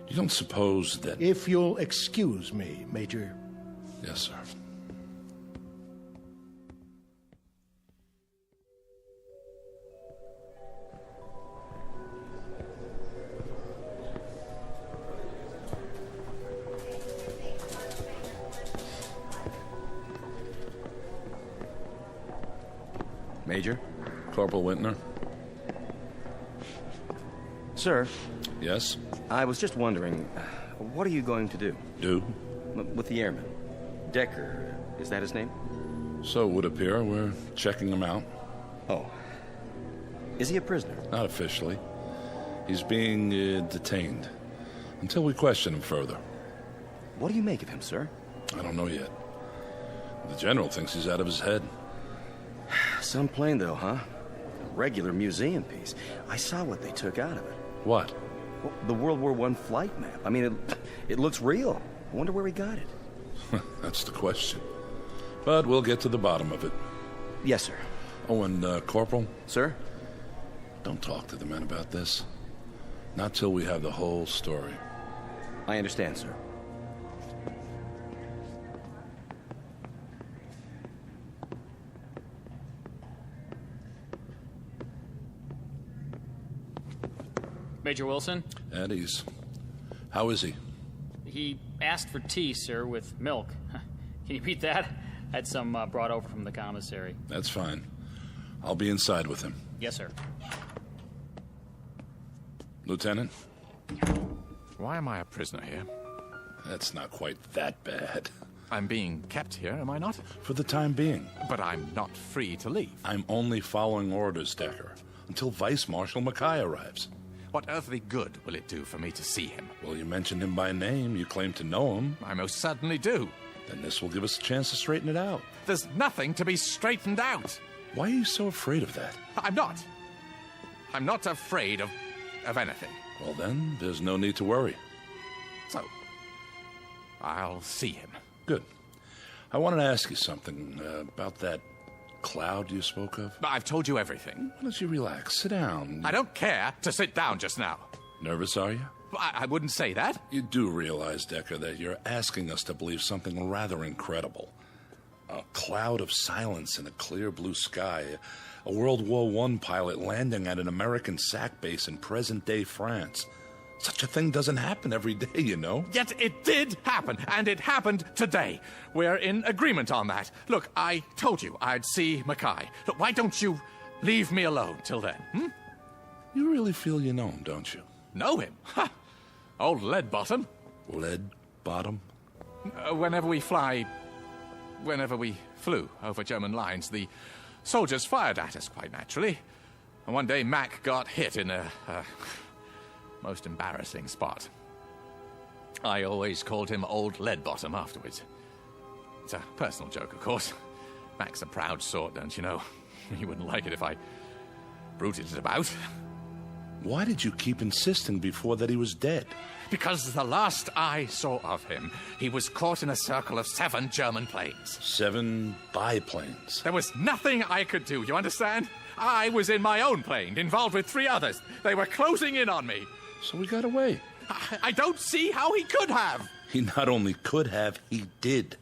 You don't suppose that...
If you'll excuse me, Major.
Yes, sir.
Major?
Corporal Wintner?
Sir?
Yes?
I was just wondering, what are you going to do?
Do?
With the airman. Decker, is that his name?
So it would appear. We're checking him out.
Oh. Is he a prisoner?
Not officially. He's being detained until we question him further.
What do you make of him, sir?
I don't know yet. The general thinks he's out of his head.
Some plane, though, huh? A regular museum piece. I saw what they took out of it.
What?
Well, the World War I flight map. I mean, it looks real. I wonder where he got it.
That's the question. But we'll get to the bottom of it.
Yes, sir.
Oh, and Corporal?
Sir?
Don't talk to the men about this. Not till we have the whole story.
I understand, sir.
Major Wilson?
At ease. How is he?
He asked for tea, sir, with milk. Can you beat that? I had some brought over from the commissary.
That's fine. I'll be inside with him.
Yes, sir.
Lieutenant?
Why am I a prisoner here?
That's not quite that bad.
I'm being kept here, am I not?
For the time being.
But I'm not free to leave.
I'm only following orders, Decker, until Vice Marshal Mackay arrives.
What earthly good will it do for me to see him?
Well, you mentioned him by name. You claim to know him.
I most certainly do.
Then this will give us a chance to straighten it out.
There's nothing to be straightened out.
Why are you so afraid of that?
I'm not. I'm not afraid of anything.
Well, then, there's no need to worry.
So, I'll see him.
Good. I wanted to ask you something about that cloud you spoke of.
I've told you everything.
Why don't you relax? Sit down.
I don't care to sit down just now.
Nervous, are you?
I wouldn't say that.
You do realize, Decker, that you're asking us to believe something rather incredible. A cloud of silence in a clear blue sky. A World War I pilot landing at an American SAC base in present-day France. Such a thing doesn't happen every day, you know.
Yet it did happen, and it happened today. We're in agreement on that. Look, I told you I'd see Mackay. Look, why don't you leave me alone till then, hmm?
You really feel you know him, don't you?
Know him? Ha! Old lead bottom.
Lead bottom?
Whenever we flew over German lines, the soldiers fired at us, quite naturally. And one day Mac got hit in a most embarrassing spot. I always called him Old Lead Bottom afterwards. It's a personal joke, of course. Mac's a proud sort, don't you know? He wouldn't like it if I bruited it about.
Why did you keep insisting before that he was dead?
Because the last I saw of him, he was caught in a circle of 7 German planes.
7 biplanes.
There was nothing I could do, you understand? I was in my own plane, involved with 3 others. They were closing in on me.
So we got away.
I don't see how he could have.
He not only could have, he did.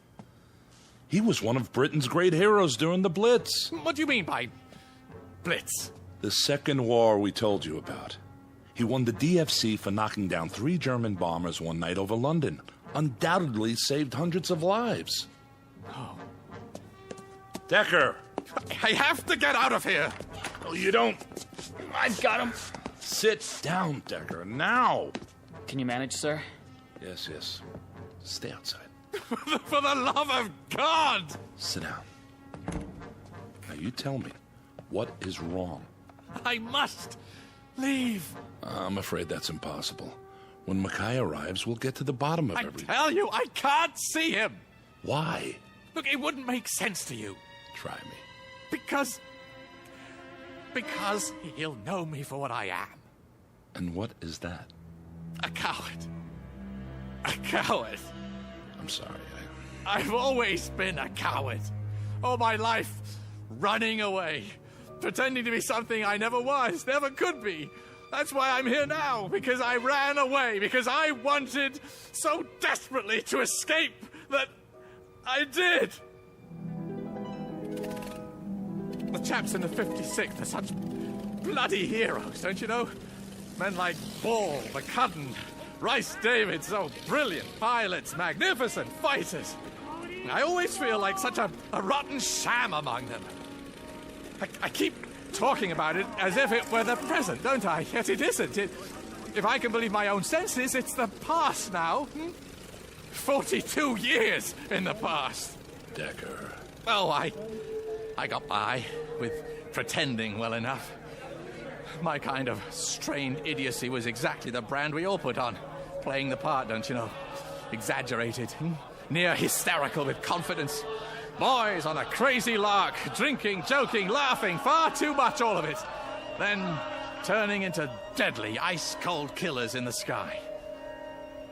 He was one of Britain's great heroes during the Blitz.
What do you mean by Blitz?
The second war we told you about. He won the DFC for knocking down 3 German bombers one night over London. Undoubtedly saved hundreds of lives.
Oh.
Decker!
I have to get out of here!
Oh, you don't. I've got him. Sit down, Decker, now!
Can you manage, sir?
Yes, yes. Stay outside.
For the love of God!
Sit down. Now you tell me, what is wrong?
I must leave.
I'm afraid that's impossible. When Mackay arrives, we'll get to the bottom of everything.
I tell you, I can't see him.
Why?
Look, it wouldn't make sense to you.
Try me.
Because he'll know me for what I am.
And what is that?
A coward. A coward.
I'm sorry.
I've always been a coward. All my life, running away. Pretending to be something I never was, never could be. That's why I'm here now, because I ran away, because I wanted so desperately to escape that I did. The chaps in the 56th are such bloody heroes, don't you know? Men like Ball, McCudden, Rice David, so brilliant pilots, magnificent fighters. I always feel like such a rotten sham among them. I keep talking about it as if it were the present, don't I? Yet it isn't. If I can believe my own senses, it's the past now. 42 years in the past.
Decker.
Oh, I got by with pretending well enough. My kind of strained idiocy was exactly the brand we all put on. Playing the part, don't you know? Exaggerated, near hysterical with confidence. Boys on a crazy lark, drinking, joking, laughing, far too much, all of it. Then turning into deadly, ice-cold killers in the sky.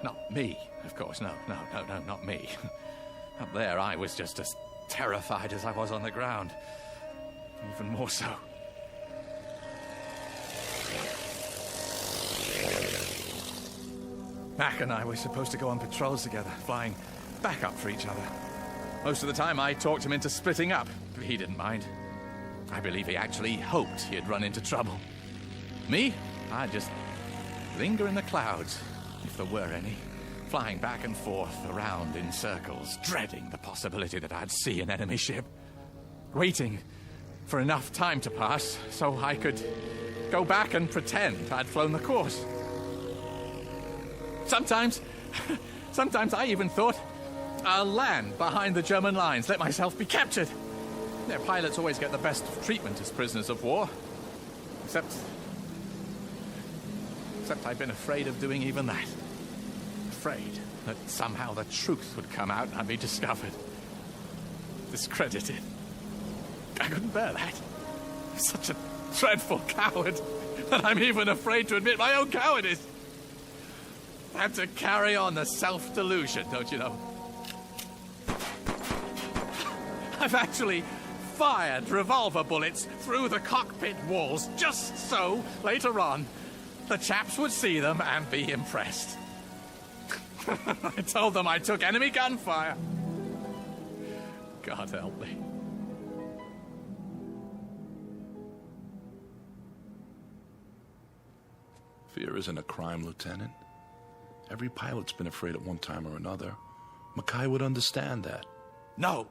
Not me, of course, no, not me. Up there, I was just as terrified as I was on the ground. Even more so. Mac and I were supposed to go on patrols together, flying backup for each other. Most of the time, I talked him into splitting up, but he didn't mind. I believe he actually hoped he'd run into trouble. Me? I'd just linger in the clouds, if there were any, flying back and forth around in circles, dreading the possibility that I'd see an enemy ship, waiting for enough time to pass so I could go back and pretend I'd flown the course. Sometimes I even thought I'll land behind the German lines, let myself be captured. Their pilots always get the best of treatment as prisoners of war. Except I've been afraid of doing even that. Afraid that somehow the truth would come out and I'd be discovered. Discredited. I couldn't bear that. I'm such a dreadful coward that I'm even afraid to admit my own cowardice. I have to carry on the self-delusion, don't you know? I've actually fired revolver bullets through the cockpit walls just so, later on, the chaps would see them and be impressed. I told them I took enemy gunfire. God help me.
Fear isn't a crime, Lieutenant. Every pilot's been afraid at one time or another. Mackay would understand that.
No.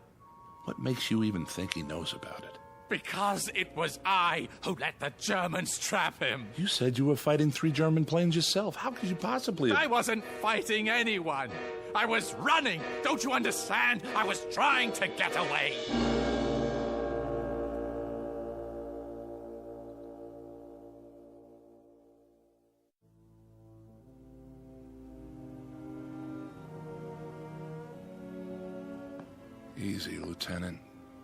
What makes you even think he knows about it?
Because it was I who let the Germans trap him.
You said you were fighting 3 German planes yourself. How could you possibly...
I wasn't fighting anyone. I was running. Don't you understand? I was trying to get away.
Easy, Lieutenant.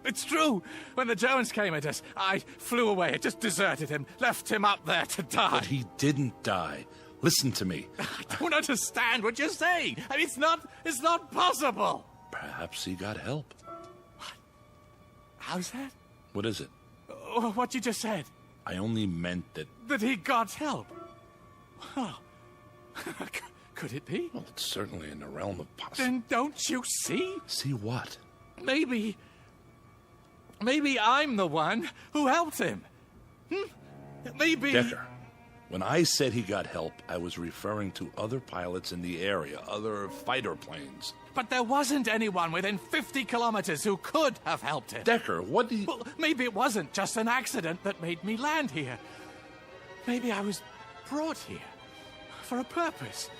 It's true. When the Germans came at us, I flew away. I just deserted him, left him up there to die.
But he didn't die. Listen to me.
I don't understand what you're saying. I mean, it's not possible.
Perhaps he got help.
What? How's that?
What is it?
What you just said.
I only meant that...
That he got help. Oh. Could it be?
Well, it's certainly in the realm of possibility.
Then don't you see?
See what?
Maybe I'm the one who helped him. Maybe...
Decker, when I said he got help, I was referring to other pilots in the area, other fighter planes.
But there wasn't anyone within 50 kilometers who could have helped him.
Decker, what do you...
Well, maybe it wasn't just an accident that made me land here. Maybe I was brought here for a purpose.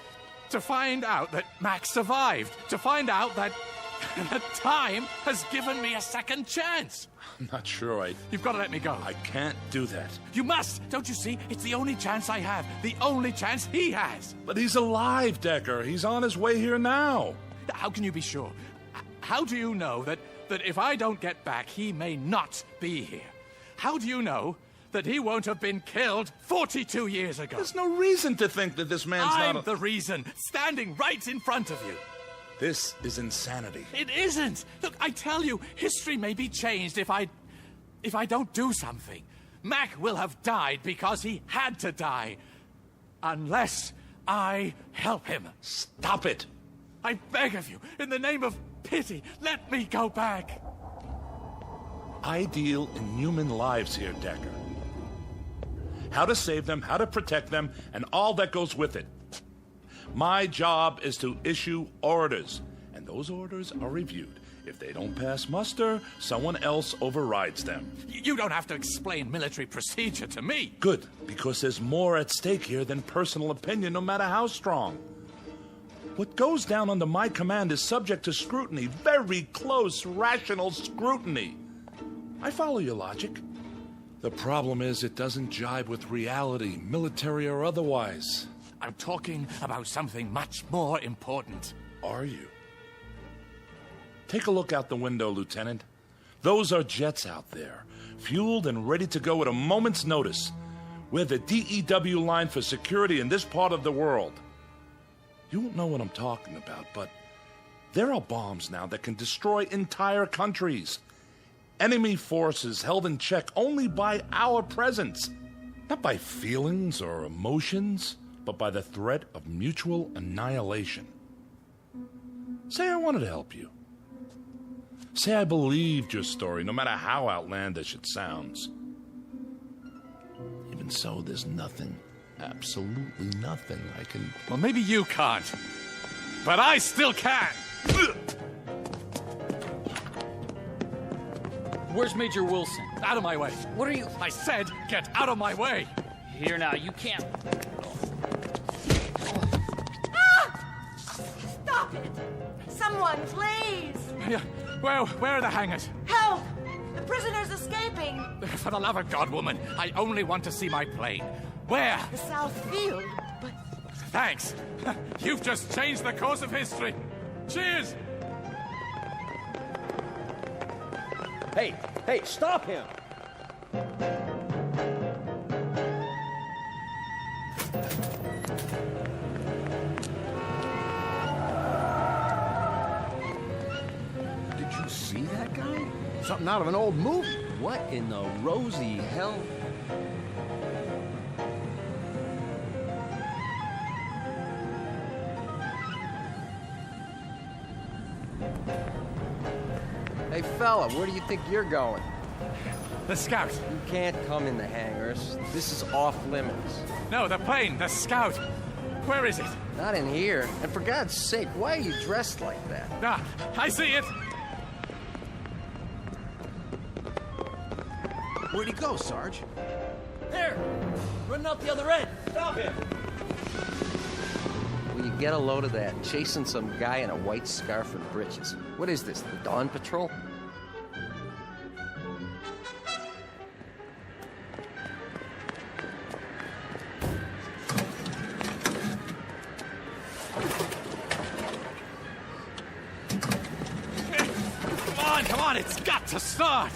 To find out that Max survived. To find out that time has given me a second chance.
I'm not sure
You've got to let me go.
I can't do that.
You must. Don't you see? It's the only chance I have. The only chance he has.
But he's alive, Decker. He's on his way here now.
How can you be sure? How do you know that if I don't get back, he may not be here? How do you know that he won't have been killed 42 years ago?
There's no reason to think that this man's
I'm the reason, standing right in front of you.
This is insanity.
It isn't. Look, I tell you, history may be changed if I don't do something. Mac will have died because he had to die. Unless I help him.
Stop it.
I beg of you, in the name of pity, let me go back.
I deal in human lives here, Decker. How to save them, how to protect them, and all that goes with it. My job is to issue orders, and those orders are reviewed. If they don't pass muster, someone else overrides them.
You don't have to explain military procedure to me.
Good, because there's more at stake here than personal opinion, no matter how strong. What goes down under my command is subject to scrutiny, very close, rational scrutiny. I follow your logic. The problem is it doesn't jibe with reality, military or otherwise.
I'm talking about something much more important.
Are you? Take a look out the window, Lieutenant. Those are jets out there, fueled and ready to go at a moment's notice. We're the DEW line for security in this part of the world. You won't know what I'm talking about, but there are bombs now that can destroy entire countries. Enemy forces held in check only by our presence. Not by feelings or emotions, but by the threat of mutual annihilation. Say I wanted to help you. Say I believed your story, no matter how outlandish it sounds. Even so, there's nothing, absolutely nothing I can...
Well, maybe you can't, but I still can.
Where's Major Wilson?
Out of my way.
What are you...
I said, get out of my way.
Here now, you can't...
Stop it! Someone, please!
Where are the hangars?
Help! The prisoner's escaping!
For the love of God, woman, I only want to see my plane. Where?
The South Field, but...
Thanks. You've just changed the course of history. Cheers!
Hey, stop him!
Did you see that guy? Something out of an old movie.
What in the rosy hell?
Hey, fella, where do you think you're going?
The Scout.
You can't come in the hangars. This is off limits.
No, the plane, the Scout. Where is it?
Not in here. And for God's sake, why are you dressed like that?
Ah, I see it.
Where'd he go, Sarge?
There! Running out the other end! Stop him!
Will you get a load of that? Chasing some guy in a white scarf and breeches. What is this, the Dawn Patrol?
Come on, it's got to start!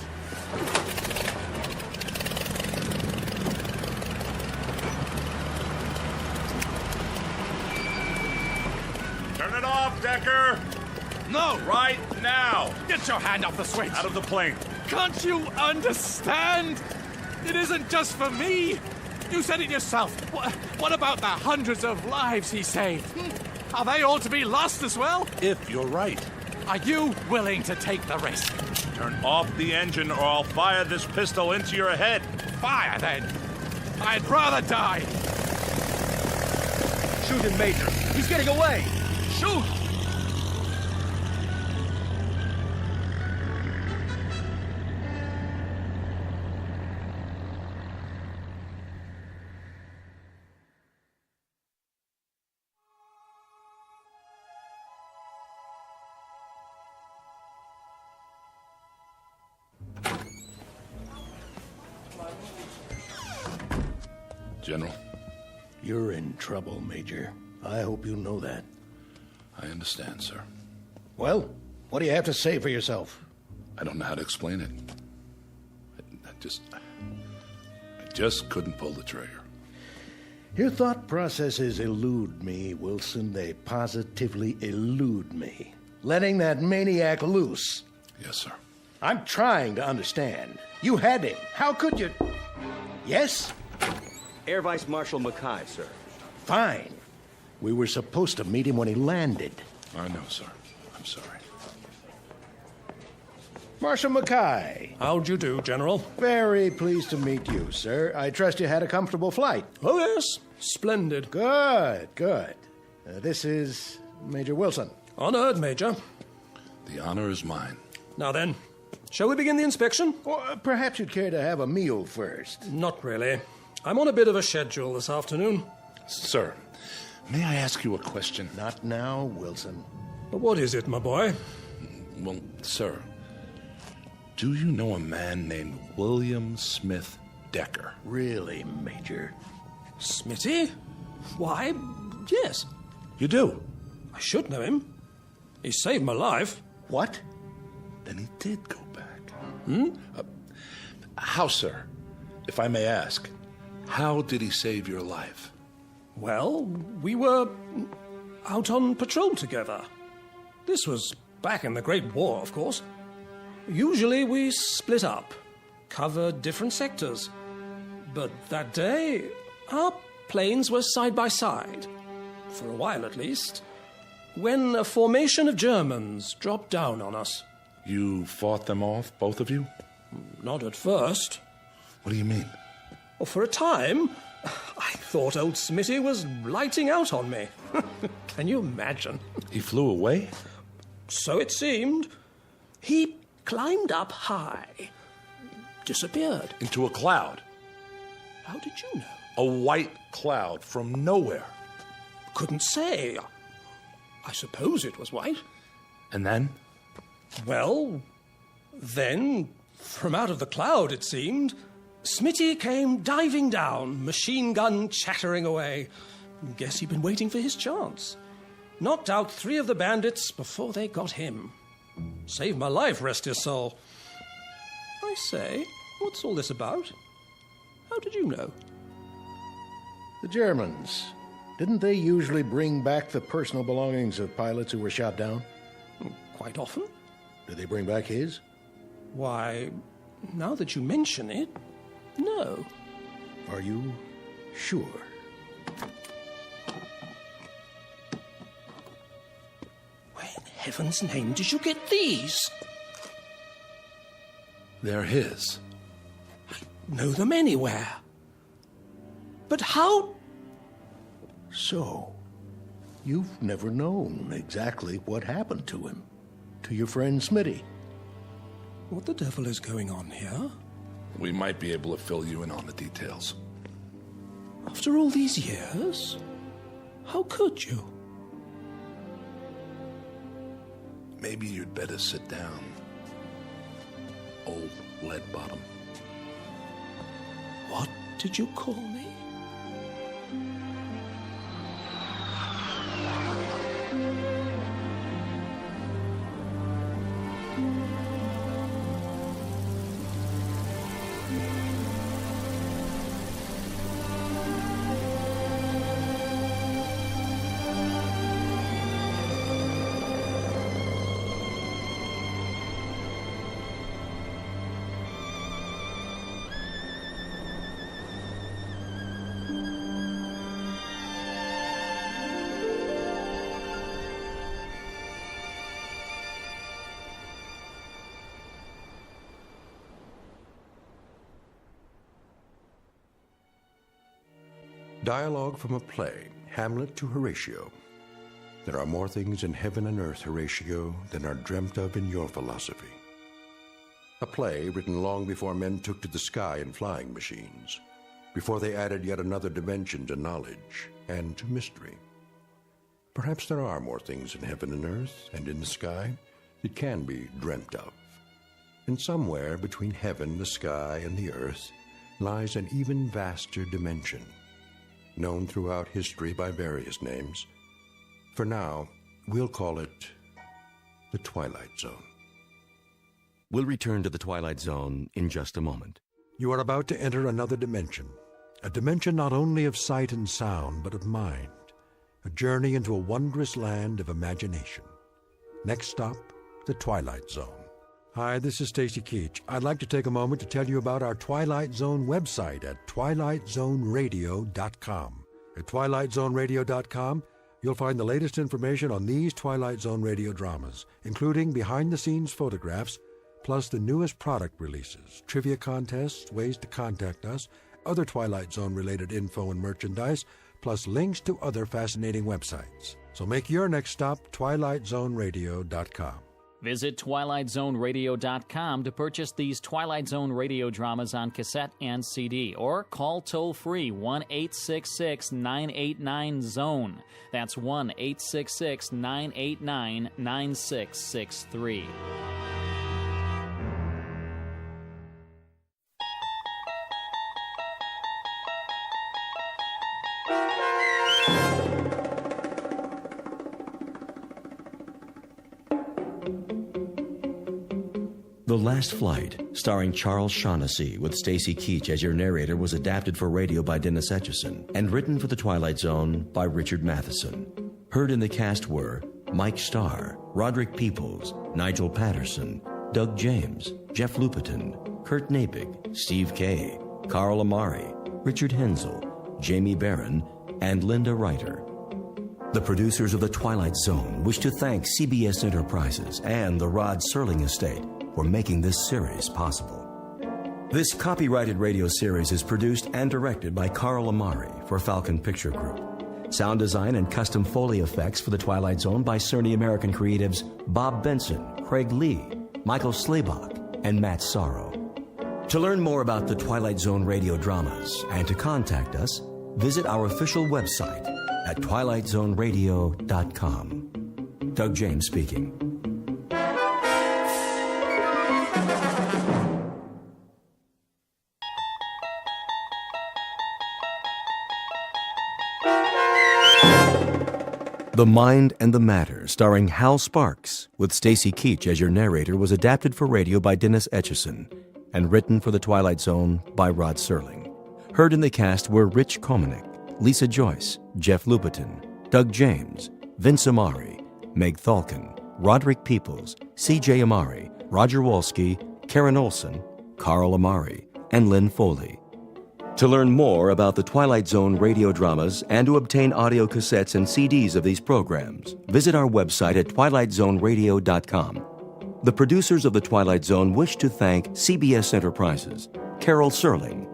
Turn it off, Decker!
No!
Right now!
Get your hand off the switch!
Out of the plane.
Can't you understand? It isn't just for me. You said it yourself. What about the hundreds of lives he saved? Are they all to be lost as well?
If you're right.
Are you willing to take the risk?
Turn off the engine or I'll fire this pistol into your head.
Fire, then. I'd rather die.
Shoot him, Major. He's getting away.
Shoot!
General.
You're in trouble, Major. I hope you know that.
I understand, sir.
Well, what do you have to say for yourself?
I don't know how to explain it. I just couldn't pull the trigger.
Your thought processes elude me, Wilson. They positively elude me. Letting that maniac loose.
Yes, sir.
I'm trying to understand. You had him. How could you... Yes?
Air Vice Marshal Mackay, sir.
Fine. We were supposed to meet him when he landed.
I know, sir. I'm sorry.
Marshal Mackay.
How'd you do, General?
Very pleased to meet you, sir. I trust you had a comfortable flight.
Oh, yes. Splendid.
Good, good. This is Major Wilson.
Honored, Major.
The honor is mine.
Now then, shall we begin the inspection?
Or perhaps you'd care to have a meal first.
Not really. I'm on a bit of a schedule this afternoon.
Sir, may I ask you a question?
Not now, Wilson.
But what is it, my boy?
Well, sir, do you know a man named William Smith Decker?
Really, Major?
Smitty? Why, yes.
You do?
I should know him. He saved my life.
What?
Then he did go back. How, sir? If I may ask, how did he save your life?
Well, we were out on patrol together. This was back in the Great War, of course. Usually we split up, covered different sectors. But that day, our planes were side by side, for a while at least, when a formation of Germans dropped down on us.
You fought them off, both of you?
Not at first.
What do you mean?
Well, for a time, I thought old Smitty was lighting out on me. Can you imagine?
He flew away?
So it seemed. He climbed up high, disappeared.
Into a cloud?
How did you know?
A white cloud from nowhere.
Couldn't say. I suppose it was white.
And then?
Well, then, from out of the cloud, it seemed, Smitty came diving down, machine gun chattering away. Guess he'd been waiting for his chance. Knocked out 3 of the bandits before they got him. Saved my life, rest his soul. I say, what's all this about? How did you know?
The Germans. Didn't they usually bring back the personal belongings of pilots who were shot down?
Quite often.
Did they bring back his?
Why, now that you mention it, no.
Are you sure?
Where in heaven's name did you get these?
They're his.
I know them anywhere. But how?
So, you've never known exactly what happened to him, to your friend Smitty.
What the devil is going on here?
We might be able to fill you in on the details.
After all these years? How could you?
Maybe you'd better sit down, old lead bottom.
What did you call me?
Dialogue from a play, Hamlet to Horatio. There are more things in heaven and earth, Horatio, than are dreamt of in your philosophy. A play written long before men took to the sky in flying machines, before they added yet another dimension to knowledge and to mystery. Perhaps there are more things in heaven and earth and in the sky that can be dreamt of. And somewhere between heaven, the sky, and the earth lies an even vaster dimension, known throughout history by various names. For now, we'll call it the Twilight Zone.
We'll return to the Twilight Zone in just a moment.
You are about to enter another dimension, a dimension not only of sight and sound, but of mind, a journey into a wondrous land of imagination. Next stop, the Twilight Zone. Hi, this is Stacy Keach. I'd like to take a moment to tell you about our Twilight Zone website at twilightzoneradio.com. At twilightzoneradio.com, you'll find the latest information on these Twilight Zone radio dramas, including behind-the-scenes photographs, plus the newest product releases, trivia contests, ways to contact us, other Twilight Zone-related info and merchandise, plus links to other fascinating websites. So make your next stop twilightzoneradio.com.
Visit TwilightZoneRadio.com to purchase these Twilight Zone radio dramas on cassette and CD, or call toll-free 1-866-989-ZONE. That's 1-866-989-9663.
The Last Flight, starring Charles Shaughnessy with Stacy Keach as your narrator, was adapted for radio by Dennis Etchison and written for The Twilight Zone by Richard Matheson. Heard in the cast were Mike Starr, Roderick Peoples, Nigel Patterson, Doug James, Jeff Lupetin, Kurt Napig, Steve Kay, Carl Amari, Richard Hensel, Jamie Barron, and Linda Reiter. The producers of The Twilight Zone wish to thank CBS Enterprises and the Rod Serling Estate for making this series possible. This copyrighted radio series is produced and directed by Carl Amari for Falcon Picture Group. Sound design and custom Foley effects for The Twilight Zone by Cerny American creatives Bob Benson, Craig Lee, Michael Slaybach, and Matt Sorrow. To learn more about the Twilight Zone radio dramas and to contact us, visit our official website at twilightzoneradio.com. Doug James speaking. The Mind and the Matter, starring Hal Sparks, with Stacy Keach as your narrator, was adapted for radio by Dennis Etchison and written for The Twilight Zone by Rod Serling. Heard in the cast were Rich Komanek, Lisa Joyce, Jeff Lupetin, Doug James, Vince Amari, Meg Thalken, Roderick Peoples, C.J. Amari, Roger Wolski, Karen Olson, Carl Amari, and Lynn Foley. To learn more about the Twilight Zone radio dramas and to obtain audio cassettes and CDs of these programs, visit our website at twilightzoneradio.com. The producers of The Twilight Zone wish to thank CBS Enterprises, Carol Serling,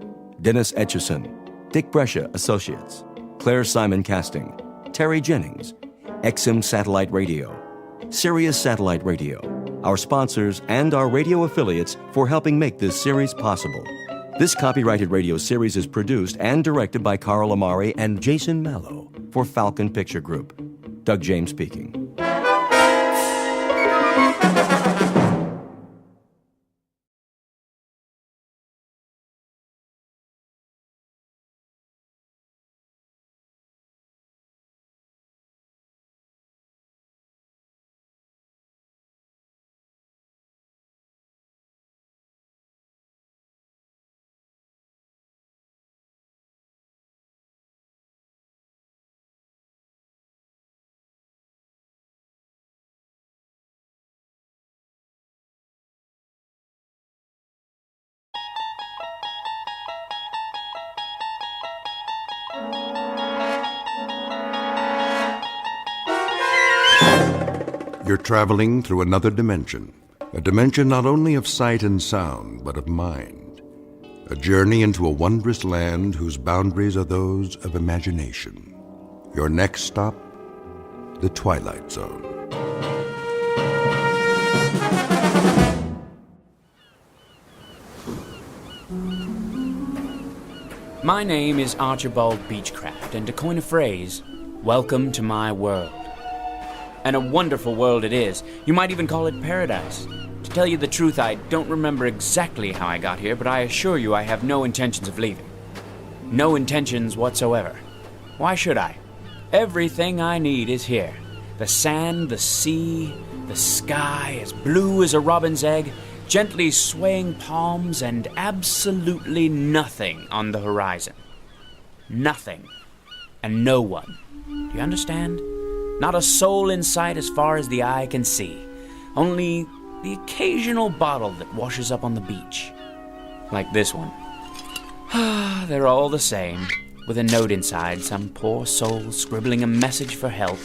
Dennis Etchison, Dick Brescia Associates, Claire Simon Casting, Terry Jennings, XM Satellite Radio, Sirius Satellite Radio, our sponsors, and our radio affiliates for helping make this series possible. This copyrighted radio series is produced and directed by Carl Amari and Jason Mallow for Falcon Picture Group. Doug James speaking.
You're traveling through another dimension, a dimension not only of sight and sound, but of mind. A journey into a wondrous land whose boundaries are those of imagination. Your next stop, the Twilight Zone.
My name is Archibald Beechcraft, and to coin a phrase, welcome to my world. And a wonderful world it is. You might even call it paradise. To tell you the truth, I don't remember exactly how I got here, but I assure you I have no intentions of leaving. No intentions whatsoever. Why should I? Everything I need is here. The sand, the sea, the sky, as blue as a robin's egg, gently swaying palms, and absolutely nothing on the horizon. Nothing. And no one. Do you understand? Not a soul in sight as far as the eye can see. Only the occasional bottle that washes up on the beach. Like this one. They're all the same, with a note inside, some poor soul scribbling a message for help.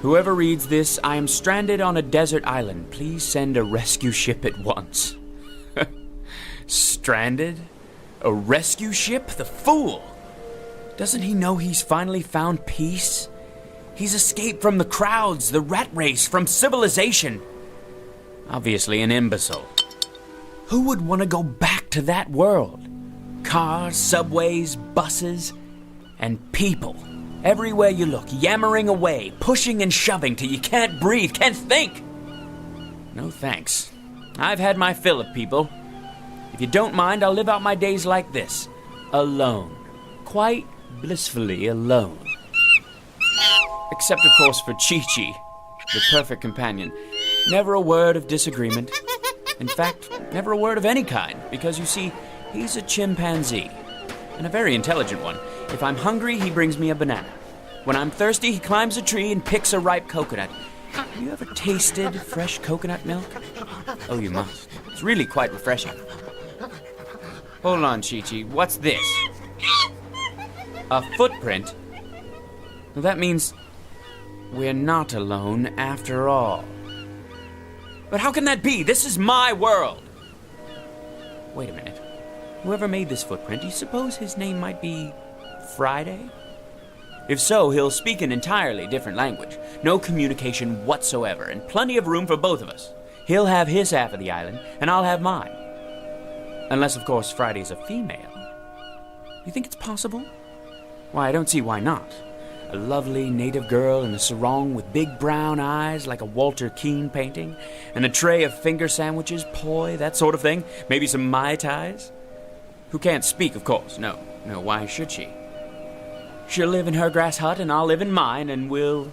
Whoever reads this, I am stranded on a desert island. Please send a rescue ship at once. Stranded? A rescue ship? The fool! Doesn't he know he's finally found peace? He's escaped from the crowds, the rat race, from civilization. Obviously an imbecile. Who would want to go back to that world? Cars, subways, buses, and people. Everywhere you look, yammering away, pushing and shoving till you can't breathe, can't think. No thanks. I've had my fill of people. If you don't mind, I'll live out my days like this. Alone. Quite blissfully alone. Except, of course, for Chi-Chi, the perfect companion. Never a word of disagreement. In fact, never a word of any kind, because, you see, he's a chimpanzee. And a very intelligent one. If I'm hungry, he brings me a banana. When I'm thirsty, he climbs a tree and picks a ripe coconut. Have you ever tasted fresh coconut milk? Oh, you must. It's really quite refreshing. Hold on, Chi-Chi. What's this? A footprint? Well, that means we're not alone after all. But how can that be? This is my world. Wait a minute. Whoever made this footprint, do you suppose his name might be Friday? If so, he'll speak an entirely different language. No communication whatsoever, and plenty of room for both of us. He'll have his half of the island, and I'll have mine. Unless, of course, Friday's a female. You think it's possible? Why, I don't see why not. A lovely native girl in a sarong with big brown eyes like a Walter Keane painting, and a tray of finger sandwiches, poi, that sort of thing. Maybe some Mai Tais. Who can't speak, of course. No, why should she? She'll live in her grass hut and I'll live in mine, and we'll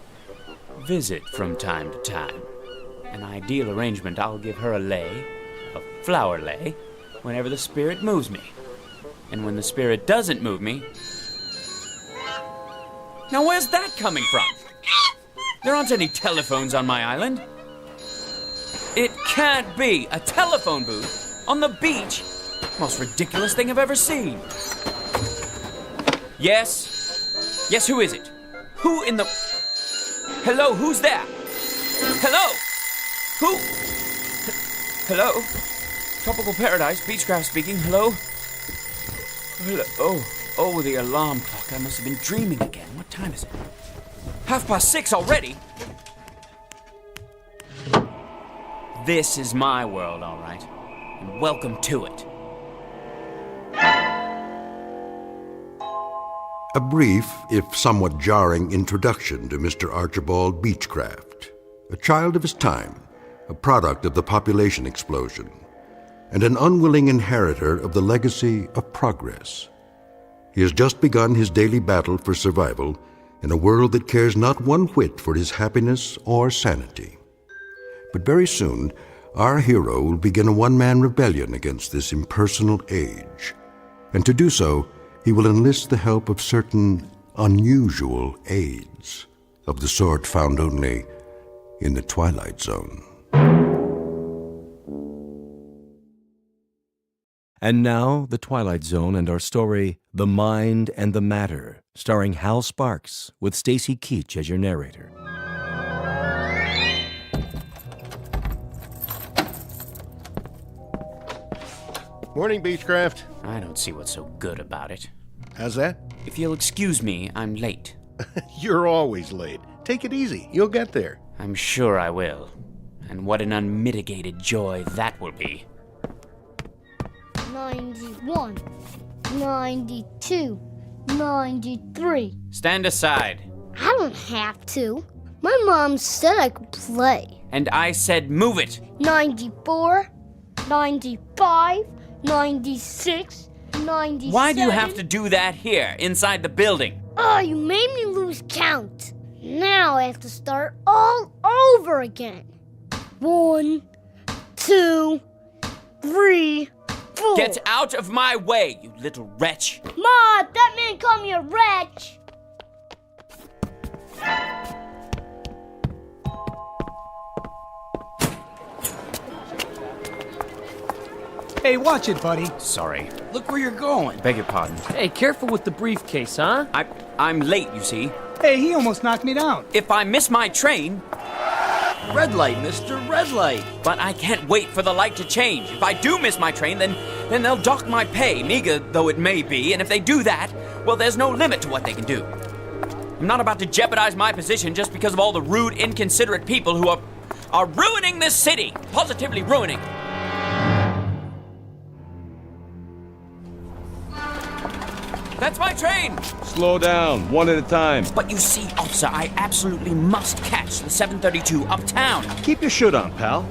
visit from time to time. An ideal arrangement, I'll give her a lei, a flower lei, whenever the spirit moves me. And when the spirit doesn't move me... Now where's that coming from? There aren't any telephones on my island. It can't be a telephone booth on the beach. Most ridiculous thing I've ever seen. Yes, who is it? Who in the... Hello, who's there? Hello? Who? Hello? Tropical Paradise, Beechcraft speaking. Hello? Hello? Oh, the alarm clock. I must have been dreaming again. What time is it? 6:30 already? This is my world, all right. And welcome to it.
A brief, if somewhat jarring, introduction to Mr. Archibald Beechcraft, a child of his time, a product of the population explosion, and an unwilling inheritor of the legacy of progress. He has just begun his daily battle for survival in a world that cares not one whit for his happiness or sanity. But very soon, our hero will begin a one-man rebellion against this impersonal age, and to do so, he will enlist the help of certain unusual aids, of the sort found only in the Twilight Zone.
And now, The Twilight Zone and our story, The Mind and the Matter, starring Hal Sparks, with Stacy Keach as your narrator.
Morning, Beechcraft.
I don't see what's so good about it.
How's that?
If you'll excuse me, I'm late.
You're always late. Take it easy. You'll get there.
I'm sure I will. And what an unmitigated joy that will be.
91, 92, 93.
Stand aside.
I don't have to. My mom said I could play.
And I said move it.
94, 95, 96, 97.
Why do you have to do that here, inside the building?
Oh, you made me lose count. Now I have to start all over again. 1, 2, 3, 4.
Get out of my way, you little wretch.
Ma, that man called me a wretch.
Hey, watch it, buddy.
Sorry.
Look where you're going.
Beg your pardon.
Hey, careful with the briefcase, huh?
I'm late, you see.
Hey, he almost knocked me down.
If I miss my train...
Red light, mister, red light.
But I can't wait for the light to change. If I do miss my train, then they'll dock my pay, meager though it may be. And if they do that, well, there's no limit to what they can do. I'm not about to jeopardize my position just because of all the rude, inconsiderate people who are are ruining this city. Positively ruining. That's my train!
Slow down, one at a time.
But you see, officer, I absolutely must catch the 732 uptown.
Keep your shit on, pal.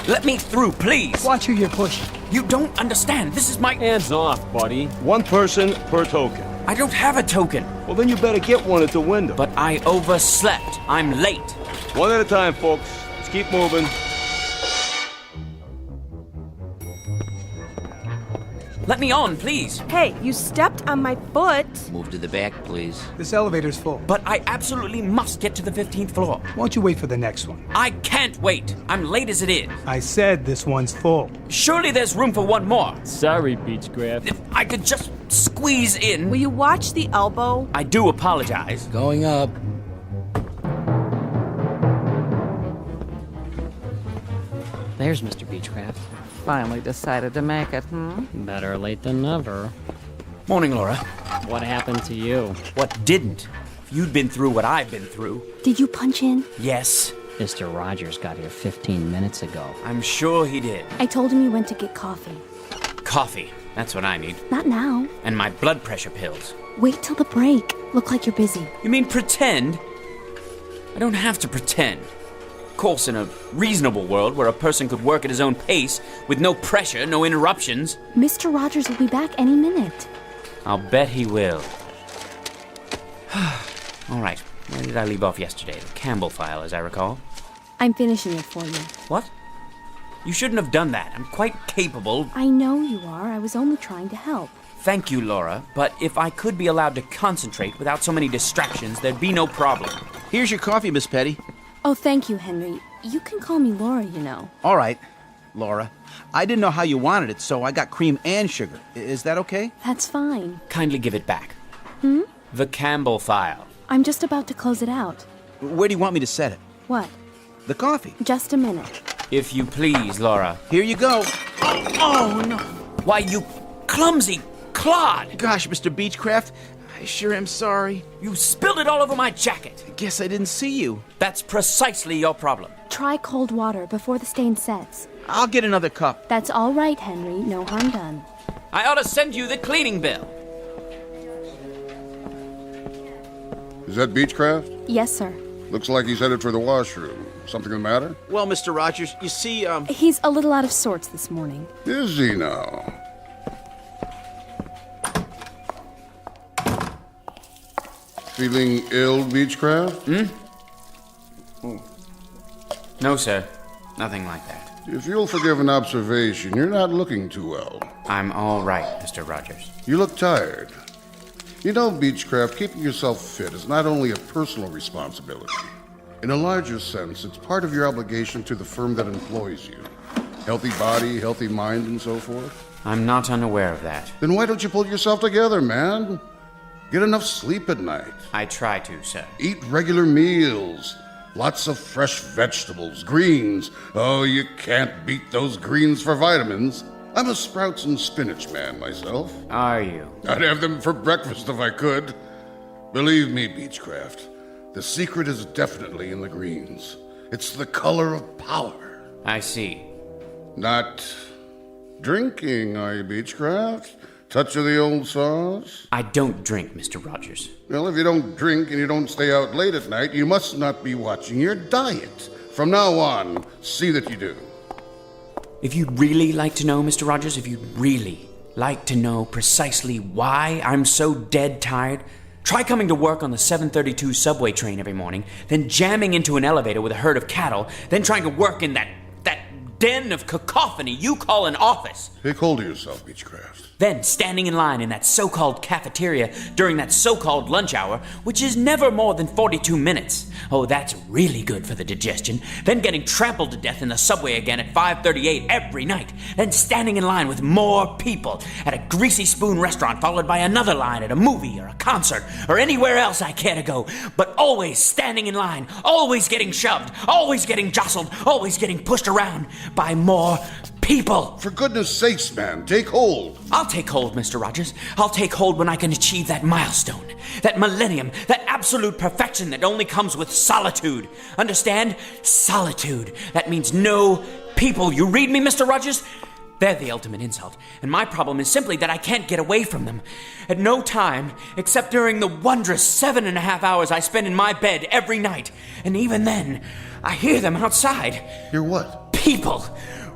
Let me through, please.
Watch who you're pushing.
You don't understand. This is my...
Hands off, buddy.
One person per token.
I don't have a token.
Well, then you better get one at the window.
But I overslept. I'm late.
One at a time, folks. Let's keep moving.
Let me on, please.
Hey, you stepped on my foot.
Move to the back, please.
This elevator's full.
But I absolutely must get to the 15th floor.
Why don't you wait for the next one?
I can't wait. I'm late as it is.
I said this one's full.
Surely there's room for one more.
Sorry, Beechcraft.
If I could just squeeze in.
Will you watch the elbow?
I do apologize.
Going up.
There's Mr. Beechcraft.
Finally decided to make it,
Better late than never.
Morning, Laura.
What happened to you?
What didn't? If you'd been through what I've been through.
Did you punch in?
Yes.
Mr. Rogers got here 15 minutes ago.
I'm sure he did.
I told him you went to get coffee.
Coffee. That's what I need.
Not now.
And my blood pressure pills.
Wait till the break. Look like you're busy.
You mean pretend? I don't have to pretend. Of course, in a reasonable world where a person could work at his own pace with no pressure, no interruptions.
Mr. Rogers will be back any minute.
I'll bet he will. All right, where did I leave off yesterday? The Campbell file, as I recall.
I'm finishing it for you.
What? You shouldn't have done that. I'm quite capable.
I know you are. I was only trying to help.
Thank you, Laura, but if I could be allowed to concentrate without so many distractions, there'd be no problem.
Here's your coffee, Miss Petty.
Oh, thank you, Henry. You can call me Laura, you know.
All right, Laura. I didn't know how you wanted it, so I got cream and sugar. Is that okay?
That's fine.
Kindly give it back. The Campbell file.
I'm just about to close it out.
Where do you want me to set it?
What?
The coffee.
Just a minute.
If you please, Laura.
Here you go.
Oh, no. Why, you clumsy clod!
Gosh, Mr. Beechcraft, I sure am sorry.
You spilled it all over my jacket.
I guess I didn't see you.
That's precisely your problem.
Try cold water before the stain sets.
I'll get another cup.
That's all right, Henry. No harm done.
I ought to send you the cleaning bill.
Is that Beechcraft?
Yes, sir.
Looks like he's headed for the washroom. Something the matter?
Well, Mr. Rogers, you see,
He's a little out of sorts this morning.
Is he now? Feeling ill, Beechcraft?
No, sir. Nothing like that.
If you'll forgive an observation, you're not looking too well.
I'm all right, Mr. Rogers.
You look tired. You know, Beechcraft, keeping yourself fit is not only a personal responsibility. In a larger sense, it's part of your obligation to the firm that employs you. Healthy body, healthy mind, and so forth.
I'm not unaware of that.
Then why don't you pull yourself together, man? Get enough sleep at night.
I try to, sir.
Eat regular meals. Lots of fresh vegetables, greens. Oh, you can't beat those greens for vitamins. I'm a sprouts and spinach man myself.
Are you?
I'd have them for breakfast if I could. Believe me, Beechcraft, the secret is definitely in the greens. It's the color of power.
I see.
Not drinking, are you, Beechcraft? Touch of the old sauce?
I don't drink, Mr. Rogers.
Well, if you don't drink and you don't stay out late at night, you must not be watching your diet. From now on, see that you do.
If you'd really like to know, Mr. Rogers, if you'd really like to know precisely why I'm so dead tired, try coming to work on the 732 subway train every morning, then jamming into an elevator with a herd of cattle, then trying to work in that den of cacophony you call an office.
Take hold of yourself, Beechcraft.
Then standing in line in that so-called cafeteria during that so-called lunch hour, which is never more than 42 minutes. Oh, that's really good for the digestion. Then getting trampled to death in the subway again at 5:38 every night. Then standing in line with more people at a Greasy Spoon restaurant, followed by another line at a movie or a concert or anywhere else I care to go. But always standing in line, always getting shoved, always getting jostled, always getting pushed around by more people. People!
For goodness sakes, man, take hold.
I'll take hold, Mr. Rogers. I'll take hold when I can achieve that milestone, that millennium, that absolute perfection that only comes with solitude. Understand? Solitude. That means no people. You read me, Mr. Rogers? They're the ultimate insult, and my problem is simply that I can't get away from them. At no time, except during the wondrous 7.5 hours I spend in my bed every night. And even then, I hear them outside.
Hear what?
People.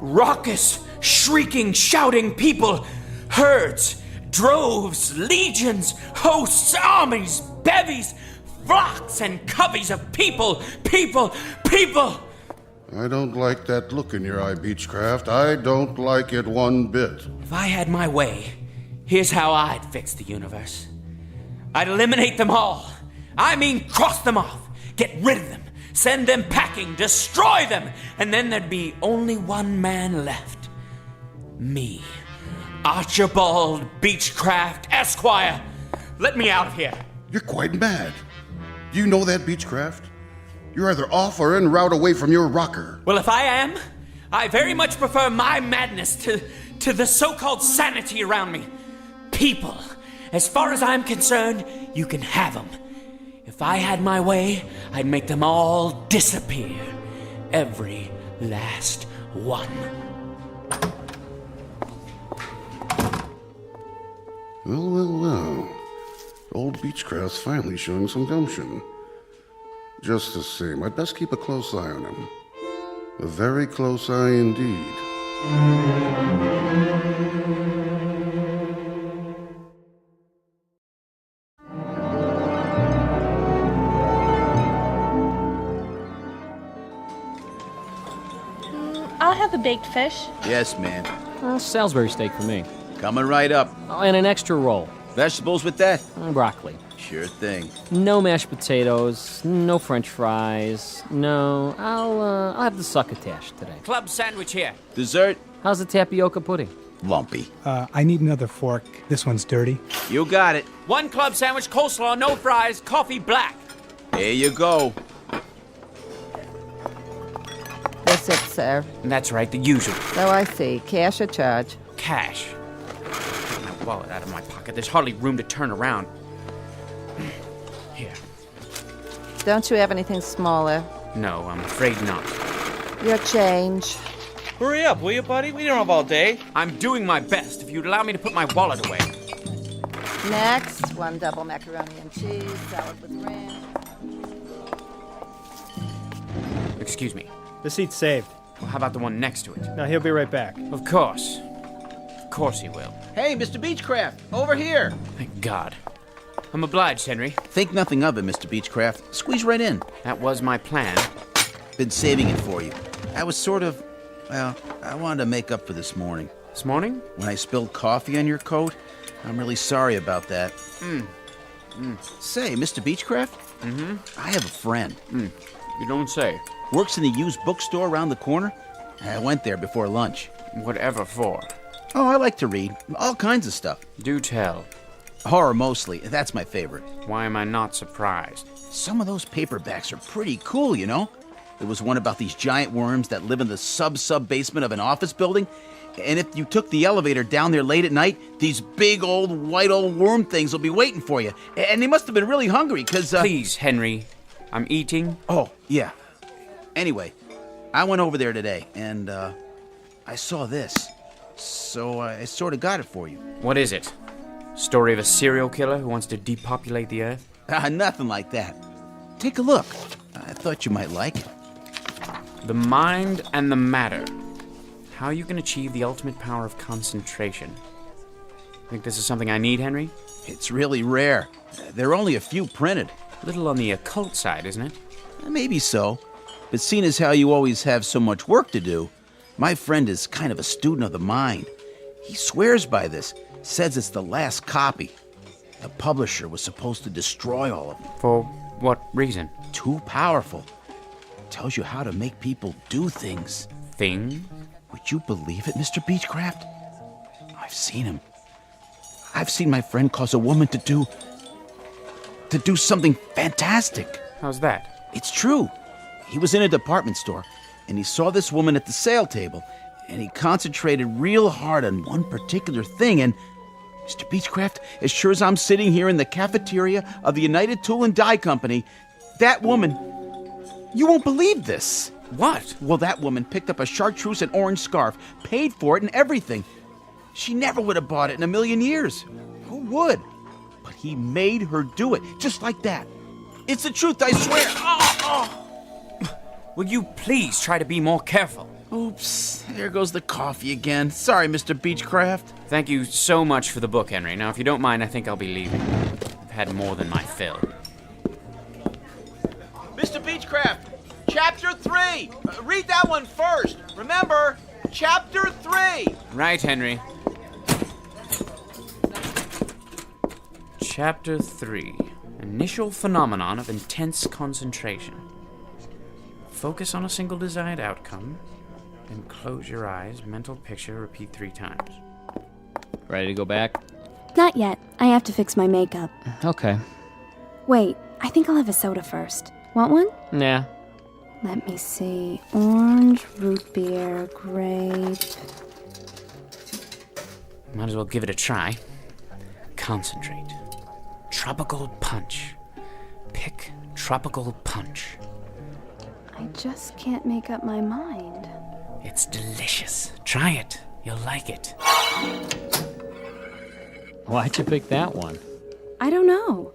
Raucous, shrieking, shouting people. Herds, droves, legions, hosts, armies, bevies, flocks and coveys of people.
I don't like that look in your eye, Beechcraft. I don't like it one bit.
If I had my way, here's how I'd fix the universe. I'd eliminate them all. I mean, cross them off. Get rid of them. Send them packing. Destroy them. And then there'd be only one man left. Me. Archibald Beechcraft, Esquire. Let me out of here.
You're quite mad. Do you know that, Beechcraft? You're either off or en route away from your rocker.
Well, if I am, I very much prefer my madness to the so-called sanity around me. People, as far as I'm concerned, you can have them. If I had my way, I'd make them all disappear. Every last one.
Well. Old Beechcraft's finally showing some gumption. Just the same, I'd best keep a close eye on him. A very close eye indeed.
I'll have a baked fish.
Yes, ma'am.
Salisbury steak for me.
Coming right up.
Oh, and an extra roll.
Vegetables with that?
Broccoli.
Sure thing.
No mashed potatoes, no french fries, no... I'll have the succotash today.
Club sandwich here.
Dessert?
How's the tapioca pudding?
Lumpy.
I need another fork. This one's dirty.
You got it.
One club sandwich, coleslaw, no fries, coffee black.
Here you go.
That's it, sir.
That's right, the usual.
Oh, I see. Cash or charge?
Cash. Take my wallet out of my pocket. There's hardly room to turn around. Here.
Don't you have anything smaller?
No, I'm afraid not.
Your change.
Hurry up, will you, buddy? We don't have all day.
I'm doing my best. If you'd allow me to put my wallet away.
Next, one double macaroni and cheese, salad with ranch.
Excuse me.
The seat's saved.
Well, how about the one next to it?
Now, he'll be right back.
Of course. Of course he will.
Hey, Mr. Beechcraft, over here.
Thank God. I'm obliged, Henry.
Think nothing of it, Mr. Beechcraft. Squeeze right in.
That was my plan.
Been saving it for you. I was sort of, well, I wanted to make up for this morning.
This morning?
When I spilled coffee on your coat. I'm really sorry about that. Say, Mr. Beechcraft? I have a friend.
You don't say.
Works in the used bookstore around the corner. I went there before lunch.
Whatever for?
Oh, I like to read. All kinds of stuff.
Do tell.
Horror mostly. That's my favorite.
Why am I not surprised?
Some of those paperbacks are pretty cool, you know? There was one about these giant worms that live in the sub-basement of an office building. And if you took the elevator down there late at night, these big white old worm things will be waiting for you. And they must have been really hungry, because...
Please, Henry. I'm eating.
Oh, yeah. Anyway, I went over there today, and I saw this. So I sort of got it for you.
What is it? Story of a serial killer who wants to depopulate the earth?
Nothing like that. Take a look. I thought you might like it.
The mind and the matter. How you can achieve the ultimate power of concentration. Think this is something I need, Henry?
It's really rare. There are only a few printed.
A little on the occult side, isn't it?
Maybe so. But seeing as how you always have so much work to do, my friend is kind of a student of the mind. He swears by this, says it's the last copy. The publisher was supposed to destroy all of them.
For what reason?
Too powerful. Tells you how to make people do things.
Things?
Would you believe it, Mr. Beechcraft? I've seen him. I've seen my friend cause a woman to do something fantastic.
How's that?
It's true. He was in a department store, and he saw this woman at the sale table, and he concentrated real hard on one particular thing, and Mr. Beechcraft, as sure as I'm sitting here in the cafeteria of the United Tool and Die Company, that woman, you won't believe this.
What?
Well, that woman picked up a chartreuse and orange scarf, paid for it and everything. She never would have bought it in a million years. Who would? But he made her do it, just like that. It's the truth, I swear.
Will you please try to be more careful?
Oops, there goes the coffee again. Sorry, Mr. Beechcraft.
Thank you so much for the book, Henry. Now, if you don't mind, I think I'll be leaving. I've had more than my fill.
Mr. Beechcraft, Chapter 3. Read that one first. Remember, Chapter 3.
Right, Henry. Chapter 3. Initial phenomenon of intense concentration. Focus on a single desired outcome, then close your eyes, mental picture, repeat 3 times.
Ready to go back?
Not yet. I have to fix my makeup.
Okay.
Wait, I think I'll have a soda first. Want one?
Nah.
Let me see. Orange, root beer, grape.
Might as well give it a try. Concentrate. Tropical punch. Pick tropical punch.
I just can't make up my mind.
It's delicious. Try it. You'll like it.
Why'd you pick that one?
I don't know.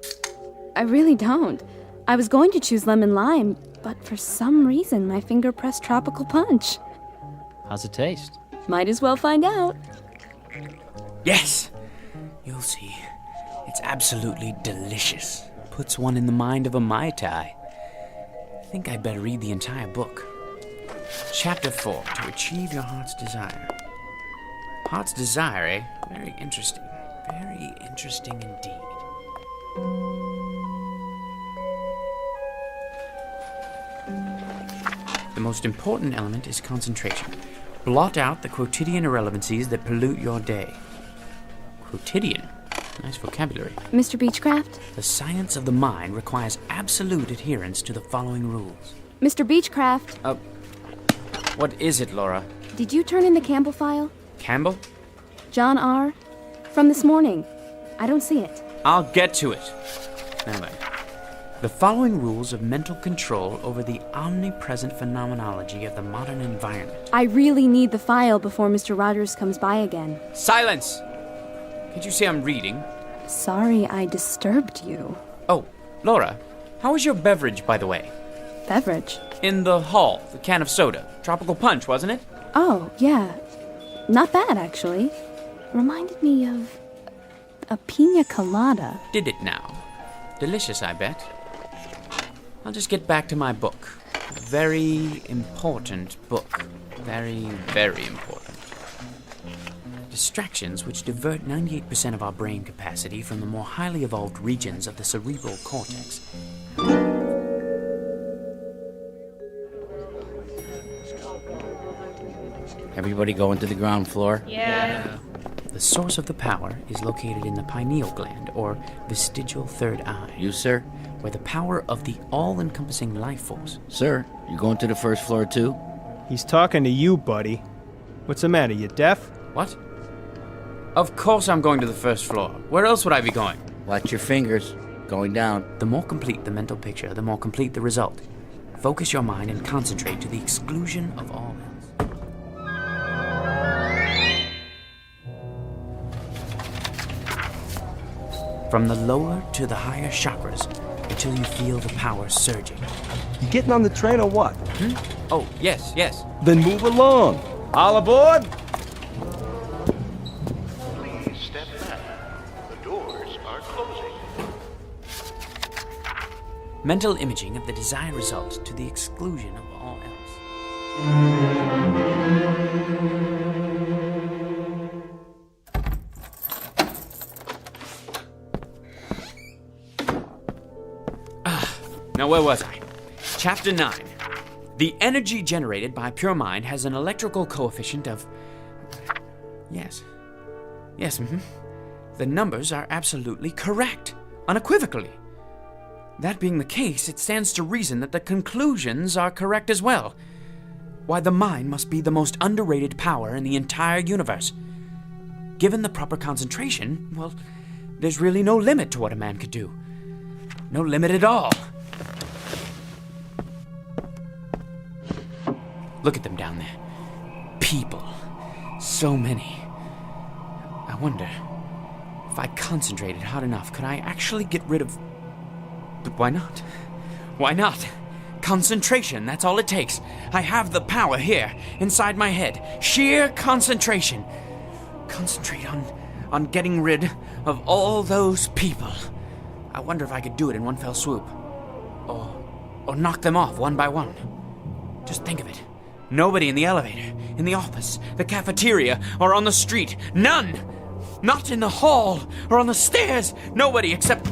I really don't. I was going to choose lemon lime, but for some reason my finger pressed tropical punch.
How's it taste?
Might as well find out.
Yes! You'll see. It's absolutely delicious. Puts one in the mind of a Mai Tai. I think I'd better read the entire book. Chapter 4, to achieve your heart's desire. Heart's desire, eh? Very interesting. Very interesting indeed. The most important element is concentration. Blot out the quotidian irrelevancies that pollute your day. Quotidian? Nice vocabulary.
Mr. Beechcraft?
The science of the mind requires absolute adherence to the following rules.
Mr. Beechcraft?
What is it, Laura?
Did you turn in the Campbell file?
Campbell?
John R. From this morning. I don't see it.
I'll get to it. Now then. The following rules of mental control over the omnipresent phenomenology of the modern environment.
I really need the file before Mr. Rogers comes by again.
Silence! Can't you see I'm reading?
Sorry I disturbed you.
Oh, Laura, how was your beverage, by the way?
Beverage?
In the hall, the can of soda. Tropical punch, wasn't it?
Oh, yeah. Not bad, actually. Reminded me of a pina colada.
Did it now? Delicious, I bet. I'll just get back to my book. A very important book. Very, very important. Distractions which divert 98% of our brain capacity from the more highly evolved regions of the cerebral cortex.
Everybody going to the ground floor?
Yeah.
The source of the power is located in the pineal gland, or vestigial third eye.
You, sir?
Where the power of the all-encompassing life force.
Sir, you going to the first floor too?
He's talking to you, buddy. What's the matter, you deaf?
What? Of course I'm going to the first floor. Where else would I be going?
Watch your fingers. Going down.
The more complete the mental picture, the more complete the result. Focus your mind and concentrate to the exclusion of all else. From the lower to the higher chakras, until you feel the power surging.
You getting on the train or what?
Oh, yes.
Then move along. All aboard?
Please step back. The doors are closing.
Mental imaging of the desired result to the exclusion of all else. Now, where was I? Chapter 9. The energy generated by pure mind has an electrical coefficient of... Yes, The numbers are absolutely correct, unequivocally. That being the case, it stands to reason that the conclusions are correct as well. why the mind must be the most underrated power in the entire universe. Given the proper concentration, well, there's really no limit to what a man could do. No limit at all. Look at them down there. People. So many. I wonder, if I concentrated hard enough, could I actually get rid of... But why not? Why not? Concentration, that's all it takes. I have the power here, inside my head. Sheer concentration. Concentrate on getting rid of all those people. I wonder if I could do it in one fell swoop. Or knock them off one by one. Just think of it. Nobody in the elevator, in the office, the cafeteria, or on the street. None! Not in the hall or on the stairs. Nobody except...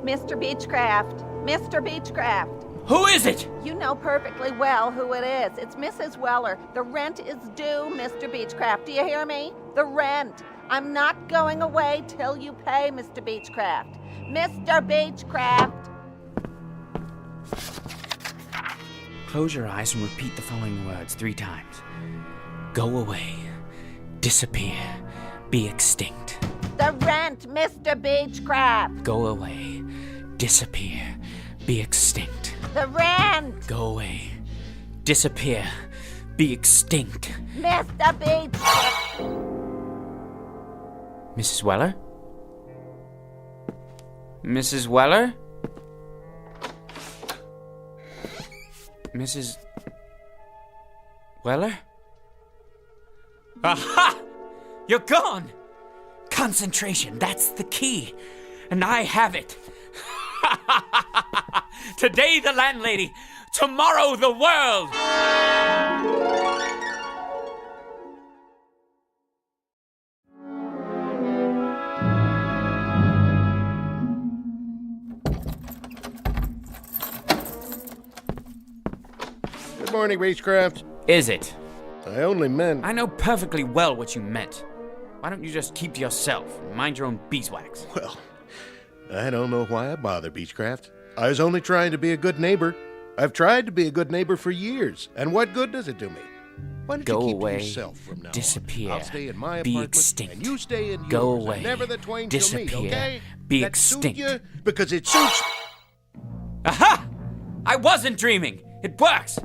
Mr. Beechcraft. Mr. Beechcraft.
Who is it?
You know perfectly well who it is. It's Mrs. Weller. The rent is due, Mr. Beechcraft. Do you hear me? The rent. I'm not going away till you pay, Mr. Beechcraft. Mr. Beechcraft.
Close your eyes and repeat the following words 3 times. Go away. Disappear. Be extinct.
The rent, Mr. Beechcraft.
Go away. Disappear. Be extinct.
The rent.
Go away. Disappear. Be extinct.
Mr. Beechcraft.
Mrs. Weller? Mrs. Weller? Mrs. Weller? Aha! You're gone! Concentration, that's the key. And I have it. Today the landlady, tomorrow the world!
Good morning, Beechcraft.
Is it?
I only meant...
I know perfectly well what you meant. Why don't you just keep to yourself and mind your own beeswax?
Well, I don't know why I bother, Beechcraft. I was only trying to be a good neighbor. I've tried to be a good neighbor for years, and what good does it do me? Why don't
Go
you keep
away,
to yourself from now
disappear,
on? I'll stay in my
be
apartment,
extinct.
and you stay in yours.
Go
and
away,
never the twain shall meet,
disappear,
okay?
be
That
extinct.
Suit you because it suits...
Aha! I wasn't dreaming. It works.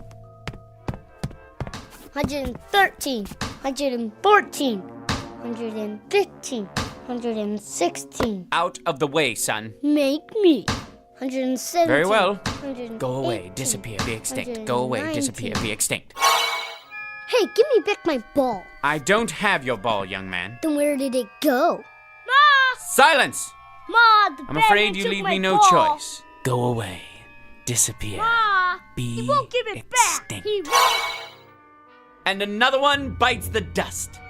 113, 114, 115, 116.
Out of the way, son.
Make me. 117.
Very well.
118,
Go away, disappear, be extinct. Go away, disappear, be extinct.
Hey, give me back my ball.
I don't have your ball, young man.
Then where did it go? Ma!
Silence!
Ma, the
I'm
bandit
afraid you
took
leave
my
me no
ball.
choice. Go away, disappear,
Ma!
be
He won't give it
extinct.
back. He won't.
And another one bites the dust.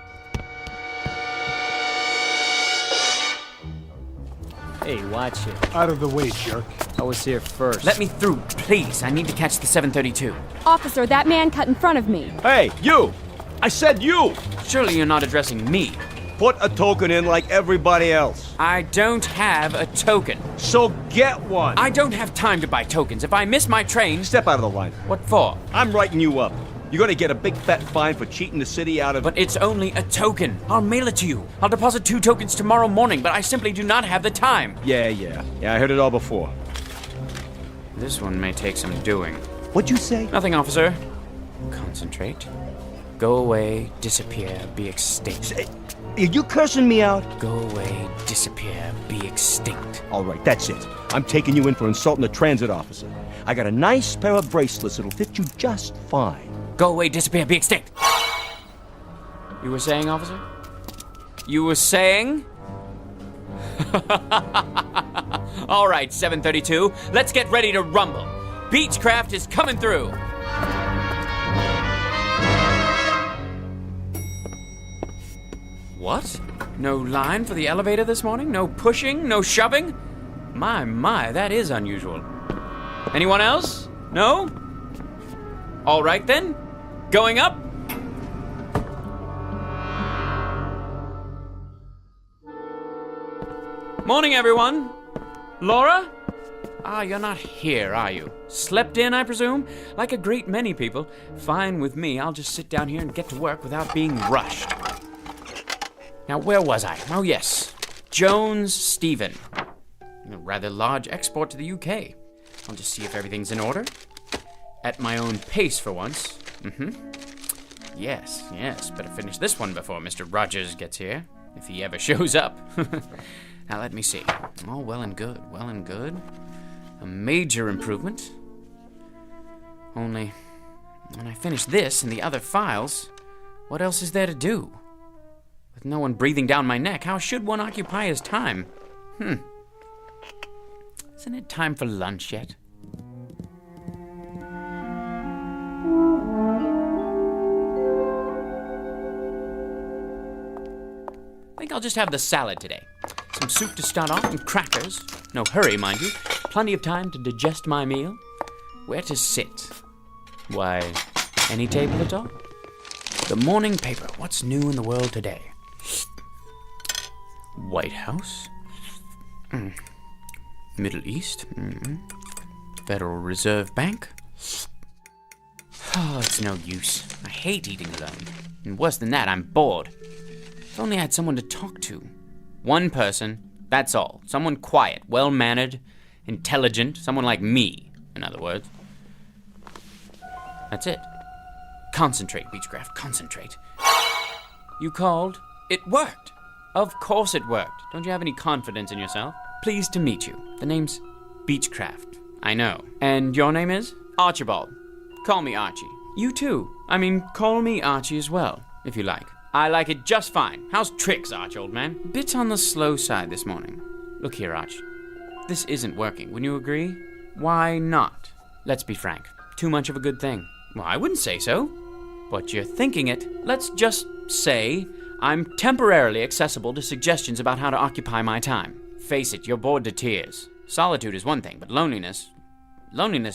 Hey, watch it.
Out of the way, jerk.
I was here first.
Let me through, please. I need to catch the 732.
Officer, that man cut in front of me.
Hey, you! I said you!
Surely you're not addressing me.
Put a token in like everybody else.
I don't have a token.
So get one.
I don't have time to buy tokens. If I miss my train...
Step out of the line.
What for?
I'm writing you up. You're gonna get a big fat fine for cheating the city out of...
But it's only a token. I'll mail it to you. I'll deposit 2 tokens tomorrow morning, but I simply do not have the time.
Yeah, I heard it all before.
This one may take some doing.
What'd you say?
Nothing, officer. Concentrate. Go away, disappear, be extinct.
Are you cursing me out?
Go away, disappear, be extinct.
All right, that's it. I'm taking you in for insulting a transit officer. I got a nice pair of bracelets that'll fit you just fine.
Go away, disappear, be extinct. You were saying, officer? You were saying? All right, 732, let's get ready to rumble. Beechcraft is coming through. What? No line for the elevator this morning? No pushing? No shoving? My, that is unusual. Anyone else? No? All right then. Going up? Morning, everyone. Laura? Ah, you're not here, are you? Slept in, I presume? Like a great many people. Fine with me. I'll just sit down here and get to work without being rushed. Now, where was I? Oh, yes. Jones Stephen. A rather large export to the UK. I'll just see if everything's in order. At my own pace for once. Yes. Better finish this one before Mr. Rogers gets here. If he ever shows up. Now, let me see. All well and good. A major improvement. Only, when I finish this and the other files, what else is there to do? With no one breathing down my neck, how should one occupy his time? Isn't it time for lunch yet? I think I'll just have the salad today. Some soup to start off and crackers. No hurry, mind you. Plenty of time to digest my meal. Where to sit? Why, any table at all? The morning paper. What's new in the world today? White House. Middle East. Federal Reserve Bank. Oh, it's no use. I hate eating alone. And worse than that, I'm bored. If only I had someone to talk to. One person, that's all. Someone quiet, well-mannered, intelligent, someone like me, in other words. That's it. Concentrate, Beechcraft, concentrate. You called? It worked. Of course it worked. Don't you have any confidence in yourself? Pleased to meet you. The name's Beechcraft. I know. And your name is? Archibald. Call me Archie. You too. Call me Archie as well, if you like. I like it just fine. How's tricks, Arch, old man? Bit on the slow side this morning. Look here, Arch. This isn't working. Wouldn't you agree? Why not? Let's be frank. Too much of a good thing. Well, I wouldn't say so. But you're thinking it. Let's just say I'm temporarily accessible to suggestions about how to occupy my time. Face it, you're bored to tears. Solitude is one thing, but loneliness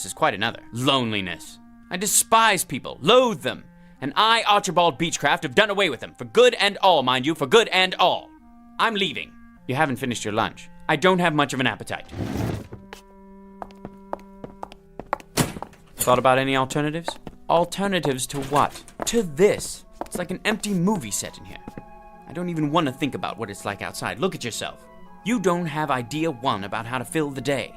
is quite another. Loneliness. I despise people, loathe them. And I, Archibald Beechcraft, have done away with them. For good and all, mind you, for good and all. I'm leaving. You haven't finished your lunch. I don't have much of an appetite. Thought about any alternatives? Alternatives to what? To this. It's like an empty movie set in here. I don't even want to think about what it's like outside. Look at yourself. You don't have idea one about how to fill the day.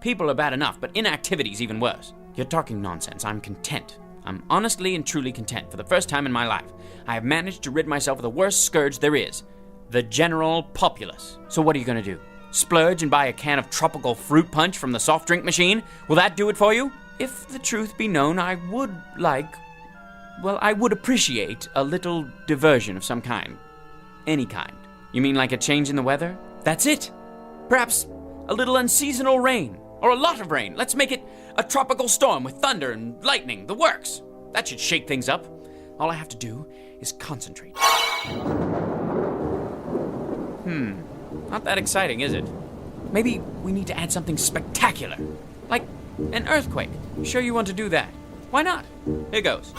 People are bad enough, but inactivity's even worse. You're talking nonsense. I'm content. I'm honestly and truly content. For the first time in my life, I have managed to rid myself of the worst scourge there is. The general populace. So what are you going to do? Splurge and buy a can of tropical fruit punch from the soft drink machine? Will that do it for you? If the truth be known, I would appreciate a little diversion of some kind. Any kind. You mean like a change in the weather? That's it. Perhaps a little unseasonal rain. Or a lot of rain. Let's make it a tropical storm with thunder and lightning. The works. That should shake things up. All I have to do is concentrate. Not that exciting, is it? Maybe we need to add something spectacular. Like an earthquake. You sure you want to do that? Why not? Here goes.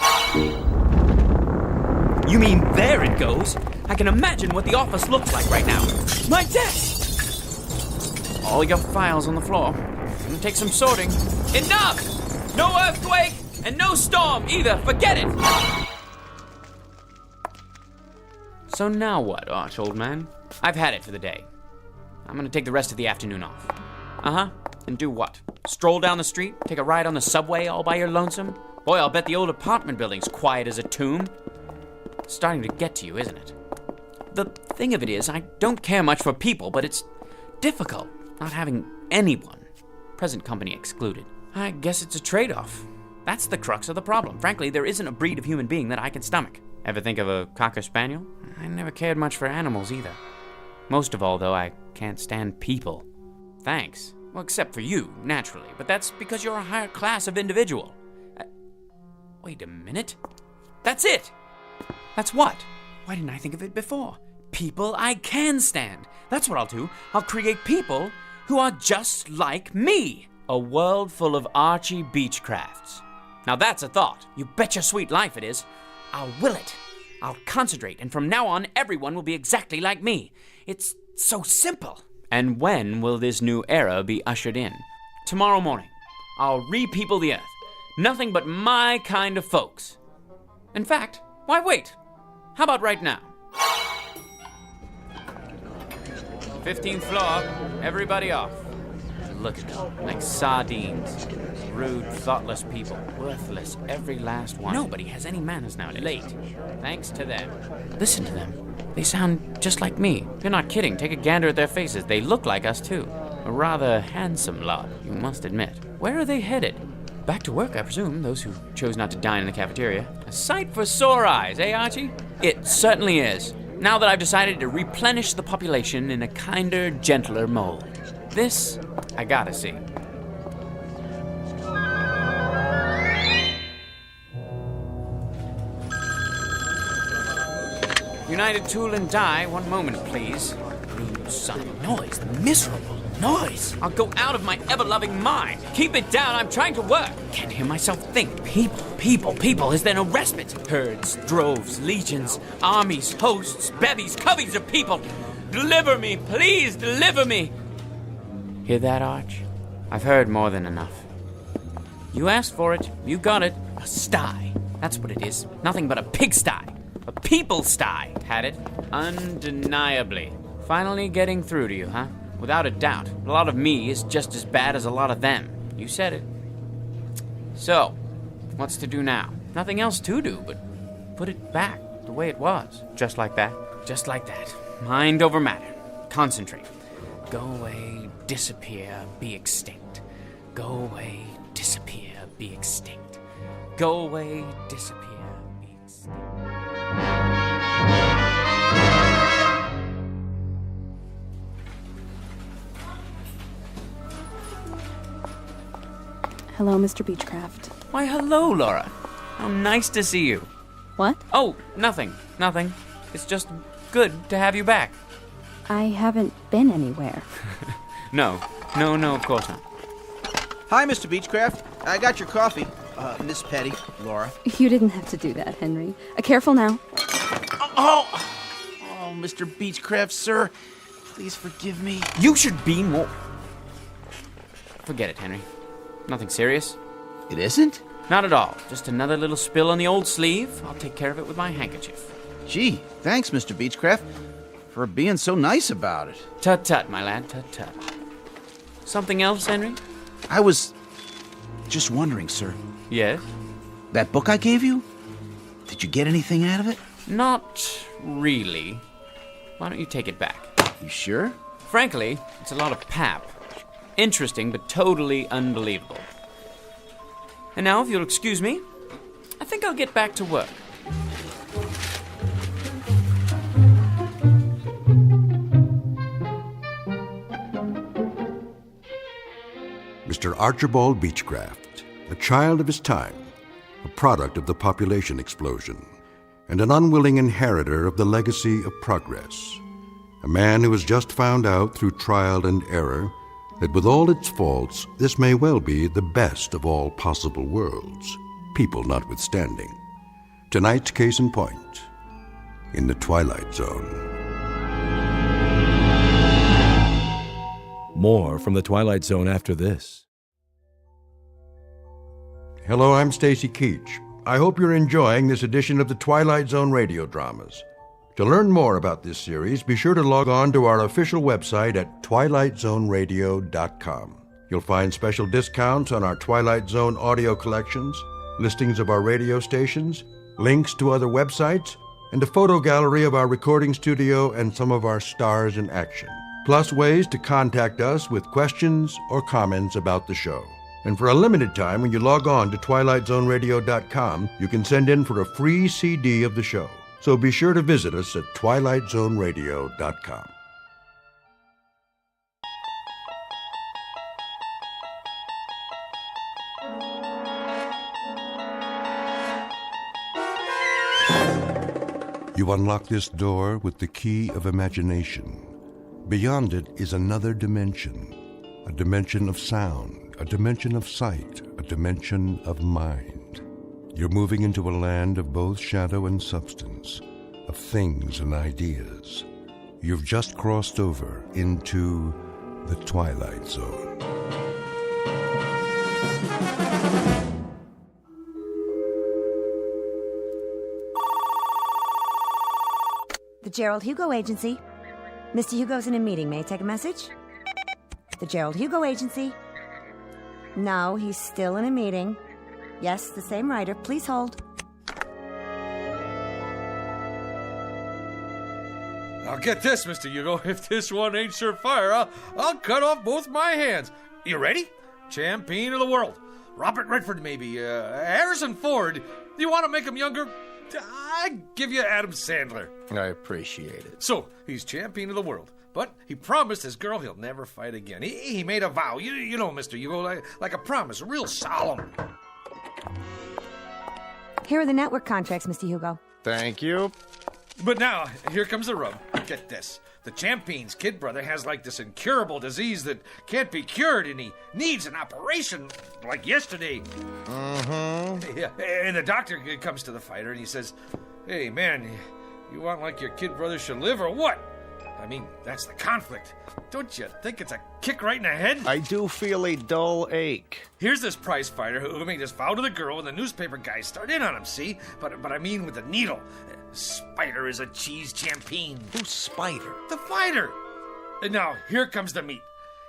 You mean there it goes? I can imagine what the office looks like right now. My desk! All your files on the floor. Gonna take some sorting. Enough! No earthquake and no storm either. Forget it! So now what, Arch, old man? I've had it for the day. I'm gonna take the rest of the afternoon off. And do what? Stroll down the street? Take a ride on the subway all by your lonesome? Boy, I'll bet the old apartment building's quiet as a tomb. It's starting to get to you, isn't it? The thing of it is, I don't care much for people, but it's difficult not having anyone. Present company excluded. I guess it's a trade-off. That's the crux of the problem. Frankly, there isn't a breed of human being that I can stomach. Ever think of a Cocker Spaniel? I never cared much for animals either. Most of all, though, I can't stand people. Thanks. Well, except for you, naturally. But that's because you're a higher class of individual. Wait a minute. That's it! That's what? Why didn't I think of it before? People I can stand. That's what I'll do. I'll create people who are just like me. A world full of Archie Beechcrafts. Now that's a thought. You bet your sweet life it is. I'll will it. I'll concentrate, and from now on, everyone will be exactly like me. It's so simple. And when will this new era be ushered in? tomorrow morning, I'll re-people the earth. Nothing but my kind of folks. In fact, why wait? How about right now? 15th floor, everybody off. Look at them, like sardines. Rude, thoughtless people. Worthless, every last one. Nobody has any manners nowadays. Late. Thanks to them. Listen to them. They sound just like me. You're not kidding. Take a gander at their faces. They look like us, too. A rather handsome lot, you must admit. Where are they headed? Back to work, I presume, those who chose not to dine in the cafeteria. A sight for sore eyes, eh, Archie? It certainly is. Now that I've decided to replenish the population in a kinder, gentler mold. This, I gotta see. United Tool and Die, one moment, please. Rude son of a noise, miserable noise. I'll go out of my ever-loving mind. Keep it down, I'm trying to work. Can't hear myself think. People, is there no respite? Herds, droves, legions, armies, hosts, bevies, coveys of people. Deliver me, please, deliver me. Hear that, Arch? I've heard more than enough. You asked for it, you got it. A sty, that's what it is. Nothing but a pigsty. A people sty. Had it? Undeniably. Finally getting through to you, huh? Without a doubt. A lot of me is just as bad as a lot of them. You said it. So, what's to do now? Nothing else to do but put it back the way it was. Just like that. Just like that. Mind over matter. Concentrate. Go away, disappear, be extinct. Go away, disappear, be extinct. Go away, disappear, be extinct.
Hello, Mr. Beechcraft.
Why, hello, Laura. How nice to see you.
What?
Oh, nothing. It's just good to have you back.
I haven't been anywhere.
No, of course not.
Hi, Mr. Beechcraft. I got your coffee. Miss Petty, Laura.
You didn't have to do that, Henry. Careful now.
Oh, Mr. Beechcraft, sir. Please forgive me.
You should be more. Forget it, Henry. Nothing serious.
It isn't?
Not at all. Just another little spill on the old sleeve. I'll take care of it with my handkerchief.
Gee, thanks, Mr. Beechcraft, for being so nice about it.
Tut-tut, my lad, tut-tut. Something else, Henry?
I was just wondering, sir.
Yes?
That book I gave you? Did you get anything out of it?
Not really. Why don't you take it back?
You sure?
Frankly, it's a lot of pap. Interesting, but totally unbelievable. And now, if you'll excuse me, I think I'll get back to work.
Mr. Archibald Beechcraft, a child of his time, a product of the population explosion, and an unwilling inheritor of the legacy of progress. A man who has just found out through trial and error that with all its faults, this may well be the best of all possible worlds, people notwithstanding. Tonight's case in point, in the Twilight Zone.
More from the Twilight Zone after this.
Hello, I'm Stacy Keach. I hope you're enjoying this edition of the Twilight Zone radio dramas. To learn more about this series, be sure to log on to our official website at twilightzoneradio.com. You'll find special discounts on our Twilight Zone audio collections, listings of our radio stations, links to other websites, and a photo gallery of our recording studio and some of our stars in action. Plus ways to contact us with questions or comments about the show. And for a limited time, when you log on to twilightzoneradio.com, you can send in for a free CD of the show. So be sure to visit us at twilightzoneradio.com. You unlock this door with the key of imagination. Beyond it is another dimension, a dimension of sound, a dimension of sight, a dimension of mind. You're moving into a land of both shadow and substance, of things and ideas. You've just crossed over into the Twilight Zone.
The Gerald Hugo Agency. Mr. Hugo's in a meeting. May I take a message? The Gerald Hugo Agency. No, he's still in a meeting. Yes, the same writer. Please hold.
Now get this, Mr. Hugo. If this one ain't surefire, I'll cut off both my hands. You ready? Champion of the world. Robert Redford, maybe. Harrison Ford. You want to make him younger? I give you Adam Sandler.
I appreciate it.
So, he's champion of the world. But he promised his girl he'll never fight again. He made a vow. You know, Mr. Hugo, like a promise. Real solemn.
Here are the network contracts, Mr. Hugo.
Thank you.
But now, here comes the rub. Get this. The champion's kid brother has like this incurable disease that can't be cured, and he needs an operation like yesterday.
Mm-hmm.
Yeah, and the doctor comes to the fighter and he says, "Hey, man, you want like your kid brother should live or what?" I mean, that's the conflict. Don't you think it's a kick right in the head?
I do feel a dull ache.
Here's this prize fighter who made this vow to the girl, and the newspaper guys start in on him, see? But I mean with the needle. Spider is a cheese champion.
Who's Spider?
The fighter. And now, here comes the meat.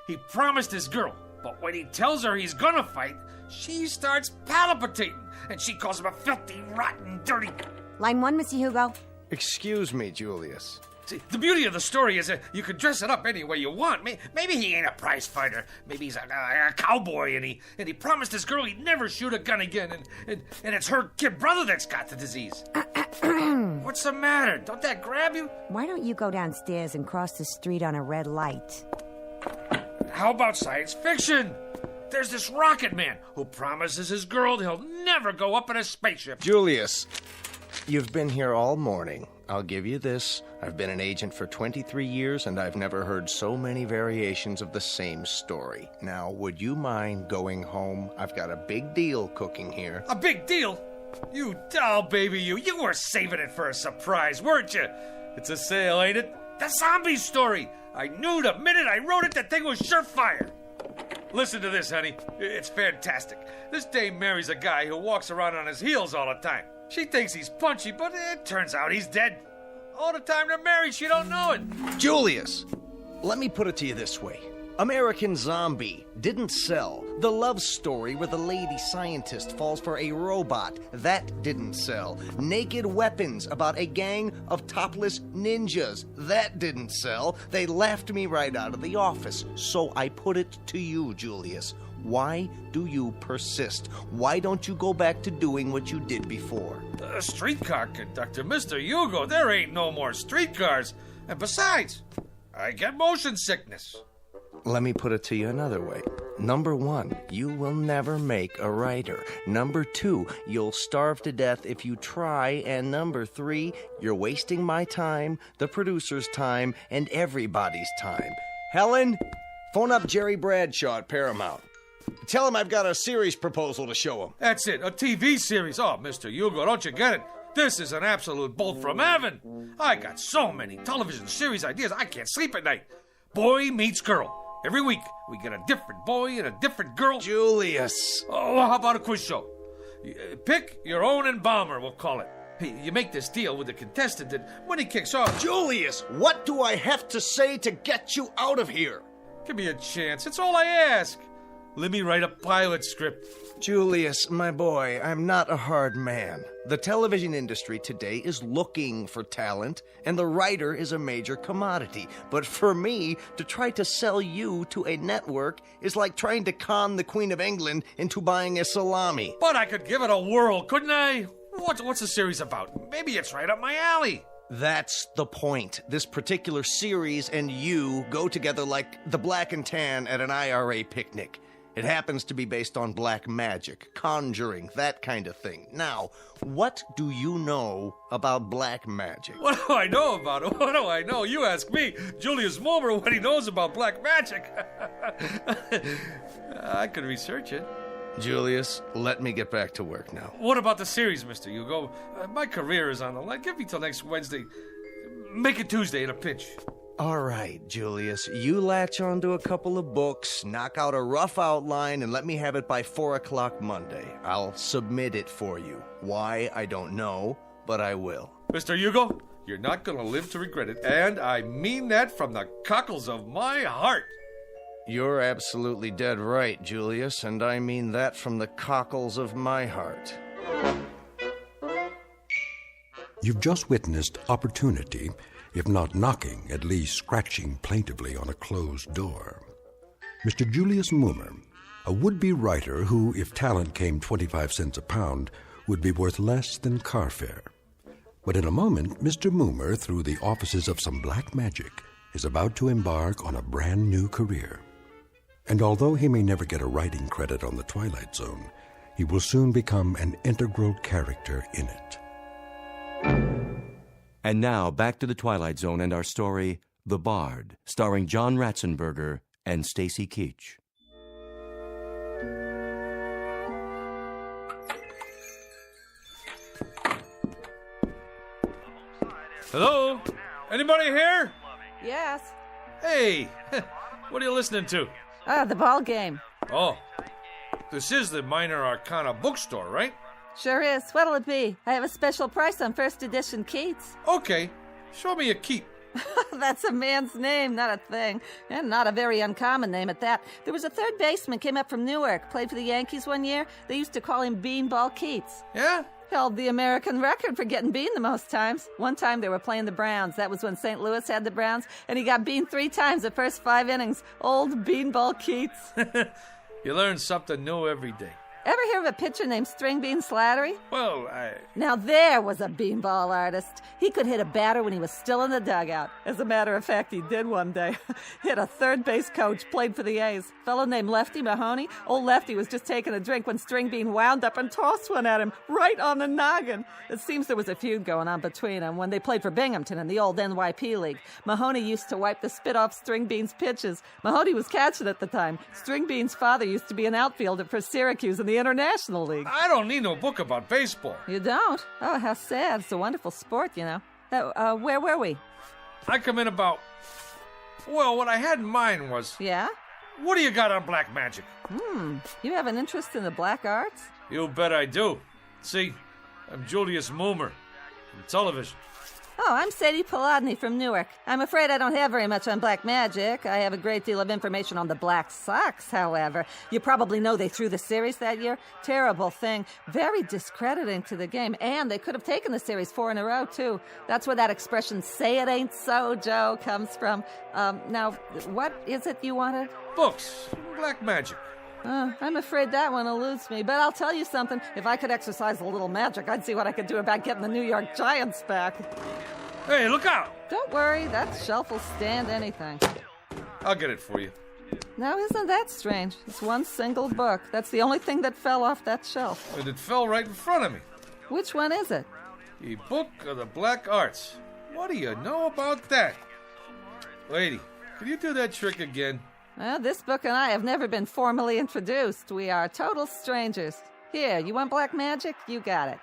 He promised his girl, but when he tells her he's gonna fight, she starts palpitating, and she calls him a filthy, rotten, dirty...
Line 1, Mr. Hugo.
Excuse me, Julius.
See, the beauty of the story is that you can dress it up any way you want. Maybe he ain't a prize fighter. Maybe he's a cowboy, and he promised his girl he'd never shoot a gun again, and it's her kid brother that's got the disease. What's the matter? Don't that grab you?
Why don't you go downstairs and cross the street on a red light?
How about science fiction? There's this rocket man who promises his girl he'll never go up in a spaceship.
Julius, you've been here all morning. I'll give you this. I've been an agent for 23 years, and I've never heard so many variations of the same story. Now, would you mind going home? I've got a big deal cooking here.
A big deal? You doll baby, you were saving it for a surprise, weren't you? It's a sale, ain't it? The zombie story. I knew the minute I wrote it, that thing was surefire. Listen to this, honey. It's fantastic. This dame marries a guy who walks around on his heels all the time. She thinks he's punchy, but it turns out he's dead. All the time they're married, she don't know it.
Julius, let me put it to you this way. American Zombie didn't sell. The love story where the lady scientist falls for a robot, that didn't sell. Naked Weapons about a gang of topless ninjas, that didn't sell. They laughed me right out of the office. So I put it to you, Julius. Why do you persist? Why don't you go back to doing what you did before?
Streetcar conductor, Mr. Hugo, there ain't no more streetcars. And besides, I get motion sickness.
Let me put it to you another way. Number 1, you will never make a writer. Number 2, you'll starve to death if you try. And number 3, you're wasting my time, the producer's time, and everybody's time. Helen, phone up Jerry Bradshaw at Paramount. Tell him I've got a series proposal to show him.
That's it, a TV series. Oh, Mr. Hugo, don't you get it? This is an absolute bolt from heaven. I got so many television series ideas, I can't sleep at night. Boy meets girl. Every week, we get a different boy and a different girl.
Julius.
Oh, how about a quiz show? Pick your own embalmer, we'll call it. You make this deal with the contestant that when he kicks off...
Julius, what do I have to say to get you out of here?
Give me a chance. It's all I ask. Let me write a pilot script.
Julius, my boy, I'm not a hard man. The television industry today is looking for talent, and the writer is a major commodity. But for me, to try to sell you to a network is like trying to con the Queen of England into buying a salami.
But I could give it a whirl, couldn't I? What's the series about? Maybe it's right up my alley.
That's the point. This particular series and you go together like the black and tan at an IRA picnic. It happens to be based on black magic, conjuring, that kind of thing. Now, what do you know about black magic?
What do I know about it? What do I know? You ask me, Julius Mulber, what he knows about black magic. I could research it.
Julius, let me get back to work now.
What about the series, Mr. Hugo? My career is on the line. Give me till next Wednesday. Make it Tuesday in a pinch.
All right, Julius, you latch onto a couple of books, knock out a rough outline, and let me have it by 4 o'clock Monday. I'll submit it for you. Why, I don't know, but I will.
Mr. Hugo, you're not gonna live to regret it, and I mean that from the cockles of my heart.
You're absolutely dead right, Julius, and I mean that from the cockles of my heart.
You've just witnessed opportunity, if not knocking, at least scratching plaintively on a closed door. Mr. Julius Moomer, a would-be writer who, if talent came 25 cents a pound, would be worth less than car fare. But in a moment, Mr. Moomer, through the offices of some black magic, is about to embark on a brand new career. And although he may never get a writing credit on the Twilight Zone, he will soon become an integral character in it.
And now, back to the Twilight Zone and our story, The Bard, starring John Ratzenberger and Stacy Keach.
Hello? Anybody here?
Yes.
Hey, what are you listening to?
The ball game.
Oh, this is the Minor Arcana bookstore, right?
Sure is. What'll it be? I have a special price on first edition Keats.
Okay, show me a keep.
That's a man's name, not a thing. And not a very uncommon name at that. There was a third baseman came up from Newark, played for the Yankees one year. They used to call him Beanball Keats.
Yeah?
Held the American record for getting beaned the most times. One time they were playing the Browns. That was when St. Louis had the Browns, and he got beaned 3 times the first 5 innings. Old Beanball Keats.
You learn something new every day.
Ever hear of a pitcher named String Bean Slattery?
Well,
Now there was a beanball artist. He could hit a batter when he was still in the dugout. As a matter of fact, he did one day. Hit a third base coach, played for the A's. Fellow named Lefty Mahoney. Old Lefty was just taking a drink when String Bean wound up and tossed one at him, right on the noggin. It seems there was a feud going on between them when they played for Binghamton in the old NYP League. Mahoney used to wipe the spit off String Bean's pitches. Mahoney was catching at the time. String Bean's father used to be an outfielder for Syracuse in the International League.
I don't need no book about baseball.
You don't? Oh, how sad. It's a wonderful sport, you know. Where were we?
I come in about... Well, what I had in mind was...
Yeah?
What do you got on black magic?
You have an interest in the black arts?
You bet I do. See, I'm Julius Moomer from television.
Oh, I'm Sadie Polodny from Newark. I'm afraid I don't have very much on black magic. I have a great deal of information on the Black Sox, however. You probably know they threw the series that year. Terrible thing. Very discrediting to the game. And they could have taken the series 4 in a row, too. That's where that expression, say it ain't so, Joe, comes from. Now, what is it you wanted?
Books. Black magic.
I'm afraid that one eludes me, but I'll tell you something. If I could exercise a little magic, I'd see what I could do about getting the New York Giants back.
Hey, look out!
Don't worry, that shelf will stand anything.
I'll get it for you.
Now, isn't that strange? It's one single book. That's the only thing that fell off that shelf.
And it fell right in front of me.
Which one is it?
The Book of the Black Arts. What do you know about that? Lady, can you do that trick again?
Well, this book and I have never been formally introduced. We are total strangers. Here, you want black magic? You got it.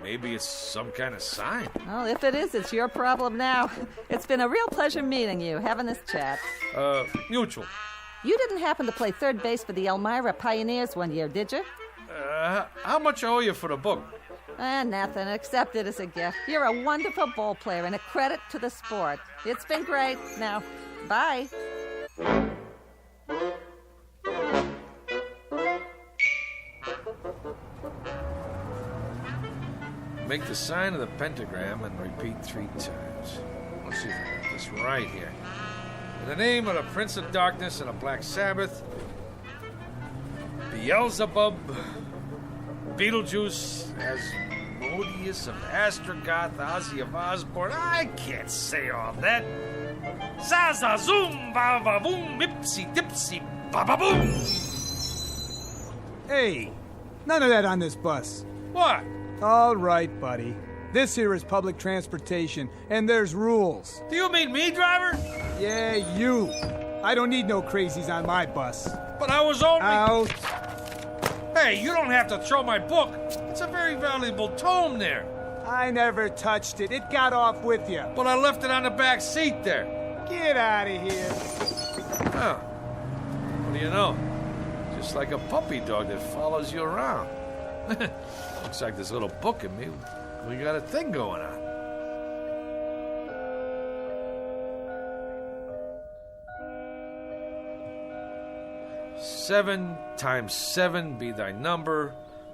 Maybe it's some kind of sign.
Well, if it is, it's your problem now. It's been a real pleasure meeting you, having this chat.
Mutual.
You didn't happen to play third base for the Elmira Pioneers one year, did you?
How much I owe you for the book?
Nothing. Accept it as a gift. You're a wonderful ball player and a credit to the sport. It's been great. Now, bye.
Make the sign of the pentagram and repeat 3 times. Let's see if I got this right here. In the name of the Prince of Darkness and the Black Sabbath, Beelzebub, Beetlejuice, Asmodeus of Astrogoth, Ozzy of Osborne. I can't say all that. Zaza zoom, ba ba boom, ipsy dipsy, ba ba boom.
Hey, none of that on this bus.
What?
All right, buddy. This here is public transportation, and there's rules.
Do you mean me, driver?
Yeah, you. I don't need no crazies on my bus.
But I was only...
Out.
Hey, you don't have to throw my book. It's a very valuable tome there.
I never touched it. It got off with you.
But I left it on the back seat there.
Get out of here.
Oh, what do you know? Just like a puppy dog that follows you around. Looks like this little book in me. We got a thing going on. Seven times 7 be thy number,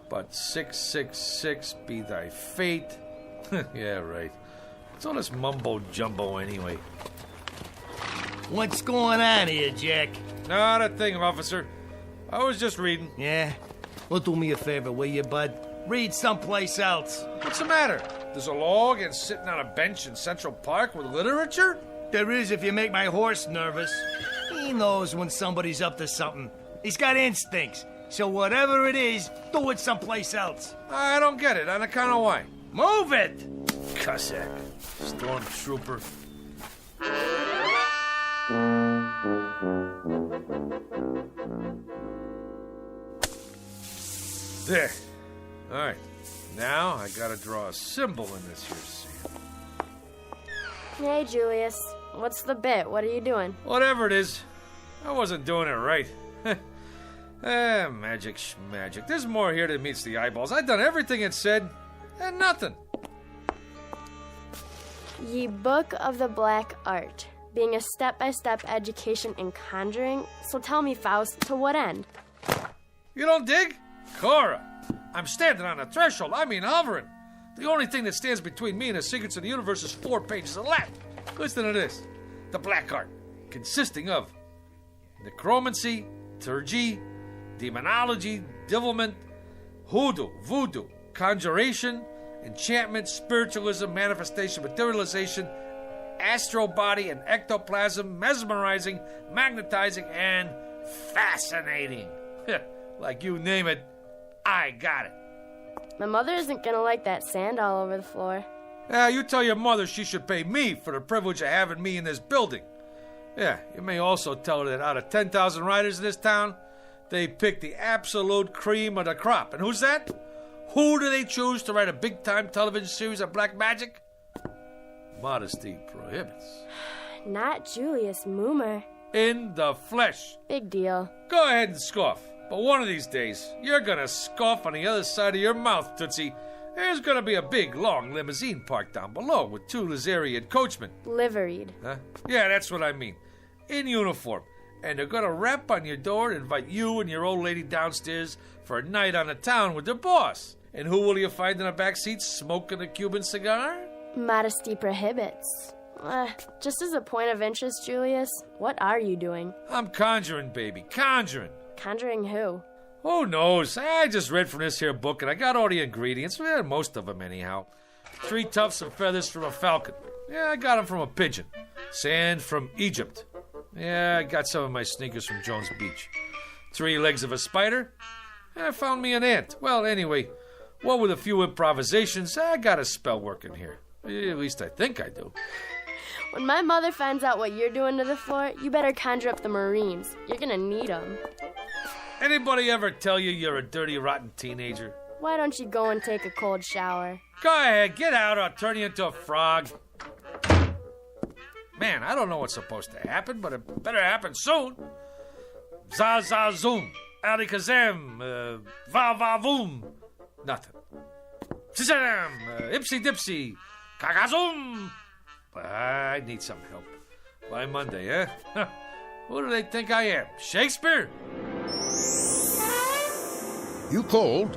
but 666 be thy fate. Yeah, right. What's all this mumbo-jumbo anyway?
What's going on here, Jack?
Not a thing, officer. I was just reading.
Yeah? Well, do me a favor, will you, bud? Read someplace else.
What's the matter? There's a law against sitting on a bench in Central Park with literature?
There is if you make my horse nervous. He knows when somebody's up to something. He's got instincts. So whatever it is, do it someplace else.
I don't get it. On account of why?
Move it!
Cossack. Stormtrooper. There. All right. Now I gotta draw a symbol in this here sand.
Hey, Julius. What's the bit? What are you doing?
Whatever it is, I wasn't doing it right. Magic schmagic. There's more here than meets the eyeballs. I've done everything it said, and nothing.
Ye Book of the Black Art, being a step-by-step education in conjuring. So tell me, Faust, to what end?
You don't dig? Cora, I'm standing on the threshold. I mean hovering. The only thing that stands between me and the secrets of the universe is 4 pages of Latin. Listen to this. The Black Art, consisting of necromancy, turgy, demonology, devilment, hoodoo, voodoo, conjuration, enchantment, spiritualism, manifestation, materialization, astral body and ectoplasm, mesmerizing, magnetizing, and fascinating. Like you name it, I got it.
My mother isn't gonna like that sand all over the floor.
You tell your mother she should pay me for the privilege of having me in this building. Yeah, you may also tell her that out of 10,000 writers in this town, they pick the absolute cream of the crop. And who's that? Who do they choose to write a big-time television series of black magic? Modesty prohibits.
Not Julius Moomer.
In the flesh.
Big deal.
Go ahead and scoff. But one of these days, you're gonna scoff on the other side of your mouth, Tootsie. There's gonna be a big, long limousine parked down below with 2 Lazarian coachmen.
Liveried.
Huh? Yeah, that's what I mean. In uniform. And they're gonna rap on your door and invite you and your old lady downstairs for a night on the town with their boss. And who will you find in the back seat smoking a Cuban cigar?
Modesty prohibits. Just as a point of interest, Julius, what are you doing?
I'm conjuring, baby, conjuring.
Conjuring who?
Who knows? I just read from this here book and I got all the ingredients. Well, most of them anyhow. 3 tufts of feathers from a falcon. Yeah, I got them from a pigeon. Sand from Egypt. Yeah, I got some of my sneakers from Jones Beach. 3 legs of a spider. I found me an ant. Well, anyway, what with a few improvisations, I got a spell working here. At least I think I do.
When my mother finds out what you're doing to the floor, you better conjure up the Marines. You're gonna need them.
Anybody ever tell you you're a dirty, rotten teenager?
Why don't you go and take a cold shower?
Go ahead, get out or I'll turn you into a frog. Man, I don't know what's supposed to happen, but it better happen soon. Za-za-zoom, alikazam, va-va-voom. Nothing. Shazam, ipsy-dipsy, kakazoom. I need some help. By Monday, eh? Who do they think I am? Shakespeare?
You called?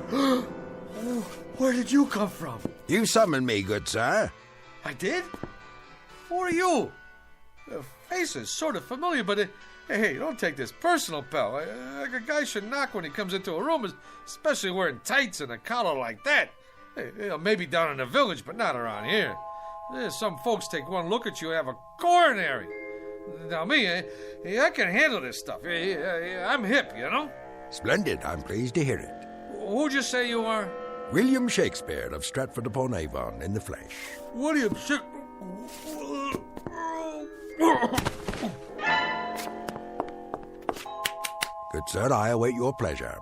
Where did you come from?
You summoned me, good sir.
I did? Who are you? The face is sort of familiar, but hey, don't take this personal, pal. Like a guy should knock when he comes into a room, especially wearing tights and a collar like that. Hey, maybe down in the village, but not around here. Some folks take one look at you and have a coronary. Now me, I can handle this stuff. I'm hip, you know?
Splendid. I'm pleased to hear it.
Who'd you say you are?
William Shakespeare of Stratford-upon-Avon in the flesh.
William Shakespeare.
Good sir, I await your pleasure.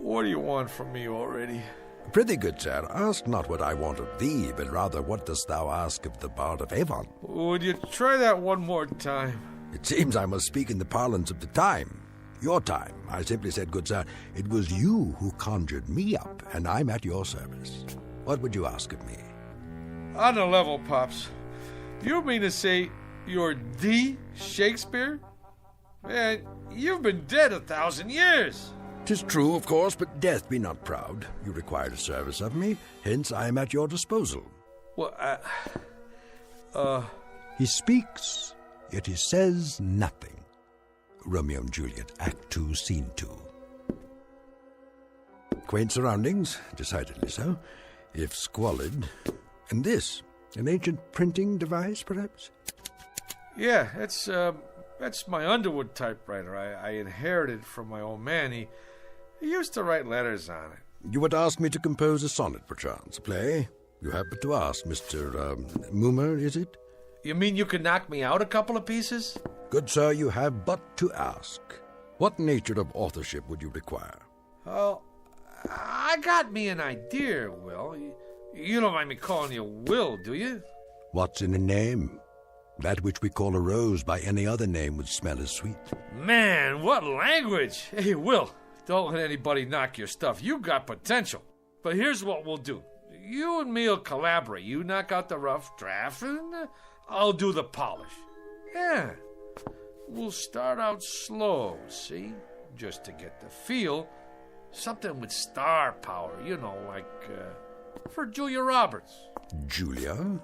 What do you want from me already?
Prithee, good sir, ask not what I want of thee, but rather what dost thou ask of the Bard of Avon?
Would you try that one more time?
It seems I must speak in the parlance of the time. Your time. I simply said, good sir, it was you who conjured me up, and I'm at your service. What would you ask of me?
On the level, Pops. You mean to say you're the Shakespeare? Man, you've been dead 1,000 years.
'Tis true, of course, but death be not proud. You required a service of me, hence I am at your disposal.
Well,
He speaks, yet he says nothing. Romeo and Juliet, Act 2, Scene 2. Quaint surroundings, decidedly so, if squalid. And this, an ancient printing device, perhaps?
Yeah, that's my Underwood typewriter. I inherited from my old man. He used to write letters on it.
You would ask me to compose a sonnet, perchance, a play? You have but to ask, Mr. Moomer, is it?
You mean you can knock me out a couple of pieces?
Good sir, you have but to ask. What nature of authorship would you require?
Oh, I got me an idea, Will. You don't mind me calling you Will, do you?
What's in a name? That which we call a rose by any other name would smell as sweet.
Man, what language! Hey, Will, don't let anybody knock your stuff. You got potential. But here's what we'll do. You and me will collaborate. You knock out the rough draft, and I'll do the polish. Yeah. We'll start out slow, see? Just to get the feel. Something with star power, you know, like for Julia Roberts.
Julia?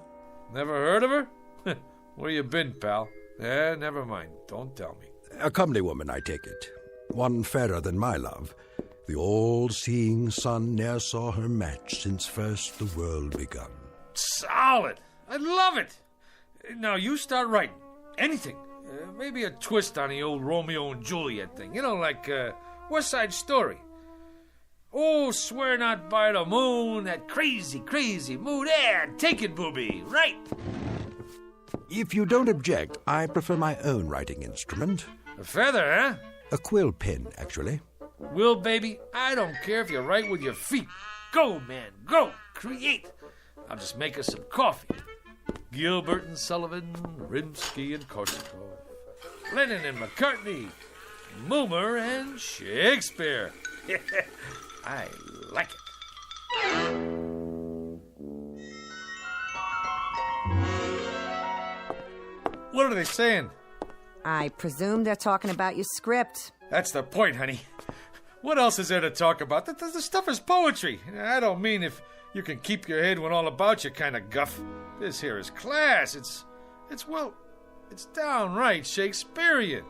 Never heard of her? Where you been, pal? Never mind. Don't tell me.
A comely woman, I take it. One fairer than my love. The all-seeing sun ne'er saw her match since first the world begun.
Solid. I love it. Now you start writing. Anything. Maybe a twist on the old Romeo and Juliet thing. You know, like West Side Story. Oh, swear not by the moon, that crazy, crazy moon. Take it, booby. Right.
If you don't object, I prefer my own writing instrument.
A feather, huh?
A quill pen, actually.
Will, baby, I don't care if you write with your feet. Go, man, go. Create. I'll just make us some coffee. Gilbert and Sullivan, Rimsky and Korsakov, Lennon and McCartney, Moomer and Shakespeare. I like it. What are they saying?
I presume they're talking about your script.
That's the point, honey. What else is there to talk about? The stuff is poetry. I don't mean if you can keep your head when all about you kind of guff. This here is class. It's downright Shakespearean.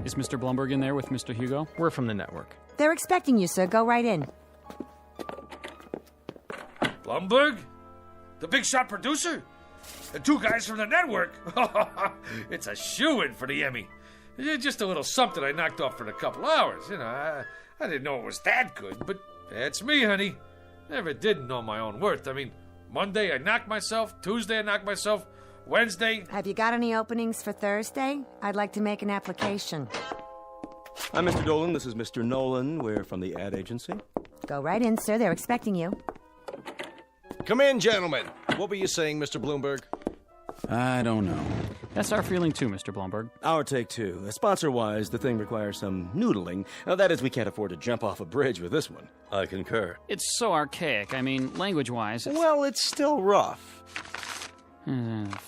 Is Mr. Blumberg in there with Mr. Hugo?
We're from the network.
They're expecting you, sir. Go right in.
Blumberg? The big shot producer? The two guys from the network? It's a shoo-in for the Emmy. Just a little something I knocked off for a couple hours. You know, I didn't know it was that good, but that's me, honey. Never did know my own worth. I mean, Monday I knocked myself, Tuesday I knocked myself, Wednesday...
Have you got any openings for Thursday? I'd like to make an application.
I'm Mr. Dolan. This is Mr. Nolan. We're from the ad agency.
Go right in, sir. They're expecting you.
Come in, gentlemen. What were you saying, Mr. Bloomberg?
I don't know.
That's our feeling too, Mr. Blumberg.
Our take two. Sponsor-wise, the thing requires some noodling. That is, we can't afford to jump off a bridge with this one.
I concur.
It's so archaic. I mean, language-wise...
Well, it's still rough.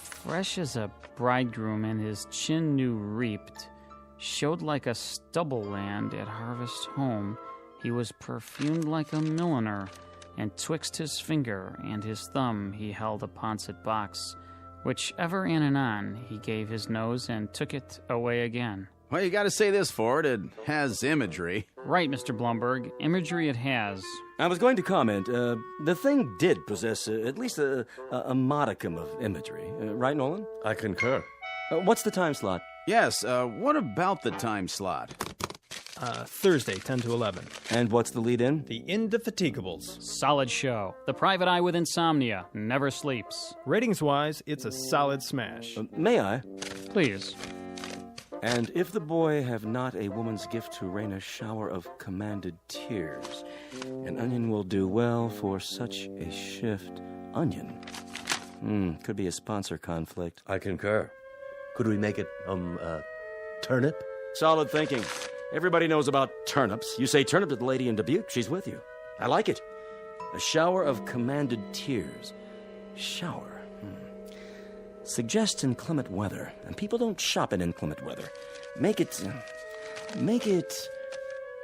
Fresh as a bridegroom and his chin new reaped, showed like a stubble land at harvest home. He was perfumed like a milliner, and twixt his finger and his thumb he held a pouncet box, which ever in and on he gave his nose and took it away again.
Well, you gotta say this for it. It has imagery.
Right, Mr. Blumberg. Imagery it has.
I was going to comment, the thing did possess at least a modicum of imagery. Right, Nolan?
I concur.
What's the time slot?
Yes, what about the time slot?
Thursday, 10 to 11.
And what's the lead-in?
The Indefatigables.
Solid show. The private eye with insomnia never sleeps.
Ratings-wise, it's a solid smash.
May I?
Please.
And if the boy have not a woman's gift to rain a shower of commanded tears, An onion will do well for such a shift. Onion? Could be a sponsor conflict.
I concur. Could we make it, turnip?
Solid thinking. Everybody knows about turnips. You say turnip to the lady in Dubuque, she's with you. I like it. A shower of commanded tears. Shower. Suggest inclement weather, and people don't shop in inclement weather. Make it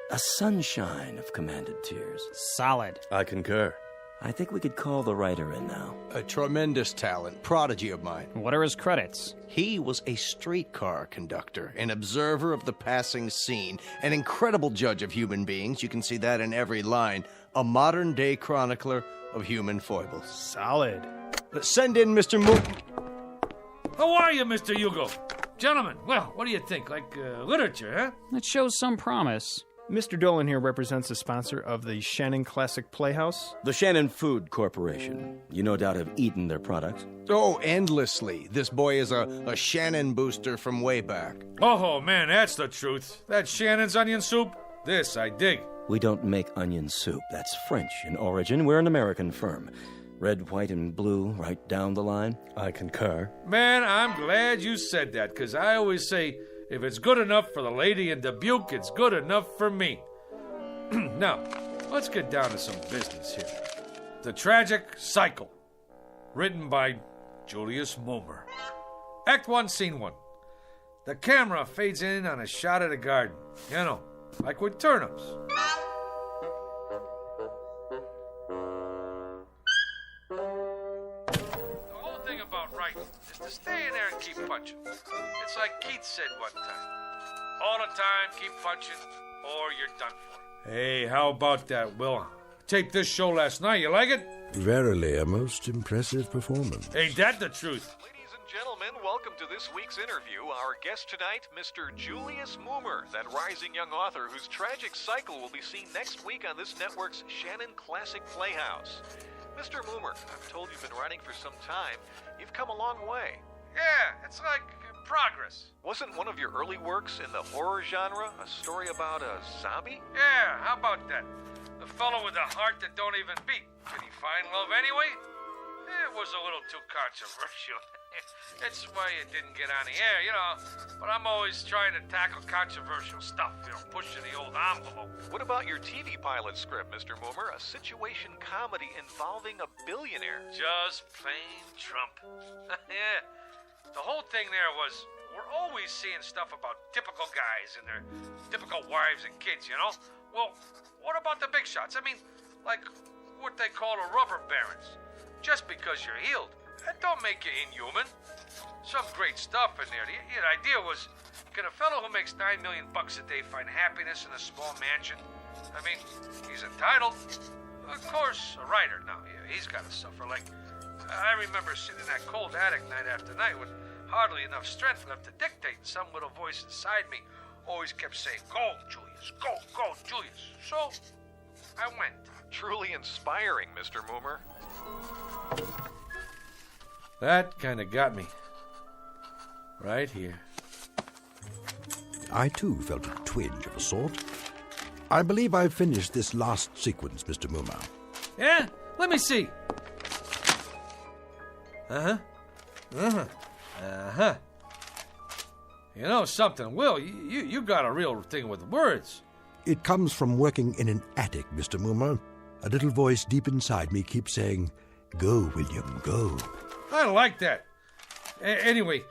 a sunshine of commanded tears.
Solid.
I concur.
I think we could call the writer in now.
A tremendous talent, prodigy of mine.
What are his credits?
He was a streetcar conductor, an observer of the passing scene, an incredible judge of human beings. You can see that in every line. A modern-day chronicler of human foibles.
Solid.
Send in Mr. Moon.
How are you, Mr. Hugo? Gentlemen, well, what do you think? Like literature, huh?
It shows some promise.
Mr. Dolan here represents the sponsor of the Shannon Classic Playhouse.
The Shannon Food Corporation. You no doubt have eaten their products.
Oh, endlessly. This boy is a Shannon booster from way back.
Oh, man, that's the truth. That Shannon's onion soup, this I dig.
We don't make onion soup. That's French in origin. We're an American firm. Red, white, and blue, right down the line.
I concur.
Man, I'm glad you said that, because I always say, if it's good enough for the lady in Dubuque, it's good enough for me. Now, let's get down to some business here. The Tragic Cycle, written by Julius Mulmer. Act 1, Scene 1. The camera fades in on a shot of the garden. You know, like with turnips. The whole thing about writing is to stay in there and keep punching. It's like Keith said one time. All the time, keep punching, or you're done for. Hey, how about that, Will? Taped this show last night. You like it?
Verily, a most impressive performance.
Ain't that the truth?
Ladies and gentlemen, welcome to this week's interview. Our guest tonight, Mr. Julius Mulmer, that rising young author whose tragic cycle will be seen next week on this network's Shannon Classic Playhouse. Mr. Mulmer, I'm told you've been writing for some time. You've come a long way.
Yeah, it's like progress.
Wasn't one of your early works in the horror genre a story about a zombie?
Yeah, how about that? The fellow with a heart that don't even beat. Did he find love anyway? It was a little too controversial. That's why it didn't get on the air, you know. But I'm always trying to tackle controversial stuff, you know, pushing the old envelope.
What about your TV pilot script, Mr. Mulmer? A situation comedy involving a billionaire.
Just plain Trump. Yeah. The whole thing there was, we're always seeing stuff about typical guys and their typical wives and kids, you know? Well, what about the big shots? I mean, like what they call the rubber barons. Just because you're healed, that don't make you inhuman. Some great stuff in there. The idea was, can a fellow who makes $9 million a day find happiness in a small mansion? I mean, he's entitled. Of course, a writer now, he's got to suffer. Like, I remember sitting in that cold attic night after night with hardly enough strength left to dictate. Some little voice inside me always kept saying, go, Julius, go, Julius. So, I went.
Truly inspiring, Mr. Mulmer.
That kind of got me. Right here.
I, too, felt a twinge of a sort. I believe I've finished this last sequence, Mr. Mulmer.
Yeah? Let me see. Uh-huh. You know something, Will? You got a real thing with words.
It comes from working in an attic, Mr. Mulmer. A little voice deep inside me keeps saying, go, William, go.
I like that. Anyway,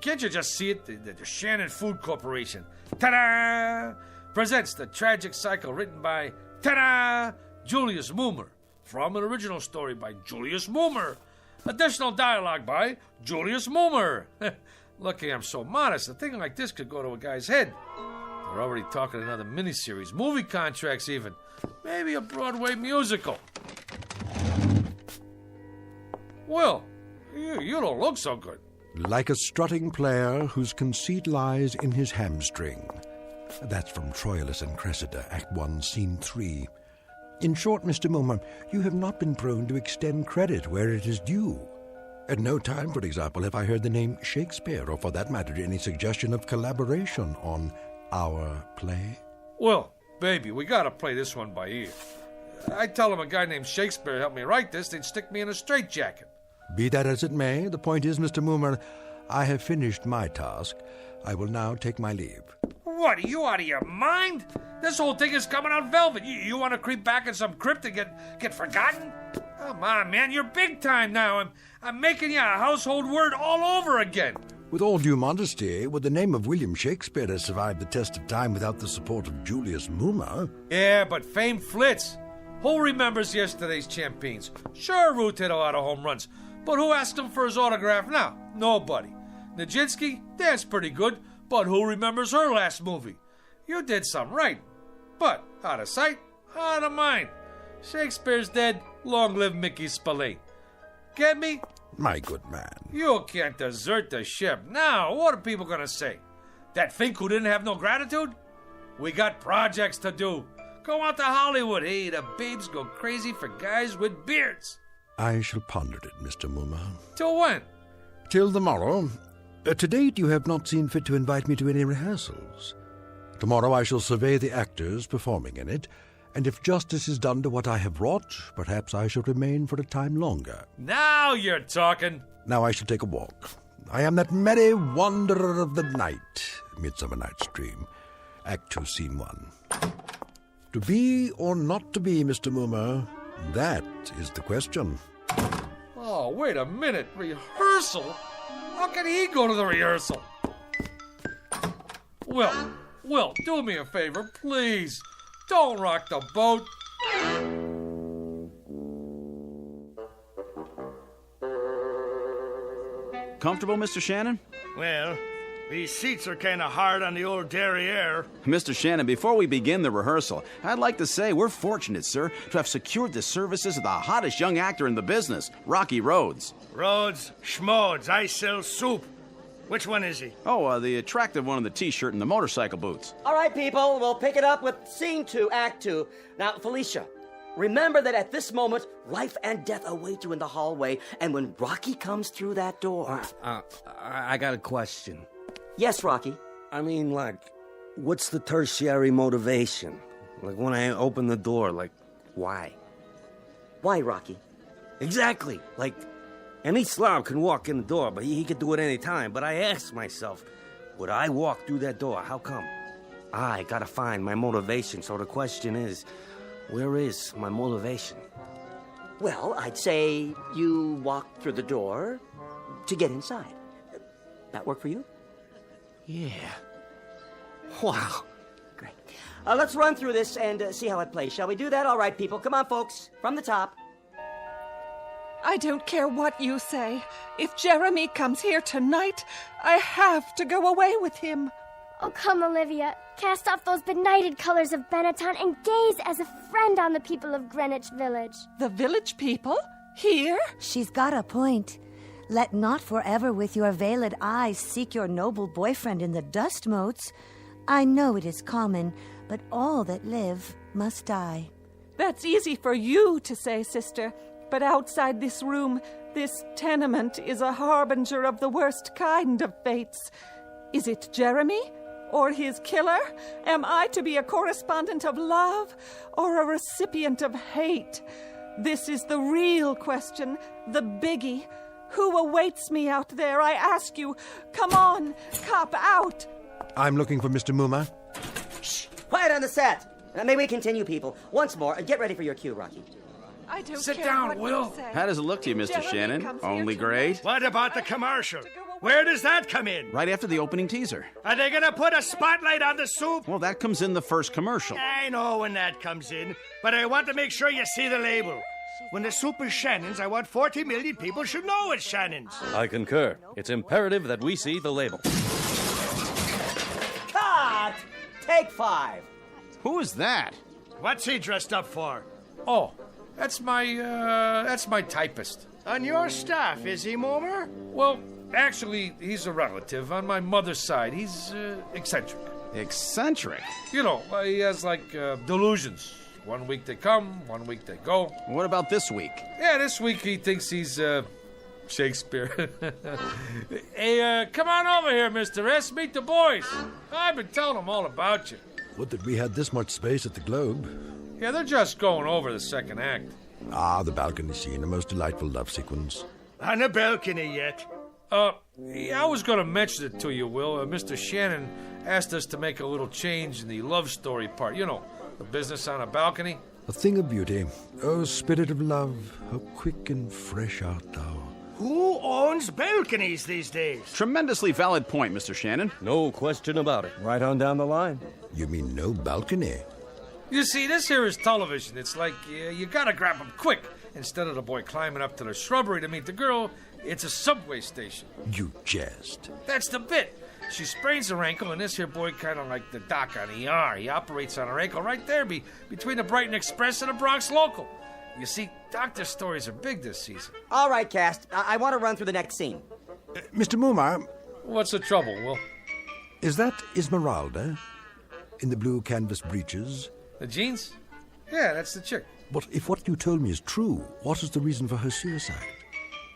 can't you just see it? The Shannon Food Corporation, ta-da, presents The Tragic Cycle, written by, ta-da, Julius Mulmer, from an original story by Julius Mulmer. Additional dialogue by Julius Mulmer. Lucky I'm so modest. A thing like this could go to a guy's head. They're already talking another miniseries, movie contracts even. Maybe a Broadway musical. Well, you don't look so good.
Like a strutting player whose conceit lies in his hamstring. That's from Troilus and Cressida, Act 1, Scene 3. In short, Mr. Mulmer, you have not been prone to extend credit where it is due. At no time, for example, have I heard the name Shakespeare, or for that matter, any suggestion of collaboration on our play.
Well, baby, we gotta play this one by ear. I tell them a guy named Shakespeare helped me write this, they'd stick me in a straitjacket.
Be that as it may, the point is, Mr. Moomer, I have finished my task. I will now take my leave.
What, are you out of your mind? This whole thing is coming out velvet. You want to creep back in some crypt and get forgotten? Come on, man, you're big time now. I'm making you a household word all over again.
With all due modesty, would the name of William Shakespeare have survived the test of time without the support of Julius Moomer?
Yeah, but fame flits. Who remembers yesterday's champions? Sure, Root hit a lot of home runs, but who asked him for his autograph now? Nobody. Nijinsky, that's pretty good, but who remembers her last movie? You did some right, but out of sight, out of mind. Shakespeare's dead, long live Mickey Spillane. Get me?
My good man.
You can't desert the ship. Now, what are people gonna say? That Fink who didn't have no gratitude? We got projects to do. Go out to Hollywood. Hey, the babes go crazy for guys with beards.
I shall ponder it, Mr. Moomer.
Till when?
Till the morrow. To date, you have not seen fit to invite me to any rehearsals. Tomorrow I shall survey the actors performing in it, and if justice is done to what I have wrought, perhaps I shall remain for a time longer.
Now you're talking.
Now I shall take a walk. I am that merry wanderer of the night, Midsummer Night's Dream. Act 2, Scene 1. To be or not to be, Mr. Moomer, that is the question.
Oh, wait a minute. Rehearsal? How can he go to the rehearsal? Will, do me a favor, please. Don't rock the boat.
Comfortable, Mr. Shannon?
Well, these seats are kind of hard on the old derriere.
Mr. Shannon, before we begin the rehearsal, I'd like to say we're fortunate, sir, to have secured the services of the hottest young actor in the business, Rocky Rhodes.
Rhodes, schmodes, I sell soup. Which one is he?
Oh, the attractive one in the T-shirt and the motorcycle boots.
All right, people, we'll pick it up with Scene 2, Act 2. Now, Felicia, remember that at this moment, life and death await you in the hallway, and when Rocky comes through that door...
I got a question.
Yes, Rocky?
I mean, like, what's the tertiary motivation? Like, when I open the door, like, why?
Why, Rocky?
Exactly. Like, any slob can walk in the door, but he could do it any time. But I asked myself, would I walk through that door? How come? I gotta find my motivation. So the question is, where is my motivation?
Well, I'd say you walk through the door to get inside. That work for you?
Yeah. Wow.
Great. Let's run through this and see how it plays. Shall we do that? All right, people. Come on, folks. From the top.
I don't care what you say. If Jeremy comes here tonight, I have to go away with him.
Oh, come, Olivia. Cast off those benighted colors of Benetton and gaze as a friend on the people of Greenwich Village.
The village people? Here?
She's got a point. Let not forever with your veiled eyes seek your noble boyfriend in the dust motes. I know it is common, but all that live must die.
That's easy for you to say, sister. But outside this room, this tenement is a harbinger of the worst kind of fates. Is it Jeremy? Or his killer? Am I to be a correspondent of love or a recipient of hate? This is the real question, the biggie. Who awaits me out there, I ask you? Come on, cop out!
I'm looking for Mr. Moomer.
Shh! Quiet on the set! May we continue, people? Once more, get ready for your cue, Rocky.
I don't
Sit
care
down,
what
Will.
you say.
How does it look to you, Mr. Shannon? Only great?
What about the commercial? Where does that come in?
Right after the opening teaser.
Are they gonna put a spotlight on the soup?
Well, that comes in the first commercial.
I know when that comes in, but I want to make sure you see the label. When the soup is Shannon's, I want 40 million people should know it's Shannon's.
I concur. It's imperative that we see the label.
Cut! Take 5.
Who is that?
What's he dressed up for?
Oh, that's my typist.
On your staff, is he, Moomer?
Well, actually, he's a relative. On my mother's side, he's eccentric.
Eccentric?
You know, he has, like, delusions. 1 week they come, 1 week they go.
What about this week?
Yeah, this week he thinks he's, Shakespeare. Hey, come on over here, Mr. S. Meet the boys. I've been telling them all about you.
Would that we had this much space at the Globe.
Yeah, they're just going over the second act.
Ah, the balcony scene, a most delightful love sequence.
On the balcony yet?
Yeah, I was going to mention it to you, Will. Mr. Shannon asked us to make a little change in the love story part. You know, the business on a balcony.
A thing of beauty. Oh, spirit of love, how quick and fresh art thou.
Who owns balconies these days?
Tremendously valid point, Mr. Shannon.
No question about it. Right on down the line.
You mean no balcony?
You see, this here is television. It's like you gotta grab them quick. Instead of the boy climbing up to the shrubbery to meet the girl, it's a subway station.
You jest.
That's the bit. She sprains her ankle, and this here boy kind of like the doc on ER. He operates on her ankle right there between the Brighton Express and the Bronx Local. You see, doctor stories are big this season.
All right, cast. I want to run through the next scene.
Mr. Mumar.
What's the trouble, Will?
Is that Esmeralda? In the blue canvas breeches?
The jeans? Yeah, that's the chick.
But if what you told me is true, what is the reason for her suicide?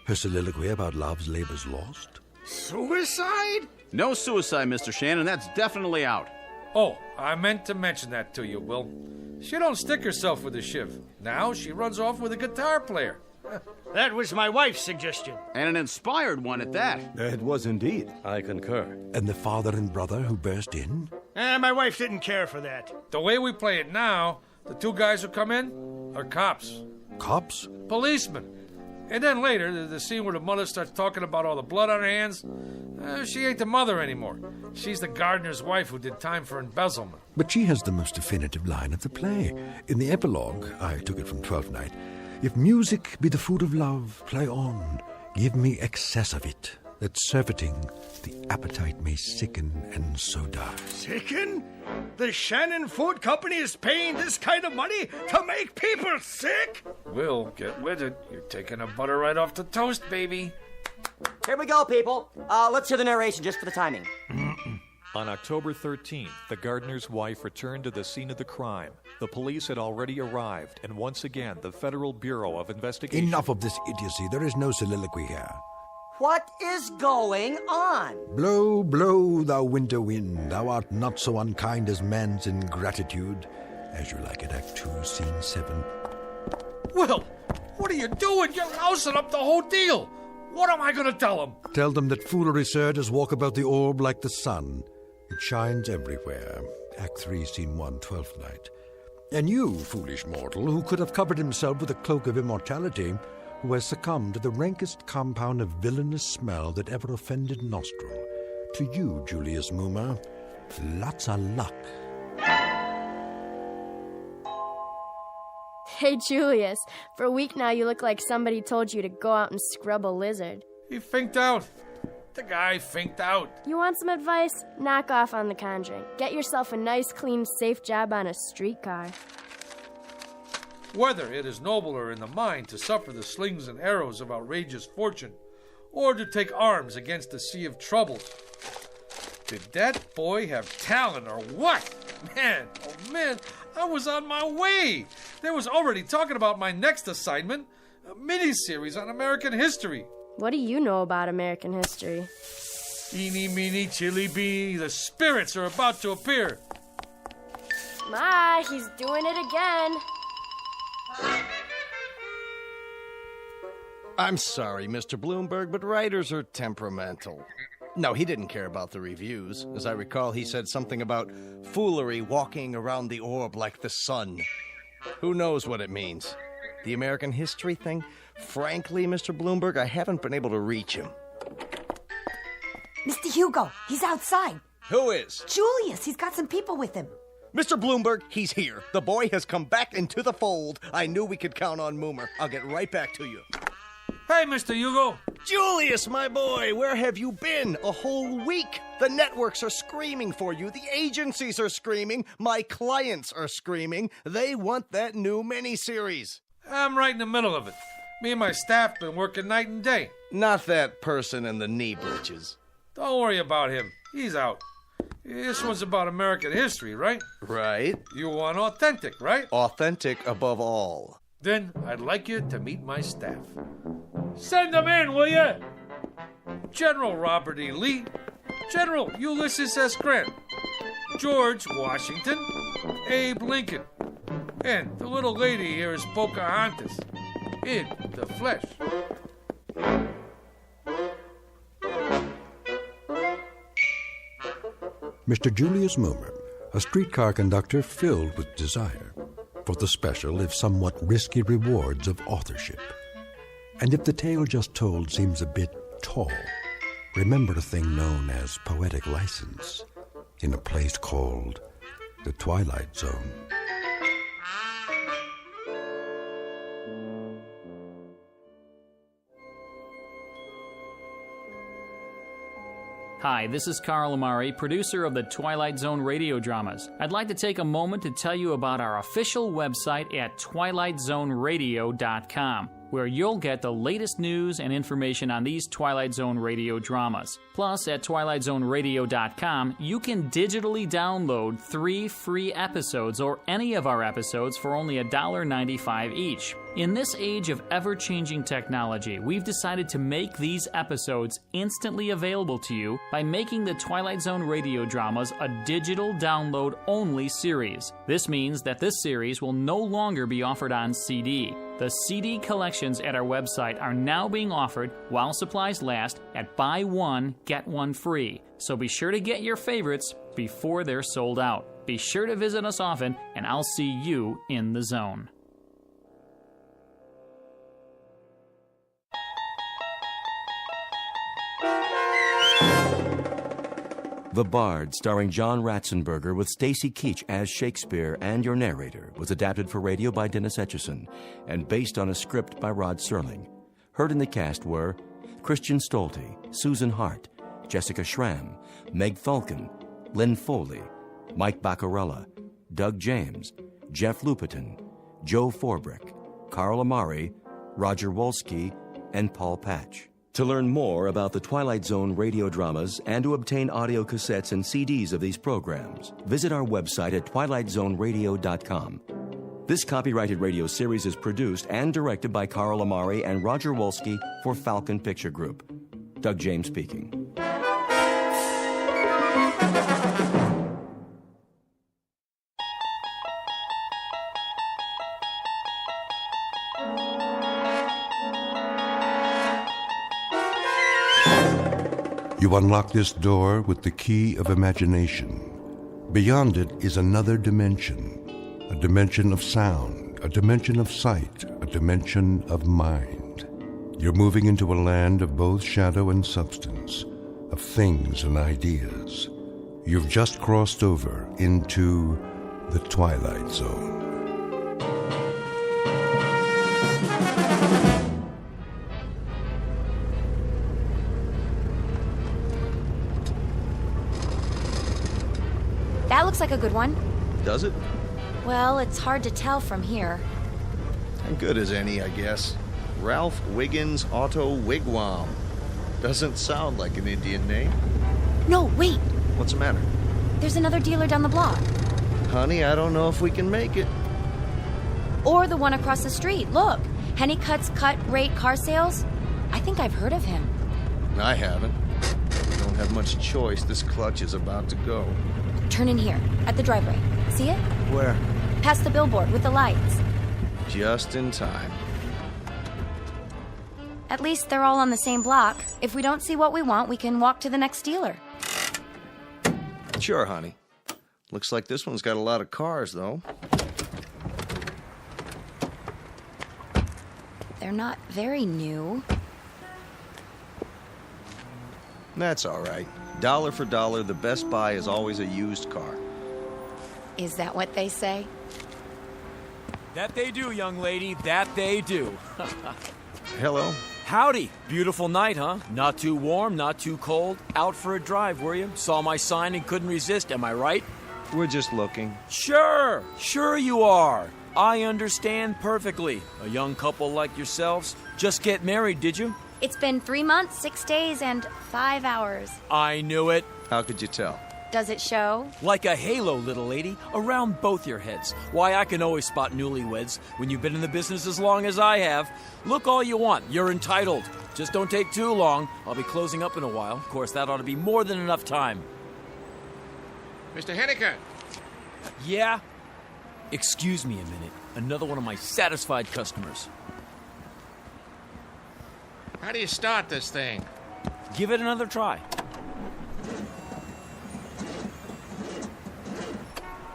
Her soliloquy about love's labor's lost?
Suicide?
No suicide, Mr. Shannon. That's definitely out.
Oh, I meant to mention that to you, Will. She don't stick herself with a shiv. Now she runs off with a guitar player.
That was my wife's suggestion.
And an inspired one at that.
It was indeed. I concur.
And the father and brother who burst in?
My wife didn't care for that.
The way we play it now, the two guys who come in are cops.
Cops?
Policemen. And then later, the scene where the mother starts talking about all the blood on her hands, she ain't the mother anymore. She's the gardener's wife who did time for embezzlement.
But she has the most definitive line of the play. In the epilogue, I took it from Twelfth Night, if music be the food of love, play on, give me excess of it, that surfeiting the appetite may sicken and so die.
Sicken? The Shannon Food Company is paying this kind of money to make people sick?
Will, get with it. You're taking the butter right off the toast, baby.
Here we go, people. Let's hear the narration just for the timing.
On October 13th, the gardener's wife returned to the scene of the crime. The police had already arrived, and once again, the Federal Bureau of Investigation...
Enough of this idiocy. There is no soliloquy here.
What is going on?
Blow, blow, thou winter wind. Thou art not so unkind as man's ingratitude. As you like it, Act 2, Scene 7.
Will, what are you doing? You're lousing up the whole deal. What am I going to tell him?
Tell them that foolery, sir, does walk about the orb like the sun. It shines everywhere. Act 3, Scene 1, 12th Night. And you, foolish mortal, who could have covered himself with a cloak of immortality, who has succumbed to the rankest compound of villainous smell that ever offended nostril. To you, Julius Moomer, lots of luck.
Hey, Julius, for a week now you look like somebody told you to go out and scrub a lizard.
He finked out. The guy finked out.
You want some advice? Knock off on The Conjuring. Get yourself a nice, clean, safe job on a streetcar.
Whether it is nobler in the mind to suffer the slings and arrows of outrageous fortune, or to take arms against a sea of troubles. Did that boy have talent or what? Man, oh man, I was on my way. They was already talking about my next assignment, a mini-series on American history.
What do you know about American history?
Eeny, meeny, chili beanie, the spirits are about to appear.
Ma, he's doing it again.
I'm sorry, Mr. Bloomberg, but writers are temperamental. No, he didn't care about the reviews. As I recall, he said something about foolery walking around the orb like the sun. Who knows what it means? The American history thing? Frankly, Mr. Bloomberg, I haven't been able to reach him.
Mr. Hugo, he's outside.
Who is?
Julius, he's got some people with him.
Mr. Bloomberg, he's here. The boy has come back into the fold. I knew we could count on Moomer. I'll get right back to you.
Hey, Mr. Hugo.
Julius, my boy, where have you been? A whole week. The networks are screaming for you. The agencies are screaming. My clients are screaming. They want that new miniseries.
I'm right in the middle of it. Me and my staff been working night and day.
Not that person in the knee breeches.
Don't worry about him. He's out. This one's about American history, right?
Right.
You want authentic, right?
Authentic above all.
Then I'd like you to meet my staff. Send them in, will you? General Robert E. Lee, General Ulysses S. Grant, George Washington, Abe Lincoln, And the little lady here is Pocahontas, in the flesh.
Mr. Julius Moomer, a streetcar conductor filled with desire for the special, if somewhat risky, rewards of authorship. And if the tale just told seems a bit tall, remember a thing known as poetic license in a place called the Twilight Zone.
Hi, this is Carl Amari, producer of the Twilight Zone radio dramas. I'd like to take a moment to tell you about our official website at twilightzoneradio.com, where you'll get the latest news and information on these Twilight Zone radio dramas. Plus, at twilightzoneradio.com, you can digitally download 3 free episodes or any of our episodes for only $1.95 each. In this age of ever-changing technology, we've decided to make these episodes instantly available to you by making the Twilight Zone radio dramas a digital download-only series. This means that this series will no longer be offered on CD. The CD collections at our website are now being offered while supplies last at buy one, get one free. So be sure to get your favorites before they're sold out. Be sure to visit us often, and I'll see you in the zone.
The Bard, starring John Ratzenberger with Stacy Keach as Shakespeare and your narrator, was adapted for radio by Dennis Etchison and based on a script by Rod Serling. Heard in the cast were Christian Stolte, Susan Hart, Jessica Schramm, Meg Falcon, Lynn Foley, Mike Baccarella, Doug James, Jeff Lupiton, Joe Forbrick, Carl Amari, Roger Wolski, and Paul Patch. To learn more about the Twilight Zone radio dramas and to obtain audio cassettes and CDs of these programs, visit our website at twilightzoneradio.com. This copyrighted radio series is produced and directed by Carl Amari and Roger Wolski for Falcon Picture Group. Doug James speaking.
You unlock this door with the key of imagination. Beyond it is another dimension, a dimension of sound, a dimension of sight, a dimension of mind. You're moving into a land of both shadow and substance, of things and ideas. You've just crossed over into the Twilight Zone.
That looks like a good one.
Does it?
Well, it's hard to tell from here.
And good as any, I guess. Ralph Wiggins Auto Wigwam. Doesn't sound like an Indian name.
No, wait.
What's the matter?
There's another dealer down the block.
Honey, I don't know if we can make it.
Or the one across the street. Look, Hennicut's Cut Rate Car Sales. I think I've heard of him.
I haven't. We don't have much choice. This clutch is about to go.
Turn in here, at the driveway. See it?
Where?
Past the billboard with the lights.
Just in time.
At least they're all on the same block. If we don't see what we want, we can walk to the next dealer.
Sure, honey. Looks like this one's got a lot of cars, though.
They're not very new.
That's all right. Dollar for dollar, the best buy is always a used car.
Is that what they say?
That they do, young lady. That they do.
Hello.
Howdy. Beautiful night, huh? Not too warm, not too cold. Out for a drive, were you? Saw my sign and couldn't resist, am I right?
We're just looking.
Sure you are. I understand perfectly. A young couple like yourselves. Just get married, did you?
It's been 3 months, 6 days, and 5 hours.
I knew it.
How could you tell?
Does it show?
Like a halo, little lady, around both your heads. Why, I can always spot newlyweds when you've been in the business as long as I have. Look all you want. You're entitled. Just don't take too long. I'll be closing up in a while. Of course, that ought to be more than enough time.
Mr. Henniker.
Yeah? Excuse me a minute. Another one of my satisfied customers.
How do you start this thing?
Give it another try.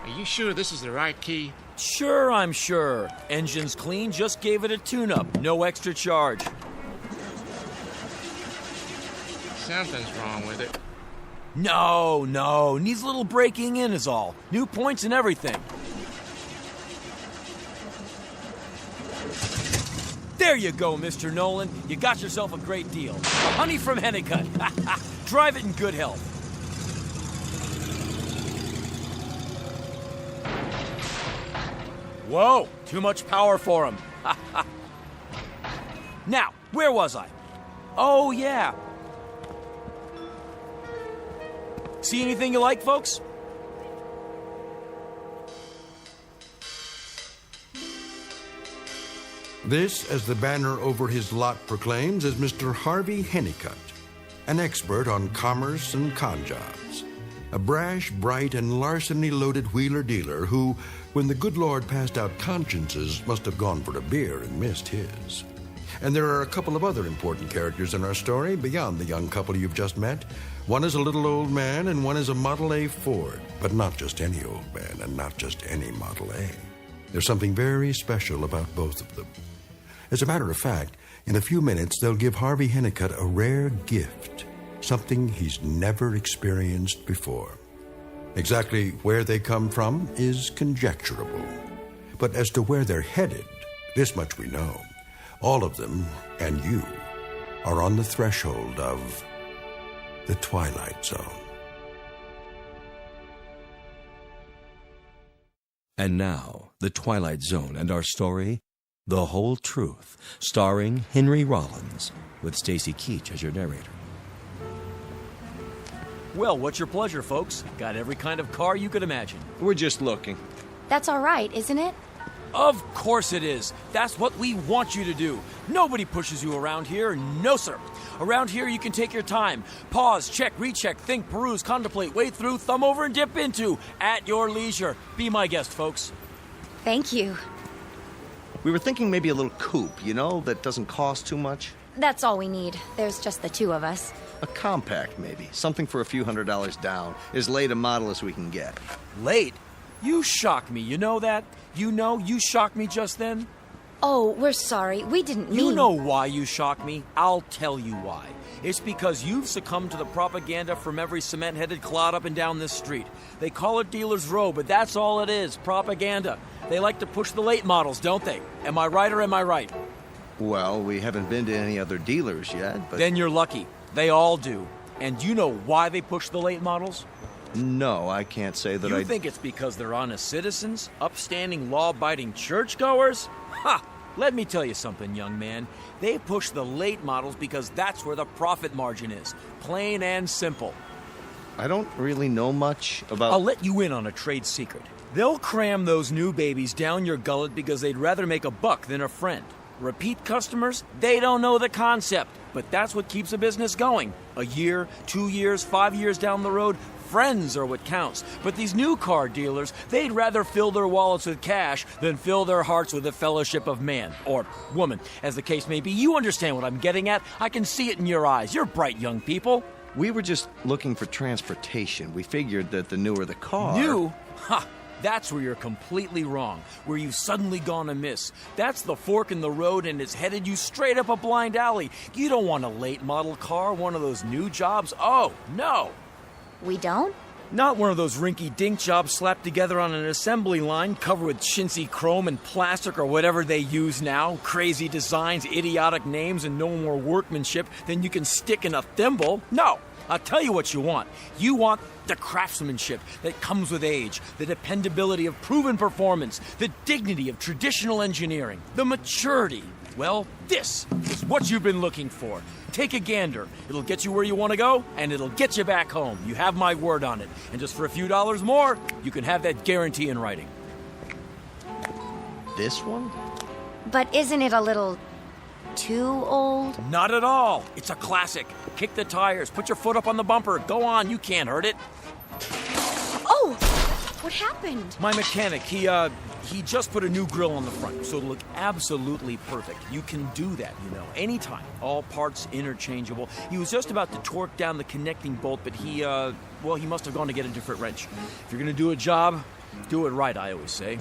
Are you sure this is the right key?
Sure, I'm sure. Engine's clean, just gave it a tune-up. No extra charge.
Something's wrong with it.
No. Needs a little breaking in is all. New points and everything. There you go, Mr. Nolan. You got yourself a great deal. A honey from Hennicut. Drive it in good health. Whoa, too much power for him. Now, where was I? Oh, yeah. See anything you like, folks?
This, as the banner over his lot proclaims, is Mr. Harvey Hennicut, an expert on commerce and con jobs. A brash, bright, and larceny-loaded wheeler-dealer who, when the good Lord passed out consciences, must have gone for a beer and missed his. And there are a couple of other important characters in our story beyond the young couple you've just met. One is a little old man and one is a Model A Ford, but not just any old man and not just any Model A. There's something very special about both of them. As a matter of fact, in a few minutes they'll give Harvey Hennicut a rare gift, something he's never experienced before. Exactly where they come from is conjecturable. But as to where they're headed, this much we know. All of them, and you, are on the threshold of the Twilight Zone.
And now, The Twilight Zone and our story, The Whole Truth, starring Henry Rollins, with Stacy Keach as your narrator.
Well, what's your pleasure, folks? Got every kind of car you could imagine.
We're just looking.
That's all right, isn't it?
Of course it is. That's what we want you to do. Nobody pushes you around here. No, sir. Around here, you can take your time. Pause, check, recheck, think, peruse, contemplate, wade through, thumb over, and dip into. At your leisure. Be my guest, folks.
Thank you.
We were thinking maybe a little coupe, that doesn't cost too much.
That's all we need. There's just the two of us.
A compact, maybe. Something for a few $100s down. As late a model as we can get.
Late? You shock me, you know that? You shocked me just then?
Oh, we're sorry. We didn't mean...
You know why you shocked me. I'll tell you why. It's because you've succumbed to the propaganda from every cement-headed clod up and down this street. They call it Dealer's Row, but that's all it is, propaganda. They like to push the late models, don't they? Am I right or am I right?
Well, we haven't been to any other dealers yet, but...
Then you're lucky. They all do. And you know why they push the late models?
No, I can't say that
You think it's because they're honest citizens? Upstanding, law-abiding churchgoers? Ha! Let me tell you something, young man. They push the late models because that's where the profit margin is. Plain and simple.
I don't really know much about...
I'll let you in on a trade secret. They'll cram those new babies down your gullet because they'd rather make a buck than a friend. Repeat customers, they don't know the concept, but that's what keeps a business going. A year, 2 years, 5 years down the road, friends are what counts. But these new car dealers, they'd rather fill their wallets with cash than fill their hearts with the fellowship of man, or woman, as the case may be. You understand what I'm getting at? I can see it in your eyes. You're bright young people.
We were just looking for transportation. We figured that the newer the car...
New? Ha! That's where you're completely wrong, where you've suddenly gone amiss. That's the fork in the road and it's headed you straight up a blind alley. You don't want a late model car, one of those new jobs. Oh, no.
We don't?
Not one of those rinky-dink jobs slapped together on an assembly line, covered with chintzy chrome and plastic or whatever they use now. Crazy designs, idiotic names, and no more workmanship than you can stick in a thimble. No. I'll tell you what you want. You want the craftsmanship that comes with age, the dependability of proven performance, the dignity of traditional engineering, the maturity. Well, this is what you've been looking for. Take a gander. It'll get you where you want to go, and it'll get you back home. You have my word on it. And just for a few dollars more, you can have that guarantee in writing.
This one?
But isn't it a little... too old?
Not at all. It's a classic. Kick the tires, put your foot up on the bumper. Go on, you can't hurt it.
Oh!
What happened?
My mechanic, he just put a new grill on the front, so it'll look absolutely perfect. You can do that, anytime. All parts interchangeable. He was just about to torque down the connecting bolt, but he must have gone to get a different wrench. If you're gonna do a job, do it right, I always say.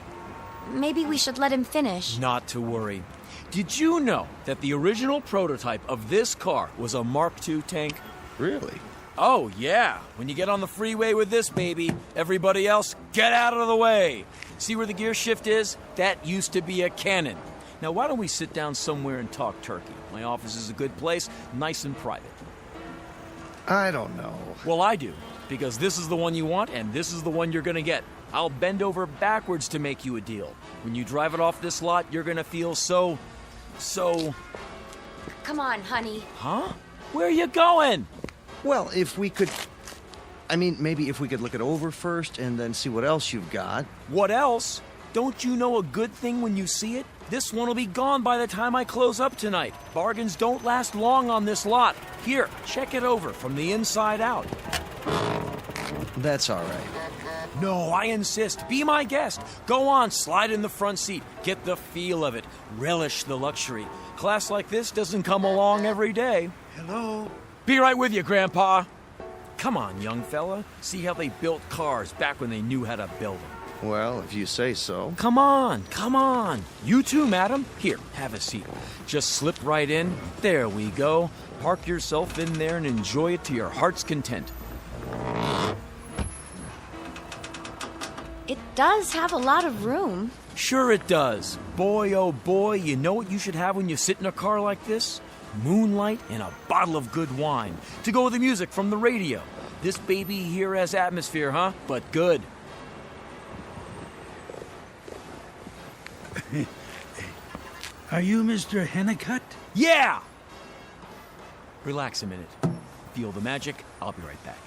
Maybe we should let him finish.
Not to worry. Did you know that the original prototype of this car was a Mark II tank?
Really?
Oh, yeah. When you get on the freeway with this baby, everybody else, get out of the way. See where the gear shift is? That used to be a cannon. Now, why don't we sit down somewhere and talk turkey? My office is a good place, nice and private.
I don't know.
Well, I do, because this is the one you want, and this is the one you're gonna get. I'll bend over backwards to make you a deal. When you drive it off this lot, you're gonna feel so...
Come on, honey.
Huh? Where are you going?
Well, if we could... maybe if we could look it over first and then see what else you've got.
What else? Don't you know a good thing when you see it? This one will be gone by the time I close up tonight. Bargains don't last long on this lot. Here, check it over from the inside out.
That's all right.
No, I insist. Be my guest. Go on, slide in the front seat. Get the feel of it. Relish the luxury. Class like this doesn't come along every day.
Hello?
Be right with you, Grandpa. Come on, young fella. See how they built cars back when they knew how to build them.
Well, if you say so.
Come on. You too, madam. Here, have a seat. Just slip right in. There we go. Park yourself in there and enjoy it to your heart's content.
It does have a lot of room.
Sure it does. Boy, oh boy, you know what you should have when you sit in a car like this? Moonlight and a bottle of good wine. To go with the music from the radio. This baby here has atmosphere, huh? But good.
Are you Mr. Hennicutt?
Yeah! Relax a minute. Feel the magic. I'll be right back.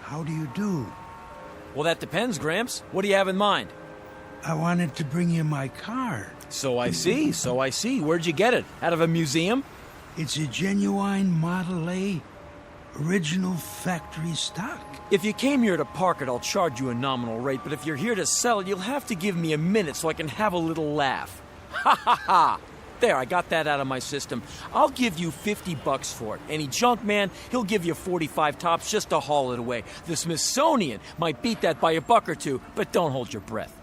How do you do?
Well, that depends, Gramps. What do you have in mind?
I wanted to bring you my car.
So I see. Where'd you get it? Out of a museum?
It's a genuine Model A, original factory stock.
If you came here to park it, I'll charge you a nominal rate, but if you're here to sell it, you'll have to give me a minute so I can have a little laugh. Ha ha ha! There, I got that out of my system. I'll give you $50 for it. Any junk man, he'll give you 45 tops just to haul it away. The Smithsonian might beat that by $1 or $2, but don't hold your breath.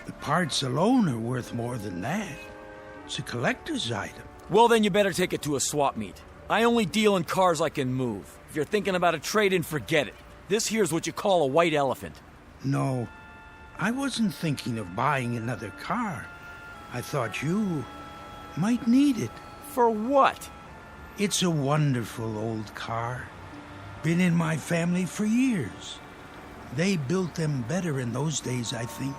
The parts alone are worth more than that. It's a collector's item.
Well, then you better take it to a swap meet. I only deal in cars I can move. If you're thinking about a trade-in, forget it. This here's what you call a white elephant.
No, I wasn't thinking of buying another car. I thought you might need it.
For what?
It's a wonderful old car. Been in my family for years. They built them better in those days, I think.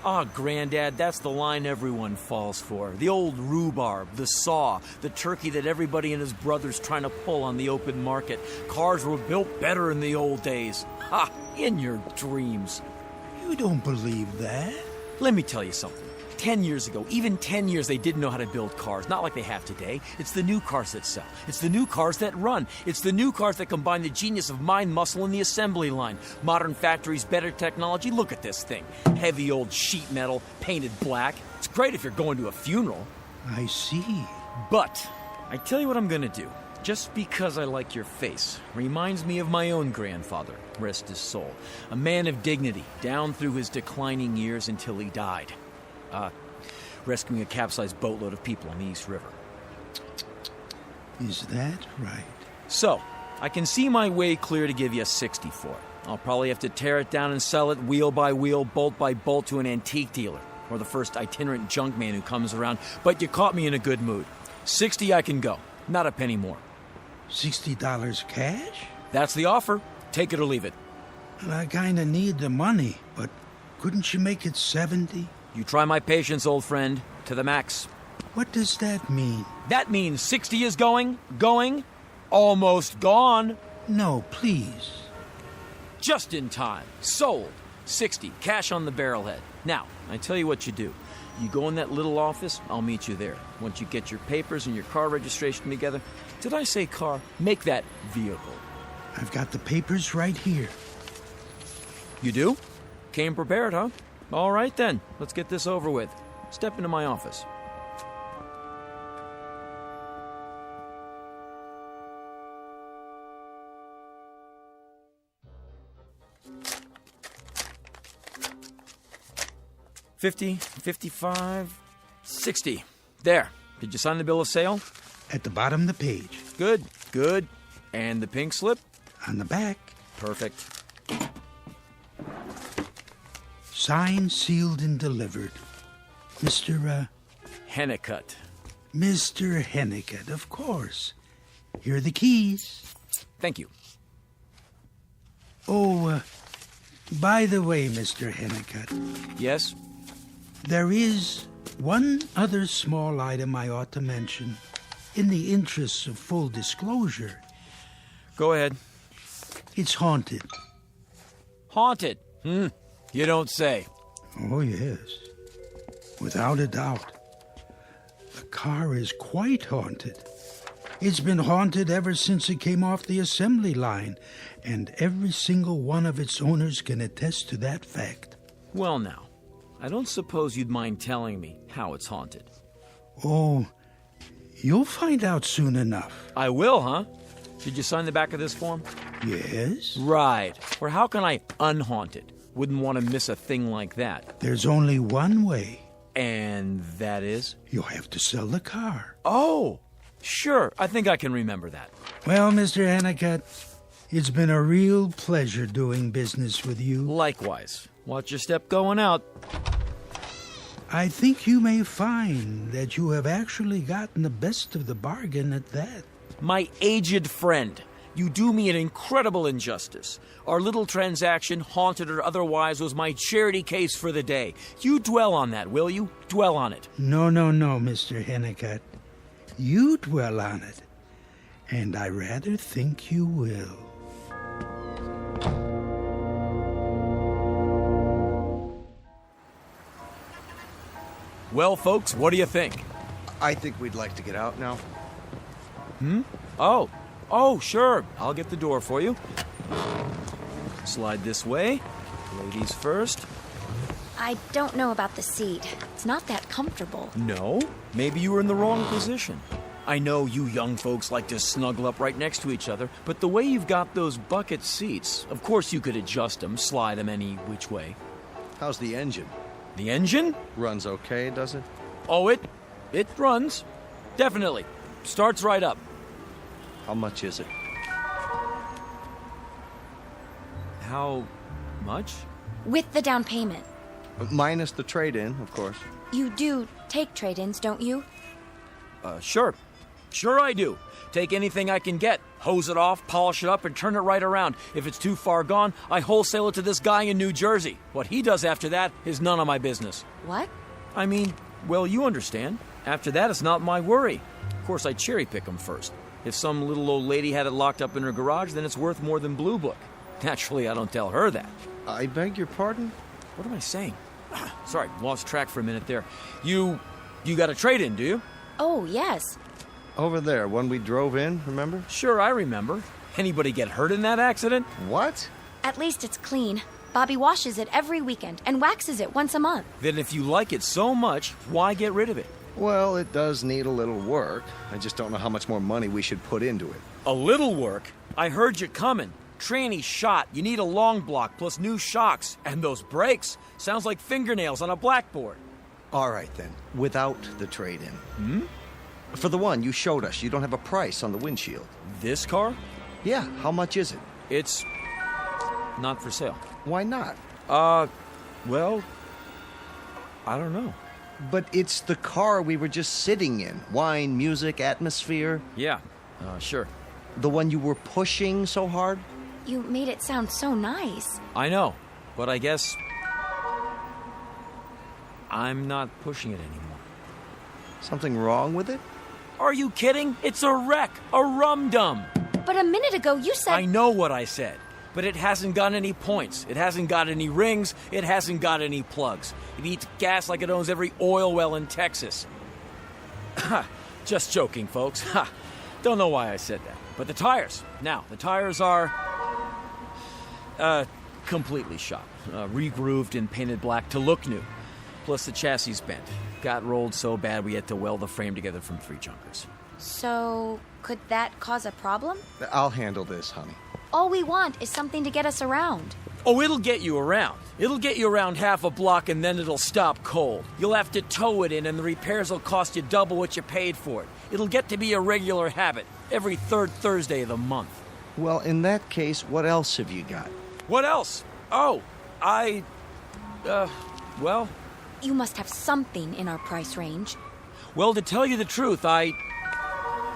Ah, Granddad, that's the line everyone falls for. The old rhubarb, the saw, the turkey that everybody and his brother's trying to pull on the open market. Cars were built better in the old days. Ha! In your dreams.
You don't believe that?
Let me tell you something. 10 years ago, even 10 years, they didn't know how to build cars. Not like they have today. It's the new cars that sell. It's the new cars that run. It's the new cars that combine the genius of mind muscle in the assembly line. Modern factories, better technology. Look at this thing. Heavy old sheet metal, painted black. It's great if you're going to a funeral.
I see.
But I tell you what I'm gonna do. Just because I like your face reminds me of my own grandfather, rest his soul. A man of dignity, down through his declining years until he died. Rescuing a capsized boatload of people on the East River.
Is that right?
So, I can see my way clear to give you a 60 for it. I'll probably have to tear it down and sell it wheel by wheel, bolt by bolt to an antique dealer, or the first itinerant junk man who comes around, but you caught me in a good mood. 60 I can go, not a penny more.
$60 cash?
That's the offer. Take it or leave it.
And I kinda need the money, but couldn't you make it 70?
You try my patience, old friend, to the max.
What does that mean?
That means 60 is going, almost gone.
No, please.
Just in time. Sold. 60. Cash on the barrelhead. Now, I tell you what you do. You go in that little office, I'll meet you there. Once you get your papers and your car registration together. Did I say car? Make that vehicle.
I've got the papers right here.
You do? Came prepared, huh? All right then, let's get this over with. Step into my office. $50, $55, $60. There. Did you sign the bill of sale?
At the bottom of the page.
Good, good. And the pink slip?
On the back.
Perfect.
Signed, sealed, and delivered. Mr.
Hennicutt.
Mr. Hennicutt, of course. Here are the keys.
Thank you.
Oh, by the way, Mr. Hennicutt.
Yes?
There is one other small item I ought to mention, in the interests of full disclosure.
Go ahead.
It's haunted.
Haunted? You don't say.
Oh, yes. Without a doubt. The car is quite haunted. It's been haunted ever since it came off the assembly line, and every single one of its owners can attest to that fact.
Well, now, I don't suppose you'd mind telling me how it's haunted.
Oh, you'll find out soon enough.
I will, huh? Did you sign the back of this form?
Yes.
Right. Or how can I unhaunt it? Wouldn't want to miss a thing like that.
There's only one way.
And that is?
You'll have to sell the car.
Oh, sure. I think I can remember that.
Well, Mr. Hennicutt, it's been a real pleasure doing business with you.
Likewise. Watch your step going out.
I think you may find that you have actually gotten the best of the bargain at that.
My aged friend, you do me an incredible injustice. Our little transaction, haunted or otherwise, was my charity case for the day. You dwell on that, will you? Dwell on it.
No, Mr. Hennicutt. You dwell on it. And I rather think you will.
Well, folks, what do you think?
I think we'd like to get out now.
Oh, sure. I'll get the door for you. Slide this way. Ladies first.
I don't know about the seat. It's not that comfortable.
No? Maybe you were in the wrong position. I know you young folks like to snuggle up right next to each other, but the way you've got those bucket seats, of course you could adjust them, slide them any which way.
How's the engine?
The engine?
Runs okay, does it?
Oh, it runs. Definitely. Starts right up.
How much is it?
How much?
With the down payment.
Minus the trade-in, of course.
You do take trade-ins, don't you?
Sure. Sure I do. Take anything I can get, hose it off, polish it up, and turn it right around. If it's too far gone, I wholesale it to this guy in New Jersey. What he does after that is none of my business.
What?
I mean, well, you understand. After that, it's not my worry. Of course, I cherry pick them first. If some little old lady had it locked up in her garage, then it's worth more than Blue Book. Naturally, I don't tell her that.
I beg your pardon?
What am I saying? Sorry, lost track for a minute there. You got a trade-in, do you?
Oh, yes.
Over there, one we drove in, remember?
Sure, I remember. Anybody get hurt in that accident?
What?
At least it's clean. Bobby washes it every weekend and waxes it once a month.
Then if you like it so much, why get rid of it?
Well, it does need a little work. I just don't know how much more money we should put into it.
A little work? I heard you coming. Tranny shot. You need a long block plus new shocks. And those brakes. Sounds like fingernails on a blackboard.
All right, then. Without the trade-in. For the one you showed us, you don't have a price on the windshield.
This car?
Yeah, how much is it?
It's not for sale.
Why not?
Well, I don't know.
But it's the car we were just sitting in. Wine, music, atmosphere.
Yeah, sure.
The one you were pushing so hard?
You made it sound so nice.
I know, but I guess I'm not pushing it anymore.
Something wrong with it?
Are you kidding? It's a wreck, a rum-dum.
But a minute ago you said...
I know what I said, but it hasn't got any points. It hasn't got any rings. It hasn't got any plugs. It eats gas like it owns every oil well in Texas. Just joking, folks. Don't know why I said that. But the tires. Now, the tires are... completely shot. Re-grooved and painted black to look new. Plus the chassis bent. Got rolled so bad we had to weld the frame together from 3 junkers.
So, could that cause a problem?
I'll handle this, honey.
All we want is something to get us around.
Oh, it'll get you around. It'll get you around half a block and then it'll stop cold. You'll have to tow it in and the repairs will cost you double what you paid for it. It'll get to be a regular habit every 3rd Thursday of the month.
Well, in that case, what else have you got?
What else? Oh, well...
You must have something in our price range.
Well, to tell you the truth, I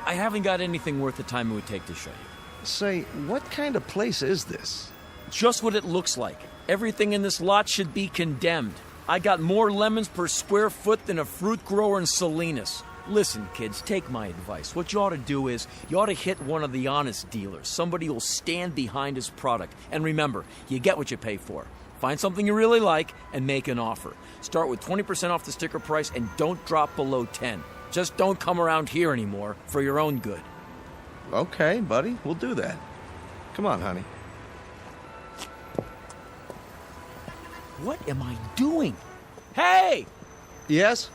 haven't got anything worth the time it would take to show you.
Say, what kind of place is this?
Just what it looks like. Everything in this lot should be condemned. I got more lemons per square foot than a fruit grower in Salinas. Listen, kids, take my advice. What you ought to do is, you ought to hit one of the honest dealers. Somebody who'll stand behind his product. And remember, you get what you pay for. Find something you really like and make an offer. Start with 20% off the sticker price and don't drop below 10. Just don't come around here anymore for your own good.
Okay, buddy, we'll do that. Come on, honey.
What am I doing? Hey!
Yes?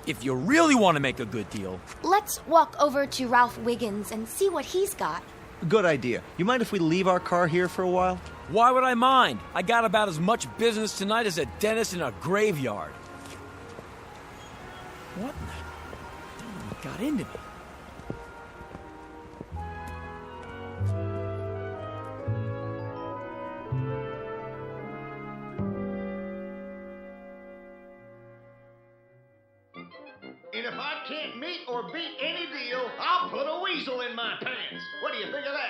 If you really want to make a good deal...
Let's walk over to Ralph Wiggins and see what he's got.
Good idea. You mind if we leave our car here for a while?
Why would I mind? I got about as much business tonight as a dentist in a graveyard. What in the... I don't know what got into me.
And if I can't meet or beat any deal, I'll put a weasel in my pants. What do you think of that?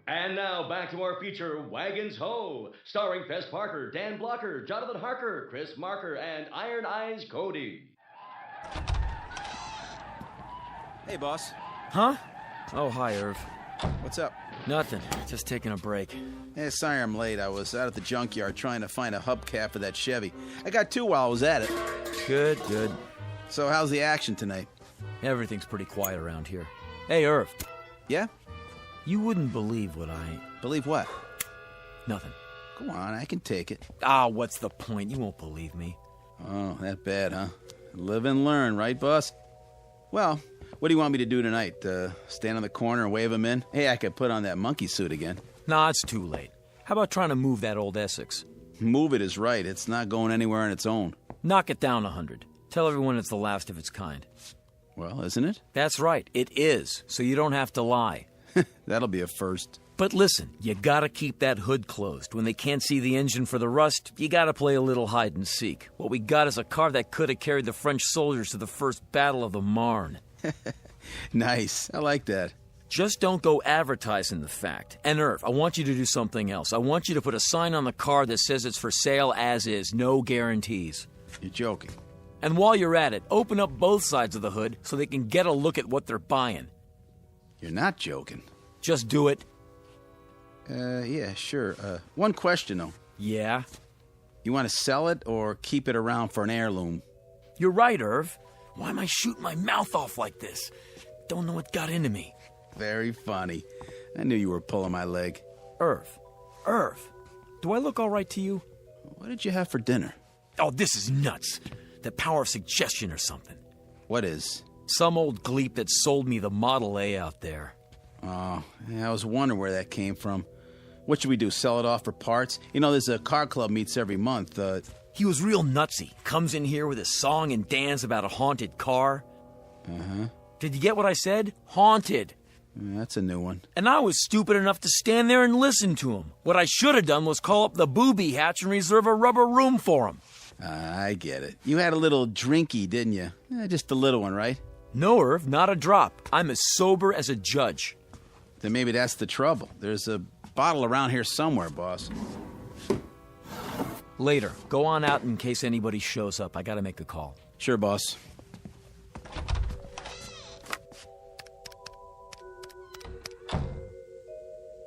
And now back to our feature, Wagons Ho, starring Fess Parker, Dan Blocker, Jonathan Harker, Chris Marker, and Iron Eyes Cody.
Hey, boss.
Huh? Oh, hi, Irv.
What's up?
Nothing. Just taking a break.
Hey, sorry I'm late. I was out at the junkyard trying to find a hubcap for that Chevy. I got 2 while I was at it.
Good, good.
So how's the action tonight?
Everything's pretty quiet around here. Hey, Irv.
Yeah?
You wouldn't believe what I...
Believe what?
Nothing.
Go on, I can take it.
Ah, what's the point? You won't believe me.
Oh, that bad, huh? Live and learn, right, boss? Well, what do you want me to do tonight? Stand on the corner and wave him in? Hey, I could put on that monkey suit again.
Nah, it's too late. How about trying to move that old Essex?
Move it is right. It's not going anywhere on its own.
Knock it down 100. Tell everyone it's the last of its kind.
Well, isn't it?
That's right. It is. So you don't have to lie.
That'll be a first.
But listen, you gotta keep that hood closed. When they can't see the engine for the rust, you gotta play a little hide and seek. What we got is a car that could have carried the French soldiers to the first battle of the Marne.
Nice. I like that.
Just don't go advertising the fact. And Irv, I want you to do something else. I want you to put a sign on the car that says it's for sale as is, no guarantees.
You're joking.
And while you're at it, open up both sides of the hood so they can get a look at what they're buying.
You're not joking.
Just do it.
Yeah, sure. One question, though.
Yeah?
You want to sell it or keep it around for an heirloom?
You're right, Irv. Why am I shooting my mouth off like this? Don't know what got into me.
Very funny. I knew you were pulling my leg.
Irv, do I look all right to you?
What did you have for dinner?
Oh, this is nuts. The power of suggestion or something.
What is?
Some old gleep that sold me the Model A out there.
Oh, yeah, I was wondering where that came from. What should we do, sell it off for parts? You know, there's a car club meets every month.
He was real nutsy. Comes in here with a song and dance about a haunted car.
Uh-huh.
Did you get what I said? Haunted.
That's a new one.
And I was stupid enough to stand there and listen to him. What I should have done was call up the booby hatch and reserve a rubber room for him.
I get it. You had a little drinky, didn't you? Just a little one, right?
No, Irv, not a drop. I'm as sober as a judge.
Then maybe that's the trouble. There's a bottle around here somewhere, boss.
Later. Go on out in case anybody shows up. I gotta make a call.
Sure, boss.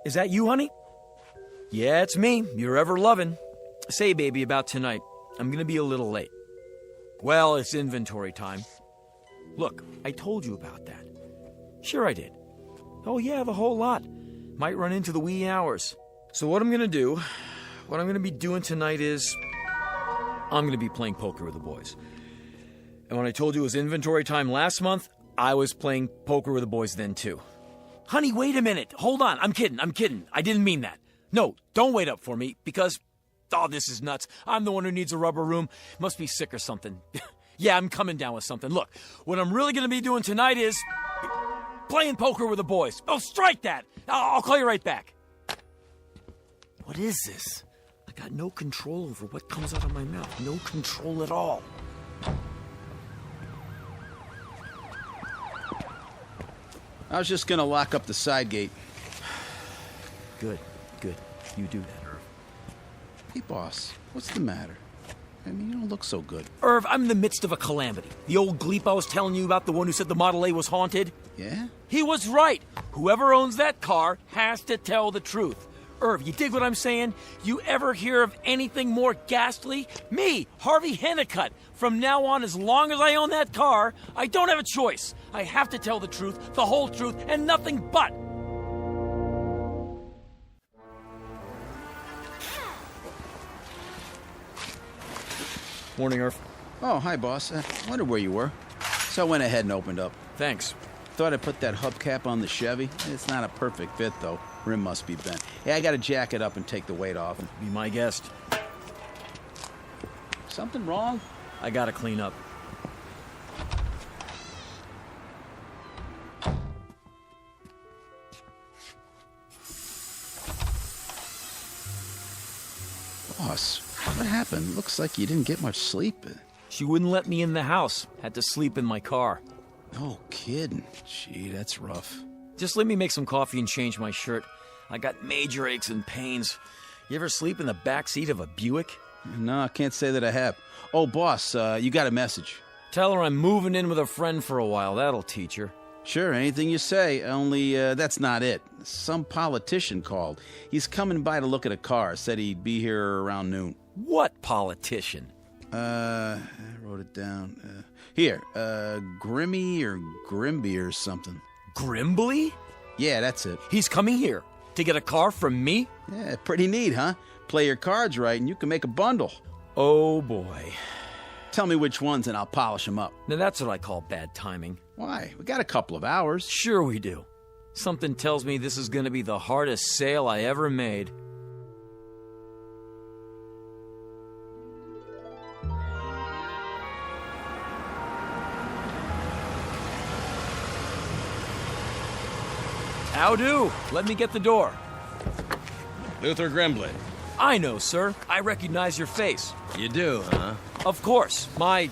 Is that you, honey? Yeah, it's me. You're ever loving. Say, baby, about tonight. I'm gonna be a little late. Well, it's inventory time. Look, I told you about that. Sure I did. Oh yeah, the whole lot. Might run into the wee hours. So what I'm gonna do, what I'm gonna be doing tonight is, I'm gonna be playing poker with the boys. And when I told you it was inventory time last month, I was playing poker with the boys then too. Honey, wait a minute. Hold on. I'm kidding. I didn't mean that. No, don't wait up for me because, oh, this is nuts. I'm the one who needs a rubber room. Must be sick or something. Yeah, I'm coming down with something. Look, what I'm really going to be doing tonight is playing poker with the boys. Oh, strike that. I'll call you right back. What is this? I got no control over what comes out of my mouth. No control at all.
I was just gonna lock up the side gate.
Good. You do that, Irv.
Hey, boss, what's the matter? I mean, you don't look so good.
Irv, I'm in the midst of a calamity. The old gleep I was telling you about, the one who said the Model A was haunted?
Yeah?
He was right. Whoever owns that car has to tell the truth. Irv, you dig what I'm saying? You ever hear of anything more ghastly? Me, Harvey Hennicutt. From now on, as long as I own that car, I don't have a choice. I have to tell the truth, the whole truth, and nothing but. Morning, Irv.
Oh, hi, boss. I wondered where you were. So I went ahead and opened up.
Thanks.
Thought I'd put that hubcap on the Chevy. It's not a perfect fit, though. Rim must be bent. Hey, I gotta jack it up and take the weight off.
Be my guest.
Something wrong?
I gotta clean up.
Boss, what happened? Looks like you didn't get much sleep.
She wouldn't let me in the house. Had to sleep in my car.
No kidding. Gee, that's rough.
Just let me make some coffee and change my shirt. I got major aches and pains. You ever sleep in the back seat of a Buick?
No, I can't say that I have. Oh, boss, you got a message.
Tell her I'm moving in with a friend for a while. That'll teach her.
Sure, anything you say, only that's not it. Some politician called. He's coming by to look at a car. Said he'd be here around noon.
What politician?
I wrote it down. Here, Grimmy or Grimby or something.
Grimbley?
Yeah, that's it.
He's coming here to get a car from me?
Yeah, pretty neat, huh? Play your cards right and you can make a bundle.
Oh, boy.
Tell me which ones and I'll polish them up.
Now, that's what I call bad timing.
Why? We got a couple of hours.
Sure we do. Something tells me this is going to be the hardest sale I ever made. How do? Let me get the door.
Luther Grimbley.
I know, sir. I recognize your face.
You do, huh?
Of course. My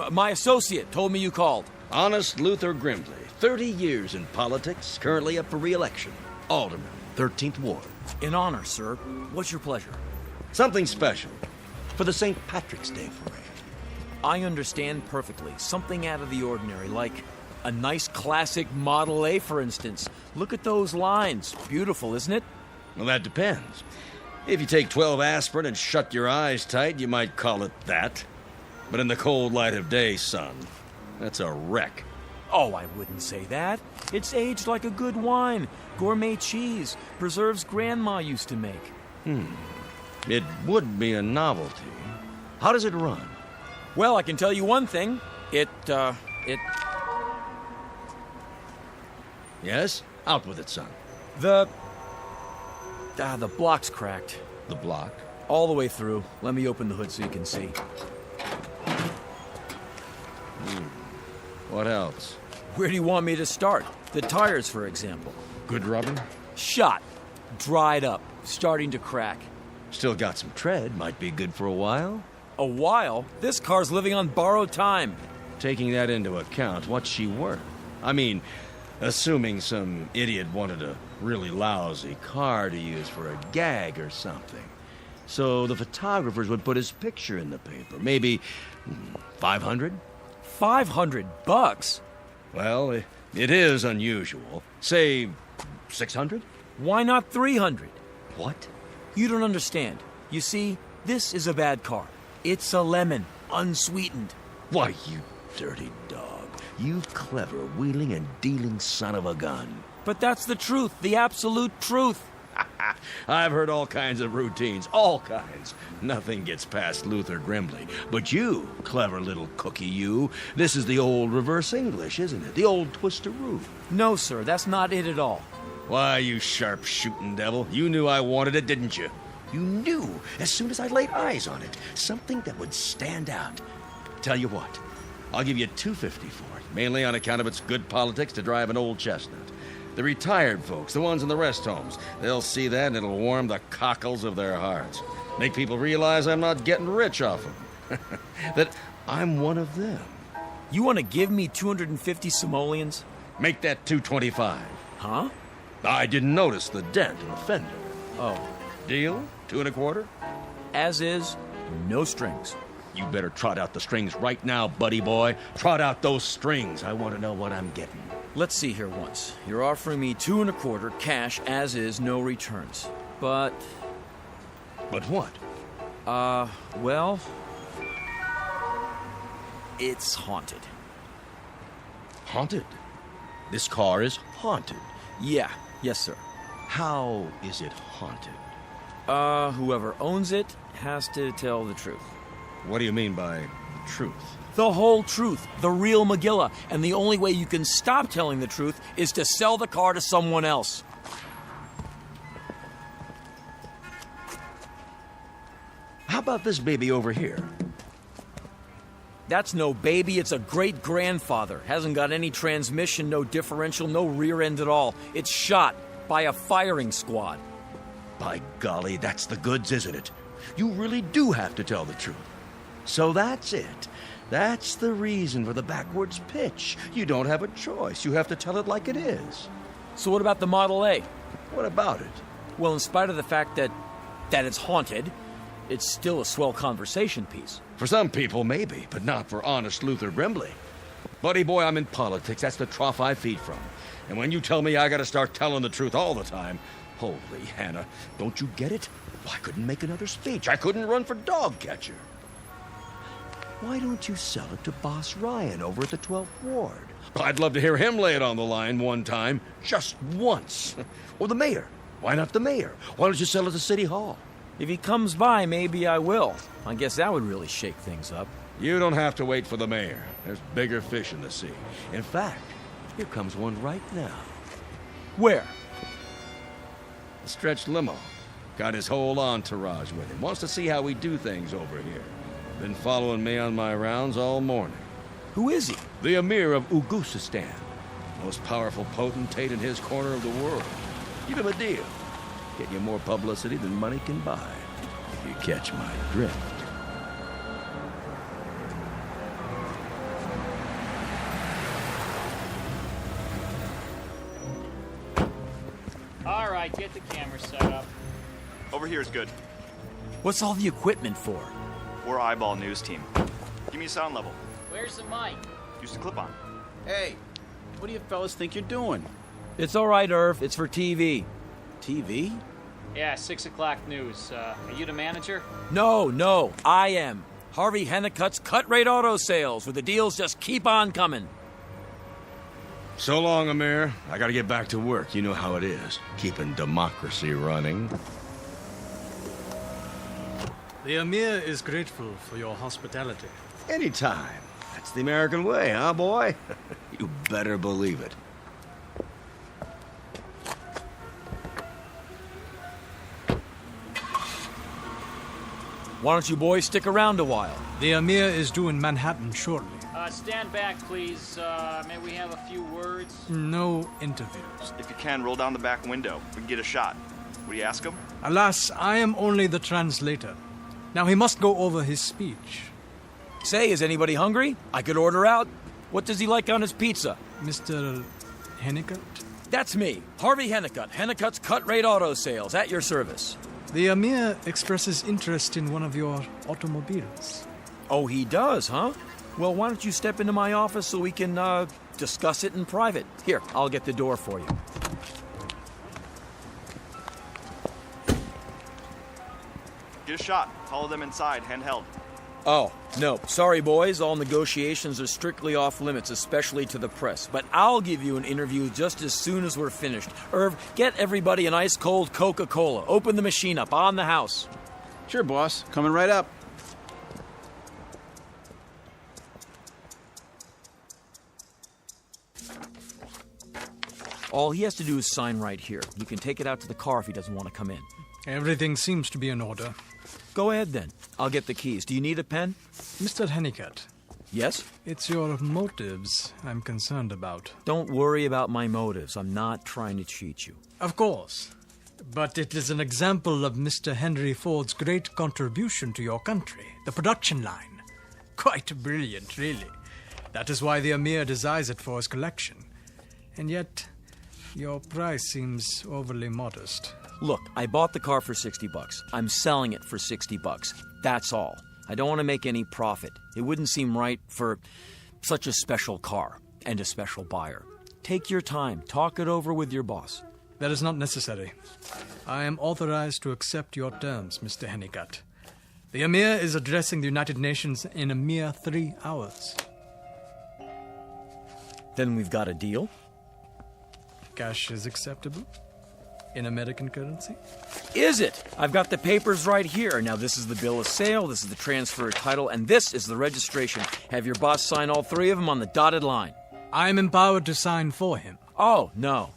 associate told me you called.
Honest Luther Grimbley, 30 years in politics, currently up for re-election. Alderman, 13th Ward.
In honor, sir. What's your pleasure?
Something special for the St. Patrick's Day parade.
I understand perfectly. Something out of the ordinary, like a nice classic Model A, for instance. Look at those lines. Beautiful, isn't it?
Well, that depends. If you take 12 aspirin and shut your eyes tight, you might call it that. But in the cold light of day, son, that's a wreck.
Oh, I wouldn't say that. It's aged like a good wine. Gourmet cheese. Preserves Grandma used to make.
It would be a novelty. How does it run?
Well, I can tell you one thing. It...
Yes? Out with it, son.
The block's cracked.
The block?
All the way through. Let me open the hood so you can see.
What else?
Where do you want me to start? The tires, for example.
Good rubber?
Shot. Dried up. Starting to crack.
Still got some tread. Might be good for a while.
A while? This car's living on borrowed time.
Taking that into account, what's she worth? I mean, assuming some idiot wanted a really lousy car to use for a gag or something. So the photographers would put his picture in the paper. Maybe 500?
$500?
Well, it is unusual. Say 600?
Why not 300?
What?
You don't understand. You see, this is a bad car. It's a lemon, unsweetened.
Why, you dirty dog. You clever, wheeling and dealing son of a gun.
But that's the truth, the absolute truth.
I've heard all kinds of routines, all kinds. Nothing gets past Luther Grimley. But you, clever little cookie, you, this is the old reverse English, isn't it? The old twistaroo.
No, sir, that's not it at all.
Why, you sharp-shooting devil, you knew I wanted it, didn't you? You knew, as soon as I laid eyes on it, something that would stand out. Tell you what, I'll give you $250 for it, mainly on account of its good politics to drive an old chestnut. The retired folks, the ones in the rest homes, they'll see that and it'll warm the cockles of their hearts. Make people realize I'm not getting rich off them. That I'm one of them.
You want to give me 250 simoleons?
Make that 225.
Huh?
I didn't notice the dent in the fender.
Oh.
Deal? 2 1/4?
As is, no strings.
You better trot out the strings right now, buddy boy. Trot out those strings. I want to know what I'm getting.
Let's see here once. You're offering me 2 1/4 cash, as is, no returns. But...
But what?
Well... It's haunted.
Haunted? This car is haunted?
Yeah. Yes, sir.
How is it haunted?
Whoever owns it has to tell the truth.
What do you mean by the truth?
The whole truth, the real Megillah, and the only way you can stop telling the truth is to sell the car to someone else.
How about this baby over here?
That's no baby, it's a great-grandfather. Hasn't got any transmission, no differential, no rear end at all. It's shot by a firing squad.
By golly, that's the goods, isn't it? You really do have to tell the truth. So that's it. That's the reason for the backwards pitch. You don't have a choice. You have to tell it like it is.
So what about the Model A?
What about it?
Well, in spite of the fact that it's haunted, it's still a swell conversation piece.
For some people, maybe, but not for honest Luther Grimley. Buddy boy, I'm in politics. That's the trough I feed from. And when you tell me I gotta start telling the truth all the time, holy Hannah, don't you get it? Well, I couldn't make another speech. I couldn't run for dog catcher. Why don't you sell it to Boss Ryan over at the 12th Ward? I'd love to hear him lay it on the line one time, just once. Or the mayor. Why not the mayor? Why don't you sell it to City Hall?
If he comes by, maybe I will. I guess that would really shake things up.
You don't have to wait for the mayor. There's bigger fish in the sea. In fact, here comes one right now.
Where?
A stretched limo. Got his whole entourage with him. Wants to see how we do things over here. Been following me on my rounds all morning.
Who is he?
The Emir of Ugusistan. Most powerful potentate in his corner of the world. Give him a deal. Get you more publicity than money can buy. If you catch my drift.
All right, get the camera set up.
Over here is good.
What's all the equipment for?
We're eyeball news team. Give me a sound level.
Where's the mic?
Use the clip-on.
Hey, what do you fellas think you're doing?
It's all right, Irv. It's for TV.
TV?
Yeah, 6 o'clock news. Are you the manager?
No, I am. Harvey Hennicutt's Cut Rate Auto Sales, where the deals just keep on coming.
So long, Amir. I gotta get back to work. You know how it is. Keeping democracy running.
The Emir is grateful for your hospitality.
Anytime. That's the American way, huh, boy? You better believe it.
Why don't you boys stick around a while?
The Emir is due in Manhattan shortly.
Stand back, please. May we have a few words?
No interviews.
If you can, roll down the back window. We can get a shot. Will you ask him?
Alas, I am only the translator. Now he must go over his speech.
Say, is anybody hungry? I could order out. What does he like on his pizza?
Mr. Hennicutt?
That's me, Harvey Hennicutt. Hennicutt's Cut Rate Auto Sales, at your service.
The Emir expresses interest in one of your automobiles.
Oh, he does, huh? Well, why don't you step into my office so we can, discuss it in private? Here, I'll get the door for you.
Get a shot. Follow them inside, handheld.
Oh, no. Sorry, boys. All negotiations are strictly off limits, especially to the press. But I'll give you an interview just as soon as we're finished. Irv, get everybody an ice-cold Coca-Cola. Open the machine up on the house.
Sure, boss. Coming right up.
All he has to do is sign right here. You can take it out to the car if he doesn't want to come in.
Everything seems to be in order.
Go ahead, then. I'll get the keys. Do you need a pen?
Mr. Hennicutt.
Yes?
It's your motives I'm concerned about.
Don't worry about my motives. I'm not trying to cheat you.
Of course. But it is an example of Mr. Henry Ford's great contribution to your country, the production line. Quite brilliant, really. That is why the Emir desires it for his collection. And yet, your price seems overly modest.
Look, I bought the car for $60. I'm selling it for $60. That's all. I don't want to make any profit. It wouldn't seem right for such a special car and a special buyer. Take your time. Talk it over with your boss.
That is not necessary. I am authorized to accept your terms, Mr. Hennicutt. The Emir is addressing the United Nations in a mere 3 hours.
Then we've got a deal?
Cash is acceptable? In American currency?
Is it? I've got the papers right here. Now, this is the bill of sale, this is the transfer of title, and this is the registration. Have your boss sign all 3 of them on the dotted line.
I'm empowered to sign for him.
Oh, no.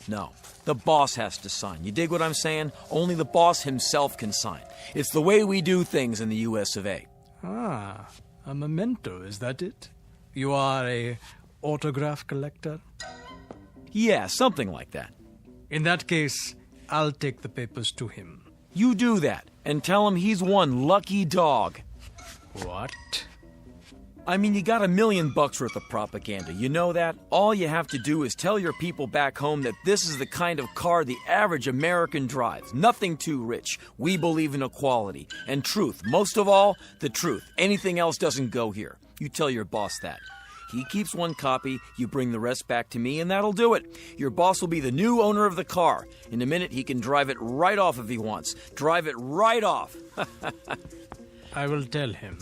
The boss has to sign. You dig what I'm saying? Only the boss himself can sign. It's the way we do things in the US of A.
Ah, a memento, is that it? You are a autograph collector?
Yeah, something like that.
In that case, I'll take the papers to him.
You do that, and tell him he's one lucky dog.
What?
I mean, you got $1 million worth of propaganda. You know that? All you have to do is tell your people back home that this is the kind of car the average American drives. Nothing too rich. We believe in equality. And truth. Most of all, the truth. Anything else doesn't go here. You tell your boss that. He keeps 1 copy, you bring the rest back to me, and that'll do it. Your boss will be the new owner of the car. In a minute, he can drive it right off if he wants. Drive it right off.
I will tell him.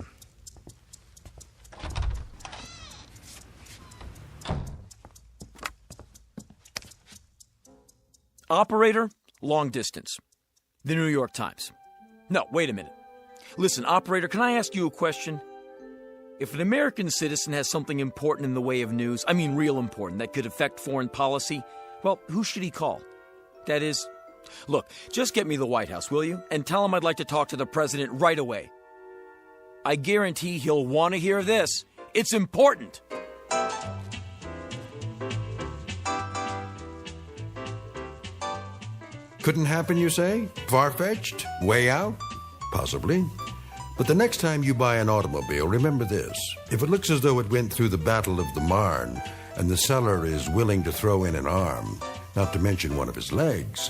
Operator, long distance. The New York Times. No, wait a minute. Listen, operator, can I ask you a question? If an American citizen has something important in the way of news, I mean real important, that could affect foreign policy, well, who should he call? That is, look, just get me the White House, will you? And tell him I'd like to talk to the president right away. I guarantee he'll want to hear this. It's important.
Couldn't happen, you say? Far-fetched? Way out? Possibly. But the next time you buy an automobile, remember this. If it looks as though it went through the Battle of the Marne, and the seller is willing to throw in an arm, not to mention one of his legs,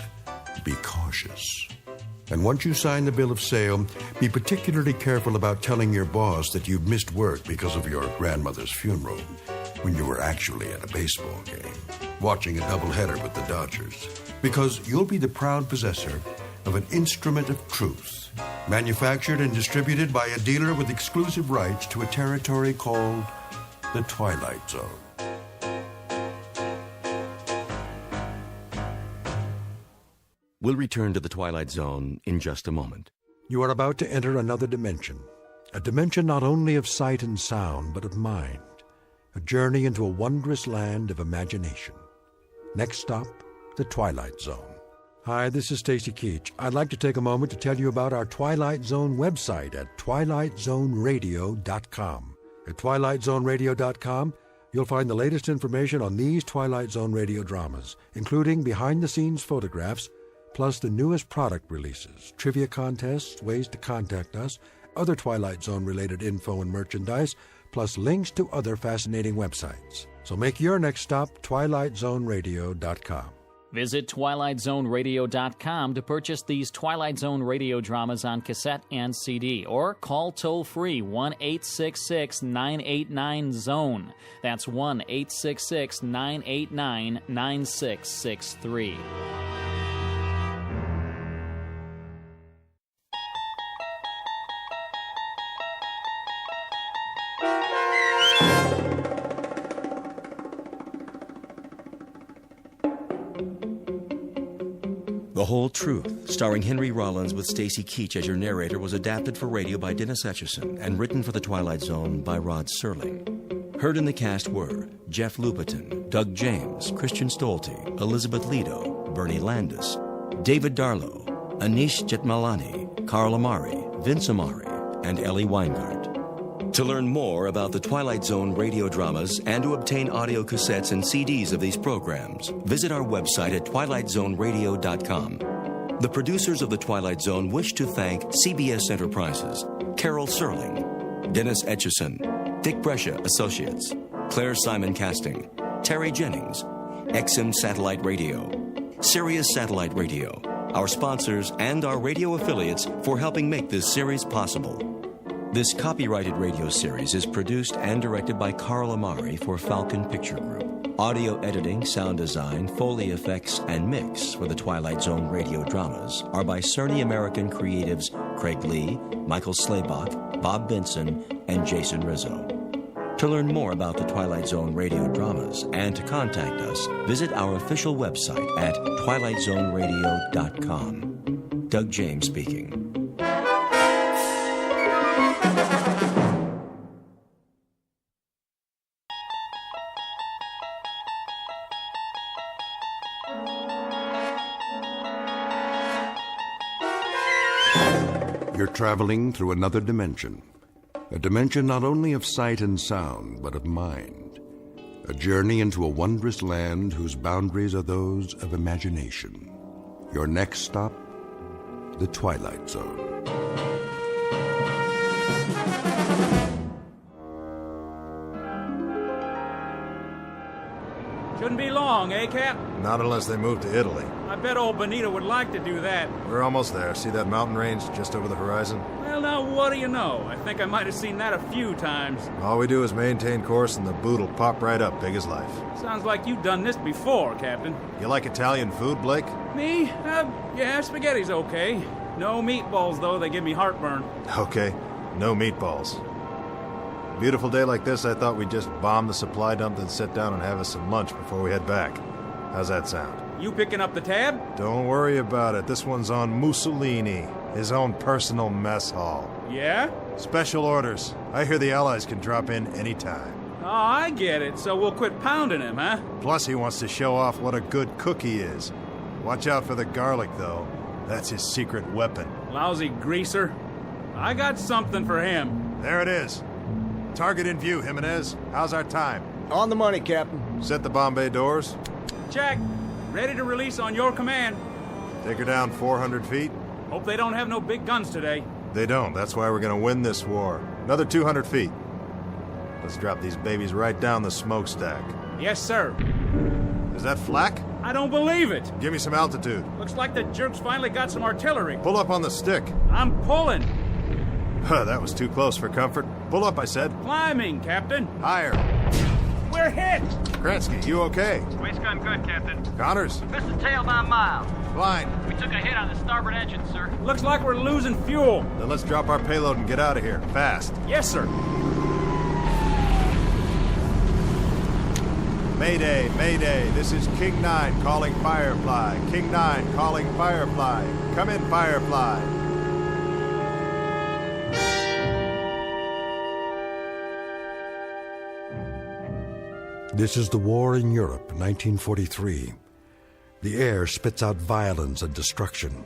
be cautious. And once you sign the bill of sale, be particularly careful about telling your boss that you've missed work because of your grandmother's funeral, when you were actually at a baseball game, watching a doubleheader with the Dodgers. Because you'll be the proud possessor of an instrument of truth, manufactured and distributed by a dealer with exclusive rights to a territory called the Twilight Zone.
We'll return to the Twilight Zone in just a moment.
You are about to enter another dimension, a dimension not only of sight and sound, but of mind, a journey into a wondrous land of imagination. Next stop, the Twilight Zone. Hi, this is Stacy Keach. I'd like to take a moment to tell you about our Twilight Zone website at twilightzoneradio.com. At twilightzoneradio.com, you'll find the latest information on these Twilight Zone radio dramas, including behind-the-scenes photographs, plus the newest product releases, trivia contests, ways to contact us, other Twilight Zone-related info and merchandise, plus links to other fascinating websites. So make your next stop twilightzoneradio.com.
Visit twilightzoneradio.com to purchase these Twilight Zone radio dramas on cassette and CD, or call toll-free 1-866-989-ZONE. That's 1-866-989-9663.
The Whole Truth, starring Henry Rollins with Stacy Keach as your narrator, was adapted for radio by Dennis Etchison and written for The Twilight Zone by Rod Serling. Heard in the cast were Jeff Lupetin, Doug James, Christian Stolte, Elizabeth Lido, Bernie Landis, David Darlow, Anish Jetmalani, Carl Amari, Vince Amari, and Ellie Weingart. To learn more about the Twilight Zone radio dramas and to obtain audio cassettes and CDs of these programs, visit our website at twilightzoneradio.com. The producers of The Twilight Zone wish to thank CBS Enterprises, Carol Serling, Dennis Etchison, Dick Brescia Associates, Claire Simon Casting, Terry Jennings, XM Satellite Radio, Sirius Satellite Radio, our sponsors and our radio affiliates for helping make this series possible. This copyrighted radio series is produced and directed by Carl Amari for Falcon Picture Group. Audio editing, sound design, Foley effects, and mix for the Twilight Zone radio dramas are by Cerny American creatives Craig Lee, Michael Slaybach, Bob Benson, and Jason Rizzo. To learn more about the Twilight Zone radio dramas and to contact us, visit our official website at twilightzoneradio.com. Doug James speaking.
You're traveling through another dimension. A dimension not only of sight and sound, but of mind. A journey into a wondrous land whose boundaries are those of imagination. Your next stop, the Twilight Zone.
Shouldn't be long, eh, Cap?
Not unless they move to Italy.
I bet old Benito would like to do that.
We're almost there. See that mountain range just over the horizon?
Well, now, what do you know? I think I might have seen that a few times.
All we do is maintain course and the boot will pop right up, big as life.
Sounds like you've done this before, Captain.
You like Italian food, Blake?
Me? Yeah, spaghetti's okay. No meatballs, though. They give me heartburn.
Okay, no meatballs. Beautiful day like this, I thought we'd just bomb the supply dump and sit down and have us some lunch before we head back. How's that sound?
You picking up the tab?
Don't worry about it. This one's on Mussolini, his own personal mess hall.
Yeah?
Special orders. I hear the Allies can drop in anytime.
Oh, I get it. So we'll quit pounding him, huh?
Plus, he wants to show off what a good cook he is. Watch out for the garlic, though. That's his secret weapon.
Lousy greaser. I got something for him.
There it is. Target in view, Jimenez. How's our time?
On the money, Captain.
Set the bomb bay doors.
Check. Ready to release on your command.
Take her down 400 feet.
Hope they don't have no big guns today.
They don't. That's why we're gonna win this war. Another 200 feet. Let's drop these babies right down the smokestack.
Yes, sir.
Is that flak?
I don't believe it.
Give me some altitude.
Looks like the jerks finally got some artillery.
Pull up on the stick.
I'm pulling.
That was too close for comfort. Pull up, I said.
Climbing, Captain.
Higher.
We're hit.
Kransky, you okay?
Waist gun good, Captain.
Connors?
Missed the tail by a mile.
Fine.
We took a hit on the starboard engine, sir.
Looks like we're losing fuel.
Then let's drop our payload and get out of here. Fast.
Yes, sir.
Mayday, Mayday. This is King 9 calling Firefly. King 9 calling Firefly. Come in, Firefly.
This is the war in Europe, 1943. The air spits out violence and destruction,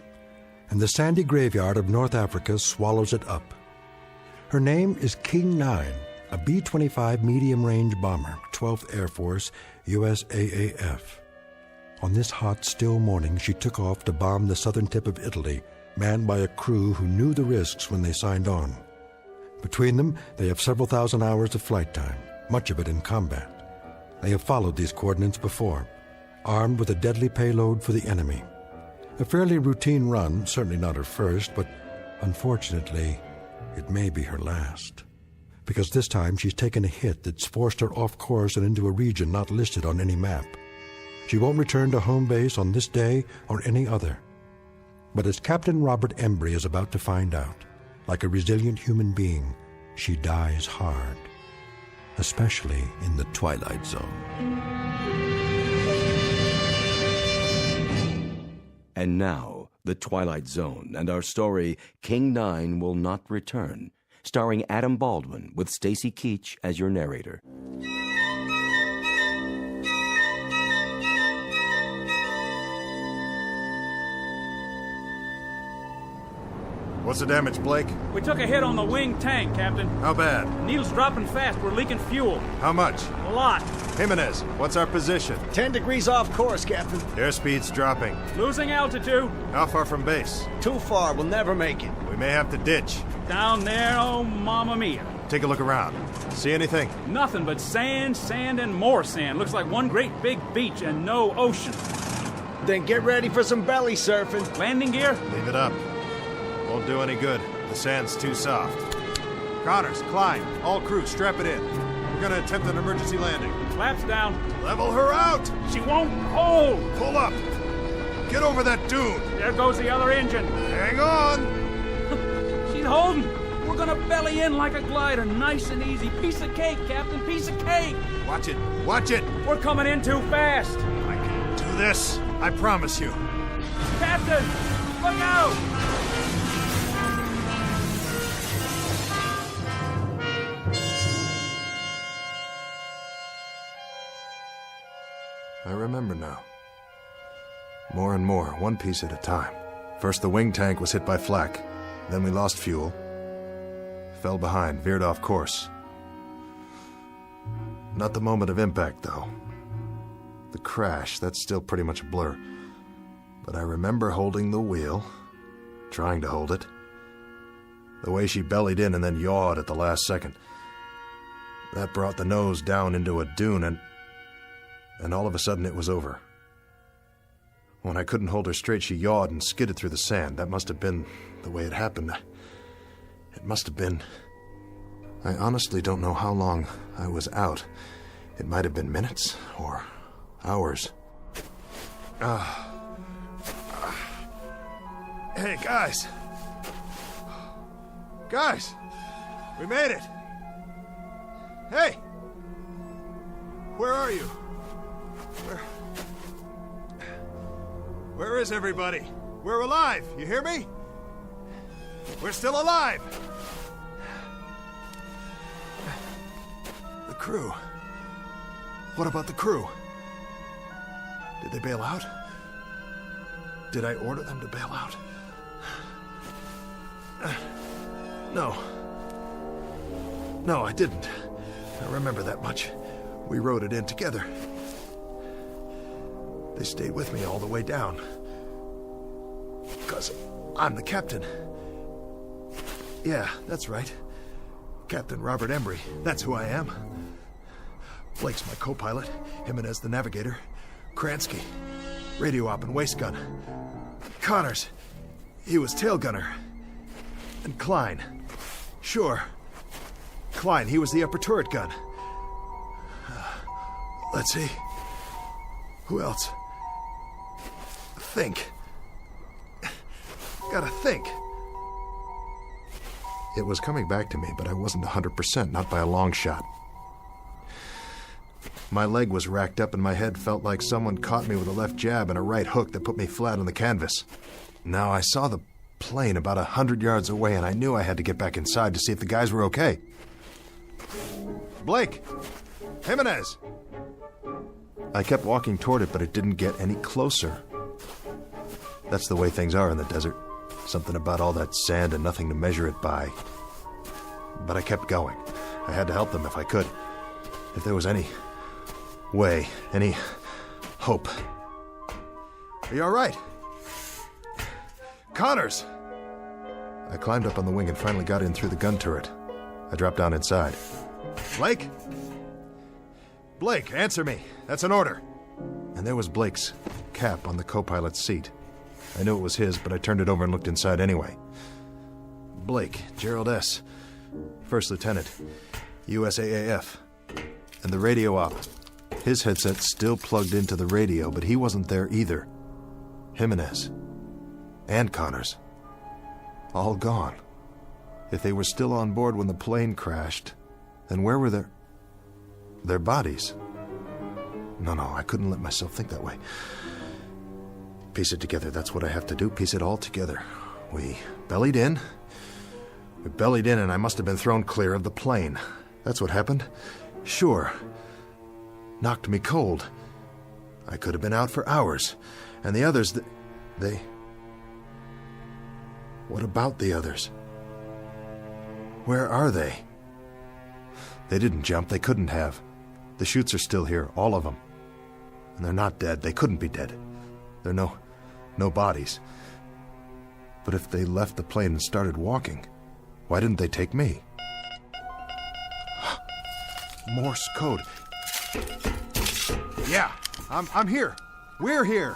and the sandy graveyard of North Africa swallows it up. Her name is King 9, a B-25 medium-range bomber, 12th Air Force, USAAF. On this hot, still morning, she took off to bomb the southern tip of Italy, manned by a crew who knew the risks when they signed on. Between them, they have several thousand hours of flight time, much of it in combat. They have followed these coordinates before, armed with a deadly payload for the enemy. A fairly routine run, certainly not her first, but unfortunately, it may be her last. Because this time she's taken a hit that's forced her off course and into a region not listed on any map. She won't return to home base on this day or any other. But as Captain Robert Embry is about to find out, like a resilient human being, she dies hard. Especially in the Twilight Zone.
And now, The Twilight Zone and our story, King 9 Will Not Return, starring Adam Baldwin with Stacy Keach as your narrator.
What's the damage, Blake?
We took a hit on the wing tank, Captain.
How bad?
Needle's dropping fast. We're leaking fuel.
How much?
A lot.
Jimenez, what's our position?
10 degrees off course, Captain.
Airspeed's dropping.
Losing altitude.
How far from base?
Too far. We'll never make it.
We may have to ditch.
Down there, oh, mamma mia.
Take a look around. See anything?
Nothing but sand, sand, and more sand. Looks like one great big beach and no ocean.
Then get ready for some belly surfing.
Landing gear?
Leave it up. Won't do any good. The sand's too soft. Connors, Klein, all crew, strap it in. We're gonna attempt an emergency landing.
Flaps down.
Level her out!
She won't hold!
Pull up! Get over that dune!
There goes the other engine.
Hang on!
She's holding. We're gonna belly in like a glider, nice and easy. Piece of cake, Captain, piece of cake!
Watch it! Watch it!
We're coming in too fast.
I can do this, I promise you.
Captain, look out!
I remember now. More and more, one piece at a time. First the wing tank was hit by flak. Then we lost fuel. Fell behind, veered off course. Not the moment of impact, though. The crash, that's still pretty much a blur. But I remember holding the wheel, trying to hold it. The way she bellied in and then yawed at the last second. That brought the nose down into a dune and all of a sudden it was over. When I couldn't hold her straight, she yawed and skidded through the sand. That must have been the way it happened. It must have been... I honestly don't know how long I was out. It might have been minutes or hours. Hey, guys! Guys! We made it! Hey! Where are you? Where is everybody? We're alive, you hear me? We're still alive! The crew. What about the crew? Did they bail out? Did I order them to bail out? No. No, I didn't. I remember that much. We rode it in together. They stayed with me all the way down. Because I'm the captain. Yeah, that's right. Captain Robert Embry. That's who I am. Blake's my co-pilot. Jimenez the navigator. Kransky, radio op and waist gun. Connors, he was tail gunner. And Klein. Sure. Klein, he was the upper turret gun. Let's see. Who else? Think. Gotta think. It was coming back to me, but I wasn't 100%, not by a long shot. My leg was racked up and my head felt like someone caught me with a left jab and a right hook that put me flat on the canvas. Now I saw the plane about 100 yards away and I knew I had to get back inside to see if the guys were okay. Blake! Jimenez! I kept walking toward it, but it didn't get any closer. That's the way things are in the desert. Something about all that sand and nothing to measure it by. But I kept going. I had to help them if I could. If there was any way, any hope. Are you all right? Connors! I climbed up on the wing and finally got in through the gun turret. I dropped down inside. Blake? Blake, answer me. That's an order. And there was Blake's cap on the co-pilot's seat. I knew it was his, but I turned it over and looked inside anyway. Blake, Gerald S., First Lieutenant, USAAF. And the radio op. His headset still plugged into the radio, but he wasn't there either. Jimenez. And Connors. All gone. If they were still on board when the plane crashed, then where were their bodies? No, I couldn't let myself think that way. Piece it together. That's what I have to do. Piece it all together. We bellied in, and I must have been thrown clear of the plane. That's what happened. Sure. Knocked me cold. I could have been out for hours. And the others, they... What about the others? Where are they? They didn't jump. They couldn't have. The chutes are still here, all of them. And they're not dead. They couldn't be dead. There are no bodies. But if they left the plane and started walking, why didn't they take me? Morse code. Yeah, I'm here. We're here.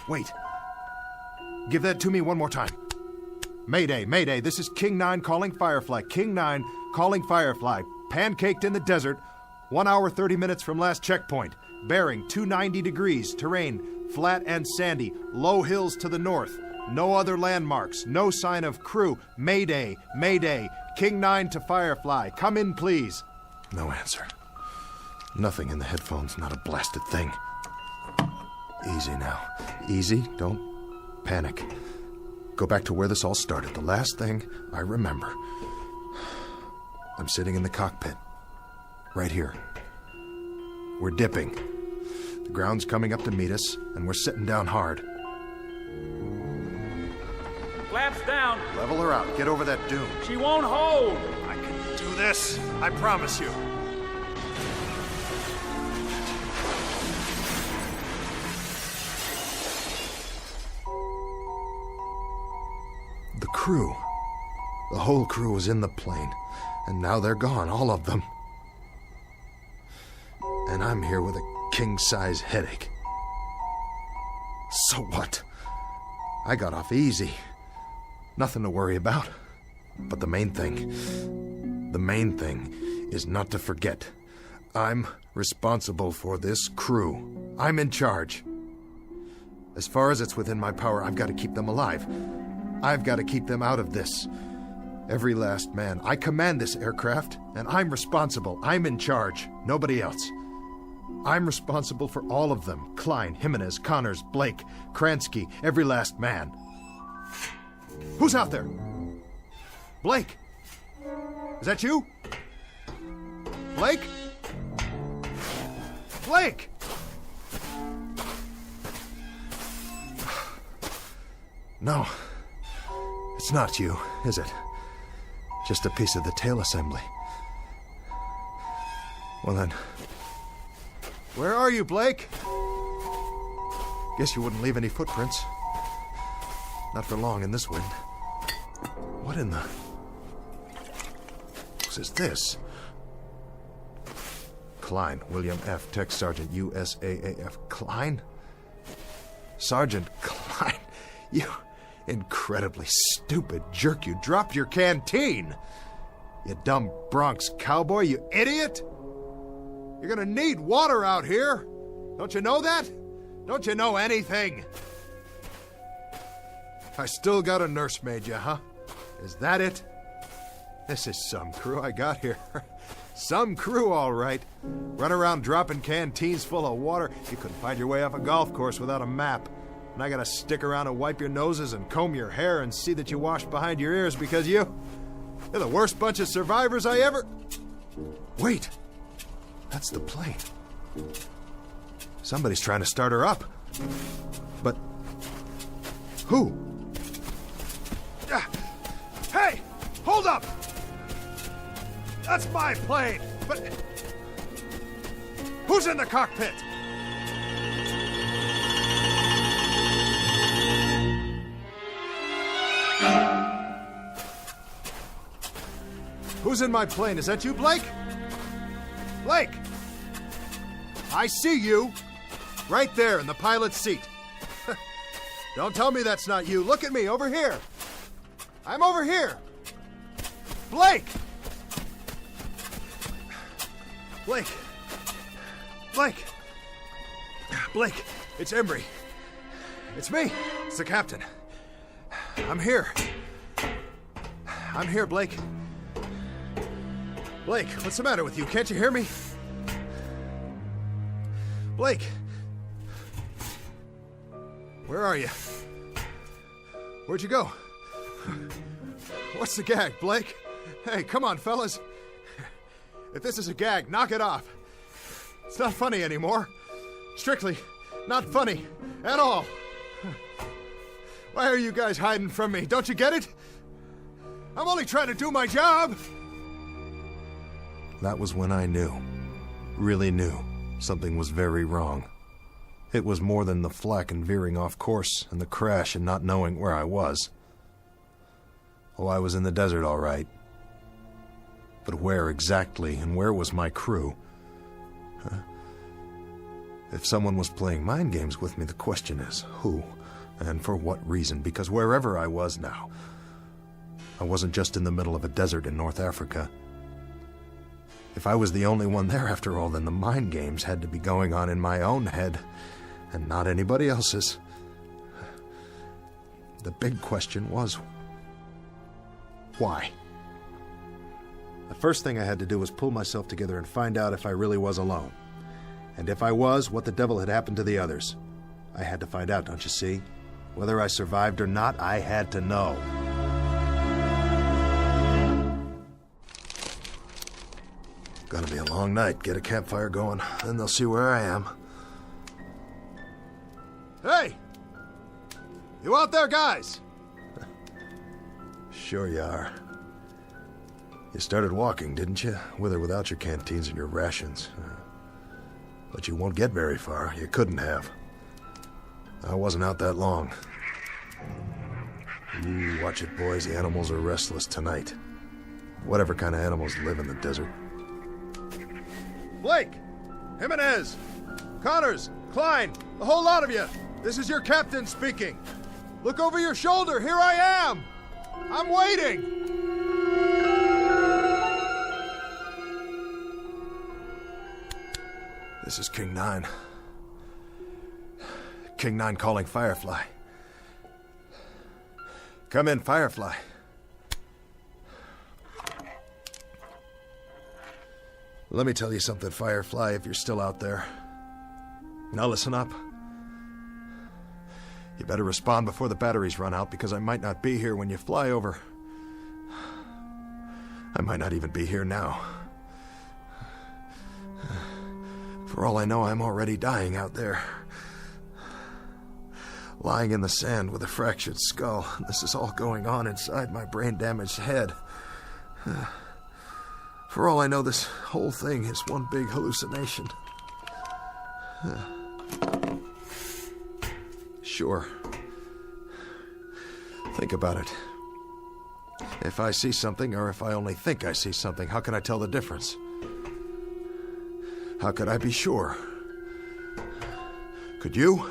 Wait. Give that to me one more time. Mayday, Mayday, this is King 9 calling Firefly. King 9 calling Firefly. Pancaked in the desert, 1 hour 30 minutes from last checkpoint. Bearing 290 degrees, terrain flat and sandy, low hills to the north. No other landmarks, no sign of crew. Mayday, Mayday, King 9 to Firefly. Come in, please. No answer. Nothing in the headphones, not a blasted thing. Easy now. Easy, don't panic. Go back to where this all started. The last thing I remember. I'm sitting in the cockpit. Right here. We're dipping. The ground's coming up to meet us, and we're sitting down hard.
Flaps down.
Level her out. Get over that dune.
She won't hold.
I can do this. I promise you. The crew. The whole crew was in the plane, and now they're gone, all of them. And I'm here with a king-size headache. So what? I got off easy. Nothing to worry about. But the main thing is not to forget. I'm responsible for this crew. I'm in charge. As far as it's within my power, I've got to keep them alive. I've got to keep them out of this. Every last man. I command this aircraft, and I'm responsible. I'm in charge. Nobody else. I'm responsible for all of them. Klein, Jimenez, Connors, Blake, Kransky, every last man. Who's out there? Blake? Is that you? Blake? Blake! No. It's not you, is it? Just a piece of the tail assembly. Well then, where are you, Blake? Guess you wouldn't leave any footprints. Not for long in this wind. What in the... What is this? Klein, William F., Tech Sergeant, USAAF. Klein? Sergeant Klein, you incredibly stupid jerk. You dropped your canteen. You dumb Bronx cowboy, you idiot. You're gonna need water out here. Don't you know that? Don't you know anything? I still got a nursemaid, you, huh? Is that it? This is some crew I got here. Some crew, all right. Run around dropping canteens full of water. You couldn't find your way off a golf course without a map. And I gotta stick around and wipe your noses and comb your hair and see that you wash behind your ears because you're the worst bunch of survivors I ever... Wait. That's the plane. Somebody's trying to start her up. But... who? Hey! Hold up! That's my plane! But... who's in the cockpit? Who's in my plane? Is that you, Blake? Blake! I see you! Right there in the pilot's seat. Don't tell me that's not you. Look at me, over here. I'm over here. Blake! Blake! Blake! Blake, it's Embry. It's me. It's the captain. I'm here. I'm here, Blake. Blake, what's the matter with you? Can't you hear me? Blake! Where are you? Where'd you go? What's the gag, Blake? Hey, come on, fellas. If this is a gag, knock it off. It's not funny anymore. Strictly not funny at all. Why are you guys hiding from me? Don't you get it? I'm only trying to do my job. That was when I knew, really knew, something was very wrong. It was more than the flack and veering off course and the crash and not knowing where I was. Oh, I was in the desert, all right. But where exactly, and where was my crew? Huh? If someone was playing mind games with me, the question is, who? And for what reason? Because wherever I was now, I wasn't just in the middle of a desert in North Africa. If I was the only one there after all, then the mind games had to be going on in my own head, and not anybody else's. The big question was, why? The first thing I had to do was pull myself together and find out if I really was alone. And if I was, what the devil had happened to the others. I had to find out, don't you see? Whether I survived or not, I had to know. Gonna be a long night. Get a campfire going, then they'll see where I am. Hey! You out there, guys? Sure you are. You started walking, didn't you? With or without your canteens and your rations. But you won't get very far. You couldn't have. I wasn't out that long. You watch it, boys. The animals are restless tonight. Whatever kind of animals live in the desert. Blake! Jimenez! Connors! Klein! The whole lot of you! This is your captain speaking. Look over your shoulder. Here I am! I'm waiting! This is King 9. King 9 calling Firefly. Come in, Firefly. Let me tell you something, Firefly, if you're still out there. Now listen up. You better respond before the batteries run out, because I might not be here when you fly over. I might not even be here now. For all I know, I'm already dying out there. Lying in the sand with a fractured skull. This is all going on inside my brain-damaged head. For all I know, this whole thing is one big hallucination. Sure. Think about it. If I see something, or if I only think I see something, how can I tell the difference? How could I be sure? Could you?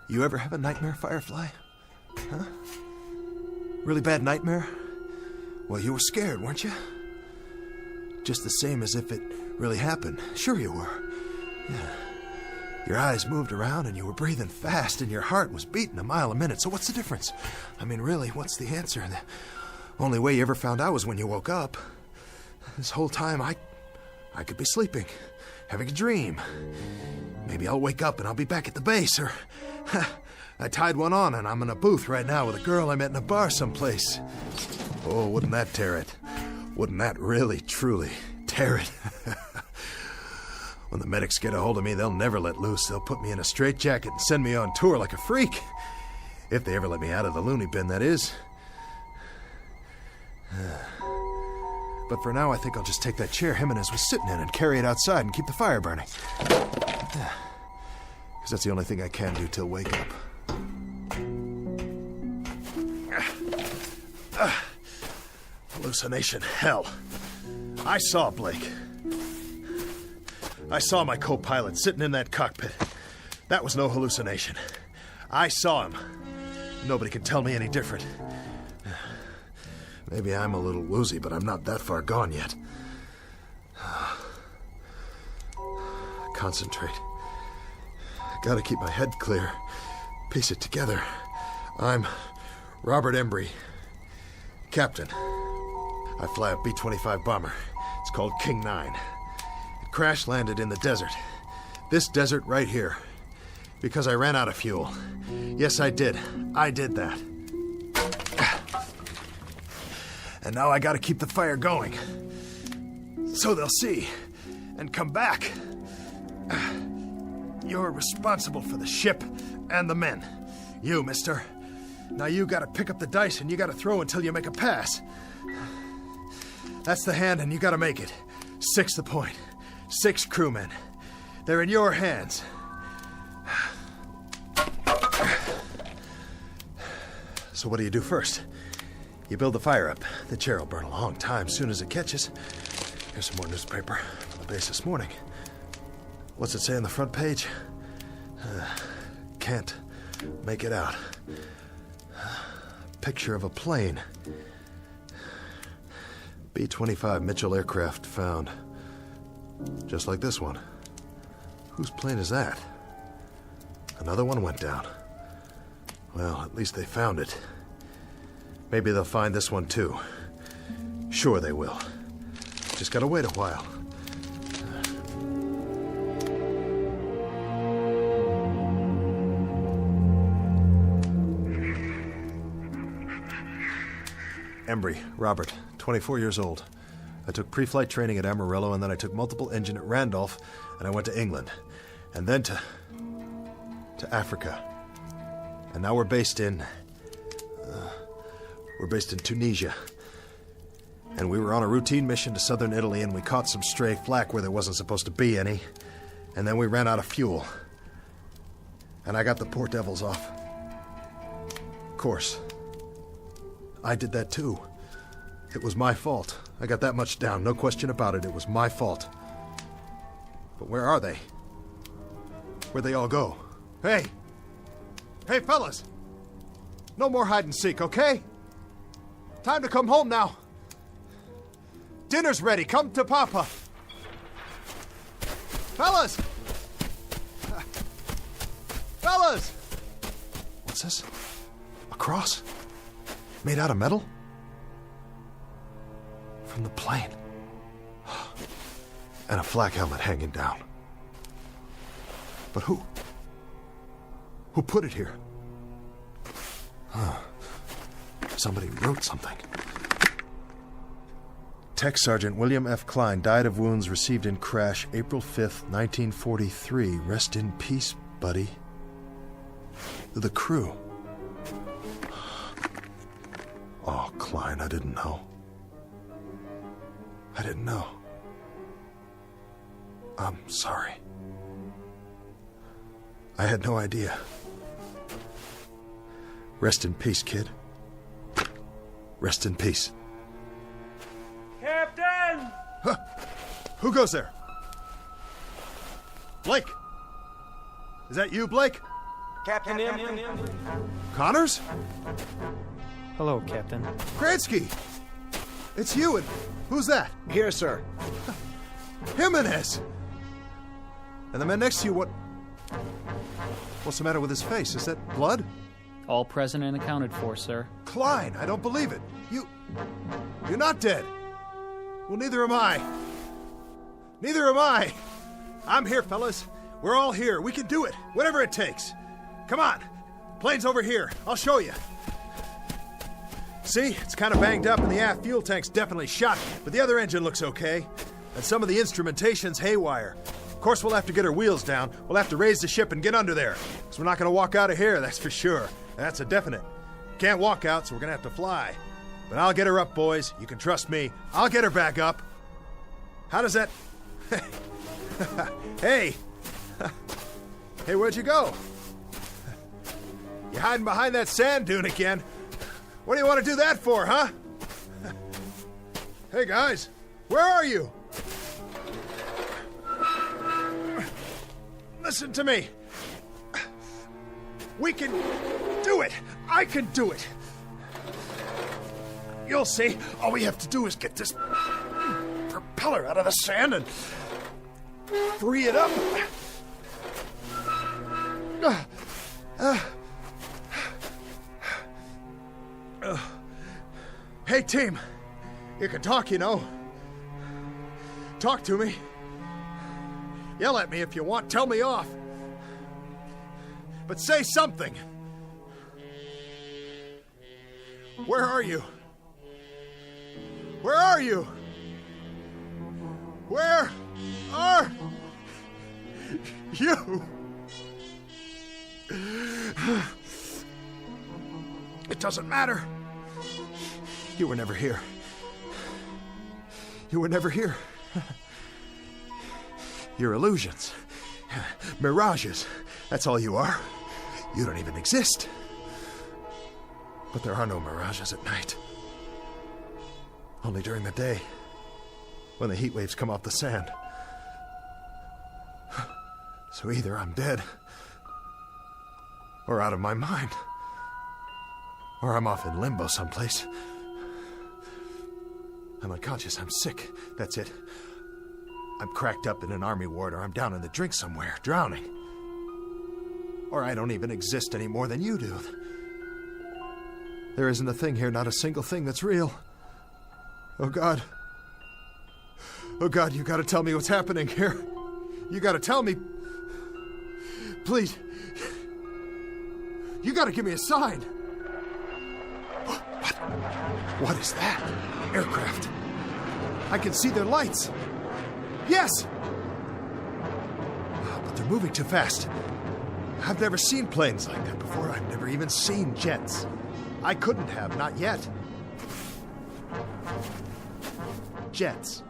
You ever have a nightmare, Firefly? Huh? Really bad nightmare? Well, you were scared, weren't you? Just the same as if it really happened. Sure you were. Yeah. Your eyes moved around and you were breathing fast and your heart was beating a mile a minute. So what's the difference? I mean, really, what's the answer? The only way you ever found out was when you woke up. This whole time, I could be sleeping, having a dream. Maybe I'll wake up and I'll be back at the base, or I tied one on and I'm in a booth right now with a girl I met in a bar someplace. Oh, wouldn't that tear it? Wouldn't that really, truly tear it? When the medics get a hold of me, they'll never let loose. They'll put me in a straitjacket and send me on tour like a freak. If they ever let me out of the loony bin, that is. But for now, I think I'll just take that chair Jimenez was sitting in and carry it outside and keep the fire burning. Because that's the only thing I can do till wake up. Hallucination, hell. I saw Blake. I saw my co-pilot sitting in that cockpit. That was no hallucination. I saw him. Nobody can tell me any different. Maybe I'm a little woozy, but I'm not that far gone yet. Concentrate. Gotta keep my head clear. Piece it together. I'm Robert Embry, captain. I fly a B-25 bomber. It's called King 9. It crash-landed in the desert. This desert right here. Because I ran out of fuel. Yes, I did. I did that. And now I gotta keep the fire going. So they'll see and come back. You're responsible for the ship and the men. You, mister. Now you gotta pick up the dice and you gotta throw until you make a pass. That's the hand and you gotta make it. 6 the point. 6 crewmen. They're in your hands. So what do you do first? You build the fire up. The chair will burn a long time soon as it catches. Here's some more newspaper from the base this morning. What's it say on the front page? Can't make it out. Picture of a plane. B-25 Mitchell aircraft found. Just like this one. Whose plane is that? Another one went down. Well, at least they found it. Maybe they'll find this one too. Sure they will. Just gotta wait a while. Embry, Robert, 24 years old. I took pre-flight training at Amarillo, and then I took multiple engine at Randolph, and I went to England. And then to Africa. And now we're based in Tunisia. And we were on a routine mission to southern Italy, and we caught some stray flak where there wasn't supposed to be any. And then we ran out of fuel. And I got the poor devils off. Of course. I did that too. It was my fault. I got that much down, no question about it. It was my fault. But where are they? Where'd they all go? Hey! Hey, fellas! No more hide and seek, okay? Time to come home now. Dinner's ready. Come to Papa. Fellas! Fellas! What's this? A cross? Made out of metal? From the plane. And a flak helmet hanging down. But who? Who put it here? Somebody wrote something. Tech Sergeant William F. Klein died of wounds received in crash April 5th, 1943. Rest in peace, buddy. The crew. Oh, Klein, I didn't know. I didn't know. I'm sorry. I had no idea. Rest in peace, kid. Rest in peace.
Captain!
Huh. Who goes there? Blake! Is that you, Blake?
Captain.
Connors?
Hello, Captain.
Kransky! It's you, and who's that?
Here, sir.
Jimenez! And the man next to you, what's the matter with his face? Is that blood?
All present and accounted for, sir.
Klein, I don't believe it. You're not dead. Well, neither am I. Neither am I. I'm here, fellas. We're all here. We can do it. Whatever it takes. Come on. Plane's over here. I'll show you. See, it's kind of banged up and the aft fuel tank's definitely shot, but the other engine looks okay. And some of the instrumentation's haywire. Of course, we'll have to get our wheels down. We'll have to raise the ship and get under there. Because we're not going to walk out of here, that's for sure. That's a definite. Can't walk out, so we're going to have to fly. But I'll get her up, boys. You can trust me. I'll get her back up. How does that... Hey! Hey, where'd you go? You hiding behind that sand dune again? What do you want to do that for, huh? Hey, guys. Where are you? Listen to me. We can do it. I can do it. You'll see. All we have to do is get this propeller out of the sand and free it up. Hey, team. You can talk, you know. Talk to me. Yell at me if you want. Tell me off. but say something. Where are you? Where are you? Where are you? It doesn't matter. You were never here. You were never here. You're illusions. Mirages. That's all you are. You don't even exist. But there are no mirages at night. Only during the day, when the heat waves come off the sand. So either I'm dead, or out of my mind, or I'm off in limbo someplace. I'm unconscious, I'm sick, that's it. I'm cracked up in an army ward, or I'm down in the drink somewhere, drowning. Or I don't even exist any more than you do. There isn't a thing here, not a single thing that's real. Oh, God. Oh, God, you gotta tell me what's happening here. You gotta tell me. Please. You gotta give me a sign. What? What is that? Aircraft. I can see their lights. Yes! But they're moving too fast. I've never seen planes like that before. I've never even seen jets. I couldn't have, not yet. Jets.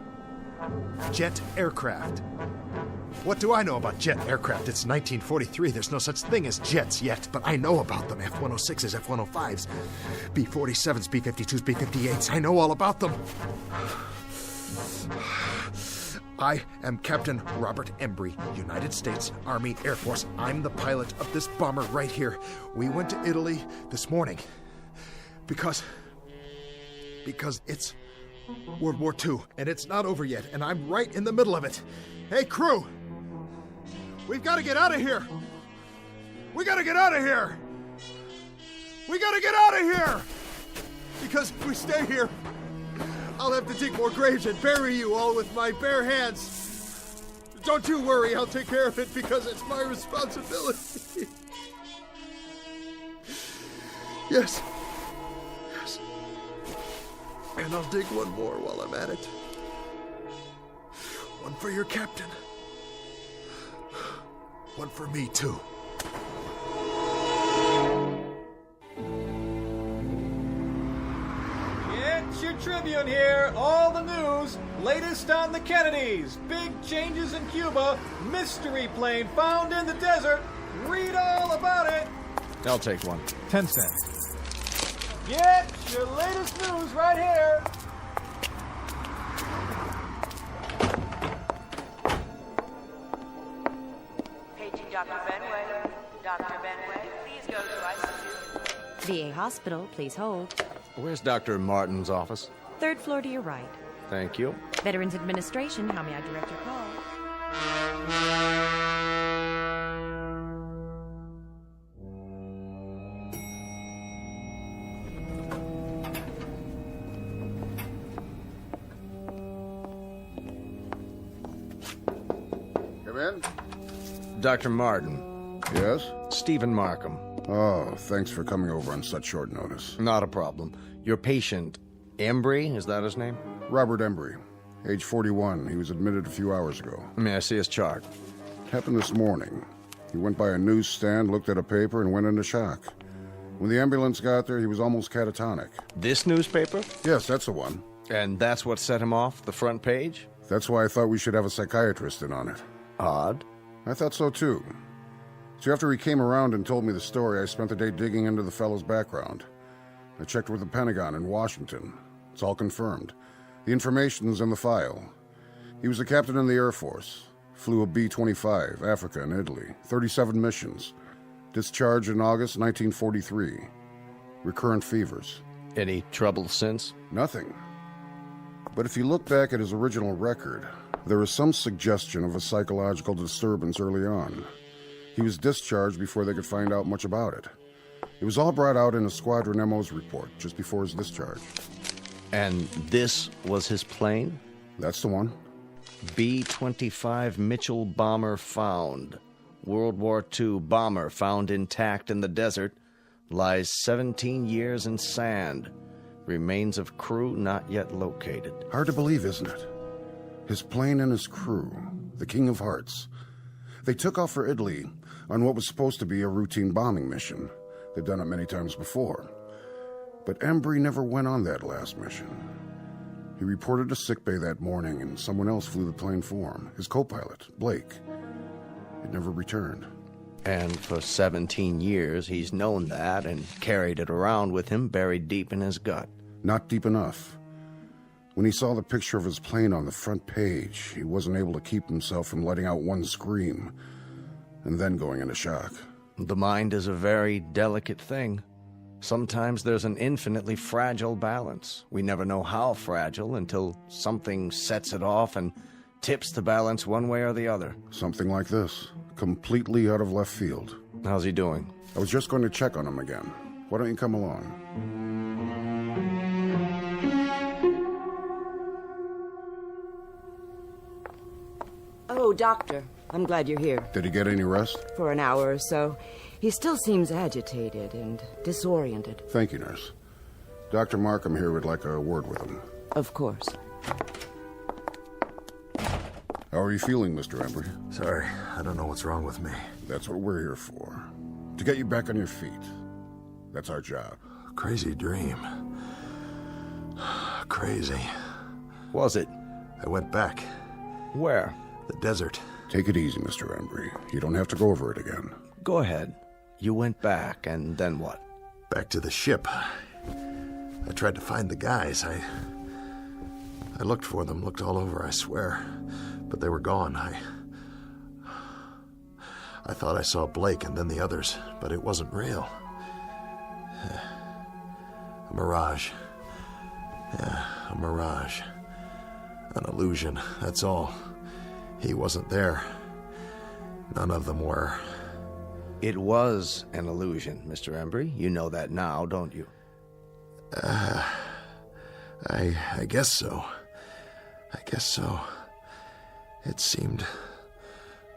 Jet aircraft. What do I know about jet aircraft? It's 1943. There's no such thing as jets yet, but I know about them. F-106s, F-105s, B-47s, B-52s, B-58s. I know all about them. I am Captain Robert Embry, United States Army Air Force. I'm the pilot of this bomber right here. We went to Italy this morning because it's World War II, and it's not over yet, and I'm right in the middle of it. Hey, crew! We've got to get out of here! We got to get out of here! We got to get out of here! Because if we stay here, I'll have to dig more graves and bury you all with my bare hands. Don't you worry, I'll take care of it because it's my responsibility. Yes. Yes. And I'll dig one more while I'm at it. One for your captain. One for me, too.
It's your Tribune here. All the news. Latest on the Kennedys. Big changes in Cuba. Mystery plane found in the desert. Read all about it.
I'll take one.
10 cents. Get your latest news right here.
Paging Dr. Benway. Dr. Benway, please go to ICU.
VA Hospital, please hold.
Where's Dr. Martin's office?
3rd floor to your right.
Thank you.
Veterans Administration, how may I direct your call?
Come in.
Dr. Martin.
Yes?
Stephen Markham.
Oh, thanks for coming over on such short notice.
Not a problem. Your patient, Embry, is that his name?
Robert Embry, age 41. He was admitted a few hours ago.
May I see his chart?
Happened this morning. He went by a newsstand, looked at a paper, and went into shock. When the ambulance got there, he was almost catatonic.
This newspaper?
Yes, that's the one.
And that's what set him off, the front page?
That's why I thought we should have a psychiatrist in on it.
Odd.
I thought so, too. So after he came around and told me the story, I spent the day digging into the fellow's background. I checked with the Pentagon in Washington. It's all confirmed. The information's in the file. He was a captain in the Air Force. Flew a B-25, Africa and Italy. 37 missions. Discharged in August 1943. Recurrent fevers.
Any trouble since?
Nothing. But if you look back at his original record, there is some suggestion of a psychological disturbance early on. He was discharged before they could find out much about it. It was all brought out in a Squadron MO's report just before his discharge.
And this was his plane?
That's the one.
B-25 Mitchell bomber found.
World War II bomber found intact in the desert, lies 17 years in sand. Remains of crew not yet located.
Hard to believe, isn't it? His plane and his crew, the King of Hearts. They took off for Italy on what was supposed to be a routine bombing mission. They've done it many times before. But Embry never went on that last mission. He reported to sickbay that morning, and someone else flew the plane for him, his co-pilot, Blake. It never returned.
And for 17 years, he's known that and carried it around with him buried deep in his gut.
Not deep enough. When he saw the picture of his plane on the front page, he wasn't able to keep himself from letting out one scream, and then going into shock.
The mind is a very delicate thing. Sometimes there's an infinitely fragile balance. We never know how fragile until something sets it off and tips the balance one way or the other.
Something like this, completely out of left field.
How's he doing?
I was just going to check on him again. Why don't you come along?
Oh, Doctor, I'm glad you're here.
Did he get any rest?
For an hour or so. He still seems agitated and disoriented.
Thank you, nurse. Dr. Markham here would like a word with him.
Of course.
How are you feeling, Mr. Embry?
Sorry, I don't know what's wrong with me.
That's what we're here for. To get you back on your feet. That's our job.
Crazy dream. Crazy.
Was it?
I went back.
Where?
The desert.
Take it easy, Mr. Embry. You don't have to go over it again.
Go ahead. You went back, and then what?
Back to the ship. I tried to find the guys. I looked for them, looked all over, I swear. But they were gone. I thought I saw Blake and then the others, but it wasn't real. A mirage. Yeah, a mirage. An illusion, that's all. He wasn't there. None of them were.
It was an illusion, Mr. Embry. You know that now, don't you?
I guess so. I guess so. It seemed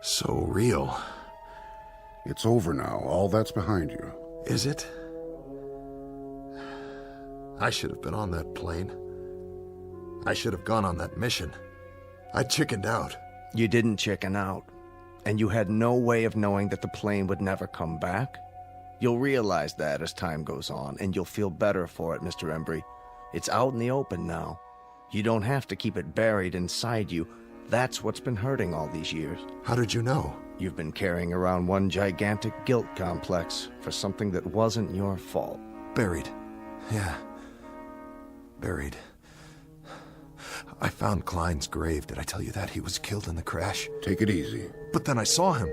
so real.
It's over now. All that's behind you.
Is it? I should have been on that plane. I should have gone on that mission. I chickened out.
You didn't chicken out. And you had no way of knowing that the plane would never come back. You'll realize that as time goes on, and you'll feel better for it, Mr. Embry. It's out in the open now. You don't have to keep it buried inside you. That's what's been hurting all these years.
How did you know?
You've been carrying around one gigantic guilt complex for something that wasn't your fault.
Buried. Yeah. Buried. I found Klein's grave. Did I tell you that? He was killed in the crash.
Take it easy.
But then I saw him.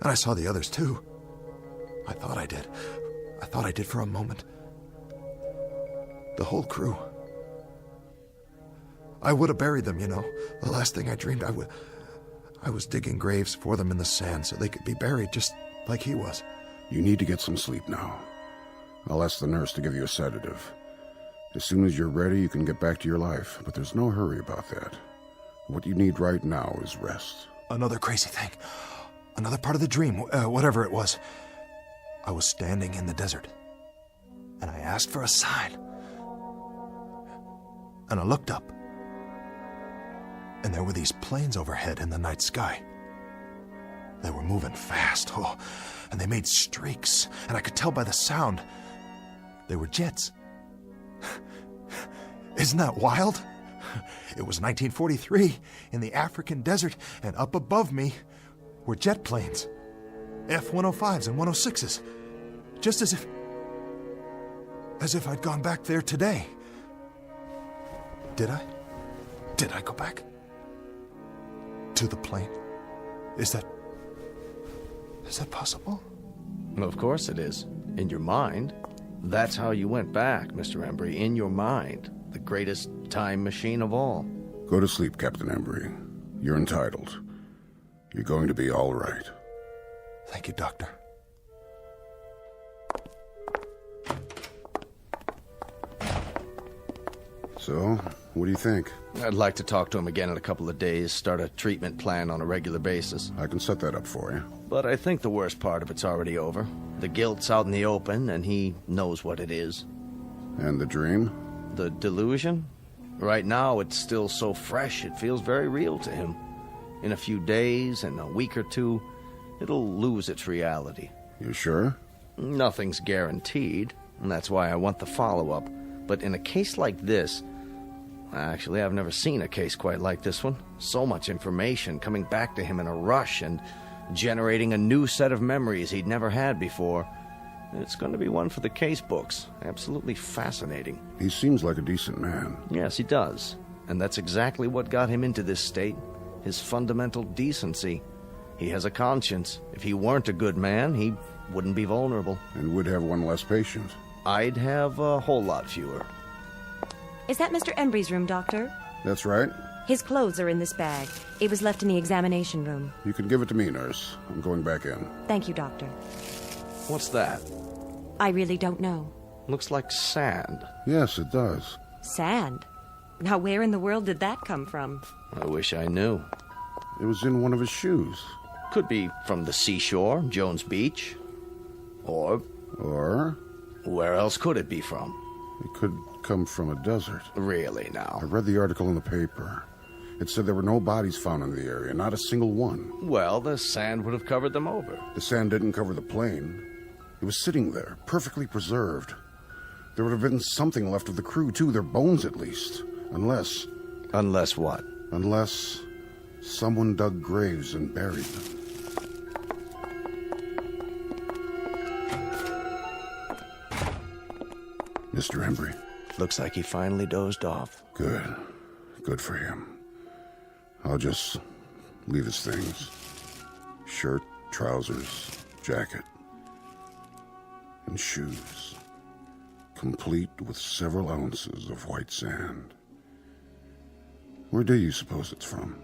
And I saw the others, too. I thought I did. I thought I did for a moment. The whole crew. I would have buried them, you know. The last thing I dreamed, I was digging graves for them in the sand so they could be buried just like he was.
You need to get some sleep now. I'll ask the nurse to give you a sedative. As soon as you're ready, you can get back to your life, but there's no hurry about that. What you need right now is rest.
Another crazy thing. Another part of the dream, whatever it was. I was standing in the desert, and I asked for a sign. And I looked up, and there were these planes overhead in the night sky. They were moving fast, and they made streaks, and I could tell by the sound. They were jets. Isn't that wild? It was 1943 in the African desert, and up above me were jet planes. F-105s and 106s. Just as if I'd gone back there today. Did I? Did I go back? To the plane? Is that possible?
Well, of course it is. In your mind. That's how you went back, Mr. Embry. In your mind. The greatest time machine of all.
Go to sleep, Captain Embry. You're entitled. You're going to be all right.
Thank you, Doctor.
So, What do you think?
I'd like to talk to him again in a couple of days, start a treatment plan on a regular basis.
I can set that up for you.
But I think the worst part of it's already over. The guilt's out in the open, and he knows what it is.
And the dream?
The delusion? Right now, it's still so fresh, it feels very real to him. In a few days, in a week or two, it'll lose its reality.
You sure?
Nothing's guaranteed, and that's why I want the follow-up. But in a case like this... Actually, I've never seen a case quite like this one. So much information coming back to him in a rush and generating a new set of memories he'd never had before. It's going to be one for the case books. Absolutely fascinating.
He seems like a decent man.
Yes, he does. And that's exactly what got him into this state. His fundamental decency. He has a conscience. If he weren't a good man, he wouldn't be vulnerable.
And would have one less patient.
I'd have a whole lot fewer.
Is that Mr. Embry's room, Doctor?
That's right.
His clothes are in this bag. It was left in the examination room.
You can give it to me, nurse. I'm going back in.
Thank you, Doctor.
What's that?
I really don't know.
Looks like sand.
Yes, it does.
Sand? Now, where in the world did that come from?
I wish I knew.
It was in one of his shoes.
Could be from the seashore, Jones Beach. Or... Where else could it be from?
It could come from a desert.
Really, now?
I read the article in the paper. It said there were no bodies found in the area, not a single one.
Well, the sand would have covered them over.
The sand didn't cover the plane. It was sitting there, perfectly preserved. There would have been something left of the crew, too, their bones at least. Unless...
Unless what?
Unless someone dug graves and buried them. Mr. Embry.
Looks like he finally dozed off.
Good. Good for him. I'll just leave his things. Shirt, trousers, jacket, and shoes. Complete with several ounces of white sand. Where do you suppose it's from?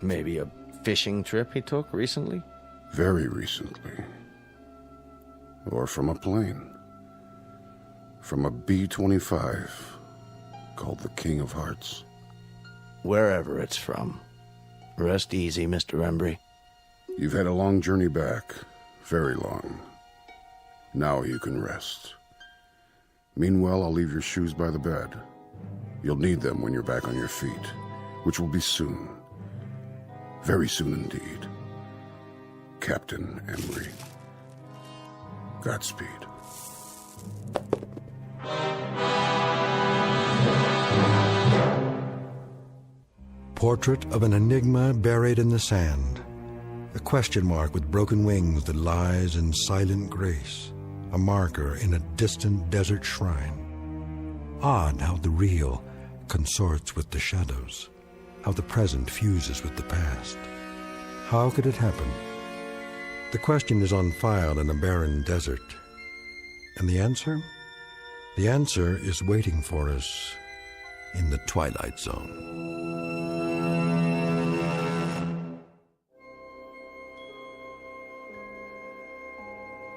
Maybe a fishing trip he took recently?
Very recently. Or from a plane. From a B-25 called the King of Hearts.
Wherever it's from. Rest easy, Mr. Embry.
You've had a long journey back. Very long. Now you can rest. Meanwhile, I'll leave your shoes by the bed. You'll need them when you're back on your feet, which will be soon. Very soon indeed. Captain Embry. Godspeed.
Portrait of an enigma buried in the sand. A question mark with broken wings that lies in silent grace. A marker in a distant desert shrine. Odd how the real consorts with the shadows. How the present fuses with the past. How could it happen? The question is on file in a barren desert. And the answer? The answer is waiting for us in the Twilight Zone.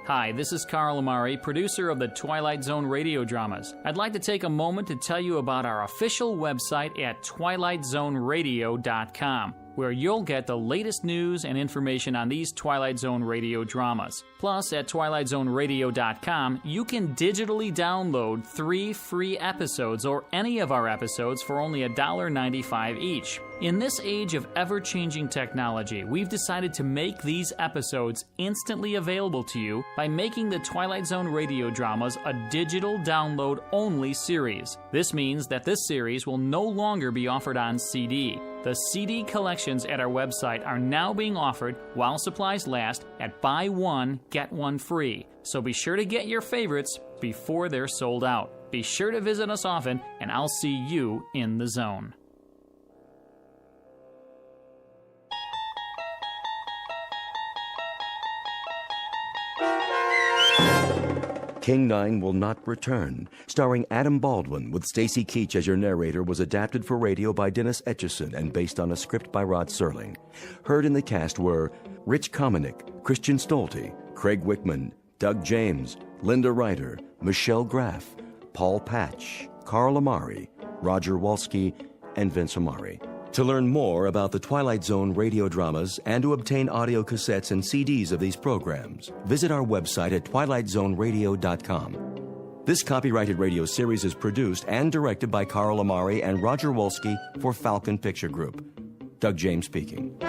Hi, this is Carl Amari, producer of the Twilight Zone radio dramas. I'd like to take a moment to tell you about our official website at twilightzoneradio.com, where you'll get the latest news and information on these Twilight Zone radio dramas. Plus, at twilightzoneradio.com, you can digitally download 3 free episodes or any of our episodes for only $1.95 each. In this age of ever-changing technology, we've decided to make these episodes instantly available to you by making the Twilight Zone radio dramas a digital download-only series. This means that this series will no longer be offered on CD. The CD collections at our website are now being offered while supplies last at buy one, get one free. So be sure to get your favorites before they're sold out. Be sure to visit us often, and I'll see you in the zone.
King 9 Will Not Return, starring Adam Baldwin with Stacy Keach as your narrator, was adapted for radio by Dennis Etchison and based on a script by Rod Serling. Heard in the cast were Rich Kominick, Christian Stolte, Craig Wickman, Doug James, Linda Ryder, Michelle Graff, Paul Patch, Carl Amari, Roger Walski, and Vince Amari. To learn more about the Twilight Zone radio dramas and to obtain audio cassettes and CDs of these programs, visit our website at twilightzoneradio.com. This copyrighted radio series is produced and directed by Carl Amari and Roger Wolski for Falcon Picture Group. Doug James speaking.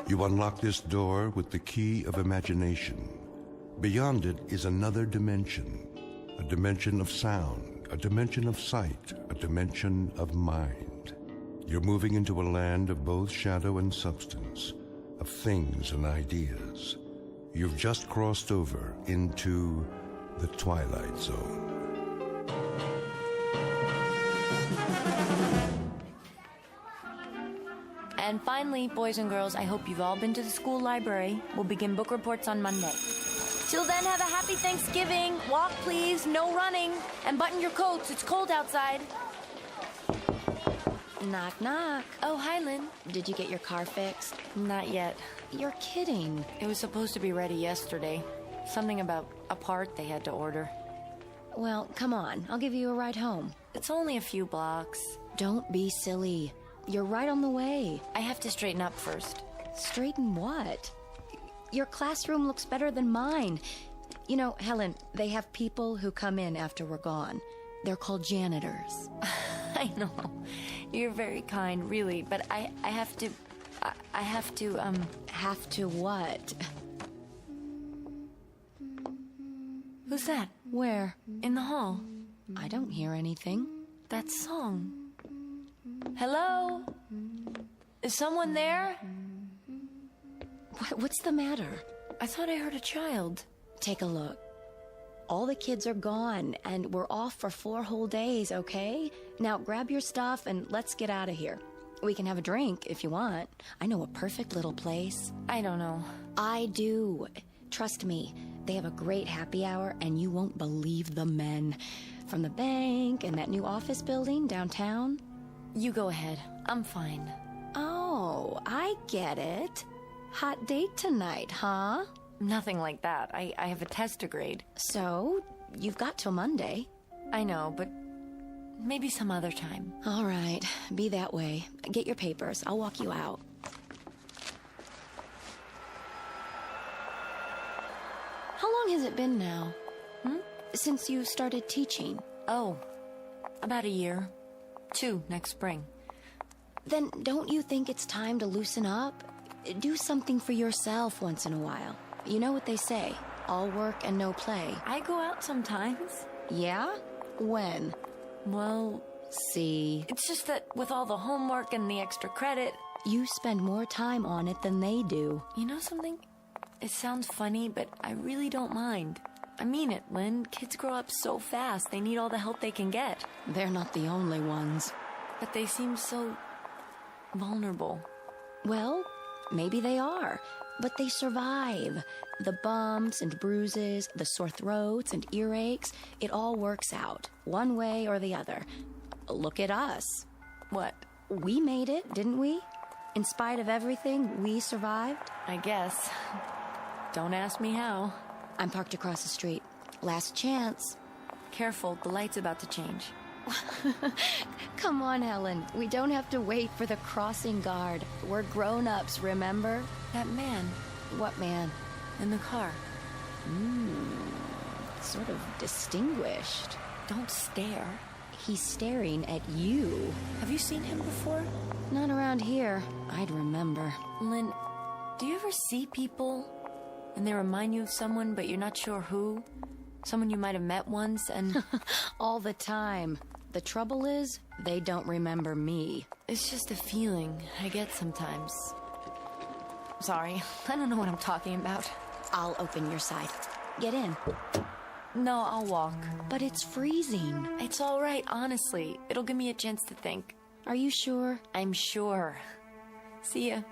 You unlock this door with the key of imagination. Beyond it is another dimension, a dimension of sound, a dimension of sight, a dimension of mind. You're moving into a land of both shadow and substance, of things and ideas. You've just crossed over into the Twilight Zone.
And finally, boys and girls, I hope you've all been to the school library. We'll begin book reports on Monday. Till then, have a happy Thanksgiving. Walk, please. No running. And button your coats. It's cold outside.
Knock, knock.
Oh, hi, Lynn.
Did you get your car fixed?
Not yet.
You're kidding.
It was supposed to be ready yesterday. Something about a part they had to order.
Well, come on. I'll give you a ride home.
It's only a few blocks.
Don't be silly. You're right on the way.
I have to straighten up first.
Straighten what? Your classroom looks better than mine. You know, Helen, they have people who come in after we're gone. They're called janitors.
I know. You're very kind, really, but I have to... Have to
what?
Who's that?
Where?
In the hall.
I don't hear anything.
That song. Hello? Is someone there?
What's the matter?
I thought I heard a child.
Take a look. All the kids are gone, and we're off for 4 whole days, okay? Now grab your stuff and let's get out of here. We can have a drink if you want. I know a perfect little place.
I don't know.
I do. Trust me, they have a great happy hour, and you won't believe the men. From the bank and that new office building downtown.
You go ahead. I'm fine.
Oh, I get it. Hot date tonight, huh?
Nothing like that. I have a test to grade.
So, you've got till Monday.
I know, but maybe some other time.
All right, be that way. Get your papers. I'll walk you out. How long has it been now? Since you started teaching?
Oh, about a year. 2 next spring.
Then don't you think it's time to loosen up? Do something for yourself once in a while. You know what they say, all work and no play.
I go out sometimes.
Yeah? When?
Well,
see.
It's just that with all the homework and the extra credit...
You spend more time on it than they do.
You know something? It sounds funny, but I really don't mind. I mean it, Lynn. Kids grow up so fast, they need all the help they can get.
They're not the only ones.
But they seem so... vulnerable.
Well, maybe they are, but they survive. The bumps and bruises, the sore throats and earaches, it all works out, one way or the other. Look at us.
What?
We made it, didn't we? In spite of everything, we survived.
I guess. Don't ask me how.
I'm parked across the street. Last chance.
Careful, the light's about to change.
Come on, Helen. We don't have to wait for the crossing guard. We're grown-ups, remember?
That man.
What man?
In the car.
Sort of distinguished.
Don't stare.
He's staring at you.
Have you seen him before?
Not around here. I'd remember.
Lynn, do you ever see people and they remind you of someone, but you're not sure who? Someone you might have met once and...
All the time. The trouble is, they don't remember me.
It's just a feeling I get sometimes. Sorry, I don't know what I'm talking about.
I'll open your side. Get in.
No, I'll walk.
But it's freezing.
It's all right, honestly. It'll give me a chance to think.
Are you sure?
I'm sure. See ya.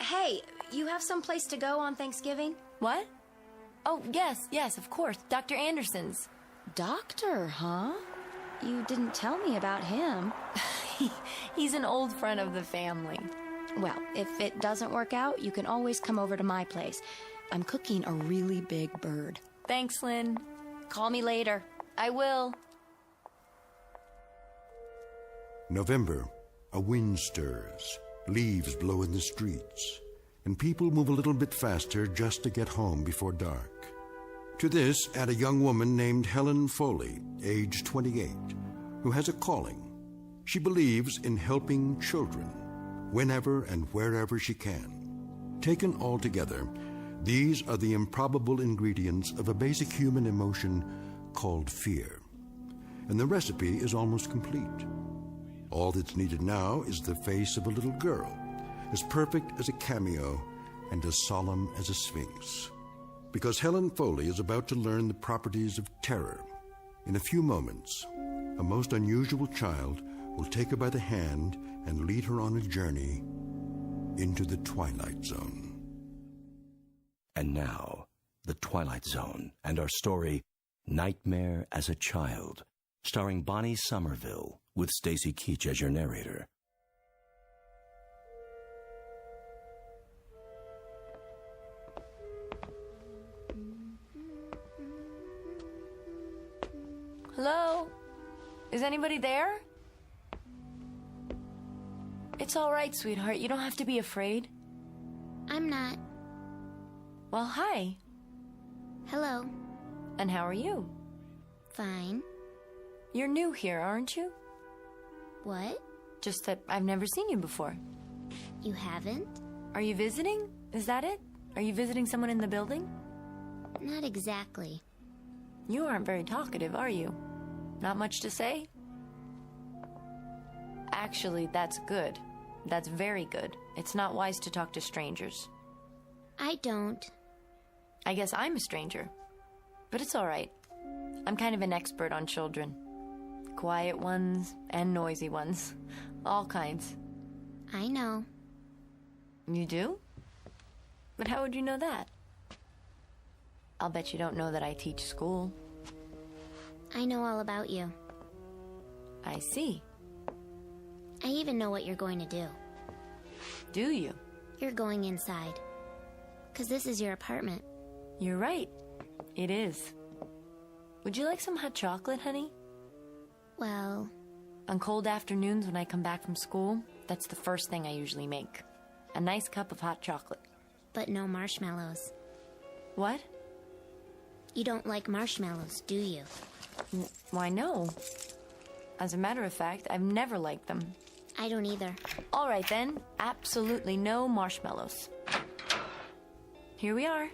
Hey, you have some place to go on Thanksgiving?
What? Oh, yes, of course. Dr. Anderson's.
Doctor, huh? You didn't tell me about him.
He's an old friend of the family.
Well, if it doesn't work out, you can always come over to my place. I'm cooking a really big bird.
Thanks, Lynn.
Call me later.
I will.
November, a wind stirs, leaves blow in the streets, and people move a little bit faster just to get home before dark. To this, add a young woman named Helen Foley, age 28, who has a calling. She believes in helping children, whenever and wherever she can. Taken all together, these are the improbable ingredients of a basic human emotion called fear. And the recipe is almost complete. All that's needed now is the face of a little girl, as perfect as a cameo and as solemn as a sphinx. Because Helen Foley is about to learn the properties of terror. In a few moments, a most unusual child will take her by the hand and lead her on a journey into the Twilight Zone.
And now, the Twilight Zone and our story, Nightmare as a Child, starring Bonnie Somerville, with Stacy Keach as your narrator.
Hello? Is anybody there? It's all right, sweetheart. You don't have to be afraid.
I'm not.
Well, hi.
Hello.
And how are you?
Fine.
You're new here, aren't you?
What?
Just that I've never seen you before.
You haven't?
Are you visiting? Is that it? Are you visiting someone in the building?
Not exactly.
You aren't very talkative, are you? Not much to say? Actually, that's good. That's very good. It's not wise to talk to strangers.
I don't.
I guess I'm a stranger. But it's all right. I'm kind of an expert on children. Quiet ones and noisy ones. All kinds.
I know.
You do? But how would you know that? I'll bet you don't know that I teach school.
I know all about you.
I see.
I even know what you're going to do.
Do you?
You're going inside. 'Cause this is your apartment.
You're right. It is. Would you like some hot chocolate, honey?
Well...
On cold afternoons when I come back from school, that's the first thing I usually make. A nice cup of hot chocolate.
But no marshmallows.
What?
You don't like marshmallows, do you?
Why, no. As a matter of fact, I've never liked them.
I don't either.
All right, then. Absolutely no marshmallows. Here we are.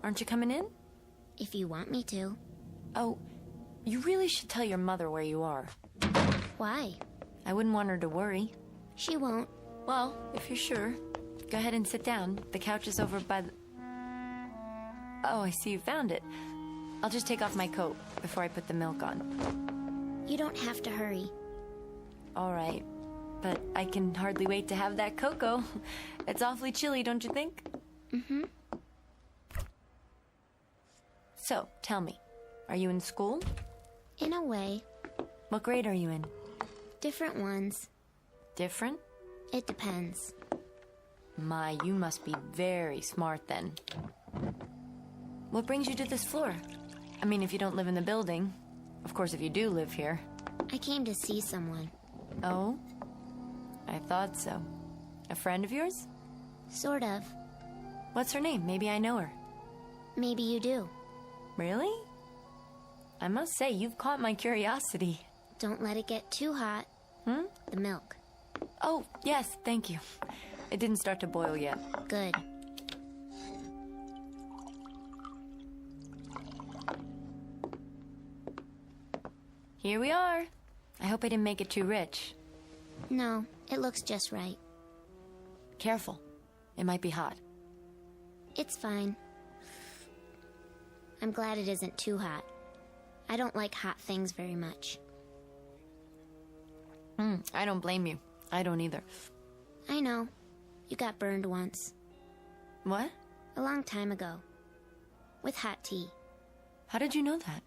Aren't you coming in?
If you want me to.
Oh, you really should tell your mother where you are.
Why?
I wouldn't want her to worry.
She won't.
Well, if you're sure, go ahead and sit down. The couch is over by the... Oh, I see you found it. I'll just take off my coat before I put the milk on.
You don't have to hurry.
All right. But I can hardly wait to have that cocoa. It's awfully chilly, don't you think?
Mm-hmm.
So, tell me, are you in school?
In a way.
What grade are you in?
Different ones.
Different?
It depends.
My, you must be very smart then. What brings you to this floor? I mean, if you don't live in the building. Of course, if you do live here.
I came to see someone.
Oh? I thought so. A friend of yours?
Sort of.
What's her name? Maybe I know her.
Maybe you do.
Really? I must say, you've caught my curiosity.
Don't let it get too hot.
Hmm?
The milk.
Oh, yes, thank you. It didn't start to boil yet.
Good.
Here we are. I hope I didn't make it too rich.
No, it looks just right.
Careful. It might be hot.
It's fine. I'm glad it isn't too hot. I don't like hot things very much.
I don't blame you. I don't either.
I know. You got burned once.
What?
A long time ago. With hot tea.
How did you know that?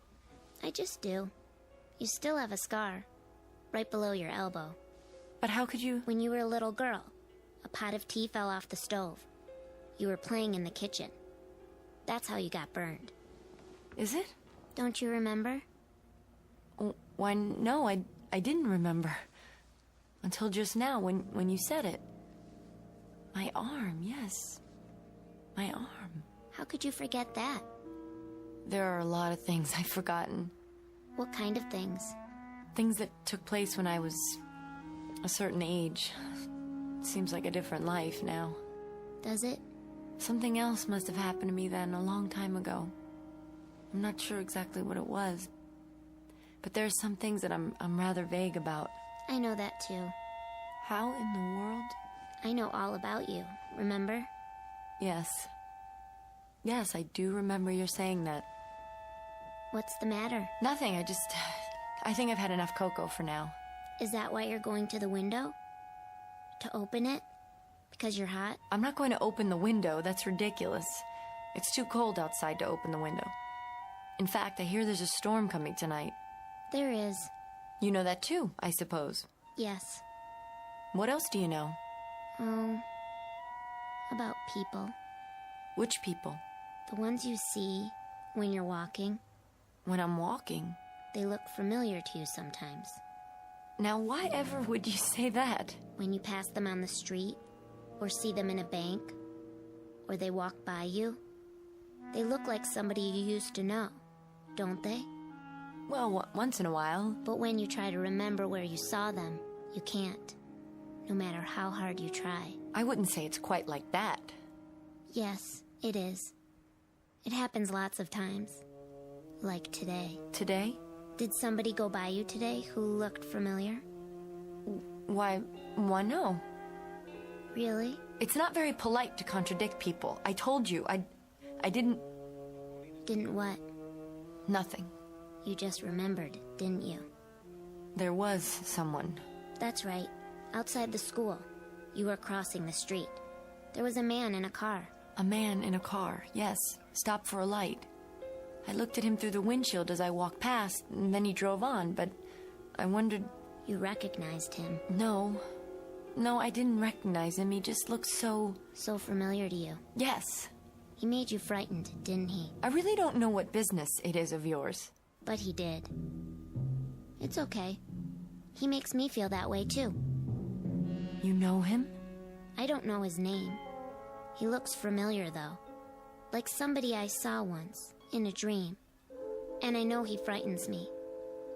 I just do. You still have a scar. right below your elbow.
But how could you...
When you were a little girl, a pot of tea fell off the stove. You were playing in the kitchen. That's how you got burned.
Is it?
Don't you remember?
Why, no, I didn't remember. Until just now, when you said it. My arm, yes. My arm.
How could you forget that?
There are a lot of things I've forgotten.
What kind of things?
Things that took place when I was a certain age. Seems like a different life now.
Does it?
Something else must have happened to me then, a long time ago. I'm not sure exactly what it was. But there's some things that I'm rather vague about.
I know that too.
How in the world?
I know all about you, remember?
Yes. Yes, I do remember you saying that.
What's the matter?
Nothing, I think I've had enough cocoa for now.
Is that why you're going to the window? To open it? Because you're hot?
I'm not going to open the window, that's ridiculous. It's too cold outside to open the window. In fact, I hear there's a storm coming tonight.
There is.
You know that too, I suppose.
Yes.
What else do you know?
About people.
Which people?
The ones you see when you're walking.
When I'm walking?
They look familiar to you sometimes.
Now, why ever would you say that?
When you pass them on the street, or see them in a bank, or they walk by you, they look like somebody you used to know, don't they?
Well, once in a while.
But when you try to remember where you saw them, you can't. No matter how hard you try.
I wouldn't say it's quite like that.
Yes, it is. It happens lots of times. Like today.
Today?
Did somebody go by you today who looked familiar?
Why, no.
Really?
It's not very polite to contradict people. I told you, I didn't...
Didn't what?
Nothing.
You just remembered, didn't you?
There was someone.
That's right. Outside the school. You were crossing the street. There was a man in a car.
A man in a car, yes. Stopped for a light. I looked at him through the windshield as I walked past, and then he drove on, but I wondered...
You recognized him?
No. No, I didn't recognize him. He just looked so...
So familiar to you?
Yes.
He made you frightened, didn't he?
I really don't know what business it is of yours.
But he did. It's okay. He makes me feel that way, too.
You know him?
I don't know his name. He looks familiar, though. Like somebody I saw once, in a dream. And I know he frightens me.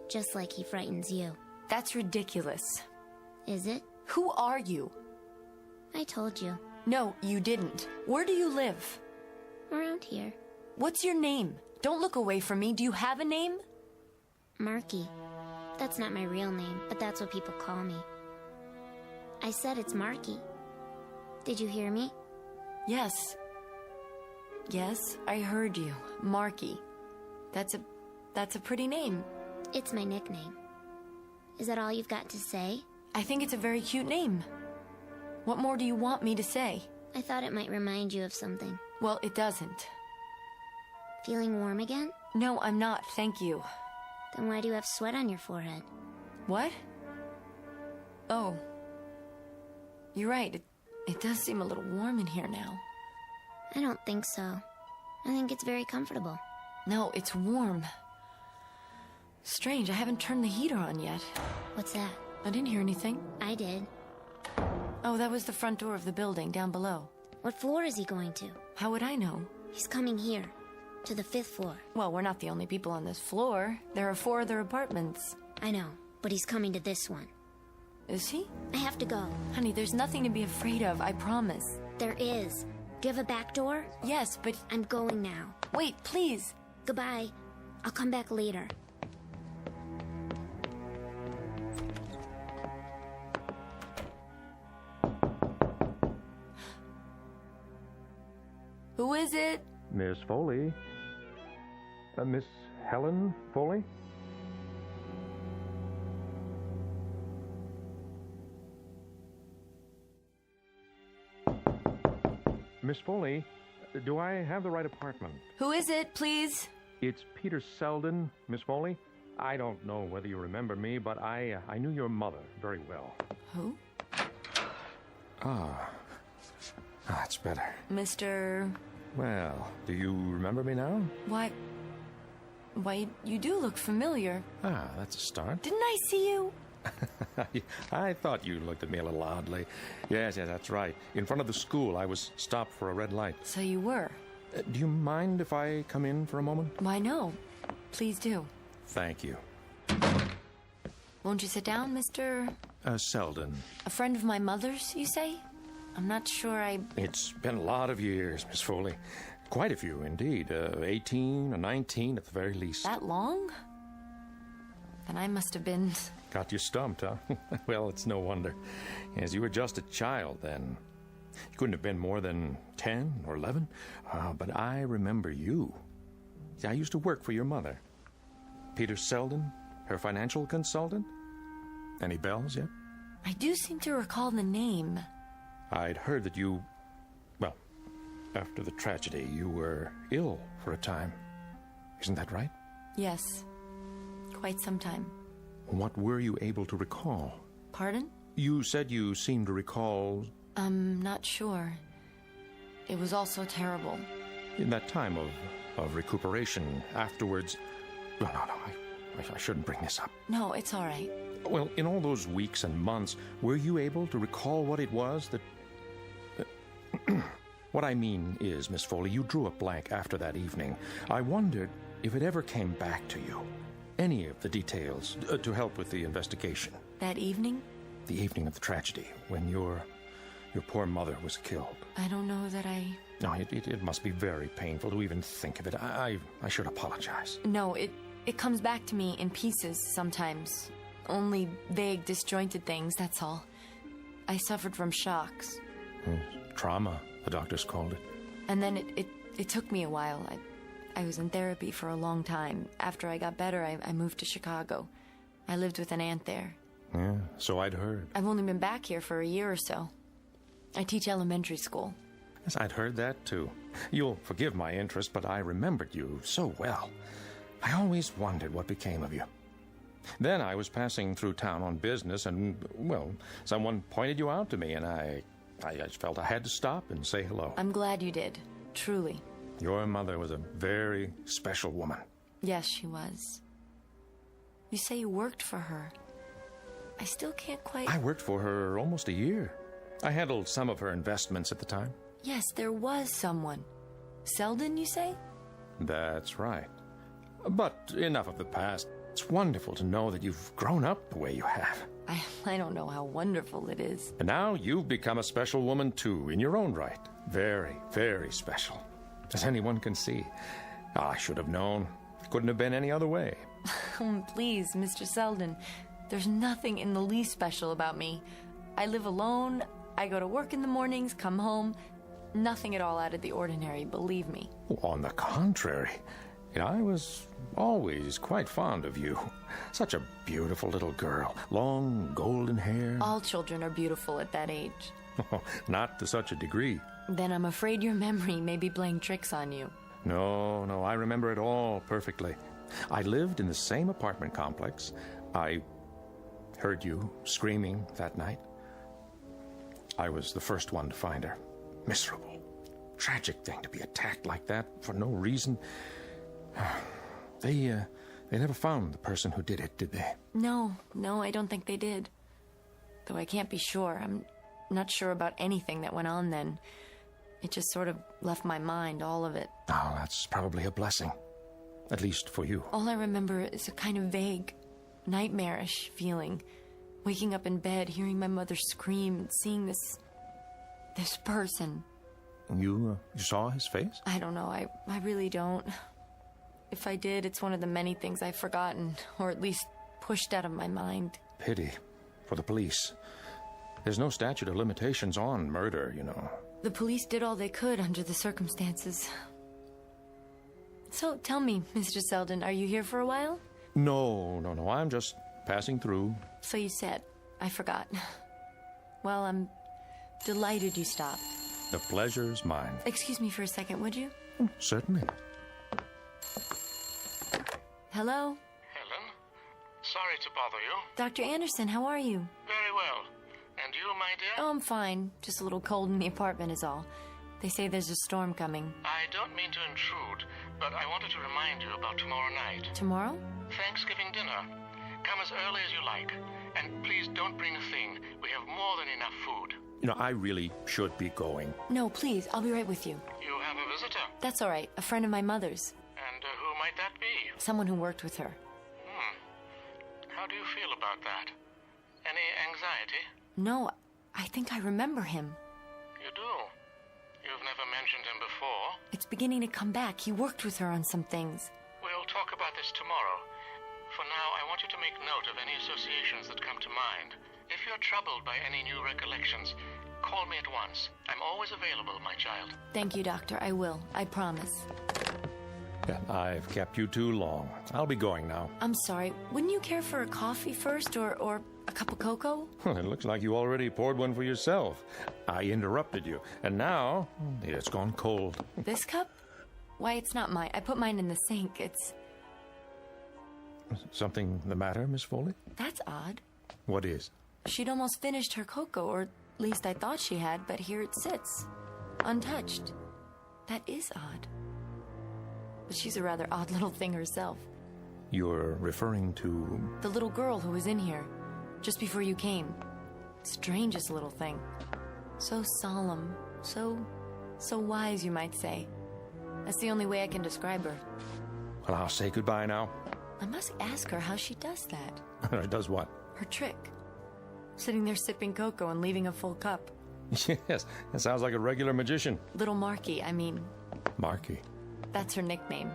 Just like he frightens you.
That's ridiculous.
Is it?
Who are you?
I told you.
No, you didn't. Where do you live?
Around here.
What's your name? Don't look away from me. Do you have a name?
Marky. That's not my real name, but that's what people call me. I said it's Marky. Did you hear me?
Yes. Yes, I heard you. Marky. That's a pretty name.
It's my nickname. Is that all you've got to say?
I think it's a very cute name. What more do you want me to say?
I thought it might remind you of something.
Well, it doesn't.
Feeling warm again?
No, I'm not, thank you.
Then why do you have sweat on your forehead?
What? Oh. You're right, it does seem a little warm in here now.
I don't think so. I think it's very comfortable.
No, it's warm. Strange, I haven't turned the heater on yet.
What's that?
I didn't hear anything.
I did.
Oh, that was the front door of the building, down below.
What floor is he going to?
How would I know?
He's coming here, to the 5th floor.
Well, we're not the only people on this floor. There are 4 other apartments.
I know, but he's coming to this one.
Is he?
I have to go.
Honey, there's nothing to be afraid of, I promise.
There is. Do you have a back door?
Yes, but...
I'm going now.
Wait, please.
Goodbye. I'll come back later.
Who is it?
Miss Foley. Miss Helen Foley? Miss Foley, do I have the right apartment?
Who is it, please?
It's Peter Selden, Miss Foley. I don't know whether you remember me, but I knew your mother very well.
Who?
That's better.
Mr.
Well, do you remember me now?
Why, you do look familiar.
That's a start.
Didn't I see you?
I thought you looked at me a little oddly. Yes, that's right. In front of the school, I was stopped for a red light.
So you were?
Do you mind if I come in for a moment?
Why, no. Please do.
Thank you.
Won't you sit down, Mr.
Selden.
A friend of my mother's, you say? I'm not sure
It's been a lot of years, Miss Foley. Quite a few, indeed. 18 or 19 at the very least.
That long? Then I must have been...
Got you stumped, huh? Well, it's no wonder. As you were just a child then. You couldn't have been more than 10 or 11. But I remember you. I used to work for your mother. Peter Selden, her financial consultant. Any bells yet?
I do seem to recall the name.
I'd heard that you... Well, after the tragedy, you were ill for a time. Isn't that right?
Yes. Quite some time.
What were you able to recall?
Pardon?
You said you seemed to recall...
I'm not sure. It was all so terrible.
In that time of recuperation afterwards... No, I shouldn't bring this up.
No, it's all right.
Well, in all those weeks and months, were you able to recall what it was that... What I mean is, Miss Foley, you drew a blank after that evening. I wondered if it ever came back to you. Any of the details to help with the investigation.
That evening?
The evening of the tragedy, when your poor mother was killed.
I don't know that I...
No, it must be very painful to even think of it. I should apologize.
No, it comes back to me in pieces sometimes. Only vague, disjointed things, that's all. I suffered from shocks.
Trauma, the doctors called it.
And then it took me a while. I was in therapy for a long time. After I got better, I moved to Chicago. I lived with an aunt there.
Yeah, so I'd heard.
I've only been back here for a year or so. I teach elementary school.
Yes, I'd heard that too. You'll forgive my interest, but I remembered you so well. I always wondered what became of you. Then I was passing through town on business and, well, someone pointed you out to me and I just felt I had to stop and say hello.
I'm glad you did. Truly.
Your mother was a very special woman.
Yes, she was. You say you worked for her. I still can't quite...
I worked for her almost a year. I handled some of her investments at the time.
Yes, there was someone. Selden, you say?
That's right. But enough of the past. It's wonderful to know that you've grown up the way you have.
I don't know how wonderful it is.
And now you've become a special woman, too, in your own right. Very, very special. As anyone can see. I should have known. It couldn't have been any other way.
Please, Mr. Selden. There's nothing in the least special about me. I live alone. I go to work in the mornings, come home. Nothing at all out of the ordinary, believe me.
On the contrary. I was always quite fond of you. Such a beautiful little girl. Long, golden hair.
All children are beautiful at that age.
Not to such a degree.
Then I'm afraid your memory may be playing tricks on you.
No, I remember it all perfectly. I lived in the same apartment complex. I heard you screaming that night. I was the first one to find her. Miserable. Tragic thing to be attacked like that for no reason. They never found the person who did it, did they?
No, I don't think they did. Though I can't be sure. I'm not sure about anything that went on then. It just sort of left my mind, all of it.
Oh, that's probably a blessing. At least for you.
All I remember is a kind of vague, nightmarish feeling. Waking up in bed, hearing my mother scream, and seeing this person.
You saw his face?
I don't know. I really don't. If I did, it's one of the many things I've forgotten, or at least pushed out of my mind.
Pity for the police. There's no statute of limitations on murder, you know.
The police did all they could under the circumstances. So, tell me, Mr. Selden, are you here for a while?
No. I'm just passing through.
So you said. I forgot. Well, I'm delighted you stopped.
The pleasure's mine.
Excuse me for a second, would you?
Certainly.
Hello?
Helen? Sorry to bother you.
Dr. Anderson, how are you?
Very well. And you, my dear?
Oh, I'm fine. Just a little cold in the apartment is all. They say there's a storm coming.
I don't mean to intrude, but I wanted to remind you about tomorrow night.
Tomorrow?
Thanksgiving dinner. Come as early as you like. And please don't bring a thing. We have more than enough food.
You know, I really should be going.
No, please. I'll be right with you.
You have a visitor?
That's all right. A friend of my mother's.
And who might that be?
Someone who worked with her.
How do you feel about that? Any anxiety?
No, I think I remember him.
You do? You've never mentioned him before?
It's beginning to come back. He worked with her on some things.
We'll talk about this tomorrow. For now, I want you to make note of any associations that come to mind. If you're troubled by any new recollections, call me at once. I'm always available, my child.
Thank you, Doctor. I will. I promise.
Yeah, I've kept you too long. I'll be going now.
I'm sorry. Wouldn't you care for a coffee first or a cup of cocoa?
It looks like you already poured one for yourself. I interrupted you, and now it's gone cold.
This cup? Why, it's not mine. I put mine in the sink. It's...
Something the matter, Miss Foley?
That's odd.
What is?
She'd almost finished her cocoa, or at least I thought she had, but here it sits, untouched. That is odd. But she's a rather odd little thing herself.
You're referring to...
The little girl who was in here, just before you came. Strangest little thing. So solemn, so wise, you might say. That's the only way I can describe her.
Well, I'll say goodbye now.
I must ask her how she does that.
Does what?
Her trick. Sitting there sipping cocoa and leaving a full cup.
Yes, that sounds like a regular magician.
Little Marky, I mean.
Marky?
That's her nickname.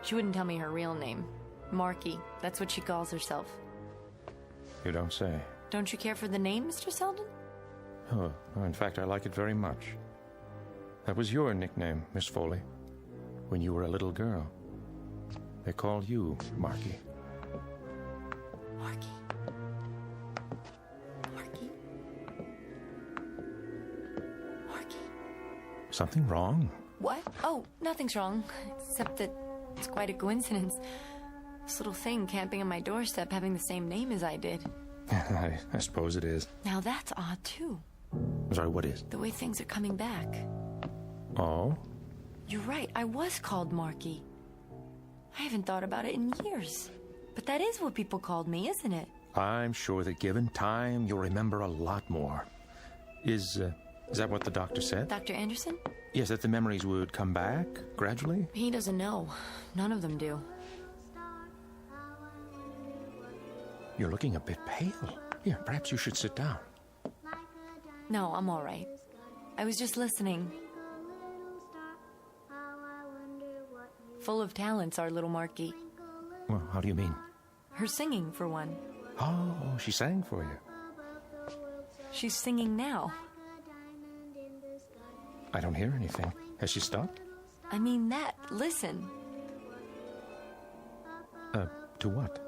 She wouldn't tell me her real name. Marky, that's what she calls herself.
You don't say.
Don't you care for the name, Mr. Selden?
Oh, in fact, I like it very much. That was your nickname, Miss Foley, when you were a little girl. They called you Marky.
Marky. Marky. Marky.
Something wrong?
What? Oh, nothing's wrong. Except that it's quite a coincidence. This little thing camping on my doorstep having the same name as I did.
I suppose it is.
Now that's odd, too.
I'm sorry, what is?
The way things are coming back.
Oh?
You're right, I was called Marky. I haven't thought about it in years. But that is what people called me, isn't it?
I'm sure that given time, you'll remember a lot more. Is that what the doctor said?
Dr. Anderson?
Yes, that the memories would come back gradually?
He doesn't know. None of them do.
You're looking a bit pale. Here, perhaps you should sit down.
No, I'm all right. I was just listening. Full of talents, our little Marky.
Well, how do you mean?
Her singing, for one.
Oh, she sang for you.
She's singing now.
I don't hear anything. Has she stopped?
I mean that. Listen.
To what?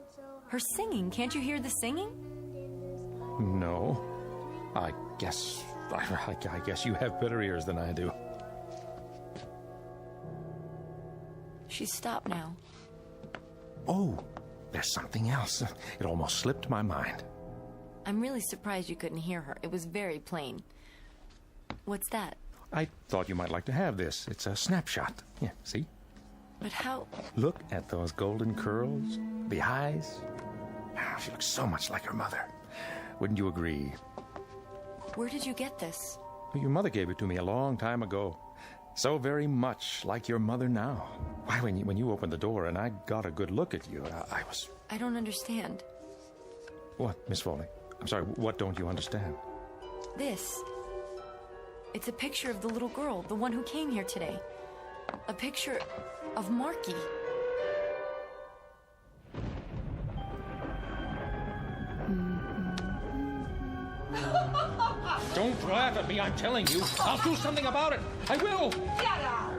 Her singing. Can't you hear the singing?
No. I guess you have better ears than I do.
She's stopped now.
Oh, there's something else. It almost slipped my mind.
I'm really surprised you couldn't hear her. It was very plain. What's that?
I thought you might like to have this. It's a snapshot. Yeah, see?
But how...
Look at those golden curls, the eyes. She looks so much like her mother. Wouldn't you agree?
Where did you get this?
Your mother gave it to me a long time ago. So very much like your mother now. Why, when you opened the door and I got a good look at you, I was...
I don't understand.
What, Miss Foley? I'm sorry, what don't you understand?
This. It's a picture of the little girl, the one who came here today. A picture of Marky.
Don't laugh at me, I'm telling you. I'll do something about it. I will.
Get out!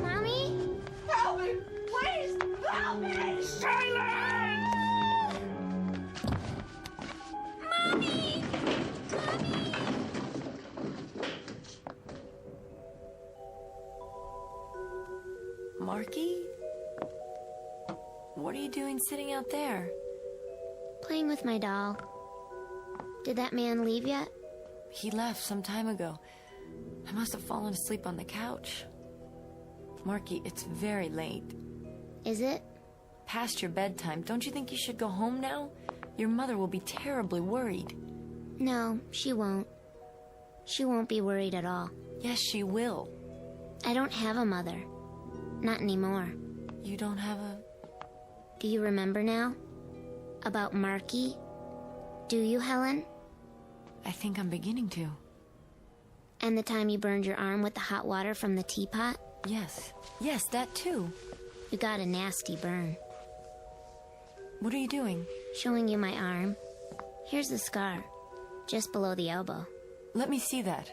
Mommy?
Help me! Please! Help me!
Silence!
Mommy!
Marky? What are you doing sitting out there?
Playing with my doll. Did that man leave yet?
He left some time ago. I must have fallen asleep on the couch. Marky, it's very late.
Is it?
Past your bedtime. Don't you think you should go home now? Your mother will be terribly worried.
No, she won't. She won't be worried at all.
Yes, she will.
I don't have a mother. Not anymore.
You don't have a...
Do you remember now? About Marky? Do you, Helen?
I think I'm beginning to.
And the time you burned your arm with the hot water from the teapot?
Yes. Yes, that too.
You got a nasty burn.
What are you doing?
Showing you my arm. Here's the scar. Just below the elbow.
Let me see that.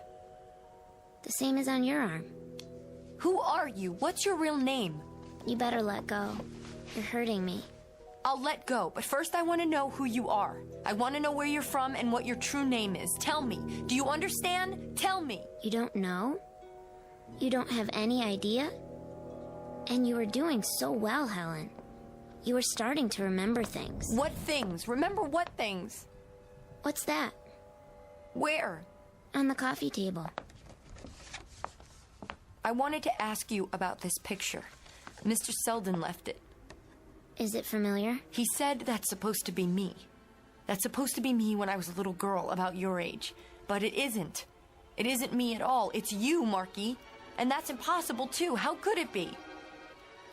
The same as on your arm.
Who are you? What's your real name?
You better let go. You're hurting me.
I'll let go, but first I want to know who you are. I want to know where you're from and what your true name is. Tell me. Do you understand? Tell me.
You don't know? You don't have any idea? And you were doing so well, Helen. You were starting to remember things.
What things? Remember what things?
What's that?
Where?
On the coffee table.
I wanted to ask you about this picture. Mr. Selden left it.
Is it familiar?
He said that's supposed to be me. That's supposed to be me when I was a little girl about your age. But it isn't. It isn't me at all. It's you, Marky. And that's impossible, too. How could it be?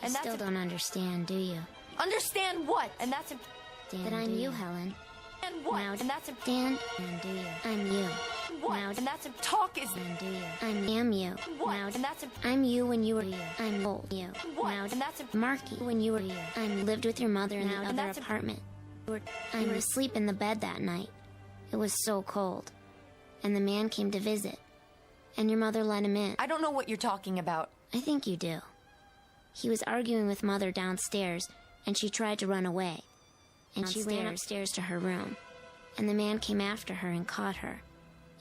You still don't understand, do you?
Understand what? And that's...
That I'm you, Helen.
And what?
Now,
and that's...
Stand and do you? I'm you.
What?
Now,
and that's... Talk is...
And do you? I am you.
What?
Now,
and that's...
I'm you when you were you. I'm old you.
What?
Now,
and that's...
Marky when you were you. I lived with your mother in the
and
other
that's
apartment. I was asleep in the bed that night. It was so cold. And the man came to visit. And your mother let him in.
I don't know what you're talking about.
I think you do. He was arguing with Mother downstairs, and she tried to run away. And she ran upstairs to her room. And the man came after her and caught her.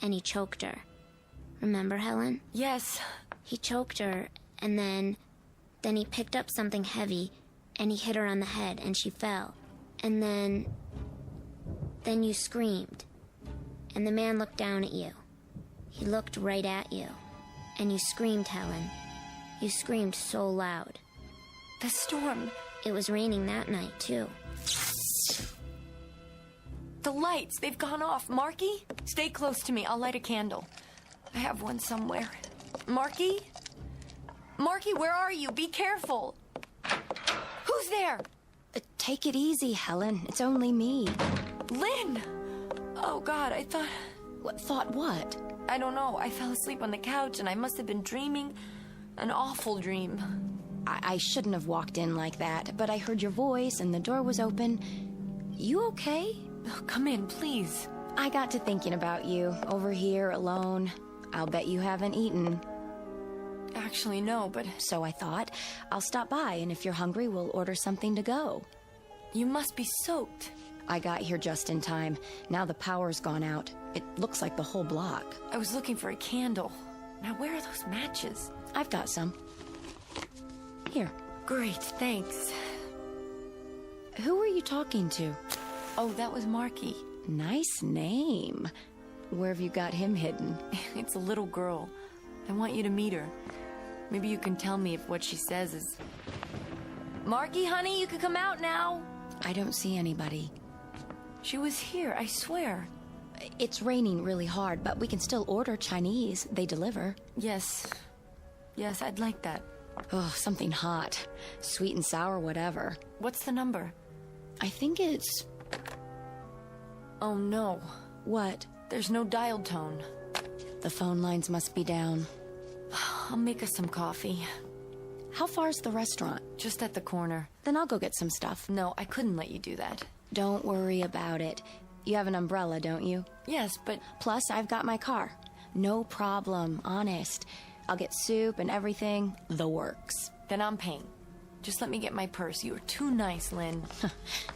And he choked her. Remember, Helen?
Yes.
He choked her, and then he picked up something heavy, and he hit her on the head, and she fell. And then you screamed. And the man looked down at you. He looked right at you. And you screamed, Helen. You screamed so loud.
The storm.
It was raining that night, too.
The lights, they've gone off. Marky, stay close to me. I'll light a candle. I have one somewhere. Marky? Marky, where are you? Be careful. Who's there?
Take it easy, Helen. It's only me.
Lynn! Oh, God, I thought...
Thought what?
I don't know. I fell asleep on the couch, and I must have been dreaming an awful dream.
I shouldn't have walked in like that, but I heard your voice, and the door was open. You okay?
Oh, come in, please.
I got to thinking about you, over here, alone. I'll bet you haven't eaten.
Actually, no, but...
So I thought, I'll stop by, and if you're hungry, we'll order something to go.
You must be soaked.
I got here just in time. Now the power's gone out. It looks like the whole block.
I was looking for a candle. Now, where are those matches?
I've got some. Here.
Great, thanks.
Who were you talking to?
Oh, that was Marky.
Nice name. Where have you got him hidden?
It's a little girl. I want you to meet her. Maybe you can tell me if what she says is... Marky, honey, you can come out now.
I don't see anybody.
She was here, I swear.
It's raining really hard, but we can still order Chinese. They deliver.
Yes. Yes, I'd like that.
Oh, something hot. Sweet and sour, whatever.
What's the number?
I think it's...
Oh, no.
What?
There's no dial tone.
The phone lines must be down.
I'll make us some coffee.
How far's the restaurant?
Just at the corner.
Then I'll go get some stuff.
No, I couldn't let you do that.
Don't worry about it. You have an umbrella, don't you?
Yes, but...
Plus, I've got my car. No problem, honest. I'll get soup and everything. The works.
Then I'm paying. Just let me get my purse. You are too nice, Lynn.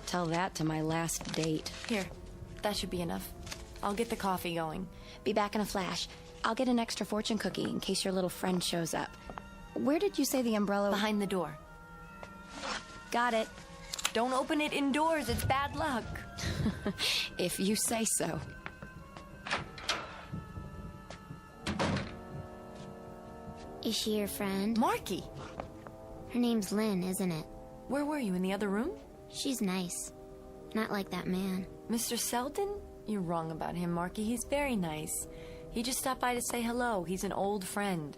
Tell that to my last date.
Here, that should be enough. I'll get the coffee going.
Be back in a flash. I'll get an extra fortune cookie in case your little friend shows up. Where did you say the umbrella...
Behind the door.
Got it.
Don't open it indoors. It's bad luck.
If you say so.
Is she your friend?
Marky!
Her name's Lynn, isn't it?
Where were you, in the other room?
She's nice. Not like that man.
Mr. Selden? You're wrong about him, Marky. He's very nice. He just stopped by to say hello. He's an old friend.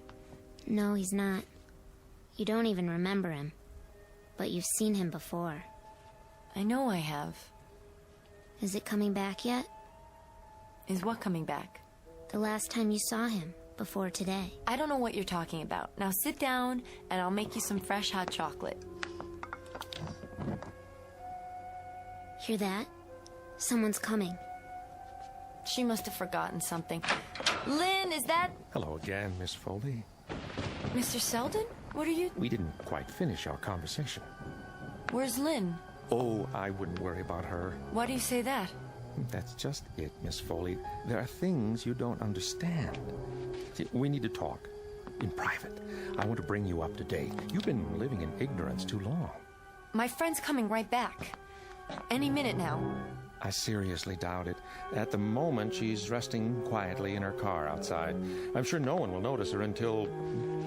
No, he's not. You don't even remember him. But you've seen him before.
I know I have.
Is it coming back yet?
Is what coming back?
The last time you saw him, before today.
I don't know what you're talking about. Now sit down, and I'll make you some fresh hot chocolate.
Hear that? Someone's coming.
She must have forgotten something. Lynn, is that...
Hello again, Miss Foley.
Mr. Selden? What are you...
We didn't quite finish our conversation.
Where's Lynn?
Oh, I wouldn't worry about her.
Why do you say that?
That's just it, Miss Foley. There are things you don't understand. See, we need to talk. In private. I want to bring you up to date. You've been living in ignorance too long.
My friend's coming right back. Any minute now.
I seriously doubt it. At the moment, she's resting quietly in her car outside. I'm sure no one will notice her until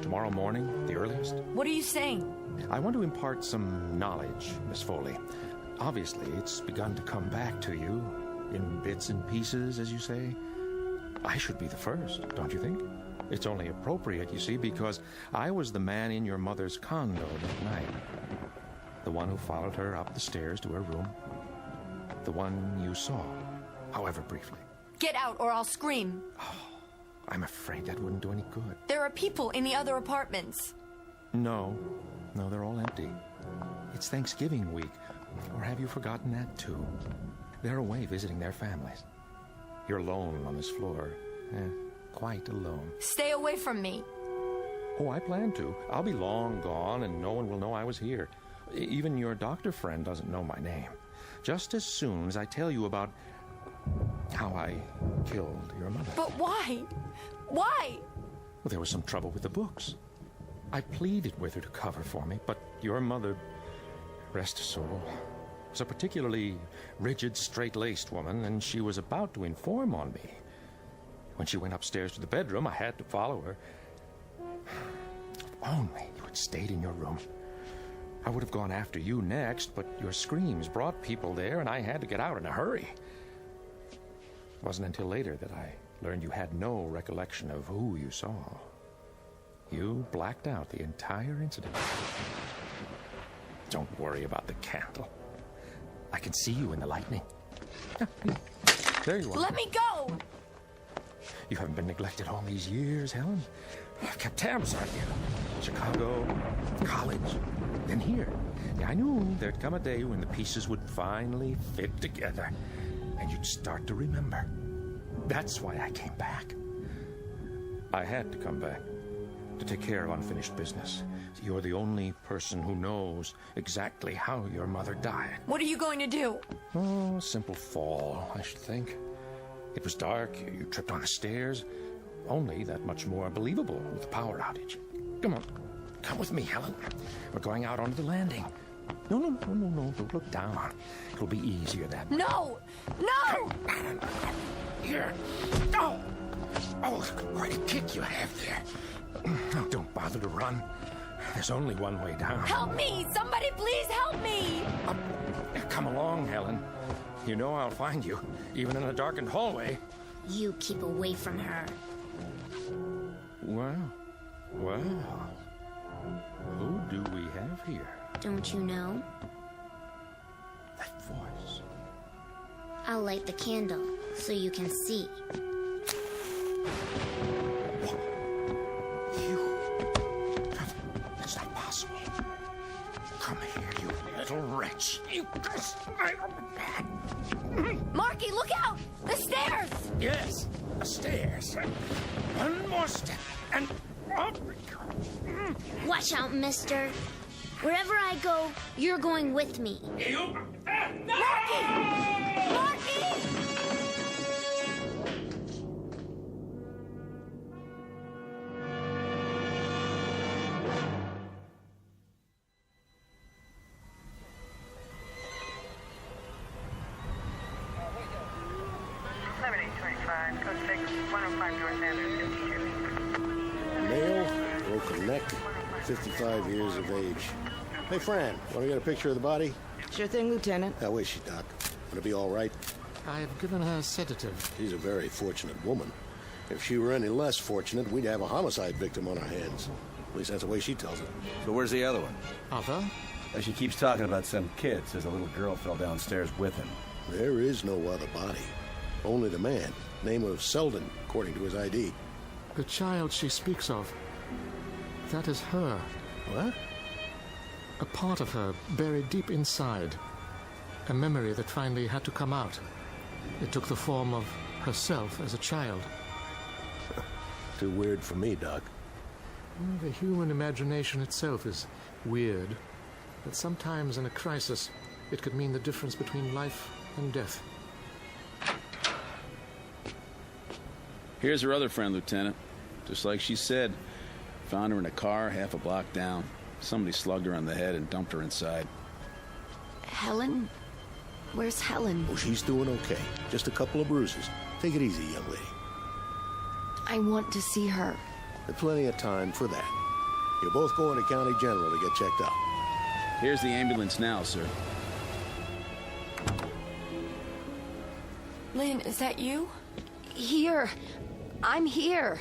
tomorrow morning, the earliest.
What are you saying?
I want to impart some knowledge, Miss Foley. Obviously, it's begun to come back to you, in bits and pieces, as you say. I should be the first, don't you think? It's only appropriate, you see, because I was the man in your mother's condo that night. The one who followed her up the stairs to her room. The one you saw, however briefly.
Get out or I'll scream.
Oh, I'm afraid that wouldn't do any good.
There are people in the other apartments.
No, they're all empty. It's Thanksgiving week. Or have you forgotten that too? They're away visiting their families. You're alone on this floor. Quite alone.
Stay away from me.
Oh, I plan to. I'll be long gone and no one will know I was here. Even your doctor friend doesn't know my name. Just as soon as I tell you about how I killed your mother.
But why? Why?
Well, there was some trouble with the books. I pleaded with her to cover for me, but your mother, rest her soul, was a particularly rigid, straight-laced woman, and she was about to inform on me. When she went upstairs to the bedroom, I had to follow her. If only you had stayed in your room. I would have gone after you next, but your screams brought people there, and I had to get out in a hurry. It wasn't until later that I learned you had no recollection of who you saw. You blacked out the entire incident. Don't worry about the candle. I can see you in the lightning. There you are.
Let me go!
You haven't been neglected all these years, Helen. I've kept tabs on you. Chicago, college, then here. Yeah, I knew there'd come a day when the pieces would finally fit together, and you'd start to remember. That's why I came back. I had to come back to take care of unfinished business. You're the only person who knows exactly how your mother died.
What are you going to do?
Oh, a simple fall, I should think. It was dark, you tripped on the stairs. Only that much more believable with the power outage. Come on, come with me, Helen. We're going out onto the landing. No, don't look down. It'll be easier that way.
No! No!
Here. Oh, quite a kick you have there. Oh, don't bother to run. There's only one way down.
Help me! Somebody please help me!
Come along, Helen. You know I'll find you, even in a darkened hallway.
You keep away from her.
Well, who do we have here?
Don't you know?
That voice.
I'll light the candle so you can see.
That's not possible. Come here, you little wretch. You...
Marky, look out! The stairs!
Yes, the stairs. One more step, and up we go.
Watch out, mister. Wherever I go, you're going with me.
Marky! Marky!
55 years of age. Hey, Fran, want to get a picture of the body?
Sure thing, Lieutenant.
How is she, Doc? Gonna be all right?
I've given her a sedative.
She's a very fortunate woman. If she were any less fortunate, we'd have a homicide victim on our hands. At least that's the way she tells it.
So where's the other one?
Other?
She keeps talking about some kid. Says a little girl fell downstairs with him.
There is no other body. Only the man. Name of Selden, according to his ID.
The child she speaks of. That is her.
What?
A part of her buried deep inside. A memory that finally had to come out. It took the form of herself as a child.
Too weird for me, Doc.
The human imagination itself is weird. But sometimes in a crisis, it could mean the difference between life and death.
Here's her other friend, Lieutenant. Just like she said. Found her in a car half a block down. Somebody slugged her on the head and dumped her inside.
Helen? Where's Helen?
Oh, she's doing okay. Just a couple of bruises. Take it easy, young lady.
I want to see her.
There's plenty of time for that. You're both going to County General to get checked out.
Here's the ambulance now, sir.
Lynn, is that you?
Here. I'm here.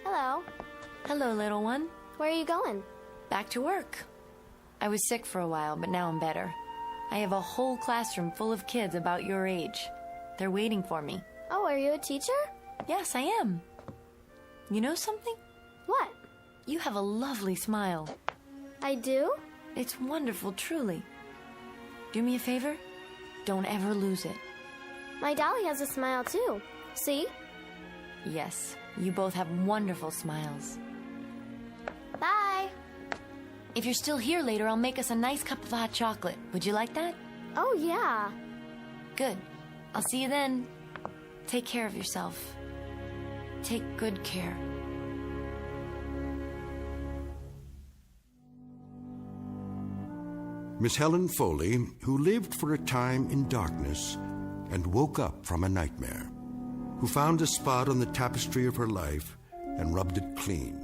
Hello.
Hello, little one.
Where are you going?
Back to work. I was sick for a while, but now I'm better. I have a whole classroom full of kids about your age. They're waiting for me.
Oh, are you a teacher?
Yes, I am. You know something?
What?
You have a lovely smile.
I do?
It's wonderful, truly. Do me a favor? Don't ever lose it.
My dolly has a smile, too. See?
Yes, you both have wonderful smiles.
Bye.
If you're still here later, I'll make us a nice cup of hot chocolate. Would you like that?
Oh, yeah.
Good. I'll see you then. Take care of yourself. Take good care.
Miss Helen Foley, who lived for a time in darkness and woke up from a nightmare, who found a spot on the tapestry of her life and rubbed it clean,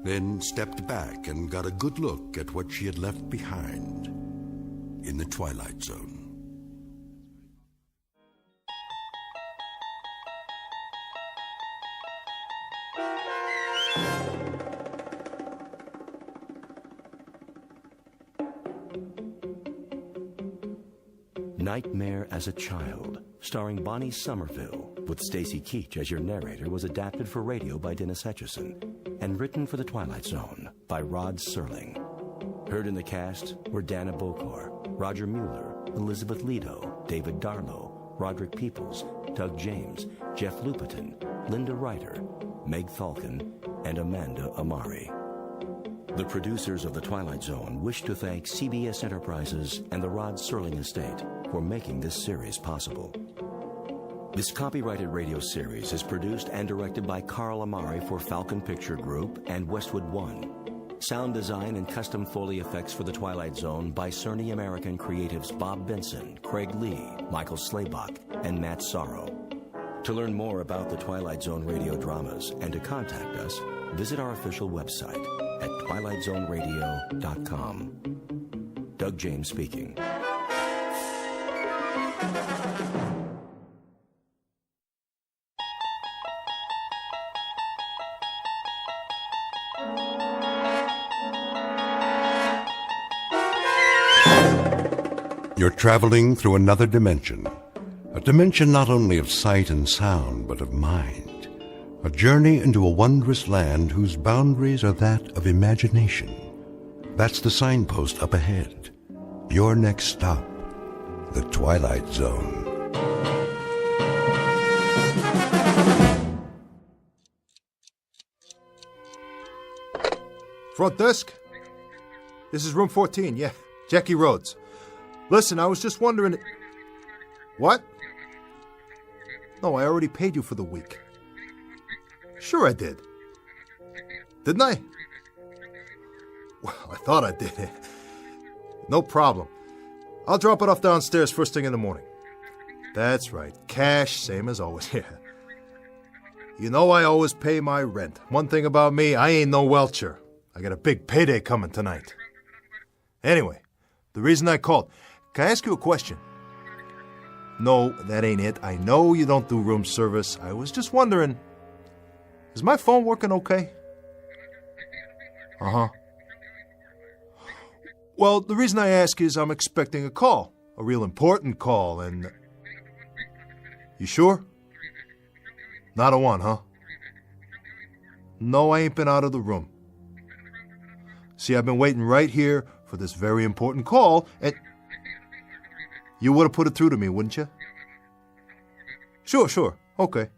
then stepped back and got a good look at what she had left behind in the Twilight Zone.
Nightmare as a Child, starring Bonnie Somerville, with Stacy Keach as your narrator, was adapted for radio by Dennis Etchison and written for The Twilight Zone by Rod Serling. Heard in the cast were Dana Bokor, Roger Mueller, Elizabeth Leto, David Darlow, Roderick Peoples, Doug James, Jeff Lupetin, Linda Ryder, Meg Thalkin, and Amanda Amari. The producers of The Twilight Zone wish to thank CBS Enterprises and the Rod Serling Estate for making this series possible. This copyrighted radio series is produced and directed by Carl Amari for Falcon Picture Group and Westwood One. Sound design and custom Foley effects for The Twilight Zone by Cerny American creatives Bob Benson, Craig Lee, Michael Slaybach, and Matt Sorrow. To learn more about the Twilight Zone radio dramas and to contact us, visit our official website at twilightzoneradio.com. Doug James speaking.
You're traveling through another dimension, a dimension not only of sight and sound, but of mind, a journey into a wondrous land whose boundaries are that of imagination. That's the signpost up ahead. Your next stop, the Twilight Zone.
Front desk? This is room 14, yeah. Jackie Rhodes. Listen, I was just wondering... What? No, I already paid you for the week. Sure I did. Didn't I? Well, I thought I did. No problem. I'll drop it off downstairs first thing in the morning. That's right. Cash, same as always. Yeah. You know I always pay my rent. One thing about me, I ain't no welcher. I got a big payday coming tonight. Anyway, the reason I called, can I ask you a question? No, that ain't it. I know you don't do room service. I was just wondering, is my phone working okay? Uh-huh. Well, the reason I ask is I'm expecting a call. A real important call, and... You sure? Not a one, huh? No, I ain't been out of the room. See, I've been waiting right here for this very important call, and... You would have put it through to me, wouldn't you? Sure. Okay.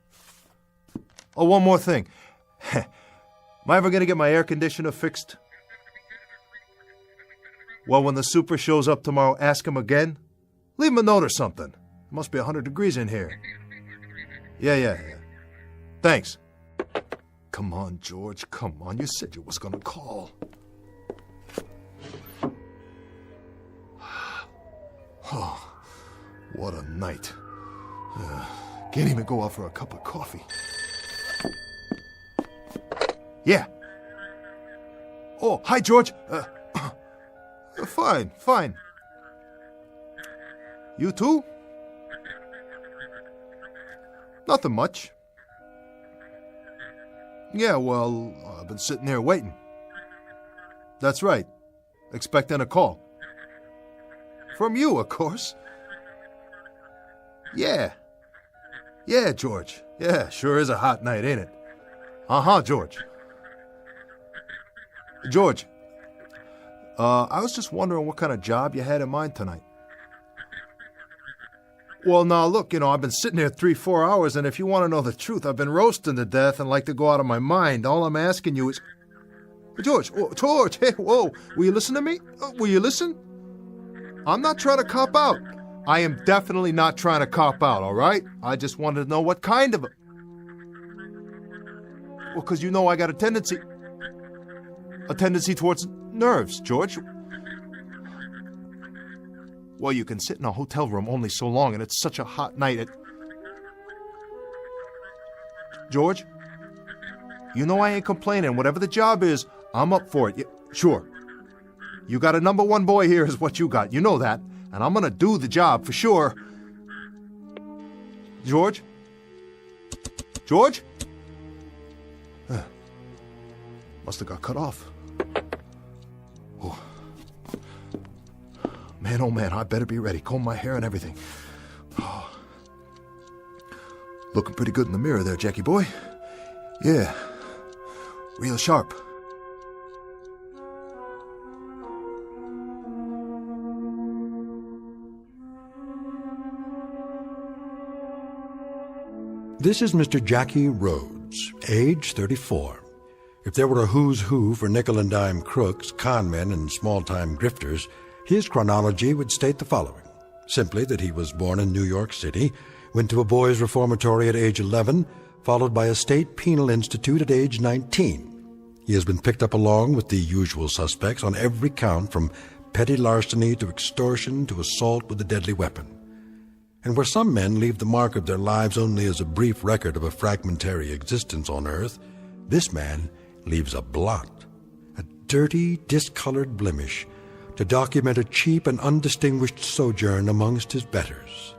Oh, one more thing. Am I ever going to get my air conditioner fixed? Well, when the super shows up tomorrow, ask him again. Leave him a note or something. It must be 100 degrees in here. Yeah. Thanks. Come on, George. Come on. You said you was going to call. Oh, what a night. Can't even go out for a cup of coffee. Yeah. Oh, hi, George. Fine. You too? Nothing much. Yeah, well, I've been sitting there waiting. That's right. Expecting a call. From you, of course. Yeah, George. Yeah, sure is a hot night, ain't it? Uh-huh, George. George, I was just wondering what kind of job you had in mind tonight. Well, now, look, I've been sitting here 3-4 hours, and if you want to know the truth, I've been roasting to death and like to go out of my mind. All I'm asking you is... George, hey, whoa, will you listen to me? Will you listen? I'm not trying to cop out. I am definitely not trying to cop out, all right? I just wanted to know what kind of a... Well, because you know I got a tendency towards nerves, George. Well, you can sit in a hotel room only so long, and it's such a hot night. George, you know I ain't complaining. Whatever the job is, I'm up for it. Sure. You got a number one boy here is what you got. You know that. And I'm going to do the job for sure. George? Must have got cut off. Oh. Man, oh man, I better be ready. Comb my hair and everything. Oh. Looking pretty good in the mirror there, Jackie boy. Yeah. Real sharp.
This is Mr. Jackie Rhodes, age 34. If there were a who's who for nickel and dime crooks, conmen, and small-time grifters, his chronology would state the following. Simply that he was born in New York City, went to a boys' reformatory at age 11, followed by a state penal institute at age 19. He has been picked up along with the usual suspects on every count from petty larceny to extortion to assault with a deadly weapon. And where some men leave the mark of their lives only as a brief record of a fragmentary existence on earth, this man leaves a blot, a dirty, discolored blemish, to document a cheap and undistinguished sojourn amongst his betters.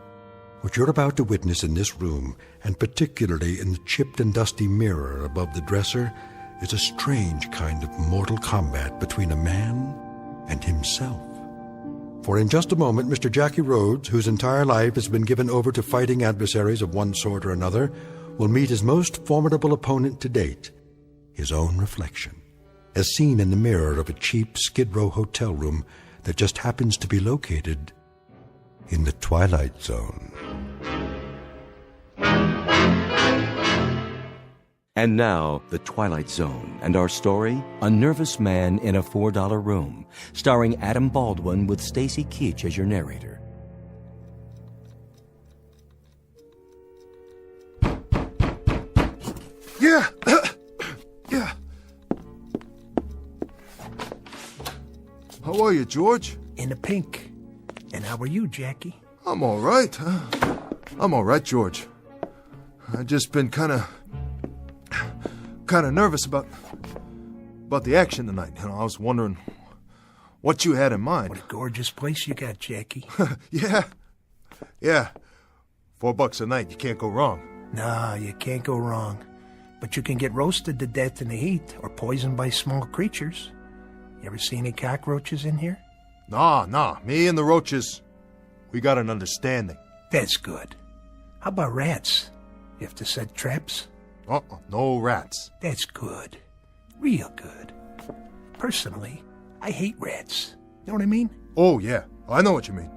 What you're about to witness in this room, and particularly in the chipped and dusty mirror above the dresser, is a strange kind of mortal combat between a man and himself. For in just a moment, Mr. Jackie Rhodes, whose entire life has been given over to fighting adversaries of one sort or another, will meet his most formidable opponent to date, his own reflection, as seen in the mirror of a cheap Skid Row hotel room that just happens to be located in the Twilight Zone.
And now, The Twilight Zone, and our story, A Nervous Man in a $4 Room, starring Adam Baldwin with Stacy Keach as your narrator.
How are you, George?
In the pink. And how are you, Jackie?
I'm all right. I'm all right, George. I've just been kind of nervous about the action tonight. You know, I was wondering what you had in mind.
What a gorgeous place you got, Jackie.
Yeah. $4 a night. You can't go wrong.
No, you can't go wrong. But you can get roasted to death in the heat or poisoned by small creatures. You ever see any cockroaches in here?
Nah. Me and the roaches, we got an understanding.
That's good. How about rats? You have to set traps?
No rats.
That's good. Real good. Personally, I hate rats. You know what I mean?
Oh, yeah. I know what you mean.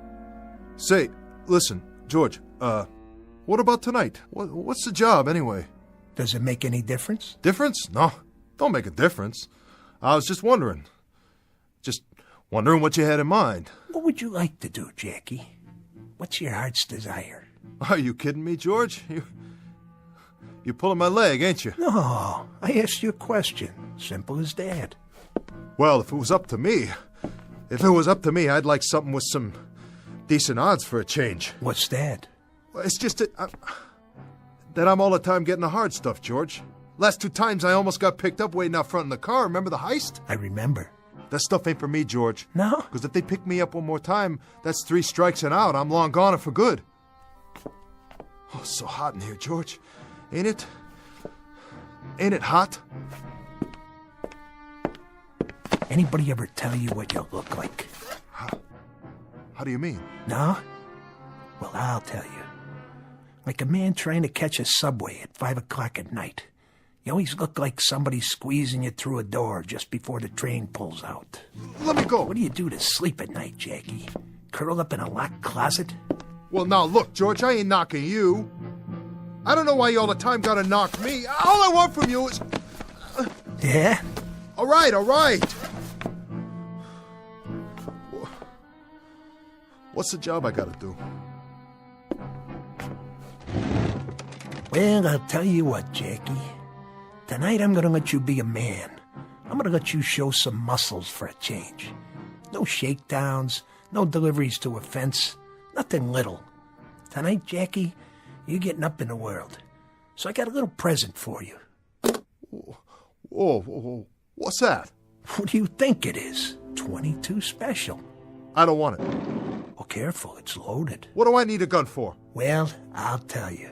Say, listen, George, what about tonight? What's the job, anyway?
Does it make any difference?
Difference? No, don't make a difference. I was just wondering. Just wondering what you had in mind.
What would you like to do, Jackie? What's your heart's desire?
Are you kidding me, George? You're pulling my leg, ain't you?
No, I asked you a question. Simple as that.
Well, if it was up to me, I'd like something with some decent odds for a change.
What's that?
It's just that I'm all the time getting the hard stuff, George. Last 2 times I almost got picked up waiting out front in the car. Remember the heist?
I remember.
That stuff ain't for me, George.
No?
Because if they pick me up one more time, that's 3 strikes and out. I'm long gone and for good. Oh, it's so hot in here, George. Ain't it? Ain't it hot?
Anybody ever tell you what you look like?
How do you mean?
No? Well, I'll tell you. Like a man trying to catch a subway at 5 o'clock at night. You always look like somebody squeezing you through a door just before the train pulls out.
Let me go.
What do you do to sleep at night, Jackie? Curl up in a locked closet?
Well, now, look, George, I ain't knocking you. I don't know why you all the time gotta knock me. All I want from you is...
Yeah?
All right. What's the job I gotta do?
Well, I'll tell you what, Jackie. Tonight I'm gonna let you be a man. I'm gonna let you show some muscles for a change. No shakedowns, no deliveries to a fence, nothing little. Tonight, Jackie, you're getting up in the world. So I got a little present for you.
Whoa, what's that?
What do you think it is? 22 special.
I don't want it.
Oh, careful, it's loaded.
What do I need a gun for?
Well, I'll tell you.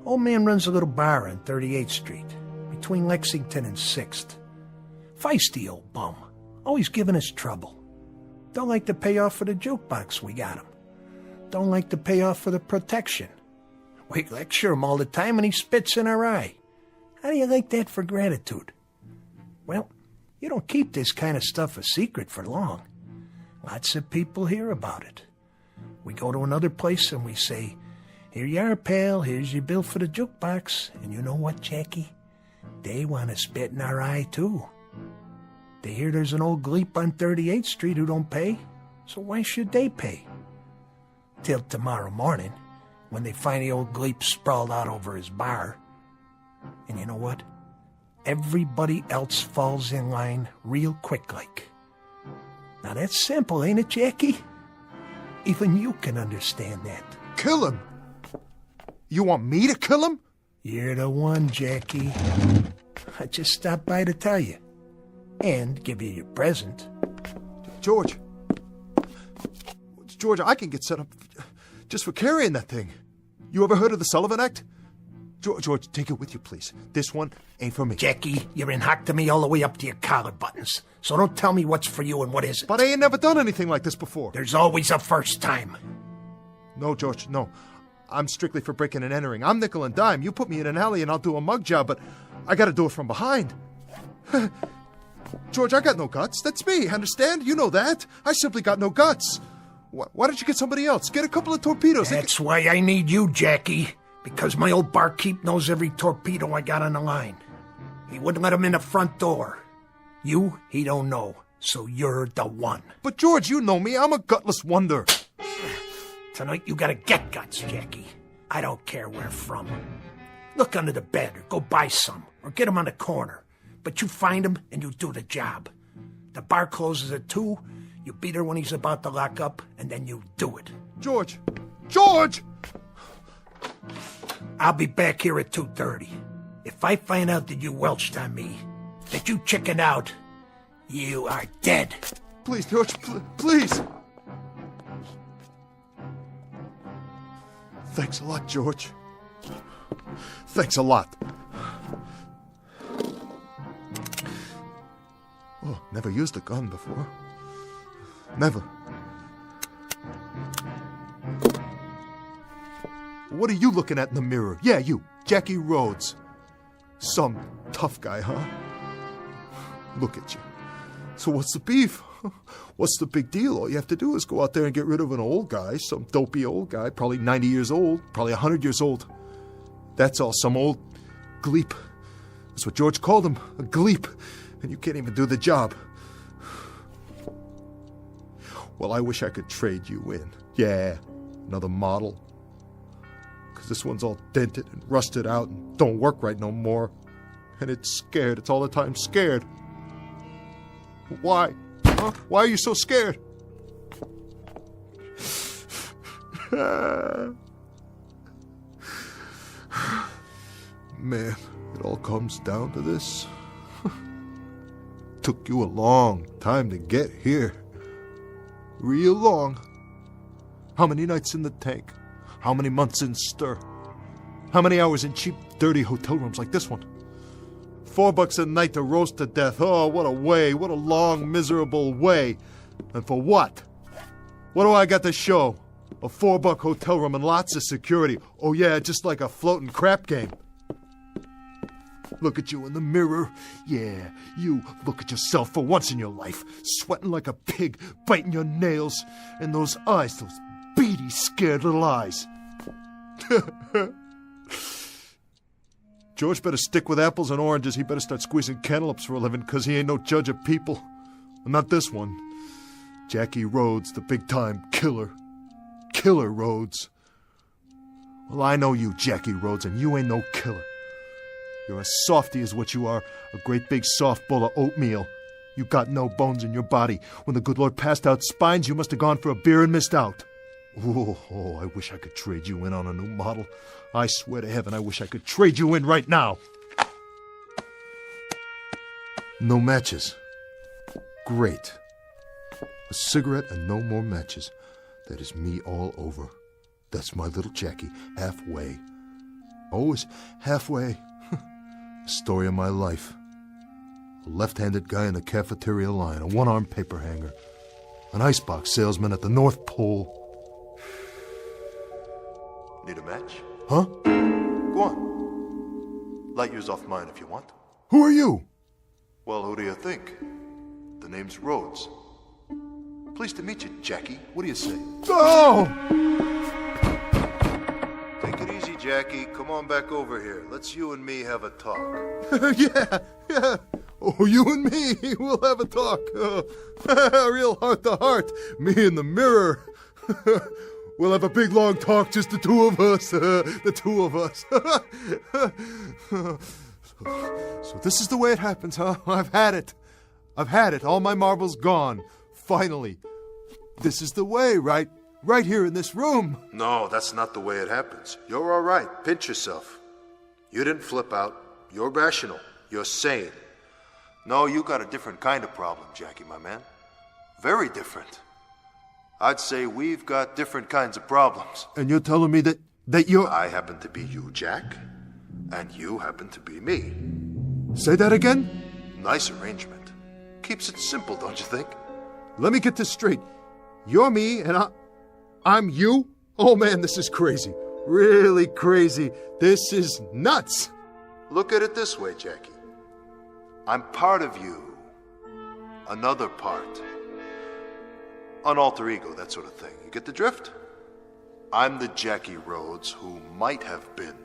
Old man runs a little bar on 38th Street, between Lexington and 6th. Feisty old bum, always giving us trouble. Don't like to pay off for the jukebox we got him. Don't like to pay off for the protection. We lecture him all the time and he spits in our eye. How do you like that for gratitude? Well, you don't keep this kind of stuff a secret for long. Lots of people hear about it. We go to another place and we say, "Here you are, pal, here's your bill for the jukebox." And you know what, Jackie? They want to spit in our eye, too. They hear there's an old gleep on 38th Street who don't pay, so why should they pay? Till tomorrow morning, when they find the old gleep sprawled out over his bar. And you know what? Everybody else falls in line real quick like. Now that's simple, ain't it, Jackie? Even you can understand that.
Kill him? You want me to kill him?
You're the one, Jackie. I just stopped by to tell you. And give you your present.
George, I can get set up just for carrying that thing. You ever heard of the Sullivan Act? George, take it with you, please. This one ain't for me.
Jackie, you're in hock to me all the way up to your collar buttons. So don't tell me what's for you and what isn't.
But I ain't never done anything like this before.
There's always a first time.
No, George, no. I'm strictly for breaking and entering. I'm nickel and dime. You put me in an alley and I'll do a mug job, but I gotta do it from behind. George, I got no guts. That's me, understand? You know that. I simply got no guts. Why don't you get somebody else? Get a couple of torpedoes.
That's why I need you, Jackie. Because my old barkeep knows every torpedo I got on the line. He wouldn't let him in the front door. You, he don't know. So you're the one.
But George, you know me. I'm a gutless wonder.
Tonight you gotta get guts, Jackie. I don't care where from. Look under the bed or go buy some. Or get them on the corner. But you find them and you do the job. The bar closes at 2, you beat her when he's about to lock up, and then you do it.
George! George!
I'll be back here at 2:30. If I find out that you welched on me, that you chickened out, you are dead.
Please, George, please! Thanks a lot, George. Thanks a lot. Oh, never used a gun before. Never. What are you looking at in the mirror? Yeah, you, Jackie Rhodes. Some tough guy, huh? Look at you. So what's the beef? What's the big deal? All you have to do is go out there and get rid of an old guy, some dopey old guy, probably 90 years old, probably 100 years old. That's all, some old gleep. That's what George called him, a gleep. And you can't even do the job. Well, I wish I could trade you in. Yeah, another model. Because this one's all dented and rusted out and don't work right no more. And it's scared. It's all the time scared. Why? Huh? Why are you so scared? Man, it all comes down to this. Took you a long time to get here. Real long. How many nights in the tank? How many months in stir? How many hours in cheap, dirty hotel rooms like this one? $4 a night to roast to death. Oh, what a way. What a long, miserable way. And for what? What do I got to show? A $4 hotel room and lots of security. Oh yeah, just like a floating crap game. Look at you in the mirror. Yeah, you look at yourself for once in your life. Sweating like a pig, biting your nails. And those eyes, those beady, scared little eyes. George better stick with apples and oranges. He better start squeezing cantaloupes for a living, because he ain't no judge of people. Not this one. Jackie Rhodes, the big-time killer. Killer Rhodes. Well, I know you, Jackie Rhodes, and you ain't no killer. You're a softy is what you are, a great big soft bowl of oatmeal. You got no bones in your body. When the good Lord passed out spines, you must have gone for a beer and missed out. Oh, I wish I could trade you in on a new model. I swear to heaven, I wish I could trade you in right now. No matches. Great. A cigarette and no more matches. That is me all over. That's my little Jackie, halfway. Always halfway. Story of my life. A left-handed guy in the cafeteria line, a one-armed paper hanger, an icebox salesman at the North Pole. Need a match? Huh? Go on. Light yours off mine if you want. Who are you? Well, who do you think? The name's Rhodes. Pleased to meet you, Jackie. What do you say? Oh! Take it easy, Jackie. Come on back over here. Let's you and me have a talk. Yeah. Oh, you and me, we'll have a talk. Real heart to heart. Me in the mirror. We'll have a big, long talk, just the two of us. The two of us. So this is the way it happens, huh? I've had it. All my marbles gone. Finally. This is the way, right? Right here in this room. No, that's not the way it happens. You're all right. Pinch yourself. You didn't flip out. You're rational. You're sane. No, you got a different kind of problem, Jackie, my man. Very different. I'd say we've got different kinds of problems. And you're telling me that you're... I happen to be you, Jack. And you happen to be me. Say that again? Nice arrangement. Keeps it simple, don't you think? Let me get this straight. You're me and I'm you? Oh man, this is crazy. Really crazy. This is nuts. Look at it this way, Jackie. I'm part of you. Another part. An alter ego, that sort of thing. You get the drift? I'm the Jackie Rhodes who might have been.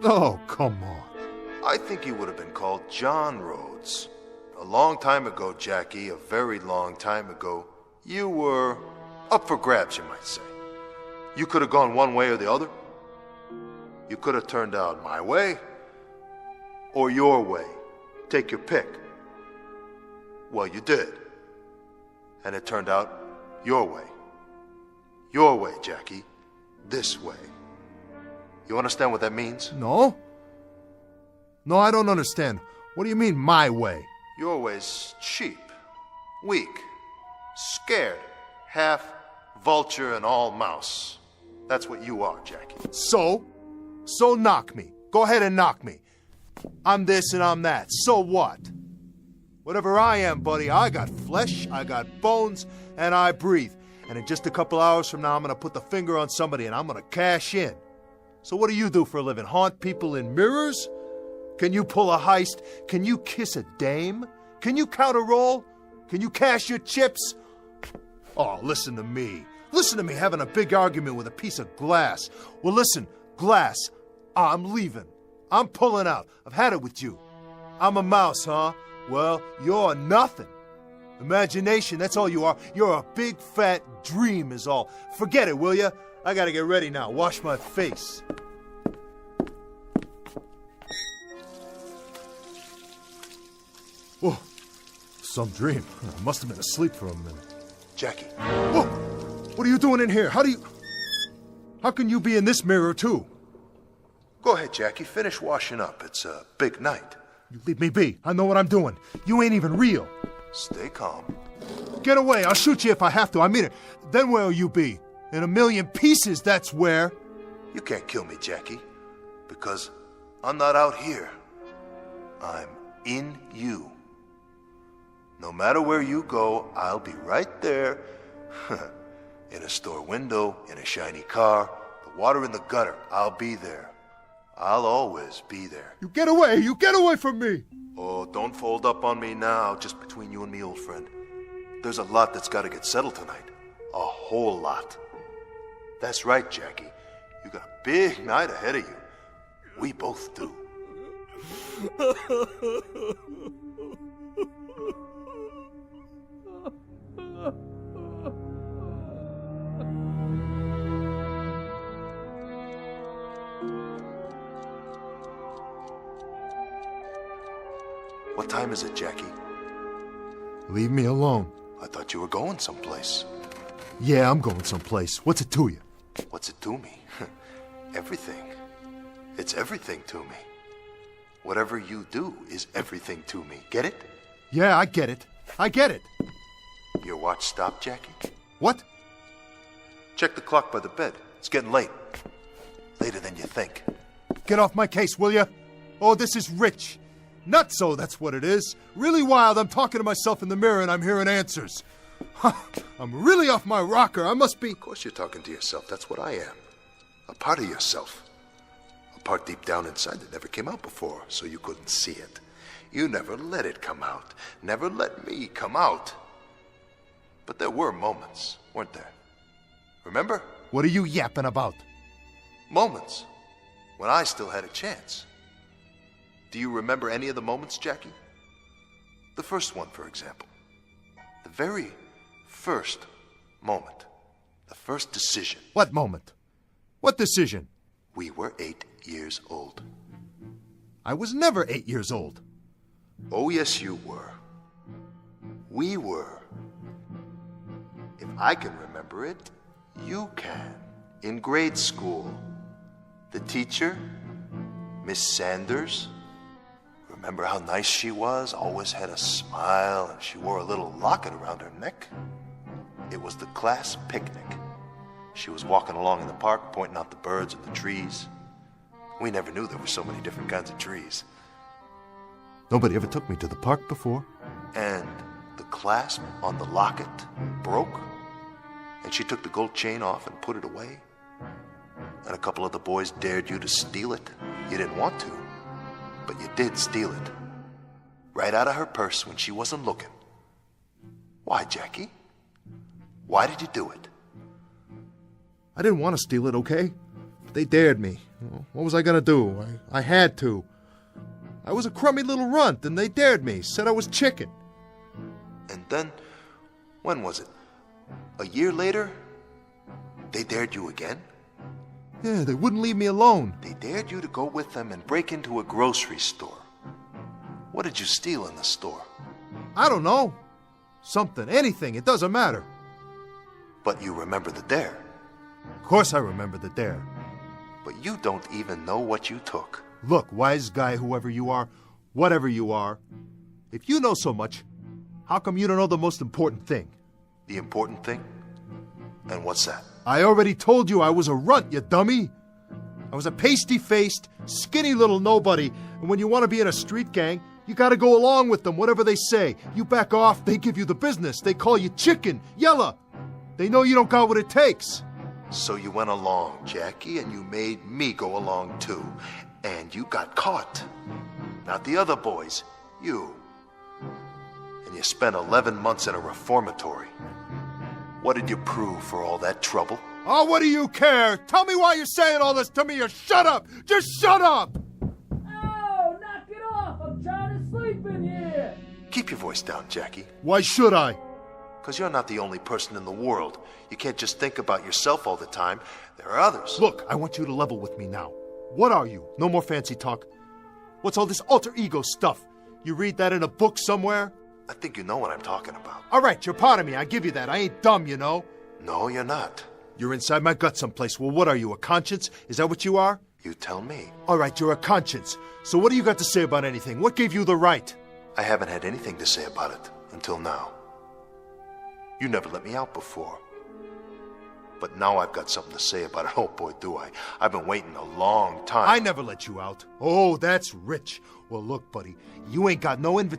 Oh, come on. I think he would have been called John Rhodes. A long time ago, Jackie, a very long time ago, you were up for grabs, you might say. You could have gone one way or the other. You could have turned out my way or your way. Take your pick. Well, you did. And it turned out your way. Your way, Jackie. This way. You understand what that means? No. No, I don't understand. What do you mean, my way? Your way's cheap, weak, scared, half vulture and all mouse. That's what you are, Jackie. So? So knock me. Go ahead and knock me. I'm this and I'm that. So what? Whatever I am, buddy, I got flesh, I got bones, and I breathe. And in just a couple hours from now, I'm gonna put the finger on somebody and I'm gonna cash in. So what do you do for a living? Haunt people in mirrors? Can you pull a heist? Can you kiss a dame? Can you count a roll? Can you cash your chips? Oh, listen to me. Listen to me having a big argument with a piece of glass. Well, listen, glass, I'm leaving. I'm pulling out. I've had it with you. I'm a mouse, huh? Well, you're nothing. Imagination, that's all you are. You're a big fat dream is all. Forget it, will ya? I gotta get ready now. Wash my face. Whoa, some dream. I must have been asleep for a minute. Jackie. Whoa, what are you doing in here? How can you be in this mirror too? Go ahead, Jackie. Finish washing up. It's a big night. You leave me be. I know what I'm doing. You ain't even real. Stay calm. Get away. I'll shoot you if I have to. I mean it. Then where'll you be? In a million pieces, that's where. You can't kill me, Jackie. Because I'm not out here. I'm in you. No matter where you go, I'll be right there. In a store window, in a shiny car, the water in the gutter, I'll be there. I'll always be there. You get away! You get away from me! Oh, don't fold up on me now, just between you and me, old friend. There's a lot that's got to get settled tonight. A whole lot. That's right, Jackie. You got a big night ahead of you. We both do. What time is it, Jackie? Leave me alone. I thought you were going someplace. Yeah, I'm going someplace. What's it to you? What's it to me? Everything. It's everything to me. Whatever you do is everything to me. Get it? Yeah, I get it. I get it. Your watch stopped, Jackie? What? Check the clock by the bed. It's getting late. Later than you think. Get off my case, will you? Oh, this is rich. Nutso, that's what it is. Really wild. I'm talking to myself in the mirror and I'm hearing answers. I'm really off my rocker. I must be... Of course you're talking to yourself. That's what I am. A part of yourself. A part deep down inside that never came out before, so you couldn't see it. You never let it come out. Never let me come out. But there were moments, weren't there? Remember? What are you yapping about? Moments. When I still had a chance. Do you remember any of the moments, Jackie? The first one, for example. The very first moment. The first decision. What moment? What decision? We were 8 years old. I was never 8 years old. Oh, yes, you were. We were. If I can remember it, you can. In grade school. The teacher, Miss Sanders. Remember how nice she was? Always had a smile, and she wore a little locket around her neck. It was the class picnic. She was walking along in the park, pointing out the birds and the trees. We never knew there were so many different kinds of trees. Nobody ever took me to the park before. And the clasp on the locket broke, and she took the gold chain off and put it away. And a couple of the boys dared you to steal it. You didn't want to, but you did steal it. Right out of her purse when she wasn't looking. Why, Jackie? Why did you do it? I didn't want to steal it, okay? But they dared me. What was I going to do? I had to. I was a crummy little runt, and they dared me, said I was chicken. And then, when was it? A year later? They dared you again? Yeah, they wouldn't leave me alone. They dared you to go with them and break into a grocery store. What did you steal in the store? I don't know. Something, anything, it doesn't matter.
But you remember the dare.
Of course I remember the dare.
But you don't even know what you took.
Look, wise guy, whoever you are, whatever you are, if you know so much, how come you don't know the most important thing?
The important thing? And what's that?
I already told you I was a runt, you dummy. I was a pasty-faced, skinny little nobody, and when you want to be in a street gang, you gotta go along with them, whatever they say. You back off, they give you the business. They call you chicken, yella. They know you don't got what it takes.
So you went along, Jackie, and you made me go along too. And you got caught. Not the other boys, you. And you spent 11 months in a reformatory. What did you prove for all that trouble?
Oh, what do you care? Tell me why you're saying all this to me, or shut up! Just shut up!
Oh, knock it off! I'm trying to sleep in here!
Keep your voice down, Jackie.
Why should I?
Because you're not the only person in the world. You can't just think about yourself all the time. There are others.
Look, I want you to level with me now. What are you? No more fancy talk. What's all this alter ego stuff? You read that in a book somewhere?
I think you know what I'm talking about.
All right, you're part of me. I give you that. I ain't dumb, you know.
No, you're not.
You're inside my gut someplace. Well, what are you, a conscience? Is that what you are?
You tell me.
All right, you're a conscience. So what do you got to say about anything? What gave you the right?
I haven't had anything to say about it until now. You never let me out before. But now I've got something to say about it. Oh, boy, do I. I've been waiting a long time.
I never let you out. Oh, that's rich. Well, look, buddy, you ain't got no invitation.